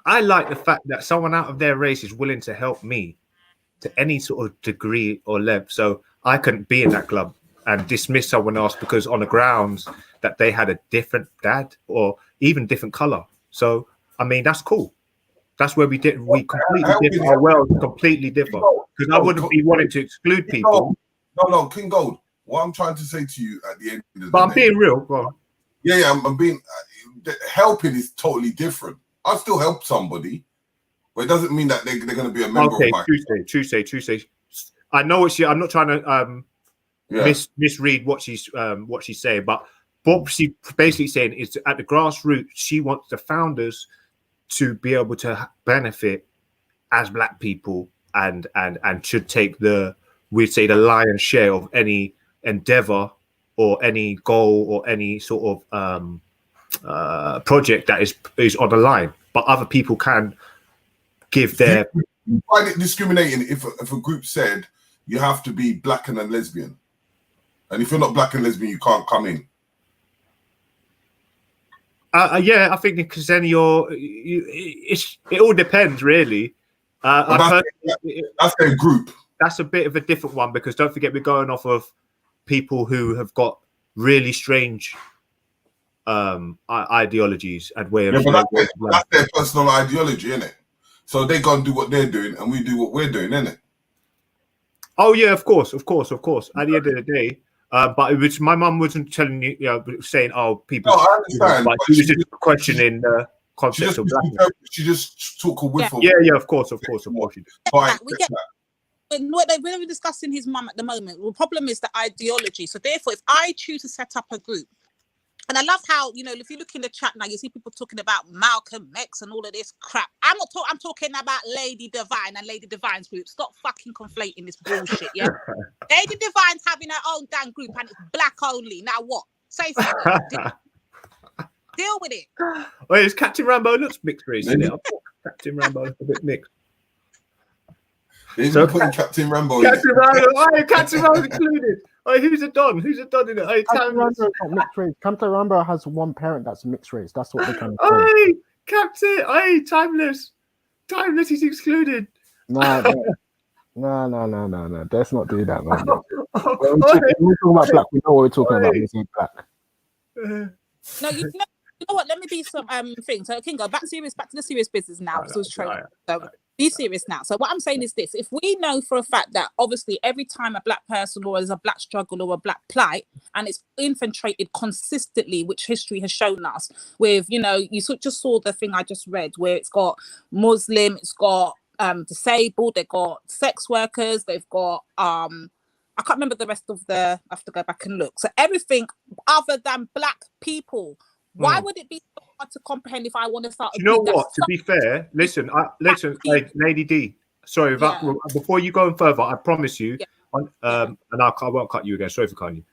I like the fact that someone out of their race is willing to help me to any sort of degree or level, so I couldn't be in that club and dismiss someone else because on the grounds that they had a different dad or even different color. So I mean, that's cool. That's where we completely differ. Our worlds completely differ because I wouldn't be wanting to exclude people. No, King Gold. What I'm trying to say to you at the end of the But I'm day, being real. Go on. Yeah, I'm being helping is totally different. I'll still help somebody, but it doesn't mean that they're going to be a member of my. Tuesday. I know what I'm not trying to misread what she's saying, but what she's basically saying is at the grassroots, she wants the founders to be able to benefit as black people and should take the lion's share of any endeavor or any goal or any sort of project that is on the line, but other people can give their. You find it discriminating if a group said you have to be black and a lesbian, and if you're not black and lesbian, you can't come in. Yeah, I think because then it all depends really. That's their group. That's a bit of a different one because don't forget we're going off of people who have got really strange ideologies and way of that's their personal ideology, isn't it? So they go and do what they're doing and we do what we're doing, isn't it? Oh yeah, of course. At the end of the day, but it was my mum wasn't telling you, saying, "Oh, people." No, I understand. But she was just questioning the concept of black. She just took a whiff of. Yeah, of course. We're really discussing his mum at the moment. The problem is the ideology. So therefore, if I choose to set up a group, and I love how, if you look in the chat now, you see people talking about Malcolm X and all of this crap. I'm talking about Lady Divine and Lady Divine's group. Stop fucking conflating this bullshit, yeah? Lady Divine's having her own damn group and it's black only. Now what? Say something. Deal with it. Well, it's Captain Rambo looks mixed race, isn't it? Captain Rambo is a bit mixed. So putting Captain Rambo. Captain Rambo's included. Oh, who's a don? Who's a don in it? Captain Rambo's not mixed race. Captain Rambo has one parent that's mixed race. That's what they can say. Hey, Captain. Timeless. Timeless. He's excluded. No. Let's not do that, man. When we talk about black, we know what we're talking about. We say black. No, you know what? Let me be some thing. So, Kingo, back to the serious business now. So, be serious now. So, what I'm saying is this: if we know for a fact that obviously every time a black person or there's a black struggle or a black plight, and it's infiltrated consistently, which history has shown us, with you just saw the thing I just read where it's got Muslim, it's got disabled, they've got sex workers, they've got I can't remember the rest of I have to go back and look. So everything other than black people. Why would it be so hard to comprehend if I want to start? You know what? To be fair, listen, Lady D. Sorry, before you go further, I promise you, and I won't cut you again. Sorry for cutting you.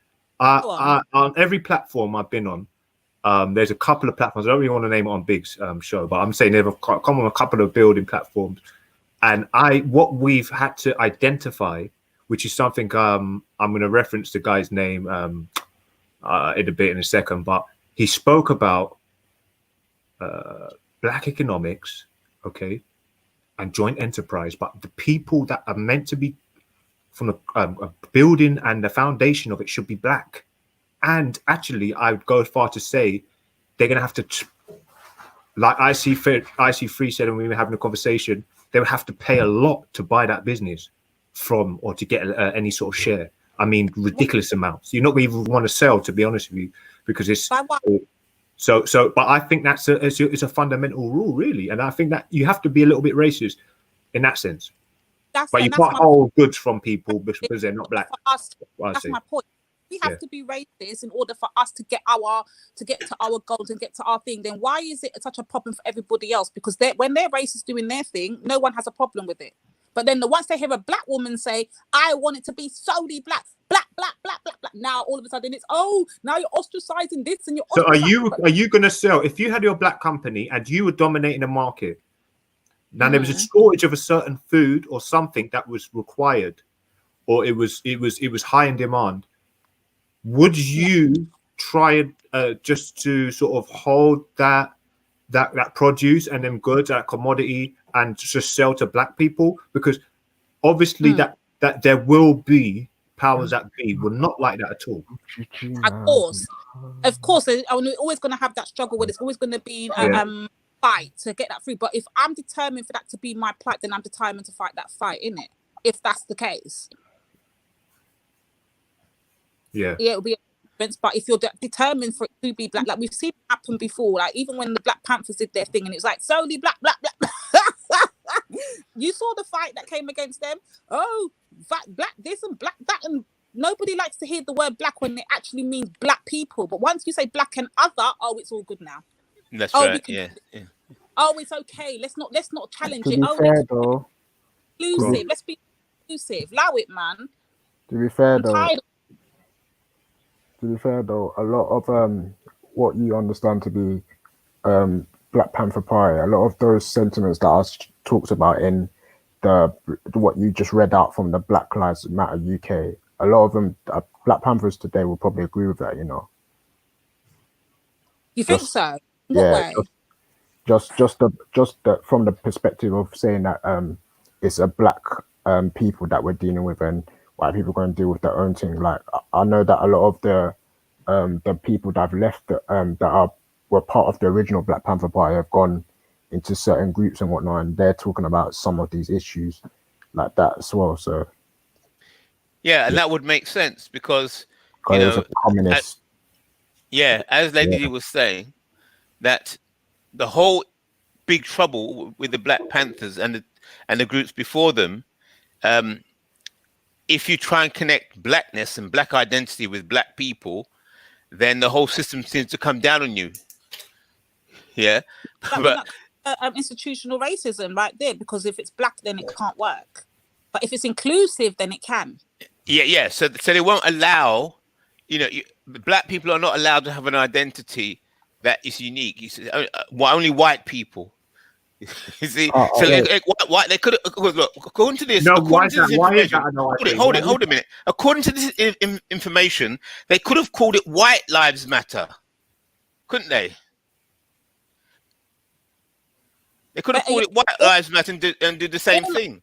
On every platform I've been on, there's a couple of platforms. I don't really want to name it on Big's show, but I'm saying they've come on a couple of building platforms, and what we've had to identify, which is something I'm going to reference the guy's name in a second, but. He spoke about black economics, okay, and joint enterprise, but the people that are meant to be from a building, and the foundation of it should be black. And actually, I would go as far to say they're going to have to, like IC3 said when we were having a conversation, they would have to pay a lot to buy that business from, or to get any sort of share. I mean, ridiculous amounts. You're not going to even want to sell, to be honest with you, because it's so. But I think that's it's a fundamental rule, really, and I think that you have to be a little bit racist in that sense. But you can't hold goods from people because they're not black. That's my point. We have to be racist in order for us to get to our goals and get to our thing. Then why is it such a problem for everybody else? Because when they're racist doing their thing, no one has a problem with it. But then once they hear a black woman say, "I want it to be solely black," now all of a sudden it's now you're ostracizing this and you're. So are you going to sell, if you had your black company and you were dominating the market? Now there was a shortage of a certain food or something that was required, or it was high in demand. Would you try just to sort of hold that produce and them goods, that commodity, and just sell to black people? Because obviously that there will be powers that be will not like that at all. Of course, we're always going to have that struggle where it's always going to be fight to get that through. But if I'm determined for that to be my plight, then I'm determined to fight that fight, innit? If that's the case. Yeah, it'll be a difference. But if you're determined for it to be black, like we've seen it happen before, like even when the Black Panthers did their thing and it was like solely black. You saw the fight that came against them. Black this and black that, and nobody likes to hear the word black when it actually means black people. But once you say black and other, it's all good now. That's right. Yeah. It's okay. Let's not challenge To it. be fair, though, inclusive. Let's be inclusive. Allow it, man. To be fair, though, a lot of what you understand to be Black Panther Party, a lot of those sentiments that I talked about in what you just read out from the Black Lives Matter UK, a lot of them, Black Panthers today will probably agree with that. You think so? Yeah. Just from the perspective of saying that it's a black people that we're dealing with, and white people are going to deal with their own thing. Like I know that a lot of the people that have left that were part of the original Black Panther Party have gone into certain groups and whatnot, and they're talking about some of these issues like that as well. So and that would make sense because it was a communist. As Lady D was saying, that the whole big trouble with the Black Panthers and the groups before them, if you try and connect blackness and black identity with black people, then the whole system seems to come down on you. Yeah, but institutional racism right there, because if it's black, then it can't work. But if it's inclusive, then it can. Yeah. So they won't allow, black people are not allowed to have an identity that is unique. You see, only white people. You see, white they could look according to this. No, according to this information, hold it. Hold a minute. According to this information, they could have called it White Lives Matter, couldn't they? They could have called it White Lives Matter and do the same thing.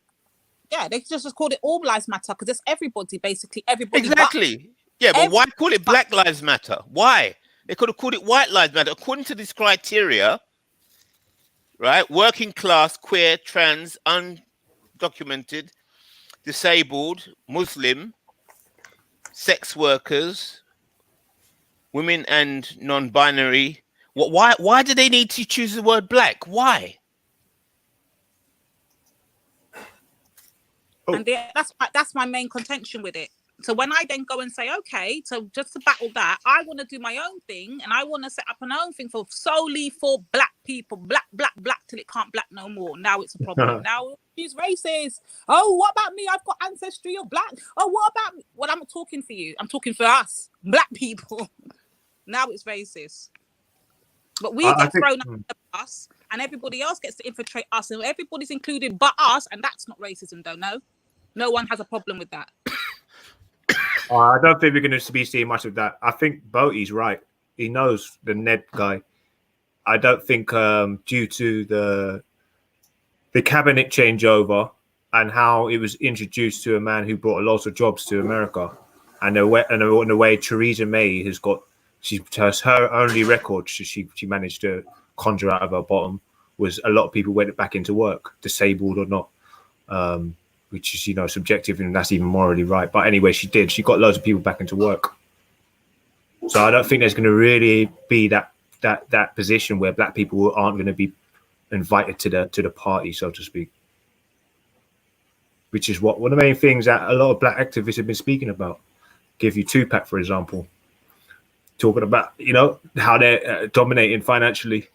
Yeah, they just called it All Lives Matter because it's everybody, basically everybody. Exactly. But why call it Black Lives Matter? Why? They could have called it White Lives Matter. According to this criteria, right? Working class, queer, trans, undocumented, disabled, Muslim, sex workers, women and non-binary. Why do they need to choose the word black? Why? And that's my main contention with it. So when I then go and say, okay, so just to battle that, I want to do my own thing and I want to set up an own thing solely for black people, black till it can't black no more. Now it's a problem. Now she's racist. What about me? I've got ancestry of black. What about me? Well, I'm not talking for you. I'm talking for us, black people. Now it's racist. But we get thrown under the bus and everybody else gets to infiltrate us and everybody's included but us, and that's not racism though, no? No one has a problem with that. I don't think we're going to be seeing much of that. I think Boaty's right. He knows the Ned guy. I don't think due to the cabinet changeover and how it was introduced to a man who brought a lot of jobs to America, and the way Theresa May has got, her only record she managed to conjure out of her bottom was a lot of people went back into work, disabled or not, which is, you know, subjective, and that's even morally right. But anyway, she got loads of people back into work. So I don't think there's going to really be that position where black people aren't going to be invited to the party, so to speak. Which is one of the main things that a lot of black activists have been speaking about. Give you Tupac, for example, talking about, you know, how they're dominating financially,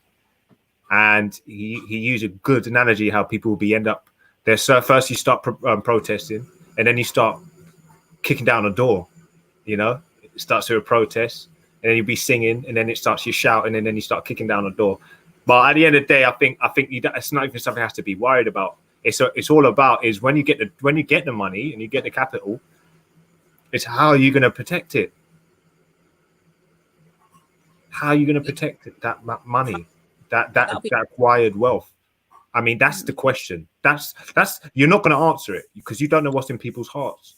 and he used a good analogy how people will be end up there. So first you start protesting, and then you start kicking down a door. You know, it starts with a protest, and then you'll be singing, and then it starts you shouting, and then you start kicking down a door. But at the end of the day, I think it's not even something has to be worried about. It's all about is when you get the money and you get the capital, it's how are you going to protect it? How are you going to protect it, that money, that acquired wealth? I mean, that's the question. That's you're not going to answer it because you don't know what's in people's hearts.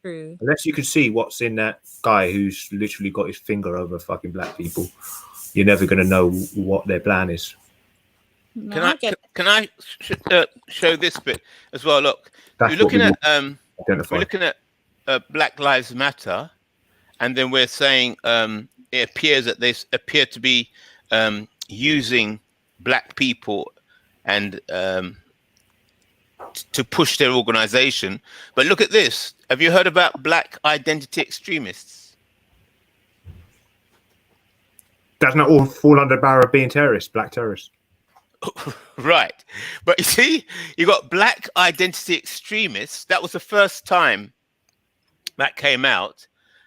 True. Unless you can see what's in that guy who's literally got his finger over fucking black people, you're never going to know what their plan is. No, Can I show this bit as well? Look, That's we're looking at identify. Black Lives Matter, and then we're saying it appears that they appear to be using black people and to push their organization. But look at this. Have you heard about black identity extremists? Doesn't it all fall under the barrel of being terrorists, black terrorists? Right. But you see, you got black identity extremists. That was the first time that came out.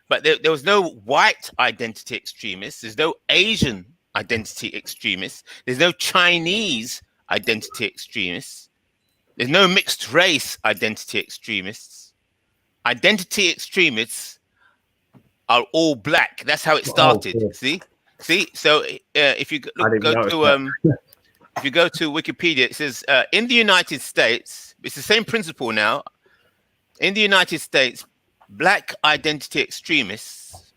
But there was no white identity extremists. There's no Asian identity extremists. There's no Chinese identity extremists. There's no mixed race identity extremists. Identity extremists are all black. That's how it started. Oh, See? So if you if you go to Wikipedia, it says in the United States, it's the same principle now. In the United States, black identity extremists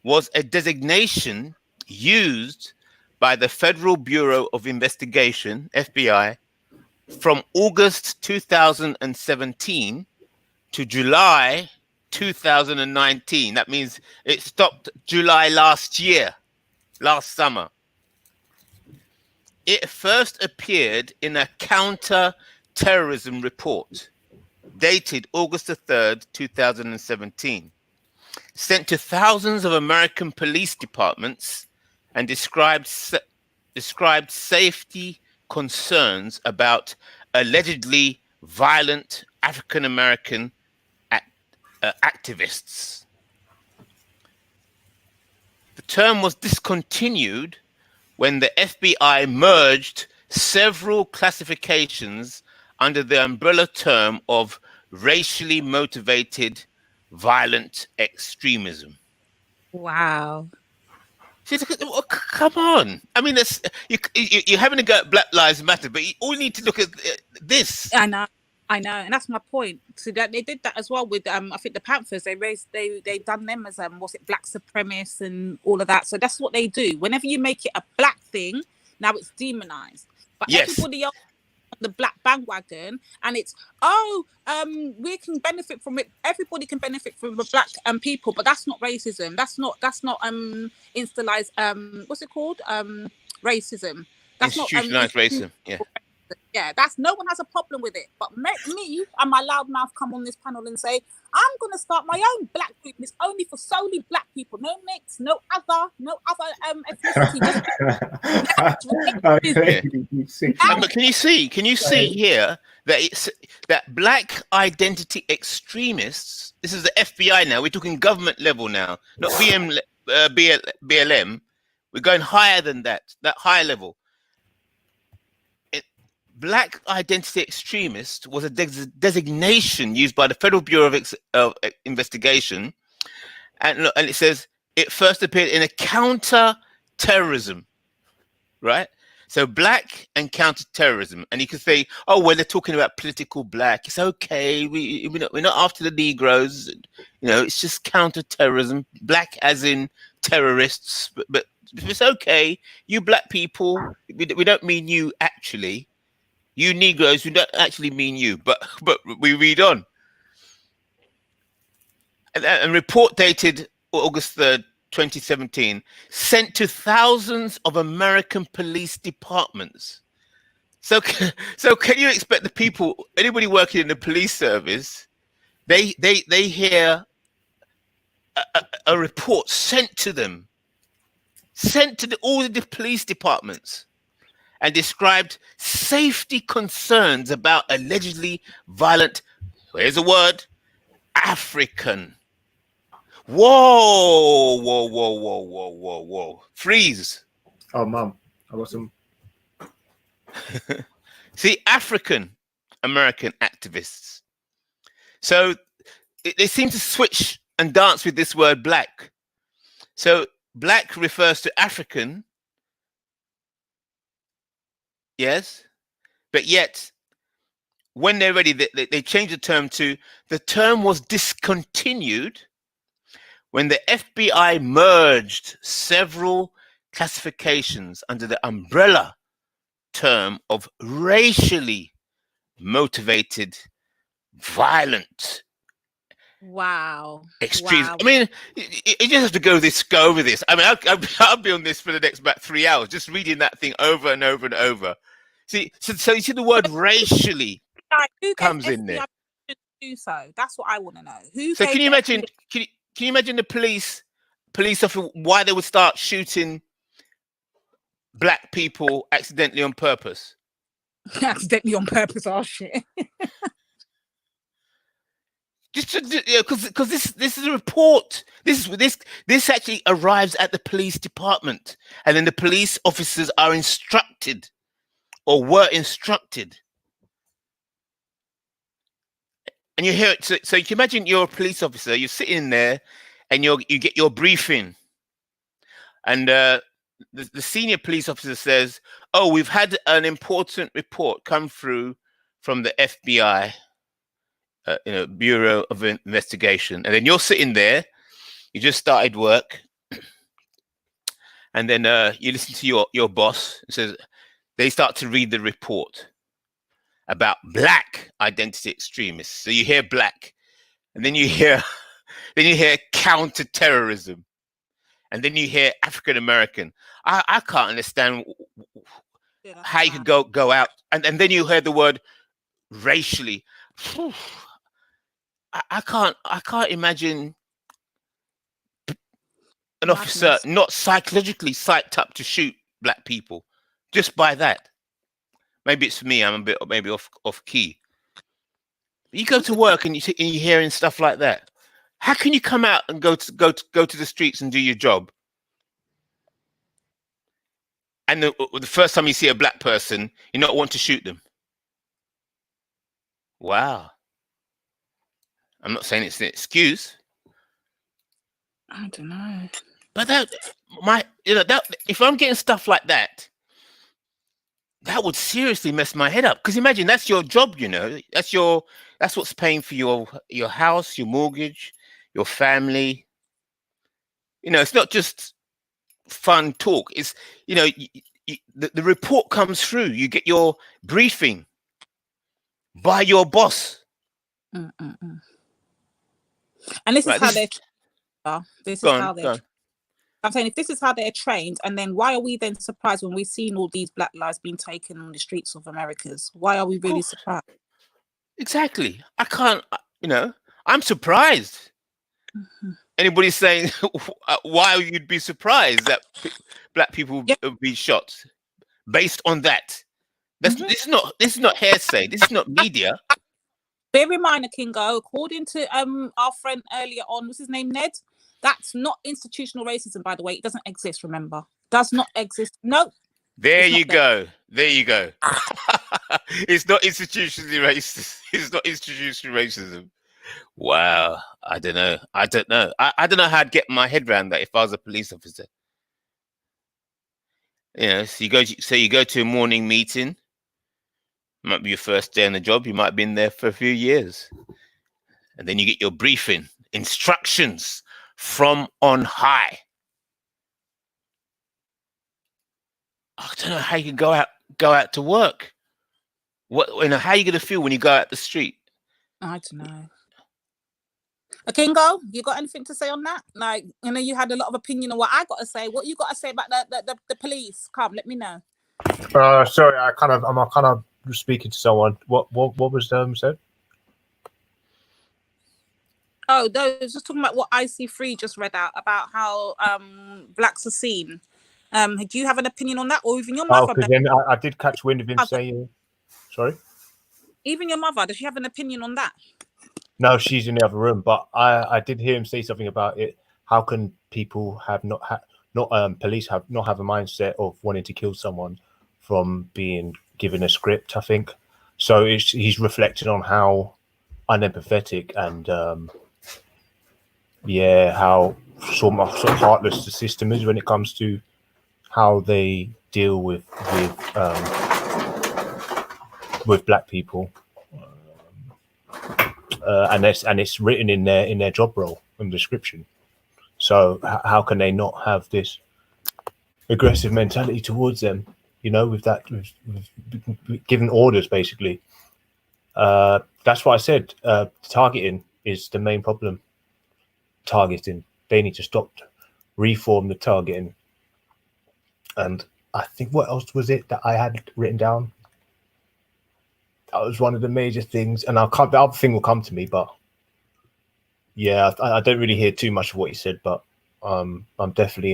was a designation used by the Federal Bureau of Investigation, FBI, from August 2017 to July 2019. That means it stopped July last summer. It first appeared in a counter-terrorism report dated August the 3rd, 2017, sent to thousands of American police departments, and described safety concerns about allegedly violent African-American activists. The term was discontinued when the FBI merged several classifications under the umbrella term of racially motivated violent extremism. Wow. See, come on. I mean, you're having to go at Black Lives Matter, but you all need to look at this. I know, and that's my point. So that they did that as well with I think the Panthers. They done them as black supremacists and all of that. So that's what they do. Whenever you make it a black thing, now it's demonized. But everybody else on the black bandwagon, and it's we can benefit from it. Everybody can benefit from the black people, but that's not racism. That's not installized what's it called? Racism. That's institutionalized racism. Yeah. Yeah, that's no one has a problem with it. But me and my loud mouth come on this panel and say, I'm gonna start my own black group. It's only for solely black people, no mix, no other ethnicity. But can you see here that that black identity extremists? This is the FBI now. We're talking government level now, not BLM. We're going higher than that higher level. Black identity extremist was a designation used by the Federal Bureau of Investigation, and it says it first appeared in a counter-terrorism, right? So black and counterterrorism, and you can say, oh, well, they're talking about political black. It's okay. We're not after the Negroes. You know, it's just counterterrorism. Black as in terrorists, but it's okay. You black people, we don't mean you actually. You Negroes, we don't actually mean you. But we read on. And report dated August 3rd, 2017, sent to thousands of American police departments. So can you expect the people, anybody working in the police service, they hear a report sent to them, sent to all the police departments, and described safety concerns about allegedly violent, here's a word, African. Whoa. Freeze. Oh, Mum, I got some. See, African American activists. So they seem to switch and dance with this word black. So black refers to African. Yes. But yet, when they're ready, they change the term was discontinued when the FBI merged several classifications under the umbrella term of racially motivated, violent, extremes. Wow. I mean, you just have to go over this. I mean, I'll be on this for the next about 3 hours, just reading that thing over and over and over. See, so you see the word racially comes in there. Do so. That's what I want to know. Who? So can you imagine? Can you imagine the police officer, why they would start shooting black people accidentally on purpose? Accidentally on purpose? Oh shit! Just because this is a report. This actually arrives at the police department, and then the police officers are instructed, or were instructed. And you hear it. So you can imagine you're a police officer. You're sitting there, and you get your briefing, and the senior police officer says, "Oh, we've had an important report come through from the FBI, Bureau of Investigation." And then you're sitting there. You just started work, and then you listen to your boss. It says they start to read the report about black identity extremists. So you hear black, and then you hear counterterrorism, and then you hear African American. I can't understand how you could go out, and then you hear the word racially. I can't imagine an officer not psychologically psyched up to shoot black people just by that. Maybe it's me. I'm a bit maybe off key. You go to work and you're hearing stuff like that. How can you come out and go to the streets and do your job? And the first time you see a black person, you not want to shoot them. Wow. I'm not saying it's an excuse. I don't know. But if I'm getting stuff like that, that would seriously mess my head up. Because imagine that's your job, that's what's paying for your house, your mortgage, your family. It's not just fun talk. It's the report comes through. You get your briefing by your boss. And this is how they're. This is how they're. I'm saying if this is how they're trained, and then why are we then surprised when we've seen all these black lives being taken on the streets of Americas? Why are we really surprised? Exactly. I can't. I'm surprised. Mm-hmm. Anybody saying why you'd be surprised that black people would be shot based on that? This is not hearsay. This is not media. Bear in mind, Kingo, according to our friend earlier on, what's his name, Ned? That's not institutional racism, by the way. It doesn't exist, remember. Does not exist. No. There you go. It's not institutionally racist. It's not institutional racism. Wow. I don't know. I don't know how I'd get my head around that if I was a police officer. So you go to a morning meeting. Might be your first day on the job. You might have been there for a few years, and then you get your briefing, instructions from on high. I don't know how you can go out to work. How are you gonna feel when you go out the street? I don't know. Kingo, you got anything to say on that? Like, you had a lot of opinion on what I got to say. What you got to say about the police? Come, let me know. Sorry, I'm kind of speaking to someone. What was said? Oh, those just talking about what IC3 just read out about how blacks are seen. Do you have an opinion on that, or even your mother? Because then I did catch wind of him saying, sorry. Even your mother, does she have an opinion on that? No, she's in the other room, but I did hear him say something about it. How can people have police have not have a mindset of wanting to kill someone from being given a script? I think so. He's reflecting on how unempathetic and how sort of heartless the system is when it comes to how they deal with black people. And it's written in their job role and description. So how can they not have this aggressive mentality towards them? With giving orders basically. That's why I said targeting is the main problem. Targeting, they need to stop, reform the targeting. And I think what else was it that I had written down? That was one of the major things, and the other thing will come to me. But yeah, I don't really hear too much of what you said, but I'm definitely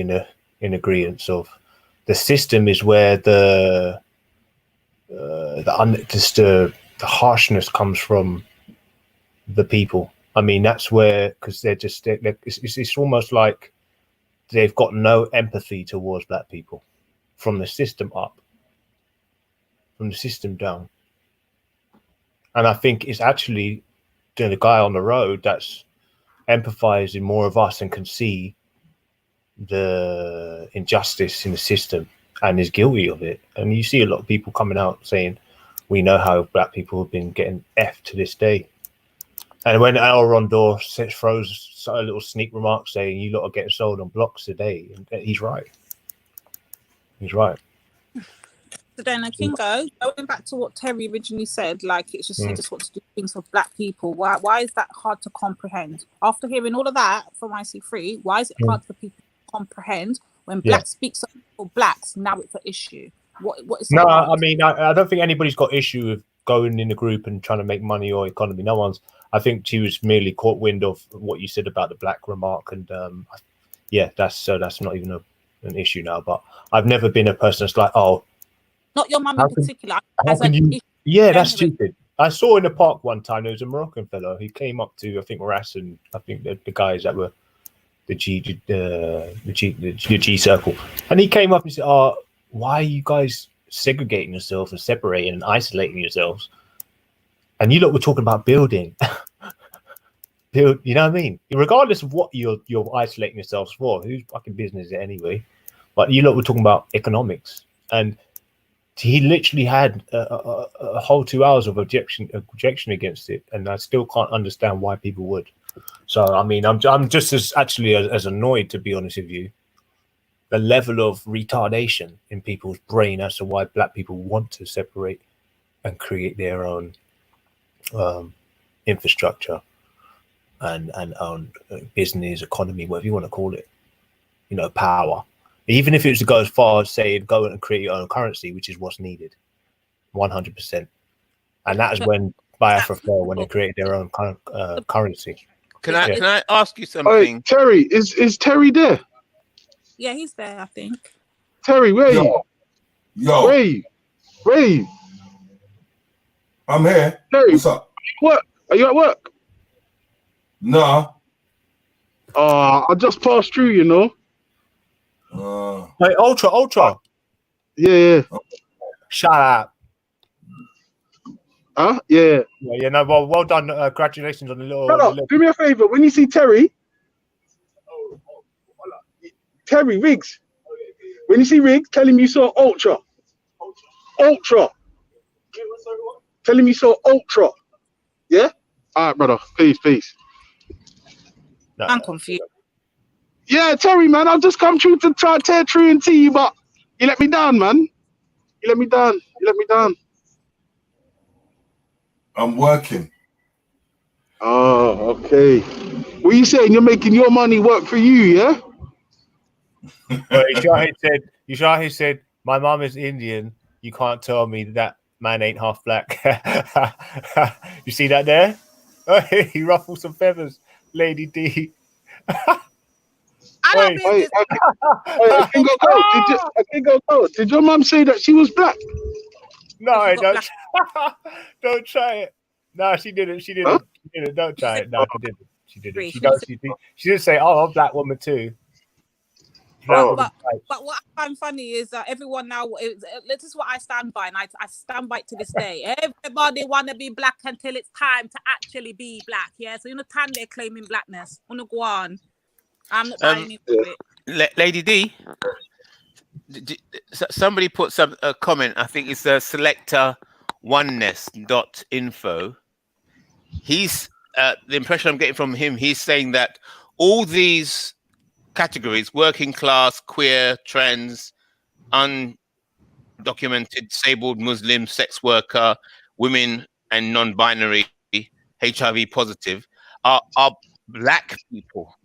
in agreement of the system is where the harshness comes from the people. I mean, that's where, because it's almost like they've got no empathy towards black people from the system up, from the system down. And I think it's actually the guy on the road that's empathizing more of us and can see the injustice in the system and is guilty of it. And you see a lot of people coming out saying, we know how black people have been getting effed to this day. And when Al Rondor throws a little sneak remark saying, you lot are getting sold on blocks today, and he's right. He's right. So then Kingo, going back to what Terry originally said, like it's just he just wants to do things for black people. Why is that hard to comprehend? After hearing all of that from IC3, why is it hard for people to comprehend when black speaks for blacks? Now it's an issue. What is no? hard? I mean, I don't think anybody's got issue with going in a group and trying to make money or economy. No one's. I think she was merely caught wind of what you said about the black remark, and that's not even an issue now. But I've never been a person that's like, oh. Not your mum in particular. How can you? Yeah, that's stupid. I saw in the park one time there was a Moroccan fellow. He came up to I think Ras and I think the guys that were the G circle, and he came up and said, "Oh, why are you guys segregating yourselves and separating and isolating yourselves? And you lot were talking about building, build. You know what I mean? Regardless of what you're isolating yourselves for, whose fucking business is it anyway? But you lot were talking about economics and." He literally had a whole 2 hours of objection against it, and I still can't understand why people would. So I mean, I'm just as annoyed, to be honest with you. The level of retardation in people's brain as to why black people want to separate and create their own infrastructure and own business, economy, whatever you want to call it. Power. Even if it was to go as far as saying go and create your own currency, which is what's needed, 100%. And that is when Biafra fell, when they created their own currency. Can I ask you something? Terry, is Terry there? Yeah, he's there, I think. Terry, where are you? Yo. Where are you? I'm here. Terry, what's up? What? Are you at work? Nah. I just passed through, Hey, Ultra. Yeah. Shut up. Huh? Yeah. No, well done. Congratulations on the little. Brother, do me a favor. When you see Terry Riggs, When you see Riggs, tell him you saw Ultra. Ultra. Tell him you saw Ultra. Yeah? All right, brother. Peace. I'm confused. Yeah, Terry, man, I've just come through to try to tear through and see you, but you let me down, man. You let me down. I'm working. Oh, okay. What are you saying? You're making your money work for you, yeah? But Ishahi said, my mom is Indian. You can't tell me that man ain't half black. You see that there? Oh, he ruffled some feathers, Lady D. Wait, I can go. Did your mom say that she was black? No, don't try it. No, she didn't. Huh? She didn't. Don't try it. No, she didn't. She didn't say, "Oh, I'm a black woman too." But what I find funny is that everyone now, this is what I stand by, and I stand by it to this day. Everybody want to be black until it's time to actually be black. Yeah, so time they're claiming blackness. On the go on. I'm not buying into it. Lady D, somebody put a comment. I think it's selector oneness.info. He's the impression I'm getting from him. He's saying that all these categories, working class, queer, trans, undocumented, disabled, Muslim, sex worker, women and non-binary, HIV positive, are black people.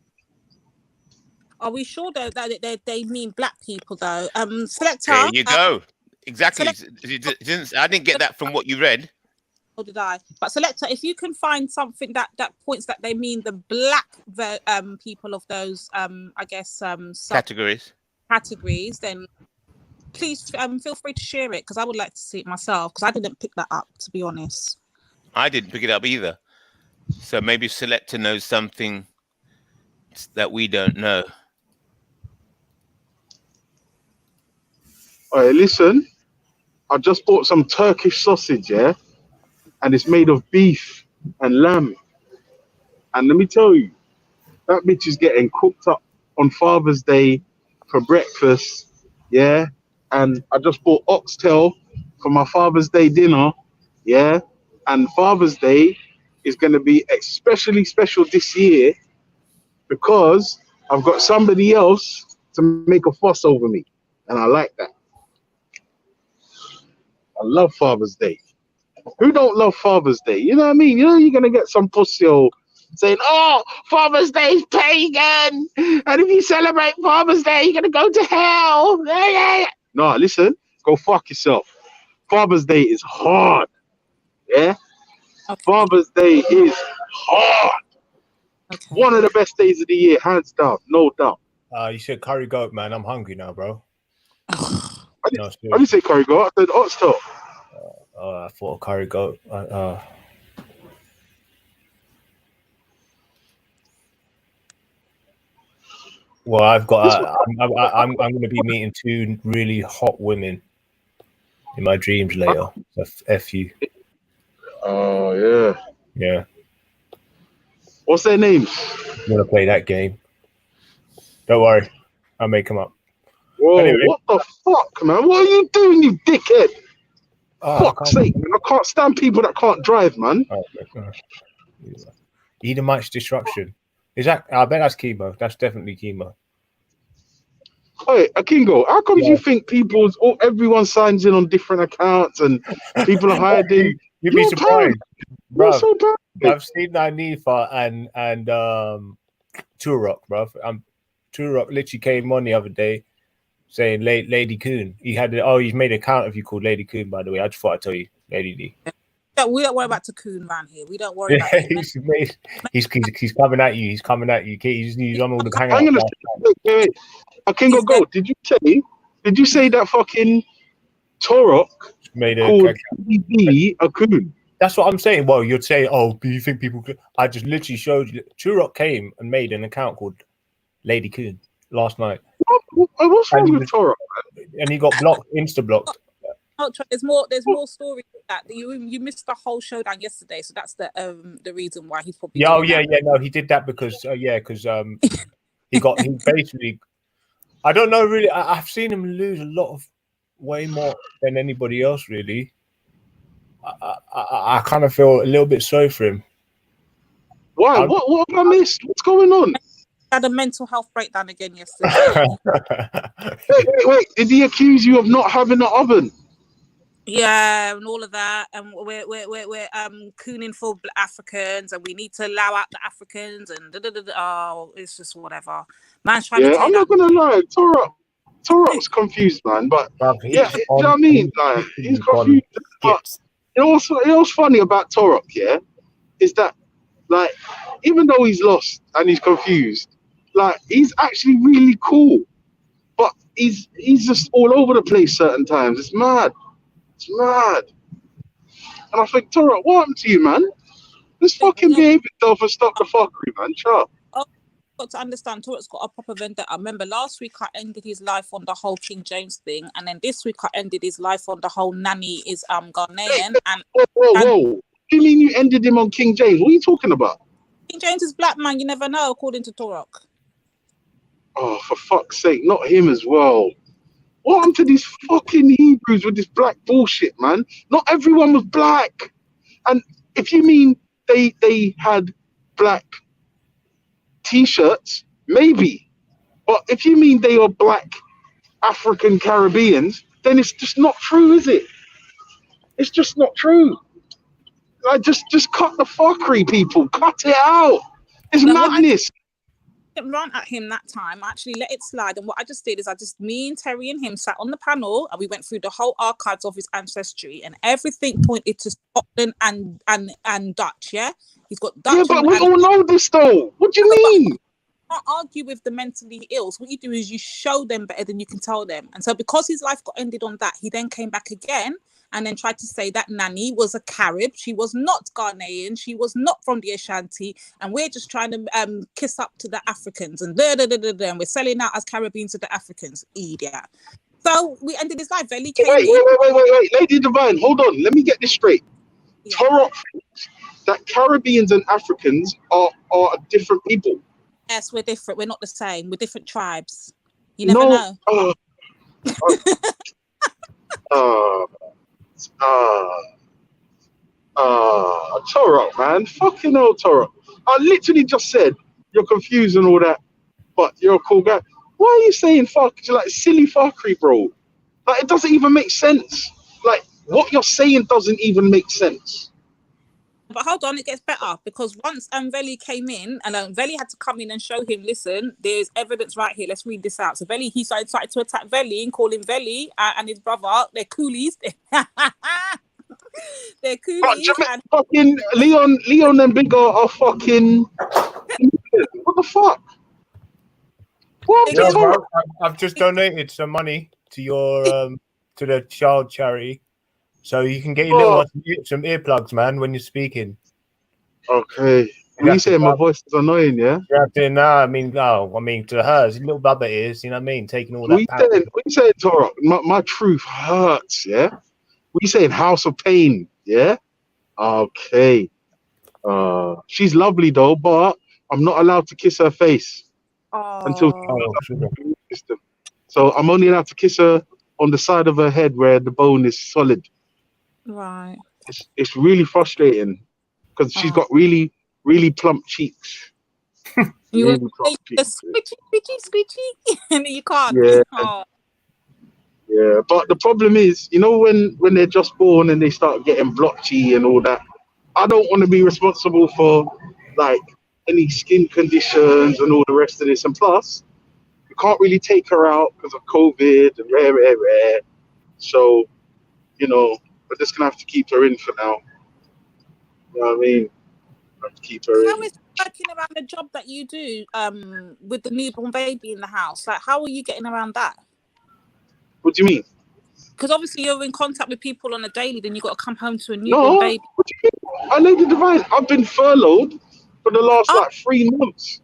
Are we sure though that they mean black people though? Selector. There you go. Exactly. I didn't get that from what you read. Or did I? But Selector, if you can find something that points that they mean the black people of those I guess categories, then please feel free to share it because I would like to see it myself because I didn't pick that up, to be honest. I didn't pick it up either. So maybe Selector knows something that we don't know. All right, listen. I just bought some Turkish sausage, yeah? And it's made of beef and lamb. And let me tell you, that bitch is getting cooked up on Father's Day for breakfast, yeah? And I just bought oxtail for my Father's Day dinner, yeah? And Father's Day is going to be especially special this year because I've got somebody else to make a fuss over me. And I like that. I love Father's Day. Who don't love Father's Day? You know what I mean? You know you're going to get some pussy saying, oh, Father's Day's pagan. And if you celebrate Father's Day, you're going to go to hell. No, listen, go fuck yourself. Father's Day is hard. Yeah? Father's Day is hard. Okay. One of the best days of the year, hands down, no doubt. You said curry goat, man. I'm hungry now, bro. I didn't say curry goat. I said oxtail. I thought a curry goat. Well, I've got. I'm going to be meeting 2 really hot women in my dreams later. So F you. Oh yeah. Yeah. What's their names? I'm going to play that game. Don't worry, I'll make them up. Whoa! Anyway. What the fuck, man? What are you doing, you dickhead? Fuck's sake, man. I can't stand people that can't drive, man. Edomite's destruction. Is that? I bet that's chemo. That's definitely chemo. Hey, Akingo, how come you think everyone signs in on different accounts and people are hiding? You'd be surprised, bro. So I've seen Nifa and Turok, bro. Turok literally came on the other day saying Lady Coon. He had he's made an account of you called Lady Coon, by the way. I just thought I'd tell you, Lady D. We don't worry about Coon around here. We don't worry about him. He's coming at you. He's coming at you. He's on all the hangouts. Wait. Akingo, go. Did you say that fucking Turok made called a coon? That's what I'm saying. Well, you'd say, oh, do you think people could? I just literally showed you. Turok came and made an account called Lady Coon last night. What's wrong with Turok? And he got blocked, insta-blocked. There's more stories that you missed the whole showdown yesterday, so that's the reason why he's probably. No, he did that because he basically I don't know really. I've seen him lose a lot of way more than anybody else. Really, I kind of feel a little bit sorry for him. Why? What have I missed? What's going on? Had a mental health breakdown again yesterday. Wait. Did he accuse you of not having an oven? Yeah, and all of that, and we're cooning for Africans, and we need to allow out the Africans, and oh, it's just whatever. Man's trying to Yeah, tear I'm down. not gonna lie. Torok's confused, man. But yeah, you know what I mean? Like, he's confused. But you know what's funny about Torok, yeah, is that like even though he's lost and he's confused, like he's actually really cool. But he's just all over the place certain times. It's mad. It's mad. And I think, Torok, what happened to you, man? Just fucking behave yourself and stop the fuckery, man. Shut up. Oh, got to understand, Torok's got a proper vendetta. I remember last week I ended his life on the whole King James thing, and then this week I ended his life on the whole Nanny is Ghanaian. And Whoa. What do you mean you ended him on King James? What are you talking about? King James is black, man. You never know, according to Torok. Oh, for fuck's sake, not him as well. What happened to these fucking Hebrews with this black bullshit, man? Not everyone was black. And if you mean they had black T-shirts, maybe. But if you mean they are black African Caribbeans, then it's just not true, is it? It's just not true. Like, just cut the fuckery, people. Cut it out. It's madness. I didn't rant at him that time. I actually let it slide, and what I just did is me and Terry and him sat on the panel, and we went through the whole archives of his ancestry, and everything pointed to Scotland and Dutch. Yeah, he's got Dutch. Yeah, but we all know this though. What do you mean? Not argue with the mentally ill. So what you do is you show them better than you can tell them. And so because his life got ended on that, he then came back again and then tried to say that Nanny was a Carib. She was not Ghanaian. She was not from the Ashanti. And we're just trying to kiss up to the Africans. And and we're selling out as Caribbean to the Africans. Idiot. So we ended his life. Vellemy came Wait. Lady Divine, hold on. Let me get this straight. Yeah. Torok thinks that Caribbeans and Africans are different people. Yes, we're different. We're not the same. We're different tribes. You never know. Torok, man. Fucking hell, Torok. I literally just said you're confused and all that, but you're a cool guy. Why are you saying fuck? You're like silly fuckery, bro. Like, it doesn't even make sense. Like, what you're saying doesn't even make sense. But hold on, it gets better, because once Vellemy came in, and Vellemy had to come in and show him, listen, there's evidence right here. Let's read this out. So he started to attack Vellemy and call him Vellemy and his brother. They're coolies. They're coolies. And fucking Leon and Big are fucking. What the fuck? Yo, bro, I've just donated some money to your to the child charity. So you can get your little ones some earplugs, man, when you're speaking. Okay. When you saying my voice is annoying, yeah? I mean, to her, it's little bubba ears, you know what I mean? Taking all that. When you saying, Torok, my truth hurts, yeah? When you saying House of Pain, yeah? Okay. She's lovely though, but I'm not allowed to kiss her face until system. So I'm only allowed to kiss her on the side of her head where the bone is solid. Right. It's really frustrating because she's got really, really plump cheeks. You squishy, and you can't. Yeah. Yeah, but the problem is, you know, when they're just born and they start getting blotchy and all that, I don't want to be responsible for like any skin conditions and all the rest of this. And plus, you can't really take her out because of COVID and rare. So, you know, we're just gonna have to keep her in for now. You know what I mean? Have to keep her in. How is working around the job that you do with the newborn baby in the house? Like, how are you getting around that? What do you mean? Because obviously you're in contact with people on a daily, then you got to come home to a newborn baby. What do you mean? Lady Divine, I've been furloughed for the last like 3 months.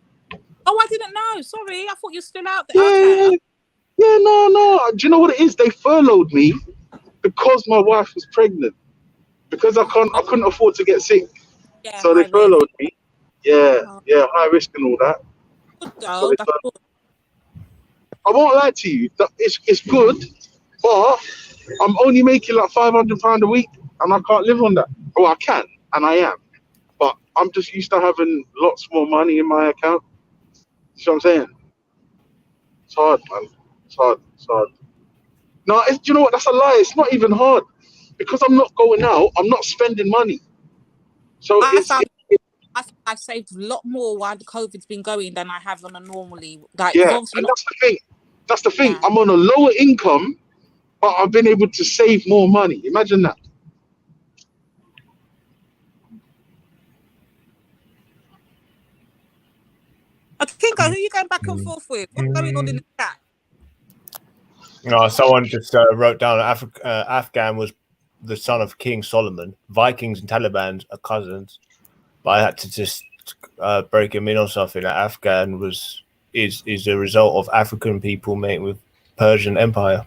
Oh, I didn't know. Sorry, I thought you're still out there. Yeah, no. Do you know what it is? They furloughed me because my wife was pregnant. Because I couldn't afford to get sick. Yeah, so they furloughed me. Yeah, high risk and all that. Good though. I won't lie to you. That it's good, but I'm only making like £500 a week, and I can't live on that. Well, I can, and I am, but I'm just used to having lots more money in my account. You know what I'm saying? It's hard, man. It's hard. It's hard. No, do you know what? That's a lie. It's not even hard because I'm not going out. I'm not spending money. So I saved a lot more while the COVID's been going than I have on a normally. Like, yeah, and that's the thing. That's the thing. I'm on a lower income, but I've been able to save more money. Imagine that. Kingo, who are you going back and forth with? What's going on in the chat? No, someone just wrote down Afghan was the son of King Solomon. Vikings and Taliban are cousins, but I had to just break him in on something. That Afghan is a result of African people mating with Persian Empire,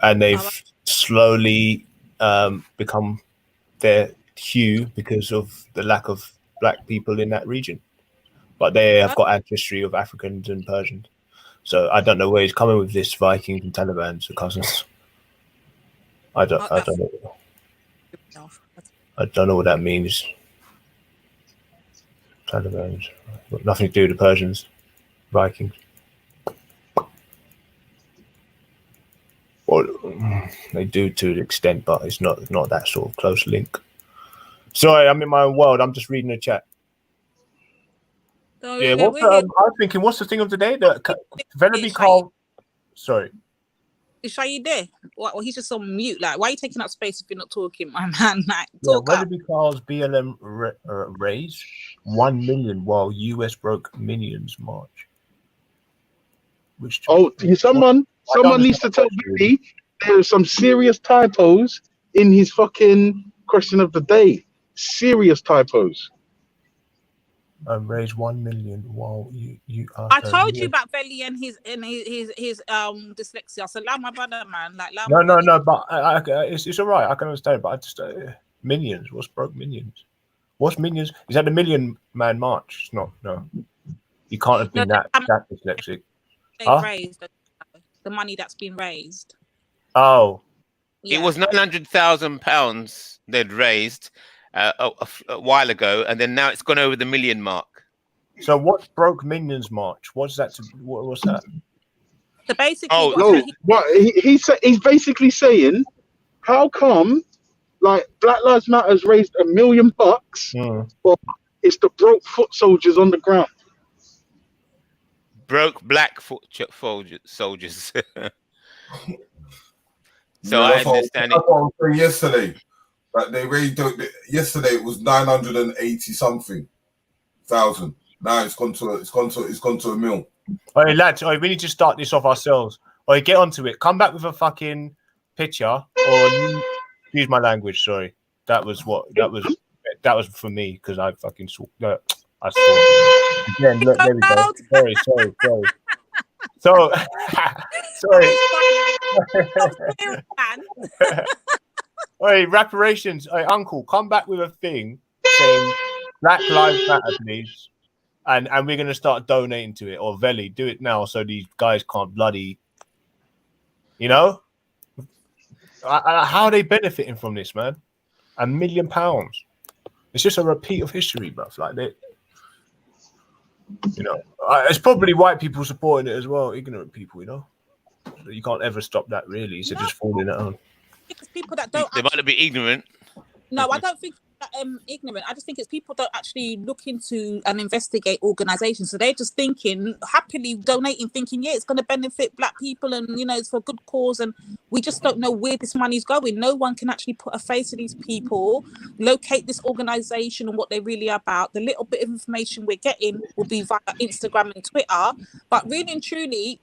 and they've slowly become their hue because of the lack of black people in that region. But they have got ancestry of Africans and Persians. So I don't know where he's coming with this Vikings and Taliban are cousins. I don't know. I don't know what that means. Taliban, nothing to do with the Persians, Vikings. Well, they do to an extent, but it's not that sort of close link. Sorry, I'm in my own world. I'm just reading the chat. Oh, yeah, I was thinking, what's the thing of the day? The Vellemy Carl. Sorry. Is Shayi there? Well, he's just on mute. Like, why are you taking up space if you're not talking, my man? Like, talk up. Vellemy Carl's BLM raised 1 million while US broke Minions March. Someone needs to tell Billy there are some serious typos in his fucking question of the day. Serious typos. Raise 1 million while you are. I told you about Vellemy and his dyslexia. So allow my brother, man. Like, No, but it's all right. I can understand, but I just Minions. What's broke Minions? What's Minions? Is that the Million Man March? It's not. No, you can't have been that dyslexic. They've raised the money that's been raised. Oh, it was £900,000 they'd raised a while ago, and then now it's gone over the million mark. So what's broke Minions March? What's that? What's that? So basically, he's basically saying, how come, like, Black Lives Matter's raised $1 million, but it's the broke foot soldiers on the ground. Broke black foot soldiers. So yeah, I understand it. That's what I was saying yesterday. Like they raised yesterday, it was 980 something thousand. Now it's gone to $1 million. All right, lads. All right, we need to start this off ourselves. All right, get onto it. Come back with a fucking picture, or use my language. Sorry, that was for me because I fucking saw. I saw. Again, look, there we go. Sorry. So, sorry. Hey, reparations. Hey, Uncle, come back with a thing saying Black Lives Matter, please. And we're going to start donating to it. Or Veli, do it now so these guys can't bloody, how are they benefiting from this, man? £1 million. It's just a repeat of history, bruv. Like that. It's probably white people supporting it as well, ignorant people, You can't ever stop that, really. So just falling it on. Because people that don't. They might be ignorant. No, I don't think that ignorant. I just think it's people don't actually look into and investigate organizations. So they're just thinking, happily donating, thinking, yeah, it's going to benefit black people and, it's for a good cause. And we just don't know where this money's going. No one can actually put a face to these people, locate this organization and what they really are about. The little bit of information we're getting will be via Instagram and Twitter. But really and truly,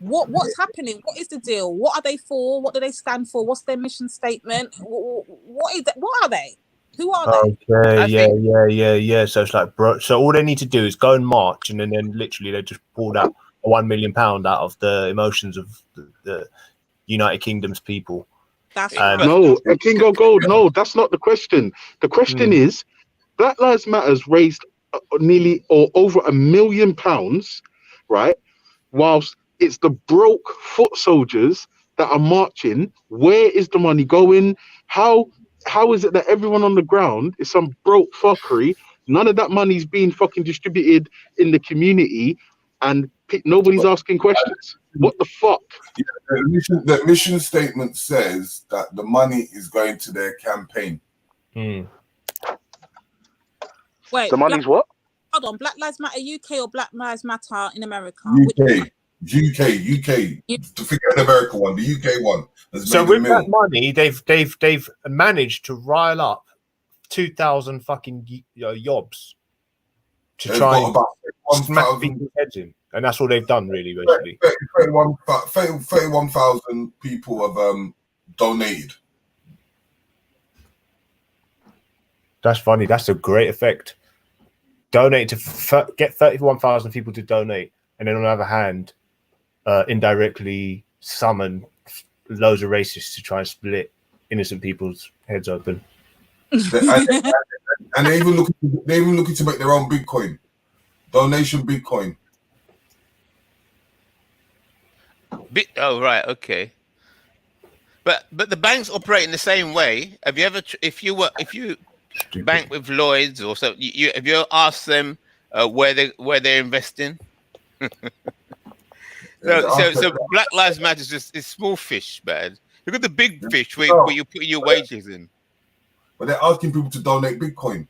what's happening? What is the deal? What are they for? What do they stand for? What's their mission statement? What is that? What are they? Who are they? Okay, yeah. So it's like, bro. So all they need to do is go and march, and then literally they just pulled out £1 million out of the emotions of the United Kingdom's people. No, King of Gold. No, that's not the question. The question is, Black Lives Matter's raised nearly or over £1 million, right? whilst it's the broke foot soldiers that are marching. Where is the money going? How is it that everyone on the ground is some broke fuckery? None of that money's being fucking distributed in the community, and nobody's asking questions. What the fuck? Yeah, the mission statement says that the money is going to their campaign. Wait, The money's what? Hold on, Black Lives Matter UK or Black Lives Matter in America? UK. To forget the American one, the UK one. So with that money, they've managed to rile up 2,000 fucking yobs to try and smack people's heads in, and that's all they've done, really, basically. 31,000 people have donated. That's funny. That's a great effect. Donate to get 31,000 people to donate, and then on the other hand, indirectly summon loads of racists to try and split innocent people's heads open. And they're even looking to make their own Bitcoin. Donation Bitcoin. Oh, right, okay. But the banks operate in the same way. Have you ever, if you bank with Lloyd's or so, have you ever asked them where they're investing? So Black Lives Matter is small fish, man. Look at the big fish where you put your wages in. But they're asking people to donate Bitcoin.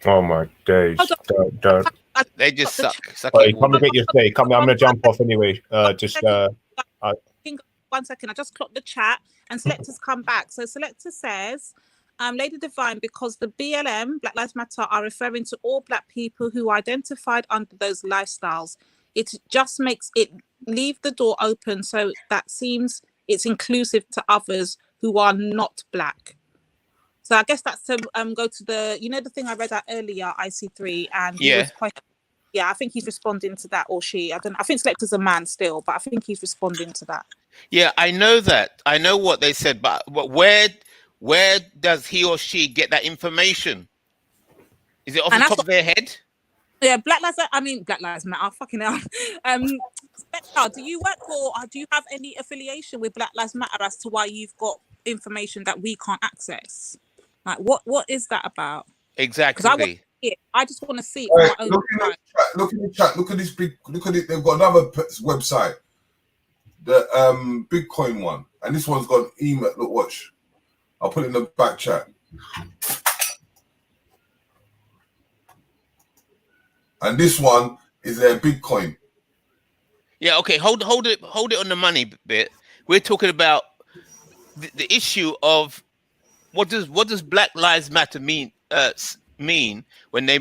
Oh my days! Don't. They just suck. Wait, come and get your say. Come, I'm gonna jump off anyway. One second, I just clocked the chat and Selector's come back. So Selector says, Lady Divine, because the BLM, Black Lives Matter, are referring to all Black people who identified under those lifestyles. It just makes it leave the door open so that seems it's inclusive to others who are not Black. So I guess that's to go to the, the thing I read out earlier, IC3, and he was quite, I think he's responding to that, or she. I don't know. I think Selector's a man still, but I think he's responding to that. Yeah, I know that. I know what they said, but where does he or she get that information? Is it off the top of their head? Yeah, Black Lives Matter. Fucking hell. Spectre, do you work or do you have any affiliation with Black Lives Matter as to why you've got information that we can't access? Like, what is that about? Exactly. I just want to see it. Look in the chat. Look at this big. Look at it. They've got another website, the Bitcoin one, and this one's got email. Look, watch. I'll put it in the back chat. And this one is their Bitcoin. Yeah. Okay. Hold it on the money bit. We're talking about the issue of what does Black Lives Matter mean when they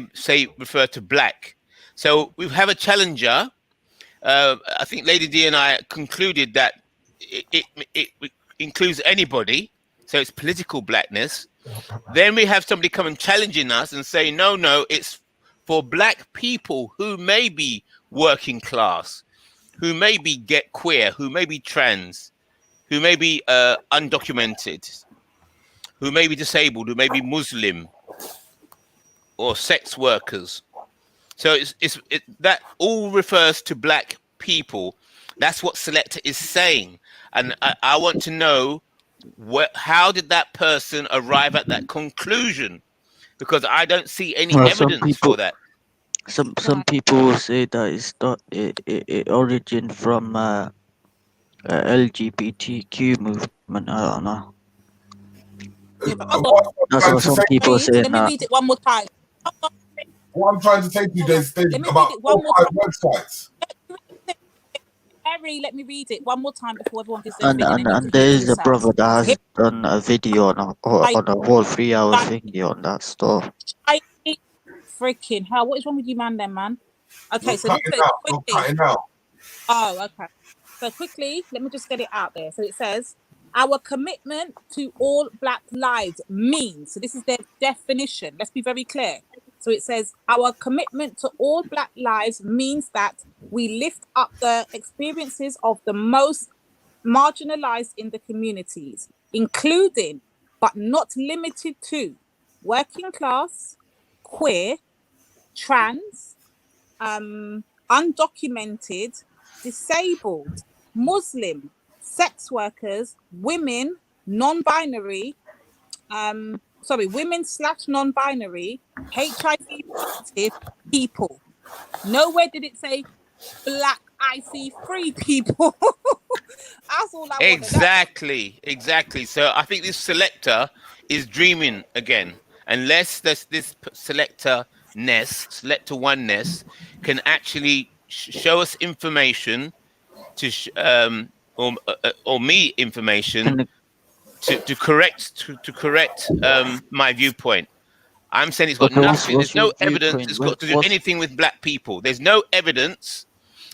refer to black. So we have a challenger. I think Lady D and I concluded that it includes anybody. So it's political blackness. Then we have somebody coming challenging us and say, no, it's for Black people who may be working class, who may be queer, who may be trans, who may be undocumented, who may be disabled, who may be Muslim, or sex workers. So that all refers to Black people. That's what Selector is saying, and I want to know how did that person arrive at that conclusion? Because I don't see any evidence for that. Some people say that it's not it origin from LGBTQ movement. I don't know. That's what some people say. Let me read it one more time. What I'm trying to say to you, there's about 4 or 5 websites. Harry, let me read it one more time before everyone gets And there is a brother that has done a video on a whole 3-hour thingy on that stuff. Freaking hell! What is wrong with you, man? Okay, so quickly. Oh, okay. So quickly, let me just get it out there. So it says, our commitment to all Black lives means. So this is their definition. Let's be very clear. So it says, our commitment to all Black lives means that we lift up the experiences of the most marginalized in the communities, including, but not limited to, working class, queer, trans, undocumented, disabled, Muslim, sex workers, women, non-binary, women/non-binary, HIV positive people. Nowhere did it say black IC free people. That's all I want to know. Exactly. So I think this selector is dreaming again. Unless this selector oneness can actually show us information or me information to correct my viewpoint. I'm saying it's got Okay, nothing. what's There's no your evidence viewpoint? it's got to do What's anything with black people. There's no evidence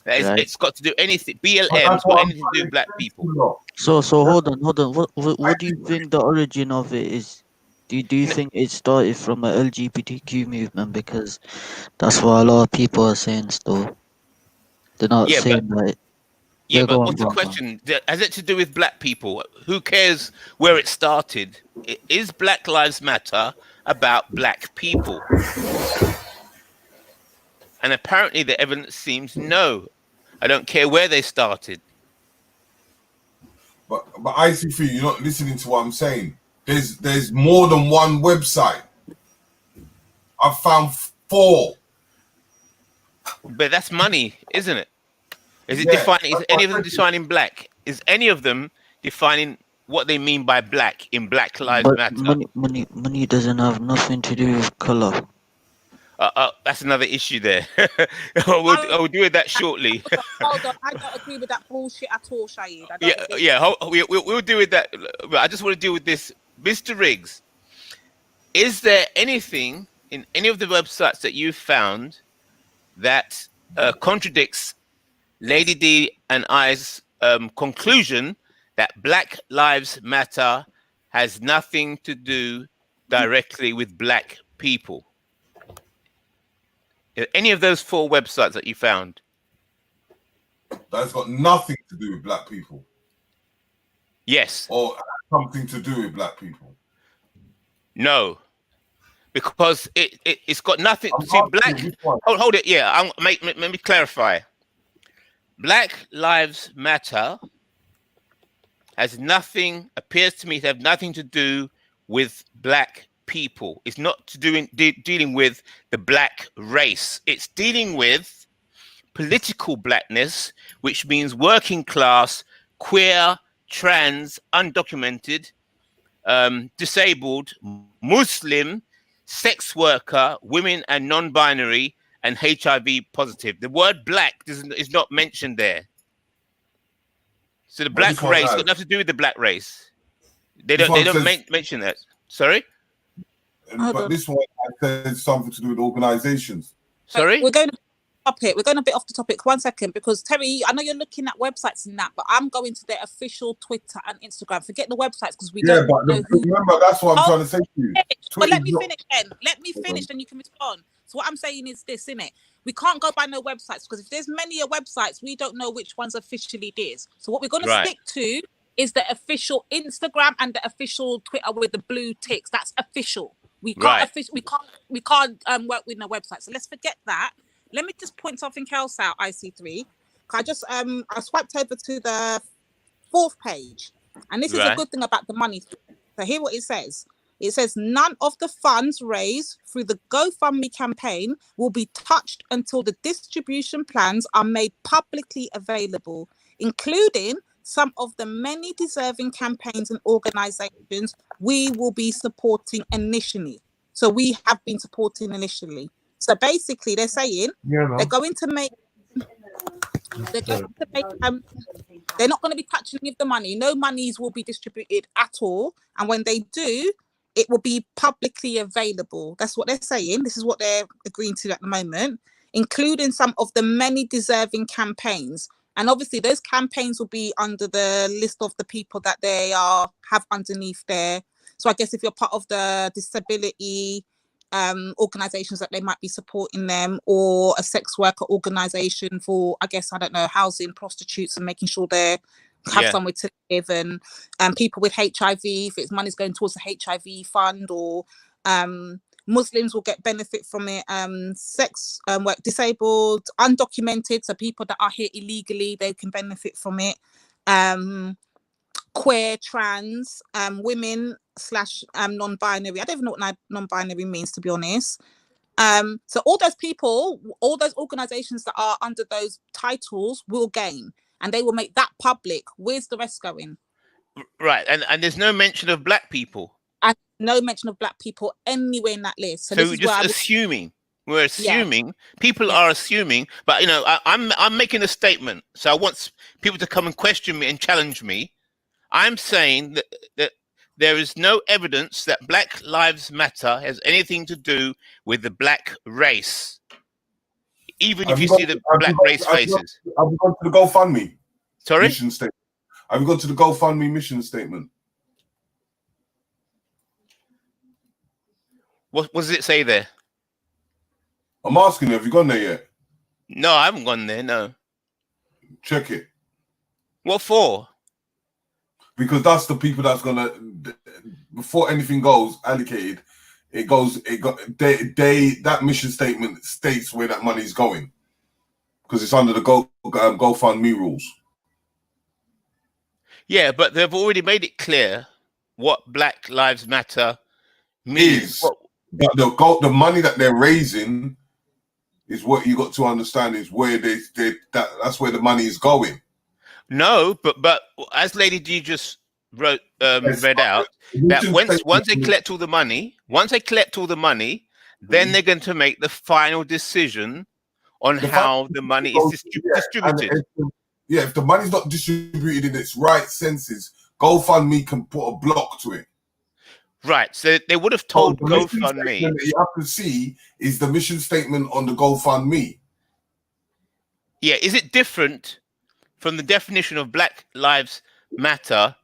that right? it's got to do anything. BLM's got anything to do with black people. So hold on. What do you think the origin of it is? Do you think it started from a LGBTQ movement? Because that's what a lot of people are saying still. They're not Yeah, saying that. Yeah, go but on, what's the go on. question? Has it to do with black people? Who cares where it started? Is Black Lives Matter about black people? And apparently the evidence seems no. I don't care where they started. But I see for you, you're not listening to what I'm saying. There's more than one website. I've found 4. But that's money, isn't it? Is it Yeah, defining? Is that's any my of them question. defining black? Is any of them defining what they mean by black in Black Lives But Matter? money doesn't have nothing to do with color. That's another issue there. I'll do with that shortly. Hold on, I don't agree with that bullshit at all, Shahid. I don't agree. We'll deal with that. I just want to deal with this, Mr. Riggs. Is there anything in any of the websites that you found that contradicts Lady D and I's conclusion that Black Lives Matter has nothing to do directly with black people? Any of those 4 websites that you found? That's got nothing to do with black people. Yes. Or something to do with black people. No. Because it's got nothing. See, black. Hold it. Yeah, let me clarify. Black Lives Matter appears to me to have nothing to do with black people. It's not dealing with the black race. It's dealing with political blackness, which means working class, queer, trans, undocumented, disabled, Muslim, sex worker, women and non-binary, and HIV positive. The word black is not mentioned there. So the black race got nothing to do with the black race. They don't mention that. Sorry? But this one says something to do with organizations. Sorry? We're going a bit off the topic. 1 second, because Terry, I know you're looking at websites and that, but I'm going to their official Twitter and Instagram. Forget the websites because we don't know who. Remember, that's what I'm trying to say to you. But let me finish then. Let me finish, then you can respond. So what I'm saying is this, innit? We can't go by no websites because if there's many websites, we don't know which one's officially theirs. So what we're going to stick to is the official Instagram and the official Twitter with the blue ticks. That's official. We can't we can't work with no website. So let's forget that. Let me just point something else out, IC3. I just I swiped over to the 4th page, and this is a good thing about the money. So hear what it says. It says none of the funds raised through the GoFundMe campaign will be touched until the distribution plans are made publicly available, including some of the many deserving campaigns and organizations we will be supporting initially. So we have been supporting initially. So basically they're saying they're going to make they're not going to be touching any of the money. No monies will be distributed at all. And when they do, it will be publicly available. That's what they're saying. This is what they're agreeing to at the moment, including some of the many deserving campaigns. And obviously those campaigns will be under the list of the people that they have underneath there. So I guess if you're part of the disability organizations that they might be supporting them, or a sex worker organization for, I guess, I don't know, housing prostitutes and making sure they have somewhere to live, and people with HIV, if it's money's going towards the HIV fund, or Muslims will get benefit from it. Sex work, disabled, undocumented, so people that are here illegally, they can benefit from it. Queer, trans, women / non-binary. I don't even know what non-binary means, to be honest. So all those people, all those organizations that are under those titles will gain, and they will make that public. Where's the rest going? Right, and there's no mention of black people. And no mention of black people anywhere in that list. So So this we're is where just I would, assuming. We're assuming. yeah, People yeah. are assuming, but you know, I'm making a statement. So I want people to come and question me and challenge me. I'm saying that there is no evidence that Black Lives Matter has anything to do with the black race. Even if you see the black race faces. Have you gone to the GoFundMe? Sorry? Mission statement. Have you gone to the GoFundMe mission statement? What does it say there? I'm asking you, have you gone there yet? No, I haven't gone there, no. Check it. What for? Because that's the people that's gonna, before anything goes allocated, that mission statement states where that money is going. Because it's under the GoFundMe rules. Yeah, but they've already made it clear what Black Lives Matter means. The money that they're raising is what you got to understand is where that's where the money is going. No, but as Lady D just read out, that once they collect all the money, then they're going to make the final decision on how the money is distributed. If the money's not distributed in its right senses, GoFundMe can put a block to it. Right, so they would have told the GoFundMe. mission that you have to see is the mission statement on the GoFundMe. Yeah, is it different from the definition of Black Lives Matter?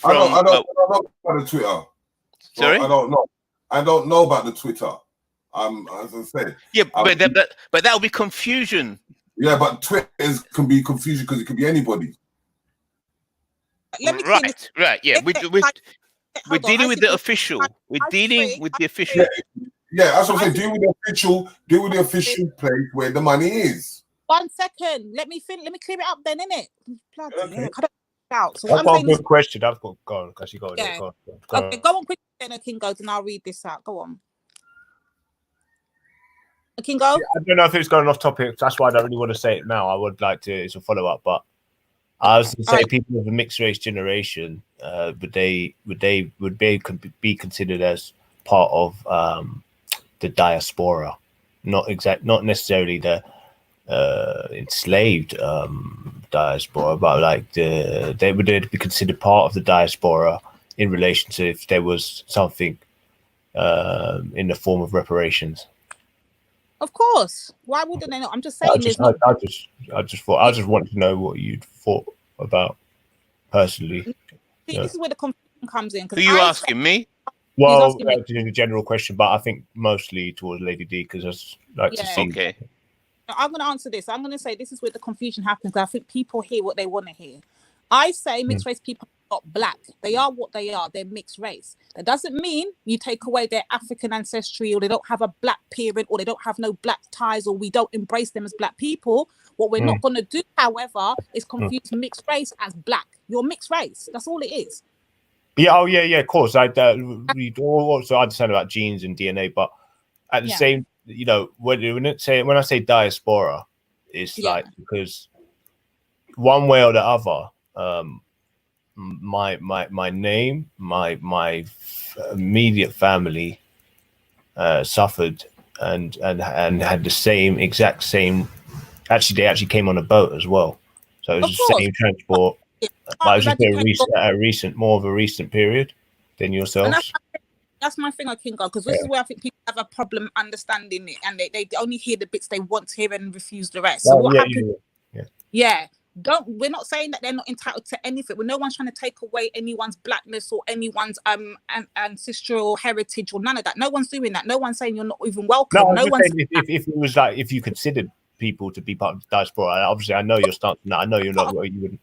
I don't know about the Twitter. Sorry, I don't know. I don't know about the Twitter. As I said. Yeah, but that will be confusion. Yeah, but Twitter can be confusion because it could be anybody. Let me right. Yeah, we're dealing with the official. We're dealing with the official. Yeah, that's what I'm saying. Deal with the official place where the money is. 1 second. Let me clear it up then, innit? Bloody hell, I don't out. So That's what I'm a saying is, good question. I've got go on because you got yeah. it. Go Okay, go on quickly, then Kingo, and I'll read this out. Go on. Kingo? I don't know if it's going off topic. That's why I don't really want to say it now. I would like to. It's a follow up, but I was to say people of a mixed race generation, would they be considered as part of the diaspora, not necessarily the enslaved diaspora, but like they would be considered part of the diaspora in relation to if there was something in the form of reparations. Of course. Why wouldn't they not? I'm just saying. I just wanted to know what you'd thought about personally. See, this is where the confusion comes in. Who are you asking me? Well, that's a general question, but I think mostly towards Lady D because I'd like to see. Okay. I'm going to answer this. I'm going to say this is where the confusion happens. I think people hear what they want to hear. I say mixed race people are not black. They are what they are. They're mixed race. That doesn't mean you take away their African ancestry or they don't have a black parent or they don't have no black ties or we don't embrace them as black people. What we're not going to do, however, is confuse mixed race as black. You're mixed race. That's all it is. Yeah, of course. I also understand about genes and DNA, but at the same, when I say diaspora, it's like because one way or the other, my name, my immediate family suffered and had the exact same. Actually, they actually came on a boat as well, so it was the same transport. But it was just more of a recent period than yourselves. That's my thing, I can go because this is where I think people have a problem understanding it, and they only hear the bits they want to hear and refuse the rest. So what happens? Yeah. We're not saying that they're not entitled to anything. No one's trying to take away anyone's blackness or anyone's ancestral heritage or none of that. No one's doing that. No one's saying you're not even welcome. No one's saying if it was like if you considered people to be part of the diaspora, obviously I know your stance on that. I know you're not. You wouldn't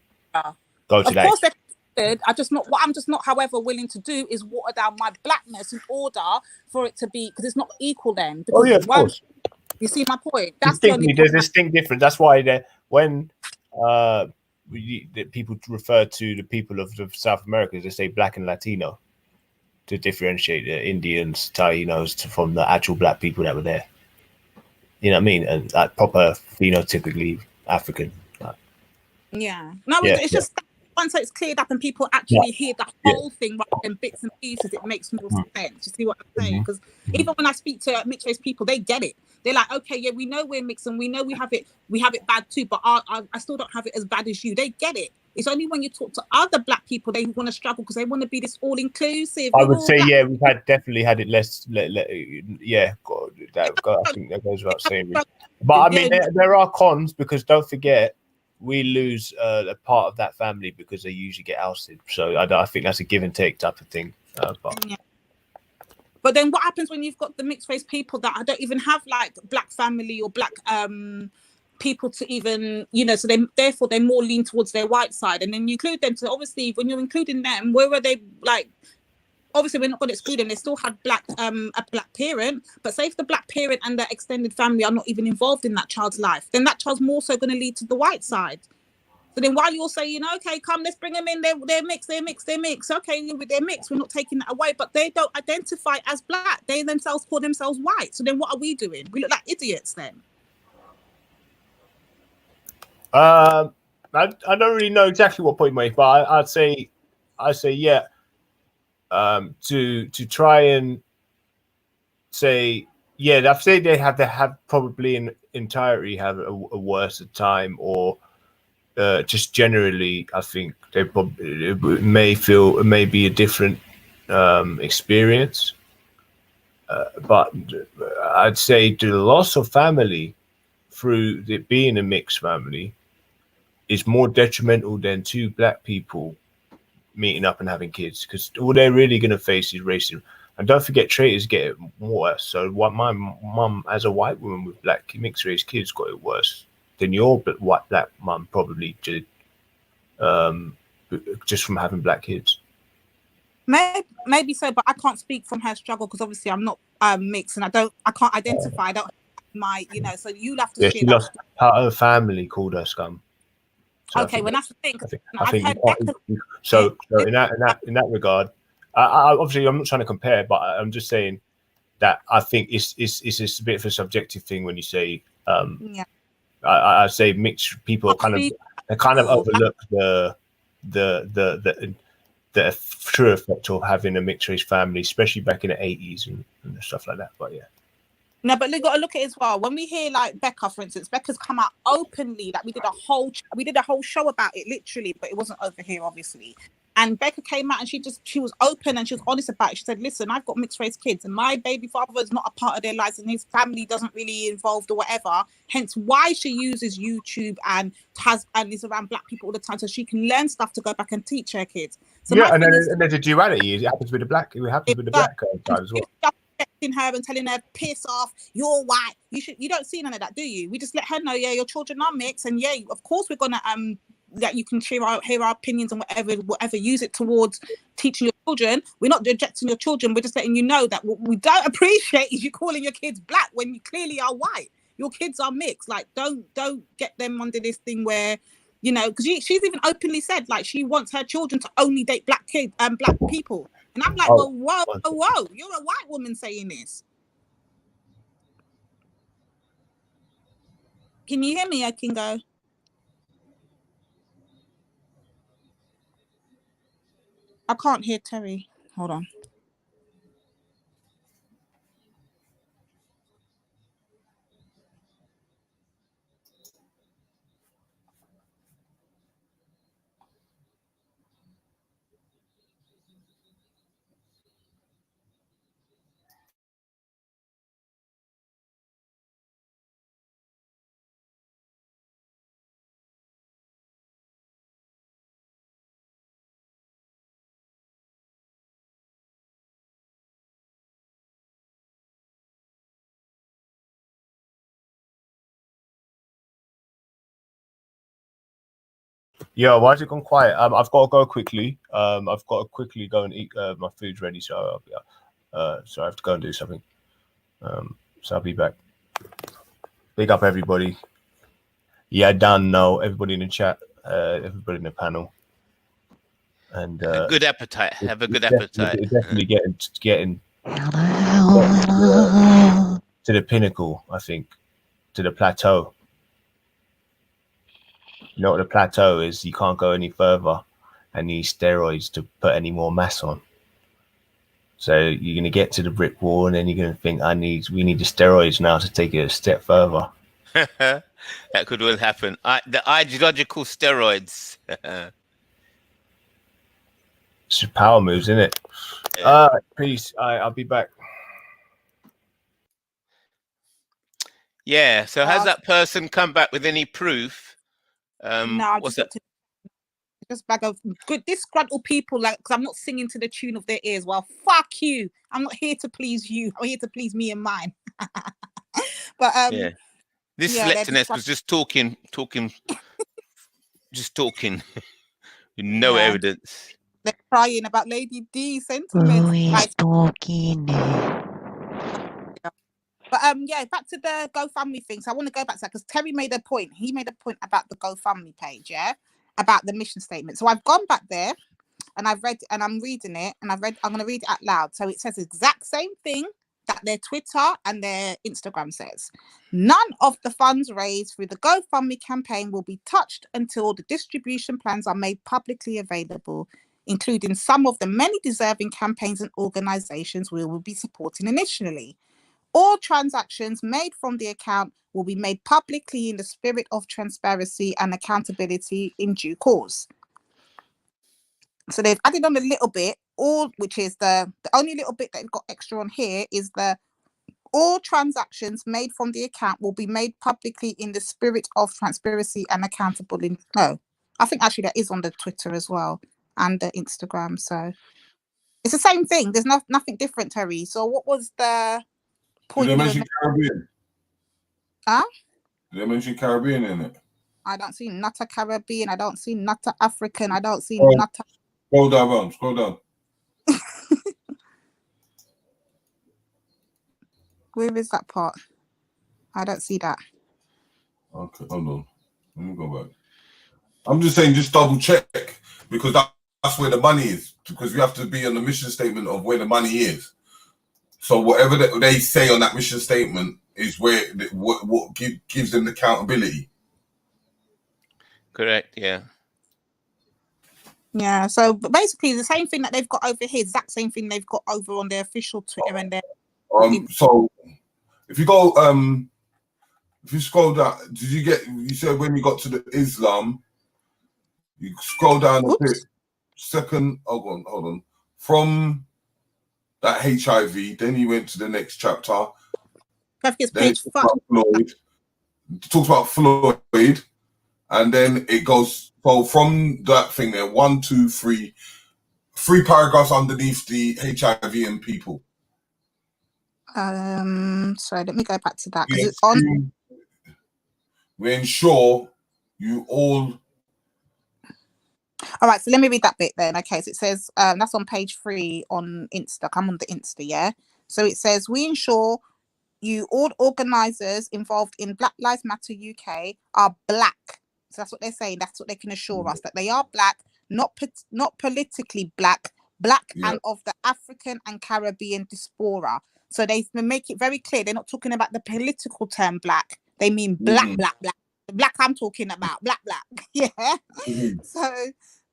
go to that. good. I'm just not, however, willing to do is water down my blackness in order for it to be, because it's not equal then. Oh Because yeah, of course. you see my point. That's the Distinctly, only there's point. a distinct difference. That's why when the people refer to the people of South America, they say black and Latino to differentiate the Indians, Tainos from the actual black people that were there. You know what I mean? And like proper phenotypically African. Yeah. No, Yeah, it's yeah. just once it's cleared up and people Yeah. actually hear the Yeah. whole thing rather than bits and pieces, it makes more Mm. sense. You see what I'm saying? Mhm. Because even when I speak to mixed race people, they get it. They're like, okay, yeah, we know we're mixed and we know we have it bad too, but I still don't have it as bad as you. They get it. It's only when you talk to other black people they want to struggle because they want to be this all inclusive. I would say, yeah, we've definitely had it less. Yeah, God, I think that goes without saying. But I mean, there are cons because don't forget, we lose a part of that family because they usually get ousted. So I think that's a give and take type of thing. Yeah. But then what happens when you've got the mixed race people that don't even have like black family or black people to even, so therefore they're more lean towards their white side, and then you include them. So obviously when you're including them, where are they? Like, obviously we're not going to exclude them. They still had a black parent, but say if the black parent and the extended family are not even involved in that child's life, then that child's more so going to lead to the white side. So then while you're saying, okay, come, let's bring them in, they're mixed. Okay, with their mix, we're not taking that away, but they don't identify as black. They themselves call themselves white. So then what are we doing? We look like idiots then. I don't really know exactly what point you make, but I'd say yeah. To try and say, yeah, I'd say they have probably in entirety have a worse time, or just generally, I think they probably may be a different experience. But I'd say the loss of family through it being a mixed family is more detrimental than two black people meeting up and having kids, because all they're really going to face is racism. And don't forget, traitors get it worse. So what my mum, as a white woman with black mixed race kids, got it worse than your white black mum probably did, just from having black kids. Maybe so, but I can't speak from her struggle because obviously I'm not mixed and I can't identify. I don't have my, so you'll have to Yeah, share she that. lost her family called her scum. So okay, well that's the thing. I think so in that regard, I obviously I'm not trying to compare, but I'm just saying that I think it's a bit of a subjective thing when you say I say mixed people kind of overlook the true effect of having a mixed race family, especially back in the 80s and stuff like that. But yeah. No, but you got to look at it as well. When we hear like Becca, for instance, Becca's come out openly. Like we did a whole show about it, literally, but it wasn't over here, obviously. And Becca came out and she was open and she was honest about it. She said, "Listen, I've got mixed race kids, and my baby father is not a part of their lives, and his family doesn't really involved or whatever. Hence, why she uses YouTube and is around black people all the time, so she can learn stuff to go back and teach her kids." So yeah, and there's a duality. It happens with the black. It happens with the black side as well. Her and telling her, piss off, you're white, you don't see none of that, do you? We just let her know, yeah, your children are mixed, and yeah, of course we're gonna that you can hear our opinions and whatever, use it towards teaching your children. We're not rejecting your children, we're just letting you know that what we don't appreciate is you calling your kids black when you clearly are white. Your kids are mixed. Like don't get them under this thing where, because she's even openly said like she wants her children to only date black kids and black people. And I'm like, well, whoa, you're a white woman saying this. Can you hear me, Kingo? I can't hear Terry. Hold on. Yeah, why has it gone quiet? I've got to go quickly. I've got to quickly go and eat. My food's ready, so so I have to go and do something. So I'll be back. Big up everybody. Yeah, Dan, no, everybody in the chat, everybody in the panel, and A good appetite. Have a good definitely, appetite. definitely getting to the pinnacle. I think to the plateau. You know what the plateau is? You can't go any further and need steroids to put any more mass on. So you're gonna get to the brick wall, and then you're gonna think, we need the steroids now to take it a step further. That could well happen. The ideological steroids. It's power moves, isn't it? Peace. I'll be back. Yeah. So has that person come back with any proof? No, I what's just that? just bag of good disgruntled people, like, because I'm not singing to the tune of their ears. Well, fuck you. I'm not here to please you. I'm here to please me and mine. But Yeah. This yeah, they're selectionist was just talking, just talking, with no yeah, evidence. they're crying about Lady D sentiments. Like, talking? but yeah, back to the GoFundMe thing. So I want to go back to that because Terry made a point. He made a point about the GoFundMe page, yeah, about the mission statement. So I've gone back there and I've read and I'm reading it and I'm going to read it out loud. So it says the exact same thing that their Twitter and their Instagram says. None of the funds raised through the GoFundMe campaign will be touched until the distribution plans are made publicly available, including some of the many deserving campaigns and organizations we will be supporting initially. All transactions made from the account will be made publicly in the spirit of transparency and accountability in due course. So they've added on a little bit, which is the only little bit that they've got extra on here is all transactions made from the account will be made publicly in the spirit of transparency and accountability. No, I think actually that is on the Twitter as well and the Instagram. So it's the same thing. There's nothing different, Terry. So what was the point? Did they mention Caribbean? Huh? Did they mention Caribbean in it? I don't see Nutter Caribbean. I don't see Nutter African. I don't see Oh, Nutter. Scroll down, Ron. Scroll down. Where is that part? I don't see that. Okay, hold on. Let me go back. I'm just saying, just double check because that's where the money is. Because we have to be on the mission statement of where the money is. So whatever they say on that mission statement is where what gives them the accountability. Correct. Yeah. Yeah. So basically, the same thing that they've got over here, exact same thing they've got over on their official Twitter and their. So if you go, if you scroll down, you said when you got to the Islam, you scroll down a bit. Second, hold on. From that HIV, then you went to the next chapter. Then page 5. Floyd. It talks about Floyd, and then it goes. So from that thing there, 1, 2, 3 paragraphs underneath the HIV and people. Sorry, let me go back to that because it's on. We ensure you all. All right, so let me read that bit then. Okay, so it says that's on page 3 on Insta. I'm on the Insta, yeah. So it says we ensure you all organisers involved in Black Lives Matter UK are black. So that's what they're saying. That's what they can assure us, that they are black, not politically black, and of the African and Caribbean diaspora. So they make it very clear they're not talking about the political term black. They mean black. The black I'm talking about, black. Yeah. So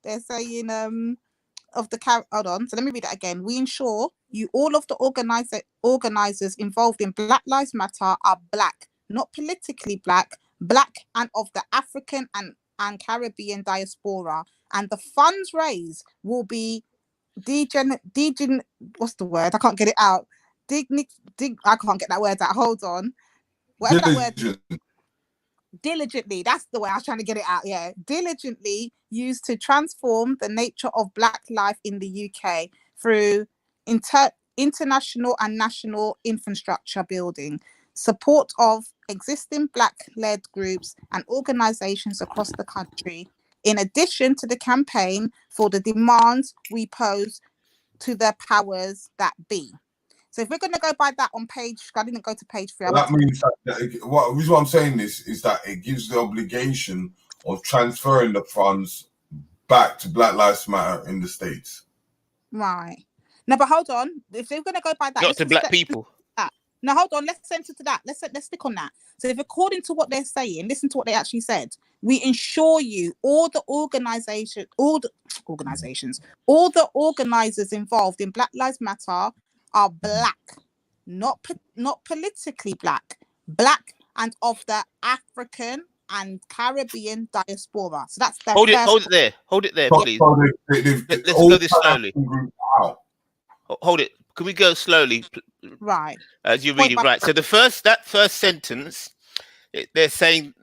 they're saying of the hold on. So let me read that again. We ensure you all of the organisers involved in Black Lives Matter are black, not politically black, and of the African and Caribbean diaspora. And the funds raised will be what's the word? I can't get it out. I can't get that word out. Hold on. Whatever that word is. Diligently, that's the way I was trying to get it out. Yeah, diligently used to transform the nature of Black life in the UK through international and national infrastructure building, support of existing Black-led groups and organisations across the country, in addition to the campaign for the demands we pose to the powers that be. So if we're going to go by that on page, I didn't go to page 3. That means that the reason why I'm saying this is that it gives the obligation of transferring the funds back to Black Lives Matter in the States. Right. No, but hold on. If we're going to go by that, Not to black people. No, hold on. Let's center to that. Let's stick on that. So if according to what they're saying, listen to what they actually said. We ensure you all the organizers involved in Black Lives Matter are black, not politically black and of the African and Caribbean diaspora. So that's the Hold it there, please. Let's go this slowly. Hold it. Can we go slowly? Right. As you read it, right. So that first sentence, they're saying,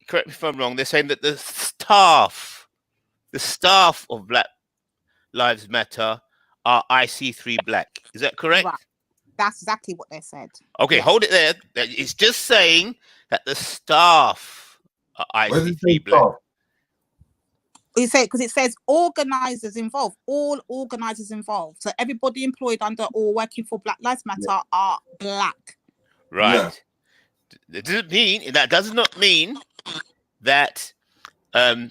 correct me if I'm wrong, they're saying that the staff of Black Lives Matter are IC3 black. Is that correct? Right. That's exactly what they said. Okay, hold it there. It's just saying that the staff are IC3 black. You say because it says organizers involved, all organizers involved. So everybody employed under or working for Black Lives Matter are black. Right. Yeah. That does not mean that the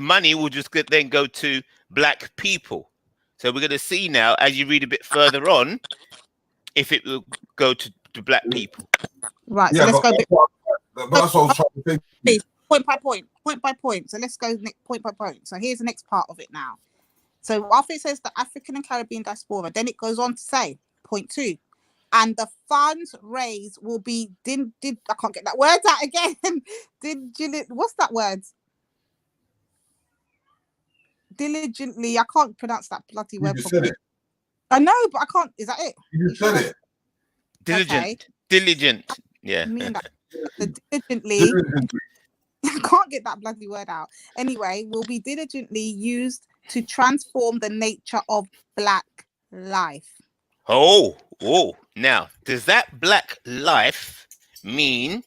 money will just then go to black people. So we're going to see now, as you read a bit further on, if it will go to black people. Right. So let's go. That's what I was trying to say. Point by point. So let's go point by point. So here's the next part of it now. So after it says the African and Caribbean diaspora, then it goes on to say, point 2, and the funds raised will be I can't get that word out again. What's that word? Diligently. I can't pronounce that bloody word properly. I know, but I can't. Is that it? You just said it. Diligent. Yeah. I mean that. Diligently. I can't get that bloody word out. Anyway, will be diligently used to transform the nature of black life. Oh. Now, does that black life mean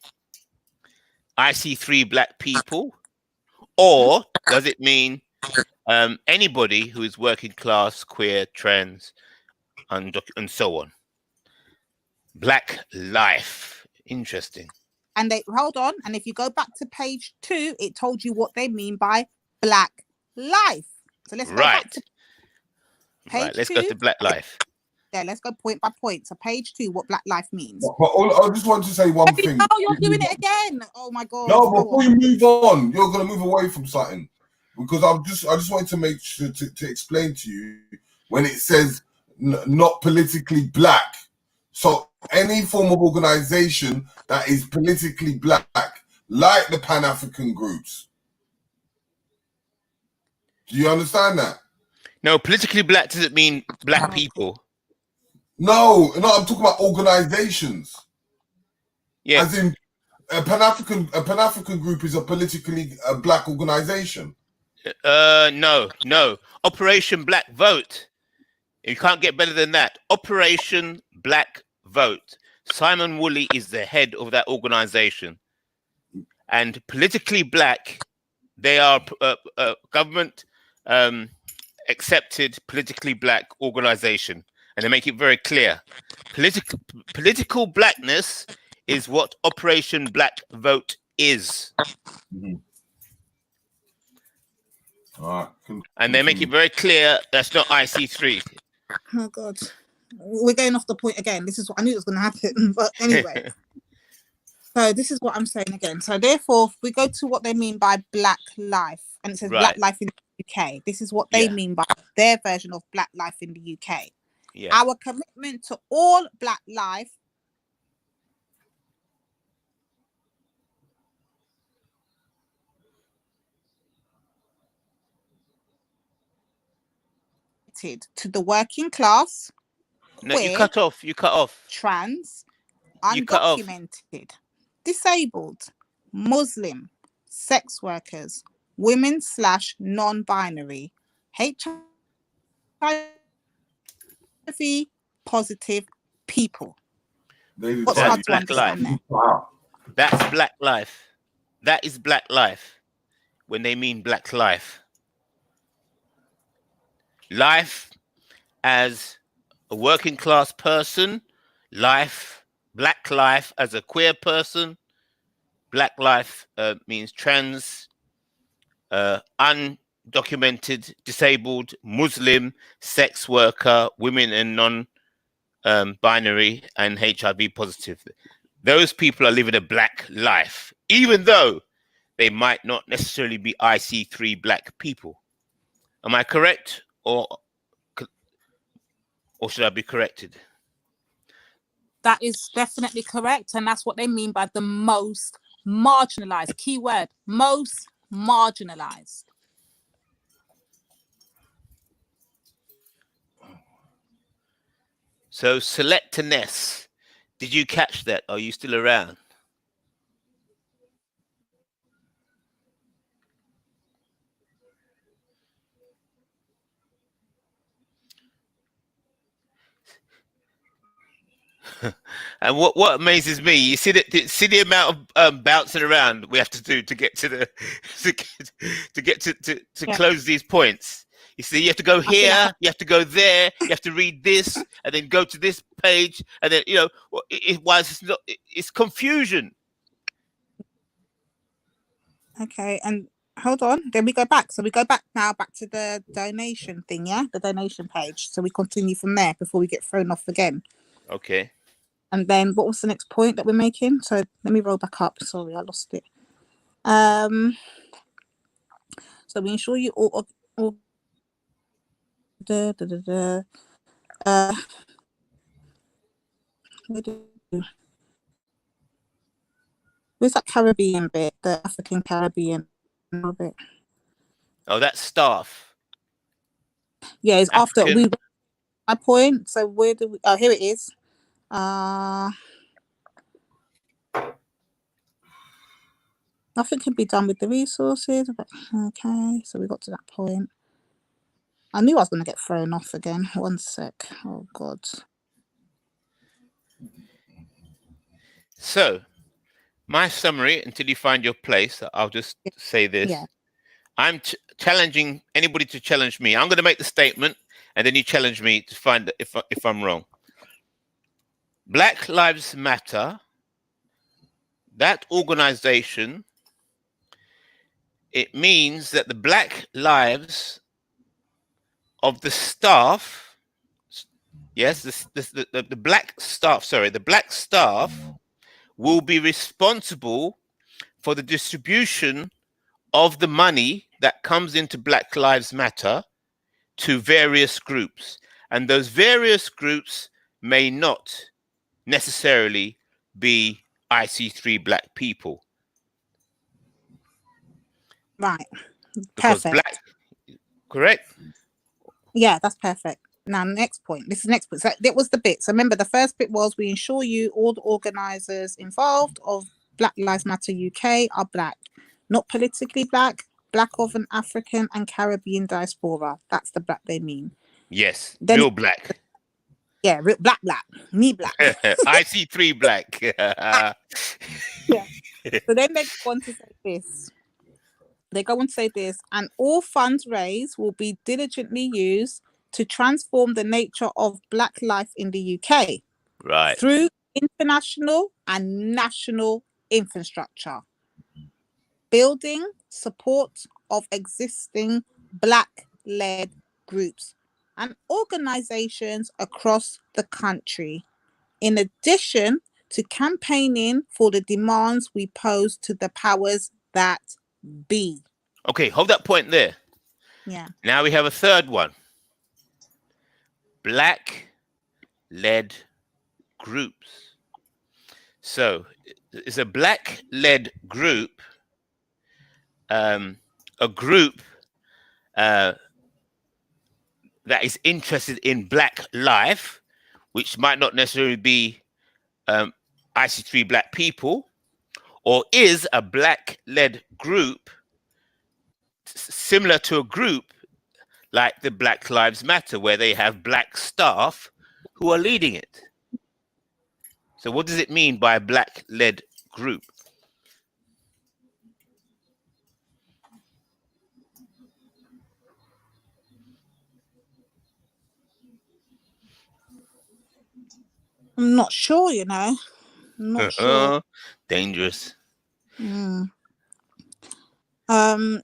I see 3 black people? Or does it mean anybody who is working class, queer, trans, and so on? Black life. Interesting. And hold on. And if you go back to page 2, it told you what they mean by black life. So let's go back to page 2. Let's go to black life. Yeah, let's go point by point. So page 2, what black life means. But I just want to say one thing. Oh, you're doing it again. Oh my God. No, before you move on, you're going to move away from something. Because I just wanted to make sure to explain to you when it says not politically black. So any form of organization that is politically black, like the Pan-African groups. Do you understand that? No, politically black doesn't mean black people. No, I'm talking about organizations. Yeah. As in a Pan-African group is a politically black organization. No. Operation Black Vote. You can't get better than that. Operation Black Vote. Simon Woolley is the head of that organization. And politically black, they are a government accepted politically black organization. And they make it very clear. Political blackness is what Operation Black Vote is. Mm-hmm. All right. And they make it very clear that's not IC3. Oh God, we're going off the point again. This is what I knew it was going to happen, but anyway. So this is what I'm saying again. So therefore, we go to what they mean by black life, and it says black life in the UK. This is what they mean by their version of black life in the UK. Yeah. Our commitment to all black life to the working class, no, queer, you cut off. Trans, undocumented, disabled, Muslim, sex workers, women / non-binary, HIV positive people. What's hard to understand there? Wow. That's black life. That is black life. when they mean black life? Life as a working class person, black life as a queer person, black life means trans, undocumented, disabled, Muslim, sex worker, women and non-binary, and HIV positive. Those people are living a black life, even though they might not necessarily be IC3 black people. Am I correct, or should I be corrected? That is definitely correct, and that's what they mean by the most marginalized. Keyword: most marginalized. So, Selectiness, did you catch that? Are you still around? And what amazes me, you see the amount of bouncing around we have to do to get to the to close these points. You see, you have to go here, you have to go there, you have to read this, and then go to this page, and then it's confusion. Okay, and hold on. Then we go back. So we go back to the donation thing, yeah, the donation page. So we continue from there before we get thrown off again. Okay. And then what was the next point that we're making? So let me roll back up. Sorry, I lost it. So we ensure you all where's that Caribbean bit? The African Caribbean bit. Oh, that's staff. Yeah, it's African. After we my point. So where do we? Oh, here it is. Nothing can be done with the resources. Okay, so we got to that point. I knew I was going to get thrown off again. 1 sec. Oh, God. So, my summary, until you find your place, I'll just say this. Yeah. I'm challenging anybody to challenge me. I'm going to make the statement, and then you challenge me to find if I'm wrong. Black Lives Matter, that organization, it means that the black lives of the staff, yes, the black staff, sorry, the black staff will be responsible for the distribution of the money that comes into Black Lives Matter to various groups. And those various groups may not necessarily be IC3 black people. Right. Because perfect. Correct? Yeah, that's perfect. Now, next point. This is the next point. So that was the bit. So remember, the first bit was we ensure you, all the organisers involved of Black Lives Matter UK are black, not politically black, black of an African and Caribbean diaspora. That's the black they mean. Yes, then real black. Yeah, real black, me black. IC3 black. Yeah. So then they go on to say this. They go on to say this, and all funds raised will be diligently used to transform the nature of black life in the UK. Right. Through international and national infrastructure, building support of existing black-led groups and organizations across the country, in addition to campaigning for the demands we pose to the powers that be. Okay, hold that point there. Yeah. Now we have a third one. Black-led groups. So it's a black-led group, a group that is interested in black life, which might not necessarily be IC3 black people, or is a black-led group similar to a group like the Black Lives Matter, where they have black staff who are leading it. So what does it mean by a black-led group? I'm not sure, you know. I'm not sure. Dangerous. Mm. So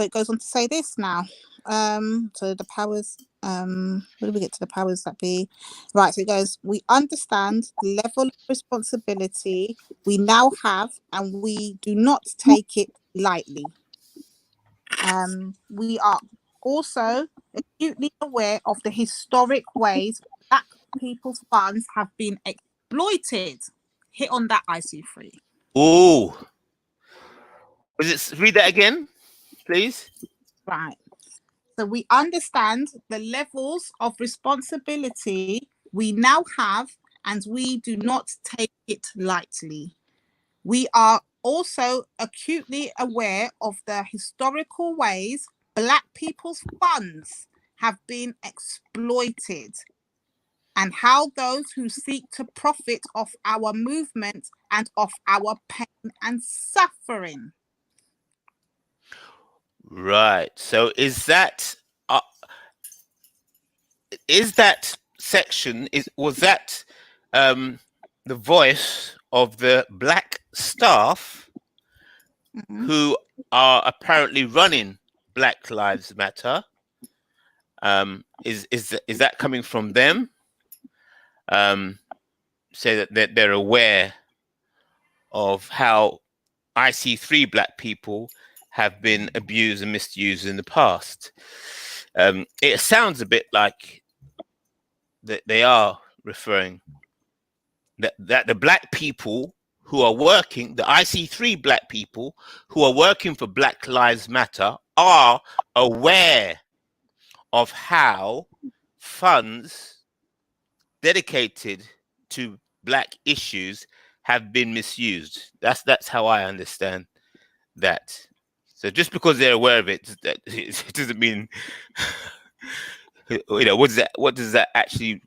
it goes on to say this now. So the powers, where do we get to the powers that be? Right, so it goes, we understand the level of responsibility we now have and we do not take it lightly. We are also acutely aware of the historic ways Black people's funds have been exploited. Hit on that, IC3. Oh, read that again, please. Right. So we understand the levels of responsibility we now have, and we do not take it lightly. We are also acutely aware of the historical ways Black people's funds have been exploited and how those who seek to profit off our movement and of our pain and suffering. Right. So is that section was that the voice of the Black staff who are apparently running Black Lives Matter? Is that coming from them? Say that they're aware of how IC3 Black people have been abused and misused in the past. It sounds a bit like that they are referring that the Black people who are working, the IC3 Black people who are working for Black Lives Matter, are aware of how funds dedicated to Black issues have been misused. That's how I understand that. So just because they're aware of it, it doesn't mean what does that actually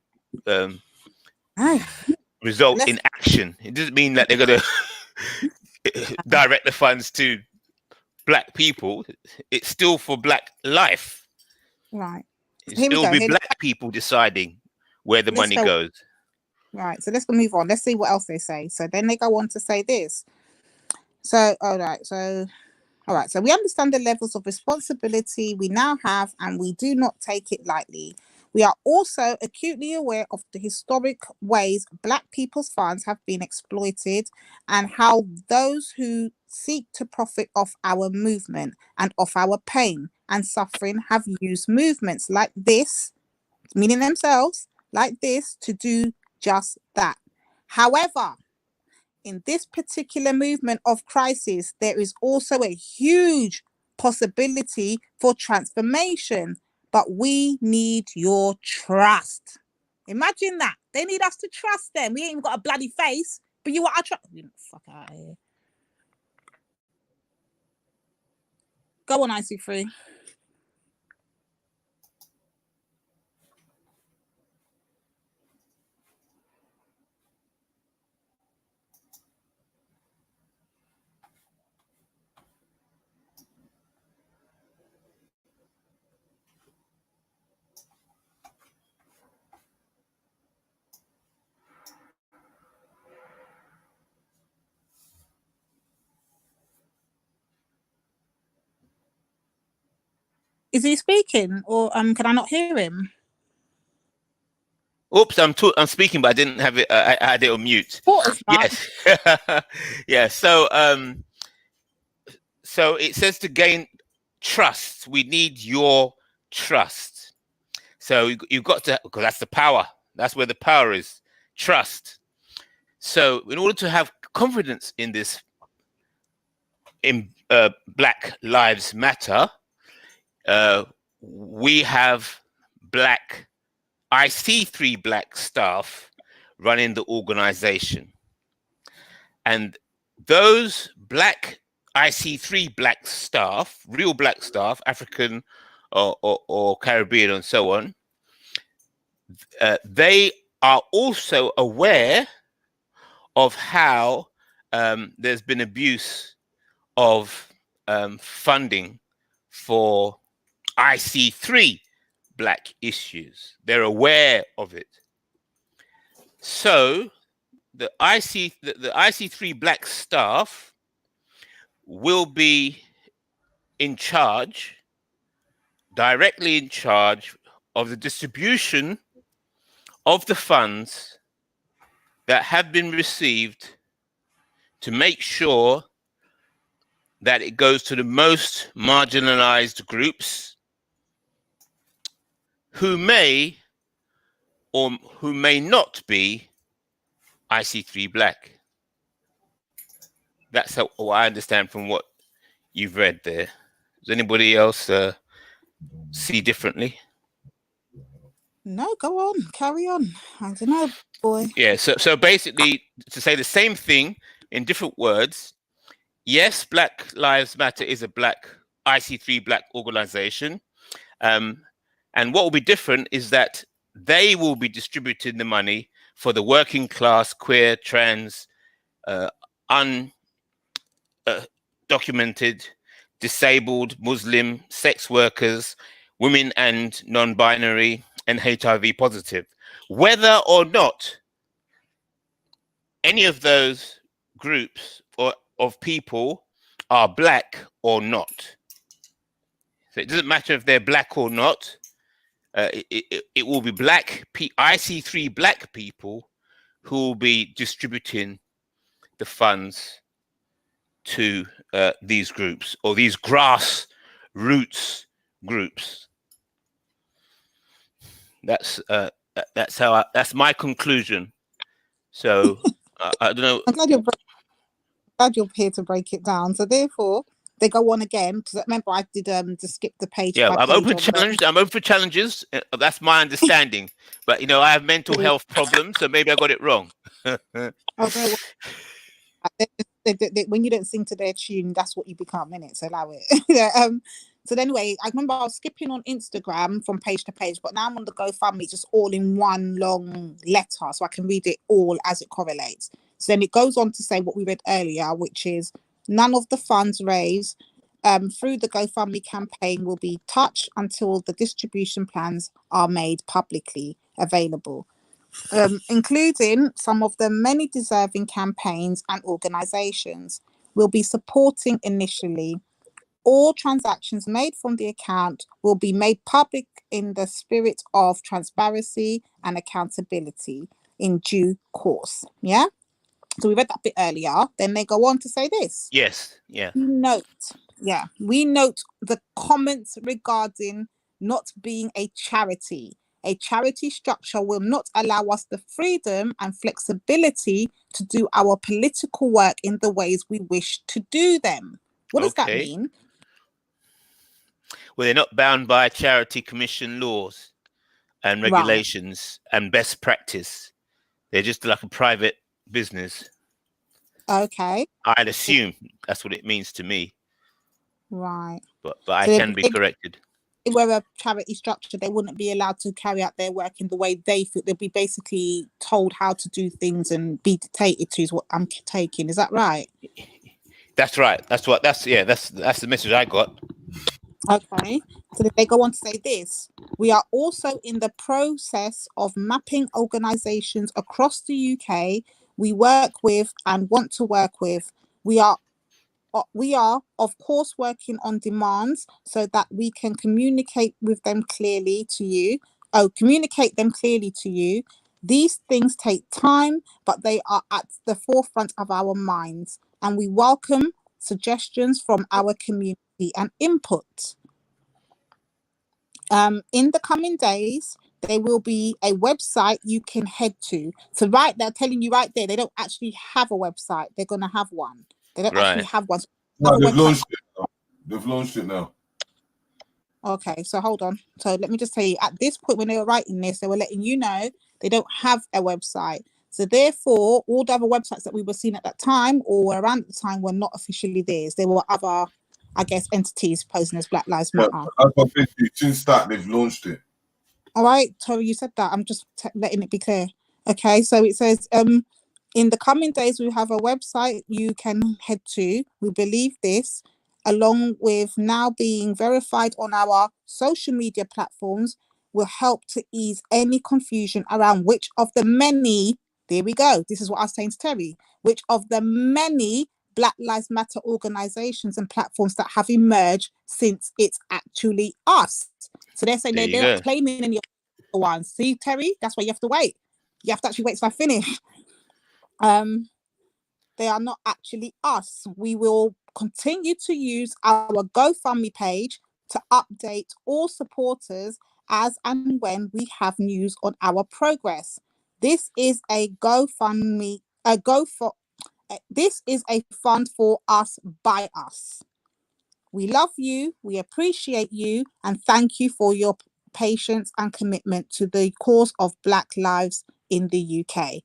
result in action? It doesn't mean that they're going to direct the funds to Black people. It's still for Black life. Right. It's still be Black people deciding where the money goes. Right. So let's move on. Let's see what else they say. So then they go on to say this. So, all right. So we understand the levels of responsibility we now have, and we do not take it lightly. We are also acutely aware of the historic ways Black people's funds have been exploited and how those who seek to profit off our movement and off our pain and suffering have used movements like this, meaning themselves, like this, to do just that. However, in this particular movement of crisis, there is also a huge possibility for transformation, but we need your trust. Imagine that. They need us to trust them. We ain't even got a bloody face, but you want our trust. Fuck out of here. Go on, IC3. Is he speaking, or can I not hear him? Oops, I'm speaking, but I didn't have it. I had it on mute. Yes, yeah. So it says to gain trust, we need your trust. So you've got to, because that's the power. That's where the power is. Trust. So in order to have confidence in this, in Black Lives Matter, we have IC3 Black staff running the organization. And those IC3 Black staff, real Black staff, African or Caribbean and so on, they are also aware of how there's been abuse of funding for IC3 Black issues. They're aware of it. So the IC3 black staff will be directly in charge of the distribution of the funds that have been received to make sure that it goes to the most marginalized groups who may or who may not be IC3 black. That's how I understand from what you've read there. Does anybody else see differently? No, go on, carry on. I don't know, boy. Yeah, so basically, to say the same thing in different words, yes, Black Lives Matter is a black IC3 black organization. And what will be different is that they will be distributing the money for the working class, queer, trans, undocumented, disabled, Muslim, sex workers, women and non-binary, and HIV positive. Whether or not any of those groups or of people are black or not. So it doesn't matter if they're black or not. It will be IC3 black people who will be distributing the funds to these groups or these grassroots groups. That's my conclusion. So I don't know. I'm glad you're here to break it down. So therefore, they go on again, because remember I did to skip the page. Yeah, by I'm page open on challenge. I'm open for challenges. That's my understanding. But you know, I have mental health problems, so maybe I got it wrong. Oh, when you don't sing to their tune, that's what you become, innit? So allow it. Yeah, so anyway, I remember I was skipping on Instagram from page to page, but now I'm on the GoFundMe, just all in one long letter, so I can read it all as it correlates. So then it goes on to say what we read earlier, which is none of the funds raised through the GoFundMe campaign will be touched until the distribution plans are made publicly available. Including some of the many deserving campaigns and organizations will be supporting initially. All transactions made from the account will be made public in the spirit of transparency and accountability in due course. Yeah. So we read that bit earlier. Then they go on to say this. Yes. Yeah. We note the comments regarding not being a charity. A charity structure will not allow us the freedom and flexibility to do our political work in the ways we wish to do them. What does that mean? Well, they're not bound by charity commission laws and regulations and best practice. They're just like a private business. Okay. I'd assume that's what it means to me. Right. But I can be corrected. If we were a charity structure, they wouldn't be allowed to carry out their work in the way they feel. They'll be basically told how to do things and be dictated to, is what I'm taking. Is that right? That's right. That's the message I got. Okay. So they go on to say this. We are also in the process of mapping organizations across the UK we work with and want to work with. We are, of course, working on demands so that we can communicate them clearly to you. These things take time, but they are at the forefront of our minds, and we welcome suggestions from our community and input. In the coming days, there will be a website you can head to. So they're telling you right there, they don't actually have a website. They're going to have one. They don't actually have one. No, they've launched it now. They've launched it now. Okay, so hold on. So let me just tell you, at this point when they were writing this, they were letting you know they don't have a website. So therefore, all the other websites that we were seeing at that time or around the time were not officially theirs. There were other, I guess, entities posing as Black Lives Matter. That's what since that they've launched it. All right, Tori, you said that. I'm just letting it be clear. Okay, so it says, in the coming days, we have a website you can head to. We believe this, along with now being verified on our social media platforms, will help to ease any confusion around which of the many There we go. This is what I was saying to Terry. Which of the many Black Lives Matter organizations and platforms that have emerged since it's actually us? So they're saying they're not claiming any ones. See, Terry, that's why you have to wait. You have to actually wait till I finish. They are not actually us. We will continue to use our GoFundMe page to update all supporters as and when we have news on our progress. This is a GoFundMe, this is a fund for us by us. We love you, we appreciate you, and thank you for your patience and commitment to the cause of Black lives in the UK.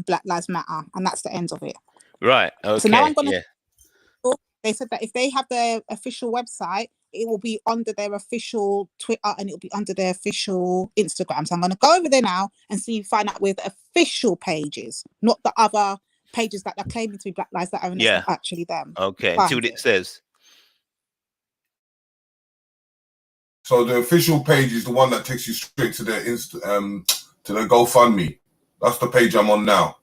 Black Lives Matter, and that's the end of it. Right. Okay. So now I'm gonna. They said that if they have their official website, it will be under their official Twitter and it will be under their official Instagram. So I'm going to go over there now and find out where the official pages, not the other pages that are claiming to be Black Lives that are not actually them. Okay. And see what it says. So the official page is the one that takes you straight to their to the GoFundMe. That's the page I'm on now.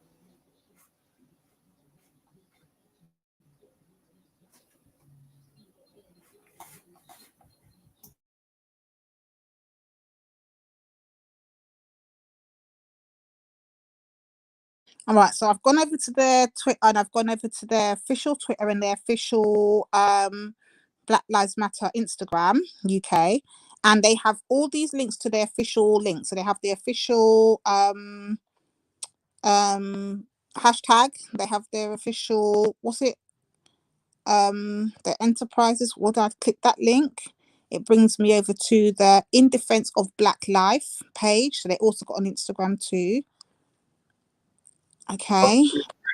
All right, so I've gone over to their Twitter and I've gone over to their official Twitter and their official Black Lives Matter Instagram UK, and they have all these links to their official links. So they have the official hashtag, they have their official, the enterprises. What I click that link, it brings me over to the In Defense of Black Life page. So they also got on Instagram too. Okay.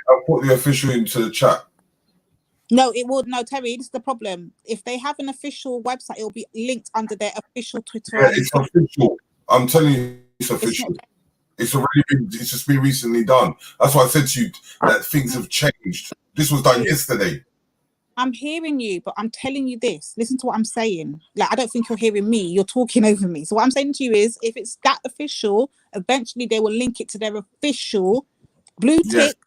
I'll put the official into the chat. No, it would. No, Terry, this is the problem. If they have an official website, it will be linked under their official Twitter. Yeah, it's official. I'm telling you, it's official. It's already been. It's just been recently done. That's why I said to you that things have changed. This was done yesterday. I'm hearing you, but I'm telling you this. Listen to what I'm saying. Like, I don't think you're hearing me. You're talking over me. So what I'm saying to you is, if it's that official, eventually they will link it to their official blue checked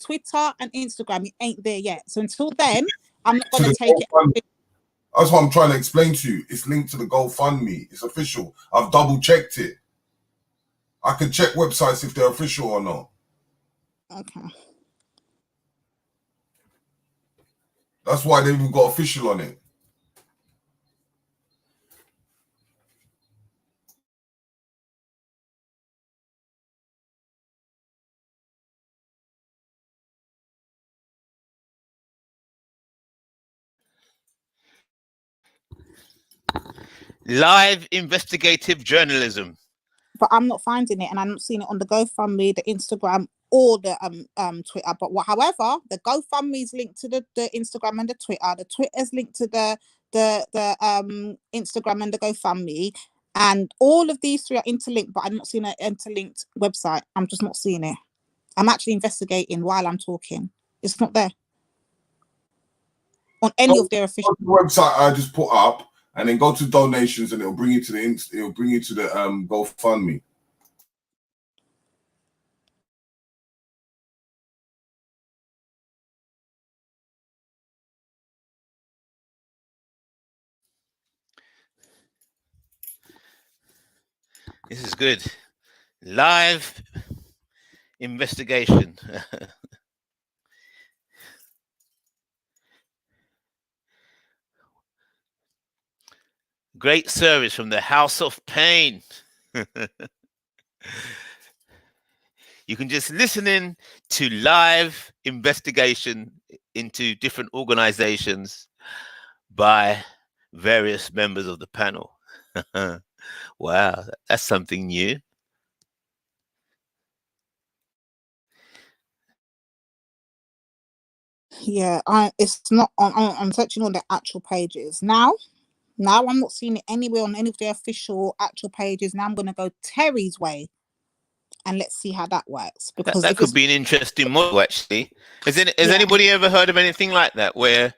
Twitter and Instagram. It ain't there yet. So until then, I'm not going to take it. That's what I'm trying to explain to you. It's linked to the GoFundMe. It's official. I've double checked it. I can check websites if they're official or not. Okay. That's why they even got official on it. Live investigative journalism. But I'm not finding it, and I'm not seeing it on the GoFundMe, the Instagram, or the Twitter. But however, the GoFundMe is linked to the Instagram and the Twitter. The Twitter's linked to the Instagram and the GoFundMe, and all of these three are interlinked. But I'm not seeing an interlinked website. I'm just not seeing it. I'm actually investigating while I'm talking. It's not there on any of their official website. I just put up. And then go to donations, and it'll bring you to the GoFundMe. This is good. Live investigation. Great service from the House of Pain. You can just listen in to live investigation into different organizations by various members of the panel. Wow, that's something new. Yeah, it's not on. I'm searching on the actual pages now. I'm not seeing it anywhere on any of their official actual pages. Now I'm going to go Terry's way, and let's see how that works. Because that could be an interesting model, actually. Has anybody ever heard of anything like that, where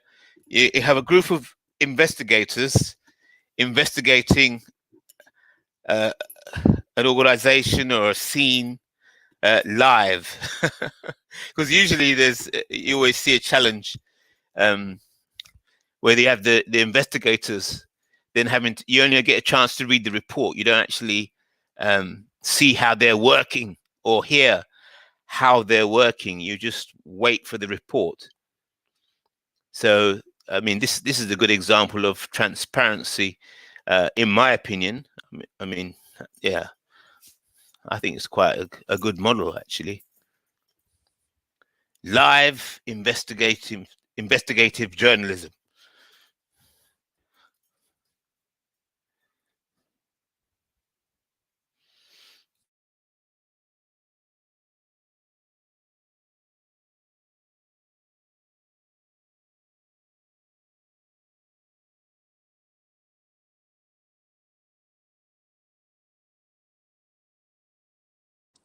you have a group of investigators investigating an organization or a scene live, because usually you always see a challenge where they have the investigators then you only get a chance to read the report. You don't actually see how they're working or hear how they're working. You just wait for the report. So I mean, this is a good example of transparency, in my opinion. I mean, yeah, I think it's quite a good model, actually. Live investigative journalism.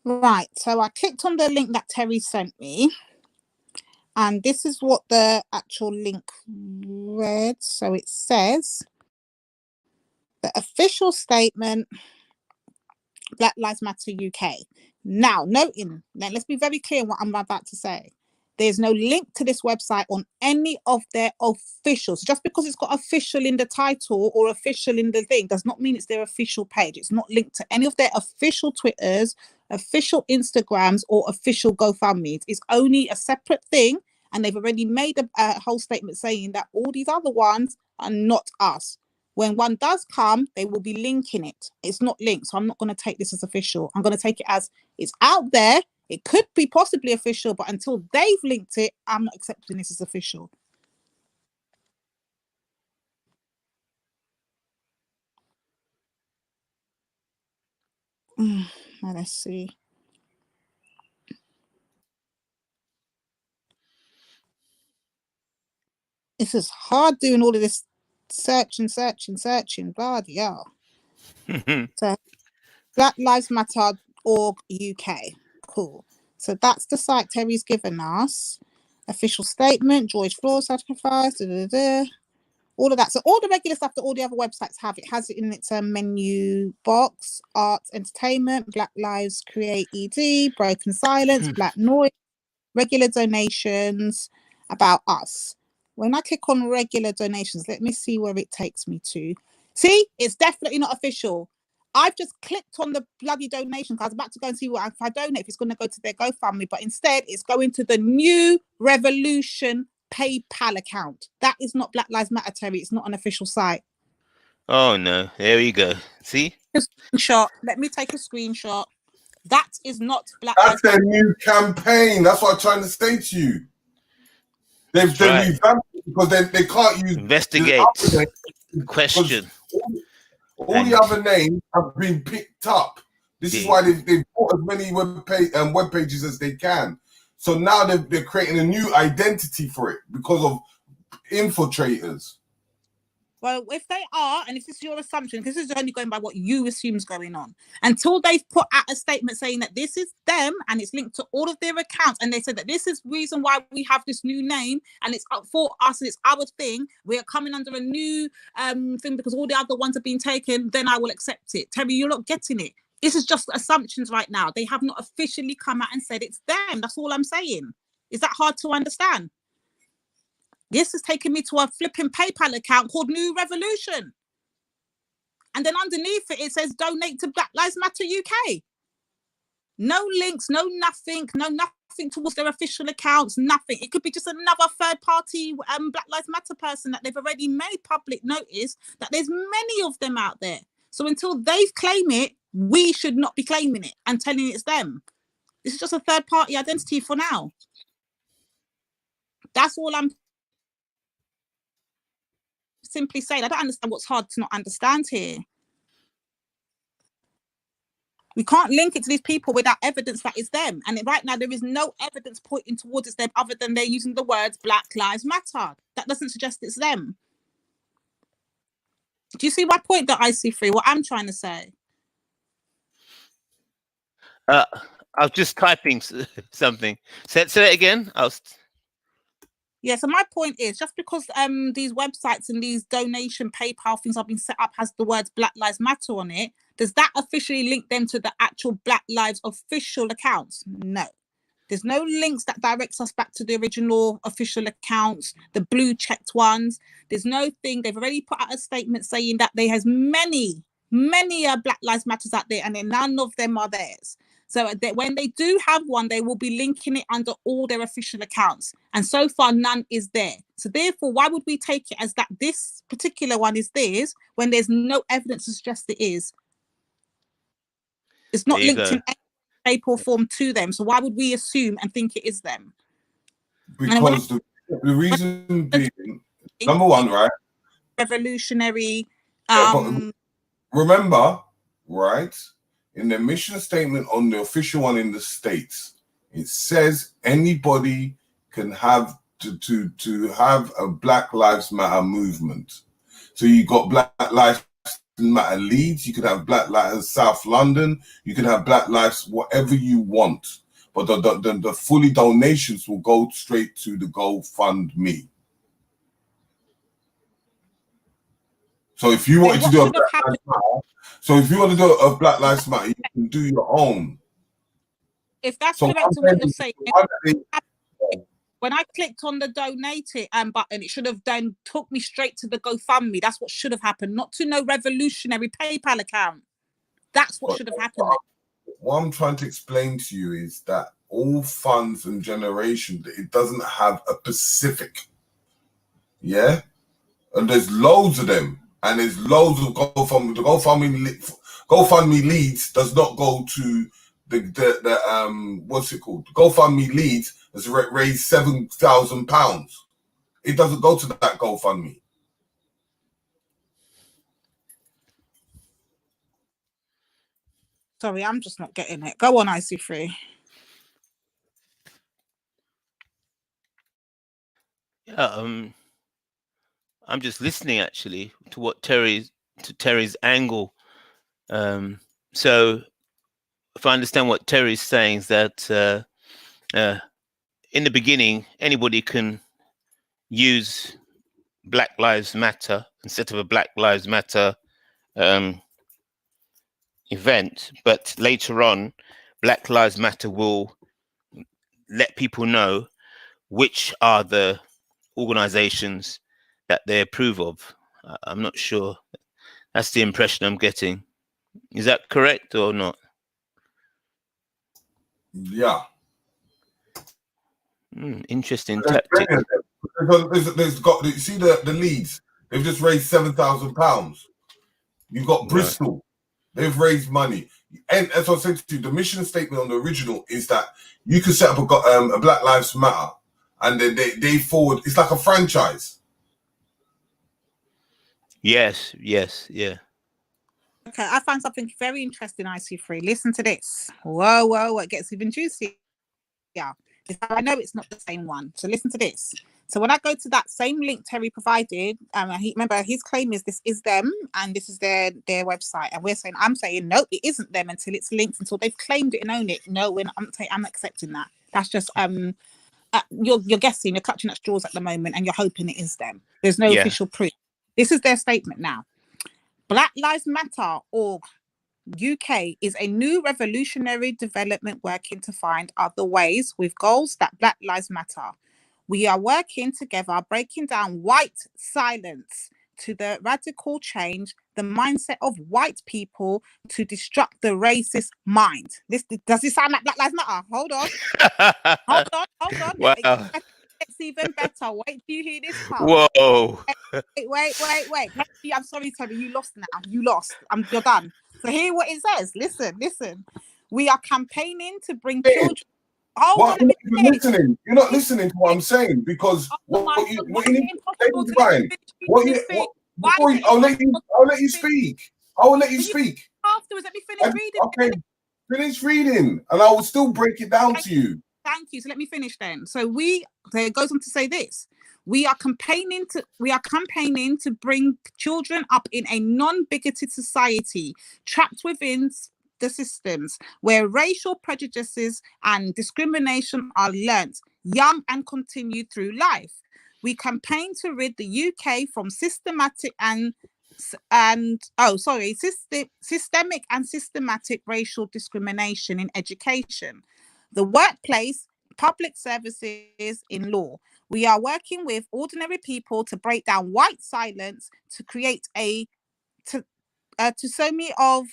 Right, so I clicked on the link that Terry sent me, and this is what the actual link read. So it says, the official statement, Black Lives Matter UK. Now, noting, now let's be very clear what I'm about to say. There's no link to this website on any of their officials. Just because it's got official in the title or official in the thing does not mean it's their official page. It's not linked to any of their official Twitters, official Instagrams, or official GoFundMes. It's only a separate thing, and they've already made a whole statement saying that all these other ones are not us. When one does come, they will be linking it. It's not linked, so I'm not going to take this as official. I'm going to take it as it's out there. It could be possibly official, but until they've linked it, I'm not accepting this as official. Let's see. This is hard doing all of this searching. Bloody hell. So Black Lives Matter.org UK. Cool. So that's the site Terry's given us. Official statement, George Floyd sacrifice, all of that. So all the regular stuff that all the other websites have, it has it in its menu box: arts, entertainment, Black Lives Create ED, Broken Silence, Black Noise, regular donations, about us. When I click on regular donations, let me see where it takes me to. See, it's definitely not official. I've just clicked on the bloody donation because I was about to go and see what if I donate, if it's going to go to their GoFundMe, but instead it's going to the New Revolution PayPal account. That is not Black Lives Matter, Terry. It's not an official site. Oh no, there we go. See? A screenshot. Let me take a screenshot. That is not Black That's Lives their Matter. new campaign. That's what I'm trying to say to you. They've revamped it because they can't use investigate, question. All the other names have been picked up. This is why they've bought as many web pages as they can. So now they're creating a new identity for it because of infiltrators. Well, if they are, and if this is your assumption, this is only going by what you assume is going on, until they've put out a statement saying that this is them and it's linked to all of their accounts, and they said that this is reason why we have this new name and it's up for us and it's our thing, we are coming under a new thing because all the other ones have been taken, then I will accept it. Terry, you're not getting it. This is just assumptions right now. They have not officially come out and said it's them. That's all I'm saying. Is that hard to understand? This has taken me to a flipping PayPal account called New Revolution. And then underneath it, it says donate to Black Lives Matter UK. No links, no nothing towards their official accounts, nothing. It could be just another third party Black Lives Matter person that they've already made public notice that there's many of them out there. So until they've claimed it, we should not be claiming it and telling it's them. This is just a third party identity for now. That's all I'm simply saying. I don't understand what's hard to not understand here. We can't link it to these people without evidence that it's them. And right now, there is no evidence pointing towards it's them other than they're using the words Black Lives Matter. That doesn't suggest it's them. Do you see my point that I see through what I'm trying to say? I was just typing something. Say it again. Yeah, so my point is, just because these websites and these donation PayPal things have been set up has the words Black Lives Matter on it, does that officially link them to the actual Black Lives official accounts? No. There's no links that directs us back to the original official accounts, the blue checked ones. There's no thing. They've already put out a statement saying that there has many Black Lives Matters out there, and then none of them are theirs. So that when they do have one, they will be linking it under all their official accounts. And so far, none is there. So therefore, why would we take it as that this particular one is theirs when there's no evidence to suggest it is? It's not linked in any shape or form to them. So why would we assume and think it is them? Because the reason being, number one, right? Revolutionary. But remember, right? In the mission statement on the official one in the States, it says anybody can have to have a Black Lives Matter movement. So you got Black Lives Matter Leeds, you could have Black Lives South London, you can have Black Lives whatever you want, but the fully donations will go straight to the GoFundMe. So if you wanted to do a Black Lives Matter, so if you want to do a Black Lives Matter, you can do your own. If that's correct to what you're saying, when I clicked on the donate it button, it should have then took me straight to the GoFundMe. That's what should have happened, not to no revolutionary PayPal account. That's what should have happened. What I'm trying to explain to you is that all funds and generation, it doesn't have a specific. Yeah? And there's loads of them. And there's loads of GoFundMe. The GoFundMe Leads does not go to the what's it called? The GoFundMe Leads has raised £7,000. It doesn't go to that GoFundMe. Sorry, I'm just not getting it. Go on, IC3. Yeah, I'm just listening actually to what Terry's angle. So if I understand what Terry's saying is that in the beginning, anybody can use Black Lives Matter instead of a Black Lives Matter event, but later on, Black Lives Matter will let people know which are the organizations that they approve of. I'm not sure. That's the impression I'm getting. Is that correct or not? Yeah. Interesting tactic. There's got, you see the Leeds, they've just raised £7,000. You've got Bristol, they've raised money. And as I said to you, the mission statement on the original is that you can set up a Black Lives Matter and then they forward, it's like a franchise. Yes, yeah. Okay, I found something very interesting, IC3. Listen to this. Whoa, it gets even juicier. Yeah, I know it's not the same one. So listen to this. So when I go to that same link Terry provided, remember his claim is this is them and this is their website, and I'm saying nope, it isn't them until it's linked, until they've claimed it and own it. No, I'm accepting that. That's just you're guessing, you're clutching at straws at the moment, and you're hoping it is them. There's no official proof. This is their statement now. Black Lives Matter org UK is a new revolutionary development working to find other ways with goals that Black Lives Matter. We are working together, breaking down white silence to the radical change, the mindset of white people to destruct the racist mind. Does this sound like Black Lives Matter? Hold on. Hold on. Wow. It's even better. Wait till you hear this part. Whoa. Wait. I'm sorry, Toby. You lost now. You lost. You're done. So hear what it says. Listen. We are campaigning to bring children. Hold on. Listening. You're not listening to what I'm saying because what you need to find. I'll let you speak. I will let you speak. Afterwards, let me finish reading. Okay, finish reading, and I will still break it down to you. Thank you. So let me finish then. So it goes on to say this. We are campaigning to bring children up in a non-bigoted society trapped within the systems where racial prejudices and discrimination are learnt young and continue through life. We campaign to rid the UK from systemic and systematic racial discrimination in education, the workplace, public services, in law. We are working with ordinary people to break down white silence, to create a tsunami of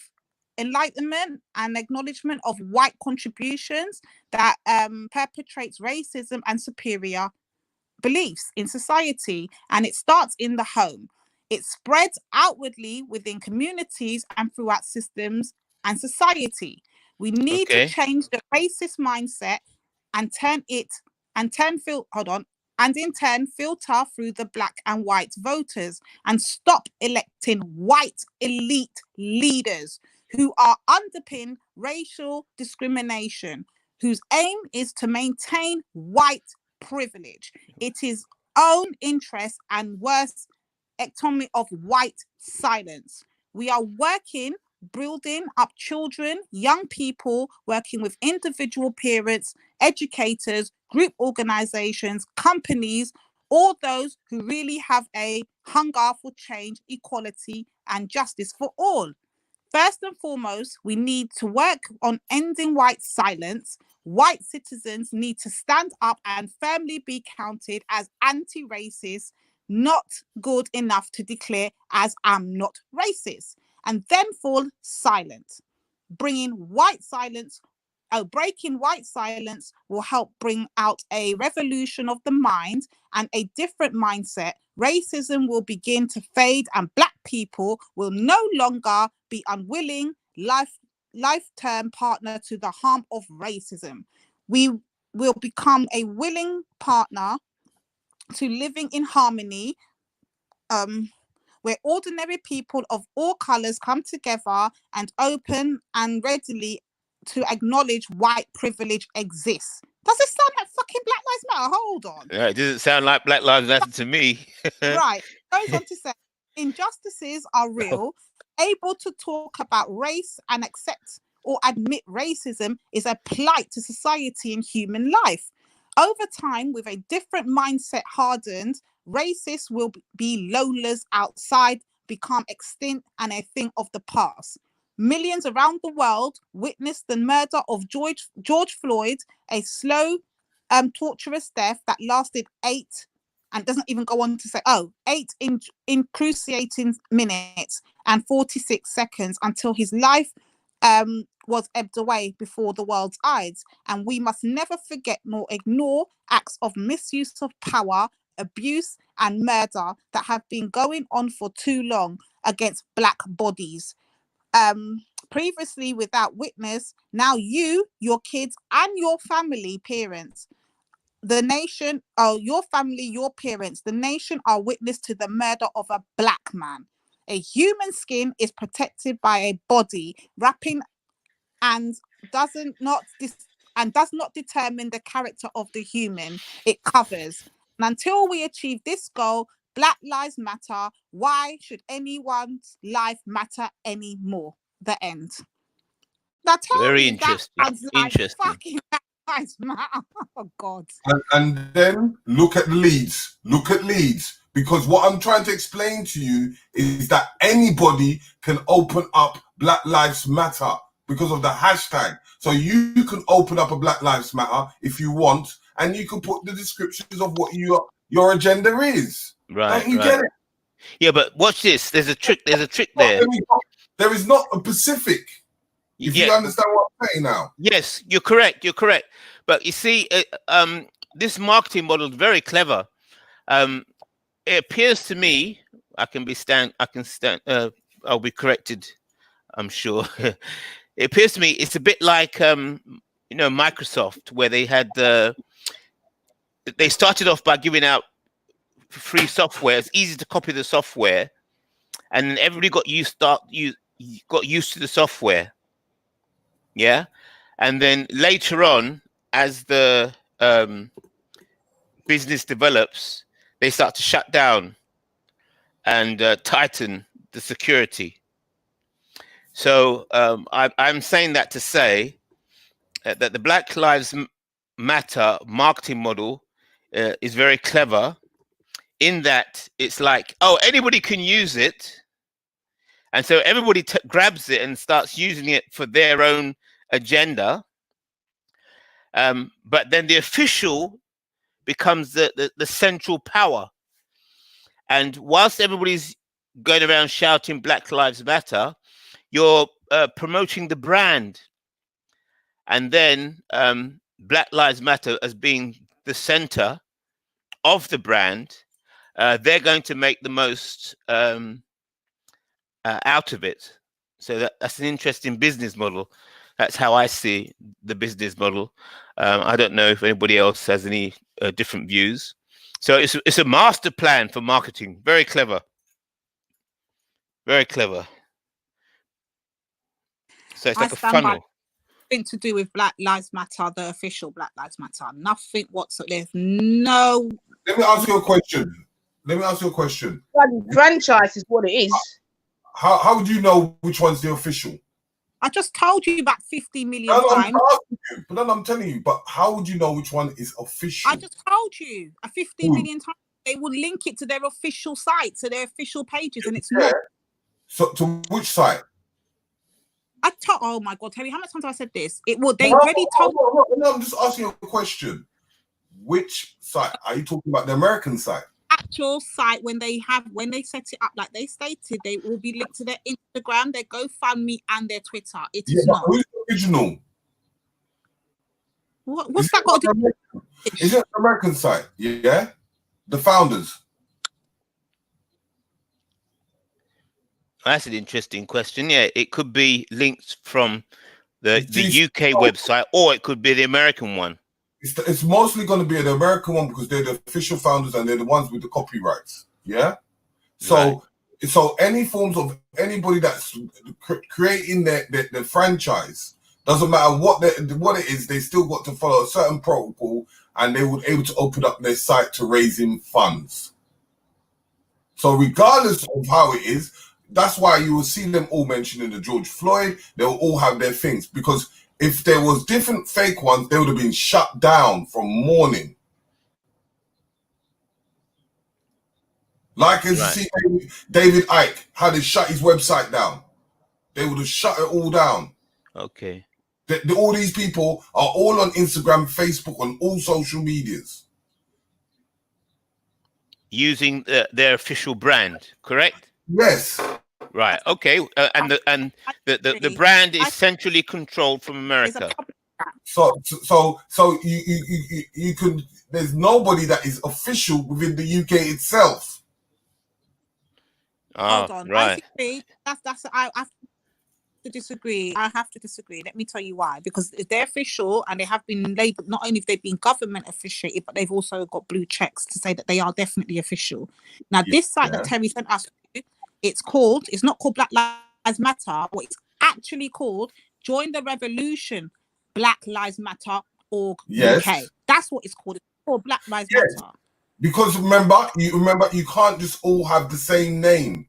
enlightenment and acknowledgement of white contributions that perpetrates racism and superior beliefs in society. And it starts in the home. It spreads outwardly within communities and throughout systems and society. We need to change the racist mindset and in turn filter through the black and white voters and stop electing white elite leaders who are underpin racial discrimination, whose aim is to maintain white privilege. It is own interest and worse economy of white silence. We are working, building up children, young people, working with individual parents, educators, group organizations, companies, all those who really have a hunger for change, equality, and justice for all. First and foremost, we need to work on ending white silence. White citizens need to stand up and firmly be counted as anti-racist, not good enough to declare as I'm not racist, and then fall silent. Breaking white silence will help bring out a revolution of the mind and a different mindset. Racism will begin to fade and Black people will no longer be unwilling lifetime partner to the harm of racism. We will become a willing partner to living in harmony, where ordinary people of all colors come together and open and readily to acknowledge white privilege exists. Does it sound like fucking Black Lives Matter? Hold on. Yeah, it doesn't sound like Black Lives Matter to me. Right. Goes on to say, injustices are real. Able to talk about race and accept or admit racism is a plight to society and human life. Over time, with a different mindset hardened, racists will be lowlers outside, become extinct and a thing of the past. Millions around the world witnessed the murder of George Floyd, a slow, torturous death that lasted 8 and doesn't even go on to say, 8 excruciating minutes and 46 seconds until his life was ebbed away before the world's eyes. And we must never forget nor ignore acts of misuse of power, abuse and murder that have been going on for too long against Black bodies. Previously without witness, now you, your kids and your family, parents, the nation, your family, your parents, the nation are witness to the murder of a Black man. A human skin is protected by a body wrapping and does not determine the character of the human it covers. And until we achieve this goal, Black Lives Matter. Why should anyone's life matter anymore? The end. Now tell Very me interesting. that sounds like Interesting. fucking Black Lives Matter. Oh God. And then look at Leeds. Look at Leeds. Because what I'm trying to explain to you is that anybody can open up Black Lives Matter because of the hashtag. So you can open up a Black Lives Matter if you want, and you can put the descriptions of what your agenda is. Right. Don't you get it? Yeah, but watch this. There's a trick there. There is not a Pacific. If you understand what I'm saying now. Yes, you're correct. You're correct. But you see, this marketing model is very clever. It appears to me, I'll be corrected, I'm sure. It appears to me it's a bit like Microsoft, where they had they started off by giving out free software. It's easy to copy the software, and then everybody got used to the software. Yeah, and then later on, as the business develops, they start to shut down and tighten the security. So I'm saying that to say that the Black Lives Matter marketing model is very clever, in that it's like, oh, anybody can use it. And so everybody grabs it and starts using it for their own agenda. But then the official becomes the central power. And whilst everybody's going around shouting Black Lives Matter, you're promoting the brand. And then Black Lives Matter as being the center of the brand, they're going to make the most out of it. So that's an interesting business model. That's how I see the business model. I don't know if anybody else has any different views. So it's a master plan for marketing. Very clever. Very clever. So it's like a funnel. Nothing to do with Black Lives Matter, the official Black Lives Matter. Nothing whatsoever. There's no. Let me ask you a question. Franchise is what it is. How would you know which one's the official? I just told you about 50 million times. But then I'm telling you, but how would you know which one is official? I just told you 50 million times. They will link it to their official site, to their official pages, and it's not. So to which site? Oh my God, Terry, how much times have I said this? It will. They already told. No, I'm just asking you a question. Which site are you talking about? The American site? Actual site when they set it up, like they stated, they will be linked to their Instagram, their GoFundMe, and their Twitter. It is not. Who's the original? What's that got to do? Is it the American site? Yeah, the founders. That's an interesting question. Yeah, it could be linked from the UK website, or it could be the American one. It's mostly going to be the American one because they're the official founders and they're the ones with the copyrights. Yeah. So any forms of anybody that's creating the franchise, doesn't matter what it is, they still got to follow a certain protocol, and they would able to open up their site to raising funds. So regardless of how it is, that's why you will see them all mentioning the George Floyd. They'll all have their things, because if there was different fake ones, they would have been shut down from morning. Like as you see David Icke, how they shut his website down. They would have shut it all down. Okay. All these people are all on Instagram, Facebook, on all social medias. Using their official brand, correct? Yes. Right. Okay. And the brand is centrally controlled from America. So you can. There's nobody that is official within the UK itself. Hold on. Right. I have to disagree. I have to disagree. Let me tell you why. Because they're official and they have been labeled. Not only have they been government officiated, but they've also got blue checks to say that they are definitely official. Now, this site that Terry sent us, it's not called Black Lives Matter. What it's actually called, Join the Revolution, Black Lives Matter org UK. That's what it's called. It's called Black Lives Matter. Because remember, you can't just all have the same name.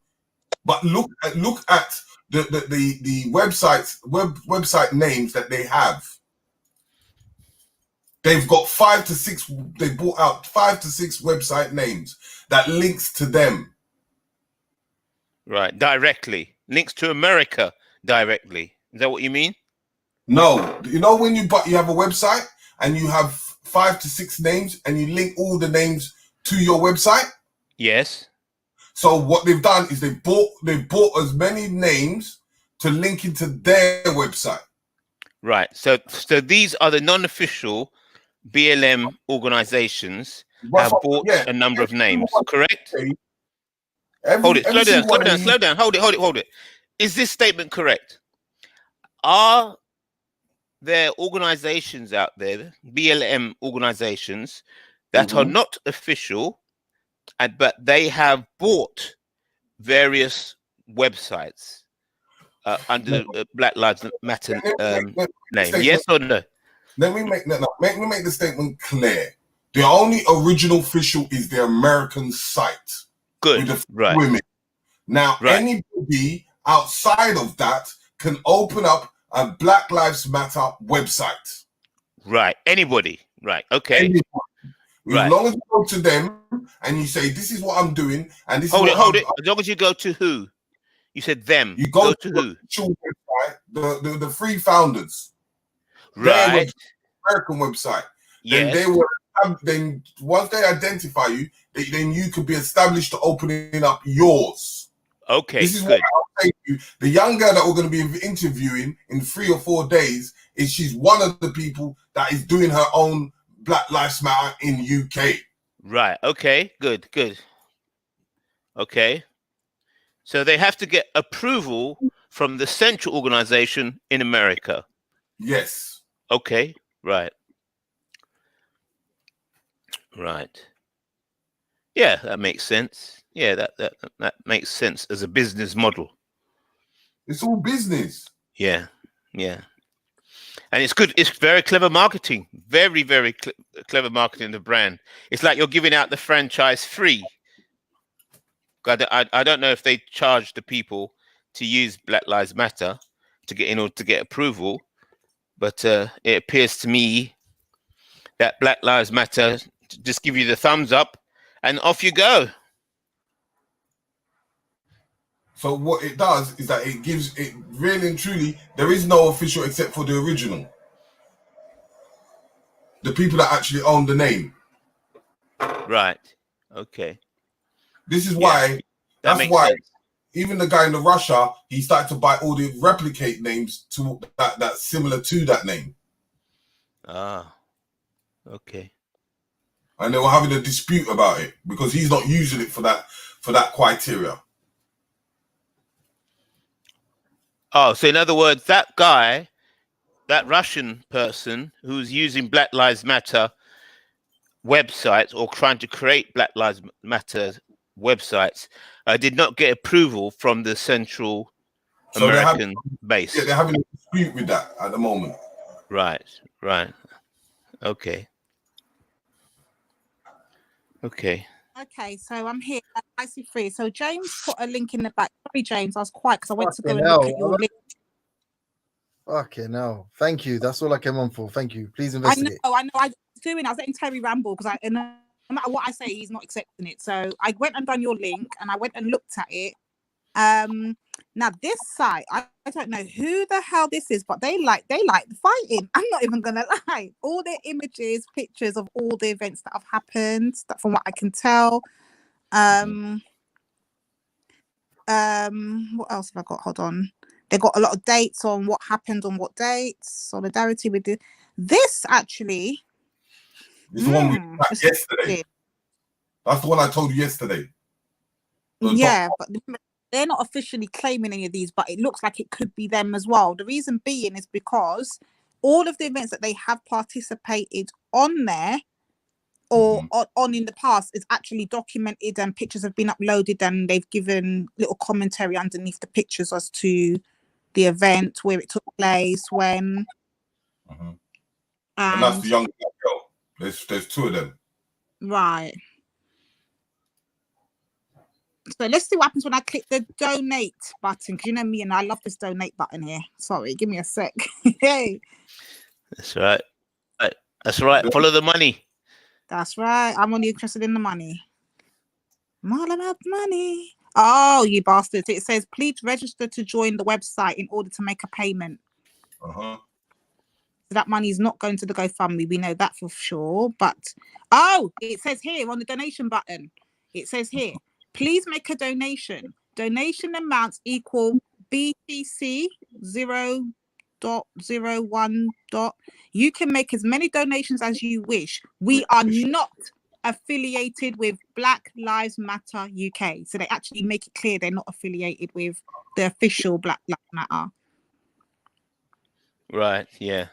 But look at the website names that they have. They've got 5 to 6. They brought out 5 to 6 website names that links to them. Right, directly links to America directly. Is that what you mean? No, you know when you have a website and you have 5 to 6 names and you link all the names to your website. Yes. So what they've done is they've bought as many names to link into their website. Right. So these are the non-official BLM organizations have bought a number of names, correct? Hold it. Slow down. Hold it. Is this statement correct? Are there organizations out there, BLM organizations, that are not official, but they have bought various websites under the Black Lives Matter name? Yes or no? Let me make the statement clear. The only original official is the American site. Good. With the women. Now, anybody outside of that can open up a Black Lives Matter website. Right. Anybody. Right. Okay. As long as you go to them and you say, "This is what I'm doing," and this Hold is it, what hold it. As long as you go to who? You said them. you go to the who? official website, the three founders, their Right. American website. Then Yes. they will. Then once they identify you, then you could be established to opening up yours. Okay. This is good. what I'll say to you. The young girl that we're going to be interviewing in 3 or 4 days she's one of the people that is doing her own Black Lives Matter in UK. Right. Okay. Good. Good. Okay. So they have to get approval from the central organization in America. Yes. Okay. Right. Right. Yeah, that makes sense. Yeah, that makes sense as a business model. It's all business. Yeah. Yeah. And it's good. It's very clever marketing. Very, very clever marketing of the brand. It's like you're giving out the franchise free. I don't know if they charge the people to use Black Lives Matter in order to get approval, but it appears to me that Black Lives Matter just give you the thumbs up and off you go. So what it does is that it gives it really and truly, there is no official except for the original. The people that actually own the name. Right. Okay. This is why, that's why sense. Even the guy in Russia, he started to buy all the replicate names to that's similar to that name. Ah. Okay. And they were having a dispute about it because he's not using it for that criteria. Oh, so in other words, that guy, that Russian person who's using Black Lives Matter websites or trying to create Black Lives Matter websites did not get approval from the central American base. Yeah, they're having a dispute with that at the moment. Right, right. Okay. Okay. Okay, so I'm here at IC3. So James put a link in the back. Sorry, James, I was quiet because I went to go and look at your link. Okay, no, thank you. That's all I came on for. Thank you. Please investigate. I know. I was letting Terry ramble because no matter what I say, he's not accepting it. So I went and done your link and I went and looked at it. Now this site, I don't know who the hell this is, but they like the fighting. I'm not even gonna lie. All their images, pictures of all the events that have happened, from what I can tell. What else have I got? Hold on. They got a lot of dates on what happened on what dates. Solidarity with this actually. This one we had yesterday. That's the one I told you yesterday. Yeah, but they're not officially claiming any of these, but it looks like it could be them as well. The reason being is because all of the events that they have participated on there or on in the past is actually documented and pictures have been uploaded and they've given little commentary underneath the pictures as to the event, where it took place, when. And that's the young girl. There's 2 of them. Right. So let's see what happens when I click the donate button. Because you know me and I love this donate button here. Sorry, give me a sec. Hey. That's right. That's right. Follow the money. That's right. I'm only interested in the money. I'm all about money. Oh, you bastards. It says, please register to join the website in order to make a payment. So that money is not going to the GoFundMe. We know that for sure. But, it says here on the donation button, it says here, please make a donation. Donation amounts equal BTC 0.01. You can make as many donations as you wish. We are not affiliated with Black Lives Matter UK. So they actually make it clear they're not affiliated with the official Black Lives Matter. Right, yeah.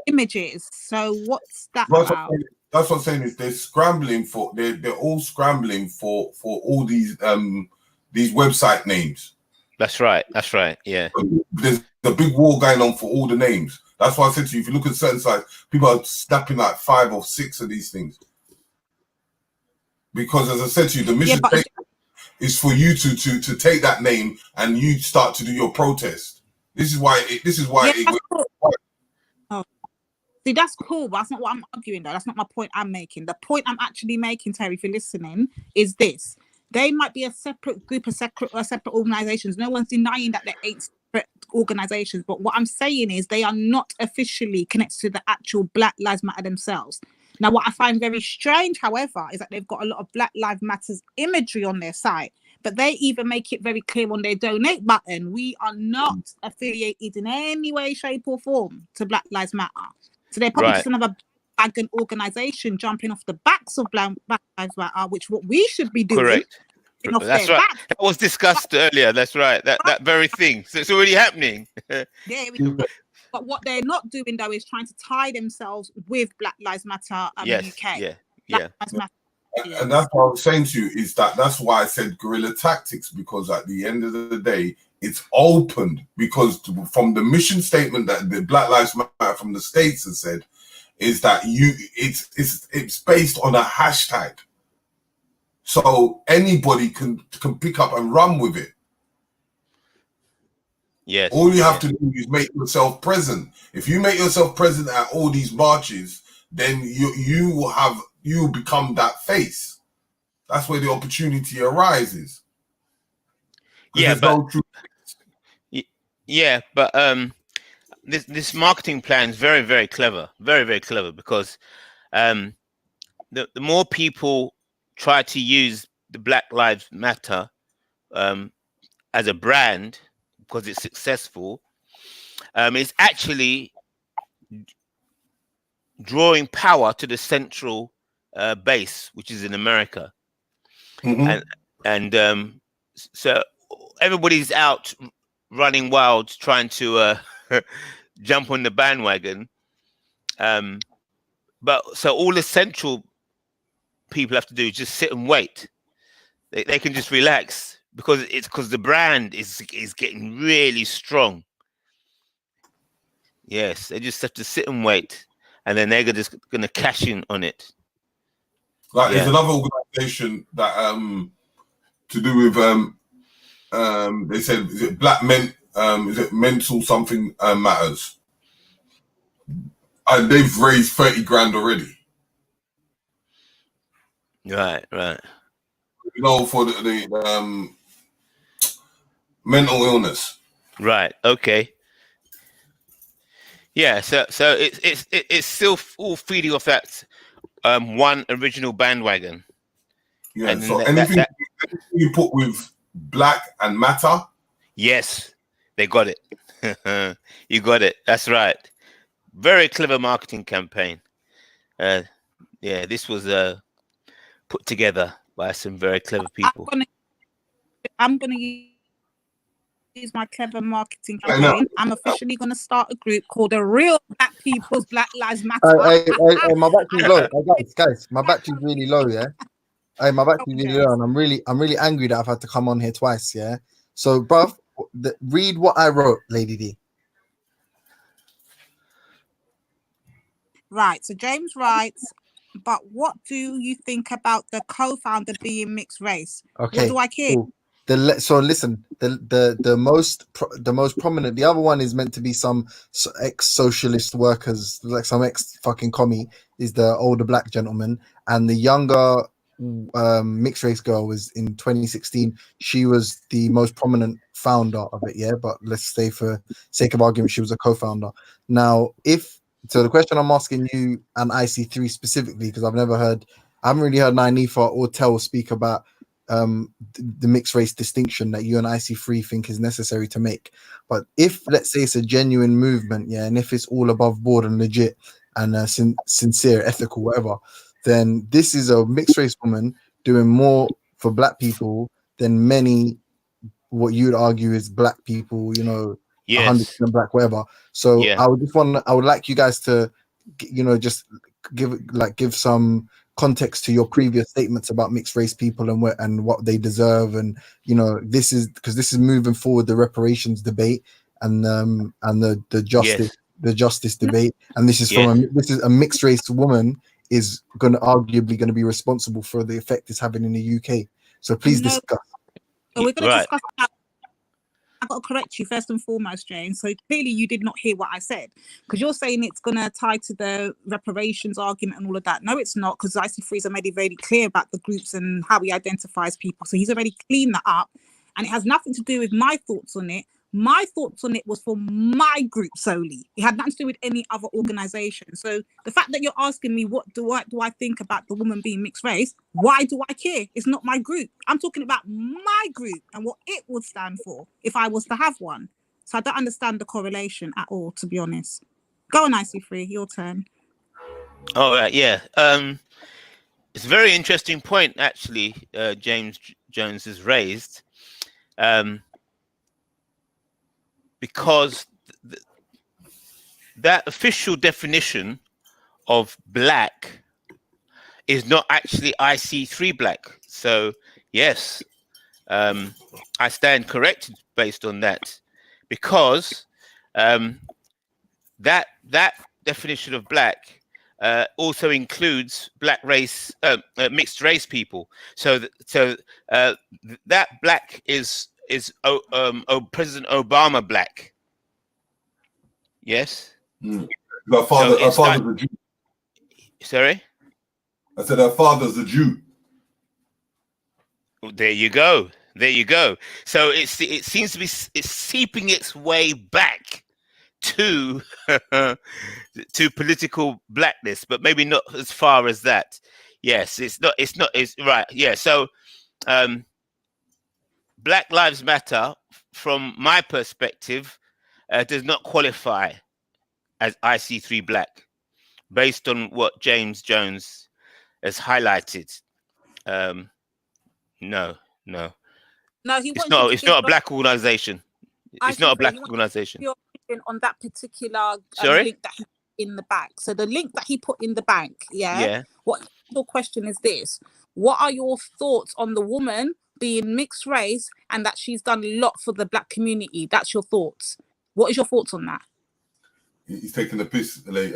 Images. So what's that about? That's what I'm saying is they're scrambling for they're all scrambling for all these website names. That's right. That's right. Yeah. There's a big war going on for all the names. That's why I said to you, if you look at certain sites, people are snapping like 5 or 6 of these things. Because as I said to you, the mission is for you to take that name and you start to do your protest. This is why. See, that's cool, but that's not what I'm arguing, though. That's not my point I'm making. The point I'm actually making, Terry, if you're listening, is this. They might be a separate group of separate organizations. No one's denying that they're 8 separate organizations. But what I'm saying is they are not officially connected to the actual Black Lives Matter themselves. Now, what I find very strange, however, is that they've got a lot of Black Lives Matters imagery on their site. But they even make it very clear on their donate button, we are not affiliated in any way, shape, or form to Black Lives Matter. So they're probably just another wagon organization jumping off the backs of Black Lives Matter, which what we should be doing. Correct. That's right. That was discussed earlier. That's right. That very thing. So it's already happening. But what they're not doing, though, is trying to tie themselves with Black Lives Matter UK. Yeah. And that's what I was saying to you, is that's why I said guerrilla tactics, because at the end of the day, it's opened, because from the mission statement that the Black Lives Matter from the States has said, is that it's based on a hashtag. So anybody can pick up and run with it. Yes. All you have to do is make yourself present. If you make yourself present at all these marches, then you will become that face. That's where the opportunity arises. Yeah, but this marketing plan is very, very clever, very, very clever, because the more people try to use the Black Lives Matter as a brand, because it's successful, it's actually drawing power to the central base, which is in America. And so everybody's out running wild, trying to jump on the bandwagon. But so all the central people have to do is just sit and wait. They can just relax, because the brand is getting really strong. Yes, they just have to sit and wait, and then they're just going to cash in on it. Like there's another organization that to do with they said, is it Black Men? Is it Mental Something Matters? And they've raised 30 grand already. Right. You know, for the mental illness. Right. Okay. Yeah. So it's still all feeding off that one original bandwagon. Yeah. And so anything you put with Black and Matter. Yes, they got it. You got it. That's right. Very clever marketing campaign. This was put together by some very clever people. I'm gonna use my clever marketing campaign. I'm officially gonna start a group called the Real Black People's Black Lives Matter. Hey, my battery's low. Guys, my battery's really low. Yeah. Hey, my battery's really low, and I'm really angry that I've had to come on here twice. Yeah. So, bruv, read what I wrote, Lady D. Right. So James writes, but what do you think about the co-founder being mixed race? Okay. What do I care? Cool. So listen, the most prominent. The other one is meant to be some ex-socialist workers, like some ex-fucking commie, is the older black gentleman, and the younger mixed race girl was in 2016. She was the most prominent founder of it. Yeah, but let's say for sake of argument, she was a co-founder. Now, so the question I'm asking you and IC3 specifically, because I haven't really heard Nyanifa or Tel speak about the mixed race distinction that you and IC3 think is necessary to make. But if, let's say, it's a genuine movement, yeah, and if it's all above board and legit and sincere, ethical, whatever, then this is a mixed race woman doing more for black people than many, what you'd argue is black people, 100% black, whatever. So I would like you guys to, just give some context to your previous statements about mixed race people and what they deserve, and this is moving forward the reparations debate and the justice debate, and this is this is a mixed race woman is arguably going to be responsible for the effect it's having in the UK. So please discuss. So we're going to discuss got to correct you first and foremost, James. So clearly you did not hear what I said, because you're saying it's going to tie to the reparations argument and all of that. No, it's not, because IC3's made it very clear about the groups and how he identifies people. So he's already cleaned that up, and it has nothing to do with my thoughts on it. My thoughts on it was for my group solely. It had nothing to do with any other organization. So the fact that you're asking me what do I think about the woman being mixed race, why do I care? It's not my group. I'm talking about my group and what it would stand for if I was to have one. So I don't understand the correlation at all, to be honest. Go on, IC3, your turn. All right, yeah. It's a very interesting point, actually, James Jones has raised. Because that official definition of black is not actually IC3 black. So yes, I stand corrected based on that, because that definition of black also includes black race, mixed race people. So that black is President Obama black. Yes. Her father's a Jew. Sorry? I said her father's a Jew. There you go. There you go. So it seems to be seeping its way back to to political blackness, but maybe not as far as that. Yes, it's right. Yeah. So Black Lives Matter, from my perspective, does not qualify as IC3 black, based on what James Jones has highlighted. No. No, It's not a black organization. It's not a black organization. Your opinion on that particular Sorry? link that he put in the back. So the link that he put in the bank, Yeah. What your question is this? What are your thoughts on the woman being mixed race and that she's done a lot for the black community? That's your thoughts. What is your thoughts on that? He's taking the piss. Like,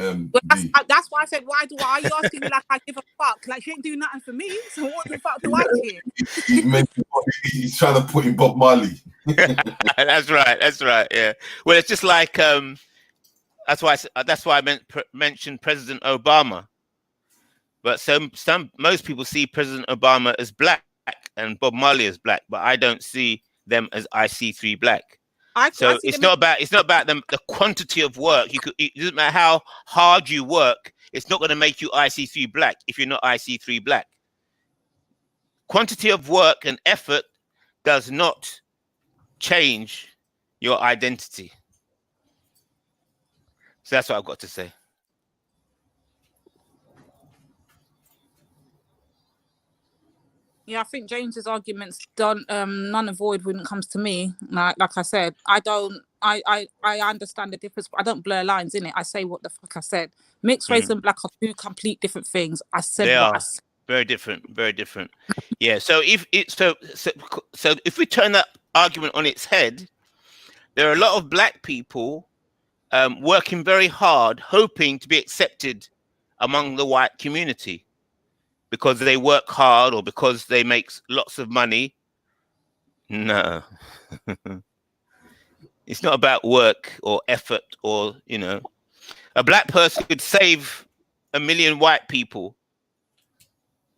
that's why I said, why are you asking me like I give a fuck? Like, she ain't doing nothing for me. So what the fuck do I care? He's trying to put in Bob Marley. That's right. Yeah. Well, it's just like that's why I mentioned President Obama. But most people see President Obama as black and Bob Marley as black, but I don't see them as IC3 black. So it's not about the quantity of work. It doesn't matter how hard you work. It's not going to make you IC3 black if you're not IC3 black. Quantity of work and effort does not change your identity. So that's what I've got to say. Yeah, I think James's arguments don't none avoid when it comes to me. Like I said, I understand the difference, but I don't blur lines in it. I say what the fuck I said. Mixed race and black are two complete different things. I said they what are I said. very different. Yeah. So if we turn that argument on its head, there are a lot of black people working very hard, hoping to be accepted among the white community, because they work hard or because they make lots of money. No. It's not about work or effort or, a black person could save 1 million white people.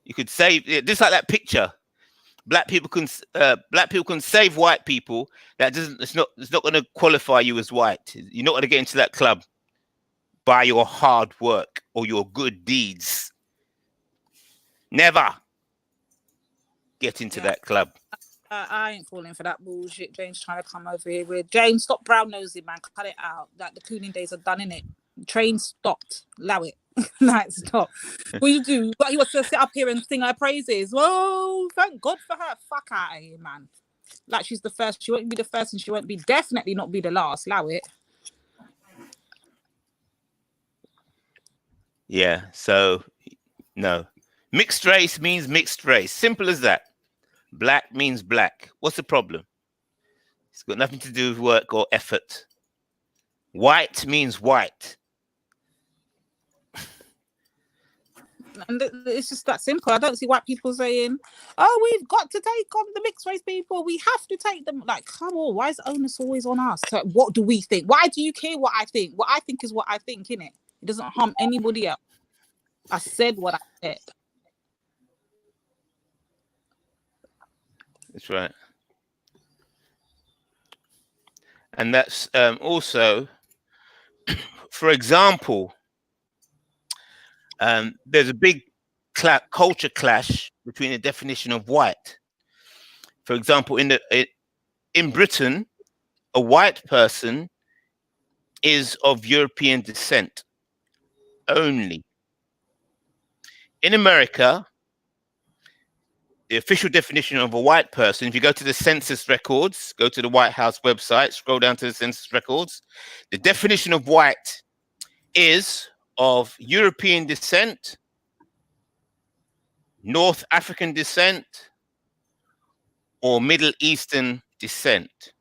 You could save, just like that picture. Black people can save white people. It's not going to qualify you as white. You're not going to get into that club by your hard work or your good deeds. Never get into that club. I ain't falling for that bullshit. James trying to come over here with James. Stop brown nosing, man. Cut it out. Like the cooning days are done, innit? Train stopped. Allow it. Like stop. What you do? But he wants to sit up here and sing her praises. Well, thank God for her. Fuck out of here, man. Like she's the first. She won't be the first, and she won't be definitely not be the last. Allow it. Yeah. So no. Mixed race means mixed race. Simple as that. Black means black. What's the problem? It's got nothing to do with work or effort. White means white. And it's just that simple. I don't see white people saying, "Oh, we've got to take on the mixed race people. We have to take them." Like, come on, why is the onus always on us? So what do we think? Why do you care what I think? What I think is what I think, innit? It doesn't harm anybody else. I said what I said. That's right. And that's also, for example, there's a big culture clash between the definition of white. For example, in Britain, a white person is of European descent only. In America, the official definition of a white person, if you go to the census records, go to the White House website, scroll down to the census records, the definition of white is of European descent, North African descent, or Middle Eastern descent.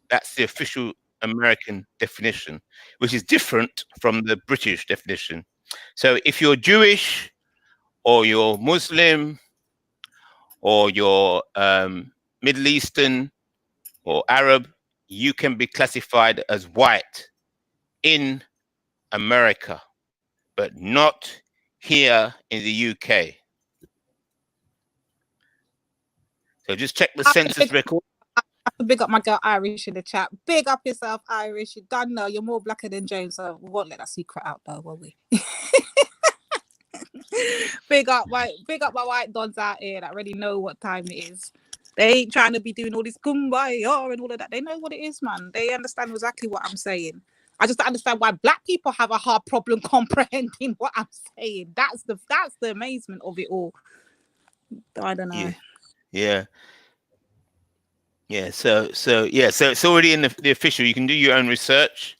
That's the official American definition, which is different from the British definition. So if you're Jewish, or you're Muslim, or you're Middle Eastern or Arab, you can be classified as white in America, but not here in the UK. So just check the census record. I have to big up my girl Irish in the chat. Big up yourself, Irish. You done know you're more blacker than James, so we won't let that secret out though, will we? big up my white dons out here that already know what time it is. They ain't trying to be doing all this kumbaya and all of that. They know what it is, man. They understand exactly what I'm saying. I just don't understand why black people have a hard problem comprehending what I'm saying. That's the amazement of it all. I don't know. Yeah. So it's already in the official. You can do your own research.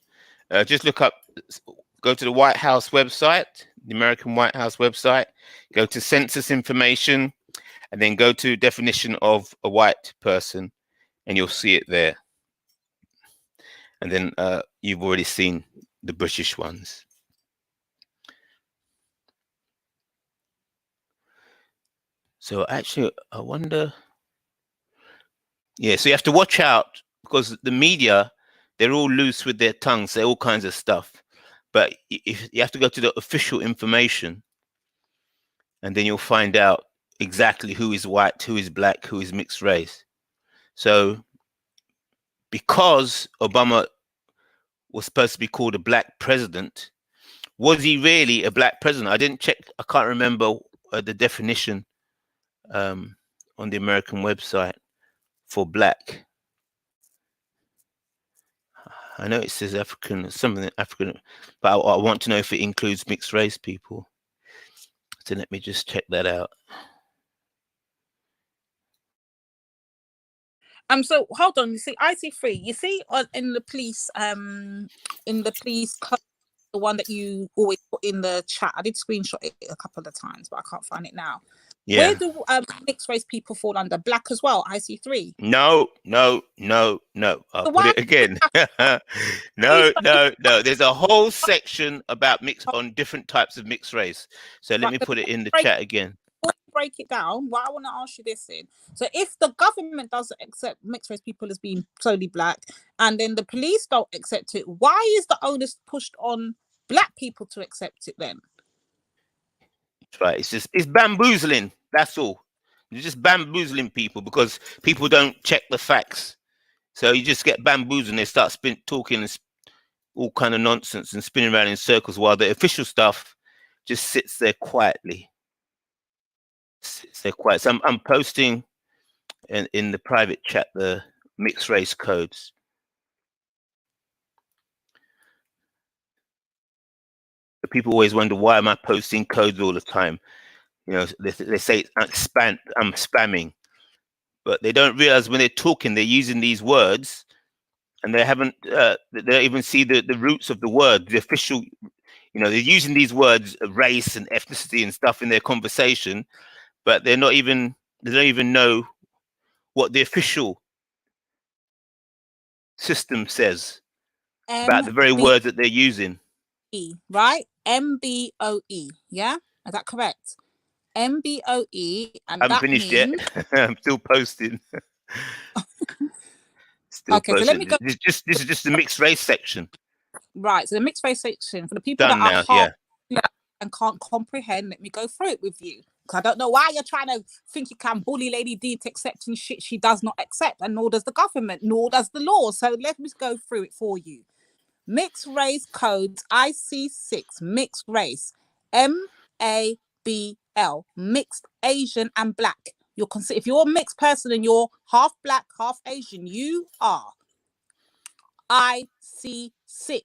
Just look up, go to the White House website, the American White House website, go to census information, and then go to definition of a white person, and you'll see it there. And then you've already seen the British ones. So actually, I wonder. Yeah, so you have to watch out because the media, they're all loose with their tongues, say all kinds of stuff. But if you have to go to the official information, and then you'll find out exactly who is white, who is black, who is mixed race. So because Obama was supposed to be called a black president, was he really a black president? I didn't check. I can't remember the definition on the American website for black. I know it says African, something African, but I want to know if it includes mixed race people. So let me just check that out. So hold on. You see, IC3. You see, in the police code, the one that you always put in the chat. I did screenshot it a couple of times, but I can't find it now. Yeah. Where do mixed race people fall under? Black as well, IC3? No. I'll put it again. No. There's a whole section about different types of mixed race. So let me put it in the chat again. Break it down. What I want to ask you this in. So if the government doesn't accept mixed race people as being solely black, and then the police don't accept it, why is the onus pushed on black people to accept it then? Right, it's bamboozling. That's all. You're just bamboozling people because people don't check the facts. So you just get bamboozled and they start talking all kind of nonsense and spinning around in circles while the official stuff just sits there quietly. Sits there quiet. So I'm posting in the private chat the mixed race codes. People always wonder, why am I posting codes all the time? You know, they say I'm spamming, but they don't realize when they're talking, they're using these words, and they haven't. They don't even see the roots of the word, the official. You know, they're using these words, race and ethnicity and stuff, in their conversation, but they're not even. They don't even know what the official system says about the very words that they're using. MBOE, right? MBOE, yeah? Is that correct? MBOE, and I haven't that finished yet. means... I'm still posting. Still Okay, so let me posting. go... This is just the mixed race section. Right, so the mixed race section, for the people Done that are now, hard yeah. and can't comprehend, let me go through it with you. Because I don't know why you're trying to think you can bully Lady D into accepting shit she does not accept, and nor does the government, nor does the law. So let me go through it for you. Mixed race codes, IC6, mixed race, MABL, mixed Asian and black. You're if you're a mixed person and you're half black, half Asian, you are IC6.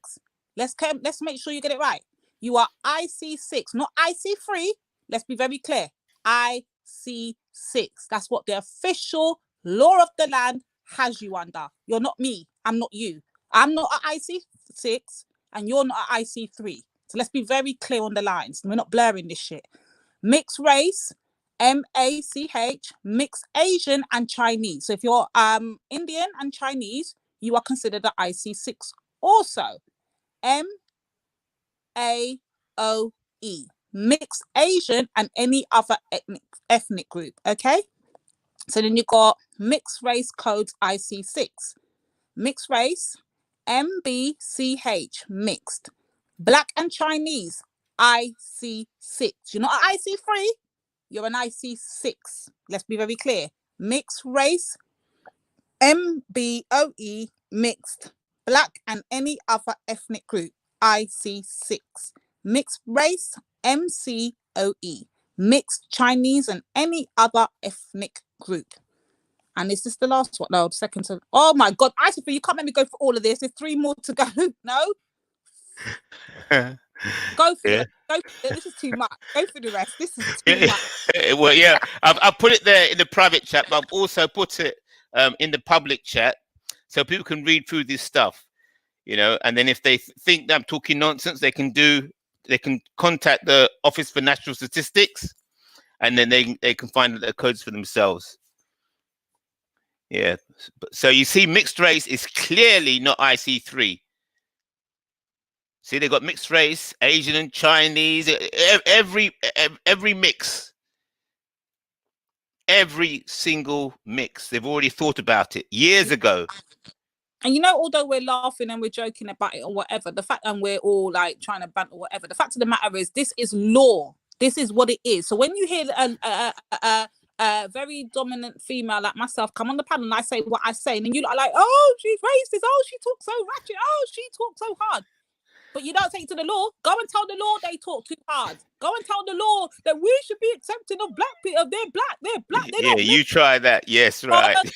Let's make sure you get it right. You are IC6, not IC3. Let's be very clear. IC6. That's what the official law of the land has you under. You're not me. I'm not you. I'm not an IC6 and you're not an IC3. So let's be very clear on the lines. We're not blurring this shit. Mixed race, MACH, mixed Asian and Chinese. So if you're Indian and Chinese, you are considered an IC6 also. MAOE, mixed Asian and any other ethnic group, okay? So then you got mixed race codes IC6. Mixed race, MBCH, mixed. Black and Chinese, IC6. You're not an IC3, you're an IC6. Let's be very clear. Mixed race, MBOE, mixed. Black and any other ethnic group, IC6. Mixed race, MCOE, mixed Chinese and any other ethnic group. And is this the last one? No, the second to... Oh my God, IC3, you can't let me go for all of this. There's 3 more to go. No? Go for it. Go for it. This is too much. Go for the rest. This is too much. Well, yeah, I've put it there in the private chat, but I've also put it in the public chat so people can read through this stuff, you know, and then if they think that I'm talking nonsense, they can contact the Office for National Statistics, and then they can find the codes for themselves. Yeah. So you see, mixed race is clearly not IC3. See, they got mixed race, Asian and Chinese, every mix. Every single mix. They've already thought about it years ago. And you know, although we're laughing and we're joking about it or whatever, the fact and we're all like trying to banter or whatever, the fact of the matter is this is law. This is what it is. So when you hear a very dominant female like myself come on the panel and I say what I say, and then you like, oh, she's racist, oh, she talks so ratchet, oh, she talks so hard. But you don't take it to the law. Go and tell the law they talk too hard. Go and tell the law that we should be accepting of black people. They're black. They're not. You try that. Yes, right. Don't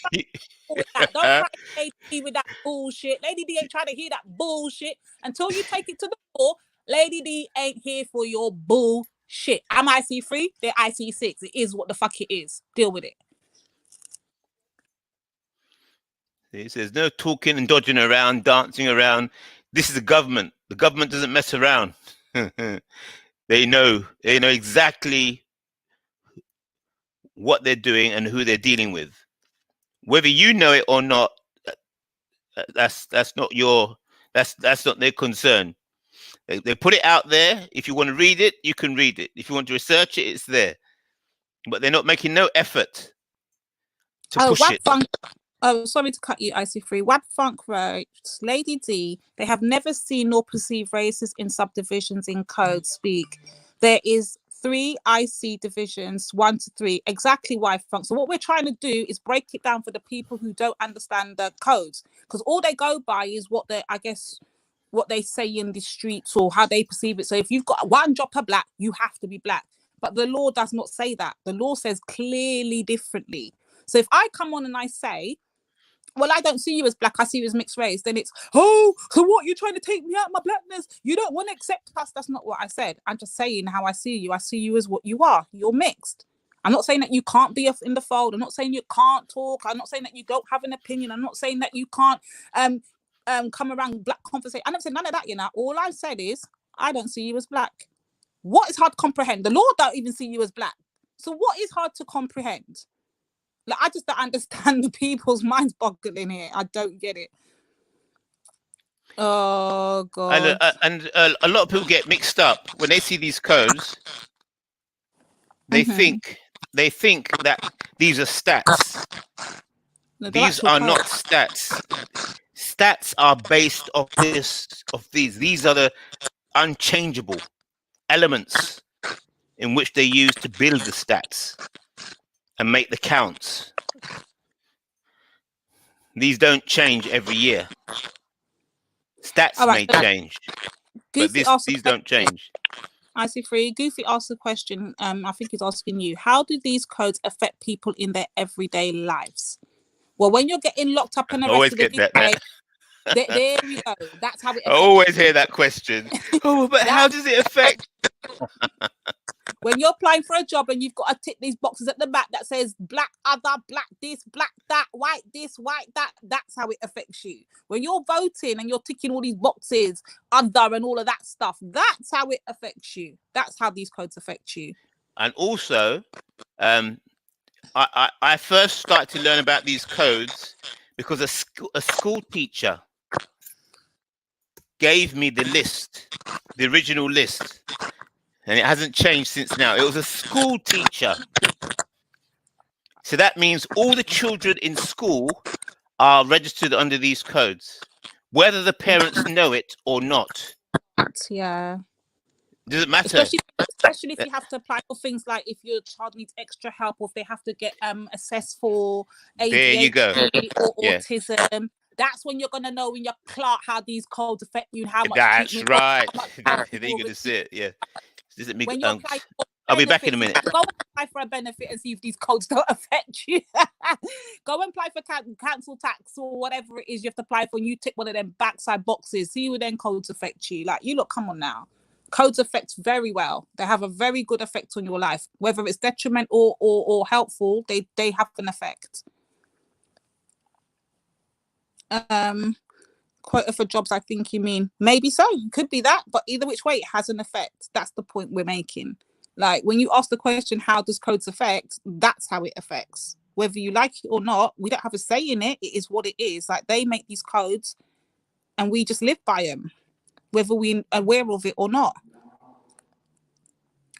try to hate with that bullshit. Lady D ain't trying to hear that bullshit. Until you take it to the law, Lady D ain't here for your bullshit. I'm IC3, they're IC6. It is what the fuck it is. Deal with it. It says no talking and dodging around, dancing around. This is the government. The government doesn't mess around. They know exactly what they're doing and who they're dealing with. Whether you know it or not, that's not their concern. They put it out there. If you want to read it, you can read it. If you want to research it, it's there. But they're not making no effort to push it. Oh, sorry to cut you, IC3. Wab Funk writes, Lady D, they have never seen nor perceived races in subdivisions in code speak. There is 3 IC divisions, 1 to 3. Exactly why Funk. So what we're trying to do is break it down for the people who don't understand the codes, because all they go by is what they say in the streets or how they perceive it. So if you've got 1 drop of black, you have to be black. But the law does not say that. The law says clearly differently. So if I come on and I say, well, I don't see you as black, I see you as mixed race, then it's, oh, so what, you're trying to take me out of my blackness? You don't want to accept us? That's not what I said. I'm just saying how I see you. I see you as what you are. You're mixed. I'm not saying that you can't be in the fold. I'm not saying you can't talk. I'm not saying that you don't have an opinion. I'm not saying that you can't come around black conversation. I never said none of that, you know. All I said is, I don't see you as black. What is hard to comprehend? The law don't even see you as black. So what is hard to comprehend? Like, I just don't understand the people's minds boggling here. I don't get it. Oh God. And a lot of people get mixed up when they see these codes. They think that these are stats. No, they're These actual are not codes. stats. Stats are based off these. These are the unchangeable elements in which they use to build the stats and make the counts. These don't change every year. Stats All right, may change, but Goofy asked these don't change. I see three. Goofy asked a question. I think he's asking you, how do these codes affect people in their everyday lives? Well, when you're getting locked up and I always arrested, get that. there we go. That's how it I affects. always hear that question. Oh, but how does it affect? When you're applying for a job and you've got to tick these boxes at the back that says black other, black this, black that, white this, white that, that's how it affects you. When you're voting and you're ticking all these boxes, other and all of that stuff, that's how it affects you. That's how these codes affect you. And also, I first started to learn about these codes because a school teacher gave me the list, the original list, and it hasn't changed since now. It was a school teacher. So that means all the children in school are registered under these codes, whether the parents know it or not. Yeah. Does it matter? Especially if you have to apply for things like if your child needs extra help or if they have to get assessed for There you go. ADHD or Yeah. autism. That's when you're gonna know in your clerk how these codes affect you and how much. That's treatment, right. how much Then you're gonna see it. Yeah. when you're applying for I'll be back in a minute. go and apply for a benefit and see if these codes don't affect you. Go and apply for council tax or whatever it is you have to apply for, and you tick one of them backside boxes. See who then codes affect you. Like, you look, come on now. Codes affect very well. They have a very good effect on your life, whether it's detrimental or helpful. They have an effect. Quota for jobs, I think you mean. Maybe so, could be that, but either which way, it has an effect. That's the point we're making. Like, when you ask the question, how does codes affect? That's how it affects. Whether you like it or not, we don't have a say in it. It is what it is. Like, they make these codes and we just live by them, whether we're aware of it or not.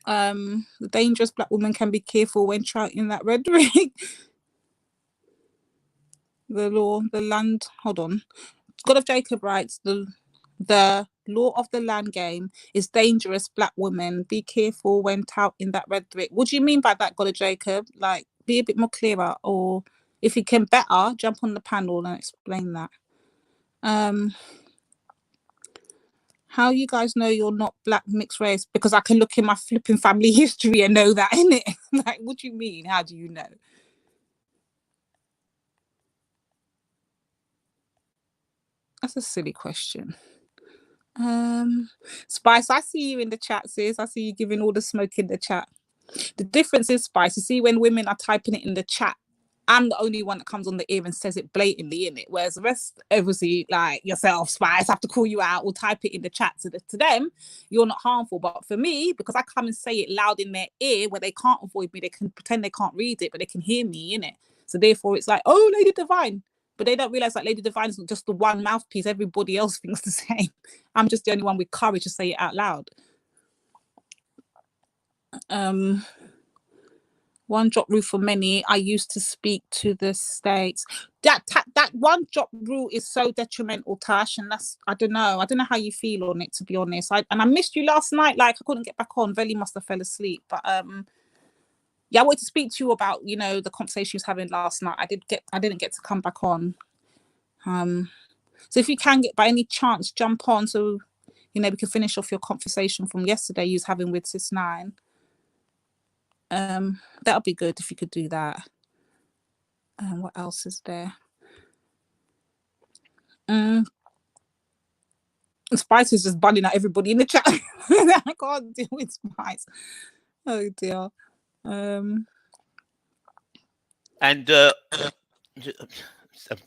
The dangerous black woman can be careful when shouting that rhetoric. The law, the land, hold on. God of Jacob writes, the law of the land game is dangerous, black women. Be careful when touting that rhetoric. What do you mean by that, God of Jacob? Like, be a bit more clearer, or if you can better, jump on the panel and explain that. How you guys know you're not black mixed race? Because I can look in my flipping family history and know that, innit? Like, what do you mean? How do you know? That's a silly question. Spice, I see you in the chat, sis. I see you giving all the smoke in the chat. The difference is, Spice, you see when women are typing it in the chat, I'm the only one that comes on the ear and says it blatantly, in it. Whereas the rest, obviously, like yourself, Spice, have to call you out or type it in the chat. So that to them, you're not harmful. But for me, because I come and say it loud in their ear where they can't avoid me, they can pretend they can't read it, but they can hear me, in it. So therefore, it's like, oh, Lady Divine. But they don't realize that Lady Divine is not just the one mouthpiece. Everybody else thinks the same. I'm just the only one with courage to say it out loud. One drop rule for many. I used to speak to the states. That one drop rule is so detrimental, Tash, and that's, I don't know how you feel on it, to be honest. I missed you last night. Like, I couldn't get back on. Vellemy must have fell asleep. But yeah, I wanted to speak to you about, you know, the conversation you was having last night. I didn't get to come back on. So if you can get, by any chance, jump on so, you know, we can finish off your conversation from yesterday you was having with Sis 9. That'll be good if you could do that. What else is there? Spice is just bunning at everybody in the chat. I can't deal with Spice. Oh dear. And I'm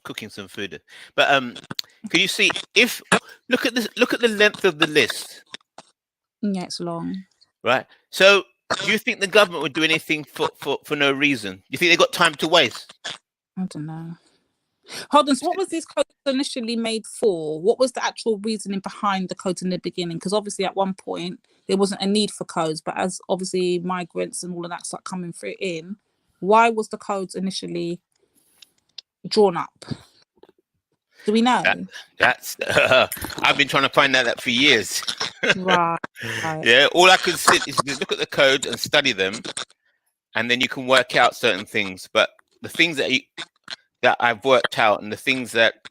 cooking some food, but can you see, if look at the length of the list? Yeah, it's long. Right. So do you think the government would do anything for no reason? Do you think they got time to waste? I don't know. Hold on. So, what was these codes initially made for? What was the actual reasoning behind the codes in the beginning? Because obviously, at one point, there wasn't a need for codes, but as obviously migrants and all of that start coming through in, why was the codes initially drawn up? Do we know? That's I've been trying to find that out for years. Right. Yeah, all I could sit is just look at the code and study them, and then you can work out certain things. But the things that I've worked out, and the things that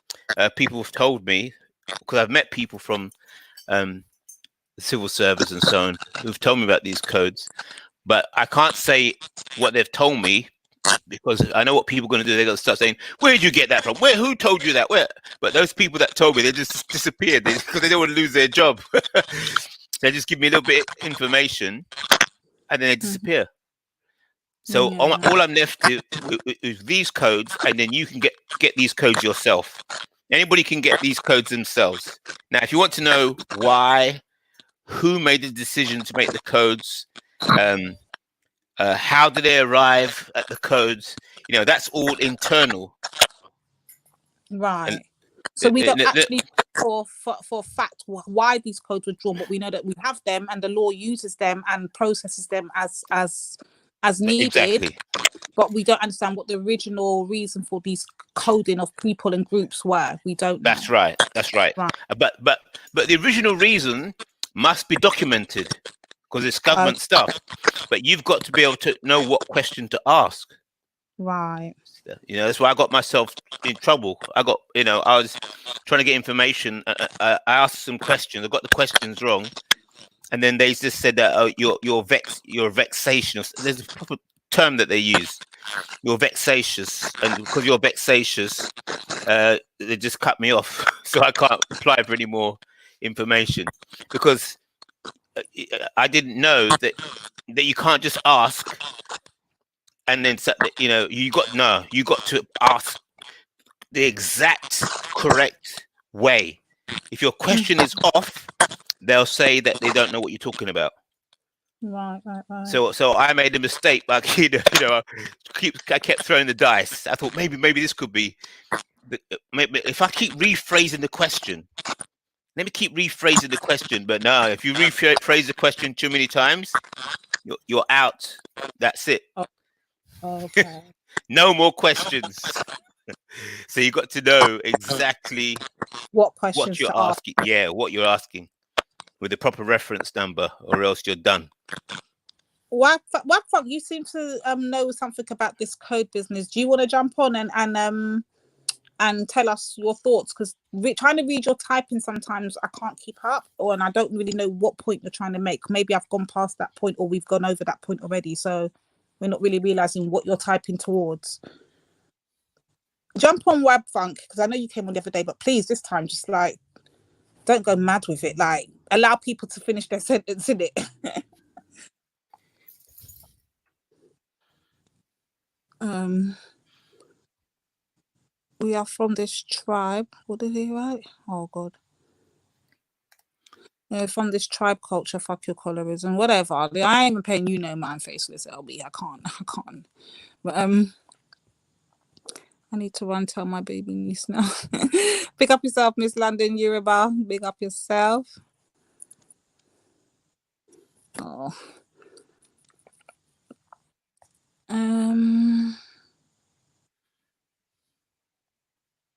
people have told me, because I've met people from the civil service and so on who've told me about these codes, but I can't say what they've told me, because I know what people are going to do. They're going to start saying, "Where did you get that from? Who told you that? Where?" But those people that told me, they just disappeared because they don't want to lose their job. They just give me a little bit of information, and then they disappear. So all I'm left to is these codes, and then you can get these codes yourself. Anybody can get these codes themselves. Now, if you want to know why, who made the decision to make the codes, how did they arrive at the codes? You know, that's all internal. Right. And so we don't actually for fact why these codes were drawn, but we know that we have them, and the law uses them and processes them as needed. Exactly. But we don't understand what the original reason for these coding of people and groups were. We don't know. That's right. That's right. But the original reason must be documented, because it's government stuff. But you've got to be able to know what question to ask. Right. You know, that's why I got myself in trouble. I was trying to get information. I asked some questions. I got the questions wrong, and then they just said that you're vexatious. There's a proper term that they use. You're vexatious, and because you're vexatious, they just cut me off, so I can't apply for any more information, because I didn't know that you can't just ask. And then, you got to ask the exact correct way. If your question is off, they'll say that they don't know what you're talking about. Right. So I made a mistake. Like, I kept throwing the dice. I thought maybe this could be. Maybe if I keep rephrasing the question, let me keep rephrasing the question. But no, if you rephrase the question too many times, you're out. That's it. Okay. No more questions. So you got to know exactly what you're asking. Yeah, what you're asking with the proper reference number, or else you're done. Wagfunk, you seem to know something about this code business. Do you want to jump on and tell us your thoughts? Because trying to read your typing, sometimes I can't keep up, and I don't really know what point you're trying to make. Maybe I've gone past that point, or we've gone over that point already. So we're not really realizing what you're typing towards. Jump on Wagfunk, because I know you came on the other day, but please this time just like don't go mad with it. Like allow people to finish their sentence in it. We are from this tribe. What did he write? Oh God. Yeah, from this tribe culture, fuck your colorism, whatever. I ain't even paying you no mind, faceless LB. I can't. But I need to run tell my baby niece now. Pick up yourself, Miss London Yoruba. Big up yourself. Oh.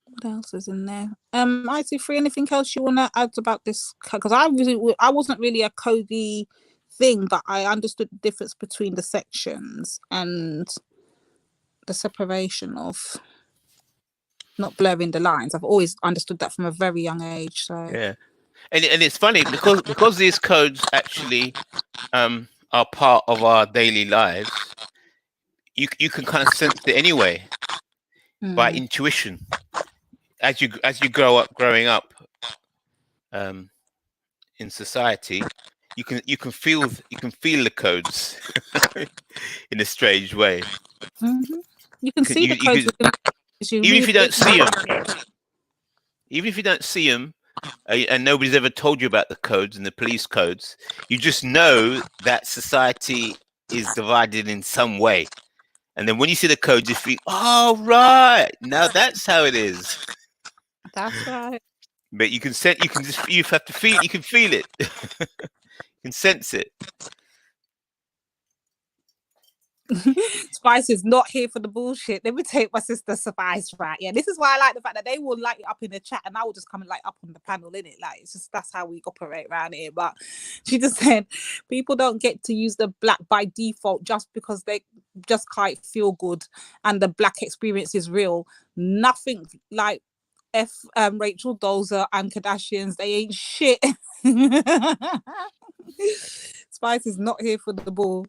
What else is in there? IT3, anything else you want to add about this? Because I wasn't really a Cody thing, but I understood the difference between the sections and the separation of not blurring the lines. I've always understood that from a very young age. So yeah, and it's funny because these codes actually are part of our daily lives. You can kind of sense it anyway by intuition. As you growing up in society, you can feel the codes in a strange way. Mm-hmm. You can see the codes. Even if you don't see them, and nobody's ever told you about the codes and the police codes, you just know that society is divided in some way, And then when you see the code, you think, oh, right, now that's how it is. That's right. But you can sense, you have to feel, you can feel it. You can sense it. Spice is not here for the bullshit. Let me take my sister Spice, right? Yeah, this is why I like the fact that they will light it up in the chat and I will just come and light up on the panel, innit? Like, it's just, that's how we operate around here. But she just said people don't get to use the black by default just because they just can't feel good and the black experience is real. Nothing like Rachel Dolezal and Kardashians, they ain't shit. Spice is not here for the ball.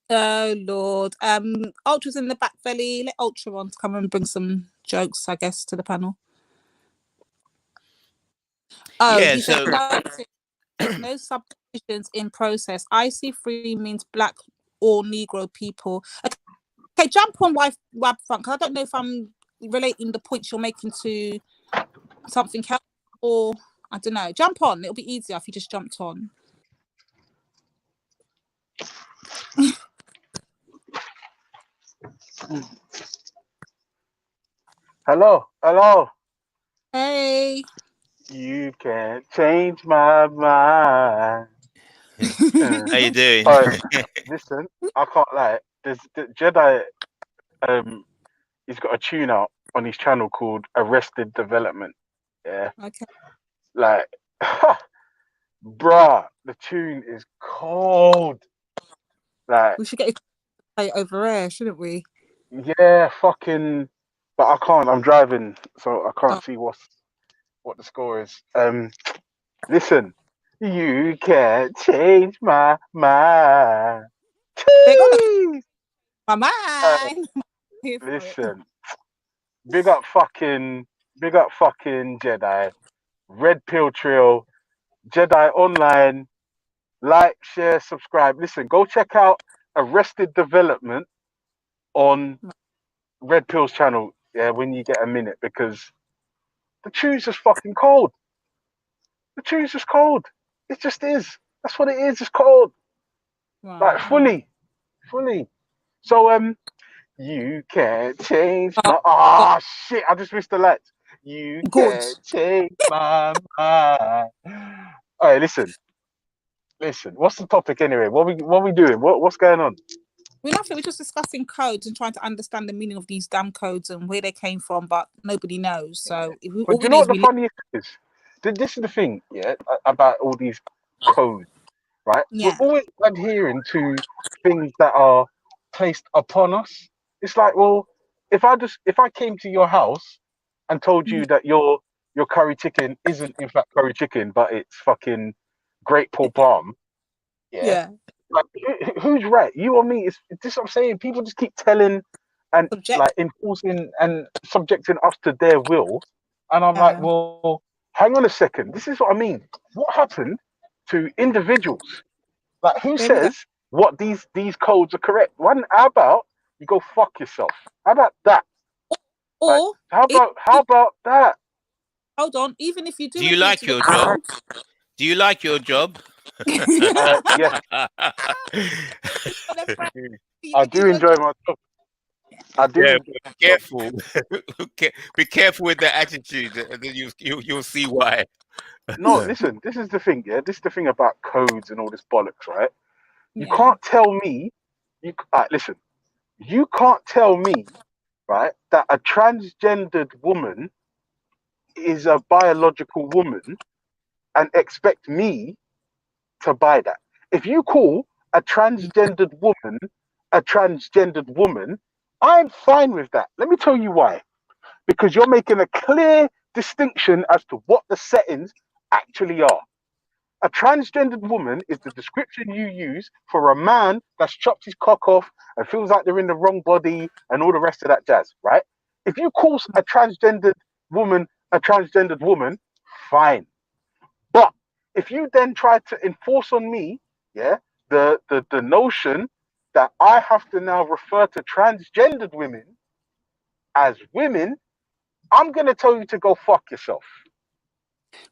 Oh Lord. Ultra's in the back, Velley. Let Ultra on to come and bring some jokes, I guess, to the panel. Oh, Yeah, he said so no subdivisions in process. IC3 means black or Negro people. Okay, jump on Wab Front, because I don't know if I'm relating the points you're making to something else, or I don't know. Jump on. It'll be easier if you just jumped on. Hello. Hey. You can't change my mind. how you doing? All right, listen, I can't lie. There's Jedi. He's got a tune out on his channel called Arrested Development. Yeah. Okay. Like, bruh, the tune is cold. Like, we should get it over air, shouldn't we? Yeah, fucking. But I can't. I'm driving, so I can't see what the score is. Listen, you can't change my mind. My mind. Listen, big up fucking Jedi, Red Pill Trail, Jedi Online. Like, share, subscribe. Listen, go check out Arrested Development on Red Pill's channel. Yeah, when you get a minute, because the tune's just fucking cold. The tune's just cold. It just is. That's what it is. It's cold. Wow. Like fully. So you can't change my shit. I just missed the lights. You can't change my mind. All right, listen. What's the topic anyway? What we doing? What's going on? We're just discussing codes and trying to understand the meaning of these damn codes and where they came from, but nobody knows. So But do you know what the funniest is? This is the thing, yeah, about all these codes, right? Yeah. We're always adhering to things that are placed upon us. It's like, well, if I came to your house and told you that your curry chicken isn't in fact curry chicken, but it's fucking Great Paul Palm, yeah. Like, who's right? You or me? It's this what I'm saying. People just keep telling and like enforcing and subjecting us to their will, and I'm like, well, hang on a second. This is what I mean. What happened to individuals? Like, who says what these codes are correct? How about you go fuck yourself? How about that? Or like, how about that? Hold on. Even if you do you like your job? Do you like your job? Yes. I do enjoy my job. I do. Yeah, be careful. Be careful with the attitude, and then you'll see why. No, listen. This is the thing. Yeah, this is the thing about codes and all this bollocks, right? You can't tell me. Listen. You can't tell me, right, that a transgendered woman is a biological woman, and expect me to buy that. If you call a transgendered woman, I'm fine with that. Let me tell you why. Because you're making a clear distinction as to what the settings actually are. A transgendered woman is the description you use for a man that's chopped his cock off and feels like they're in the wrong body and all the rest of that jazz, right? If you call a transgendered woman, fine. But if you then try to enforce on me, yeah, the notion that I have to now refer to transgendered women as women, I'm gonna tell you to go fuck yourself.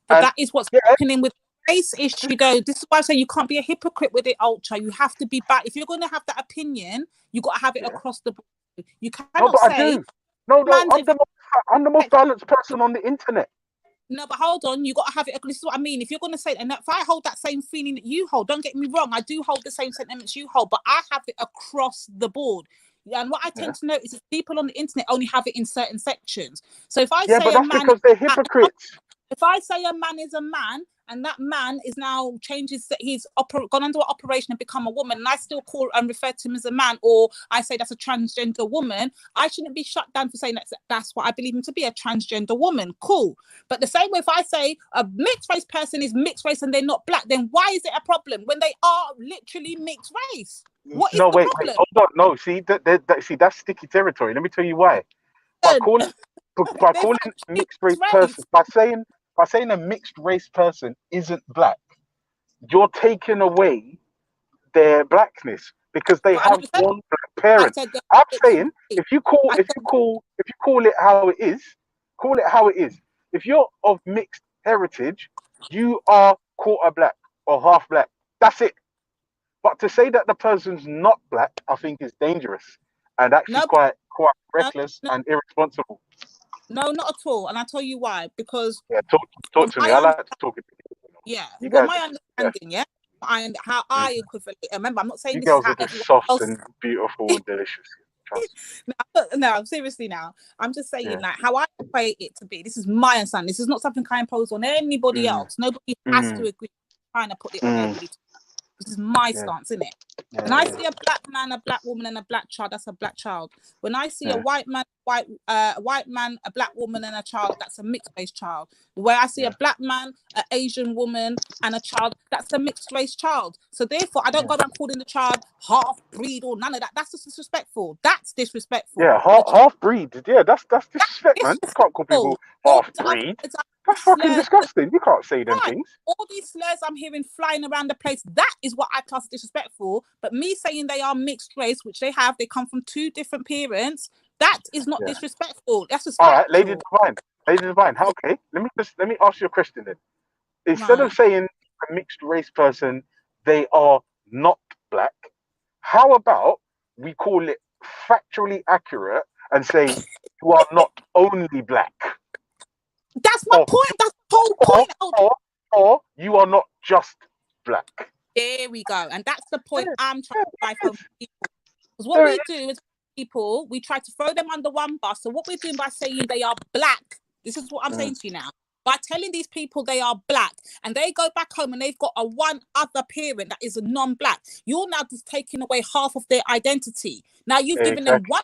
But that is what's happening with race issue, though, this is why I say you can't be a hypocrite with it, Ultra. You have to be back. If you're going to have that opinion, you got to have it across the board. You No, cannot but I say, do. No, man, I'm the most silenced person on the internet. no, but hold on, you got to have it. This is what I mean. If you're going to say, and if I hold that same feeling that you hold, don't get me wrong, I do hold the same sentiments you hold, but I have it across the board. And what I tend to notice is people on the internet only have it in certain sections. So if I Yeah, say but a that's man, because they're hypocrites. if I say a man is a man, and that man is now changes that he's gone under an operation and become a woman, and I still call and refer to him as a man, or I say that's a transgender woman, I shouldn't be shut down for saying that's what I believe him to be, a transgender woman. Cool. But the same way, if I say a mixed race person is mixed race and they're not black, then why is it a problem when they are literally mixed race? What is No, the wait, problem? hold on. No, see, see, that's sticky territory. Let me tell you why. By calling mixed race person, by saying a mixed race person isn't black, you're taking away their blackness because they have one black parent. I'm saying if you call it how it is, call it how it is. If you're of mixed heritage, you are quarter black or half black. That's it. But to say that the person's not black, I think is dangerous and actually quite reckless and irresponsible. No, not at all. And I'll tell you why. Because talk to me. I like talking to people. Yeah. You Well, guys my are- understanding, how I equivalent. Remember, I'm not saying You this is girls how are just everyone soft else. and beautiful and delicious. No, seriously now. I'm just saying like how I equate it to be. This is my understanding. This is not something I impose on anybody else. Nobody has to agree. I'm trying to put it on everybody. This is my stance, isn't it? When I see a black man, a black woman, and a black child, that's a black child. When I see a white man, a white man, a black woman, and a child, that's a mixed race child. Where I see a black man, an Asian woman, and a child, that's a mixed race child. So therefore, I don't go around calling the child half breed or none of that. That's just disrespectful. That's disrespectful. Yeah, half breed. Yeah, that's disrespect, man. You can't call people half breed. That's fucking disgusting. You can't say them things. All these slurs I'm hearing flying around the place, that is what I class as disrespectful. But me saying they are mixed race, which they have, they come from two different parents, that is not disrespectful. That's respectful. All right, Lady Divine. How okay? Let me ask you a question then. Instead of saying a mixed race person, they are not black. How about we call it factually accurate and say you are not only black? That's my point. That's the whole point. Or you are not just black. There we go. And that's the point I'm trying to drive home to people. Because what we do is people, we try to throw them under one bus. So what we're doing by saying they are black, this is what I'm saying to you now. By telling these people they are black and they go back home and they've got a one other parent that is a non-black, you're now just taking away half of their identity. Now you've given them one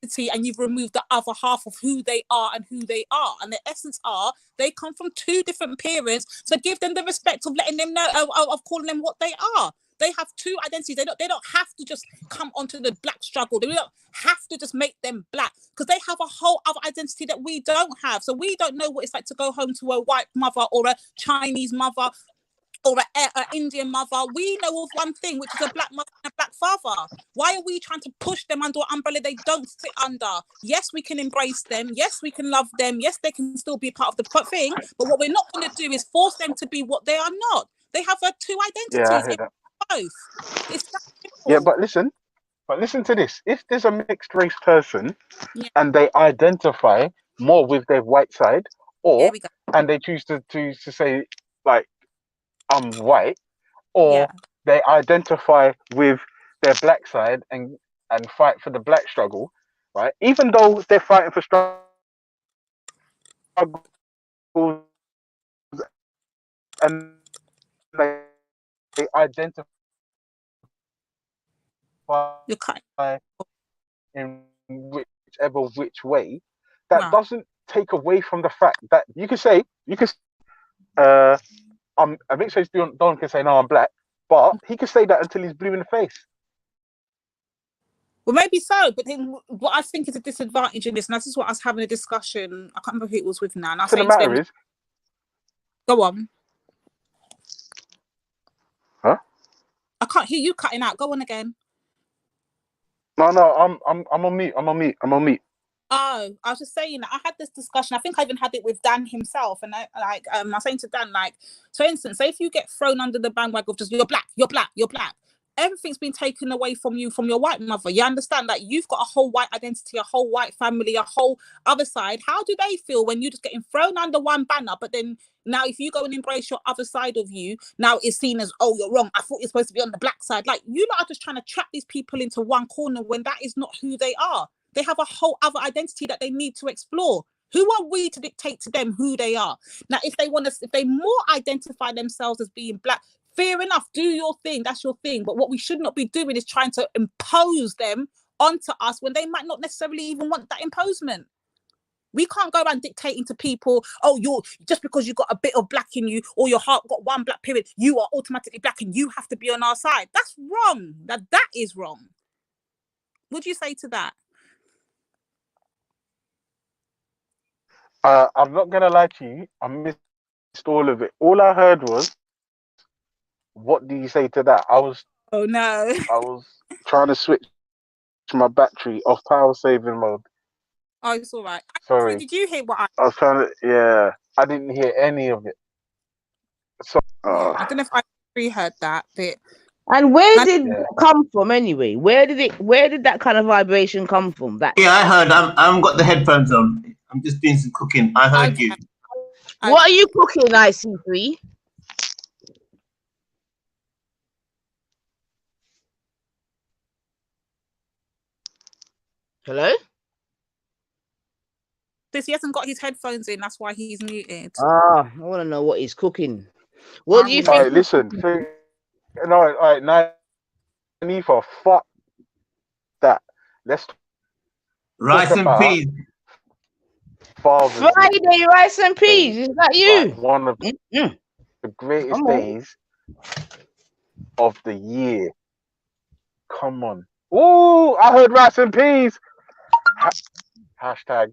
identity and you've removed the other half of who they are and who they are. And the essence are they come from two different parents. So give them the respect of letting them know, of calling them what they are. They have two identities. They don't have to just come onto the black struggle. They don't have to just make them black because they have a whole other identity that we don't have. So we don't know what it's like to go home to a white mother or a Chinese mother or an Indian mother. We know of one thing, which is a black mother and a black father. Why are we trying to push them under an umbrella they don't sit under? Yes, we can embrace them. Yes, we can love them. Yes, they can still be part of the thing. But what we're not going to do is force them to be what they are not. They have two identities. Yeah, I hear that. Both. It's yeah, but listen to this. If there's a mixed race person and they identify more with their white side, or and they choose to say like I'm white, or they identify with their black side and fight for the black struggle, right? Even though they're fighting for struggles and they identify in which way, that doesn't take away from the fact that you can say I'm a mixed race Don can say no I'm black, but he can say that until he's blue in the face. Well, maybe so, but then what I think is a disadvantage in this, and this is what I was having a discussion. I can't remember who it was with now. And I was saying to them, go on. Huh? I can't hear you cutting out. Go on again. No, I'm on mute. I'm on mute. Oh, I was just saying that I had this discussion. I think I even had it with Dan himself, and I was saying to Dan, like, for instance, say if you get thrown under the bandwagon of just you're black, you're black, you're black, everything's been taken away from you from your white mother. You understand that you've got a whole white identity, a whole white family, a whole other side. How do they feel when you're just getting thrown under one banner? But then now, if you go and embrace your other side of you, now it's seen as, oh, you're wrong. I thought you're supposed to be on the black side. Like, you lot are just trying to trap these people into one corner when that is not who they are. They have a whole other identity that they need to explore. Who are we to dictate to them who they are? Now, if they more identify themselves as being black, fair enough, do your thing, that's your thing. But what we should not be doing is trying to impose them onto us when they might not necessarily even want that imposement. We can't go around dictating to people, oh, you're just because you got a bit of black in you or your heart got one black period, you are automatically black and you have to be on our side. That's wrong. That is wrong. Would you say to that? I'm not gonna lie to you. I missed all of it. All I heard was, "What do you say to that?" Oh no! I was trying to switch my battery off power saving mode. Oh, it's all right. Sorry. Did you hear what I was trying to. Yeah, I didn't hear any of it. So I don't know if I heard that bit. And where did it come from anyway? Where did that kind of vibration come from? That I heard. I haven't got the headphones on. I'm just doing some cooking. I heard you. What are you cooking, IC3? Hello? This he hasn't got his headphones in, that's why he's muted. I want to know what he's cooking. What do you think? All right, listen. No, all right, Nifa, fuck that. Let's Rice and peas. Friday, rice and peas. Is that you? Like one of the greatest days of the year. Come on. Ooh, I heard rice and peas. Hashtag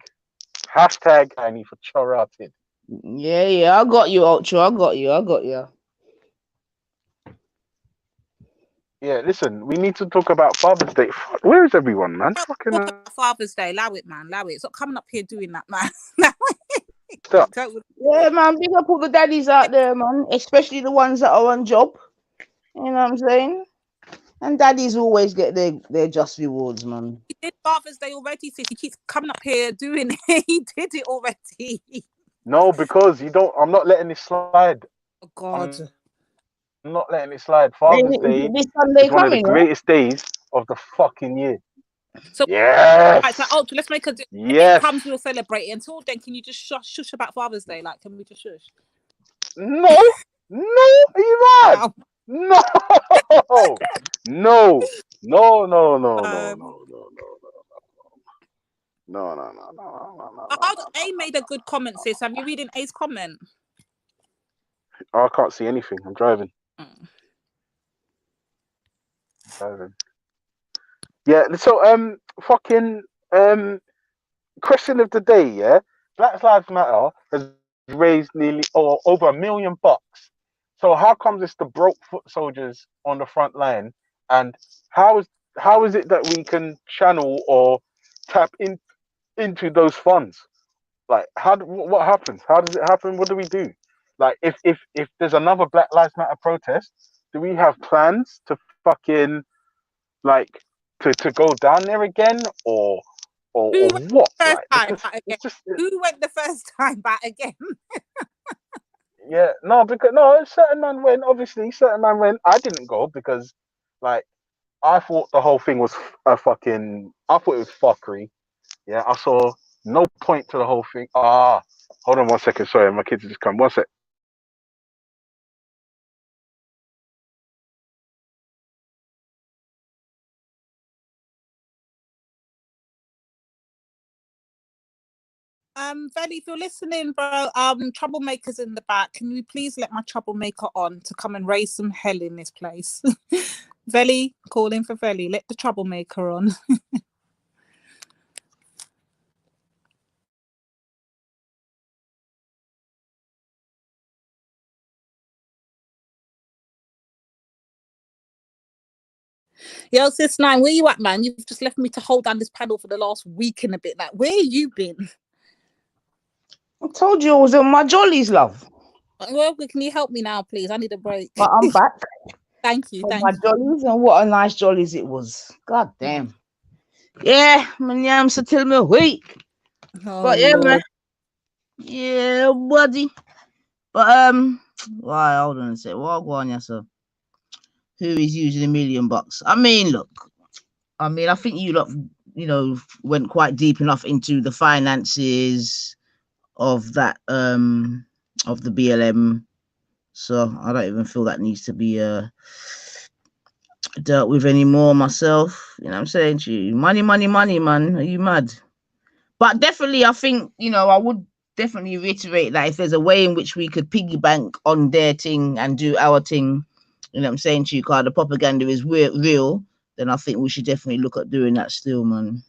I need for chorrated. Yeah, I got you, Ultra. I got you. Yeah, listen, we need to talk about Father's Day. Where is everyone, man? Fucking Talk about Father's Day. Allow it, man. Allow it. Stop coming up here doing that, man. Yeah, man. Big up all the daddies out there, man. Especially the ones that are on job. You know what I'm saying? And daddies always get their just rewards, man. He did Father's Day already, sis. He keeps coming up here doing it. He did it already. No, because I'm not letting this slide. Oh God. I'm not letting it slide. Father's Day this Sunday is one of the coming, greatest days of the fucking year. So yes. Right, so Ultra, let's make a deal. Yes. When it comes, we'll celebrate it. Until then, can you just shush about Father's Day? Like, can we just shush? No, are you mad? No, no. A made a good comment, sis. Have you reading A's comment? Oh, I can't see anything. I'm driving. Yeah. So fucking question of the day. Yeah, Black Lives Matter has raised nearly over $1 million. So how comes it's the broke foot soldiers on the front line, and how is it that we can channel or tap into those funds? Like, what happens? How does it happen? What do we do? Like, if there's another Black Lives Matter protest, do we have plans to fucking like to go down there again, or what? First Like, time because back again. it's just Who went the first time back again? yeah, no, certain man went. Obviously, certain man went. I didn't go because, like, I thought the whole thing was I thought it was fuckery. Yeah, I saw no point to the whole thing. Hold on 1 second. Sorry, my kids just come. 1 sec. Veli, if you're listening, bro, troublemakers in the back. Can you please let my troublemaker on to come and raise some hell in this place? Veli, calling for Veli. Let the troublemaker on. Yo, sis Nine, where you at, man? You've just left me to hold down this panel for the last week and a bit. Like, where you been? I told you I was on my jollies, love. Well, can you help me now, please? I need a break. But I'm back. Thank you, On thank my you. jollies, and what a nice jollies it was. God damn. Yeah, man, yeah, I'm so till me week. Oh, But yeah, man. Lord. Yeah, buddy. But why? Hold on a sec. What go on, yes, sir? Who is using $1 million? I mean, look. I mean, I think you lot, you know, went quite deep enough into the finances of that of the BLM. So I don't even feel that needs to be dealt with anymore myself. You know what I'm saying to you? Money, money, money, man. Are you mad? But definitely, I think, you know, I would definitely reiterate that if there's a way in which we could piggy bank on their thing and do our thing, you know what I'm saying to you, because the propaganda is real, then I think we should definitely look at doing that still, man.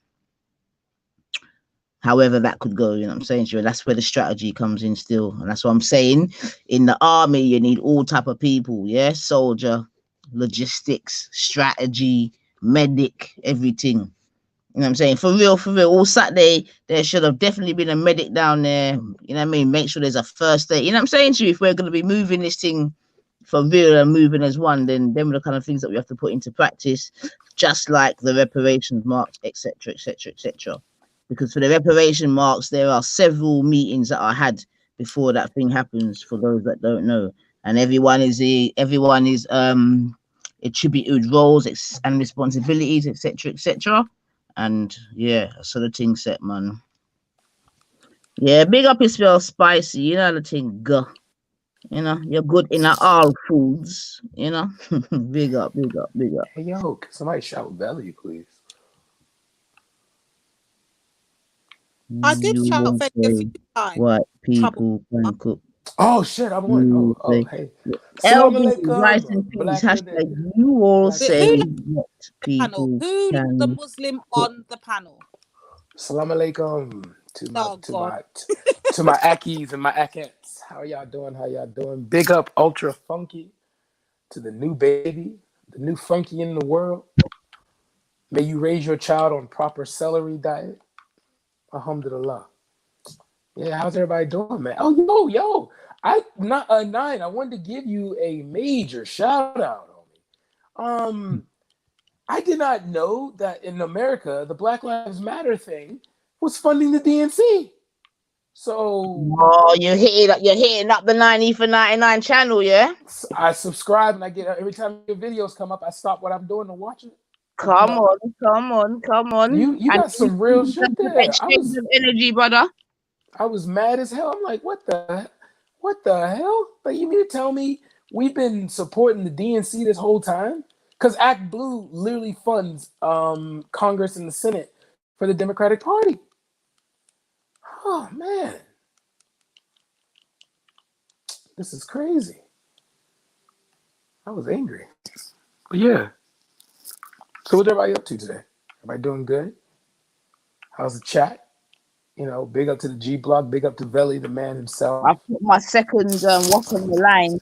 However that could go, you know what I'm saying to you, that's where the strategy comes in still. And that's what I'm saying. In the army, you need all type of people, yeah? Soldier, logistics, strategy, medic, everything. You know what I'm saying? For real, all Saturday, there should have definitely been a medic down there. You know what I mean? Make sure there's a first aid. You know what I'm saying to you? If we're going to be moving this thing for real and moving as one, then them are the kind of things that we have to put into practice, just like the reparations marks, etc., etc., etc. Because for the reparation marks, there are several meetings that I had before that thing happens, for those that don't know. And everyone is attributed roles and responsibilities, etc., etc. And yeah, so the thing set, man. Yeah, big up is spell spicy, you know the thing, go. You know, you're good in all foods, you know. Big up, big up, big up. Hey yo, can somebody shout Vellemy, please? I did shout You Vellemy a say few times. what Trouble. people can cook. Oh shit, I'm on. You Oh, say hey. LB, Assalamu rice alaikum. and peas, Black hashtag women. you all Black say Who women. what the panel? people Who the can Muslim cook. on the panel? Assalamu alaikum Oh God. to my Akis and my Akets. How y'all doing? How y'all doing? Big up Ultra Funky to the new baby, the new funky in the world. May you raise your child on proper celery diet. Alhamdulillah. Yeah, how's everybody doing, man? Oh, yo. I not a 9. I wanted to give you a major shout out, homie. I did not know that in America the Black Lives Matter thing was funding the DNC. So you're hitting up the 90 for 99 channel, yeah? I subscribe and I get every time your videos come up, I stop what I'm doing to watch it. Come on. You got some real shit there. Exchange of energy, brother. I was mad as hell. I'm like, what the hell? Like, you mean to tell me we've been supporting the DNC this whole time? Because Act Blue literally funds Congress and the Senate for the Democratic Party. Oh man, this is crazy. I was angry. But yeah. So what's everybody up to today? Everybody doing good? How's the chat? You know, big up to the G Block, big up to Velley, the man himself. I put my second walk on the line,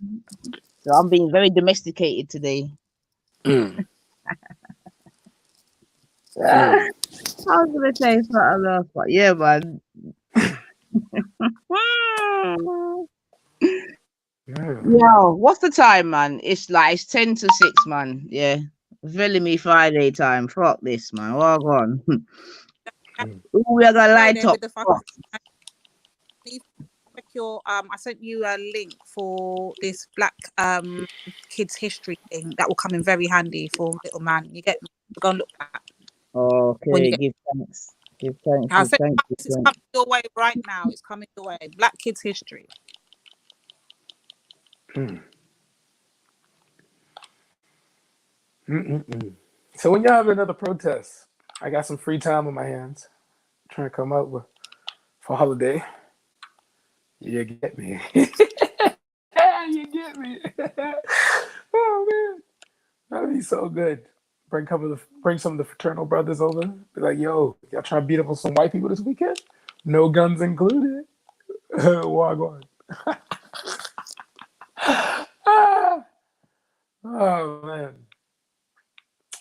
so I'm being very domesticated today. I was gonna say something else, but yeah, man. Yo, what's the time, man? It's 10 to 6, man. Yeah. Vellemy Friday time. Fuck this, man. Walk on. We are gonna light up. Check your I sent you a link for this Black kids history thing that will come in very handy for little man. You get me? Go and look at that. Okay, give thanks. It's coming your way right now. It's coming your way. Black kids history. So when y'all have another protest, I got some free time on my hands. I'm trying to come up with for holiday. You get me. You get me. Oh man. That'd be so good. Bring some of the fraternal brothers over. Be like, yo, y'all trying to beat up on some white people this weekend? No guns included. Wagwan. Oh man.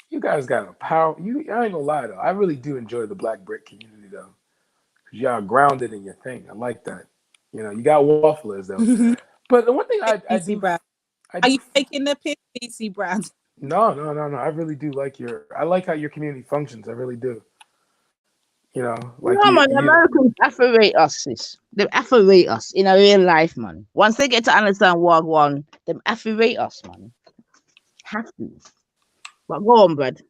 You guys got a power. I ain't gonna lie though. I really do enjoy the Black Brit community though. Cause y'all grounded in your thing. I like that. You know, you got wafflers though. But the one thing I DC do, Brad. I Are do. you taking the piss, DC Brad? No. I really do like I like how your community functions. I really do. You know, like No, man, Americans affirmate us, sis. They affirmate us in a real life, man. Once they get to understand Wagwan, they affirmate us, man. Have to. But go on, Brad.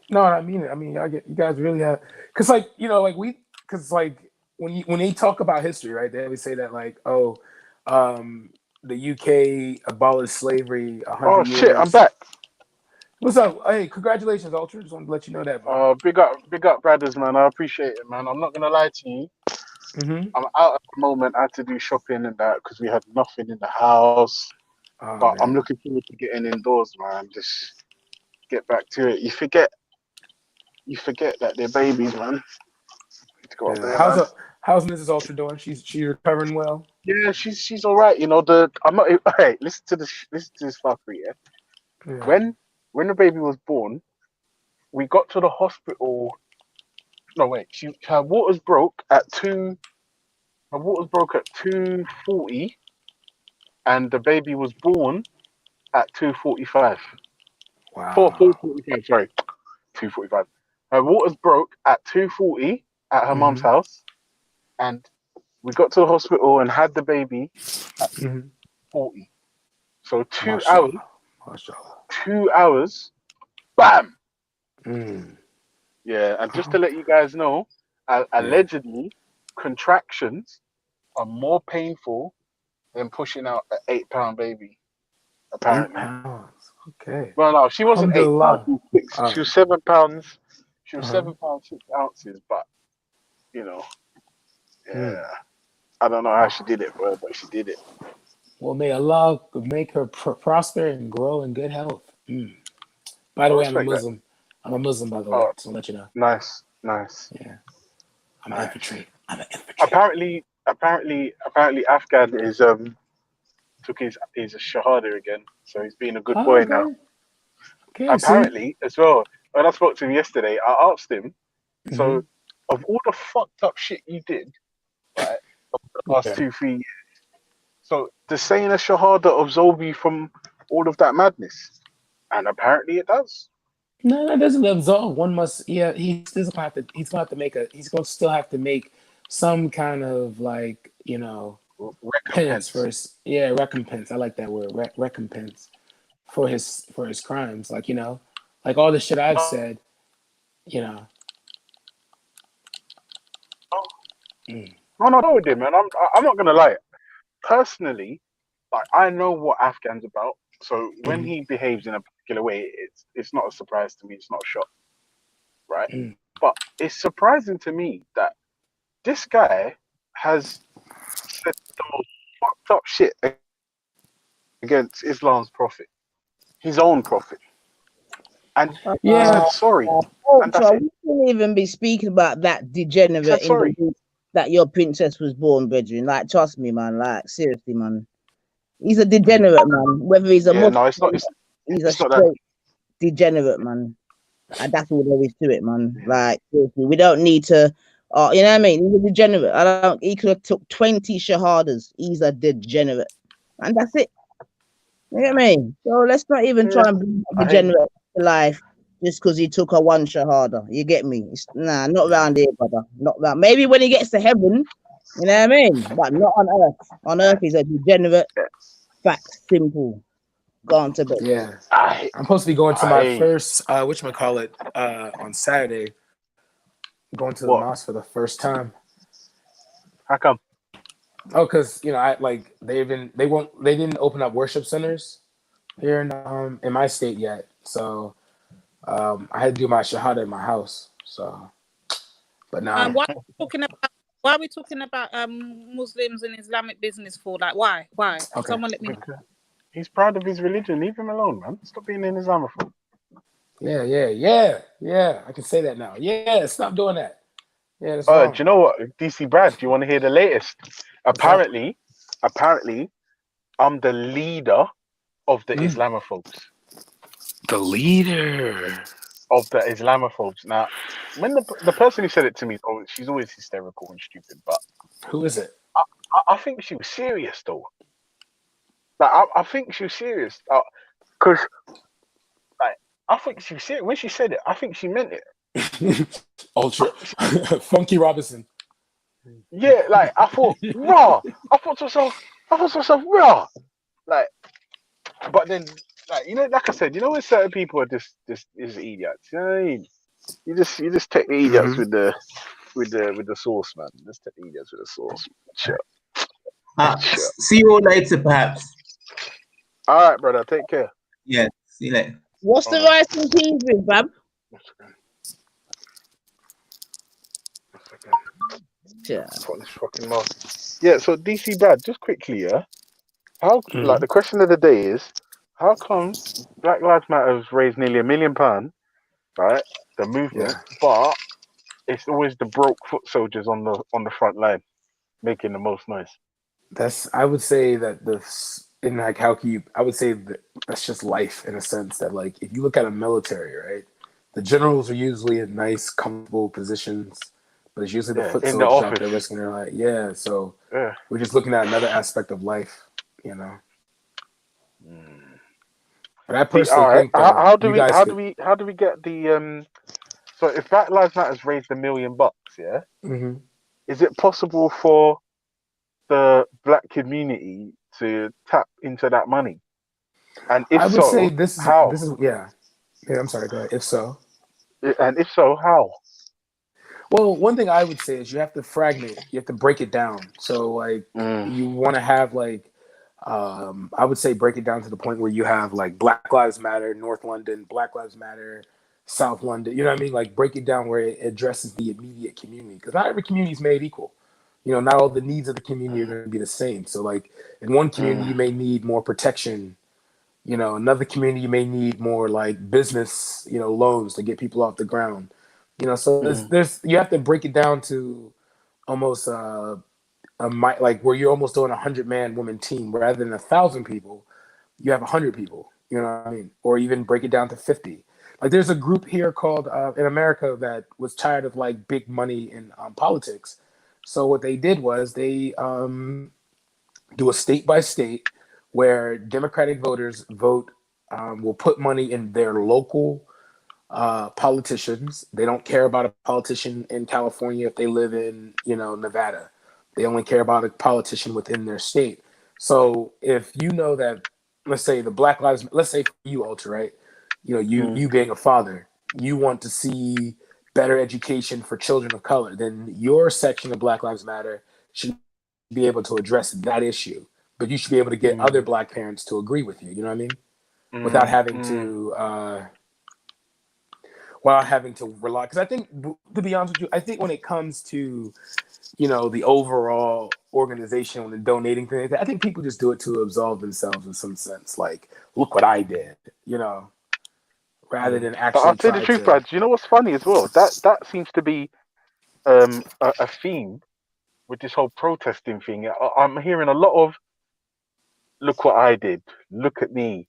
No, I mean it. I mean, you guys really have, cause like cause like when they talk about history, right? They always say that like, oh, the UK abolished slavery 100 Oh years. shit, I'm back. What's up? Hey, congratulations, Ultra. Just want to let you know that, bro. Big up, brothers, man. I appreciate it, man. I'm not gonna lie to you. Mm-hmm. I'm out at the moment. I had to do shopping and that because we had nothing in the house. Oh, But I'm man. looking forward to getting indoors, man. Just get back to it. You forget that they're babies, man. To go up there, man. How's Mrs. Ultra doing? She's recovering well. Yeah, she's all right. You know, I'm not. Hey, listen to this fuckery. Yeah. When the baby was born, we got to the hospital. No, wait. Her waters broke at 2:40, and the baby was born at 2:45. Wow. 4:45. Sorry, 2:45. Her waters broke at 2:40 at her mum's house, and we got to the hospital and had the baby at 40. So 2 hours. Mashallah. 2 hours. Bam. Mm. Yeah, and just to let you guys know, allegedly, contractions are more painful than pushing out an 8-pound baby. Apparently. 8 pounds. Okay. Well, no, she wasn't 8 pounds. Alhamdulillah. She was 7 pounds. She was 7 pounds 6 ounces. But you know, yeah, I don't know how she did it, bro, but she did it. Well, may Allah make her prosper and grow in good health. Mm. By the way, I'm a Muslim. That. I'm a Muslim, by the way. So I'll let you know. Nice. Yeah. I'm an infantry. Apparently, Afghan is took his shahada again, so he's being a good boy now. Okay, apparently, as well. When I spoke to him yesterday, I asked him, so of all the fucked up shit you did, right, over the last 2-3 years, so does saying a shahada absolve you from all of that madness? And apparently it does. No, that doesn't absolve. One must. Yeah, he's going to have to. He's going to still have to make some kind of like penance for his. Yeah, recompense. I like that word. Recompense for his crimes. Like like all the shit I've said. No, no, with him, man. I'm not gonna lie. Personally, like I know what Afghan's about. So when he behaves in a particular way, it's not a surprise to me. It's not a shock, right? But it's surprising to me that this guy has said the most fucked up shit against Islam's prophet, his own prophet, and said sorry. And that's it. We shouldn't even be speaking about that degenerate in the week that your princess was born, brethren. Like, trust me, man. Like, seriously, man. He's a degenerate, man. Whether he's a Muslim, no, it's not. He's a straight degenerate, man. And that's all there is to it, man. Like, seriously, we don't need to. You know what I mean? He's a degenerate. He could have took 20 shahadas. He's a degenerate, and that's it. You know what I mean? So let's not even try and bring degenerate to life just because he took a 1 shahada. You get me? Not around here, brother. Not around. Maybe when he gets to heaven, you know what I mean? But not on earth. On earth, he's a degenerate. Fact, simple. Gone to bed. Yeah. I'm supposed to be going to my first whatchamacallit on Saturday. Going to the mosque for the first time. How come? Oh, because they didn't open up worship centers here in my state yet. So I had to do my shahada in my house. So but now Why are we talking about Muslims and Islamic business for? Like, why? Okay. Someone let me know. He's proud of his religion. Leave him alone, man. Stop being an Islamophobe. Yeah. I can say that now. Yeah, stop doing that. Yeah, that's wrong. Do you know what, DC Brad? Do you want to hear the latest? Apparently, I'm the leader of the Islamophobes. The leader of the Islamophobes. Now, when the person who said it to me, oh, she's always hysterical and stupid, but who is it? I think she was serious though. Like I think she was serious because like I think she was serious when she said it. I think she meant it. Ultra Funky Robinson. Yeah, like I thought, raw. I thought to myself, raw. Like, but then, like like I said, when certain people are just idiots. You know what I mean? You just take the idiots with the sauce, man. Just take the idiots with the sauce. Sure. See you all later, perhaps. All right, brother. Take care. Yeah. See you later. What's the rice and peas with, Bab? Yeah. This fucking mouth. Yeah. So DC Brad, just quickly, yeah. How like the question of the day is, how come Black Lives Matter has raised nearly £1 million, right? The movement, but it's always the broke foot soldiers on the front line making the most noise. I would say that I would say that that's just life in a sense that like if you look at a military, right, the generals are usually in nice, comfortable positions, but it's usually the foot in the soldiers out office. there risking their life. Yeah, so we're just looking at another aspect of life, But I personally think how do we get the so if Black Lives Matter has raised $1 million, yeah, is it possible for the black community to tap into that money? And if I would so, say this is how? Yeah, I'm sorry, go ahead. If so. And if so, how? Well, one thing I would say is you have to fragment. You have to break it down. So, like, you want to have like, I would say break it down to the point where you have like Black Lives Matter, North London, Black Lives Matter, South London. You know what I mean? Like, break it down where it addresses the immediate community, because not every community is made equal. Not all the needs of the community are going to be the same. So, like, in one community, you may need more protection. Another community, you may need more like business, loans to get people off the ground. So there's you have to break it down to almost like where you're almost doing 100-man woman team rather than 1,000 people. You have 100 people. You know what I mean? Or even break it down to 50. Like there's a group here called in America that was tired of like big money in politics. So what they did was they do a state by state where Democratic voters will put money in their local politicians. They don't care about a politician in California if they live in, Nevada. They only care about a politician within their state. So if you know that, let's say let's say for you, Ultra, right? You being a father, you want to see better education for children of color, then your section of Black Lives Matter should be able to address that issue. But you should be able to get other Black parents to agree with you. You know what I mean? Without having to rely, because I think, to be honest with you, I think when it comes to the overall organization when they're donating things, I think people just do it to absolve themselves in some sense, like, look what I did, rather than actually. But I'll tell you the truth, Brad. You know what's funny as well? That seems to be a theme with this whole protesting thing. I'm hearing a lot of, look what I did, look at me,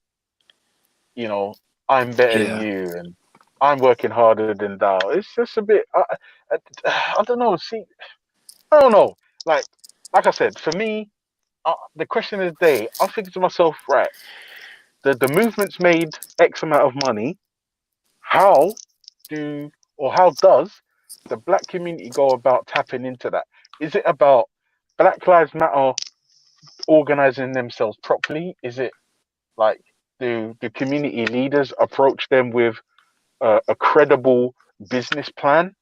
I'm better than you, and I'm working harder than thou. It's just a bit, I don't know. See, I don't know. Like I said, for me, the question of the day, I'm thinking to myself, right, the movement's made X amount of money. How does the black community go about tapping into that? Is it about Black Lives Matter organizing themselves properly? Is it like, do community leaders approach them with a credible business plan?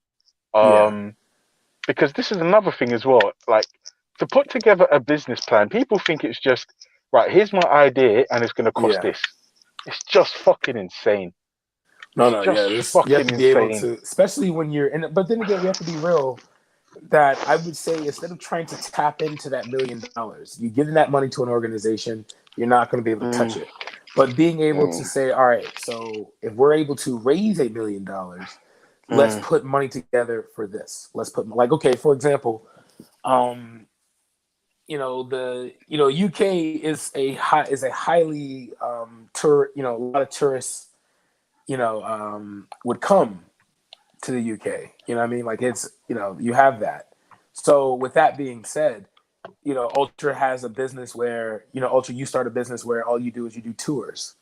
Because this is another thing as well. Like, to put together a business plan, people think it's just, right, here's my idea and it's going to cost this. It's just fucking insane. You have to be able to, especially when you're in it. But then again, we have to be real that I would say instead of trying to tap into that $1 million, you giving that money to an organization, you're not going to be able to touch it. But being able to say, all right, so if we're able to raise $1 million, let's put money together for this. Let's put, like, okay, for example, the UK is a highly a lot of tourists would come to the UK. You know what I mean? Like it's, you have that. So with that being said, Ultra has a business where, Ultra, you start a business where all you do is you do tours.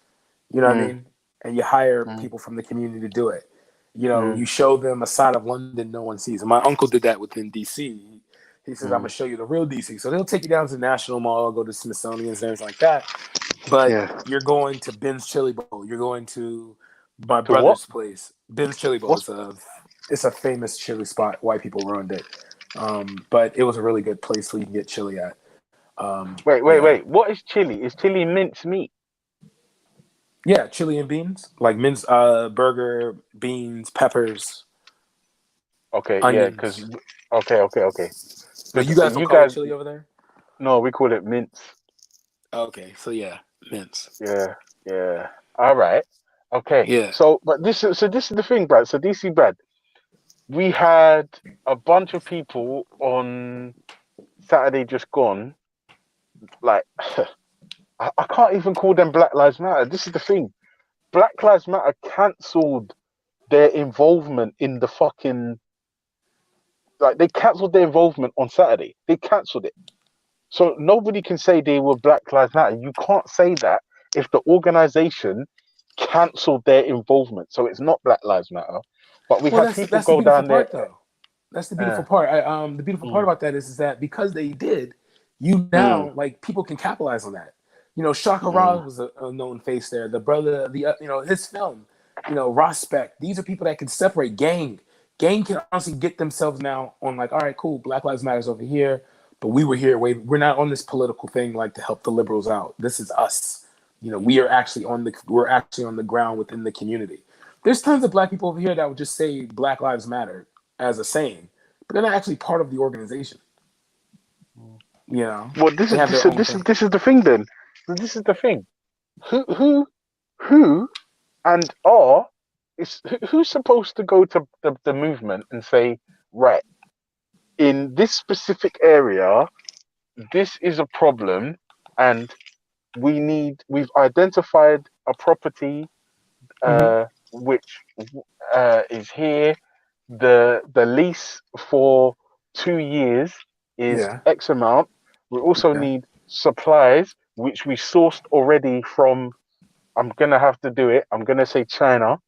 You know what I mean? And you hire people from the community to do it. You show them a side of London no one sees. And my uncle did that within DC. He says, I'm gonna show you the real DC. So they'll take you down to the National Mall, go to Smithsonian's and things like that. But you're going to Ben's Chili Bowl. You're going to my To what? brother's place. Ben's Chili Bowl. What's- It's a famous chili spot. White people ruined it. But it was a really good place where you can get chili at. Wait. What is chili? Is chili minced meat? Yeah, chili and beans. Like minced burger, beans, peppers. Okay, onions. because okay. So you guys don't call it chili over there? No, we call it mince. Okay, so yeah, mince. Yeah. All right. Okay. Yeah. So this is the thing, Brad. So DC Brad, we had a bunch of people on Saturday just gone. Like, I can't even call them Black Lives Matter. This is the thing. Black Lives Matter cancelled their involvement in the fucking. Like, they cancelled their involvement on Saturday. They cancelled it. So nobody can say they were Black Lives Matter. You can't say that if the organization cancelled their involvement. So it's not Black Lives Matter. But we had people go down there. Though. That's the beautiful part. The beautiful part about that is that because they did, you now like people can capitalize on that. Shaka Raj was a known face there. The brother, his film, Ross Speck. These are people that can separate gang. Gang can honestly get themselves now on like, all right, cool, Black Lives Matters over here, but we were here. We're not on this political thing like to help the liberals out. This is us. We're actually on the ground within the community. There's tons of Black people over here that would just say Black Lives Matter as a saying, but they're not actually part of the organization. Well, this is the thing then. This is the thing. Who and who's supposed to go to the movement and say, right, in this specific area, this is a problem, and we've identified a property which is here. The lease for 2 years is X amount. We also need supplies, which we sourced already from, I'm going to have to do it, I'm going to say China.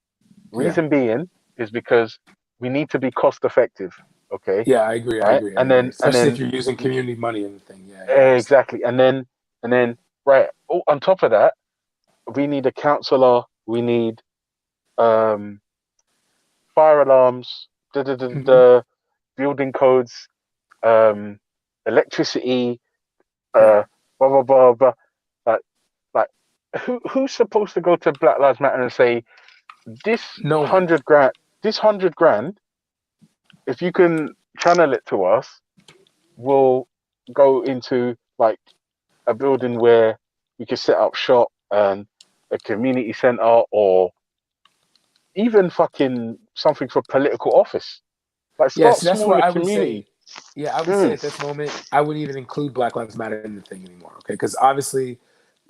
Reason being is because we need to be cost effective. Okay. Yeah, I agree. Right? Especially if you're using community money and everything. Exactly. And then right. On top of that, we need a counselor. We need fire alarms, building codes, electricity, blah blah blah blah. Like who's supposed to go to Black Lives Matter and say this 100 grand, if you can channel it to us, we'll go into like a building where we can set up shop and a community center, or even fucking something for political office. Like start that's small what in I the would community. say. Yeah, I would say at this moment, I wouldn't even include Black Lives Matter in the thing anymore. Okay, because obviously,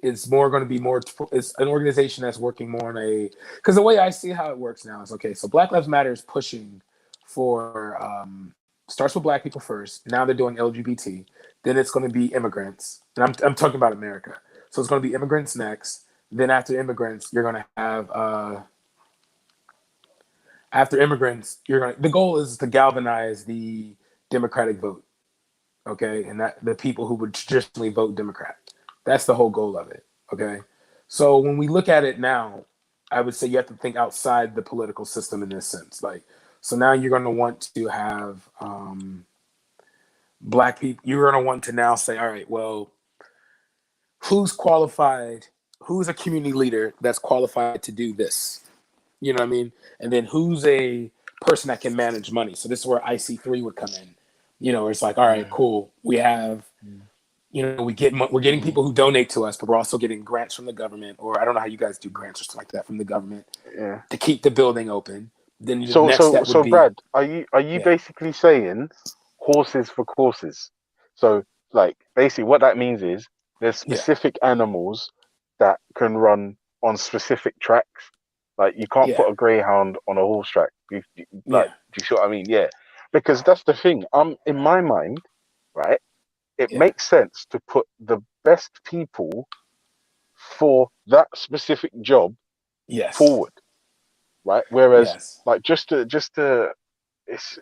it's more going to be more. It's an organization that's working more on a. Because the way I see how it works now is okay. So Black Lives Matter is pushing for starts with Black people first. Now they're doing LGBT. Then it's going to be immigrants, and I'm talking about America. So it's going to be immigrants next. Then after immigrants, you're going to have. After immigrants, the goal is to galvanize the Democratic vote, okay, and that the people who would traditionally vote Democrat. That's the whole goal of it, okay. So when we look at it now, I would say you have to think outside the political system in this sense. Like, so now you're going to want to have Black people. You're going to want to now say, all right, well, who's qualified? Who's a community leader that's qualified to do this? You know what I mean? And then who's a person that can manage money? So this is where IC3 would come in. It's like, all right, cool. We have, we're getting people who donate to us, but we're also getting grants from the government, or I don't know how you guys do grants or stuff like that from the government to keep the building open. Then the next step would be, Brad, are you basically saying horses for courses? So like basically what that means is there's specific animals that can run on specific tracks. Like you can't put a greyhound on a horse track. Do you see what I mean? Yeah, because that's the thing. In my mind, right? It makes sense to put the best people for that specific job forward, right? Whereas, like, just to, it's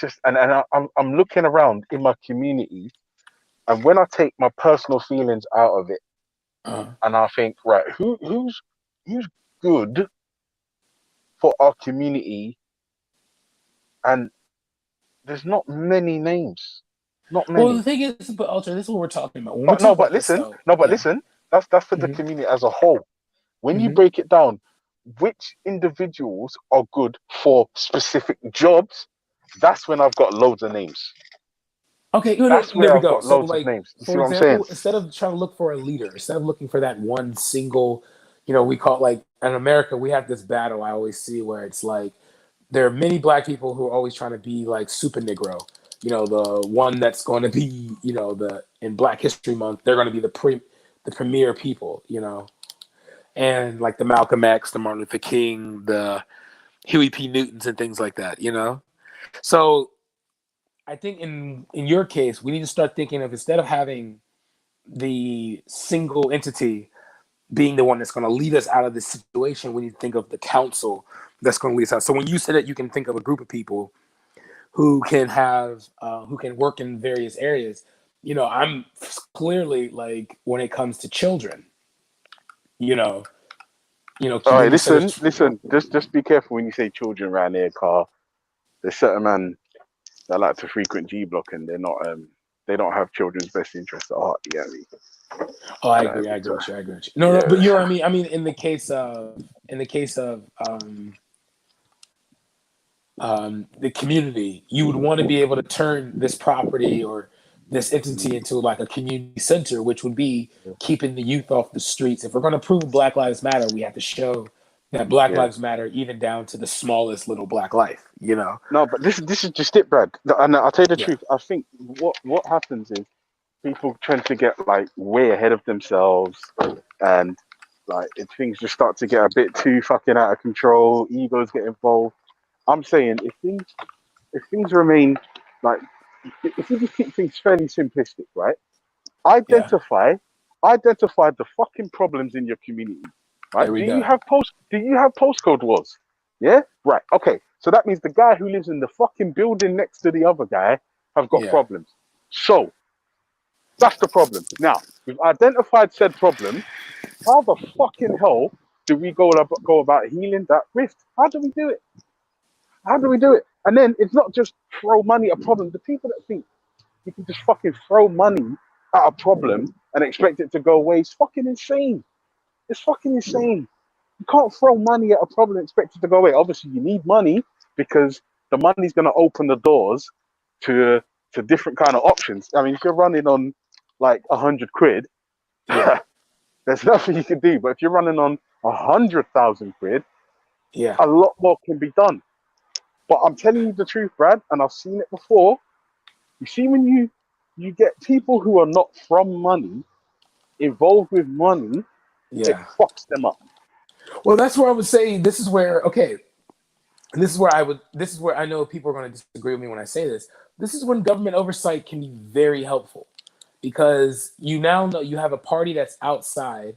just, and I'm looking around in my community, and when I take my personal feelings out of it, and I think, right, who's good for our community, and there's not many names, not many. Well, the thing is, but Ultra, this is what we're talking about. When we But talk no, but about this, listen, though, listen. That's for the community as a whole. When you Mhm. break it down, which individuals are good for specific jobs? That's when I've got loads of names. Okay, no, That's there where we I've go. got So, loads of like, names. You see for what I'm saying? example, instead of trying to look for a leader, instead of looking for that one single, we call it, like, in America, we have this battle I always see where it's like there are many black people who are always trying to be like super Negro. The one that's going to be, in Black History Month, they're going to be the premier people, and like the Malcolm X, the Martin Luther King, the Huey P. Newtons, and things like that, So I think in your case, we need to start thinking of, instead of having the single entity being the one that's going to lead us out of this situation, we need to think of the council that's going to lead us out. So when you said that you can think of a group of people who can work in various areas, I'm clearly, like, when it comes to children, All right, community listen. centers. Just be careful when you say children around here, car. There's certain men that like to frequent G Block, and they're not. They don't have children's best interest at heart. You get me? Oh, I You know, agree. I agree so, with you. I agree with you. No, yeah. but you know what I mean. I mean, in the case of the community, you would want to be able to turn this property or this entity into like a community center, which would be keeping the youth off the streets. If we're going to prove Black Lives Matter, we have to show that Black Yeah. Lives Matter, even down to the smallest little Black life. No, but this is just it, Brad. And I'll tell you the Yeah. truth. I think what happens is people tend to get like way ahead of themselves, and like things just start to get a bit too fucking out of control. Egos get involved. I'm saying if things remain like, if we just keep things fairly simplistic, right? Identify the fucking problems in your community, right? There we Do go. you have postcode wars? Yeah, right. Okay, so that means the guy who lives in the fucking building next to the other guy have got problems. So that's the problem. Now we've identified said problem. How the fucking hell do we go about healing that rift? How do we do it? How do we do it? And then it's not just throw money at a problem. The people that think you can just fucking throw money at a problem and expect it to go away is fucking insane. It's fucking insane. You can't throw money at a problem and expect it to go away. Obviously, you need money because the money's going to open the doors to different kind of options. I mean, if you're running on like 100 quid, there's nothing you can do. But if you're running on 100,000 quid, a lot more can be done. But I'm telling you the truth, Brad, and I've seen it before. You see, when you get people who are not from money involved with money, it fucks them up. Well, that's where I would say this is where this is where I know people are going to disagree with me when I say this. This is when government oversight can be very helpful, because you now know you have a party that's outside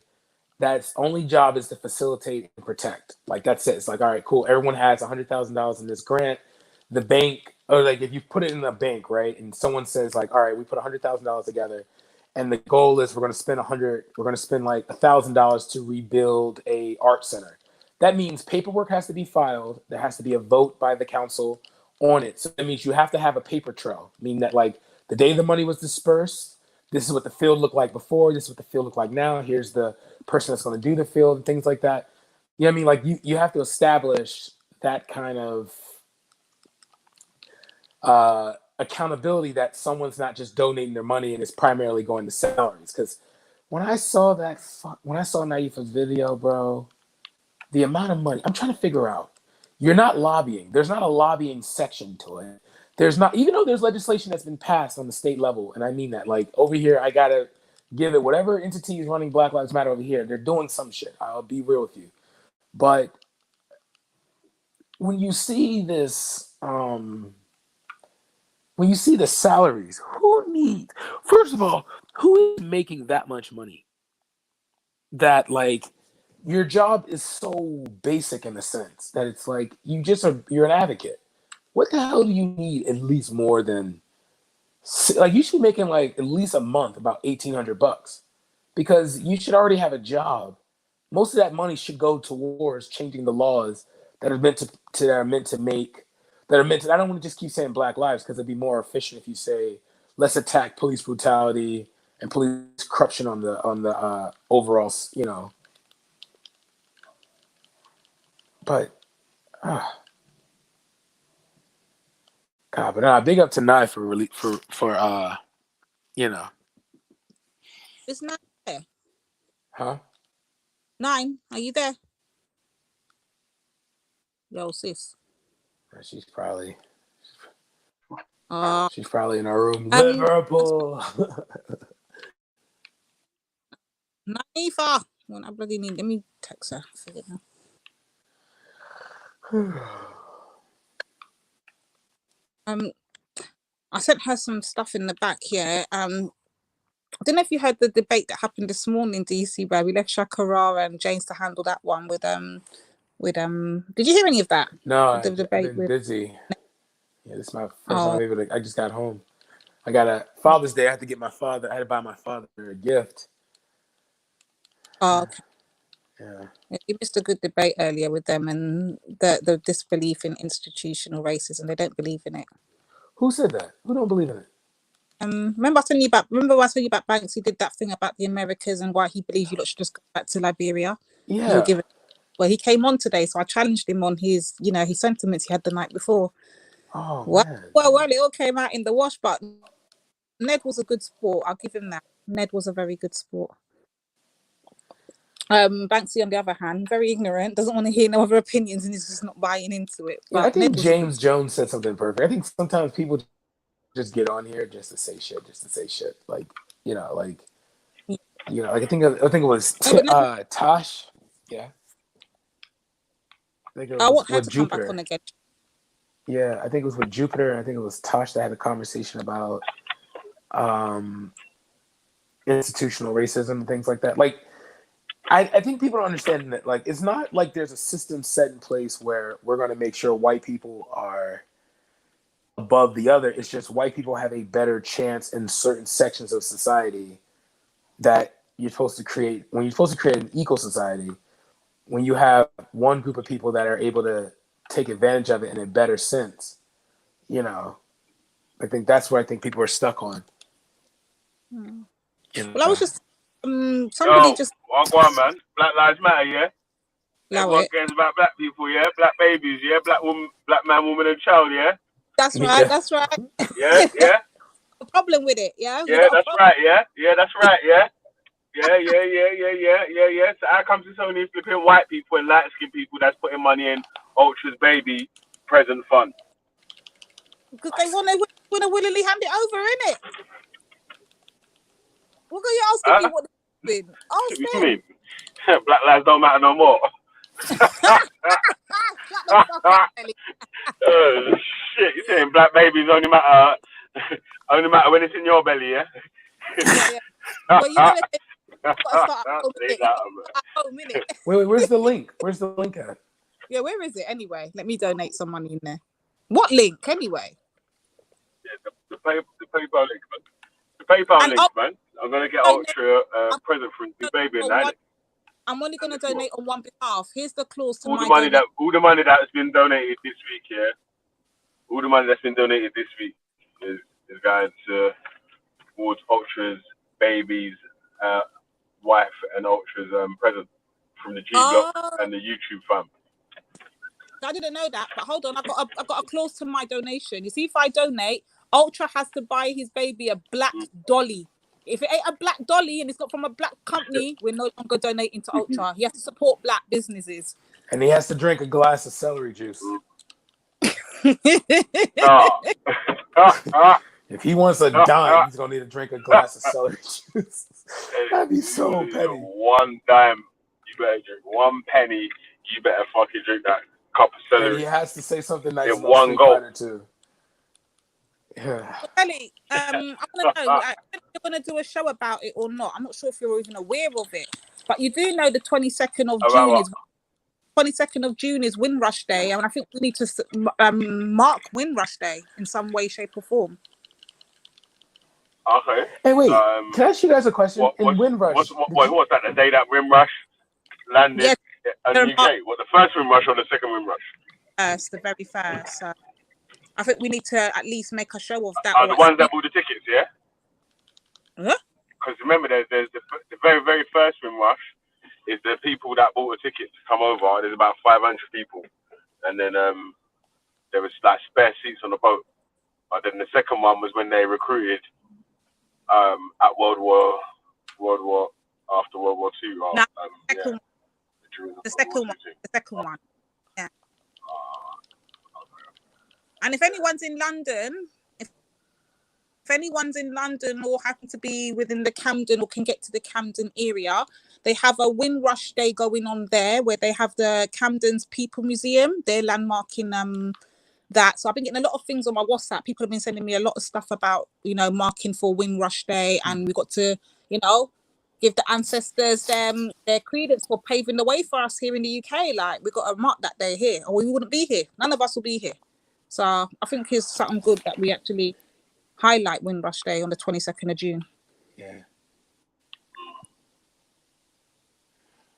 that's only job is to facilitate and protect. Like, that's it. It's like, all right, cool. Everyone has $100,000 in this grant. The bank, or like if you put it in a bank, right? And someone says like, all right, we put $100,000 together, and the goal is we're going to spend like $1,000 to rebuild a art center. That means paperwork has to be filed. There has to be a vote by the council on it. So that means you have to have a paper trail, meaning that like the day the money was dispersed, this is what the field looked like before, this is what the field looked like now. Here's the person that's going to do the field and things like that. You know what I mean? Like you have to establish that kind of accountability, that someone's not just donating their money and it's primarily going to salaries. Because when I saw Naifa's video, bro, the amount of money, I'm trying to figure out. You're not lobbying. There's not a lobbying section to it. There's not, even though there's legislation that's been passed on the state level, and I mean that. Like over here, I gotta give it, whatever entity is running Black Lives Matter over here, they're doing some shit. I'll be real with you. But when you see this, when you see the salaries, first of all, who is making that much money? That like your job is so basic in the sense that it's like you're an advocate. What the hell do you need at least more than like you should be making like at least a month about $1,800 because you should already have a job. Most of that money should go towards changing the laws that are meant to make I don't want to just keep saying Black Lives because it'd be more efficient if you say let's attack police brutality and police corruption on the overall, you know. But God, but big up to Nye for you know. It's 9 there. Huh? 9, are you there? Yo, sis. She's probably She's probably in our room. Liverpool. Naifa. When I bloody need, let me text her. Forget now. I sent her some stuff in the back here. I don't know if you heard the debate that happened this morning, DC, where we left Shakara and James to handle that one with did you hear any of that? No, The I've debate been with busy. Yeah, this is my first time able to. I just got home. I got a Father's Day. I had to buy my father a gift. Oh, okay. Yeah. You missed a good debate earlier with them and the disbelief in institutional racism. They don't believe in it. Who said that? Who don't believe in it? Remember I told you about Banks? He did that thing about the Americas and why he believes you lot should just go back to Liberia. Yeah. Well, he came on today, so I challenged him on his, his sentiments he had the night before. Oh, man. Well, it all came out in the wash, but Ned was a good sport. I'll give him that. Ned was a very good sport. Banksy, on the other hand, very ignorant, doesn't want to hear no other opinions and is just not buying into it. Yeah, I think James Jones said something perfect. I think sometimes people just get on here just to say shit. Like, like I think it was Tosh. Yeah. I think it was want her with to Jupiter. come back on again. Yeah, I think it was with Jupiter. I think it was Tosh that had a conversation about institutional racism and things like that. Like, I think people don't understand that, like, it's not like there's a system set in place where we're going to make sure white people are above the other. It's just white people have a better chance in certain sections of society that you're supposed to create. When you're supposed to create an equal society, when you have one group of people that are able to take advantage of it in a better sense, I think that's where I think people are stuck on. Well, I was just somebody just go on, man. Black Lives Matter, yeah. Everyone cares about black people, yeah. Black babies, yeah. Black woman, black man, woman, and child, yeah. That's right. That's right. Yeah. A problem with it, yeah. Yeah, that's right. Yeah, that's right. Yeah. Yeah. So how comes it's only flipping white people and light skinned people that's putting money in Ultra's baby present fund? Because they want to willingly hand it over, innit? What are you asking me what they're doing? What do you mean? Black lives don't matter no more. Oh shit! You're saying black babies only matter when it's in your belly, yeah? Yeah. Well, you know, got to start at home, innit? Wait, where's the link? Where's the link at? Yeah, where is it anyway? Let me donate some money in there. What link anyway? Yeah, the PayPal link, man. The PayPal link, man. I'm gonna get Ultra a present for his baby and that. I'm only gonna donate on one behalf. Here's the clause to all the money that's been donated this week, yeah. All the money that's been donated this week is going towards Ultra's baby's wife and Ultra's present from the G Block and the YouTube fam. I didn't know that, but hold on, I've got a clause to my donation. You see, if I donate, Ultra has to buy his baby a black dolly. If it ain't a black dolly and it's not from a black company, we're no longer donating to Ultra. He has to support black businesses. And he has to drink a glass of celery juice. If he wants a dime, he's gonna need to drink a glass of celery juice. That'd be so petty. 1 dime, you better drink. 1 penny, you better fucking drink that cup of And celery he has to say something nice in about one Street go. Fighter too. Yeah. Ellie, I want to know, like, if you're going to do a show about it or not. I'm not sure if you're even aware of it, but you do know the 22nd of About June what? is 22nd of June is Windrush Day, and I think we need to mark Windrush Day in some way, shape, or form. Okay. Hey, wait. Can I ask you guys a question? In Windrush, What's that? The day that Windrush landed Yes, in the UK? What, the first Windrush or the second Windrush? the very first. So I think we need to at least make a show of that. The ones that bought the tickets, yeah. Because remember, there's the very, very first Windrush is the people that bought a ticket to come over. There's about 500 people, and then there was like spare seats on the boat. But then the second one was when they recruited at after World War II. No, the second one. Yeah. And if anyone's in London, if anyone's in London or happen to be within the Camden or can get to the Camden area, they have a Windrush Day going on there where they have the Camden's People Museum. They're landmarking that. So I've been getting a lot of things on my WhatsApp. People have been sending me a lot of stuff about, marking for Windrush Day, and we got to, give the ancestors their credence for paving the way for us here in the UK. Like, we got to mark that day here, or we wouldn't be here. None of us will be here. So I think it's something good that we actually highlight Windrush Day on the 22nd of June. Yeah.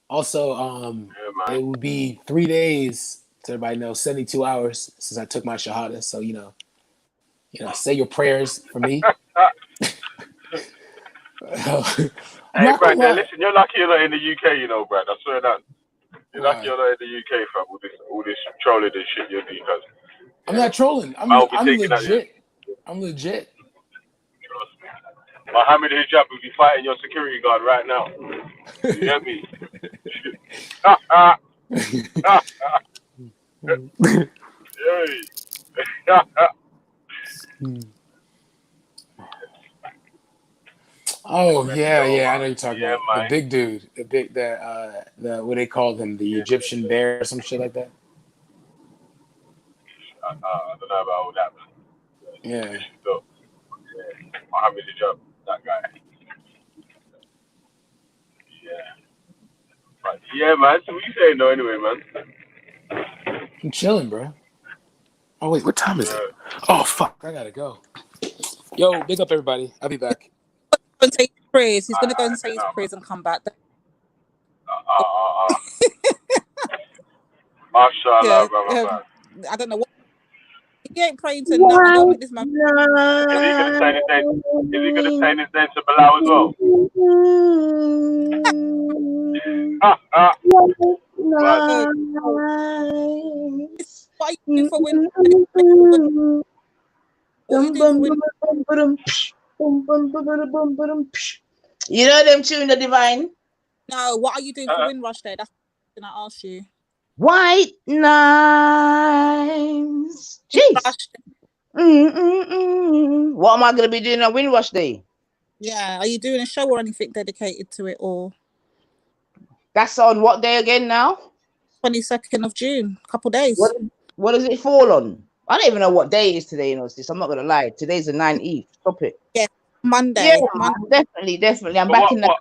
Also, it will be 3 days, to everybody knows, 72 hours since I took my Shahada. So, say your prayers for me. Hey, Brad, listen, you're lucky you're not in the UK, Brad. I swear that. You're lucky you're not in the UK, fam, with all this trolling and shit you do, because I'm not trolling. I'm legit. I'm legit. Mohammed Hijab will be fighting your security guard right now. You hear me? Oh yeah, I know you're talking about the big dude, the what they call him, the Egyptian bear or some shit like that. I don't know about all that, man. Yeah. Mohammed Hijab, that guy. Yeah. But yeah, man. So what you saying though, anyway, man? I'm chilling, bro. Oh wait, what time is it? Oh fuck, I gotta go. Yo, big up everybody. I'll be back. And say his prayers. He's gonna go and say his prayers and come back. Mashallah, brother. I don't know what. He ain't praying to nothing. I don't think this man. Is he gonna say his name? Is he gonna say his name to Bilal as well? What are you doing for when? You know them tune the divine? No, what are you doing for Windrush Day? That's what I asked you. White Nights. Jeez. What am I going to be doing on Windrush Day? Yeah, are you doing a show or anything dedicated to it, or? That's on what day again now? 22nd of June, a couple days. What does it fall on? I don't even know what day it is today, sis. I'm not going to lie. Today's the 19th. Stop it. Yeah, Monday. Yeah, definitely. I'm back in the...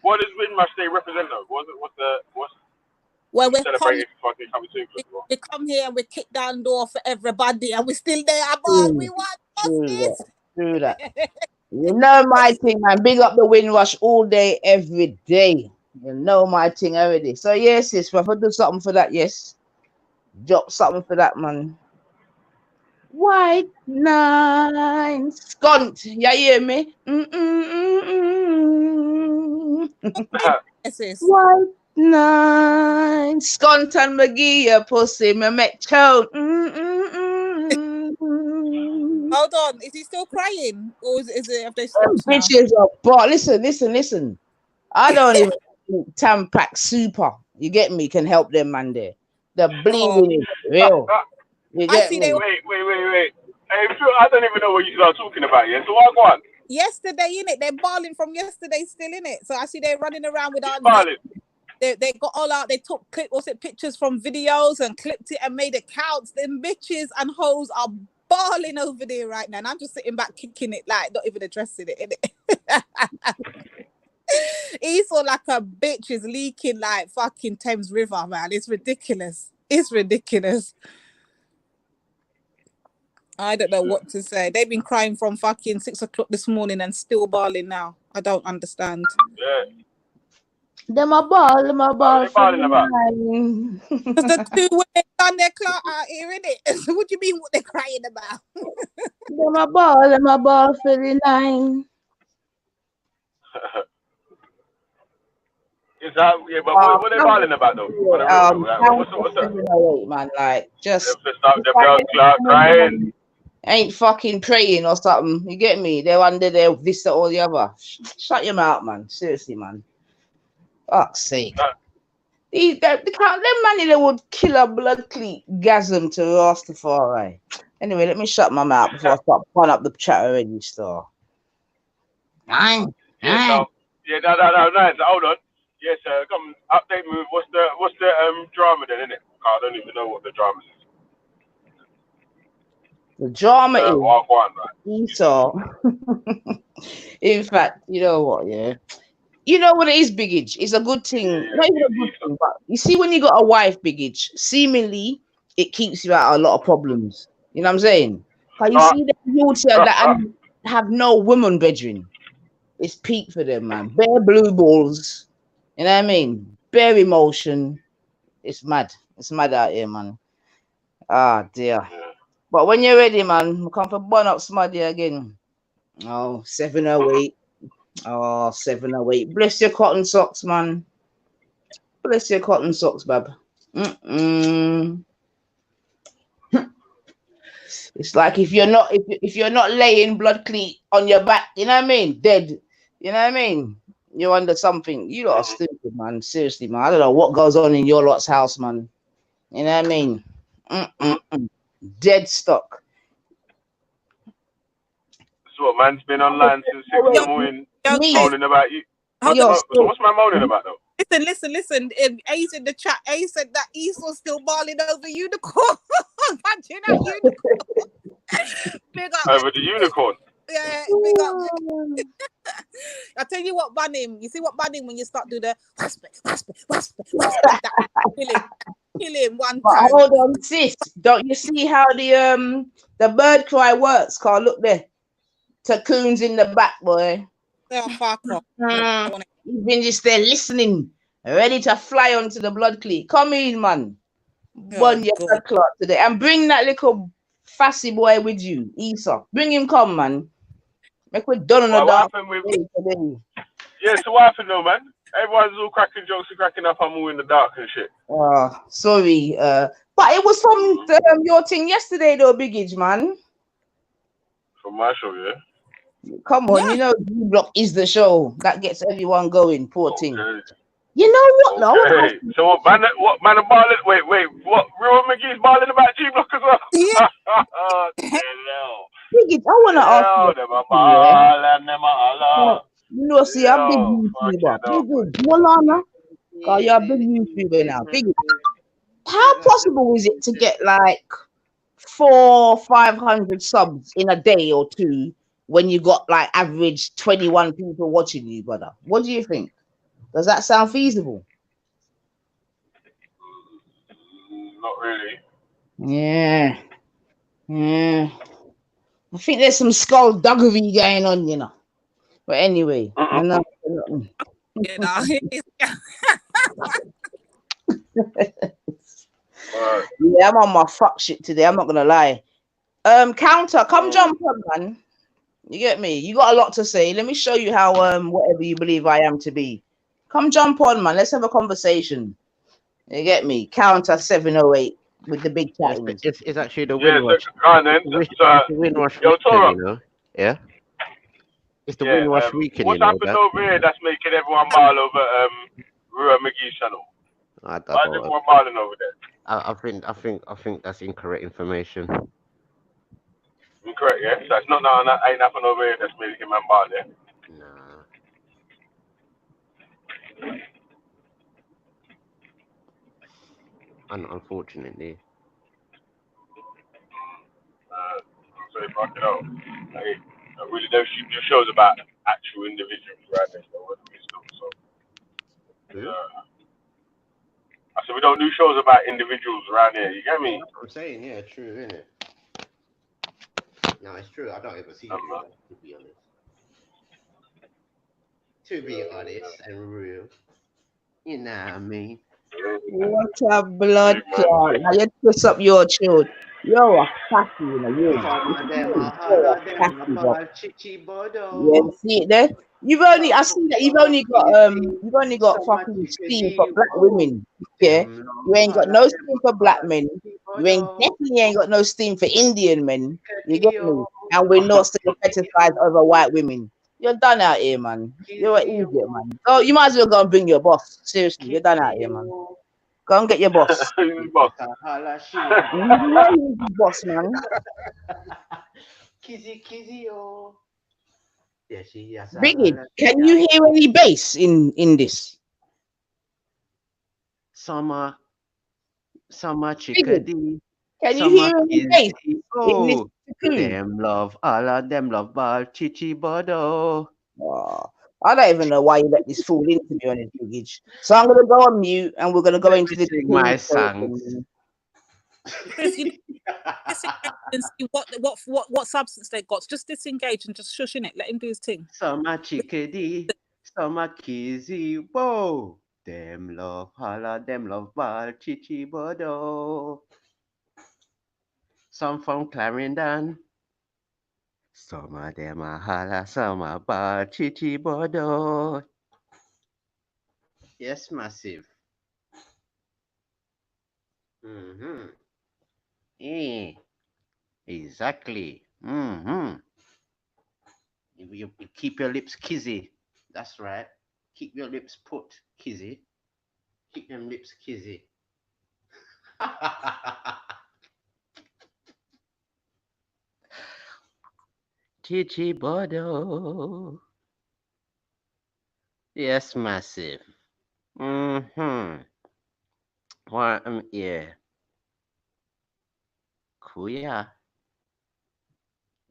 What does Windrush Day represent, though? Well, we come here and we kick down the door for everybody, and we're still there. We want justice. Do that. You know my thing, man. Big up the Windrush all day, every day. You know my thing already. So yes, sis, if I do something for that, yes. Drop something for that, man. White Night. Skunt. You hear me? White Night. Skunt and McGee, your pussy, me make tone. Hold on, is he still crying, or is it? Have they stopped now? Bitches are but listen. I don't even think Tampax Super, you get me, can help them, man. There, the bleeding is real. You get me? Wait. Hey, I don't even know what you are talking about yet. So what one? Yesterday, innit? They're balling from yesterday, still in it. So I see they're running around with our. Balling. They got all out. They took pictures from videos and clipped it and made accounts. Them bitches and hoes are balling over there right now, and I'm just sitting back kicking it, like not even addressing it. Innit? He's all like a bitch is leaking like fucking Thames River, man. It's ridiculous. It's ridiculous. I don't know what to say. They've been crying from fucking 6 o'clock this morning and still balling now. I don't understand. Yeah. Them a ball What for are the they balling about? line. Because the two women done their clout out here, innit? So what do you mean what they're crying about? Them a ball for the line. Is that but what are they balling about though? On the real though, like, what's that? Man, like just Them girls crying. ain't fucking praying or something. You get me? They're under their this or the other. Shut your mouth, man. Seriously, man. Fuck's sake. Them money they would kill a blood gasm to Rastafari. Anyway, let me shut my mouth before I start pulling up the chat already, star. Yeah, no. Nice. Hold on. Yes, come update move. What's the drama then, innit? I don't even know what the drama is. The drama is One, right? Esau. In fact, you know what, yeah? You know what it is, Biggage? It's a good thing. Not even a good thing, but you see when you got a wife, Biggage, seemingly it keeps you out of a lot of problems. You know what I'm saying? Cause you see the youths that have no woman bedroom. It's peak for them, man. Bare blue balls. You know what I mean? Bare emotion. It's mad. It's mad out here, man. Ah, dear. But when you're ready, man, we come for burn up Smuddy again. Oh, 708. Oh, 708. Bless your cotton socks, man. Bless your cotton socks, bab. It's like if you're not laying blood cleat on your back, you know what I mean? Dead. You know what I mean? You're under something. You lot are stupid, man. Seriously, man. I don't know what goes on in your lot's house, man. You know what I mean? Dead stock. So man's been online since 6 in the morning moaning about you. So what's man moaning about though? Listen. Ace in the chat. Ace said that Esau's still balling over unicorn. Imagine that unicorn. Big up. Over the unicorn. Yeah, big up. I tell you what, ban him. You see what ban him when you start doing the whisper. Kill him one But time. hold on, sis. Don't you see how the bird cry works? Carl, look there. Cocoons in the back, boy. Oh, fuck off. You've been just there listening, ready to fly onto the blood cleat. Come in, man. Burn your blood clot today. And bring that little fussy boy with you, Esau. Bring him, come, man. Make we done on the dark. Yeah, so what happened though, man? Everyone's all cracking jokes and cracking up. I'm all in the dark and shit. Sorry. But it was from your thing yesterday, though, Biggage, man. From my show, yeah? Come on, you know G Block is the show that gets everyone going. Poor thing. You know what, though? Okay. So what man are balling? Wait. What? Real McGee's balling about G Block as well? Yeah. Hello. Biggage, I want to ask you. No, see, I'm big YouTuber. Biggage, because you're a big YouTuber now. Biggage, how possible is it to get like 400-500 subs in a day or two when you got like average 21 people watching you, brother? What do you think? Does that sound feasible? Not really. Yeah. I think there's some skullduggery going on, you know. But anyway, enough. Yeah, I'm on my fuck shit today. I'm not gonna lie. Counter, come jump on, man. You get me? You got a lot to say. Let me show you how whatever you believe I am to be. Come jump on, man. Let's have a conversation. You get me? Counter 708 with the big chat. It's actually the Windrush. The Windrush weekend, you know? Yeah. It's the Windrush weekend, what's you know. happened over here that's making everyone ball over Rua McGee's channel? Why is everyone balling over there? I think that's incorrect information. Incorrect, yeah? So it's not ain't nothing over here that's making man ball there. unfortunately. So fuck it out. Hey, I really don't shoot your shows about actual individuals, right? So what do we still so? I said we don't do shows about individuals around here. You get me? That's what I'm saying. Yeah, true, isn't it? No, it's true. I don't ever see you do that, to be honest. To be honest and real. You know what I mean? What a blood clot. Now you twist up your chode. You're a fatty, you know. Some of them are You're a holler, them a fatty, bro. ball, chichi Yeah, bodo. see it there? I see that you've only got Some a fucking steam for chickadee, black whoa. women. Yeah. Them You love ain't got holler, no them steam a for black ball, men. chichi You ain't bodo. definitely ain't got no steam for Indian men. You get me? Kidio, And we're not still fetishized over white women. You're done out here, man. You're an idiot, man. Oh, you might as well go and bring your boss. Seriously, you're done out here, man. Go and get your boss. Boss. Holla shit. You know who's the boss, man. Kizzy, oh. Yeah, she yes, Biggie, holla, can you hear any bass in this? Summer Biggie, chickadee. can you Summer hear any bass kizzy, in this oh. cocoon? Them love, all of them love ball, chichi bodo. Oh, I don't even know why you let this fool in, to be honest, Biggie. So I'm gonna go on mute and we're gonna go into the Sing team my talk songs. and Chris, you disengage and see what substance they got. Just disengage and just shush in it. Let him do his thing. Summer chickadee, summer kizzy, whoa. Them love, all of them love ball, chichi bodo. Some from Clarendon. Some of them are holla, some are ball, chichi bodo. Yes, massive. Mm-hmm. Exactly. Mm-hmm. You keep your lips kizzy. That's right. Keep your lips put, kizzy. Keep them lips kizzy. Chichi bodo. Yes, massive. Mm-hmm. Well, yeah. Kuya.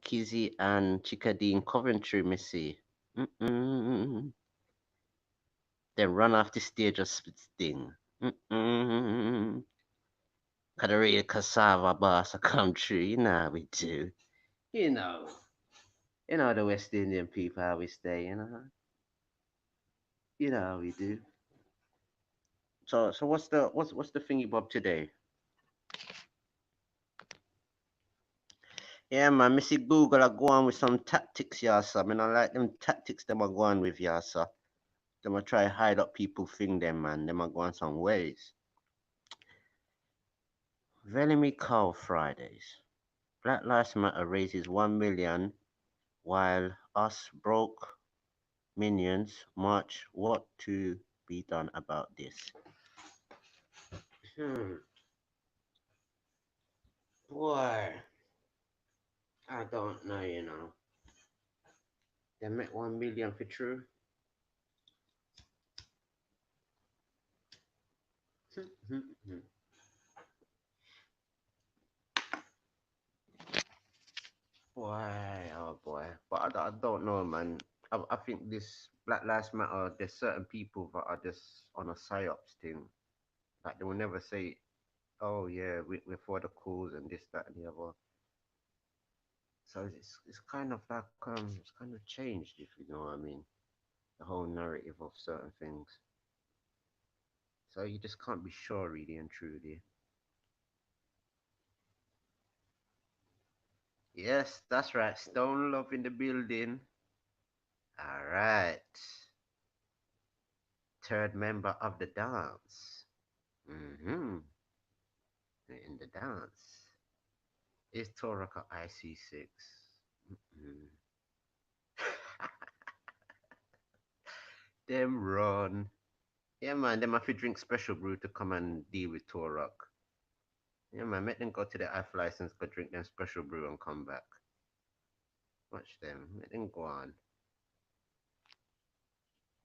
Kizzy and Chickadee in Coventry, missy. Mm-mm. Then run off the stage of sting. Mm-mm. Cause real cassava boss a country, you know how we do. You know. You know the West Indian people how we stay, you know. You know how we do. So what's the thingy bob today? Yeah man, Missy Google I go on with some tactics, yeah, sir. I mean I like them tactics them I go on with, yeah, sir. Them I try hide up people thing them man. Them I go on some ways. Vellemy Cow Fridays. Black Lives Matter raises 1 million while us broke minions march. What to be done about this? Boy, I don't know, you know. They make 1 million for true. Boy, oh boy. But I don't know, man. I think this Black Lives Matter, there's certain people that are just on a psyops thing. Like they will never say, oh yeah, we're for the cause and this, that, and the other. So it's kind of like it's kind of changed, if you know what I mean. The whole narrative of certain things. So you just can't be sure, really and truly. Yes, that's right. Stone Love in the building. All right. Third member of the dance. Mm-hmm. In the dance. Is Toraka IC6. Mm-mm. Them run. Yeah, man, them have to drink special brew to come and deal with Torak. Yeah, man, make them go to the F license, go drink them special brew and come back. Watch them. Let them go on.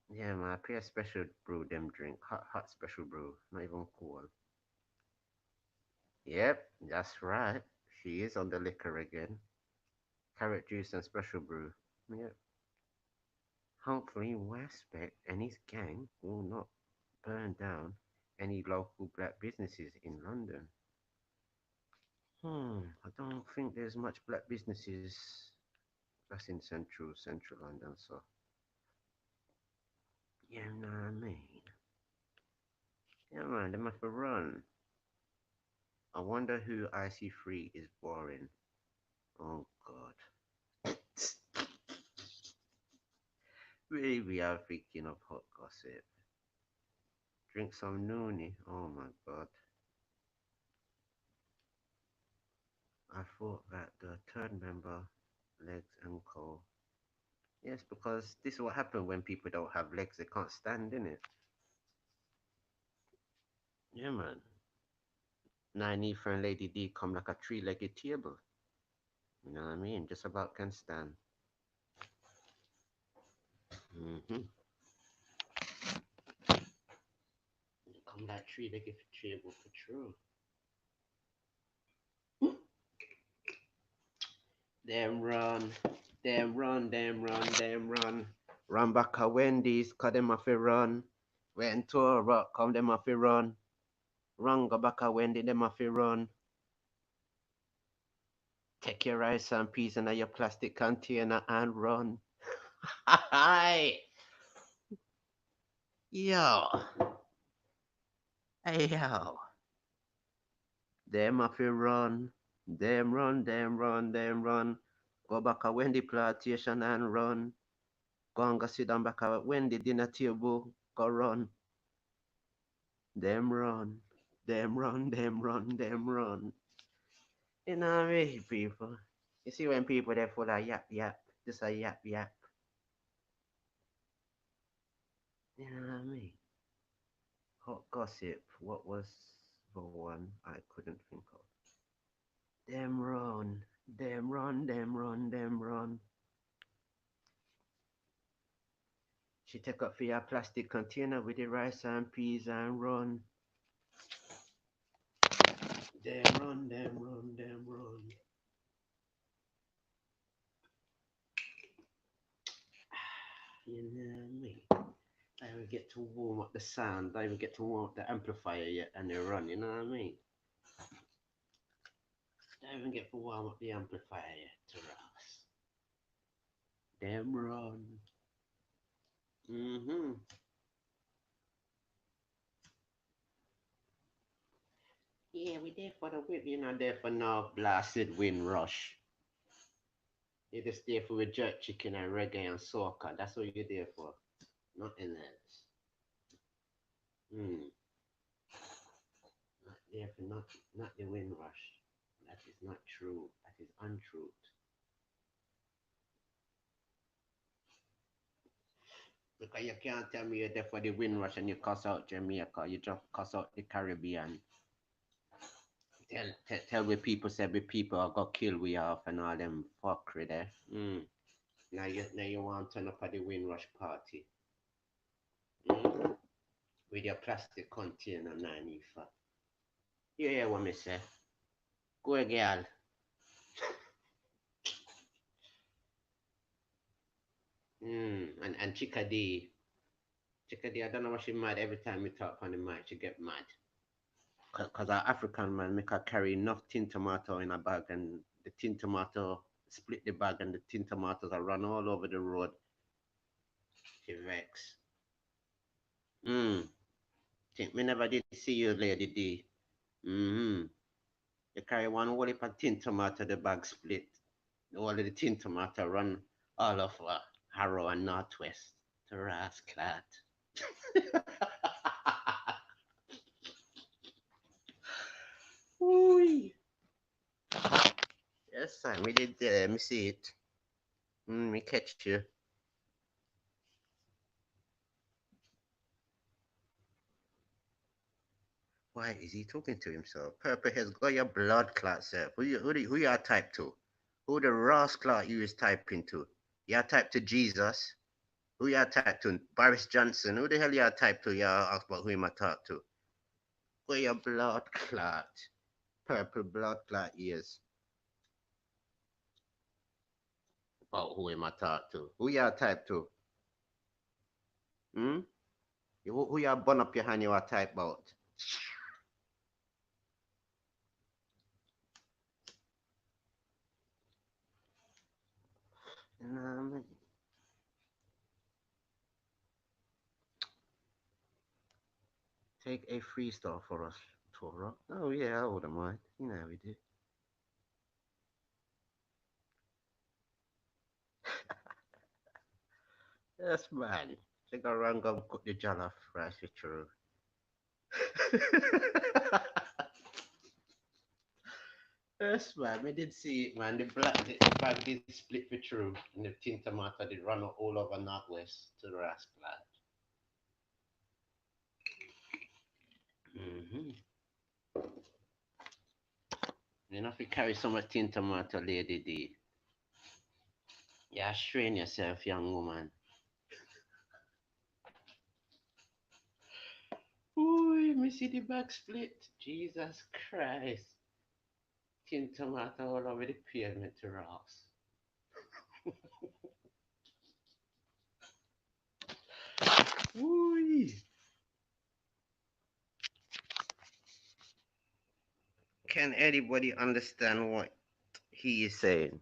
Yeah, man, I pay a special brew them drink. Hot special brew. Not even cool. Yep, that's right. She is on the liquor again. Carrot juice and special brew. Yep. Hopefully, Waspec and his gang will not burn down any local black businesses in London. I don't think there's much black businesses that's in central London, so you know what I mean. Yeah, man, they must have run. I wonder who IC3 is boring. Oh God. Maybe I'm thinking of hot gossip. Drink some noonie. Oh my God. I thought that the third member, legs and co. Yes, because this is what happens when people don't have legs. They can't stand in it. Yeah, man. Now I need for Lady D come like a three-legged table. You know what I mean? Just about can stand. Come like three-legged table for true. Them run, them run, them run, them run. Run back a Wendy's, cause them have to run. When to a rock, come them have to run. Run go back a Wendy, them have to run. Take your rice and peas in your plastic container and run. Hi. Yo. Hey yo. Them have to run. Them run, them run, them run. Go back a Wendy plantation and run. Go and go sit down back at Wendy dinner table. Go run. Them run. Them run, them run, them run. You know what I mean, people? You see when people they're full of yap yap, just a yap yap. You know what I mean? Hot gossip. What was the one I couldn't think of? Them run. Them run, them run, them run. She take up for your plastic container with the rice and peas and run. Them run, them run, them run. You know what I mean? I don't get to warm up the sound. I don't even get to warm up the amplifier yet, and they run. You know what I mean? I don't even get to warm up the amplifier yet, to us. Them run. Yeah, we there for the wind. You're not there for no blasted wind rush. You're just there for a jerk chicken and reggae and soca. That's what you're there for. Nothing else. Not there for not the wind rush. That is not true. That is untruth. Because you can't tell me you're there for the wind rush and you cuss out Jamaica. You just cuss out the Caribbean. Tell we people say we people are got kill we off and all them fuckery there. Now you want to turn up at the wind rush party. With your plastic container 95. You hear what me say? Go girl. And Chickadee, I don't know why she mad every time we talk on the mic. She get mad. Cause our African man make her carry enough tin tomato in a bag, and the tin tomato split the bag, and the tin tomatoes are run all over the road. She vex. Think me never did see you, Lady D. You carry one whole heap of tin tomato, the bag split. All of the tin tomato run all of Harrow and Northwest to Rasclat. Ooh. Yes, sir. We did there. Let me see it. Me catch you. Why is he talking to himself? Purple has got your blood clot, sir. Who you are type to? Who the rascal you is typing to? You are type to Jesus. Who you are type to? Boris Johnson. Who the hell you are type to? You ask about who you talk to. Where your blood clot? purple blood clot years. Oh, who am I talk to? Who y'all type to? Hmm? Who y'all bun up your hand you are type about? Um, Take a freestyle for us, Torah. Oh yeah, I wouldn't mind. You know how we do. Yes, man. Take a run go cook the jollof rice with true. Yes, man. We did see it, man. The bag did split for true, and the tin tomato did run all over northwest to the rasp lad. Mm-hmm. You know if you carry so much tin tomato, lady D. Yeah, strain yourself, young woman. Ooh, me see the back split. Jesus Christ. Tin tomato all over the pavement to Ross. Ooh. Can anybody understand what he is saying?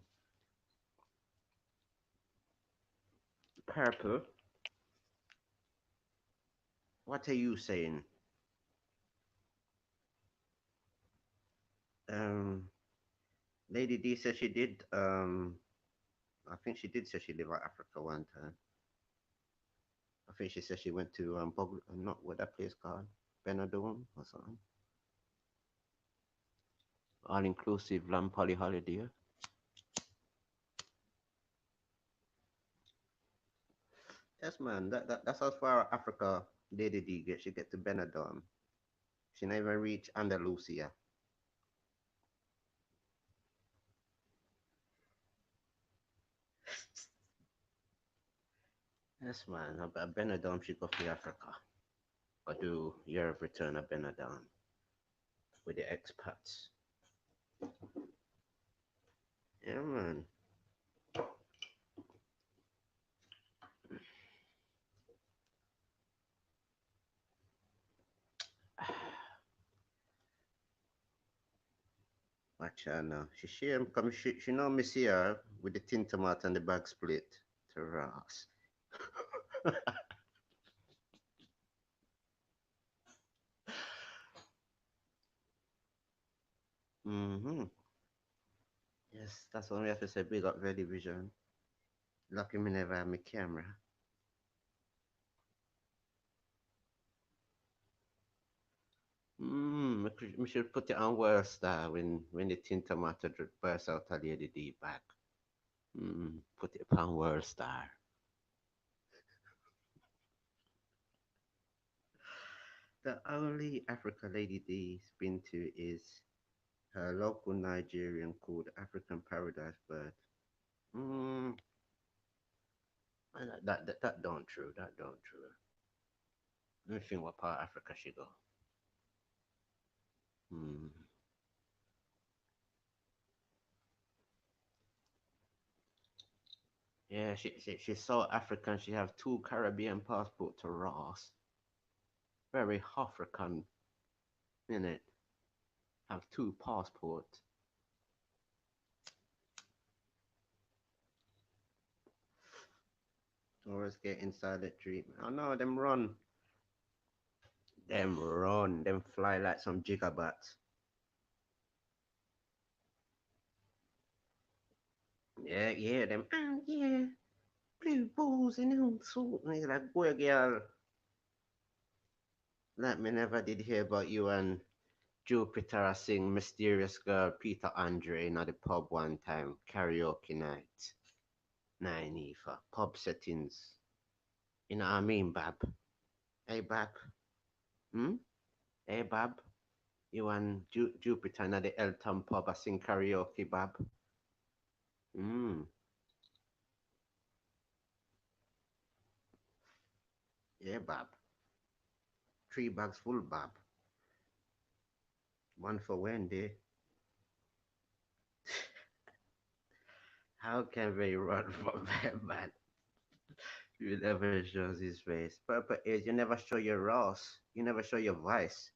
Purple. What are you saying? Lady D said she did. I think she did say she lived in Africa one time. I think she said she went to not what that place called, Benidorm or something. All inclusive lamb poly holiday. Yes, man. That's how far Africa Lady D get. She get to Benidorm. She never reach Andalusia. Yes, man. A Benidorm she go for Africa. Or do year of return of Benidorm with the expats. Yeah, man. Watch her now. She shame come she know me see her with the tin tomato and the bag split to Ross. Mm-hmm. Yes, that's what we have to say. Big up Ready Vision. Lucky me never have my camera. We should put it on World Star when the tin tomato bursts out of Lady D back. Put it on World Star. The only Africa Lady D's been to is her local Nigerian called African Paradise Bird. That don't true. That don't true. Let me think what part of Africa she go. Yeah, she's so African. She have 2 Caribbean passport to Ross. Very African, innit? Have 2 passports. Always get insider treatment. Oh no, them run. Them run. Them fly like some gigabats. Yeah, them. Yeah. Blue balls and all sorts. And he's like, boy, girl. Like me never did hear about you and Jupiter sing Mysterious Girl Peter Andre in the pub one time. Karaoke night. Nine for pub settings. You know what I mean, Bab? Hey, Bab. Hey, Bab. You and Jupiter in the Elton pub I sing karaoke, Bab. Yeah, Bab. 3 bags full, Bab. One for Wendy. How can they run from that man? You never shows his face. Purple is you never show your race. You never show your vice.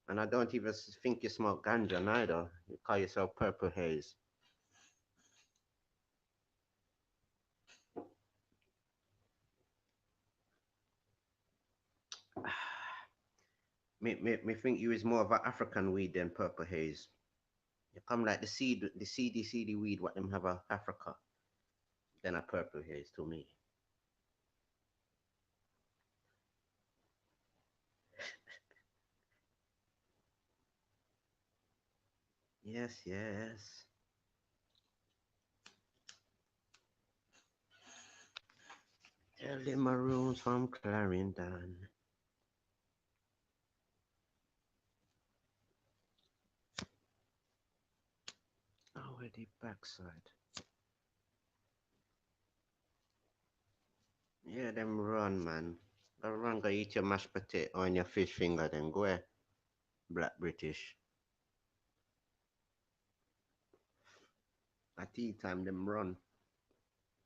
And I don't even think you smoke ganja neither. You call yourself Purple Haze. Me think you is more of an African weed than Purple Haze. You come like the seedy weed what them have of Africa. Than a Purple Haze to me. Yes, yes. Early maroons from Clarendon. Oh, where the backside. Yeah, them run, man. Go run, go eat your mashed potato and your fish finger, then go where? Black British. At tea time, them run.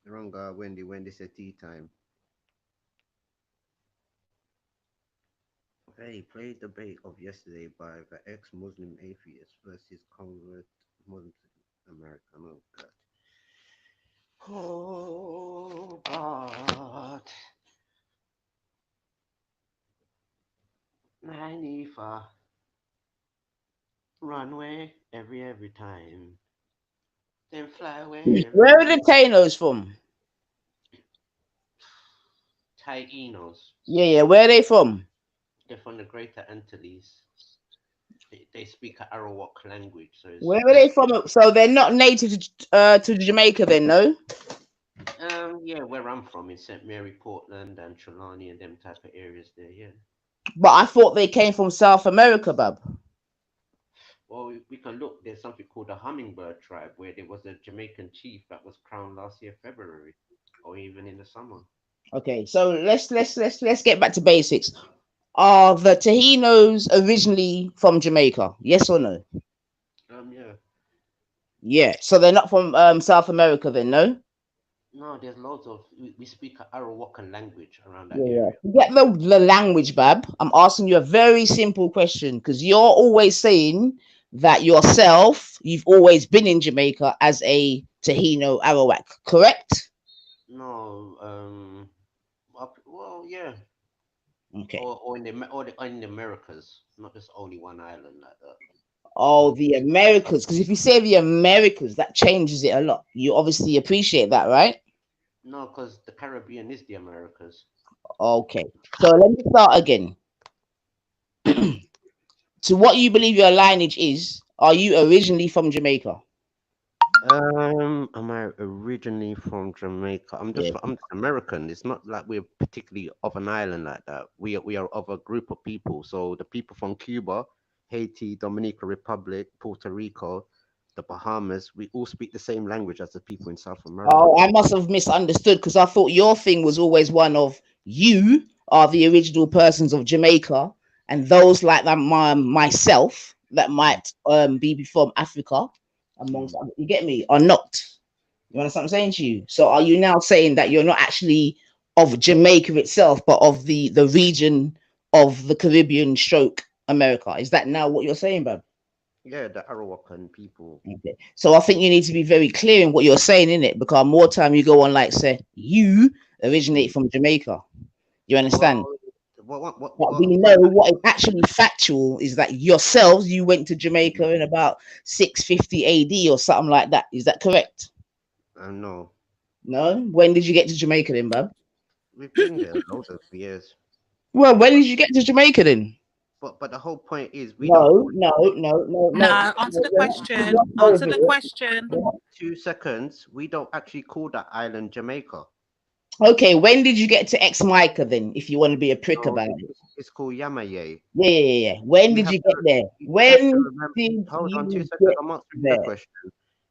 Run, go when they say tea time. Hey, play debate of yesterday by the ex-Muslim atheist versus convert Muslim American. Oh God. Oh God. Nanifa. Runway every time. Then fly away. Where are the Tainos from? Taínos. Yeah. Where are they from? They're from the Greater Antilles. They speak an Arawak language. So it's, Where are they from? So they're not native to Jamaica then, no? Yeah, where I'm from in St. Mary, Portland, and Trelawney, and them type of areas there. Yeah. But I thought they came from South America, bub. Well, we can look. There's something called the Hummingbird tribe, where there was a Jamaican chief that was crowned last year, February, or even in the summer. Okay, so let's get back to basics. Are the Taínos originally from Jamaica? Yes or no? Yeah. Yeah. So they're not from South America then, no? No, there's loads of. We speak an Arawakan language around that Yeah. area. Forget the language, Bab. I'm asking you a very simple question because you're always saying that yourself, you've always been in Jamaica as a Taíno Arawak, correct? No, well, yeah. Okay. Or in the Americas, not just only one island like that. Oh, the Americas. Because if you say the Americas, that changes it a lot. You obviously appreciate that, right? No, because the Caribbean is the Americas. Okay. So let me start again. To what you believe your lineage is, are you originally from Jamaica? Am I originally from Jamaica? I'm just American. It's not like we're particularly of an island like that. We are of a group of people. So the people from Cuba, Haiti, Dominican Republic, Puerto Rico, the Bahamas, we all speak the same language as the people in South America. Oh, I must have misunderstood because I thought your thing was always one of you are the original persons of Jamaica, and those like that myself that might be from Africa, amongst other, you get me, are not. You understand what I'm saying to you? So are you now saying that you're not actually of Jamaica itself, but of the region of the Caribbean stroke America? Is that now what you're saying, Bab? Yeah, the Arawakan people. Okay. So I think you need to be very clear in what you're saying in it, because more time you go on like say you originate from Jamaica. You understand? But we know what is actually factual is that yourselves you went to Jamaica in about 650 AD or something like that. Is that correct? No. No? When did you get to Jamaica then, Bab? We've been there loads of years. Well, when did you get to Jamaica then? But the whole point is we No. Answer the question. Answer the question. 2 seconds. We don't actually call that island Jamaica. Okay, when did you get to Ex-Mica then, if you want to be a prick about it? It's called Yamaye. Yeah. When did you get there? Hold on 2 seconds. I'm answering the question.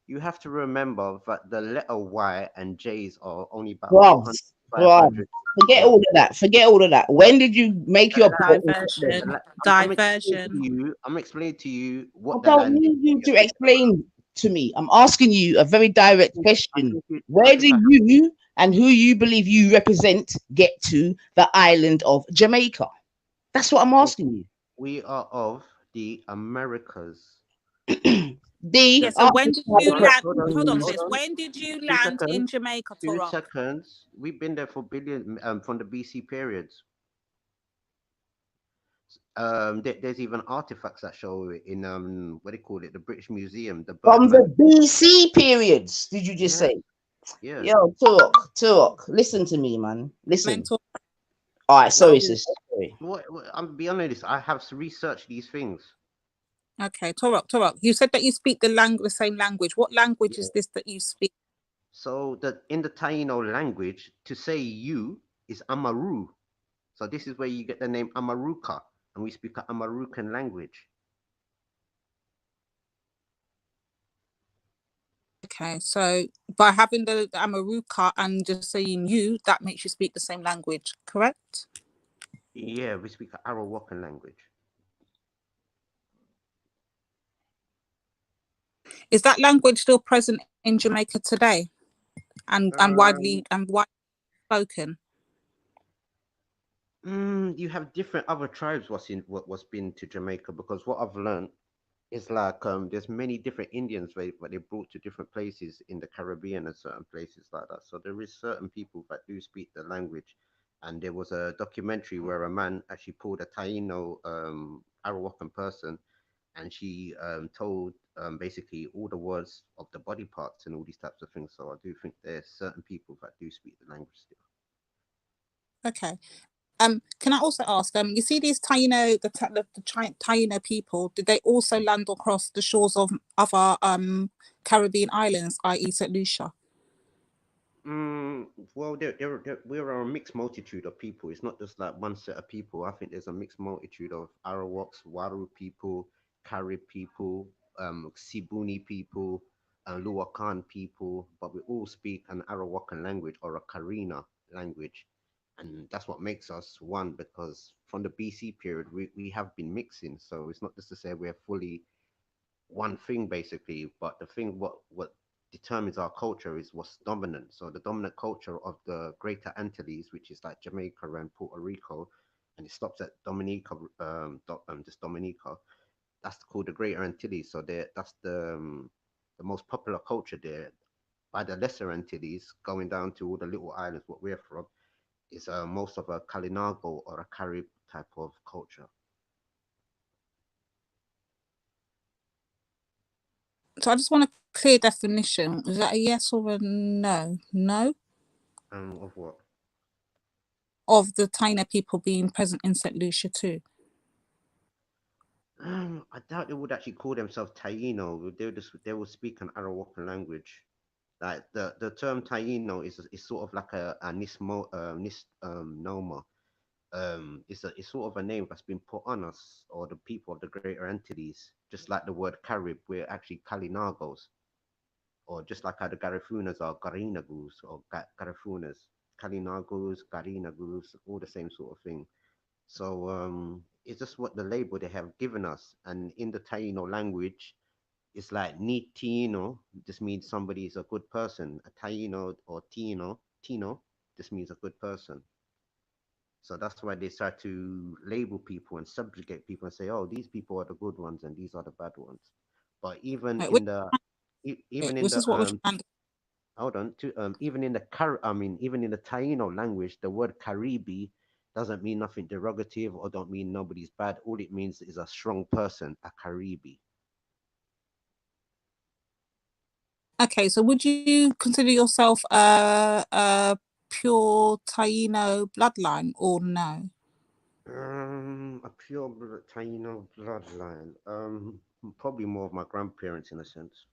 You have to remember that the letter Y and J's are only about 500. Forget all of that. When did you make your diversion? I'm explaining to you what I don't need you to explain. to me. I'm asking you a very direct question. I Where do think I have. you and who you believe you represent get to the island of Jamaica? That's what I'm So asking you. we are of the Americas. D, Yeah. The, So when did you hold on, land? hold on, Hold on, hold sis. on. When did you 2 land in seconds. Jamaica, 2 Torok? seconds. We've been there for billion from the BC periods. There's even artifacts that show it in what do you call it, the British Museum, the From Birdman. the BC periods, did you just Yes, say? yes. Yo, Turok, listen to me, man. Listen. Mental. All right, sorry, No, sis. Sorry. I'm be honest. I have researched these things. Okay, Torok. You said that you speak the same language. What language Yeah. is this that you speak? So that in the Taino language, to say you is Amaru. So this is where you get the name Amaruka, and we speak an Amarucan language. Okay, so by having the Amaruka and just saying you, that makes you speak the same language, correct? Yeah, we speak an Arawakan language. Is that language still present in Jamaica today and widely spoken? You have different other tribes what's been to Jamaica, because what I've learned is like there's many different Indians what they brought to different places in the Caribbean and certain places like that. So there is certain people that do speak the language. And there was a documentary where a man actually pulled a Taino Arawakan person, and she told basically all the words of the body parts and all these types of things. So I do think there's certain people that do speak the language still. Okay. Can I also ask, you see these Taino, Taino people, did they also land across the shores of other Caribbean islands, i.e. St. Lucia? Well, we're a mixed multitude of people. It's not just like one set of people. I think there's a mixed multitude of Arawaks, Waru people, Carib people, Sibuni people, Luakan people, but we all speak an Arawakan language or a Karina language. And that's what makes us one, because from the BC period, we have been mixing. So it's not just to say we're fully one thing basically, but the thing what determines our culture is what's dominant. So the dominant culture of the Greater Antilles, which is like Jamaica and Puerto Rico, and it stops at Dominica, just Dominica. That's called the Greater Antilles. So that's the most popular culture there. By the Lesser Antilles, going down to all the little islands, what we're from, is most of a Kalinago or a Carib type of culture. So I just want a clear definition. Is that a yes or a no? No? Of what? Of the Taino people being present in St. Lucia too? I doubt they would actually call themselves Taino. They will speak an Arawakan language. Like the term Taino is sort of like a misnomer. It's sort of a name that's been put on us or the people of the Greater Antilles, just like the word Carib. We're actually Kalinagos, or just like how the Garifunas are Garinagus or Garifunas, Kalinagos, Garinagus, all the same sort of thing. So it's just what the label they have given us. And in the Taino language, it's like ni Tino just means somebody is a good person. A Taino or Tino just means a good person. So that's why they start to label people and subjugate people and say, oh, these people are the good ones and these are the bad ones. But even Wait, in the even in this the is what we're trying to... hold on to even in the even in the Taino language, the word Caribe doesn't mean nothing derogative or don't mean nobody's bad. All it means is a strong person, a Caribe. Okay, so would you consider yourself a pure Taino bloodline or no? A pure Taino bloodline. Probably more of my grandparents in a sense.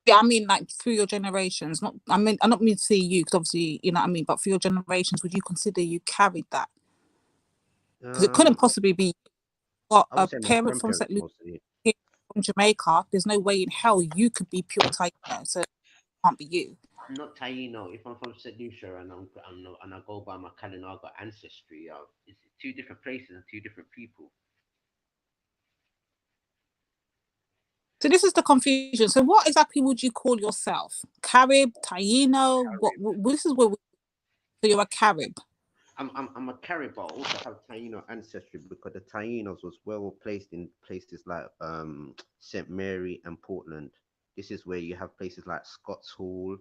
Yeah, I mean, like through your generations. I don't mean to say you, because obviously, you know what I mean. But for your generations, would you consider you carried that? Because it couldn't possibly be got I a would say my parent from grandparents St. Lucia, mostly. from Jamaica. There's no way in hell you could be pure Taino, so it can't be you. I'm not Taino. If I'm from St. Lucia and I go by my Kalinaga ancestry, it's two different places and two different people. So this is the confusion. So what exactly would you call yourself? Carib, Taino? This is where so you're a Carib. I'm a Carib, but I also have Taino ancestry because the Tainos was well placed in places like St. Mary and Portland. This is where you have places like Scots Hall,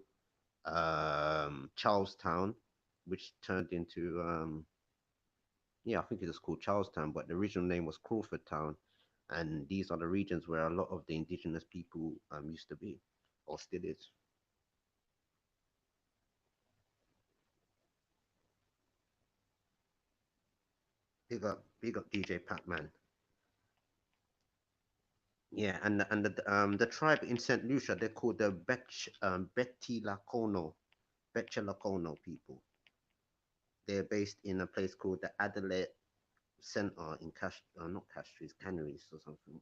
Charlestown, which turned into yeah, I think it was called Charlestown, but the original name was Crawford Town. And these are the regions where a lot of the indigenous people used to be, or still is. Big up DJ Pac-Man. Yeah, and the tribe in Saint Lucia, they're called the Betilacono people. They're based in a place called the Adelaide Center in not Castries, Canaries or something.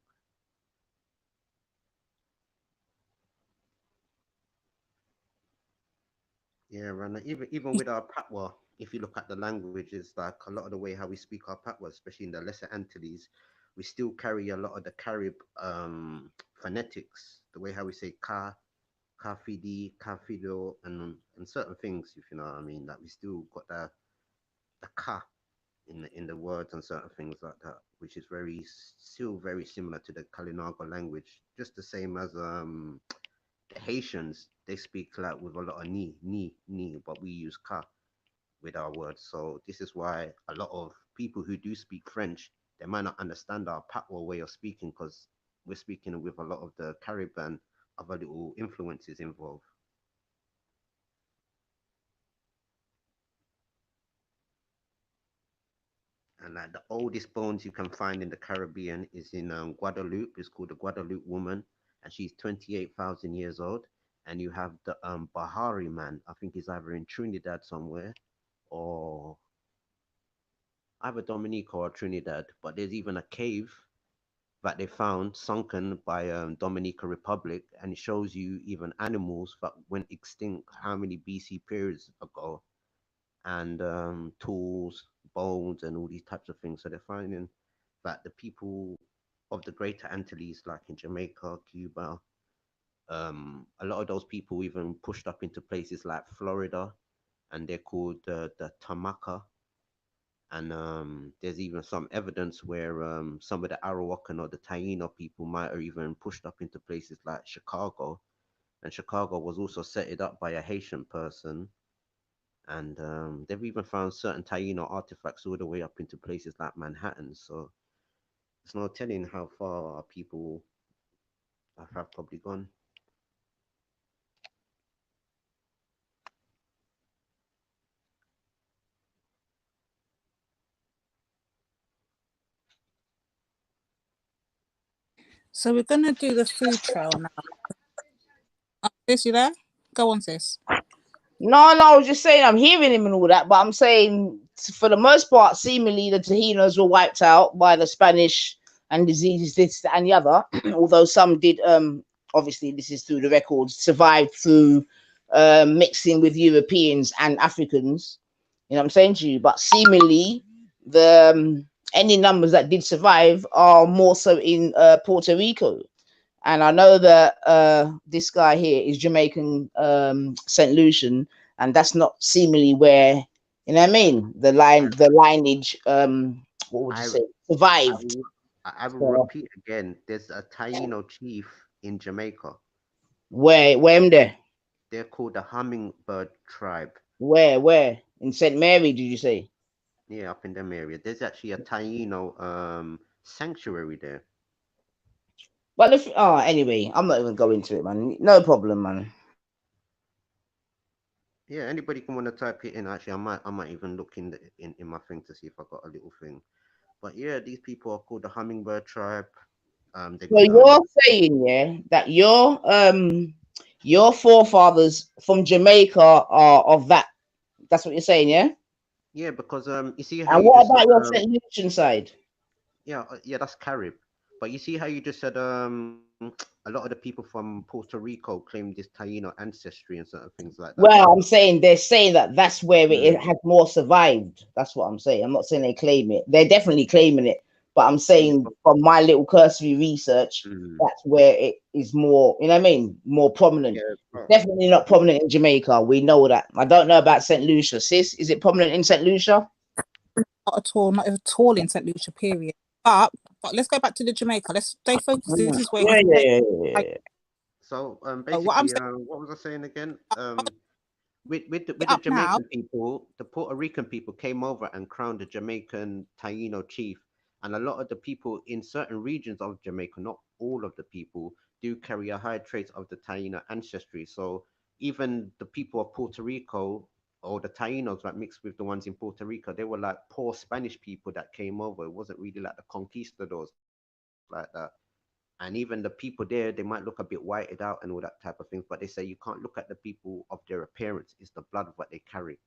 Yeah, and even with our Patois, if you look at the language, it's like a lot of the way how we speak our Patois, especially in the Lesser Antilles, we still carry a lot of the Carib phonetics, the way how we say ka, fidi, fido, and certain things, if you know what I mean. That we still got the ka in the words and certain things like that, which is still very similar to the Kalinago language, just the same as the Haitians. They speak like with a lot of ni, but we use ka with our words. So this is why a lot of people who do speak French, they might not understand our patois way of speaking because we're speaking with a lot of the Caribbean, other little influences involved. And like the oldest bones you can find in the Caribbean is in Guadeloupe. It's called the Guadeloupe woman, and she's 28,000 years old. And you have the Bahari man. I think he's either in Trinidad somewhere, or either Dominica or Trinidad. But there's even a cave that they found sunken by Dominica Republic, and it shows you even animals that went extinct how many BC periods ago, and tools, bones, and all these types of things. So they're finding that the people of the Greater Antilles, like in Jamaica, Cuba, a lot of those people even pushed up into places like Florida, and they're called the Tamaka. And there's even some evidence where some of the Arawakan or the Taino people might have even pushed up into places like Chicago. And Chicago was also set up by a Haitian person. And they've even found certain Taino artifacts all the way up into places like Manhattan. So it's no telling how far our people have probably gone. So we're gonna do the food trail now. Sis, you there? Go on, sis. No, I was just saying I'm hearing him and all that, but I'm saying for the most part, seemingly the Tahinos were wiped out by the Spanish and diseases, this and the other. Although some did, obviously this is through the records, survived through mixing with Europeans and Africans. You know what I'm saying to you? But seemingly the any numbers that did survive are more so in Puerto Rico. And I know that this guy here is Jamaican St. Lucian, and that's not seemingly where, you know what I mean? The lineage, what would you say, survived. I will repeat again. There's a Taino chief in Jamaica. Where am there? They're called the Hummingbird tribe. Where? In St. Mary, did you say? Yeah, up in them area. There's actually a Taino sanctuary there. Well, anyway, I'm not even going to it, man. No problem, man. Yeah, anybody can want to type it in. Actually, I might even look in my thing to see if I got a little thing. But yeah, these people are called the Hummingbird tribe. So you're saying, yeah, that your forefathers from Jamaica are of that. That's what you're saying, yeah? Yeah, because you see how. And you what just about said, your St. Lucian side? Yeah, that's Carib. But you see how you just said a lot of the people from Puerto Rico claim this Taino ancestry and certain things like that. Well, I'm saying they're saying that that's where it has more survived. That's what I'm saying. I'm not saying they claim it. They're definitely claiming it. But I'm saying from my little cursory research, that's where it is more, you know what I mean? More prominent. Definitely not prominent in Jamaica. We know that. I don't know about St. Lucia. Sis, is it prominent in St. Lucia? Not at all, not at all in St. Lucia, period. But let's go back to the Jamaica. Let's stay focused. This is where So what I'm basically, saying what was I saying again? With the up now. Jamaican people, the Puerto Rican people came over and crowned the Jamaican Taino chief, and a lot of the people in certain regions of Jamaica, not all of the people, do carry a high trace of the Taino ancestry. So even the people of Puerto Rico or the Tainos that mixed with the ones in Puerto Rico, they were like poor Spanish people that came over. It wasn't really like the conquistadors like that. And even the people there, they might look a bit whited out and all that type of things, but they say you can't look at the people of their appearance. It's the blood of what they carry.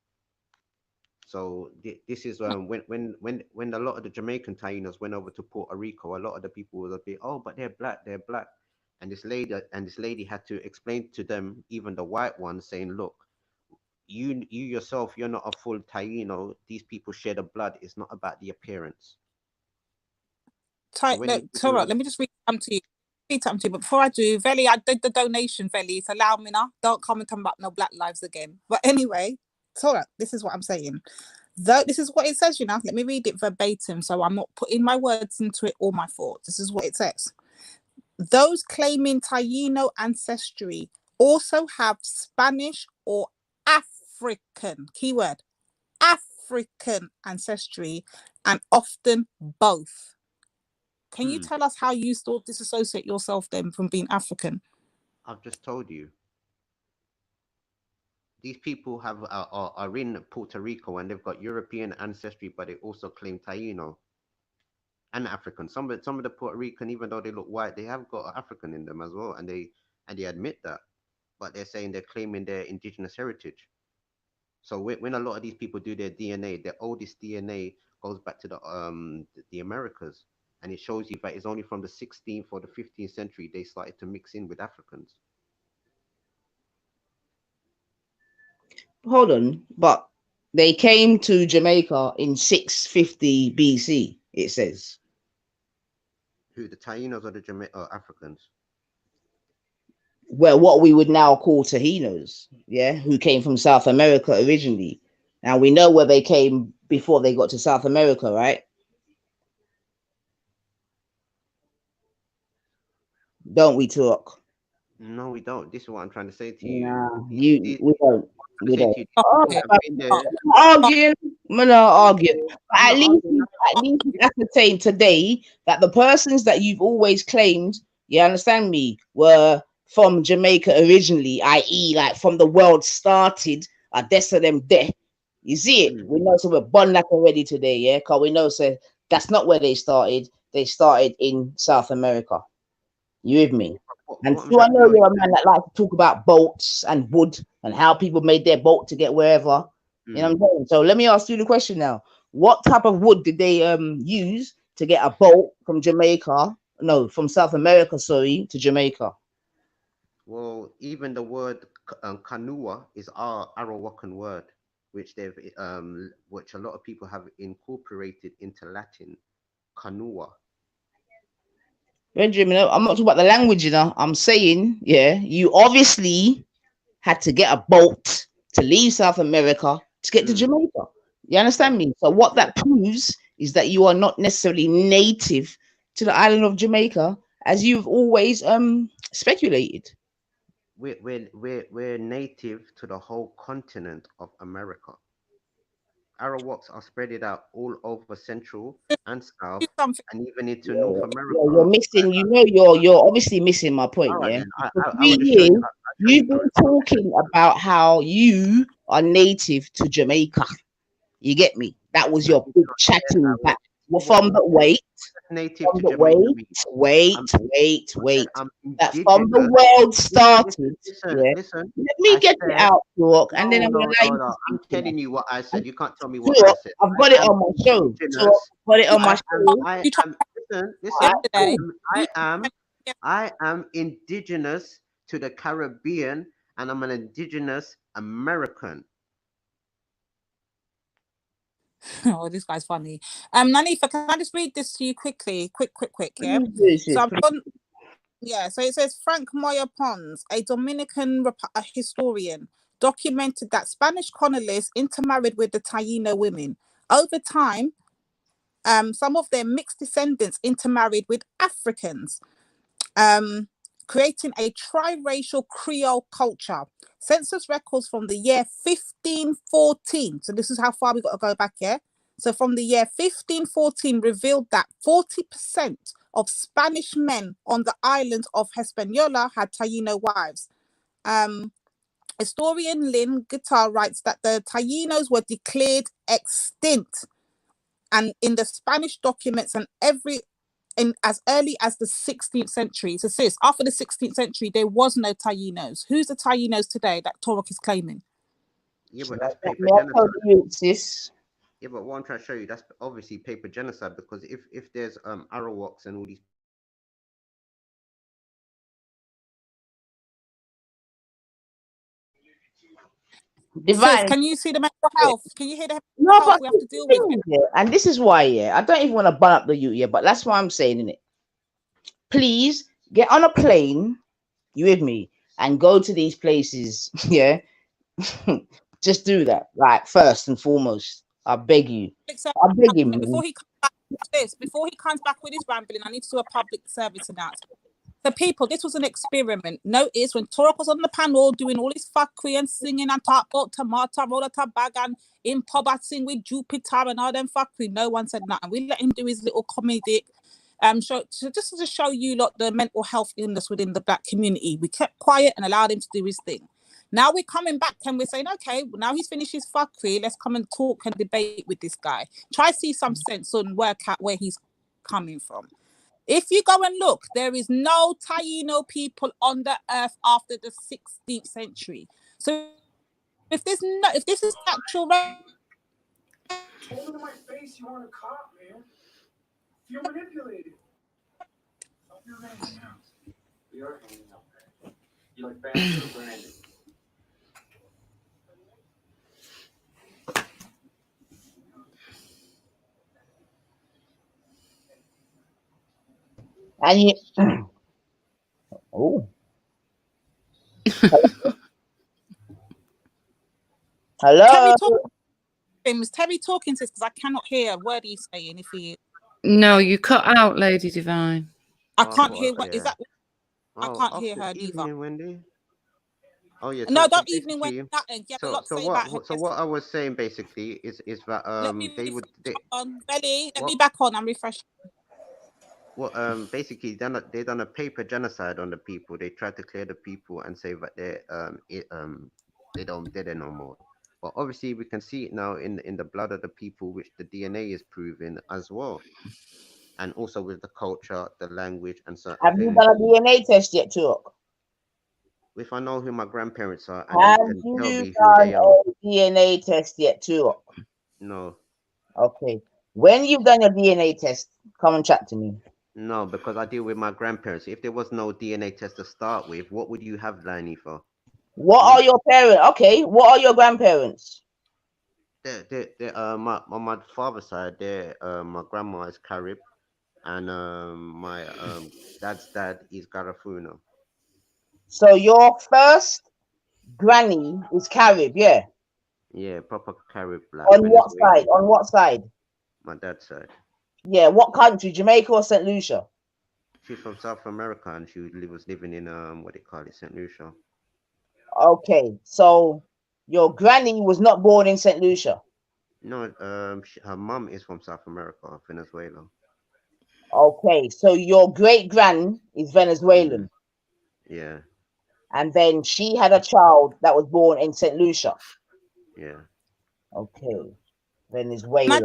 So this is when a lot of the Jamaican Tainos went over to Puerto Rico, a lot of the people would be, oh, but they're black, and this lady had to explain to them, even the white ones, saying, look, you yourself, you're not a full Taino. These people share the blood. It's not about the appearance. Tora, let me just read something to you. But before I do, Veli, I did the donation, Veli. So allow me now. Don't come and talk about no black lives again. But anyway, Tora, this is what I'm saying. Though this is what it says, you know. Let me read it verbatim, so I'm not putting my words into it or my thoughts. This is what it says. Those claiming Taino ancestry also have Spanish or African, keyword, African ancestry, and often both. Can you tell us how you still disassociate yourself then from being African? I've just told you. These people are in Puerto Rico and they've got European ancestry, but they also claim Taino and African. Some of the Puerto Rican, even though they look white, they have got African in them as well, and they admit that. But they're saying they're claiming their indigenous heritage. So when a lot of these people do their DNA, their oldest DNA goes back to the Americas, and it shows you that it's only from the 16th or the 15th century they started to mix in with Africans. Hold on, but they came to Jamaica in 650 BC, it says. Who, the Tainos or the Africans? Well, what we would now call Tahinos, yeah, who came from South America originally. Now we know where they came before they got to South America, right? Don't we talk? No, we don't. This is what I'm trying to say to you. Nah, we don't. We don't. Arguing. I'm not arguing. But at least it's ascertained today that the persons that you've always claimed, you understand me, were from Jamaica originally, i.e., like from the world started, are des of them there. You see it? We know, so we're born like already today, yeah? Because we know, so that's not where they started. They started in South America. You with me? And so I know you're a man that likes to talk about boats and wood and how people made their boat to get wherever. You know what I'm saying? So let me ask you the question now. What type of wood did they use to get a boat from Jamaica? No, from South America, sorry, to Jamaica. Well, even the word canoa is our Arawakan word, which which a lot of people have incorporated into Latin. Canoa. Benjamin, I'm not talking about the language, you know. I'm saying, yeah, you obviously had to get a boat to leave South America to get to Jamaica. You understand me? So what that proves is that you are not necessarily native to the island of Jamaica, as you've always speculated. We're native to the whole continent of America. Arawaks are spread out all over Central and South, and even into North America. Yeah, you're missing. You know, you're obviously missing my point. Yeah, for 3 years you've been talking about how you are native to Jamaica. You get me? That was your big chatting back. Well, from the wait, native from to the Jamaica. wait. That from the world started. Yeah. Listen. Let me get it out, talk, and then I'm gonna allow you to I'm speak. telling you what I said. You can't tell me what I said. I've got it on my show. So I've got it on my show. Listen. I am indigenous to the Caribbean, and I'm an indigenous American. Oh, this guy's funny. Nanifa, can I just read this to you quickly? Quick, yeah? Please, So I've please. gone, yeah, so it says Frank Moya Pons, a Dominican historian, documented that Spanish colonists intermarried with the Taino women. Over time, some of their mixed descendants intermarried with Africans, creating a triracial Creole culture. Census records from the year 1514, so this is how far we got to go back here. So from the year 1514 revealed that 40% of Spanish men on the island of Hispaniola had Taino wives. Historian Lynn Guitar writes that the Tainos were declared extinct, and in the Spanish documents and as early as the 16th century. So sis, after the 16th century, there was no Tainos. Who's the Tainos today that Torok is claiming? Yeah, but that's paper May I tell genocide. you, sis? Yeah, but what I'm trying to show you, that's obviously paper genocide, because if there's Arawaks and all these Sis, Divine. can you see the mental health? Can you hear the No, mental health but we have to deal with? yeah, and this is why, yeah, I don't even want to bun up the youth, yeah, but that's why I'm saying it. Please get on a plane, you with me, and go to these places, yeah. Just do that, like first and foremost. I beg you. I beg him. Before he comes back with his rambling, I need to do a public service announcement. The people, this was an experiment. Notice when Torok was on the panel doing all his fuckery and singing and talk about tomato, roll a bag and in pub sing with Jupiter and all them fuckery, no one said nothing. We let him do his little comedic show, so just to show you lot the mental health illness within the black community. We kept quiet and allowed him to do his thing. Now we're coming back and we're saying, okay, now he's finished his fuckery, let's come and talk and debate with this guy. Try see some sense and work out where he's coming from. If you go and look, there is no Taino people on the earth after the 16th century. So if this is actual, Told him to my face you want a cop, man. Feel manipulated. Hope you're hanging out. We are hanging out, man. You like Banjo or Brandon? And you oh. Hello. Is Terry talking to us? Because I cannot hear a word he's saying. If he, no, you cut out, Lady Divine. I can't hear. What is that? I can't hear her evening, either. Wendy. Oh yeah. No, So don't evening when nothing. You have a lot to say about her. So what I was saying basically is that they on Belly. Let me back on. I'm refreshing. Well, basically, they done a paper genocide on the people. They tried to clear the people and say that they're no more. But obviously, we can see it now in the blood of the people, which the DNA is proving as well, and also with the culture, the language, and certain Have things. you done a DNA test yet, Turok? If I know who my grandparents are, and Have they can tell you me who done they are. a DNA test yet, Turok? No. Okay. When you've done your DNA test, come and chat to me. No, because I deal with my grandparents. If there was no DNA test to start with, what would you have, Liney, for? What are your parents? Okay, what are your grandparents? On my father's side, my grandma is Carib, and my dad's dad is Garifuna. So your first granny is Carib, yeah? Yeah, proper Carib. Like On what side? On what side? My dad's side. Yeah, what country? Jamaica or St. Lucia? She's from South America, and she was living in what they call it, St. Lucia. Okay, so your granny was not born in St. Lucia. No, her mom is from South America, Venezuela. Okay, so your great grand is Venezuelan. Yeah. And then she had a child that was born in St. Lucia. Yeah. Okay, Venezuela.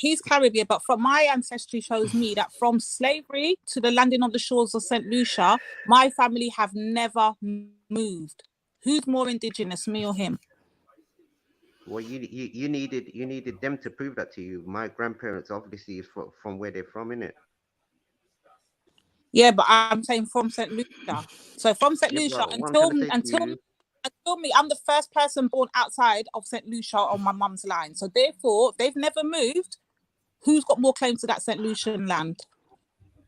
He's Caribbean, but from my ancestry shows me that from slavery to the landing on the shores of St. Lucia, my family have never moved. Who's more indigenous, me or him? Well, you needed them to prove that to you. My grandparents obviously is from where they're from, innit? Yeah, but I'm saying from St. Lucia. So from St. Lucia until And tell me, I'm the first person born outside of St. Lucia on my mum's line. So therefore, they've never moved. Who's got more claim to that St. Lucian land?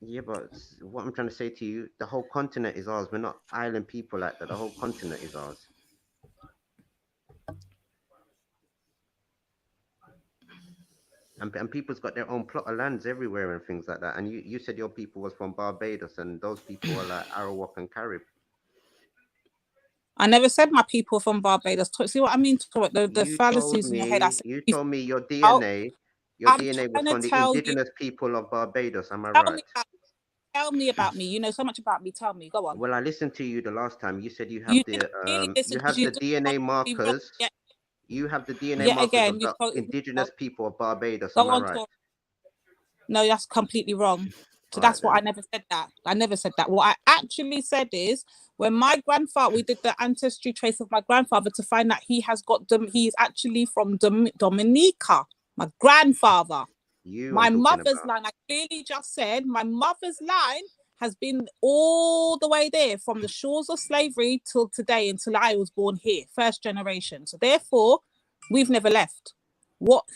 Yeah, but what I'm trying to say to you, the whole continent is ours. We're not island people like that. The whole continent is ours. And people's got their own plot of lands everywhere and things like that. And you said your people was from Barbados, and those people are like Arawak and Carib. I never said my people from Barbados. See what I mean? The fallacies in your head. I said, You told me your DNA, DNA was from the indigenous people of Barbados. Am I right? Tell me about me. You know so much about me. Tell me. Go on. Well, I listened to you the last time. You said you have the DNA markers. You have the DNA markers of the indigenous people of Barbados. Am I right? No, that's completely wrong. So that's what I never said that. I never said that. What I actually said is when my grandfather, we did the ancestry trace of my grandfather to find that he has got he's actually from Dominica. My grandfather. My mother's line, I clearly just said my mother's line has been all the way there from the shores of slavery till today, until I was born here, first generation. So therefore, we've never left.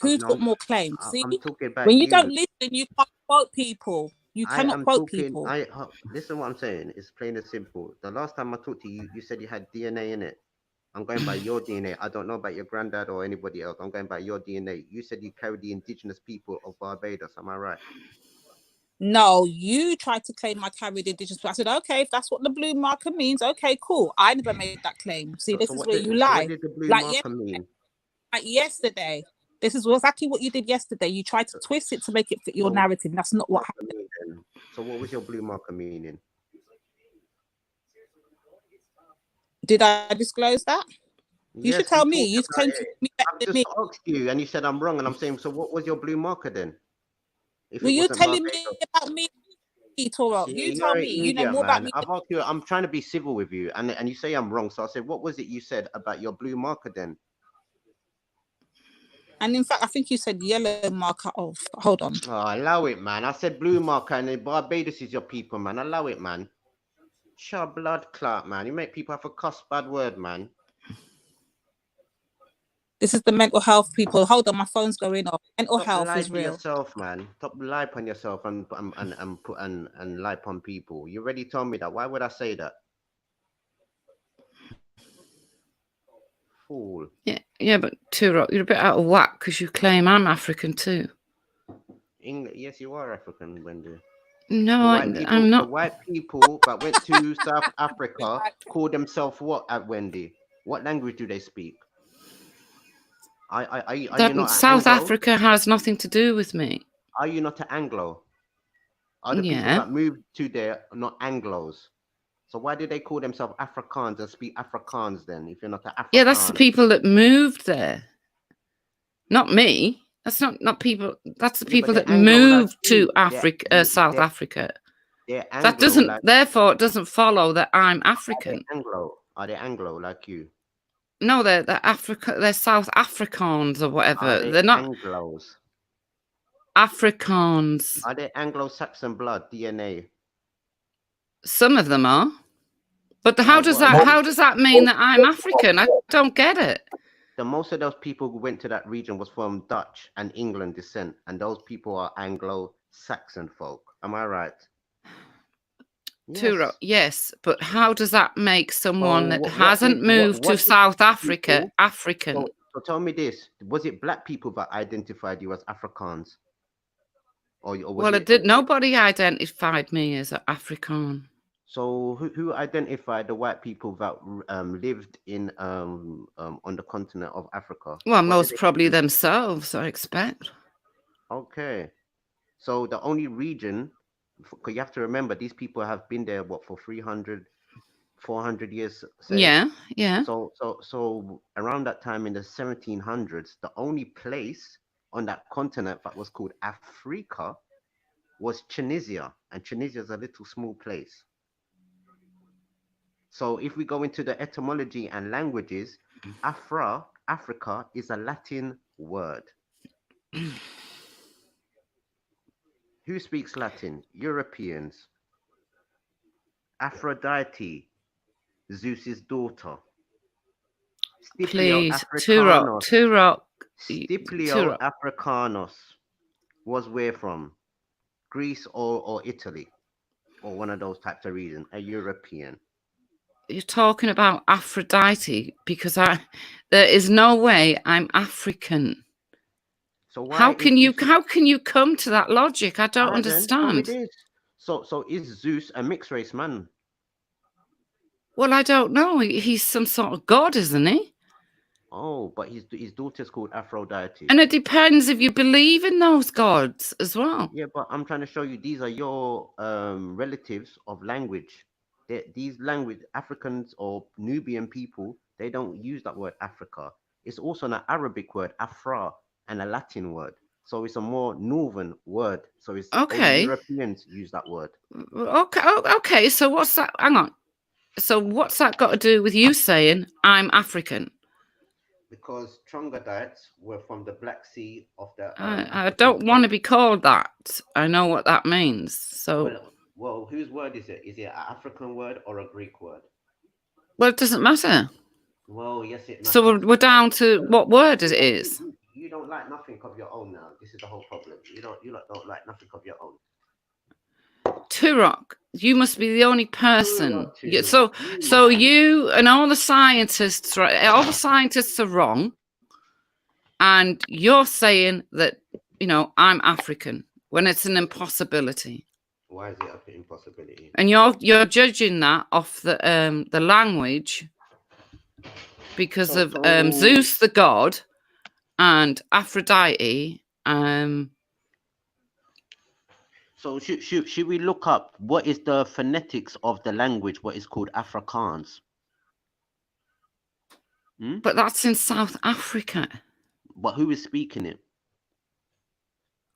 Who's got more claims? See, when you don't listen, you can't quote people. You cannot quote people. Listen, what I'm saying is plain and simple. The last time I talked to you, you said you had DNA in it. I'm going by your DNA. I don't know about your granddad or anybody else. I'm going by your DNA. You said you carry the indigenous people of Barbados. Am I right? No, you tried to claim I carried indigenous people. I said, okay, if that's what the blue marker means, okay, cool. I never made that claim. See, this is where you lie. What did the blue marker mean? Like yesterday. This is exactly what you did yesterday. You tried to twist it to make it fit your narrative. That's not what happened. So what was your blue marker meaning? Did I disclose that? You should tell me. You claim to me better than me. I just asked you, and you said I'm wrong, and I'm saying, so what was your blue marker then? Were you telling me about me, Toro? You tell me. You know more about me. I've asked you. I'm trying to be civil with you, and you say I'm wrong. So I said, what was it you said about your blue marker then? And in fact, I think you said yellow marker. Oh, hold on. Oh, allow it, man. I said blue marker, and Barbados is your people, man. Allow it, man. Shut blood clot, man. You make people have a cuss bad word, man. This is the mental health people. Hold on, my phone's going off. Mental health is real. Yourself, man. Stop lie upon yourself and lie upon people. You already told me that. Why would I say that? Fool. Yeah, but Turok, you're a bit out of whack because you claim I'm African too. Yes, you are African, Wendy. No, I'm not. The white people that went to South Africa call themselves what at Wendy? What language do they speak? Are you not South Anglo? Africa has nothing to do with me. Are you not an Anglo? Are the people that moved to there not Anglos? So why do they call themselves Afrikaans and speak Afrikaans then? If you're not an Afrikaan? Yeah, that's the people that moved there, not me. That's not people. That's the people that moved to Africa, South Africa. That doesn't. Therefore, it doesn't follow that I'm African. Are they Anglo like you? No, they're Africa. They're South Afrikaans or whatever. They're not Anglos. Afrikaans. Are they Anglo-Saxon blood DNA? Some of them are, but how does that mean that I'm African? I don't get it. Most of those people who went to that region was from Dutch and England descent, and those people are Anglo-Saxon folk. Am I right? Yes. Yes, but how does that make someone that hasn't moved to South Africa African? So tell me this: was it black people that identified you as Afrikaans? Nobody identified me as an Afrikaan. So who identified the white people that lived in on the continent of Africa? Well, most probably themselves, I expect. Okay, so the only region, because you have to remember, these people have been there for 300, 400 years. Say. Yeah. So around that time in the 1700s, the only place on that continent that was called Africa was Tunisia, and Tunisia is a little small place. So if we go into the etymology and languages, Africa is a Latin word. Who speaks Latin? Europeans. Aphrodite, Zeus's daughter. Please, Turok. Scipio Africanus was where from? Greece or Italy? Or one of those types of regions, a European. You're talking about Aphrodite because there is no way I'm African. So why how can you come to that logic? I don't understand. It is. So is Zeus a mixed race man? Well, I don't know. He's some sort of god, isn't he? Oh, but his daughter's called Aphrodite. And it depends if you believe in those gods as well. Yeah, but I'm trying to show you these are your relatives of language. These language Africans or Nubian people, they don't use that word Africa. It's also an Arabic word, Afra, and a Latin word. So it's a more northern word. So it's only Europeans use that word. Okay. So what's that? Hang on. So what's that got to do with you saying I'm African? Because Troglodytes were from the Black Sea of the. I don't want to be called that. I know what that means. So. Well, whose word is it? Is it an African word or a Greek word? Well, it doesn't matter. Well, yes, it matters. So we're down to what word it is. You don't like nothing of your own now. This is the whole problem. You don't like nothing of your own. Turok, you must be the only person. So you and all the scientists are wrong, and you're saying that I'm African when it's an impossibility. Why is it an impossibility? And you're judging that off the language because of Zeus the god and Aphrodite. So should we look up what is the phonetics of the language? What is called Afrikaans? But that's in South Africa. But who is speaking it?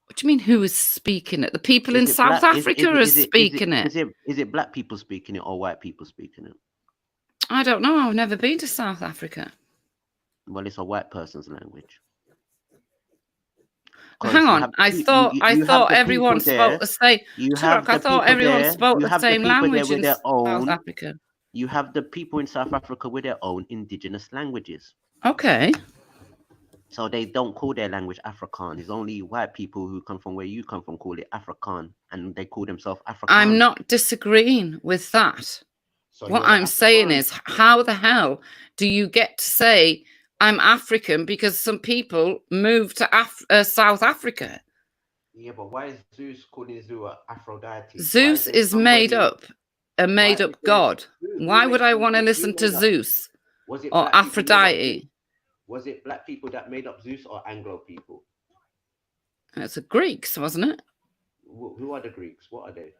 What do you mean? Who is speaking it? The people in South Africa are speaking it. Is it black people speaking it or white people speaking it? I don't know. I've never been to South Africa. Well, it's a white person's language. Hang on. I thought everyone spoke the same. I thought everyone spoke the same language in South Africa. You have the people in South Africa with their own indigenous languages. Okay. So they don't call their language Afrikaans. It's only white people who come from where you come from call it Afrikaan, and they call themselves Afrikaans. I'm not disagreeing with that. So what I'm saying is, how the hell do you get to say I'm African because some people moved to South Africa? Yeah, but why is Zeus calling Zeus Aphrodite? Zeus is made up, a made-up god. Why would I want to listen to Zeus or Aphrodite? Was it black people that made up Zeus or Anglo people? It's the Greeks, wasn't it? Who are the Greeks? What are they?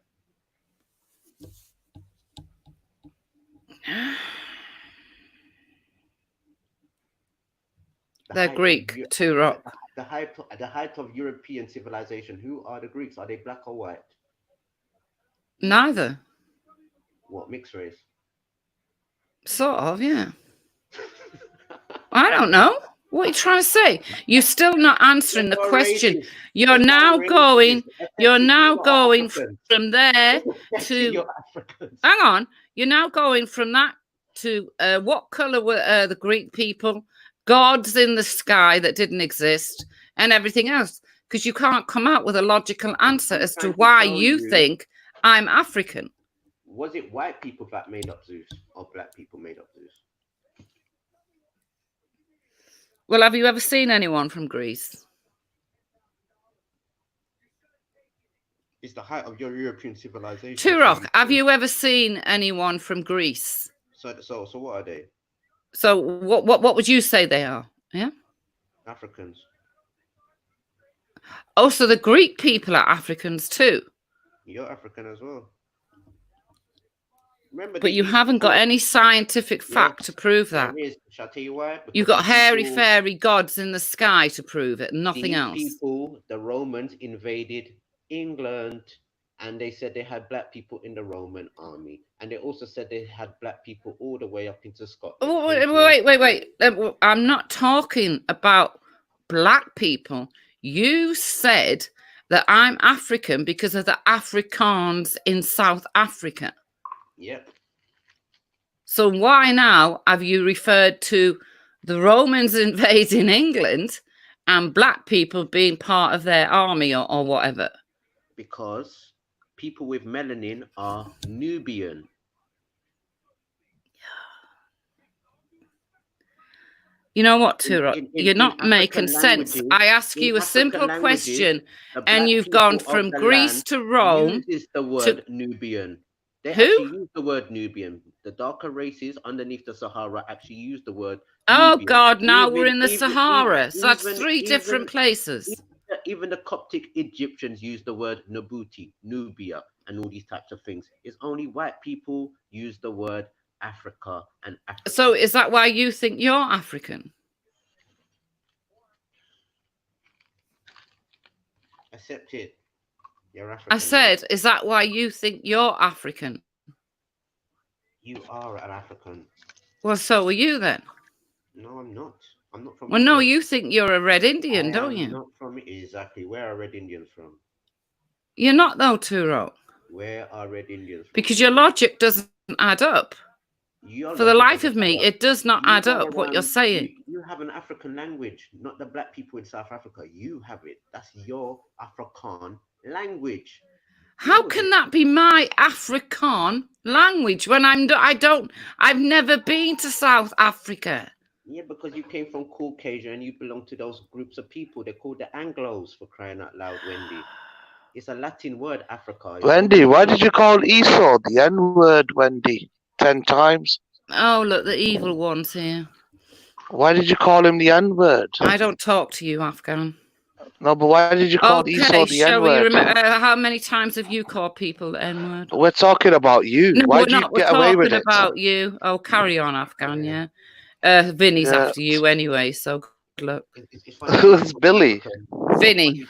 They're Greek, Turok. The height of European civilization. Who are the Greeks? Are they black or white? Neither. What, mixed race? Sort of, yeah. I don't know. What are you trying to say? You're still not answering the question. You're now going from there to hang on. You're now going from that to what color were the Greek people? Gods in the sky that didn't exist and everything else. Because you can't come out with a logical answer as to why you think I'm African. Was it white people that made up Zeus or black people made up Zeus? Well, have you ever seen anyone from Greece? It's the height of your European civilization. Turok, have you ever seen anyone from Greece? So what are they? So what would you say they are? Yeah? Africans. Oh, so the Greek people are Africans too? You're African as well. Remember, but you haven't got any scientific fact to prove that. Shall I tell you why? You've got hairy, fairy gods in the sky to prove it, and nothing else. People, the Romans invaded England, and they said they had black people in the Roman army, and they also said they had black people all the way up into Scotland. Oh, wait. I'm not talking about black people. You said that I'm African because of the Afrikaans in South Africa. Yep. So why now have you referred to the Romans invading England and black people being part of their army or whatever? Because people with melanin are Nubian. You know what, Turo? You're not African making sense. languages- I ask in you a African simple languages, question, the and black you've gone people of from the Greece land to Rome. uses the word Nubian. They Who? actually use the word Nubian. The darker races underneath the Sahara actually use the word Oh, Nubian. God, now we're Even- in the even- Sahara. So that's even- three different even- places. Even the Coptic Egyptians use the word Nabuti, Nubia, and all these types of things. It's only white people use the word Africa and Africa. So is that why you think you're African? Accept it. You're African. I said, is that why you think you're African? You are an African. Well, so are you then. No, I'm not. I'm not from. Well, no, you think you're a Red Indian, I don't am you? not from exactly. Where are Red Indians from? You're not, though, Turo. Where are Red Indians from? Because your logic doesn't add up. Your For the logic life doesn't of me, add up. it does not You add go up what you're around- saying. You have an African language, not the black people in South Africa. You have it. That's your Afrikaan language. How can that be my Afrikaan language when I've never been to South Africa? Yeah, because you came from Caucasia and you belong to those groups of people. They're called the Anglos, for crying out loud, Wendy. It's a Latin word, Africa. It's Wendy, why did you call Esau the N-word, Wendy, 10 times? Oh, look, the evil one's here. Why did you call him the N-word? I don't talk to you, Afghan. No, but why did you call Esau Okay, the shall we N-word? remember how many times have you called people the N-word? We're talking about you. No, Why we're did you not. We're get away with talking it? about you. Oh, carry on, Afghan, yeah. Vinny's Yeah. after you anyway, so good luck. Who's Billy? Vinny.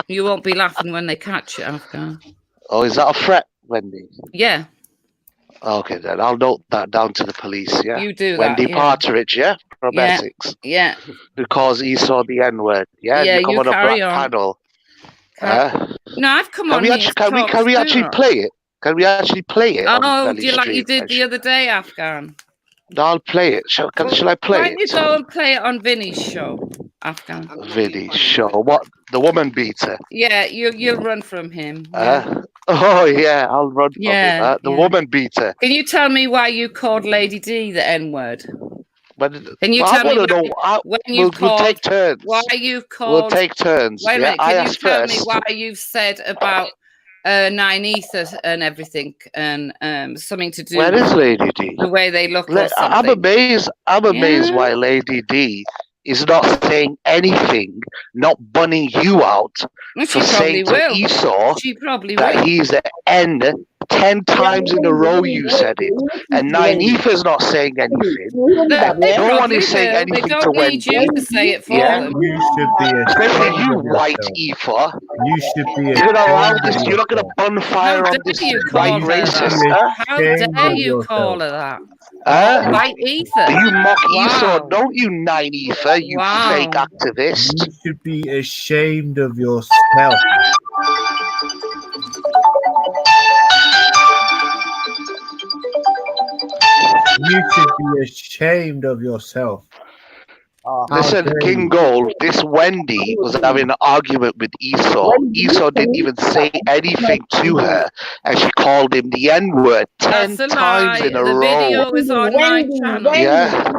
You won't be laughing when they catch you, Afghan. Oh, is that a threat, Wendy? Yeah. Okay, then I'll note that down to the police, yeah? You do that, Wendy yeah. Partridge, yeah? From Yeah, Essex. yeah. Who calls Esau the N-word, yeah? Yeah, You come you on a carry black on. panel. No, I've come Can on we here actually, to can we, talk can we actually Turo. play it? Can we actually play it on Oh, Belly do you like you Stream? did the other day, Afghan? No, I'll play it. Shall I play Why don't you it? go and play it on Vinny's show, Afghan? Vinny show. What? The woman beater? Yeah, you'll run from him. Oh, yeah, I'll run from Yeah, him. The woman beater. Can you tell me why you called Lady D the N-word? But, Can you well, tell I me want to know. when We'll you've called? take turns. Why you've called? We'll take turns. Wait a Yeah, minute. I Can you asked tell me first. why you've said about nine ether and everything and something to do Where with is Lady D? the way they look or I'm something? amazed. I'm amazed Yeah. why Lady D is not saying anything, not bunning you out Well, for she saying probably to will. Esau She probably that will. he's the N 10 times in a row. You said it, and Nine Ether's not saying anything. They No one probably is saying will. They anything to don't need Wendy. you to say it for Yeah, them. You should be especially ashamed you, of white yourself. Ether. You should be You're gonna allow ashamed of this. You're not gonna yourself. bun fire How on dare this you white call her racist. that? Huh? How ashamed dare of you call yourself. her that? Huh? White ether. You mock Esau, Wow. don't you, Nine Ether? You fake Wow. activist. You should be ashamed of yourself. You should be ashamed of yourself. How Listen, dare King you? Gold, this Wendy was having an argument with Esau. Esau didn't even say anything to her, and she called him the N-word 10 That's a times lie. in a The row. video is on my channel. Yeah.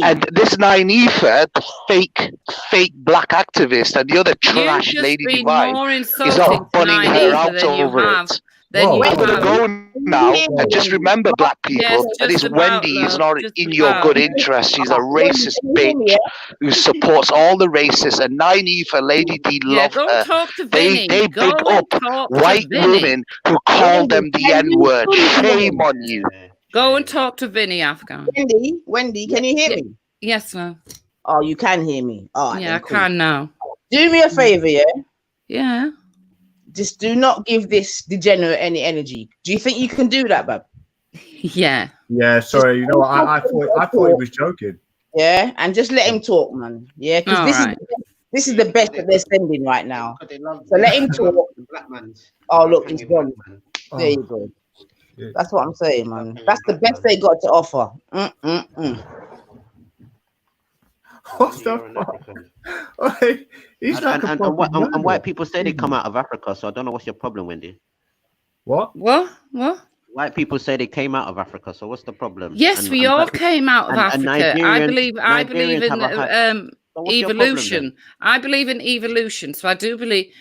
And this Nine Ether, the fake black activist, and the other You've trash just Lady been Divine more is insulting not to bunning Nine her Ether out than you over have. it. Than you I'm gonna have. go now and just remember, black people, Yes, that this just about, Wendy is love. not Just in your about. good interest. She's a racist bitch who supports all the racists, and Nine Ether, Lady D Yeah, love go her. and talk to They Vinny. Go big and up talk to white Vinny. women who call them the N-word. Shame on you. Go and talk to Vinny, Afghan. Wendy, can you hear me? Yes, no. Oh, you can hear me. All right, Yeah, then, I cool. can now. Do me a favor, yeah? Yeah. Just do not give this degenerate any energy. Do you think you can do that, bub? Yeah. Yeah, sorry. You know what? I thought he was joking. Yeah, and just let him talk, man. Yeah, because this is the best that they're sending right now. So let him talk. Black man's. Oh, look, he's gone. There you go. That's what I'm saying, man. That's the best they got to offer. What the fuck? He's like a fucking and white murderer. people say they come out of Africa, so I don't know what's your problem, Wendy. What? White people say they came out of Africa, so what's the problem? Yes, we all came out of Africa. I believe Nigerians in have a high- so what's your problem evolution. I believe in evolution, so I do believe.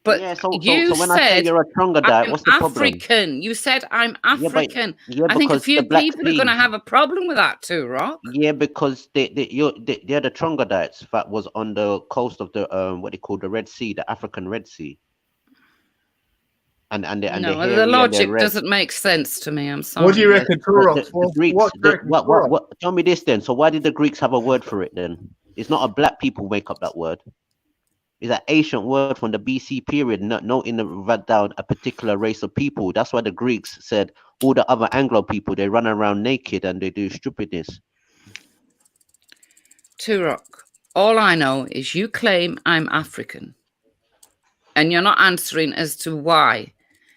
But yeah, so you when I say said you're a troglodyte, I'm what's the problem? African. You said I'm African. Yeah, I think a because few the black people are going to seeds- have a problem with that too, Rock. Yeah, because they're the troglodytes that was on the coast of the what they call the Red Sea, the African Red Sea. And they're No, hairy the and they're logic red. doesn't make sense to me. I'm sorry. What do you reckon, Turok? The Greeks, what? Tell me this then. So why did the Greeks have a word for it then? It's not a black people make up that word. It's an ancient word from the BC period, noting down a particular race of people. That's why the Greeks said all the other Anglo people, they run around naked and they do stupidness. Turok, all I know is you claim I'm African, and you're not answering as to why.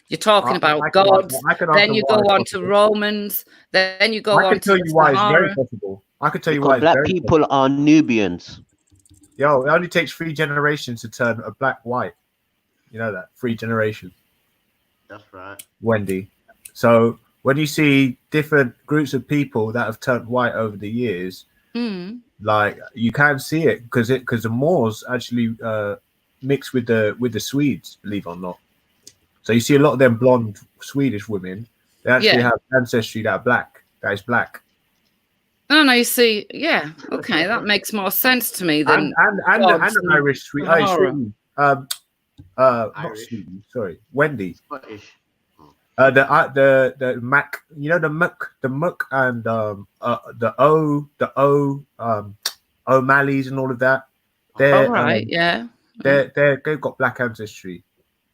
You're talking about gods, then you go on to Romans, then you go on to Sahara. I could tell you Because why. black people are Nubians. Yo, it only takes 3 generations to turn a black white. You know that? 3 generations. That's right. Wendy. So when you see different groups of people that have turned white over the years, like you can see it because the Moors actually mix with the Swedes, believe it or not. So you see a lot of them blonde Swedish women. They actually have ancestry that is black. Oh no, you see, yeah, okay, that makes more sense to me than and Irish Swede. Not Sweden, sorry, Wendy. Scottish. The Mac, you know, the muck and the O'Malley's and all of that. They've got black ancestry,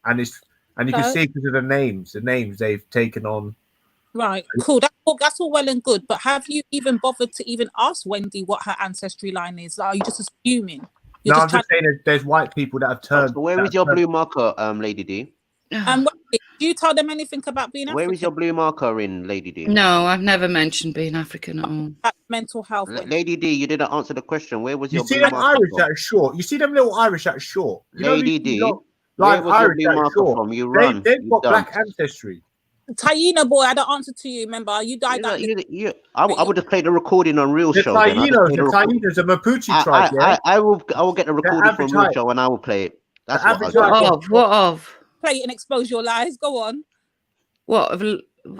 and you can see because of the names they've taken on. Right, cool. That's all well and good, but have you even bothered to even ask Wendy what her ancestry line is? Are you just assuming? I'm just saying there's white people that have turned. So where is your blue marker, Lady D? And do you tell them anything about being Where African? is your blue marker in, Lady D? No, I've never mentioned being African at all. Mental health. Lady D, you didn't answer the question. Where was your You see blue them marker Irish from? that are short. You see them little Irish that are short. Lady D, where was your blue marker from? You run. They've got black ancestry. Taina boy, I don't answer to you. Remember, you died. I would have played the recording on Real The Show. Tainos, a Mapuche tribe. I will get the recording from Real Show and I will play it. That's What of? Play it and expose your lies. Go on. What?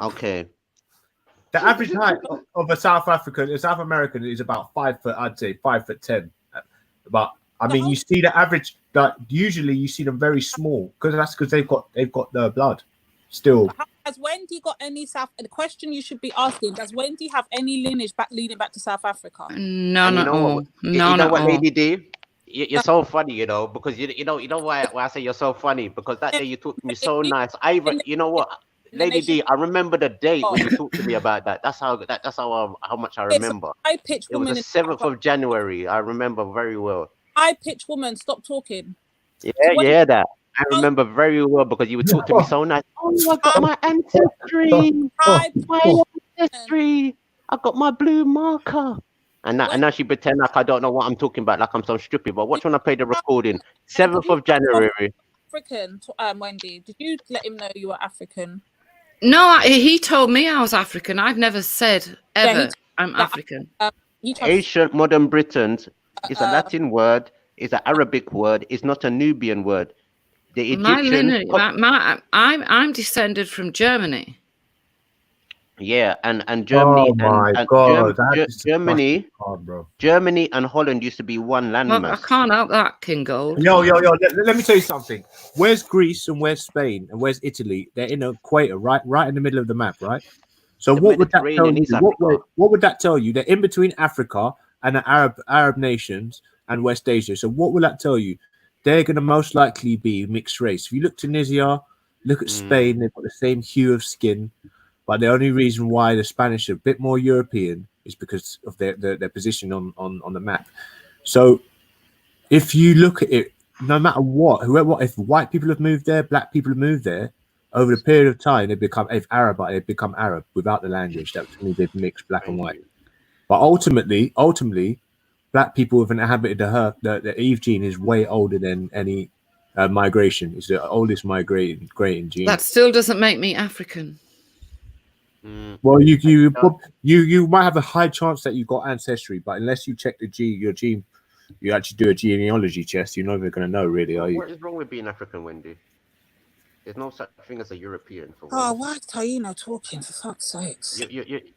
Okay. The average height of a South American is about 5 foot. I'd say 5'10". But I mean, you see the average. Like usually, you see them very small because they've got the blood still. Has Wendy got any The question you should be asking: does Wendy have any lineage leading back to South Africa? None at all. You know what, Lady D? You're so funny, you know, because you know why I say you're so funny, because that day you talked to me so nice. You know what, Lady D, I remember the date when you talked to me about that. That's how much I remember. It was the 7th of January. I remember very well. High pitched woman, stop talking. Yeah, that. I remember very well because you would talk to me so nice. Oh, I got my ancestry. My ancestry. I got my blue marker. And now she pretend like I don't know what I'm talking about, like I'm so stupid. But watch when I play the recording. 7th of January. African, Wendy. Did you let him know you were African? No, he told me I was African. I've never said ever I'm African. Ancient modern Britons is a Latin word, is an Arabic word, is not a Nubian word. The Egyptians. I'm descended from Germany. Yeah, and Germany Germany and Holland used to be one landmass. Well, I can't help that, King Gold. Yo, let me tell you something. Where's Greece and where's Spain and where's Italy? They're in the equator, right in the middle of the map, right? So what would that tell you? What would that tell you? They're in between Africa and the Arab nations and West Asia. So what will that tell you? They're going to most likely be mixed race. If you look to Tunisia, look at Spain, they've got the same hue of skin. But the only reason why the Spanish are a bit more European is because of their position on the map. So if you look at it, no matter what, if white people have moved there, black people have moved there, over the period of time, if Arab, they become Arab without the language. That to me, they've mixed black and white. But ultimately, black people have inhabited the Eve gene is way older than any migration. It's the oldest migrating gene. That still doesn't make me African. Well, you might have a high chance that you got ancestry, but unless you check your gene, you actually do a genealogy test, you're never going to know, really, are you? What is wrong with being African, Wendy? There's no such thing as a European. For Oh, one. why is Taino talking, for fuck's sakes?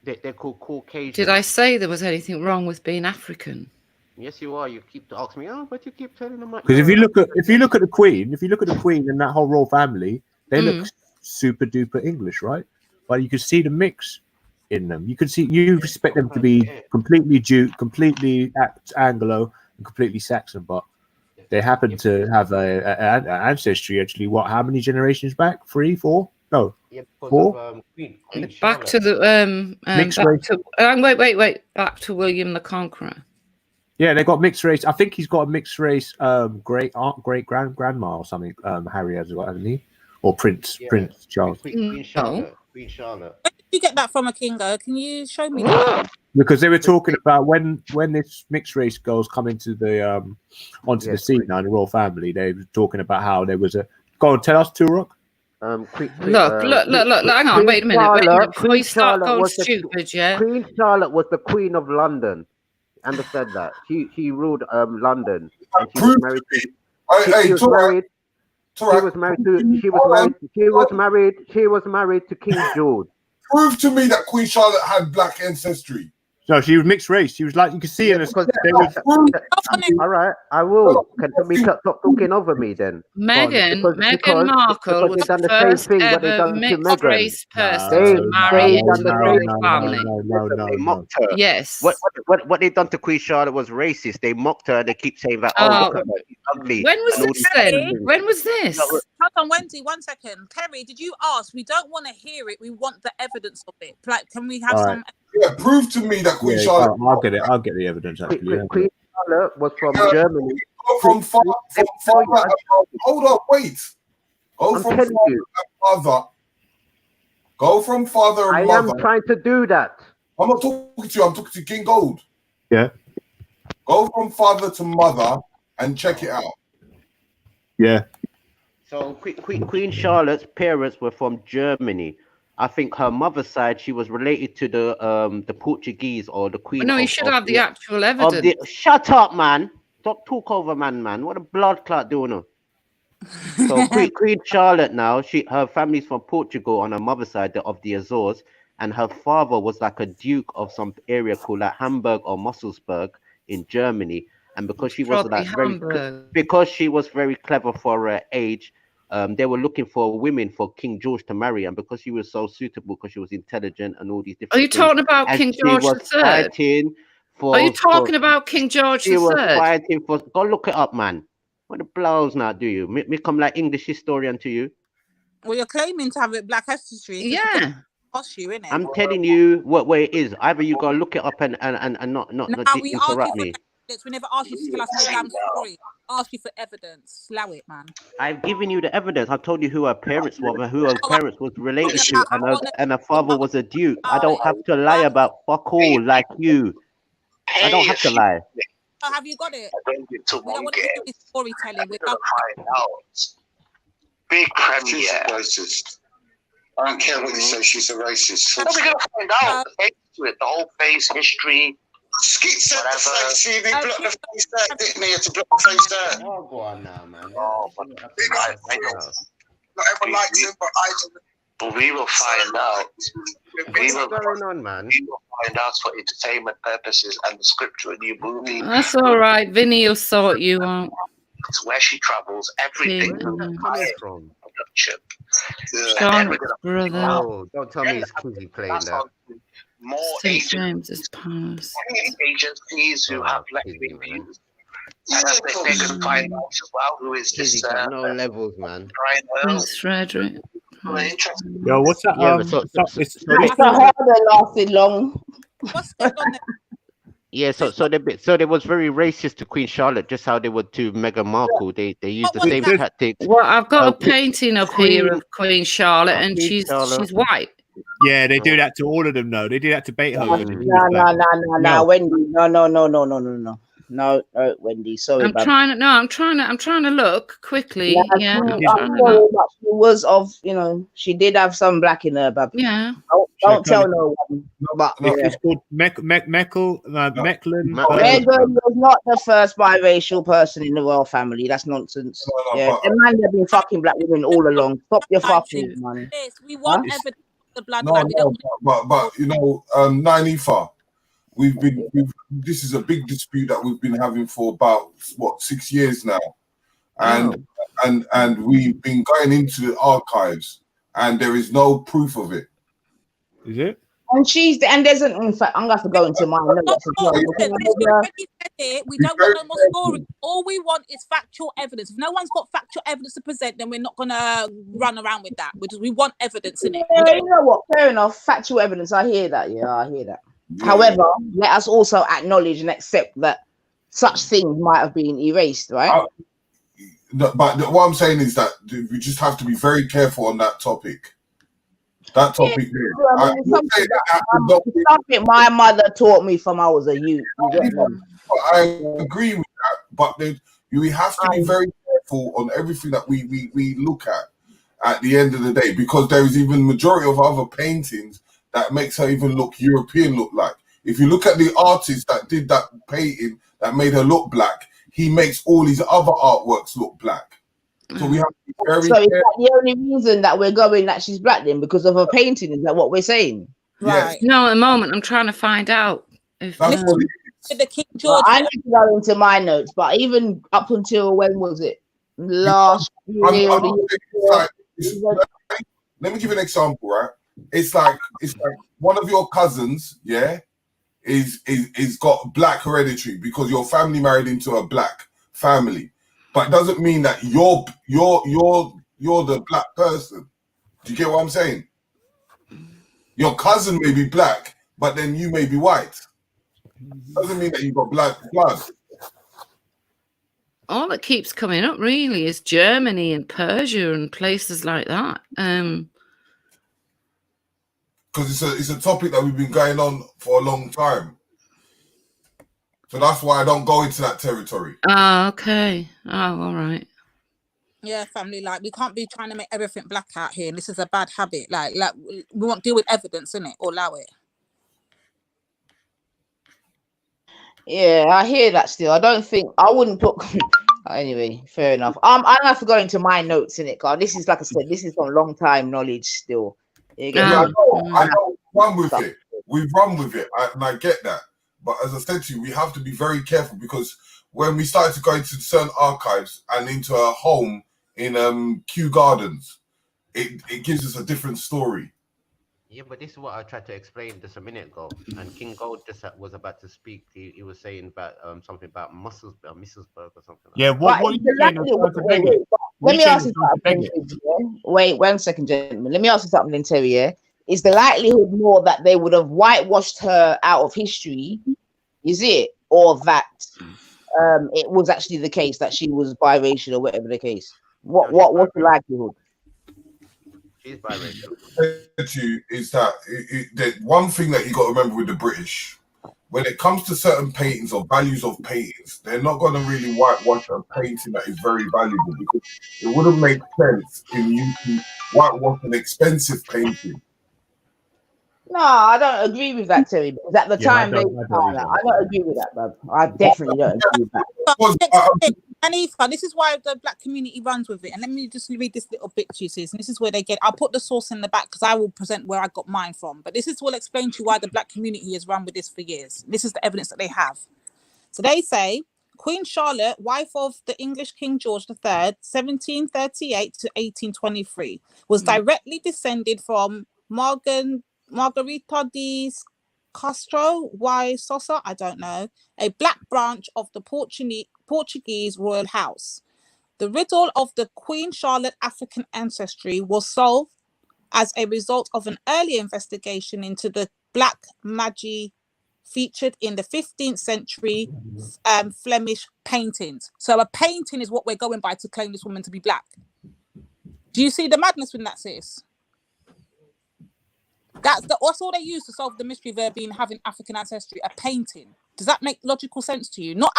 They're called Caucasian. Did I say there was anything wrong with being African? Yes, you are. You keep asking me, but you keep telling them. Because if you look at the Queen, and that whole royal family, they look super duper English, right? But you can see the mix in them. You expect them to be completely Jew, completely Anglo, and completely Saxon, but they happen to have an ancestry. Actually, how many generations back? 3, 4? No, 4. Back to the wait. Back to William the Conqueror. Yeah, they got mixed race. I think he's got a mixed race great grandma or something. Harry has got, hasn't he? Or Prince Charles. Queen Charlotte. Where did you get that from, a Kingo? Can you show me that? Because they were talking about when this mixed race girls come into the onto the scene now in the royal family. They were talking about how there was a. Go on, tell us, Turok. Look, hang on, wait a minute. Before you start going stupid, yeah? Queen Charlotte was the Queen of London. Understand that? She ruled London. And she was married to She was married to King George. Prove to me that Queen Charlotte had black ancestry. No, she was mixed race. She was like, you can see in All right, I will. Can we stop talking over me then? Meghan Markle was the first ever mixed race person to marry into the royal family. They mocked her. Yes. What they done to Queen Charlotte was racist. They mocked her. They keep saying that. Look at her, she's ugly. When was this then? When was this? Hold on, Wendy, 1 second. Kerry, did you ask? We don't want to hear it. We want the evidence of it. Like, can we have some? Yeah, prove to me that Queen Charlotte. I'll get it. I'll get the evidence. Actually, Queen Charlotte was from Germany. From father. Hold on, wait. Go from father and mother. Go from father and mother. I am trying to do that. I'm not talking to you. I'm talking to King Gold. Yeah. Go from father to mother and check it out. Yeah. So Queen Charlotte's parents were from Germany. I think her mother's side, she was related to the Portuguese or the Queen. No, you should have the actual evidence. Shut up, man! Stop talk over man. What a blood clot doing her. So Queen Charlotte now, her family's from Portugal on her mother's side of the Azores, and her father was like a duke of some area called like Hamburg or Mosselsberg in Germany. And because she was very clever for her age. They were looking for women for King George to marry, and because she was so suitable, because she was intelligent and all these different. Are you talking about King George III? Are you talking about King George III? She was fighting for. Go look it up, man. What the blows now do you? Me come like English historian to you? Well, you're claiming to have a black history. Yeah. Innit? I'm telling you what it is. Either you go look it up and not we interrupt me. We never asked you to tell us no damn story. Ask you for evidence. Allow it, man. I've given you the evidence. I told you who her parents were, who her parents was related to, and her father was a duke. I don't have to lie about fuck all like you. I don't have to lie. Oh, have you got it? I don't get to We don't one want to game. hear this storytelling. We're gonna find out. Big premiere. She's a racist. I don't care what you say. She's a racist. How are we gonna find out? The whole face history. Skit said the face, he blocked the face there, didn't he? To block the face there. Oh, go on now, man. Oh, but I don't. Not everyone likes him, but I don't. But we will find out. What's going on, man? We will find out for entertainment purposes and the script of a new movie. That's all right. Vinny will sort you out. It's where she travels, everything. From production. Sean's brother. Oh, don't tell me it's Kizzy playing that. More St. James's Palace. agencies who have black reviews. And they can find out as well who is this. No levels, man. Prince Frederick. Yo, what's that? Mr. Harder lasted long. What's going on there? Yeah, so they was very racist to Queen Charlotte, just how they were to Meghan Markle. They used the same tactics. Well, I've got a Queen- painting up here of Queen Charlotte, and Queen she's Charlotte. white. Yeah, they do that to all of them. No, they do that to Beethoven. and he No, was black. no, Wendy. No, Wendy. Sorry, I'm bub. trying to look quickly. Yeah, Yeah, I'm I'm trying to sorry, look. but she was of, she did have some black in her, bub. Yeah. Don't tell no one. But It's called Mecklen. Meghan was not the first biracial person in the royal family. That's nonsense. Yeah, the man have been fucking black women all along. Stop your fucking man. Yes, we want evidence of the bloodline. No, We don't but Nanifa, this is a big dispute that we've been having for about 6 years now, and we've been going into the archives, and there is no proof of it. Is it? And there's in fact, I'm gonna have to go into my notes as well. We don't want no more stories. All we want is factual evidence. If no one's got factual evidence to present, then we're not gonna run around with that. We want evidence in it. Yeah, you know what? Fair enough. Factual evidence. I hear that. Yeah, I hear that. Yeah. However, let us also acknowledge and accept that such things might have been erased, right? But what I'm saying is that we just have to be very careful on that topic. That topic there. I mean, something my mother taught me from I was a youth. I agree with that, but we have to be very careful on everything that we look at the end of the day, because there is even majority of other paintings that makes her even look European look like. If you look at the artist that did that painting that made her look black, he makes all his other artworks look black. So we have to be very So is careful. that the only reason that we're going that she's black then? Because of her painting? Is that what we're saying? Right. No, at the moment I'm trying to find out if the King George. I need to go into my notes, but even up until when was it? Last year or the year? Let me give you an example, right? It's like one of your cousins, is got black hereditary because your family married into a black family, but it doesn't mean that you're the black person. Do you get what I'm saying? Your cousin may be black, but then you may be white. Doesn't mean that you've got black blood. all that keeps coming up really is Germany and Persia and places like that. Because it's a topic that we've been going on for a long time. So that's why I don't go into that territory. Oh, okay. Oh, all right. Yeah, family, like we can't be trying to make everything black out here, and this is a bad habit. Like we won't deal with evidence, innit, or allow it. Yeah, I hear that still. I wouldn't put anyway, fair enough. I have to go into my notes in it, because this is, like I said, this is from long time knowledge still. I know, run with it. We run with it, and I get that. But as I said to you, we have to be very careful, because when we started to go into certain archives and into a home in Kew Gardens, it gives us a different story. Yeah, but this is what I tried to explain just a minute ago. And King Gold just was about to speak. He was saying about something about Misselsburg or something. Yeah, what are you saying? Let me ask you something. Wait 1 second, gentlemen. Let me ask you something, then, Terry. Yeah? Is the likelihood more that they would have whitewashed her out of history? Is it, or that it was actually the case that she was biracial or whatever the case? What's the likelihood? She's biracial. Is that the one thing that you got to remember with the British, when it comes to certain paintings or values of paintings, they're not going to really whitewash a painting that is very valuable, because it wouldn't make sense in you to whitewash an expensive painting. No, I don't agree with that, Terry. Because at the time, I don't agree with that, bro. I definitely don't agree with that. Anifa, this is why the black community runs with it. And let me just read this little bit to you, sis. And this is where they get. I'll put the source in the back because I will present where I got mine from. But this will explain to you why the black community has run with this for years. This is the evidence that they have. So they say Queen Charlotte, wife of the English King George III, 1738 to 1823, was directly descended from Margarita de Castro y Sosa, I don't know, a black branch of the Portuguese royal house. The riddle of the Queen Charlotte African ancestry was solved as a result of an earlier investigation into the black magi featured in the 15th century Flemish paintings. So a painting is what we're going by to claim this woman to be black. Do you see the madness in that, sis? That's all they use to solve the mystery of her being having African ancestry. A painting. Does that make logical sense to you? Not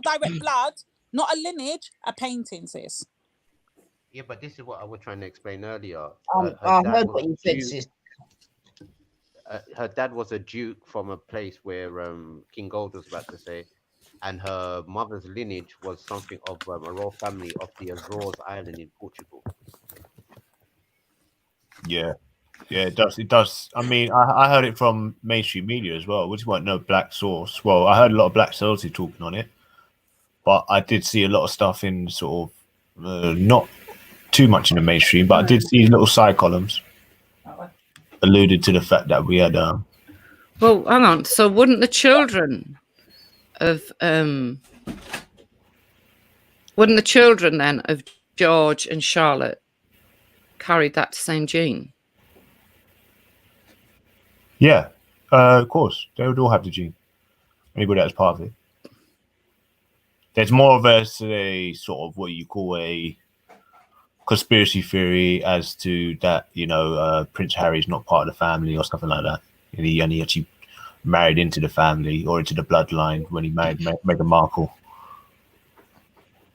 direct blood, not a lineage. A painting, sis. Yeah, but this is what I was trying to explain earlier. I heard what you said, sis. Her dad was a duke from a place where King Gold was about to say, and her mother's lineage was something of a royal family of the Azores Island in Portugal. Yeah, it does. It does. I mean, I heard it from mainstream media as well, which weren't no black source. Well, I heard a lot of black sources talking on it, but I did see a lot of stuff in sort of not too much in the mainstream, but I did see little side columns alluded to the fact that we had. Well, hang on. So, wouldn't the children then of George and Charlotte carried that same gene? Yeah, of course, they would all have the gene. Anybody that's part of it. There's more of a sort of what you call a conspiracy theory as to that, Prince Harry's not part of the family or something like that. And he actually married into the family or into the bloodline when he married Meghan Markle.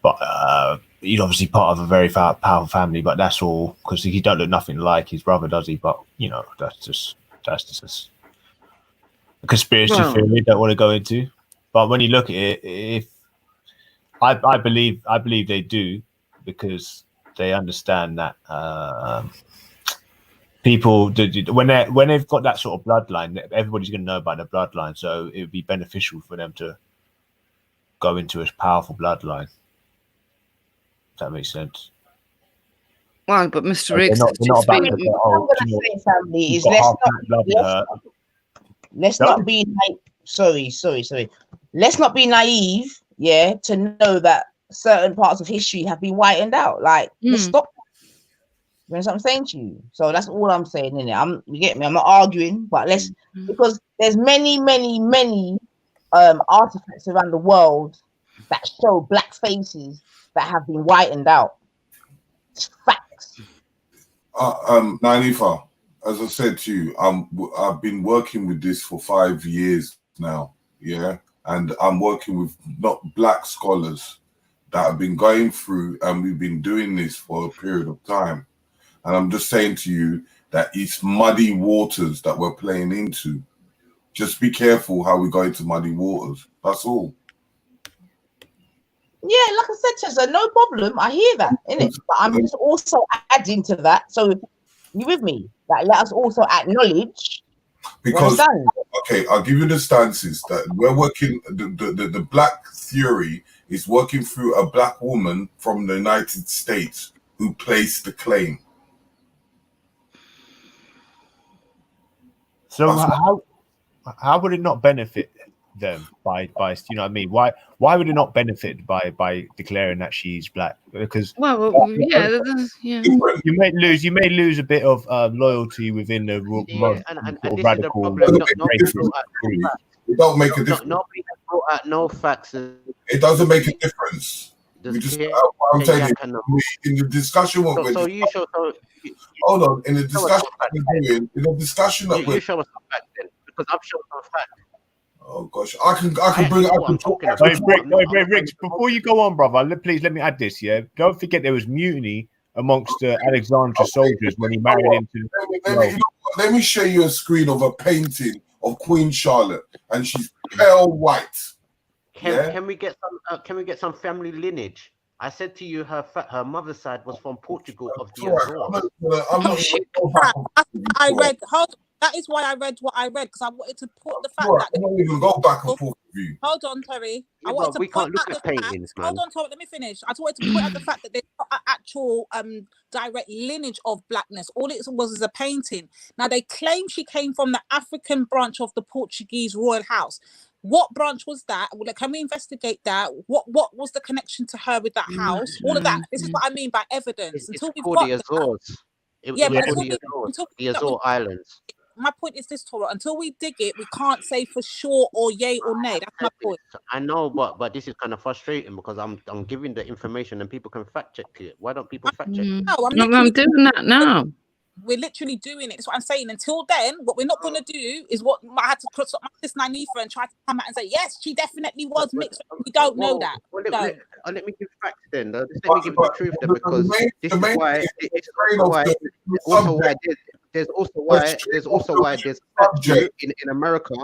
But he's obviously part of a very powerful family, but that's all because he don't look nothing like his brother, does he? But that's just a conspiracy theory we don't want to go into. But when you look at it, if I believe they do, because they understand that people when they've got that sort of bloodline, everybody's going to know about the bloodline, so it would be beneficial for them to go into a powerful bloodline. If that makes sense. Well, but Mr. Riggs, let's not be sorry. Let's not be naive, to know that certain parts of history have been whitened out. Like, let's stop. You know what I'm saying to you? So that's all I'm saying, innit? You get me? I'm not arguing, but because there's many artifacts around the world that show black faces that have been whitened out. It's facts. Nanifa, as I said to you, I've been working with this for 5 years now, and I'm working with not black scholars that have been going through, and we've been doing this for a period of time. And I'm just saying to you that it's muddy waters that we're playing into. Just be careful how we go into muddy waters. That's all. Yeah, like I said, Chester, no problem. I hear that, innit? But I'm just also adding to that. So you with me? Like, let us also acknowledge. Because okay, I'll give you the stances that we're working. The black theory is working through a black woman from the United States who placed the claim. So how would it not benefit them by you know what I mean? Why would it not benefit by declaring that she's black? Because you may lose a bit of loyalty within the and radical. It don't make a difference. No facts. It doesn't make a difference. We just, I'm telling you, in the discussion what we're doing. Hold on, in the discussion we're doing, in the discussion that we're. Show us some facts then, because I'm showing some facts. Oh gosh, I can bring. Wait, Riggs, before you go on, brother, please let me add this. Yeah, don't forget there was mutiny amongst the Alexandria soldiers when he married into. Let me show you a screen of a painting of Queen Charlotte, and she's pale white. Can we get some family lineage? I said to you, her mother's side was from Portugal of the Azores. I read. That is why I read what I read, because I wanted to put the fact that. I don't even go back and forth with you. Hold on, Terry. Yeah, we can't look at paintings, man. Hold on, Terry. Let me finish. I just wanted to point out the fact that there's not an actual direct lineage of blackness. All it was is a painting. Now they claim she came from the African branch of the Portuguese royal house. What branch was that? Well, can we investigate that? What was the connection to her with that house? All of that. This is what I mean by evidence. It's called the Azores. The Azores Islands. my point is this, Tora. Until we dig it, we can't say for sure or yay or nay. That's my point. I know, but this is kind of frustrating because I'm giving the information and people can fact check it. Why don't people fact check? No, I'm I'm literally doing that now. We're literally doing it. That's what I'm saying. Until then, what we're not going to do is what I had to cross up my sister Nifa and try to come out and say, yes, she definitely was mixed. We don't know that. Well, let me give facts then. Just let me give the truth then, because this is why. There's also why there's statue in America,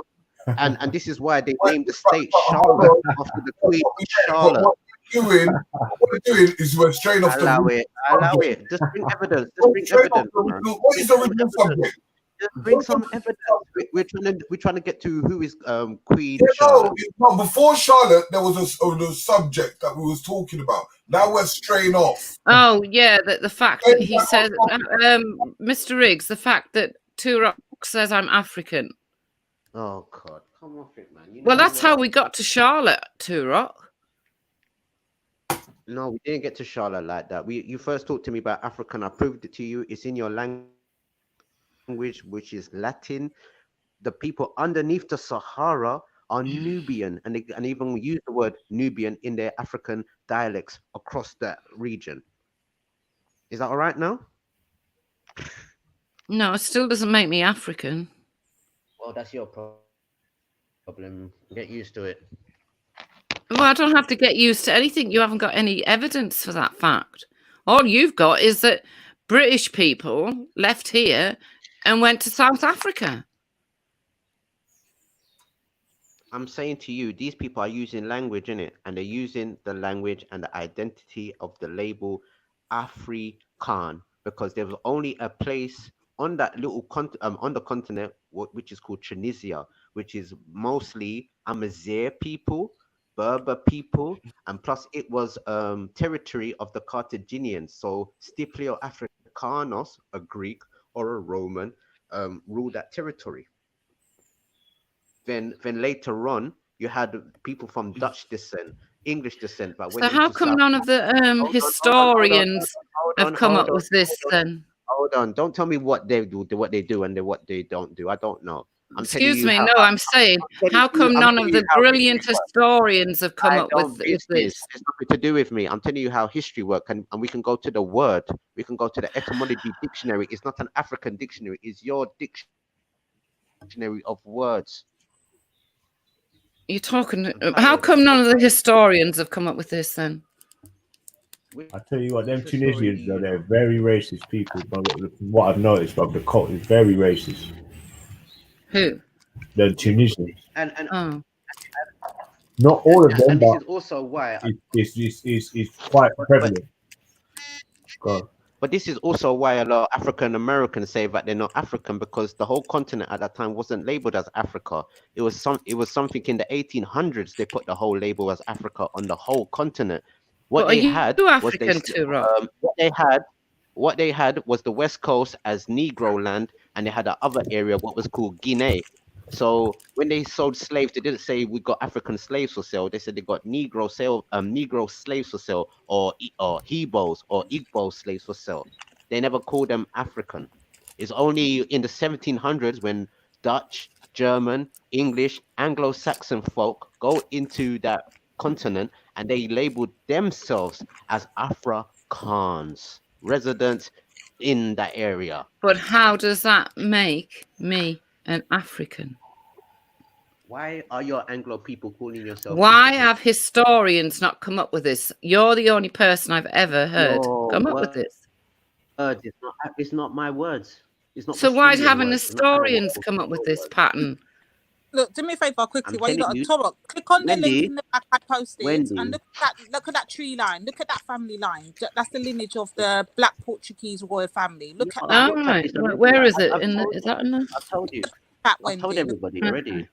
and this is why they named the state Charlotte after the Queen Charlotte. What we're doing is we're straight off Allow the it. Just bring evidence. What is the original subject? Just bring some evidence. We're trying to get to who is Queen No, Charlotte. before Charlotte, there was a subject that we was talking about. Now we're straying off. Oh yeah, the fact that he says, Mr. Riggs, the fact that Turok says I'm African. Oh God, come off it, man. Well, that's how we got to Charlotte, Turok. No, we didn't get to Charlotte like that. You first talked to me about African. I proved it to you. It's in your language, which is Latin. The people underneath the Sahara are Nubian, and they even use the word Nubian in their African dialects across that region. Is that all right now? No, it still doesn't make me African. Well, that's your problem. Get used to it. Well, I don't have to get used to anything. You haven't got any evidence for that fact. All you've got is that British people left here and went to South Africa. I'm saying to you, these people are using language in it, and they're using the language and the identity of the label Afrikaan, because there was only a place on that little on the continent which is called Tunisia, which is mostly Amazigh people, Berber people, and plus it was territory of the Carthaginians. So Scipio Africanos, a Greek or a Roman, ruled that territory. Then later on, you had people from Dutch descent, English descent. But so how come none of the historians have come up with this then? Hold on! Don't tell me what they do, and what they don't do. I don't know. Excuse me. No, I'm saying, how come none of the brilliant historians have come up with this? It's nothing to do with me. I'm telling you how history works, and we can go to the word. We can go to the etymology dictionary. It's not an African dictionary. It's your dictionary of words. You're talking. How come none of the historians have come up with this then? I tell you what, them Tunisians, though, they're very racist people. But what I've noticed, but the cult is very racist. Who? The Tunisians. And not all of them, and but this is also why it's quite prevalent. But this is also why a lot of African Americans say that they're not African, because the whole continent at that time wasn't labeled as Africa. It was something in the 1800s they put the whole label as Africa on the whole continent. What they had was the West Coast as Negro land, and they had the other area what was called Guinea. So when they sold slaves, they didn't say we got African slaves for sale. They said they got Negro slaves for sale, or Hebos or Igbo slaves for sale. They never called them African. It's only in the 1700s when Dutch, German, English, Anglo-Saxon folk go into that continent and they labeled themselves as Afrikaans, residents in that area. But how does that make me an African? Why are your Anglo people calling yourself? Why have historians not come up with this? You're the only person I've ever heard come up with this. It's not my words. It's not. So why haven't historians come up with this pattern? Look, do me a favor quickly. While you got a Torok, click on the link in the back I posted, and look at that tree line. Look at that family line. That's the lineage of the Black Portuguese royal family. Look at that. All right. Where is it? Is that in the? I told you. I told everybody already.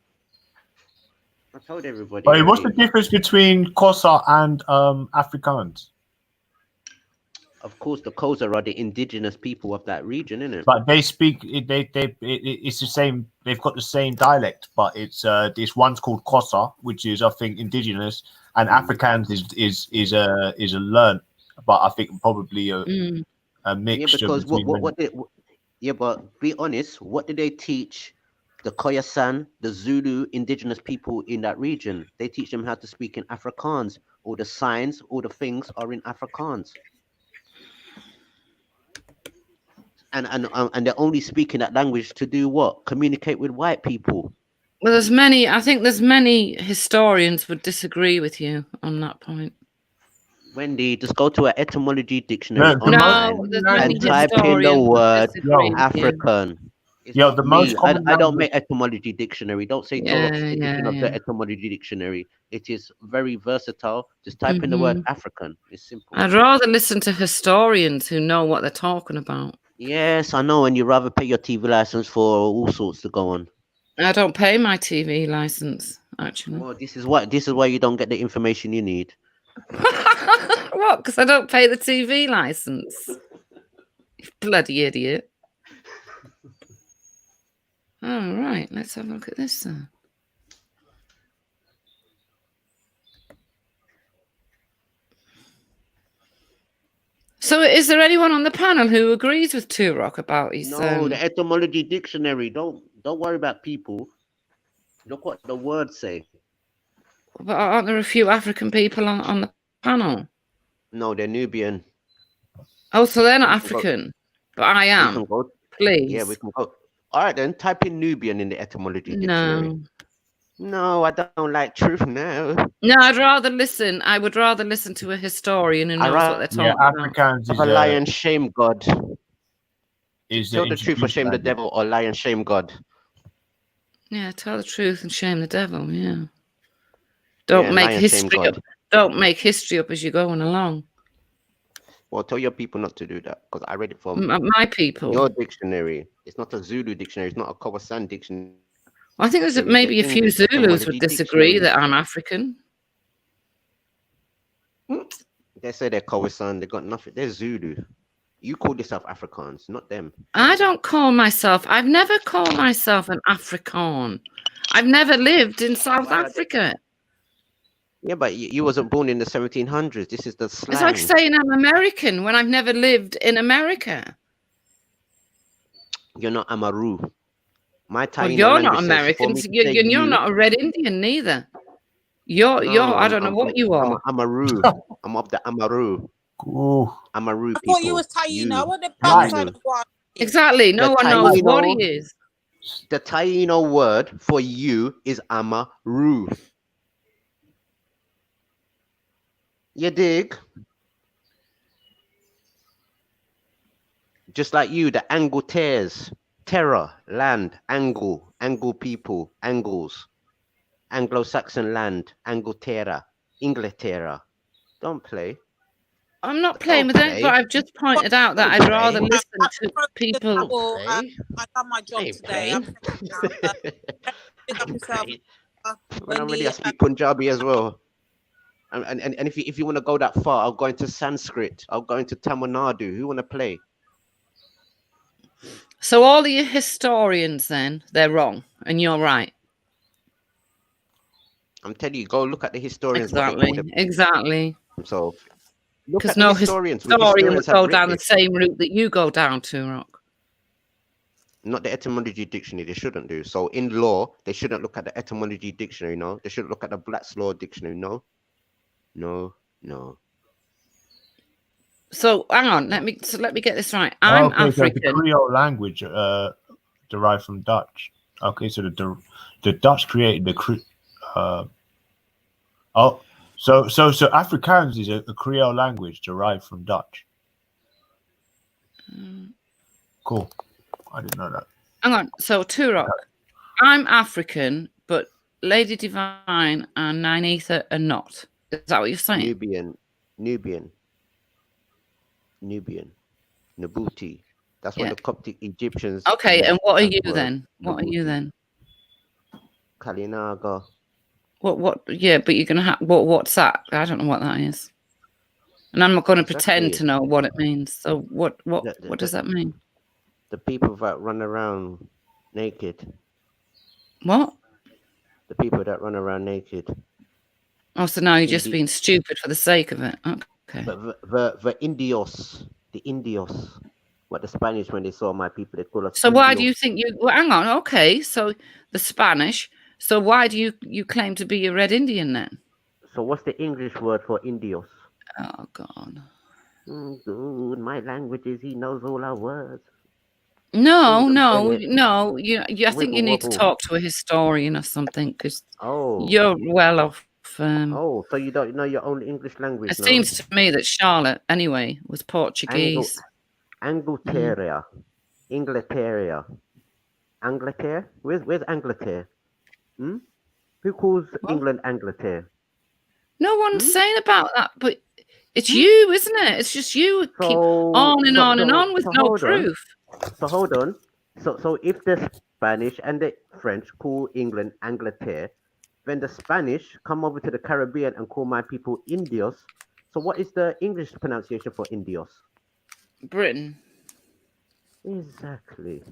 I told everybody. Wait, what's the difference between Xhosa and Afrikaans? Of course, the Xhosa are the indigenous people of that region, isn't it? But they speak. It's the same. They've got the same dialect, but it's this one's called Xhosa, which is I think indigenous, and Afrikaans is a learnt, but I think probably a mixture. Yeah, because Yeah, but be honest, what did they teach the Khoisan, the Zulu indigenous people in that region? They teach them how to speak in Afrikaans. All the signs, all the things are in Afrikaans. And they're only speaking that language to do what? Communicate with white people. Well, there's many. I think there's many historians would disagree with you on that point. Wendy, just go to an etymology dictionary No, online there's many and type in the historians would word disagree with you. African. It's Yo, not the me. most common I don't language. make etymology dictionary. Don't say Torok's Yeah, edition of the yeah. etymology dictionary. It is very versatile. Just type in the word African. It's simple. I'd rather listen to historians who know what they're talking about. Yes, I know, and you rather pay your TV license for all sorts to go on. I don't pay my TV license, actually. Well, this is why you don't get the information you need. What? Because I don't pay the TV license. You bloody idiot. Oh, right. Let's have a look at this then. So is there anyone on the panel who agrees with Turok about his... No, the etymology dictionary. Don't worry about people. Look what the words say. But aren't there a few African people on the panel? No, they're Nubian. Oh, so they're not African. But I am. Please. Yeah, we can go. All right, then. Type in Nubian in the etymology dictionary. No, I don't like truth now. No, I'd rather listen. I would rather listen to a historian who knows what they're talking about. Afrikaans is a lie and shame God. Is Tell the truth or shame the devil, or lie and shame God. Yeah, tell the truth and shame the devil. Yeah. Don't Yeah, make lie and shame history up. God. Don't make history up as you're going along. Well, tell your people not to do that, because I read it from My people. your dictionary. It's not a Zulu dictionary. It's not a Khoisan dictionary. I think there's maybe a few Zulus would disagree that I'm African. They say they're Khoisan. They got nothing. They're Zulu. You call yourself Afrikaans, not them. I don't call myself. I've never called myself an Afrikaan. I've never lived in South Africa. Yeah, but you wasn't born in the 1700s. This is the slang. It's like saying I'm American when I've never lived in America. You're not Amaru. My Well, Taino you're language not says American. for me to You're say you- not a red Indian neither. You're I don't know what you are. I'm Amaru. I'm of the Amaru. Amaru I people. thought you was Taino. What the backside of what? Exactly. No one knows what he is. The Taino word for you is Amaru. You dig? Just like you, the Angleterres, terror, land, angle people, angles, Anglo-Saxon land, Angleterra, Inglaterra. Don't play. I'm not playing with it, but I've just pointed out that I'd rather listen to people. I done my job today. I'm pick up yourself. When I'm ready, I speak Punjabi as well. And if you want to go that far, I'll go into Sanskrit. I'll go into Tamil Nadu. Who want to play? So all of your historians, then, they're wrong, and you're right. I'm telling you, go look at the historians. Exactly. So, because no historian would go down the same route that you go down to, Rock. Not the etymology dictionary. They shouldn't do. So in law, they shouldn't look at the etymology dictionary. No, they shouldn't look at the Black's Law dictionary. No. So hang on, let me get this right. I'm African. So the Creole language derived from Dutch. Okay, so the Dutch created the so Afrikaans is a Creole language derived from Dutch. Cool. I didn't know that. Hang on. So Turok, I'm African, but Lady Divine and Nine Ether are not. Is that what you're saying? Nubian. Nabuti. That's what the Coptic Egyptians. Okay, and what are you then? What are you then? Kalinaga. What? Yeah, but you're gonna have what's that? I don't know what that is, and I'm not going to pretend to know what it means. So what does that mean? The people that run around naked. What? The people that run around naked. Oh, so now you're just being stupid for the sake of it. Okay. The Indios. What the Spanish, when they saw my people, they call us. So why do Indios. you think you? Well, hang on. Okay, so the Spanish. So why do you claim to be a Red Indian then? So what's the English word for Indios? Oh God. Dude, my language is he knows all our words. No, England, no, Bennett, no. I think you Wiggle need to wobble. talk to a historian or something because Oh. you're well off. Oh, so you don't know your own English language, It no? seems to me that Charlotte, anyway, was Portuguese. Angleterre. Inglaterra. Angleterre? Where's Angleterre? Hmm? Who calls England Angleterre? No one's saying about that, but it's you, isn't it? It's just you keep on and on and on with no hold on. proof. So hold on. So if the Spanish and the French call England Angleterre, then the Spanish come over to the Caribbean and call my people Indios. So what is the English pronunciation for Indios? Britain. Exactly.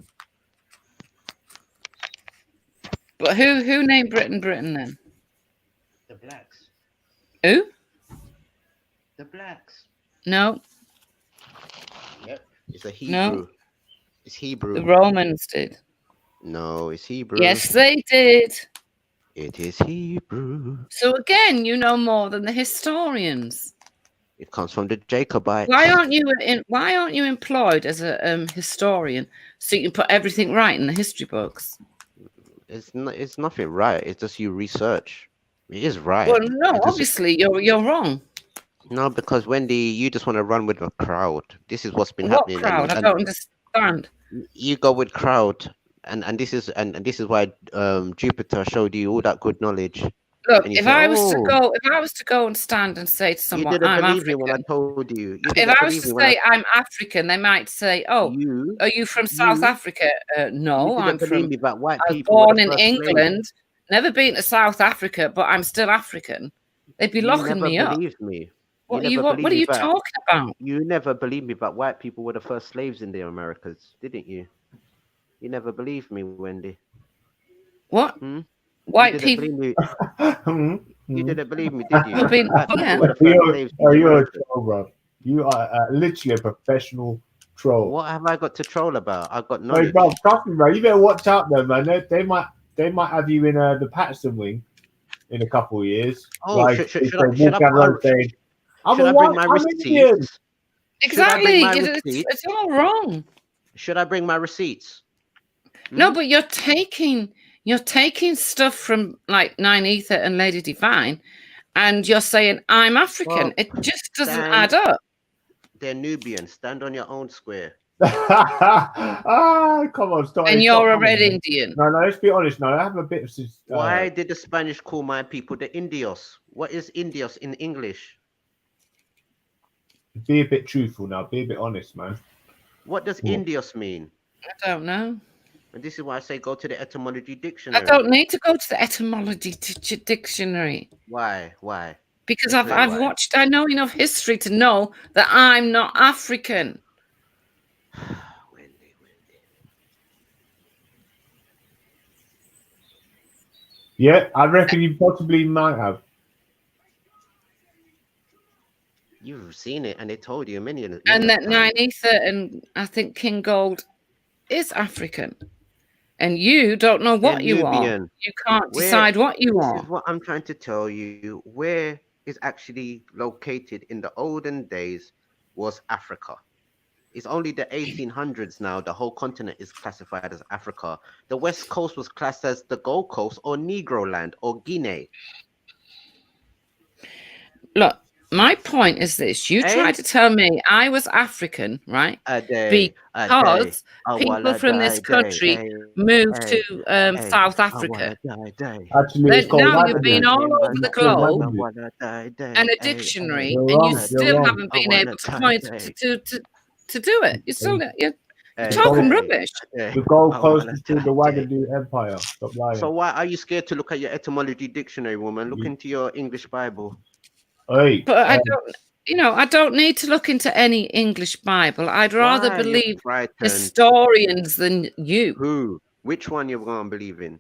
But who named Britain then? The blacks. Who? The blacks. No. Yep. It's a Hebrew. No. It's Hebrew. The Romans did. No, it's Hebrew. Yes, they did. It is Hebrew. So again, you know more than the historians. It comes from the Jacobites. Why aren't you employed as a historian so you can put everything right in the history books? It's nothing right. It's just you research. It is right. Well, no, obviously you're wrong. No, because Wendy, you just want to run with the crowd. This is what's been What happening. crowd? I don't understand. You go with crowd, and this is why Jupiter showed you all that good knowledge. Look, And you if say, I was to go and stand and say to you someone, didn't I'm believe me African. when I told you. If I was to say I'm African, they might say, "Oh, are you from South Africa?" No, you I'm didn't believe from. me, but white I was people were born the in first slaves. England, never been to South Africa, but I'm still African. They'd be You locking never me up. believed me. What You never what believed are me, you but talking about? you never believed me, but white people were the first slaves in the Americas, didn't you? You never believed me, Wendy. What? Hmm? White You didn't people. believe me. You didn't believe me, did you? You've been, White people yeah. were the first slaves in the You're a Americas. troll, bro. You are literally a professional troll. What have I got to troll about? I've got Hey, knowledge. bro, trust me, bro. You better watch out, there, man. They might have you in the Patterson wing in a couple of years. Oh, like should if I they walk down the road saying, should I bring my receipts? Exactly. Should I bring my receipts? It's all wrong. Should I bring my receipts? No, but you're taking stuff from like Nine Ether and Lady Divine, and you're saying I'm African. Well, it just doesn't stand- add up. They're Nubian. Stand on your own square. Come on, stop. And stop you're a coming, Red man. Indian. No, let's be honest. No, I have a bit of. Why did the Spanish call my people the Indios? What is Indios in English? Be a bit truthful now. Be a bit honest, man. What does What? Indios mean? I don't know. And this is why I say go to the etymology I dictionary. don't need to go to the etymology dictionary Why? Why? because Explain I've why. watched. I know enough history to know that I'm not African. Yeah, I reckon you possibly might have. You've seen it, and they told you a million. And that times. Nine Ether and I think King Gold is African. And you don't know what They're you are. Nubian. You can't Where- decide what you This are. is what I'm trying to tell you. Where is actually located in the olden days was Africa. It's only the 1800s now. The whole continent is classified as Africa. The West Coast was classed as the Gold Coast or Negro Land or Guinea. Look, my point is this. You tried to tell me I was African, right? Because people from this country moved to South Africa. Actually, it's called Now you've been Wagadu. all over the It's called globe Wagadu. and a dictionary, You're and wrong, you you're still wrong. haven't been able to point to do it. You're still you're talking rubbish. The Gold Coast is called the Wagadu Empire. Stop lying. So why are you scared to look at your etymology dictionary, woman? Look into your English Bible. Hey, But I don't. I don't need to look into any English Bible. I'd rather Why are you believe frightened? historians than you. Who? Which one you're going to believe in?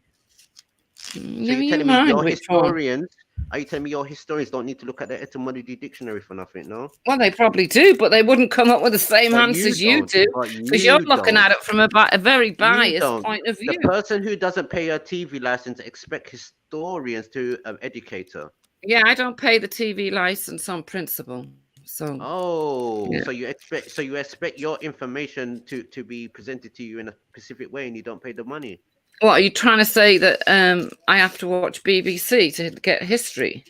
So Give you're me telling your me your mind, which one? historians, Are you telling me your historians don't need to look at the etymology dictionary for nothing? No. Well, they probably do, but they wouldn't come up with the same But answers you you don't. do, But because you're you looking don't. at it from a very You biased don't. point of The view. person who doesn't pay a TV license expect historians to educate her. Yeah, I don't pay the TV license on principle. So. Oh, Yeah. so you expect your information to be presented to you in a specific way, and you don't pay the money. What are you trying to say, that I have to watch BBC to get history?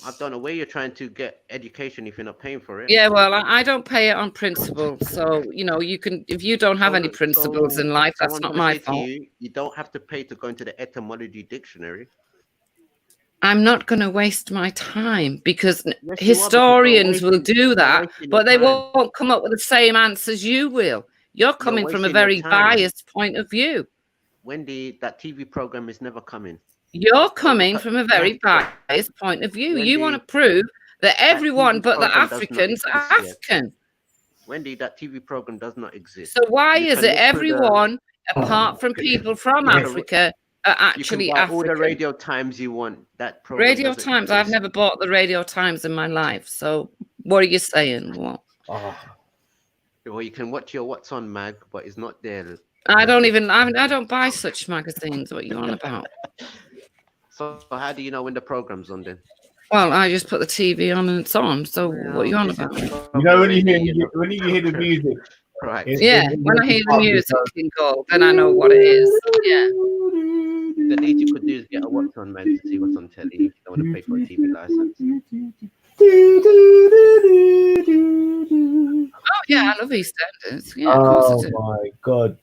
I don't know where you're trying to get education if you're not paying for it. Yeah, well, I don't pay it on principle. So, you know, you can, if you don't have any principles in life, that's not my fault. You don't have to pay to go into the etymology dictionary. I'm not going to waste my time, because Yes, historians will do that, wasting but your they time. won't come up with the same answers you will. You're coming from a wasting your very time. biased point of view. Wendy, that TV program is never coming. You're coming from a very biased point of view. You want to prove that everyone but the Africans are African. Wendy, that TV program does not exist. So why is it everyone, apart from people from Africa, are actually you can buy African? all the Radio Times you want. That program Radio doesn't Times. exist. I've never bought the Radio Times in my life. So what are you saying? What? Well, you can watch your What's On mag, but it's not there. I don't buy such magazines. What are you on about? So how do you know when the program's on then? Well, I just put the TV on and it's on. So what are you on about? You know, when you hear the music, right? Yeah, when I hear the music in gold, then I know what it is. Yeah. The least you could do is get a What's On mag to see what's on telly if you don't want to pay for a TV license. Oh yeah, I love EastEnders. Yeah, of course I do. My God.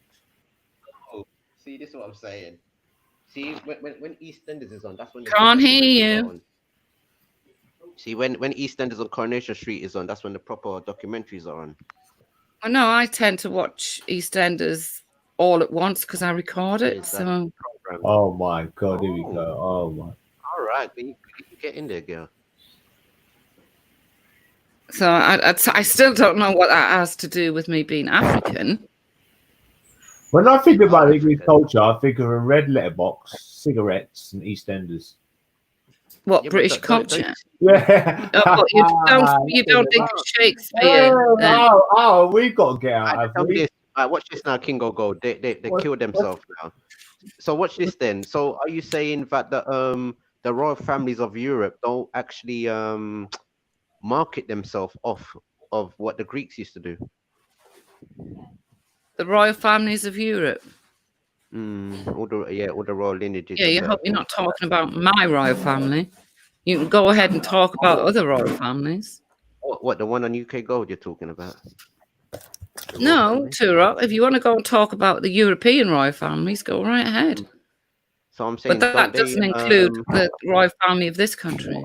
Oh, see, this is what I'm saying. See, when EastEnders is on, that's when Can't hear you. See, when EastEnders on Coronation Street is on, that's when the proper documentaries are on. Oh, no, I tend to watch EastEnders all at once because I record it. So. Oh my God, here we go. Oh my. All right, you get in there, girl. So I still don't know what that has to do with me being African. When I think about English culture, I think of a red letterbox, cigarettes, and EastEnders. What, British culture? Yeah. You don't think of Shakespeare? We've got to get out of this. Watch this now, King Gold. They killed themselves now. So watch this then. So are you saying that the royal families of Europe don't actually market themselves off of what the Greeks used to do? The royal families of Europe. All the royal lineages. Yeah, you hope you're not talking about my royal family. You can go ahead and talk about other royal families. What the one on UK Gold you're talking about? No, Turok, if you want to go and talk about the European royal families, go right ahead. So I'm saying, but that doesn't include the royal family of this country.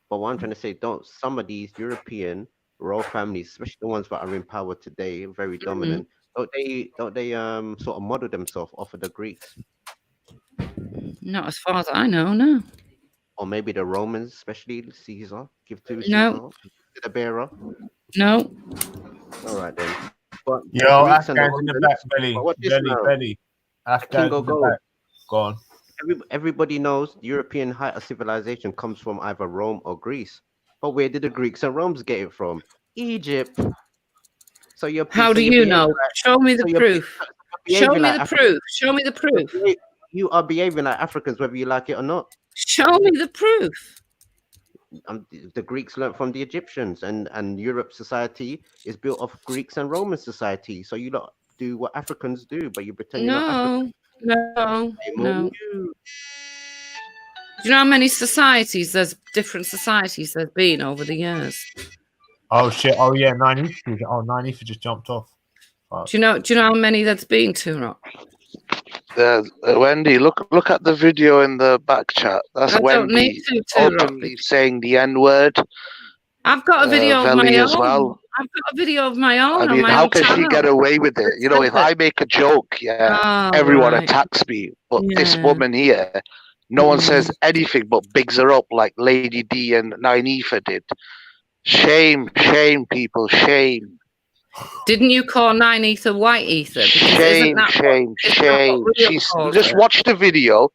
But what I'm trying to say, don't some of these European royal families, especially the ones that are in power today, very dominant, don't they sort of model themselves off of the Greeks? Not as far as I know, no. Or maybe the Romans, especially Caesar, give to Caesar, No. to the bearer. No. All right then. But Yo, the Greeks and the Afghans in the Romans- back, belly, but watch this belly, now. belly. Afghans in the back. Go on. Everybody knows the European height of civilization comes from either Rome or Greece. But where did the Greeks and Romans get it from? Egypt. So you're How do you know? Show me the proof. Show me the proof. Show me the proof. You are behaving like Africans, whether you like it or not. Show me the proof. The Greeks learned from the Egyptians, and Europe society is built off Greeks and Roman society. So you lot do what Africans do, but you pretend you're not African. No. Do you know how many different societies there's been over the years? Oh shit! Oh yeah, 90. Oh, 90 just jumped off. Do you know how many there's been, Turok? Wendy, look at the video in the back chat. That's I don't Wendy need to, Turok. openly saying the N-word. I've got a video of my Vellemy own. as well. I've got a video of my own. I mean, on my how own can she channel. get away with it? You know, if I make a joke, everyone attacks me. But this woman here, no one says anything but bigs her up like Lady D and Nine Ether did. Shame, people, shame. Didn't you call 9 ether white ether? Shame. She's just watch the video,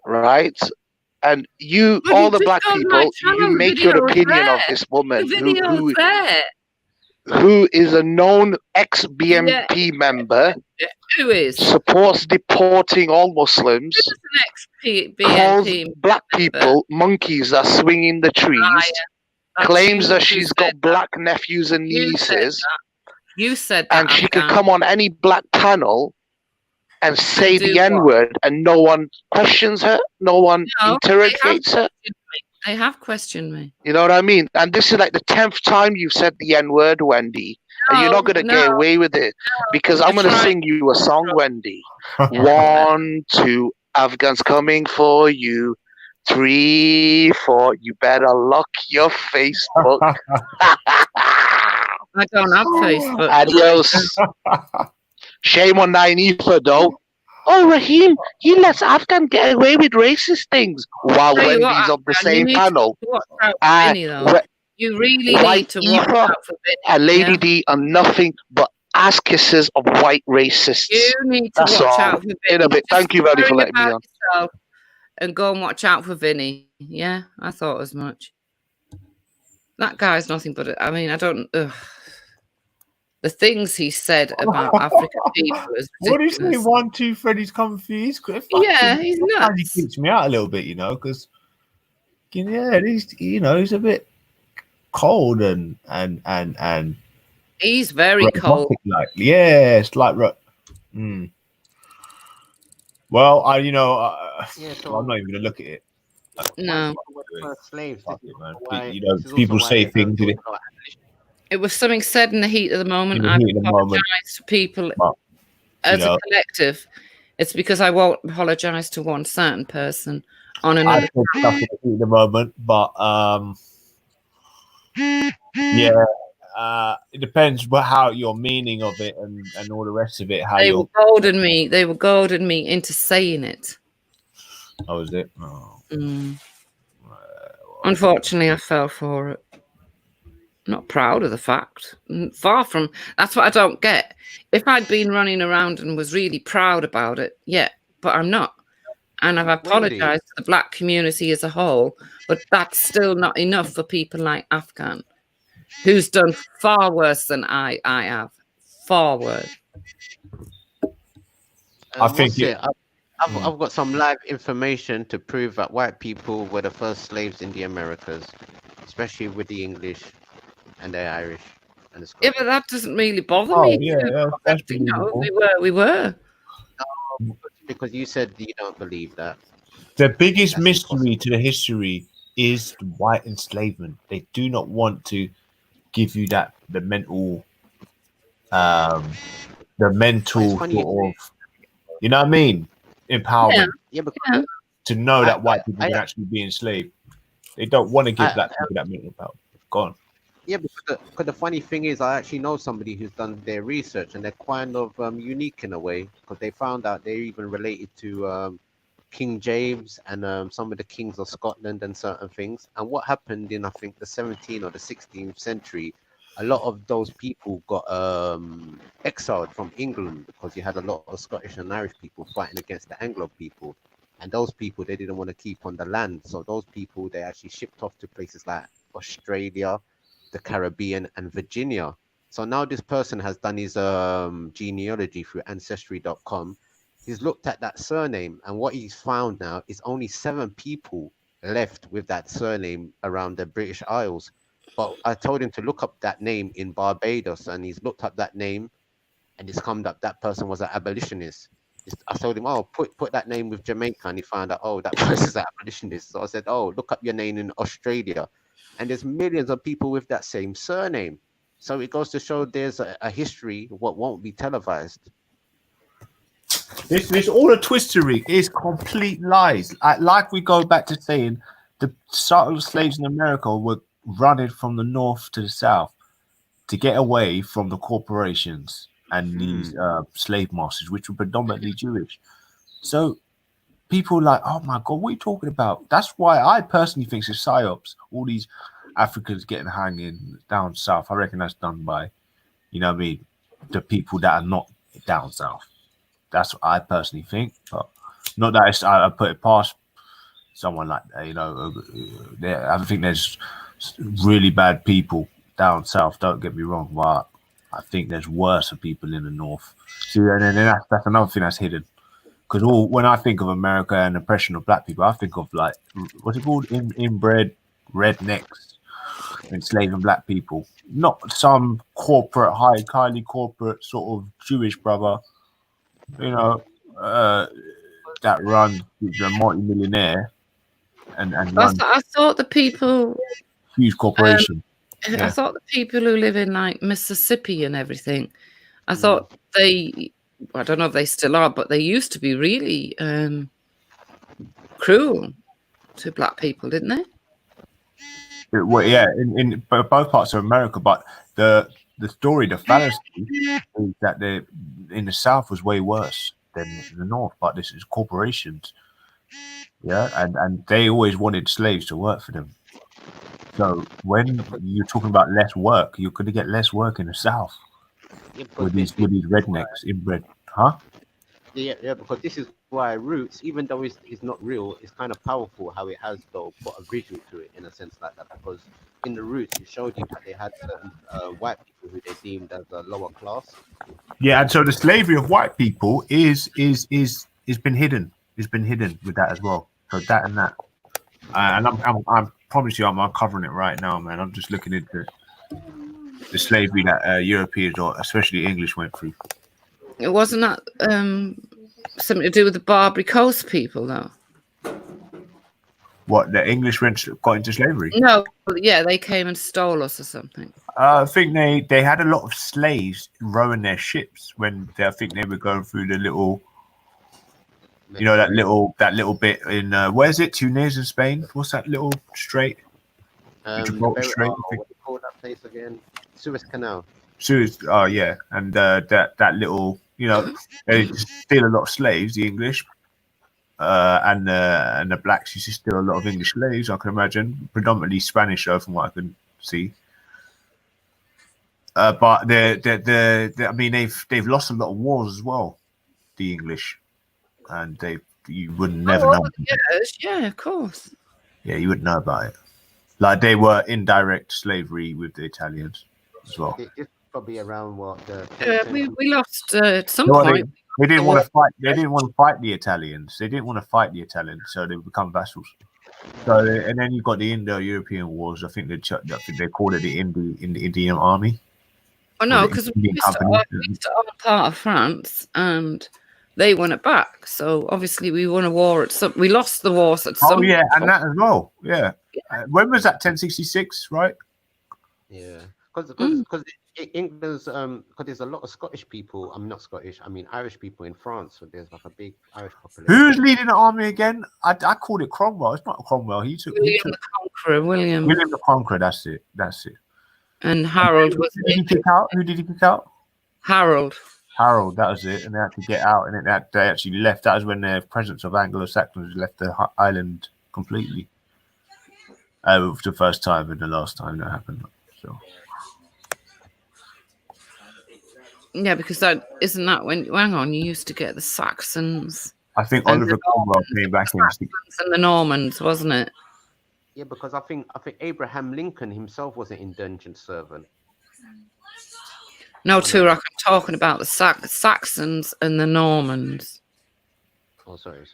right? And you, Well, all you the just black go on my people, you channel. The make your video's opinion of there. this The woman video's there. who is a known Yeah. ex-BMP member, Who is? supports deporting all Muslims, Who's an calls ex-BNP black member? people monkeys that swing in the trees, That's claims you that who she's said got that. black nephews and You said nieces, that. You said that, and she can Afghan. come on any black panel and say do the what? N-word, and no one questions her, no one No, interrogates her. They have questioned me. You know what I mean? And this is like the 10th time you've said the N-word, Wendy. And you're not gonna get away with it because I'm gonna sing you a song, Wendy. 1, 2, Afghans coming for you. 3, 4, you better lock your Facebook. I don't have Facebook. Adios. Shame on Nainifa though. Oh, Raheem, he lets Afghan get away with racist things while Tell you what, Wendy's on the Afghan, you same need panel. to watch out for Vinny, though. You really White need to watch Aoife out for Vinny. and Lady Yeah? D are nothing but ass kisses of white racists. You need to That's watch all. out for Vinny. In a bit. Just Thank you, Vinny, for worry letting me about on. yourself and go and watch out for Vinny. Yeah, I thought as much. That guy's nothing but, I mean, I don't, the things he said about African people is What do you say? ridiculous. 1, 2, Freddy's coming for you. Yeah, he's nuts. He keeps me out a little bit, you know, because he's a bit cold and He's very cold. like, yeah, it's like well, I'm not even gonna look at it. No. Slaves. People say things. It was something said in the heat of the moment. In the I heat of the moment. apologize to people But, as a collective. It's because I won't apologize to one certain person on I another. said stuff in the heat of the moment, but it depends how your meaning of it and all the rest of it. How They were golding me. They were golding me into saying it. How was it? Oh. Unfortunately, I fell for it. Not proud of the fact. Far from. That's what I don't get. If I'd been running around and was really proud about it, yeah, but I'm not. And I've apologized to the black community as a whole, but that's still not enough for people like Afghan, who's done far worse than I have. Far worse. I think I've got some live information to prove that white people were the first slaves in the Americas, especially with the English and the Irish and the Scottish. Yeah, but that doesn't really bother me. That's we were. No, because you said you don't believe that. The biggest mystery to the history is the white enslavement. They do not want to give you the mental sort of, you know what I mean, empowerment. To know that white people can actually be enslaved. They don't want to give black people that mental power. Go on. Yeah, because the funny thing is, I actually know somebody who's done their research, and they're kind of unique in a way, because they found out they're even related to King James and some of the kings of Scotland and certain things. And what happened in, I think, the 17th or the 16th century, a lot of those people got exiled from England because you had a lot of Scottish and Irish people fighting against the Anglo people. And those people, they didn't want to keep on the land. So those people, they actually shipped off to places like Australia, the Caribbean, and Virginia. So now this person has done his genealogy through Ancestry.com. He's looked at that surname, and what he's found now is only 7 people left with that surname around the British Isles. But I told him to look up that name in Barbados, and he's looked up that name, and it's come up that person was an abolitionist. I told him, oh, put that name with Jamaica, and he found out, oh, that person's an abolitionist. So I said, oh, look up your name in Australia. And there's millions of people with that same surname. So it goes to show there's a history what won't be televised. This all a twistery is complete lies. Like we go back to saying the slaves in America were running from the north to the south to get away from the corporations and these slave masters, which were predominantly Jewish. So people are like, oh my God, what are you talking about? That's why I personally think it's psyops. All these Africans getting hanging down south. I reckon that's done by, you know what I mean, the people that are not down south. That's what I personally think, but not that I put it past someone like that. You know, I think there's really bad people down south. Don't get me wrong, but I think there's worse people in the north. See, and then that's another thing that's hidden. Because when I think of America and oppression of black people, I think of like what's it called? Inbred rednecks enslaving black people. Not some corporate, highly corporate sort of Jewish brother, you know, that runs, is a multi-millionaire and runs I thought the people, huge corporation. I thought the people who live in like Mississippi and everything, I thought I don't know if they still are, but they used to be really cruel to black people, didn't they? Well, yeah, in both parts of America, but the story, the fallacy is that in the South was way worse than in the North, but this is corporations, yeah, and they always wanted slaves to work for them. So when you're talking about less work, you're going to get less work in the South with these rednecks inbred, huh? Yeah, because this is why Roots, even though it's not real, it's kind of powerful how it has though put a visual to it in a sense like that. Because in the Roots, it showed you that they had certain white people who they deemed as a lower class. Yeah, and so the slavery of white people is been hidden. It's been hidden with that as well. So that and that, and I'm promise you, I'm uncovering it right now, man. I'm just looking into the slavery that Europeans or especially English went through. It wasn't that something to do with the Barbary Coast people, though. What, the English got into slavery? No, yeah, they came and stole us or something. I think they had a lot of slaves rowing their ships when I think they were going through the little, you know, that little bit in where's it? Tunis in Spain. What's that little strait? What do you call that place again? Suez Canal. Suez. Oh yeah, and that little, you know, they just steal a lot of slaves, the English, and the blacks used to steal a lot of English slaves. I can imagine, predominantly Spanish, though, from what I can see. But I mean, they've lost a lot of wars as well, the English, and you wouldn't never know. Yes, yeah, of course. Yeah, you wouldn't know about it. Like they were indirect slavery with the Italians as well. It's probably around what we lost at some point. They didn't want to fight. They didn't want to fight the Italians. They didn't want to fight the Italians, so they become vassals. So and then you've got the Indo-European wars. I think they called it the Indian Army. Oh no, because we used to own part of France, and they won it back. So obviously we won a war at some. We lost the wars at some. Oh yeah, and that as well. Yeah. When was that? 1066, right? Yeah, because England's because there's a lot of Scottish people. I'm not Scottish. I mean Irish people in France. So there's like a big Irish population. Who's leading the army again? I called it Cromwell. It's not Cromwell. William the Conqueror. William the Conqueror. That's it. And Harold was. Who did he pick out? Harold. Harold, that was it, and they had to get out, and they actually left. That was when the presence of Anglo-Saxons left the island completely. For the first time and the last time that happened. So. Yeah, because that isn't that when. Hang on, you used to get the Saxons. I think Oliver Cromwell came back in and the Normans, wasn't it? Yeah, because I think Abraham Lincoln himself was an indentured servant. No, Turok, I'm talking about the Saxons and the Normans. Oh, sorry.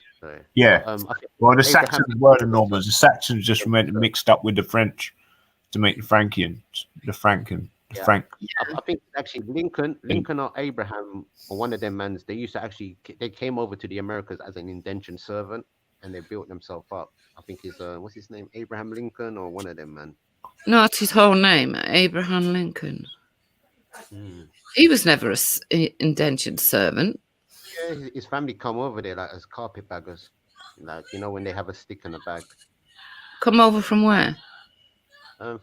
Yeah. Well, the Saxons were the Normans. The Saxons just mixed up with the French to make the Frankians. I think actually Lincoln or Abraham or one of them mans, they came over to the Americas as an indentured servant and they built themselves up. I think he's what's his name, Abraham Lincoln or one of them, man. No, that's his whole name, Abraham Lincoln. He was never an indentured servant. Yeah, his family come over there like as carpetbaggers, like when they have a stick in a bag. Come over from where?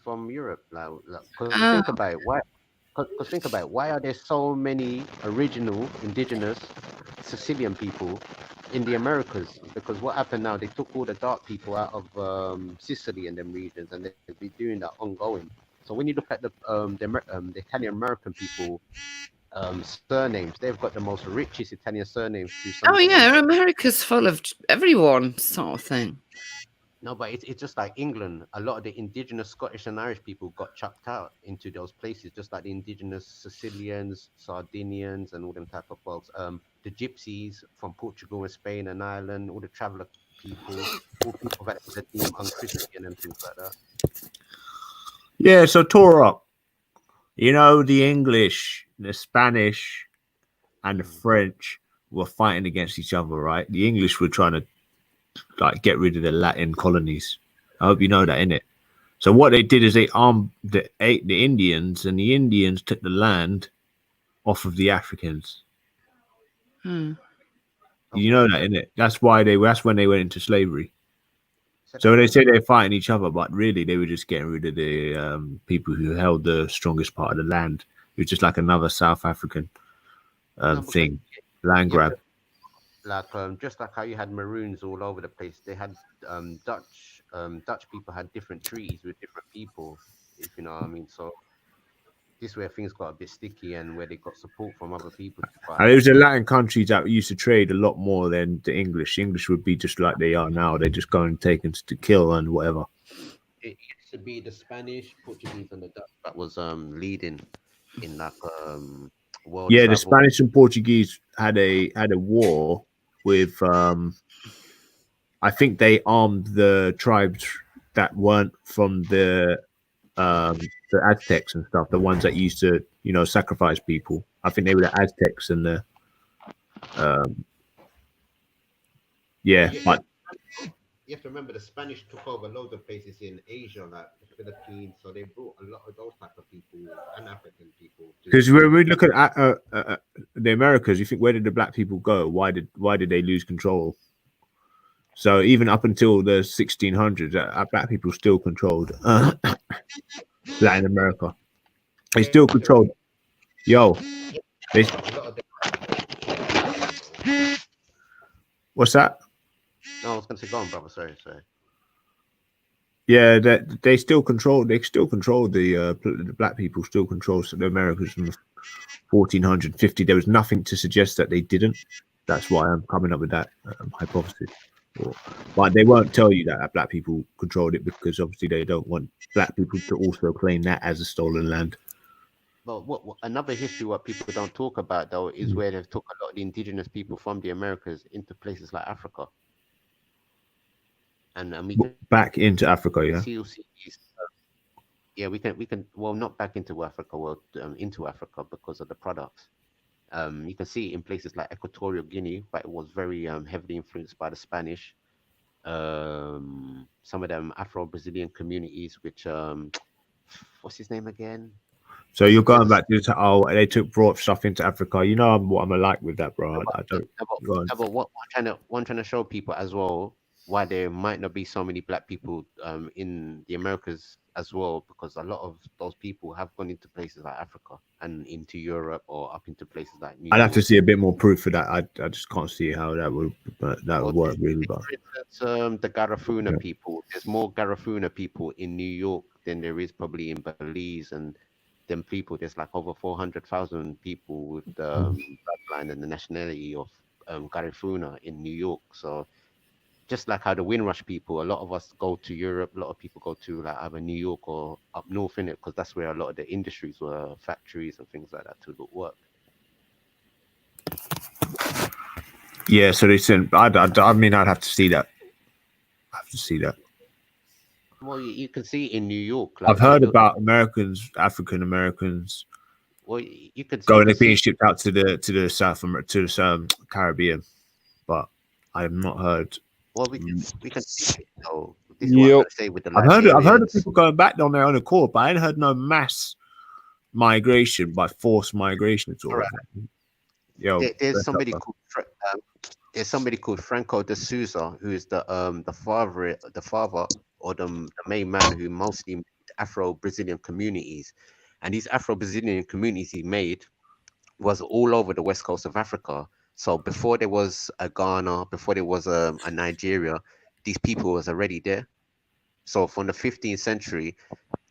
From Europe, think about it. Why? Because think about it. Why are there so many original indigenous Sicilian people in the Americas? Because what happened now? They took all the dark people out of Sicily and them regions, and they've been doing that ongoing. So when you look at the Italian American people surnames, they've got the most richest Italian surnames. Oh yeah, America's full of everyone, sort of thing. No, but it's just like England. A lot of the indigenous Scottish and Irish people got chucked out into those places, just like the indigenous Sicilians, Sardinians, and all them type of folks. The gypsies from Portugal and Spain and Ireland, all the traveller people, all people that are deemed unchristian and things like that. Yeah, so tore up. You know, the English, the Spanish, and the French were fighting against each other, right? The English were trying to like get rid of the Latin colonies. I hope you know that, innit? So what they did is they armed the Indians, and the Indians took the land off of the Africans. Hmm. You know that, innit? That's when they went into slavery. So they say they're fighting each other, but really they were just getting rid of the people who held the strongest part of the land. It was just like another South African thing, land grab. Like just like how you had maroons all over the place, they had Dutch people had different treaties with different people, if you know what I mean. So this is where things got a bit sticky and where they got support from other people to fight. And it was the Latin countries that used to trade a lot more than the English. The English would be just like they are now. They just go and take us to kill and whatever. It used to be the Spanish, Portuguese, and the Dutch that was leading in like world Yeah, travel. the Spanish and Portuguese had a war with I think they armed the tribes that weren't from the Aztecs and stuff, the ones that used to, you know, sacrifice people. I think they were the Aztecs and the but You have to remember the Spanish took over loads of places in Asia, like the Philippines. So they brought a lot of those type of people and African people. because when we look at the Americas, you think, where did the black people go? Why did they lose control? So even up until the 1600s, black people still controlled Latin America. They still controlled. What's that? No, I was going to say, go on, brother. Sorry. Yeah, that they still control. They still control the black people. Still control the Americas in the 1450. There was nothing to suggest that they didn't. That's why I'm coming up with that hypothesis. But they won't tell you that black people controlled it, because obviously they don't want black people to also claim that as a stolen land. But what another history what people don't talk about though is where they've took a lot of the indigenous people from the Americas into places like Africa. And we can back into Africa, yeah. Yeah, we can. Well, not back into Africa. Well, into Africa because of the products. You can see it in places like Equatorial Guinea, but it was very heavily influenced by the Spanish. Some of them Afro-Brazilian communities, which what's his name again? So you're going back to they brought stuff into Africa. You know what I'm like with that, bro. I don't. But what I'm trying to show people as well, why there might not be so many black people in the Americas as well, because a lot of those people have gone into places like Africa and into Europe or up into places like New York. I'd have to see a bit more proof for that. I just can't see how that would work really. But the Garifuna people, there's more Garifuna people in New York than there is probably in Belize, and them people, there's like over 400,000 people with the bloodline and the nationality of Garifuna in New York. So just like how the Windrush people, a lot of us go to Europe, a lot of people go to like either New York or up north in it, because that's where a lot of the industries were, factories and things like that to work. Yeah, so they said, I mean, I'd have to see that. Well, you can see in New York. Like, I've heard about African Americans. Well, you could being shipped out to the Caribbean, but I have not heard. Well, we can see it. So this is what I'm trying to say with the I've heard of people going back on their own accord, but I ain't heard no mass migration by forced migration at all. Right. There's somebody called Franco de Souza, who is the father or the main man who mostly made Afro-Brazilian communities, and these Afro-Brazilian communities he made was all over the west coast of Africa. So before there was a Ghana, before there was a Nigeria, these people was already there. So from the 15th century,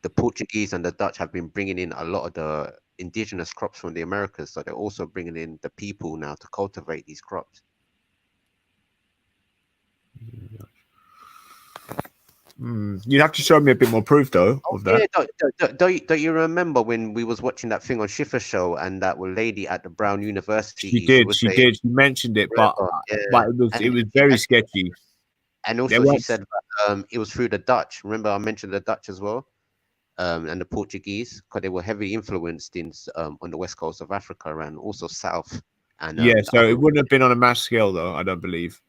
the Portuguese and the Dutch have been bringing in a lot of the indigenous crops from the Americas. So they're also bringing in the people now to cultivate these crops. You'd have to show me a bit more proof though of that. Yeah, don't you remember when we was watching that thing on Schiffer show and that lady at the Brown University? She did. was She saying, did. She mentioned it, but it was very sketchy. And There also, she was- said it was through the Dutch. Remember, I mentioned the Dutch as well, and the Portuguese, because they were heavily influenced in on the west coast of Africa and also south. And yeah, the so other- it wouldn't have been on a mass scale though. I don't believe.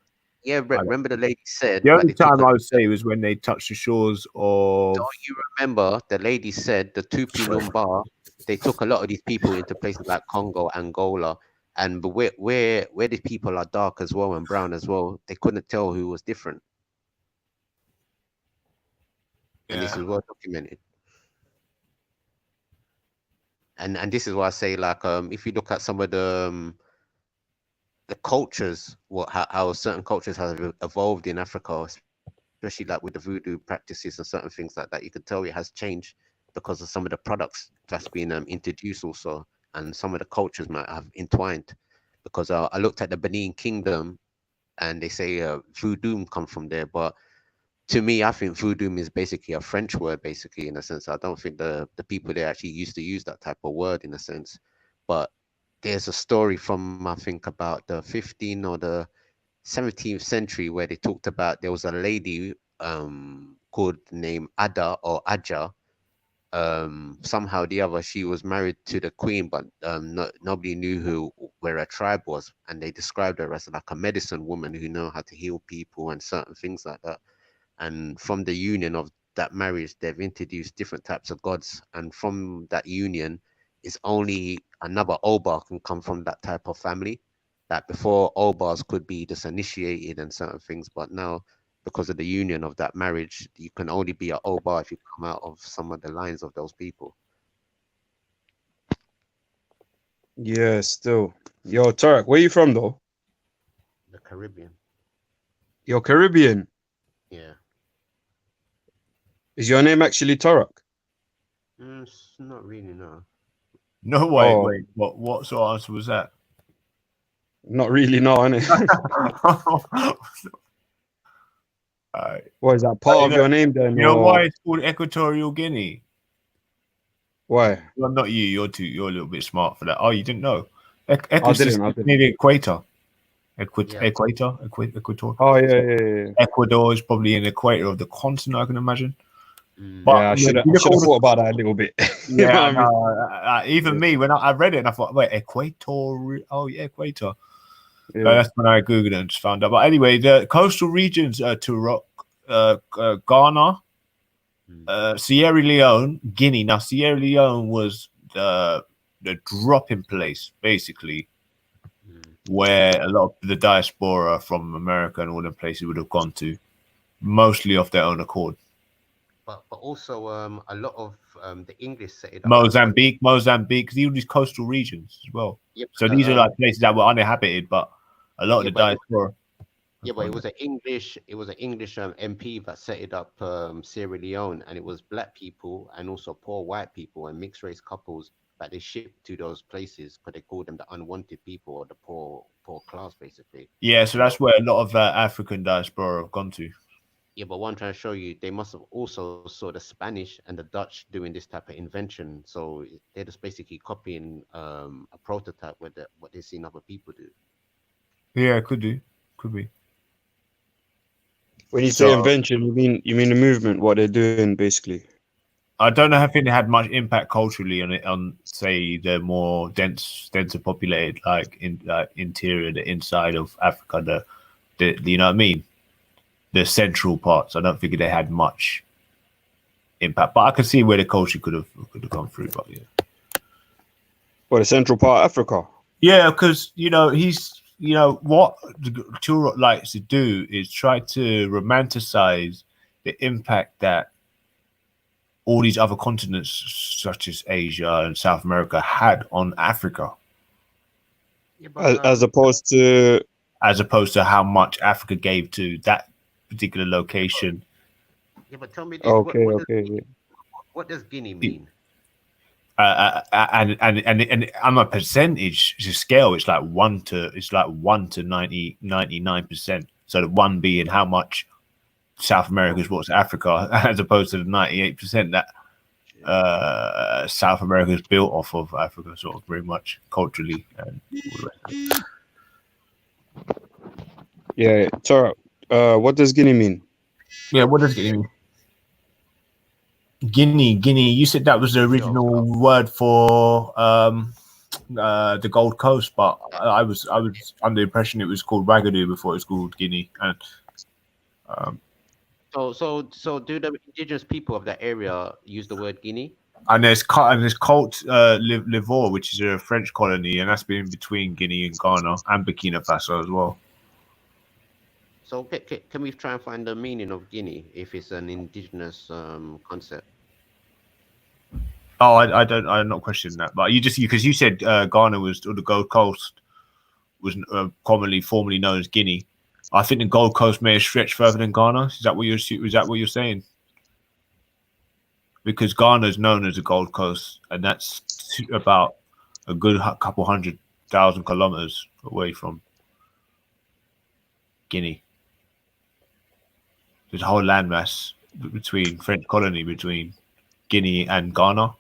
yeah. Remember, the lady said The that only they took time I would say was when they touched the shores of. Don't you remember the lady said the Tupi Lumbar? They took a lot of these people into places like Congo, Angola, and where these people are dark as well and brown as well, they couldn't tell who was different. And this Yeah. is well documented. And this is why I say, like, if you look at some of the cultures, how certain cultures have evolved in Africa, especially like with the voodoo practices and certain things like that, you could tell it has changed because of some of the products that's been introduced also, and some of the cultures might have entwined. Because I looked at the Benin Kingdom, and they say voodoo come from there, but to me, I think voodoo is basically a French word, basically, in a sense. I don't think the people there actually used to use that type of word, in a sense. But there's a story from, I think, about the 15th or the 17th century where they talked about there was a lady called named Ada or Aja. Somehow the other, she was married to the queen, but nobody knew where her tribe was. And they described her as like a medicine woman who know how to heal people and certain things like that. And from the union of that marriage, they've introduced different types of gods. And from that union, it's only another Oba can come from that type of family. That before, Obas could be just initiated and certain things, but now, because of the union of that marriage, you can only be an Oba if you come out of some of the lines of those people. Yeah, still. Yo, Tarek, where you from though? The Caribbean. You're Caribbean. Yeah. Is your name actually Tarek? It's not really, no. No, wait. What sort of answer was that? Not really, no, innit? What is that part of your name then? You know or- why it's called Equatorial Guinea? Why? Well, not you. You're a little bit smart for that. Oh, you didn't know? I didn't. Near the equator. Equator. Oh yeah. Ecuador is probably in the equator of the continent, I can imagine. Yeah, I should have thought about that a little bit. You know Yeah, what I mean? even me, when I read it and I thought, wait, equator? Oh yeah, equator. Yeah. So that's when I googled it and just found out. But anyway, the coastal regions, Turok, Ghana, Sierra Leone, Guinea. Now Sierra Leone was the dropping place, basically, where a lot of the diaspora from America and all them places would have gone to, mostly of their own accord. But also a lot of the English set it up. Mozambique, all these coastal regions as well. Yep, So these are like places that were uninhabited, but a lot of the diaspora. Yeah, but it was an English MP that set it up, Sierra Leone, and it was black people and also poor white people and mixed race couples that they shipped to those places because they called them the unwanted people or the poor class, basically. Yeah, so that's where a lot of African diaspora have gone to. Yeah, but what I'm trying to show you, they must have also saw the Spanish and the Dutch doing this type of invention. So they're just basically copying a prototype with what they've seen other people do. Yeah, could be. When you say invention, you mean the movement, what they're doing basically. I don't know. I think it had much impact culturally on say the more denser populated, like interior, the inside of Africa, the you know what I mean, the central parts. I don't think they had much impact, but I could see where the culture could have gone through. But yeah, Well, the central part of Africa. yeah, because what Turok likes to do is try to romanticize the impact that all these other continents, such as Asia and South America, had on Africa. Yeah, but, As opposed to how much Africa gave to that particular location. Yeah, but tell me this. Okay, What does Guinea mean? And on a percentage scale, it's like 1 to 99%. So the 1 being how much South America is what's Africa, as opposed to the 98% that South America is built off of Africa, sort of very much culturally and all the rest of it. Yeah, Tara, what does Guinea mean? Yeah, what does Guinea mean? Guinea. You said that was the original word for the Gold Coast, but I was under the impression it was called Wagadu before it was called Guinea. And So do the indigenous people of that area use the word Guinea? and there's Cote d'Ivoire, which is a French colony, and that's been between Guinea and Ghana and Burkina Faso as well. So can we try and find the meaning of Guinea if it's an indigenous concept? Oh, I'm not questioning that, but because you said Ghana was, or the Gold Coast was formerly known as Guinea. I think the Gold Coast may have stretched further than Ghana. Is that what you're saying? Because Ghana is known as the Gold Coast, and that's about a good couple 100,000 kilometers away from Guinea. There's a whole landmass between French colony between Guinea and Ghana.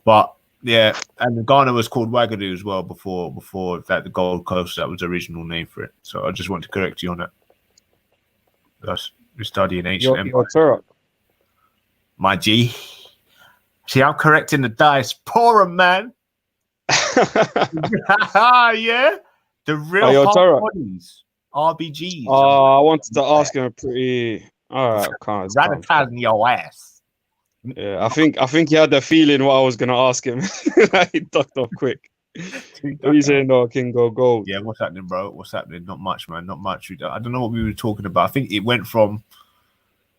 But yeah, and Ghana was called Wagadu as well before that, the Gold Coast, that was the original name for it. So I just want to correct you on that. We're studying ancient empire. My G. See, I'm correcting the dice. Poorer man. Yeah. The real hard bodies. RBGs. I wanted to ask him a pretty. All right, Radicalizing your ass. Yeah, I think he had the feeling what I was gonna ask him. He ducked off quick. What are you saying, no, King go gold? Yeah, what's happening, bro? What's happening? Not much, man. Not much. I don't know what we were talking about. I think it went from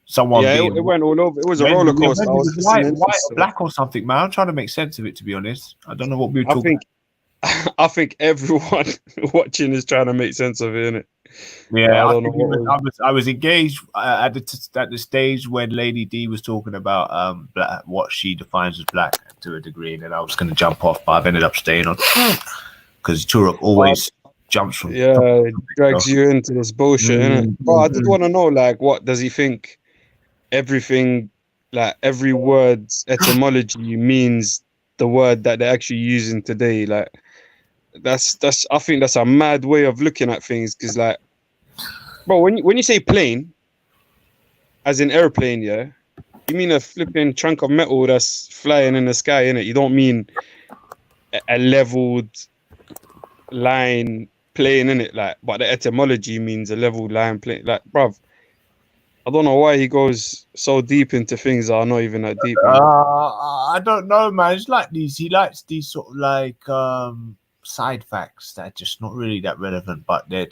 someone. Yeah, it went all over. It was a roller coaster. I was white or black or something, man. I'm trying to make sense of it, to be honest. I don't know what we were talking. I think everyone watching is trying to make sense of it, innit? Yeah, I was engaged at the stage when Lady D was talking about what she defines as black to a degree, and then I was going to jump off, but I've ended up staying on because Turok always jumps from. Yeah, it drags you into this bullshit, innit? But I did want to know, like, what does he think? Everything, like every word's etymology means the word that they're actually using today, like. That's I think that's a mad way of looking at things, because like, bro, when you say plane, as in airplane, yeah, you mean a flipping chunk of metal that's flying in the sky, innit? You don't mean a leveled line plane, innit? Like, but the etymology means a leveled line plane. Like, bruv, I don't know why he goes so deep into things that are not even that deep. I don't know, man. It's like he likes these sort of like side facts that are just not really that relevant, but they're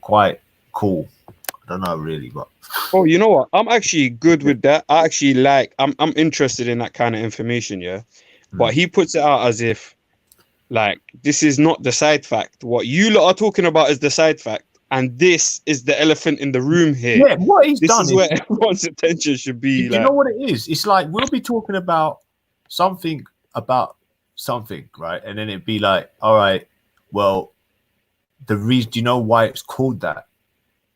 quite cool. I don't know really, but oh, you know what? I'm actually good with that. I actually like. I'm interested in that kind of information, yeah. But he puts it out as if, like, this is not the side fact. What you lot are talking about is the side fact, and this is the elephant in the room here. Yeah, what he's done is where everyone's attention should be. You know what it is? It's like we'll be talking about something, right? And then it'd be like, all right, well, the reason, do you know why it's called that?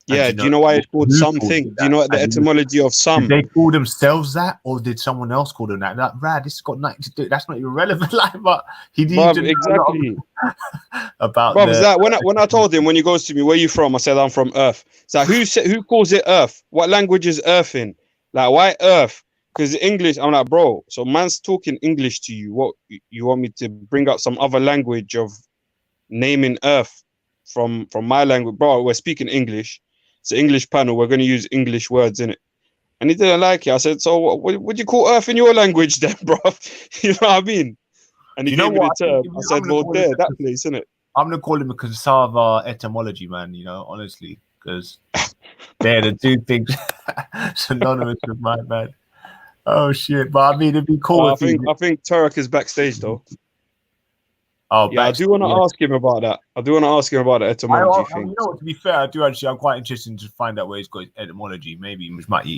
Yeah, do you know why it's called something? Do you know what the etymology of some? Did they call themselves that, or did someone else call them that? Like, Rad, this has got nothing to do. That's not irrelevant. Like, but he needs to exactly about. Bruv, that when I told him, when he goes to me, where you from? I said I'm from Earth. So who calls it Earth? What language is Earth in? Like, why Earth? Because English, I'm like, bro, so man's talking English to you. What, you want me to bring up some other language of naming Earth from my language? Bro, we're speaking English. It's an English panel. We're going to use English words in it. And he didn't like it. I said, so what would you call Earth in your language then, bro? You know what I mean? And he gave me the term. I said, well, that place, innit? I'm going to call him a cassava etymology man, you know, honestly, because they're the two things synonymous with my man. Oh shit! But I mean, it'd be cool. I think Turek is backstage though. Oh, yeah, I do want to ask him about that. I do want to ask him about the etymology thing. You know what? To be fair, I do actually. I'm quite interested to find out where he's got his etymology. Maybe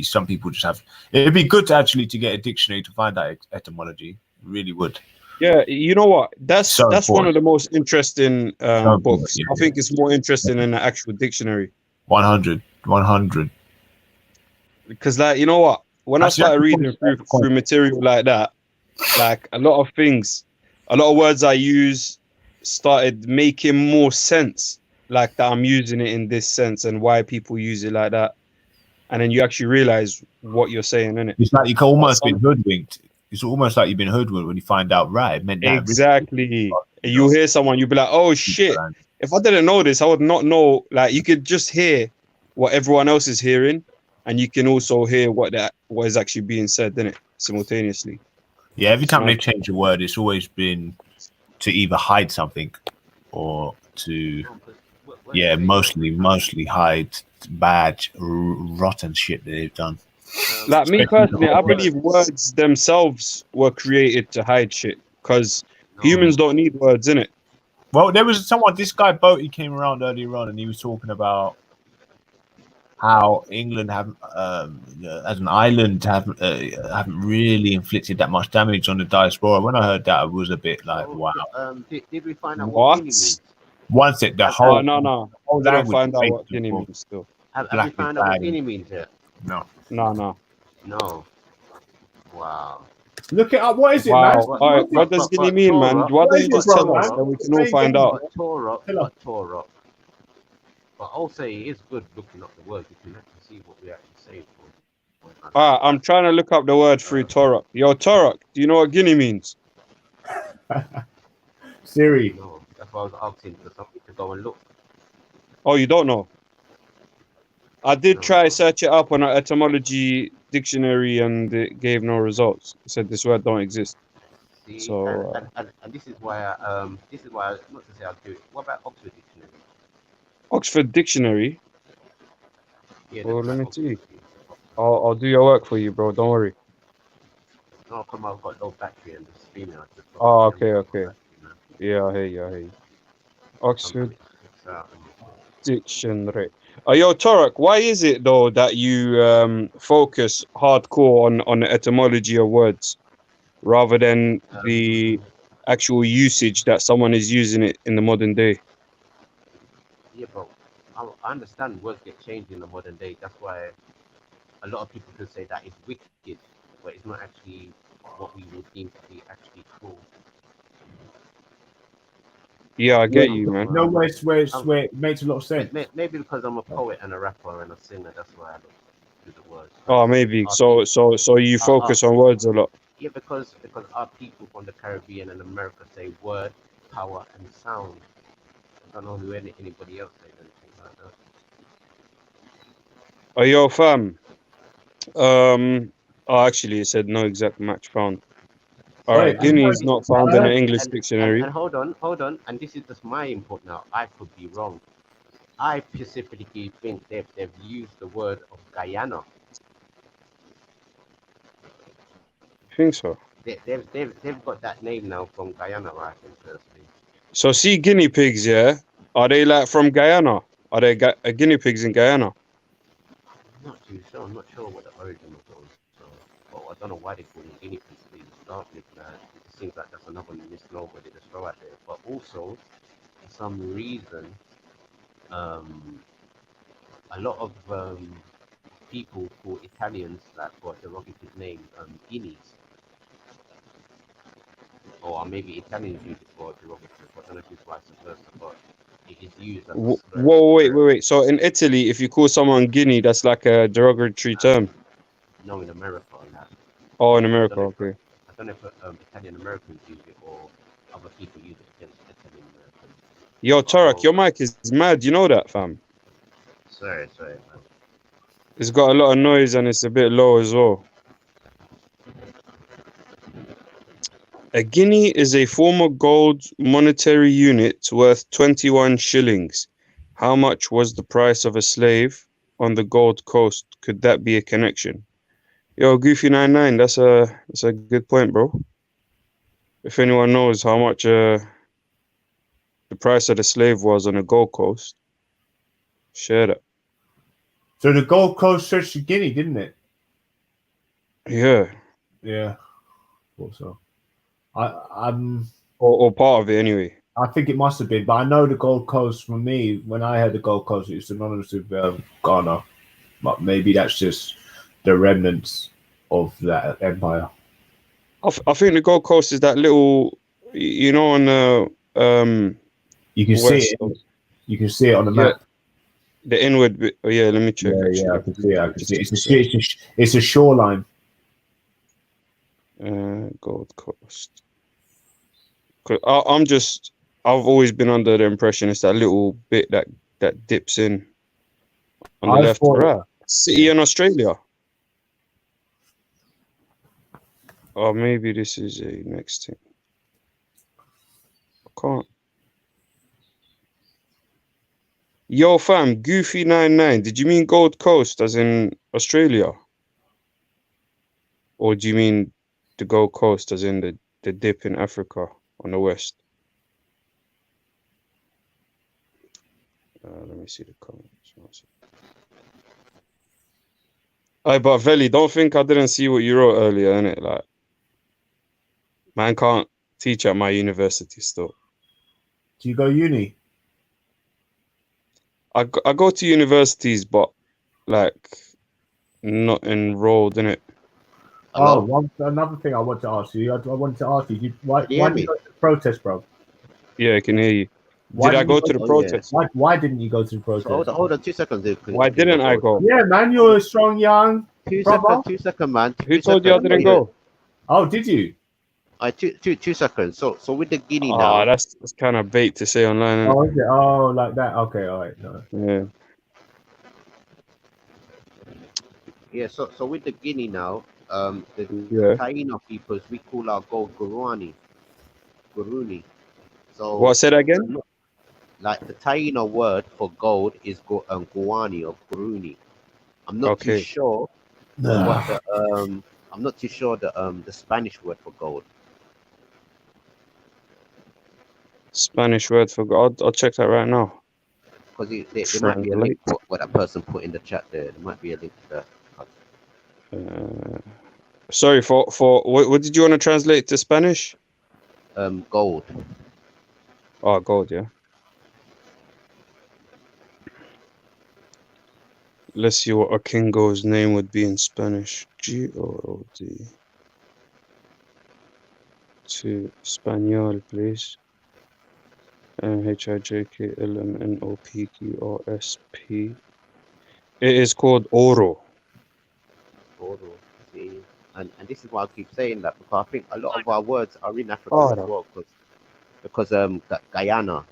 some people just have. It'd be good to actually to get a dictionary to find out etymology. It really would. Yeah, you know what? That's one of the most interesting books. Yeah. I think it's more interesting than the actual dictionary. 100. because like you know what, when I started reading through material like that, like a lot of things, a lot of words I use started making more sense, like that I'm using it in this sense and why people use it like that, and then you actually realize what you're saying, innit? It's like you've almost been hoodwinked. It's almost like you've been hoodwinked when you find out, right, it meant that. Exactly. You hear someone, you'll be like, oh shit, if I didn't know this, I would not know. Like you could just hear what everyone else is hearing, and you can also hear what is actually being said, innit? Simultaneously. Yeah, every time they change a word, it's always been to either hide something or to, yeah, mostly hide bad, rotten shit that they've done. Like me personally, I believe words themselves were created to hide shit because humans don't need words, innit? Well, there was this guy Boaty came around earlier on and he was talking about how England have, as an island, haven't really inflicted that much damage on the diaspora. When I heard that, I was a bit like, wow. Did we find out what Guinea means? Once it, the whole, no, whole they don't language find out what Guinea means still. Have we found out what Guinea means yet? No. No. Wow. Look it up. What is it, Wow. man? All right. What does Guinea mean, man? Why don't you just tell us, then we can all find out? Torah. But I'll say it is good looking up the word. You can actually see what we actually say. I'm trying to look up the word through Torah. Yo, Torah, do you know what Guinea means? Siri. No, that's why I was asking for something to go and look. Oh, you don't know? I did try search it up on an etymology dictionary and it gave no results. It said this word don't exist. See, So and this is why not to say I'll do it. What about Oxford Dictionary? Oxford Dictionary. Yeah, Well, let me see. I'll do your work for you, bro. Don't worry. No, come on, I've got low battery and the streaming. Oh, okay. Yeah, I hear you. Oxford Dictionary. Yo, Torek, why is it though that you focus hardcore on the etymology of words rather than the actual usage that someone is using it in the modern day? Yeah, but I understand words get changed in the modern day. That's why a lot of people can say that it's wicked, but it's not actually what we would deem to be actually cool. Yeah, I get you, man. No, where it makes a lot of sense. Maybe because I'm a poet and a rapper and a singer, that's why I look to the words. Oh, maybe. So you focus on words a lot. Yeah, because our people from the Caribbean and America say word, power, and sound. I don't know who anybody else says anything like that. Oh, yo, fam. Actually, it said no exact match found. All right, Guinea is not found in an English dictionary. And hold on. And this is just my input now. I could be wrong. I specifically think they've used the word of Guyana. I think so. They've got that name now from Guyana, I think personally. So see, guinea pigs, yeah, are they like from Guyana? Are they guinea pigs in Guyana? I'm not too sure. I'm not sure what the origin of those. So, well, I don't know why they call them guinea pigs to start with. It seems like that's another misnomer they just throw out there. But also, for some reason, a lot of people call Italians, like for a derogative name, guineas. Or maybe Italians use it for derogative. I don't know if it's vice versa, but it is used as a slur. Whoa, wait. So in Italy, if you call someone Guinea, that's like a derogatory term. No, in America. Oh, in America, okay. I don't know if Italian Americans use it or other people use it against Italian Americans. Yo, Tarek, your mic is mad. You know that, fam? Sorry, man. It's got a lot of noise and it's a bit low as well. A guinea is a former gold monetary unit worth 21 shillings. How much was the price of a slave on the Gold Coast? Could that be a connection? Yo, Goofy99, that's a good point, bro. If anyone knows how much the price of the slave was on the Gold Coast, share that. So the Gold Coast searched Guinea, didn't it? Yeah. Yeah. Thought so. I'm or part of it anyway. I think it must have been, but I know the Gold Coast. For me, when I heard the Gold Coast, it was synonymous with Ghana. But maybe that's just the remnants of that empire. I think the Gold Coast is that little, you know, on the You can see west. it. You can see it on the Yeah, map. the inward bit. Oh yeah, let me check. Yeah, Actually, yeah, I can see it. I can see it. It's a shoreline. Gold Coast. I've always been under the impression it's that little bit that dips in on the I left. thought, Right, city in Australia. Or maybe this is a next thing. I can't. Yo, fam, Goofy99. Did you mean Gold Coast, as in Australia, or do you mean the Gold Coast, as in the dip in Africa on the west? Let me see the comments. Aye, but Veli, don't think I didn't see what you wrote earlier, innit? Like, man can't teach at my university still. do you go uni? I go to universities, but like not enrolled in it. Oh, another thing I want to ask you. I wanted to ask you, why did you go to the protest, bro? Yeah, I can hear you. Why Did I didn't you go to the protest? Why didn't you go to the So protest? hold on 2 seconds. Why didn't I go? Yeah, man, you're a strong young brother. 2 seconds, man. Who told you I didn't go? Oh, did you? 2 seconds. So with the Guinea Ah, now. that's kind of bait to say online. Oh, is it? Oh, like that. Okay, all right. No. Yeah. Yeah, so with the Guinea now, the Yeah. Taino peoples, we call our gold Guruni. So What, say that again? like the Taino word for gold is Guani or Guruni. I'm not too sure what the I'm not too sure the Spanish word for gold. Spanish word for God. I'll check that right now. Because there might be a link to what that person put in the chat there. There might be a link to that. Sorry, for what did you want to translate to Spanish? Gold. Oh, gold, yeah. Let's see what a Kingo's name would be in Spanish. G-O-O-D. To Spanish, please. H-I-J-K-L-M-N-O-P-Q-R-S-P. It is called oro. Oro. See? And this is why I keep saying that, because I think a lot of our words are in Africa as well, because Guyana,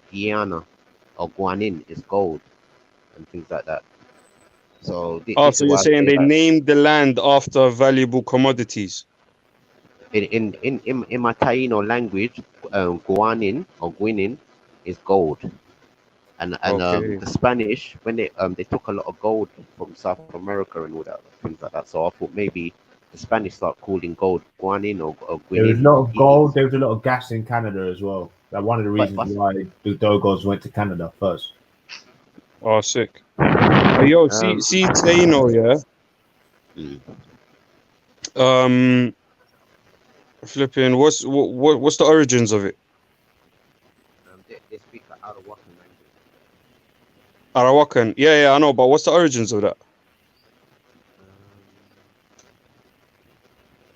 or Guanin is gold and things like that. So So you're saying they named the land after valuable commodities? In my Taino language, Guanin or Guinin is gold, and the Spanish, when they took a lot of gold from South America and all that things like that. So I thought maybe the Spanish start calling gold Guanin or Guinin. There was a lot of gold. There was a lot of gas in Canada as well. That's one of the reasons why the Dogos went to Canada first. Oh, sick. Yo, see Taino, yeah. Flipping. What's the origins of it? They speak Arawakan language. Arawakan. Yeah, I know. But what's the origins of that?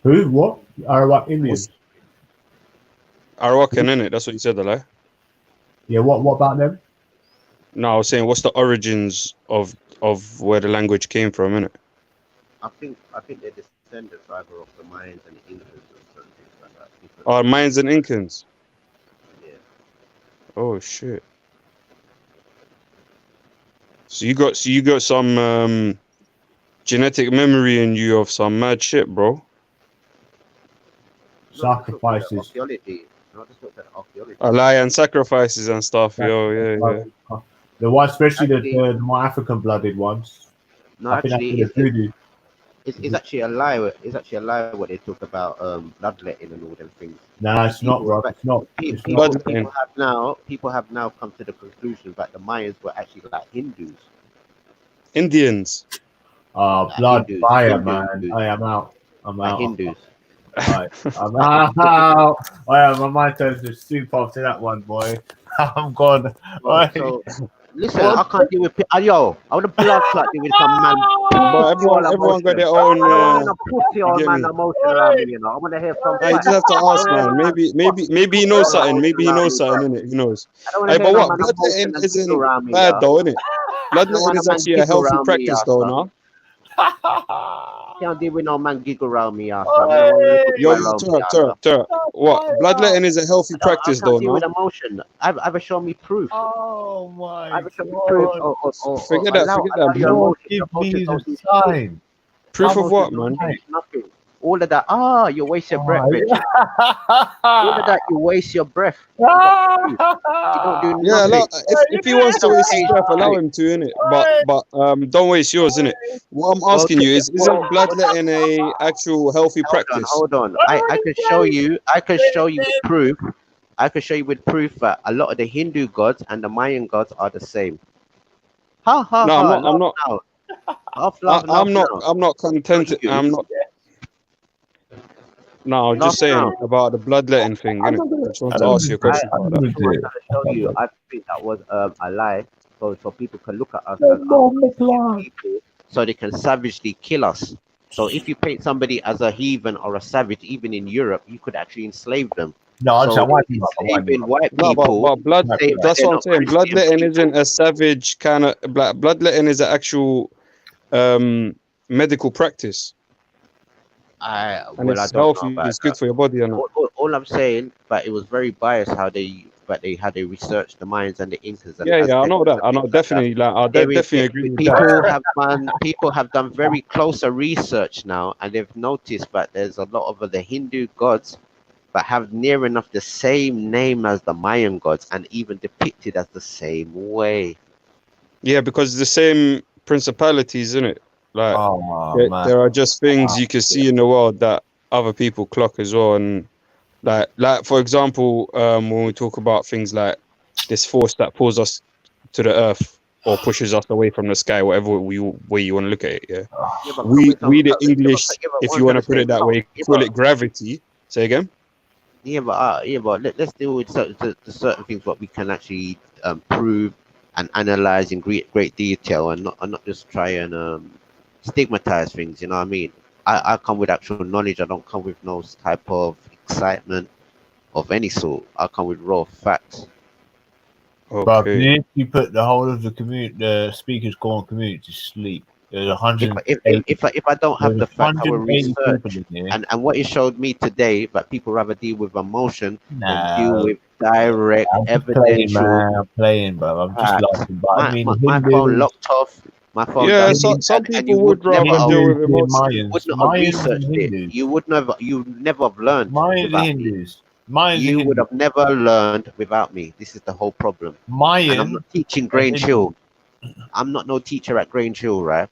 Who? What? Arawak Indians. Arawakan, innit? That's what you said, right? Yeah. What about them? No, I was saying, what's the origins of where the language came from, innit? I think they're descendants either of the Mayans and the Incans or something like that. Oh, Mayans and Incans. Yeah. Oh shit. So you got some genetic memory in you of some mad shit, bro. Sacrifices. Archaeology. No, I just looked at archaeology. And sacrifices and stuff. Yeah. The one, especially the more African-blooded ones. No, I think actually, that's voodoo. It's actually a lie. It's actually a lie what they talk about bloodletting and all them things. No, it's not, bro. It's not. People have now come to the conclusion that the Mayans were actually like Hindus. Indians. Blood Hindus, fire, man. I am out. I'm like out. Hindus. I'm out. My mind turns to soup after that one, boy. I'm gone. Listen, I can't deal with yo. I want a blood clot deal with some man. But everyone got their own. I don't want a pussy You old get man me? emotion around me. You know, I want to hear some I facts. just have to I ask, don't want man. no man Maybe he knows something. emotion Maybe he around knows me, something, bro. innit? Who knows? I don't want Hey, to hear but no what man bloodletting emotion and giggle isn't around me, bad yeah. though, innit? I don't Bloodletting want a is man actually a giggle healthy around me, practice, yeah, though, son. nah. Can't deal with no man giggle around me, yeah, son. I don't want to look Yo, at around me, yeah, son. what? Bloodletting is a healthy I practice, can't though, deal nah. with emotion. Ever show me proof. Oh my Either show me proof or Forget allow that, your bro. emotions. Your emotions don't do shit. Proof of Emotions what, don't man? change nothing. All of that. You waste your breath, bitch. All of that, you waste your breath. You don't do Yeah, nothing. if he wants You to don't waste his change breath, allow nothing. him to, innit? But don't waste yours, innit? What I'm Well, asking you is, isn't bloodletting a actual healthy practice? Hold on. I can show you. I can show you with proof. I can show you with proof that a lot of the Hindu gods and the Mayan gods are the same. Ha ha No, ha! I'm not. Laugh now. Laugh I'm now. not contented. I'm not. No, I'm just saying about the bloodletting thing, innit? I just want to ask you a question about that. I'm trying to show you. I think that was a lie, so people can look at us as people, so they can savagely kill us. So if you paint somebody as a heathen or a savage, even in Europe, you could actually enslave them. No, I'm so saying white people. enslaving white No, people. but blood. say that That's they're what I'm not saying. Christian Bloodletting people. isn't a savage kind of bloodletting is an actual medical practice, and Well, I it's don't know healthy. about It's good that. for your body, and All I'm saying, but it was very biased how they researched the Mayans and the Incas and yeah, I Aztecs know that. and I know things like that. definitely. Like, I There is definitely agree with people that. have done very closer research now, and they've noticed that there's a lot of the Hindu gods that have near enough the same name as the Mayan gods, and even depicted as the same way. Yeah, because it's the same principalities, isn't it? Like there are just things you can see in the world that other people clock as well, and like for example, when we talk about things like this force that pulls us to the earth or pushes us away from the sky, whatever way you want to look at it. Yeah, but we come the with English, if what you I'm want to trying put say, it that way, call it gravity. Say again. But let's deal with certain things what we can actually prove and analyze in great detail, and not just try and stigmatize things. You know what I mean? I come with actual knowledge. I don't come with no type of excitement of any sort. I come with raw facts. But you put the whole of the community, the speakers core community to sleep. There's 180. If I don't have the facts, I will 180 people research. in here. And what it showed me today, that people rather deal with emotion than No. deal with direct, I'm just playing, evidential. man. I'm playing, bro. I'm just laughing. But I mean, My phone Hindus, locked off. My phone Yeah, doesn't. some And people you would would never rather have, deal with Hindus, emotion. Mayans, would not have Mayans and researched it. Hindus. You never have learned Mayans without and me. Hindus. Mayans You and would Hindus. have never learned without me. This is the whole problem. And I'm Mayan not teaching and Grange Hindus. Hill. I'm not no teacher at Grange Hill, right?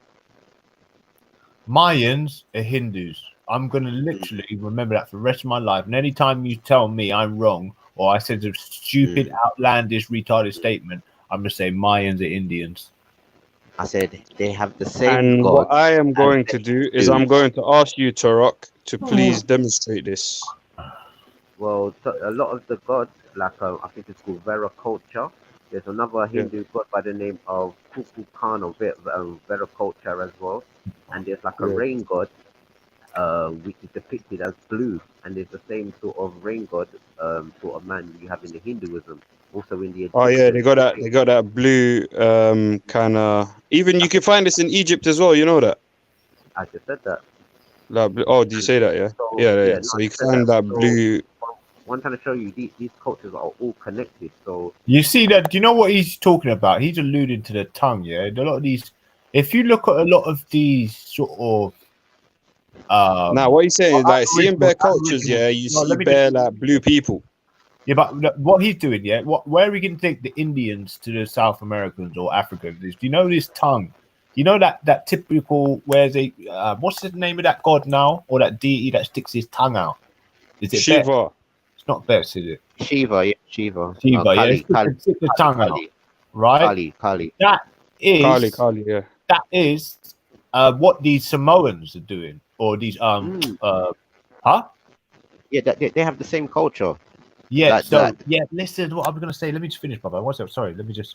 Mayans are Hindus. I'm gonna literally remember that for the rest of my life. And anytime you tell me I'm wrong or I said a stupid, outlandish, retarded statement, I'm gonna say Mayans are Indians. I said they have the same And God. what I am going to do is I'm going to ask you, Tarok, to please demonstrate this. Well, a lot of the gods, like I think it's called Vera culture. There's another Hindu god by the name of Kukulkan or Vera culture as well. And there's like a rain god, which is depicted as blue. And there's the same sort of rain god sort of man you have in the Hinduism. Also in the Oh yeah, Egyptian. they got that blue kind of. Even you can find this in Egypt as well. You know that. I just said that. Like, oh, do you say that? Yeah, So, yeah. no, So I you just can said find that So, blue. what I'm trying to show you, these cultures are all connected. So You see that? Do you know what he's talking about? He's alluding to the tongue. Yeah, a lot of these. If you look at a lot of these sort of Now, what he's saying is like seeing bare Aboriginal- cultures. Yeah, you No, see let me bare just- like blue people. Yeah, but what he's doing, yeah, where are we going to take the Indians to the South Americans or Africans? Do you know this tongue? You know that typical where's a what's the name of that god now or that deity that sticks his tongue out? Is it Shiva? Bet? It's not Bets, is it? Shiva, yeah, Shiva. Shiva, yeah, Kali, stick the tongue out, right? Kali. That is Kali, yeah. That is what these Samoans are doing, or these huh? Yeah, they have the same culture. Yeah, Like so that. yeah, listen, what I'm gonna say, let me just finish, Baba. One second, sorry, let me just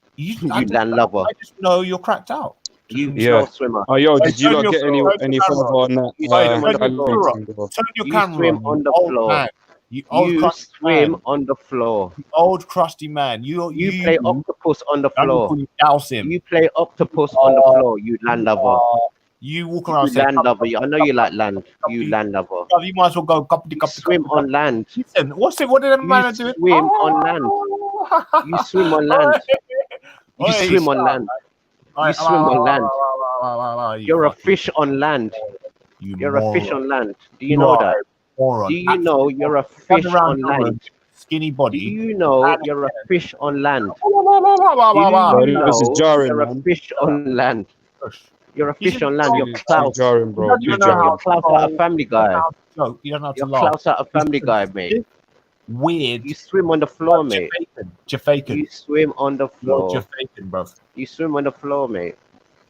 You land lover. I just know you're cracked out. You Yeah. slow swimmer. Oh, yo, Hey, did you turn not your get any turn your further camera. on that You Hey, swim on the turn your floor. camera. thing, bro? Turn your You camera swim on, on you the old floor. man. You old You crusty swim man. on the floor. You old crusty man. You play octopus on the I'm gonna floor. call you Dowsim. You play octopus on the floor. You land lover. You walk around You saying, land lover. I know you like land. You land lover. you might as well go cup You swim on land. Listen, what did them man do? You swim on land. You swim on land. You swim on land. You swim on land. You're a fish on land. You're a fish on land. Do you know that? Do you know you're a fish on land? Skinny body. Do you know you're a fish on land? Do Bro, you this is know jarring, you're a man. fish on land? You're a fish on land. You're Too Klaus. jarring, bro. Too You're jarring. Klaus out of Family Guy. No, you don't have to You're laugh. Klaus out of Family Guy, mate. Weird. You swim on the floor, mate. Jafaican. You swim on the floor. Jafaican, bro. You swim on the floor, mate.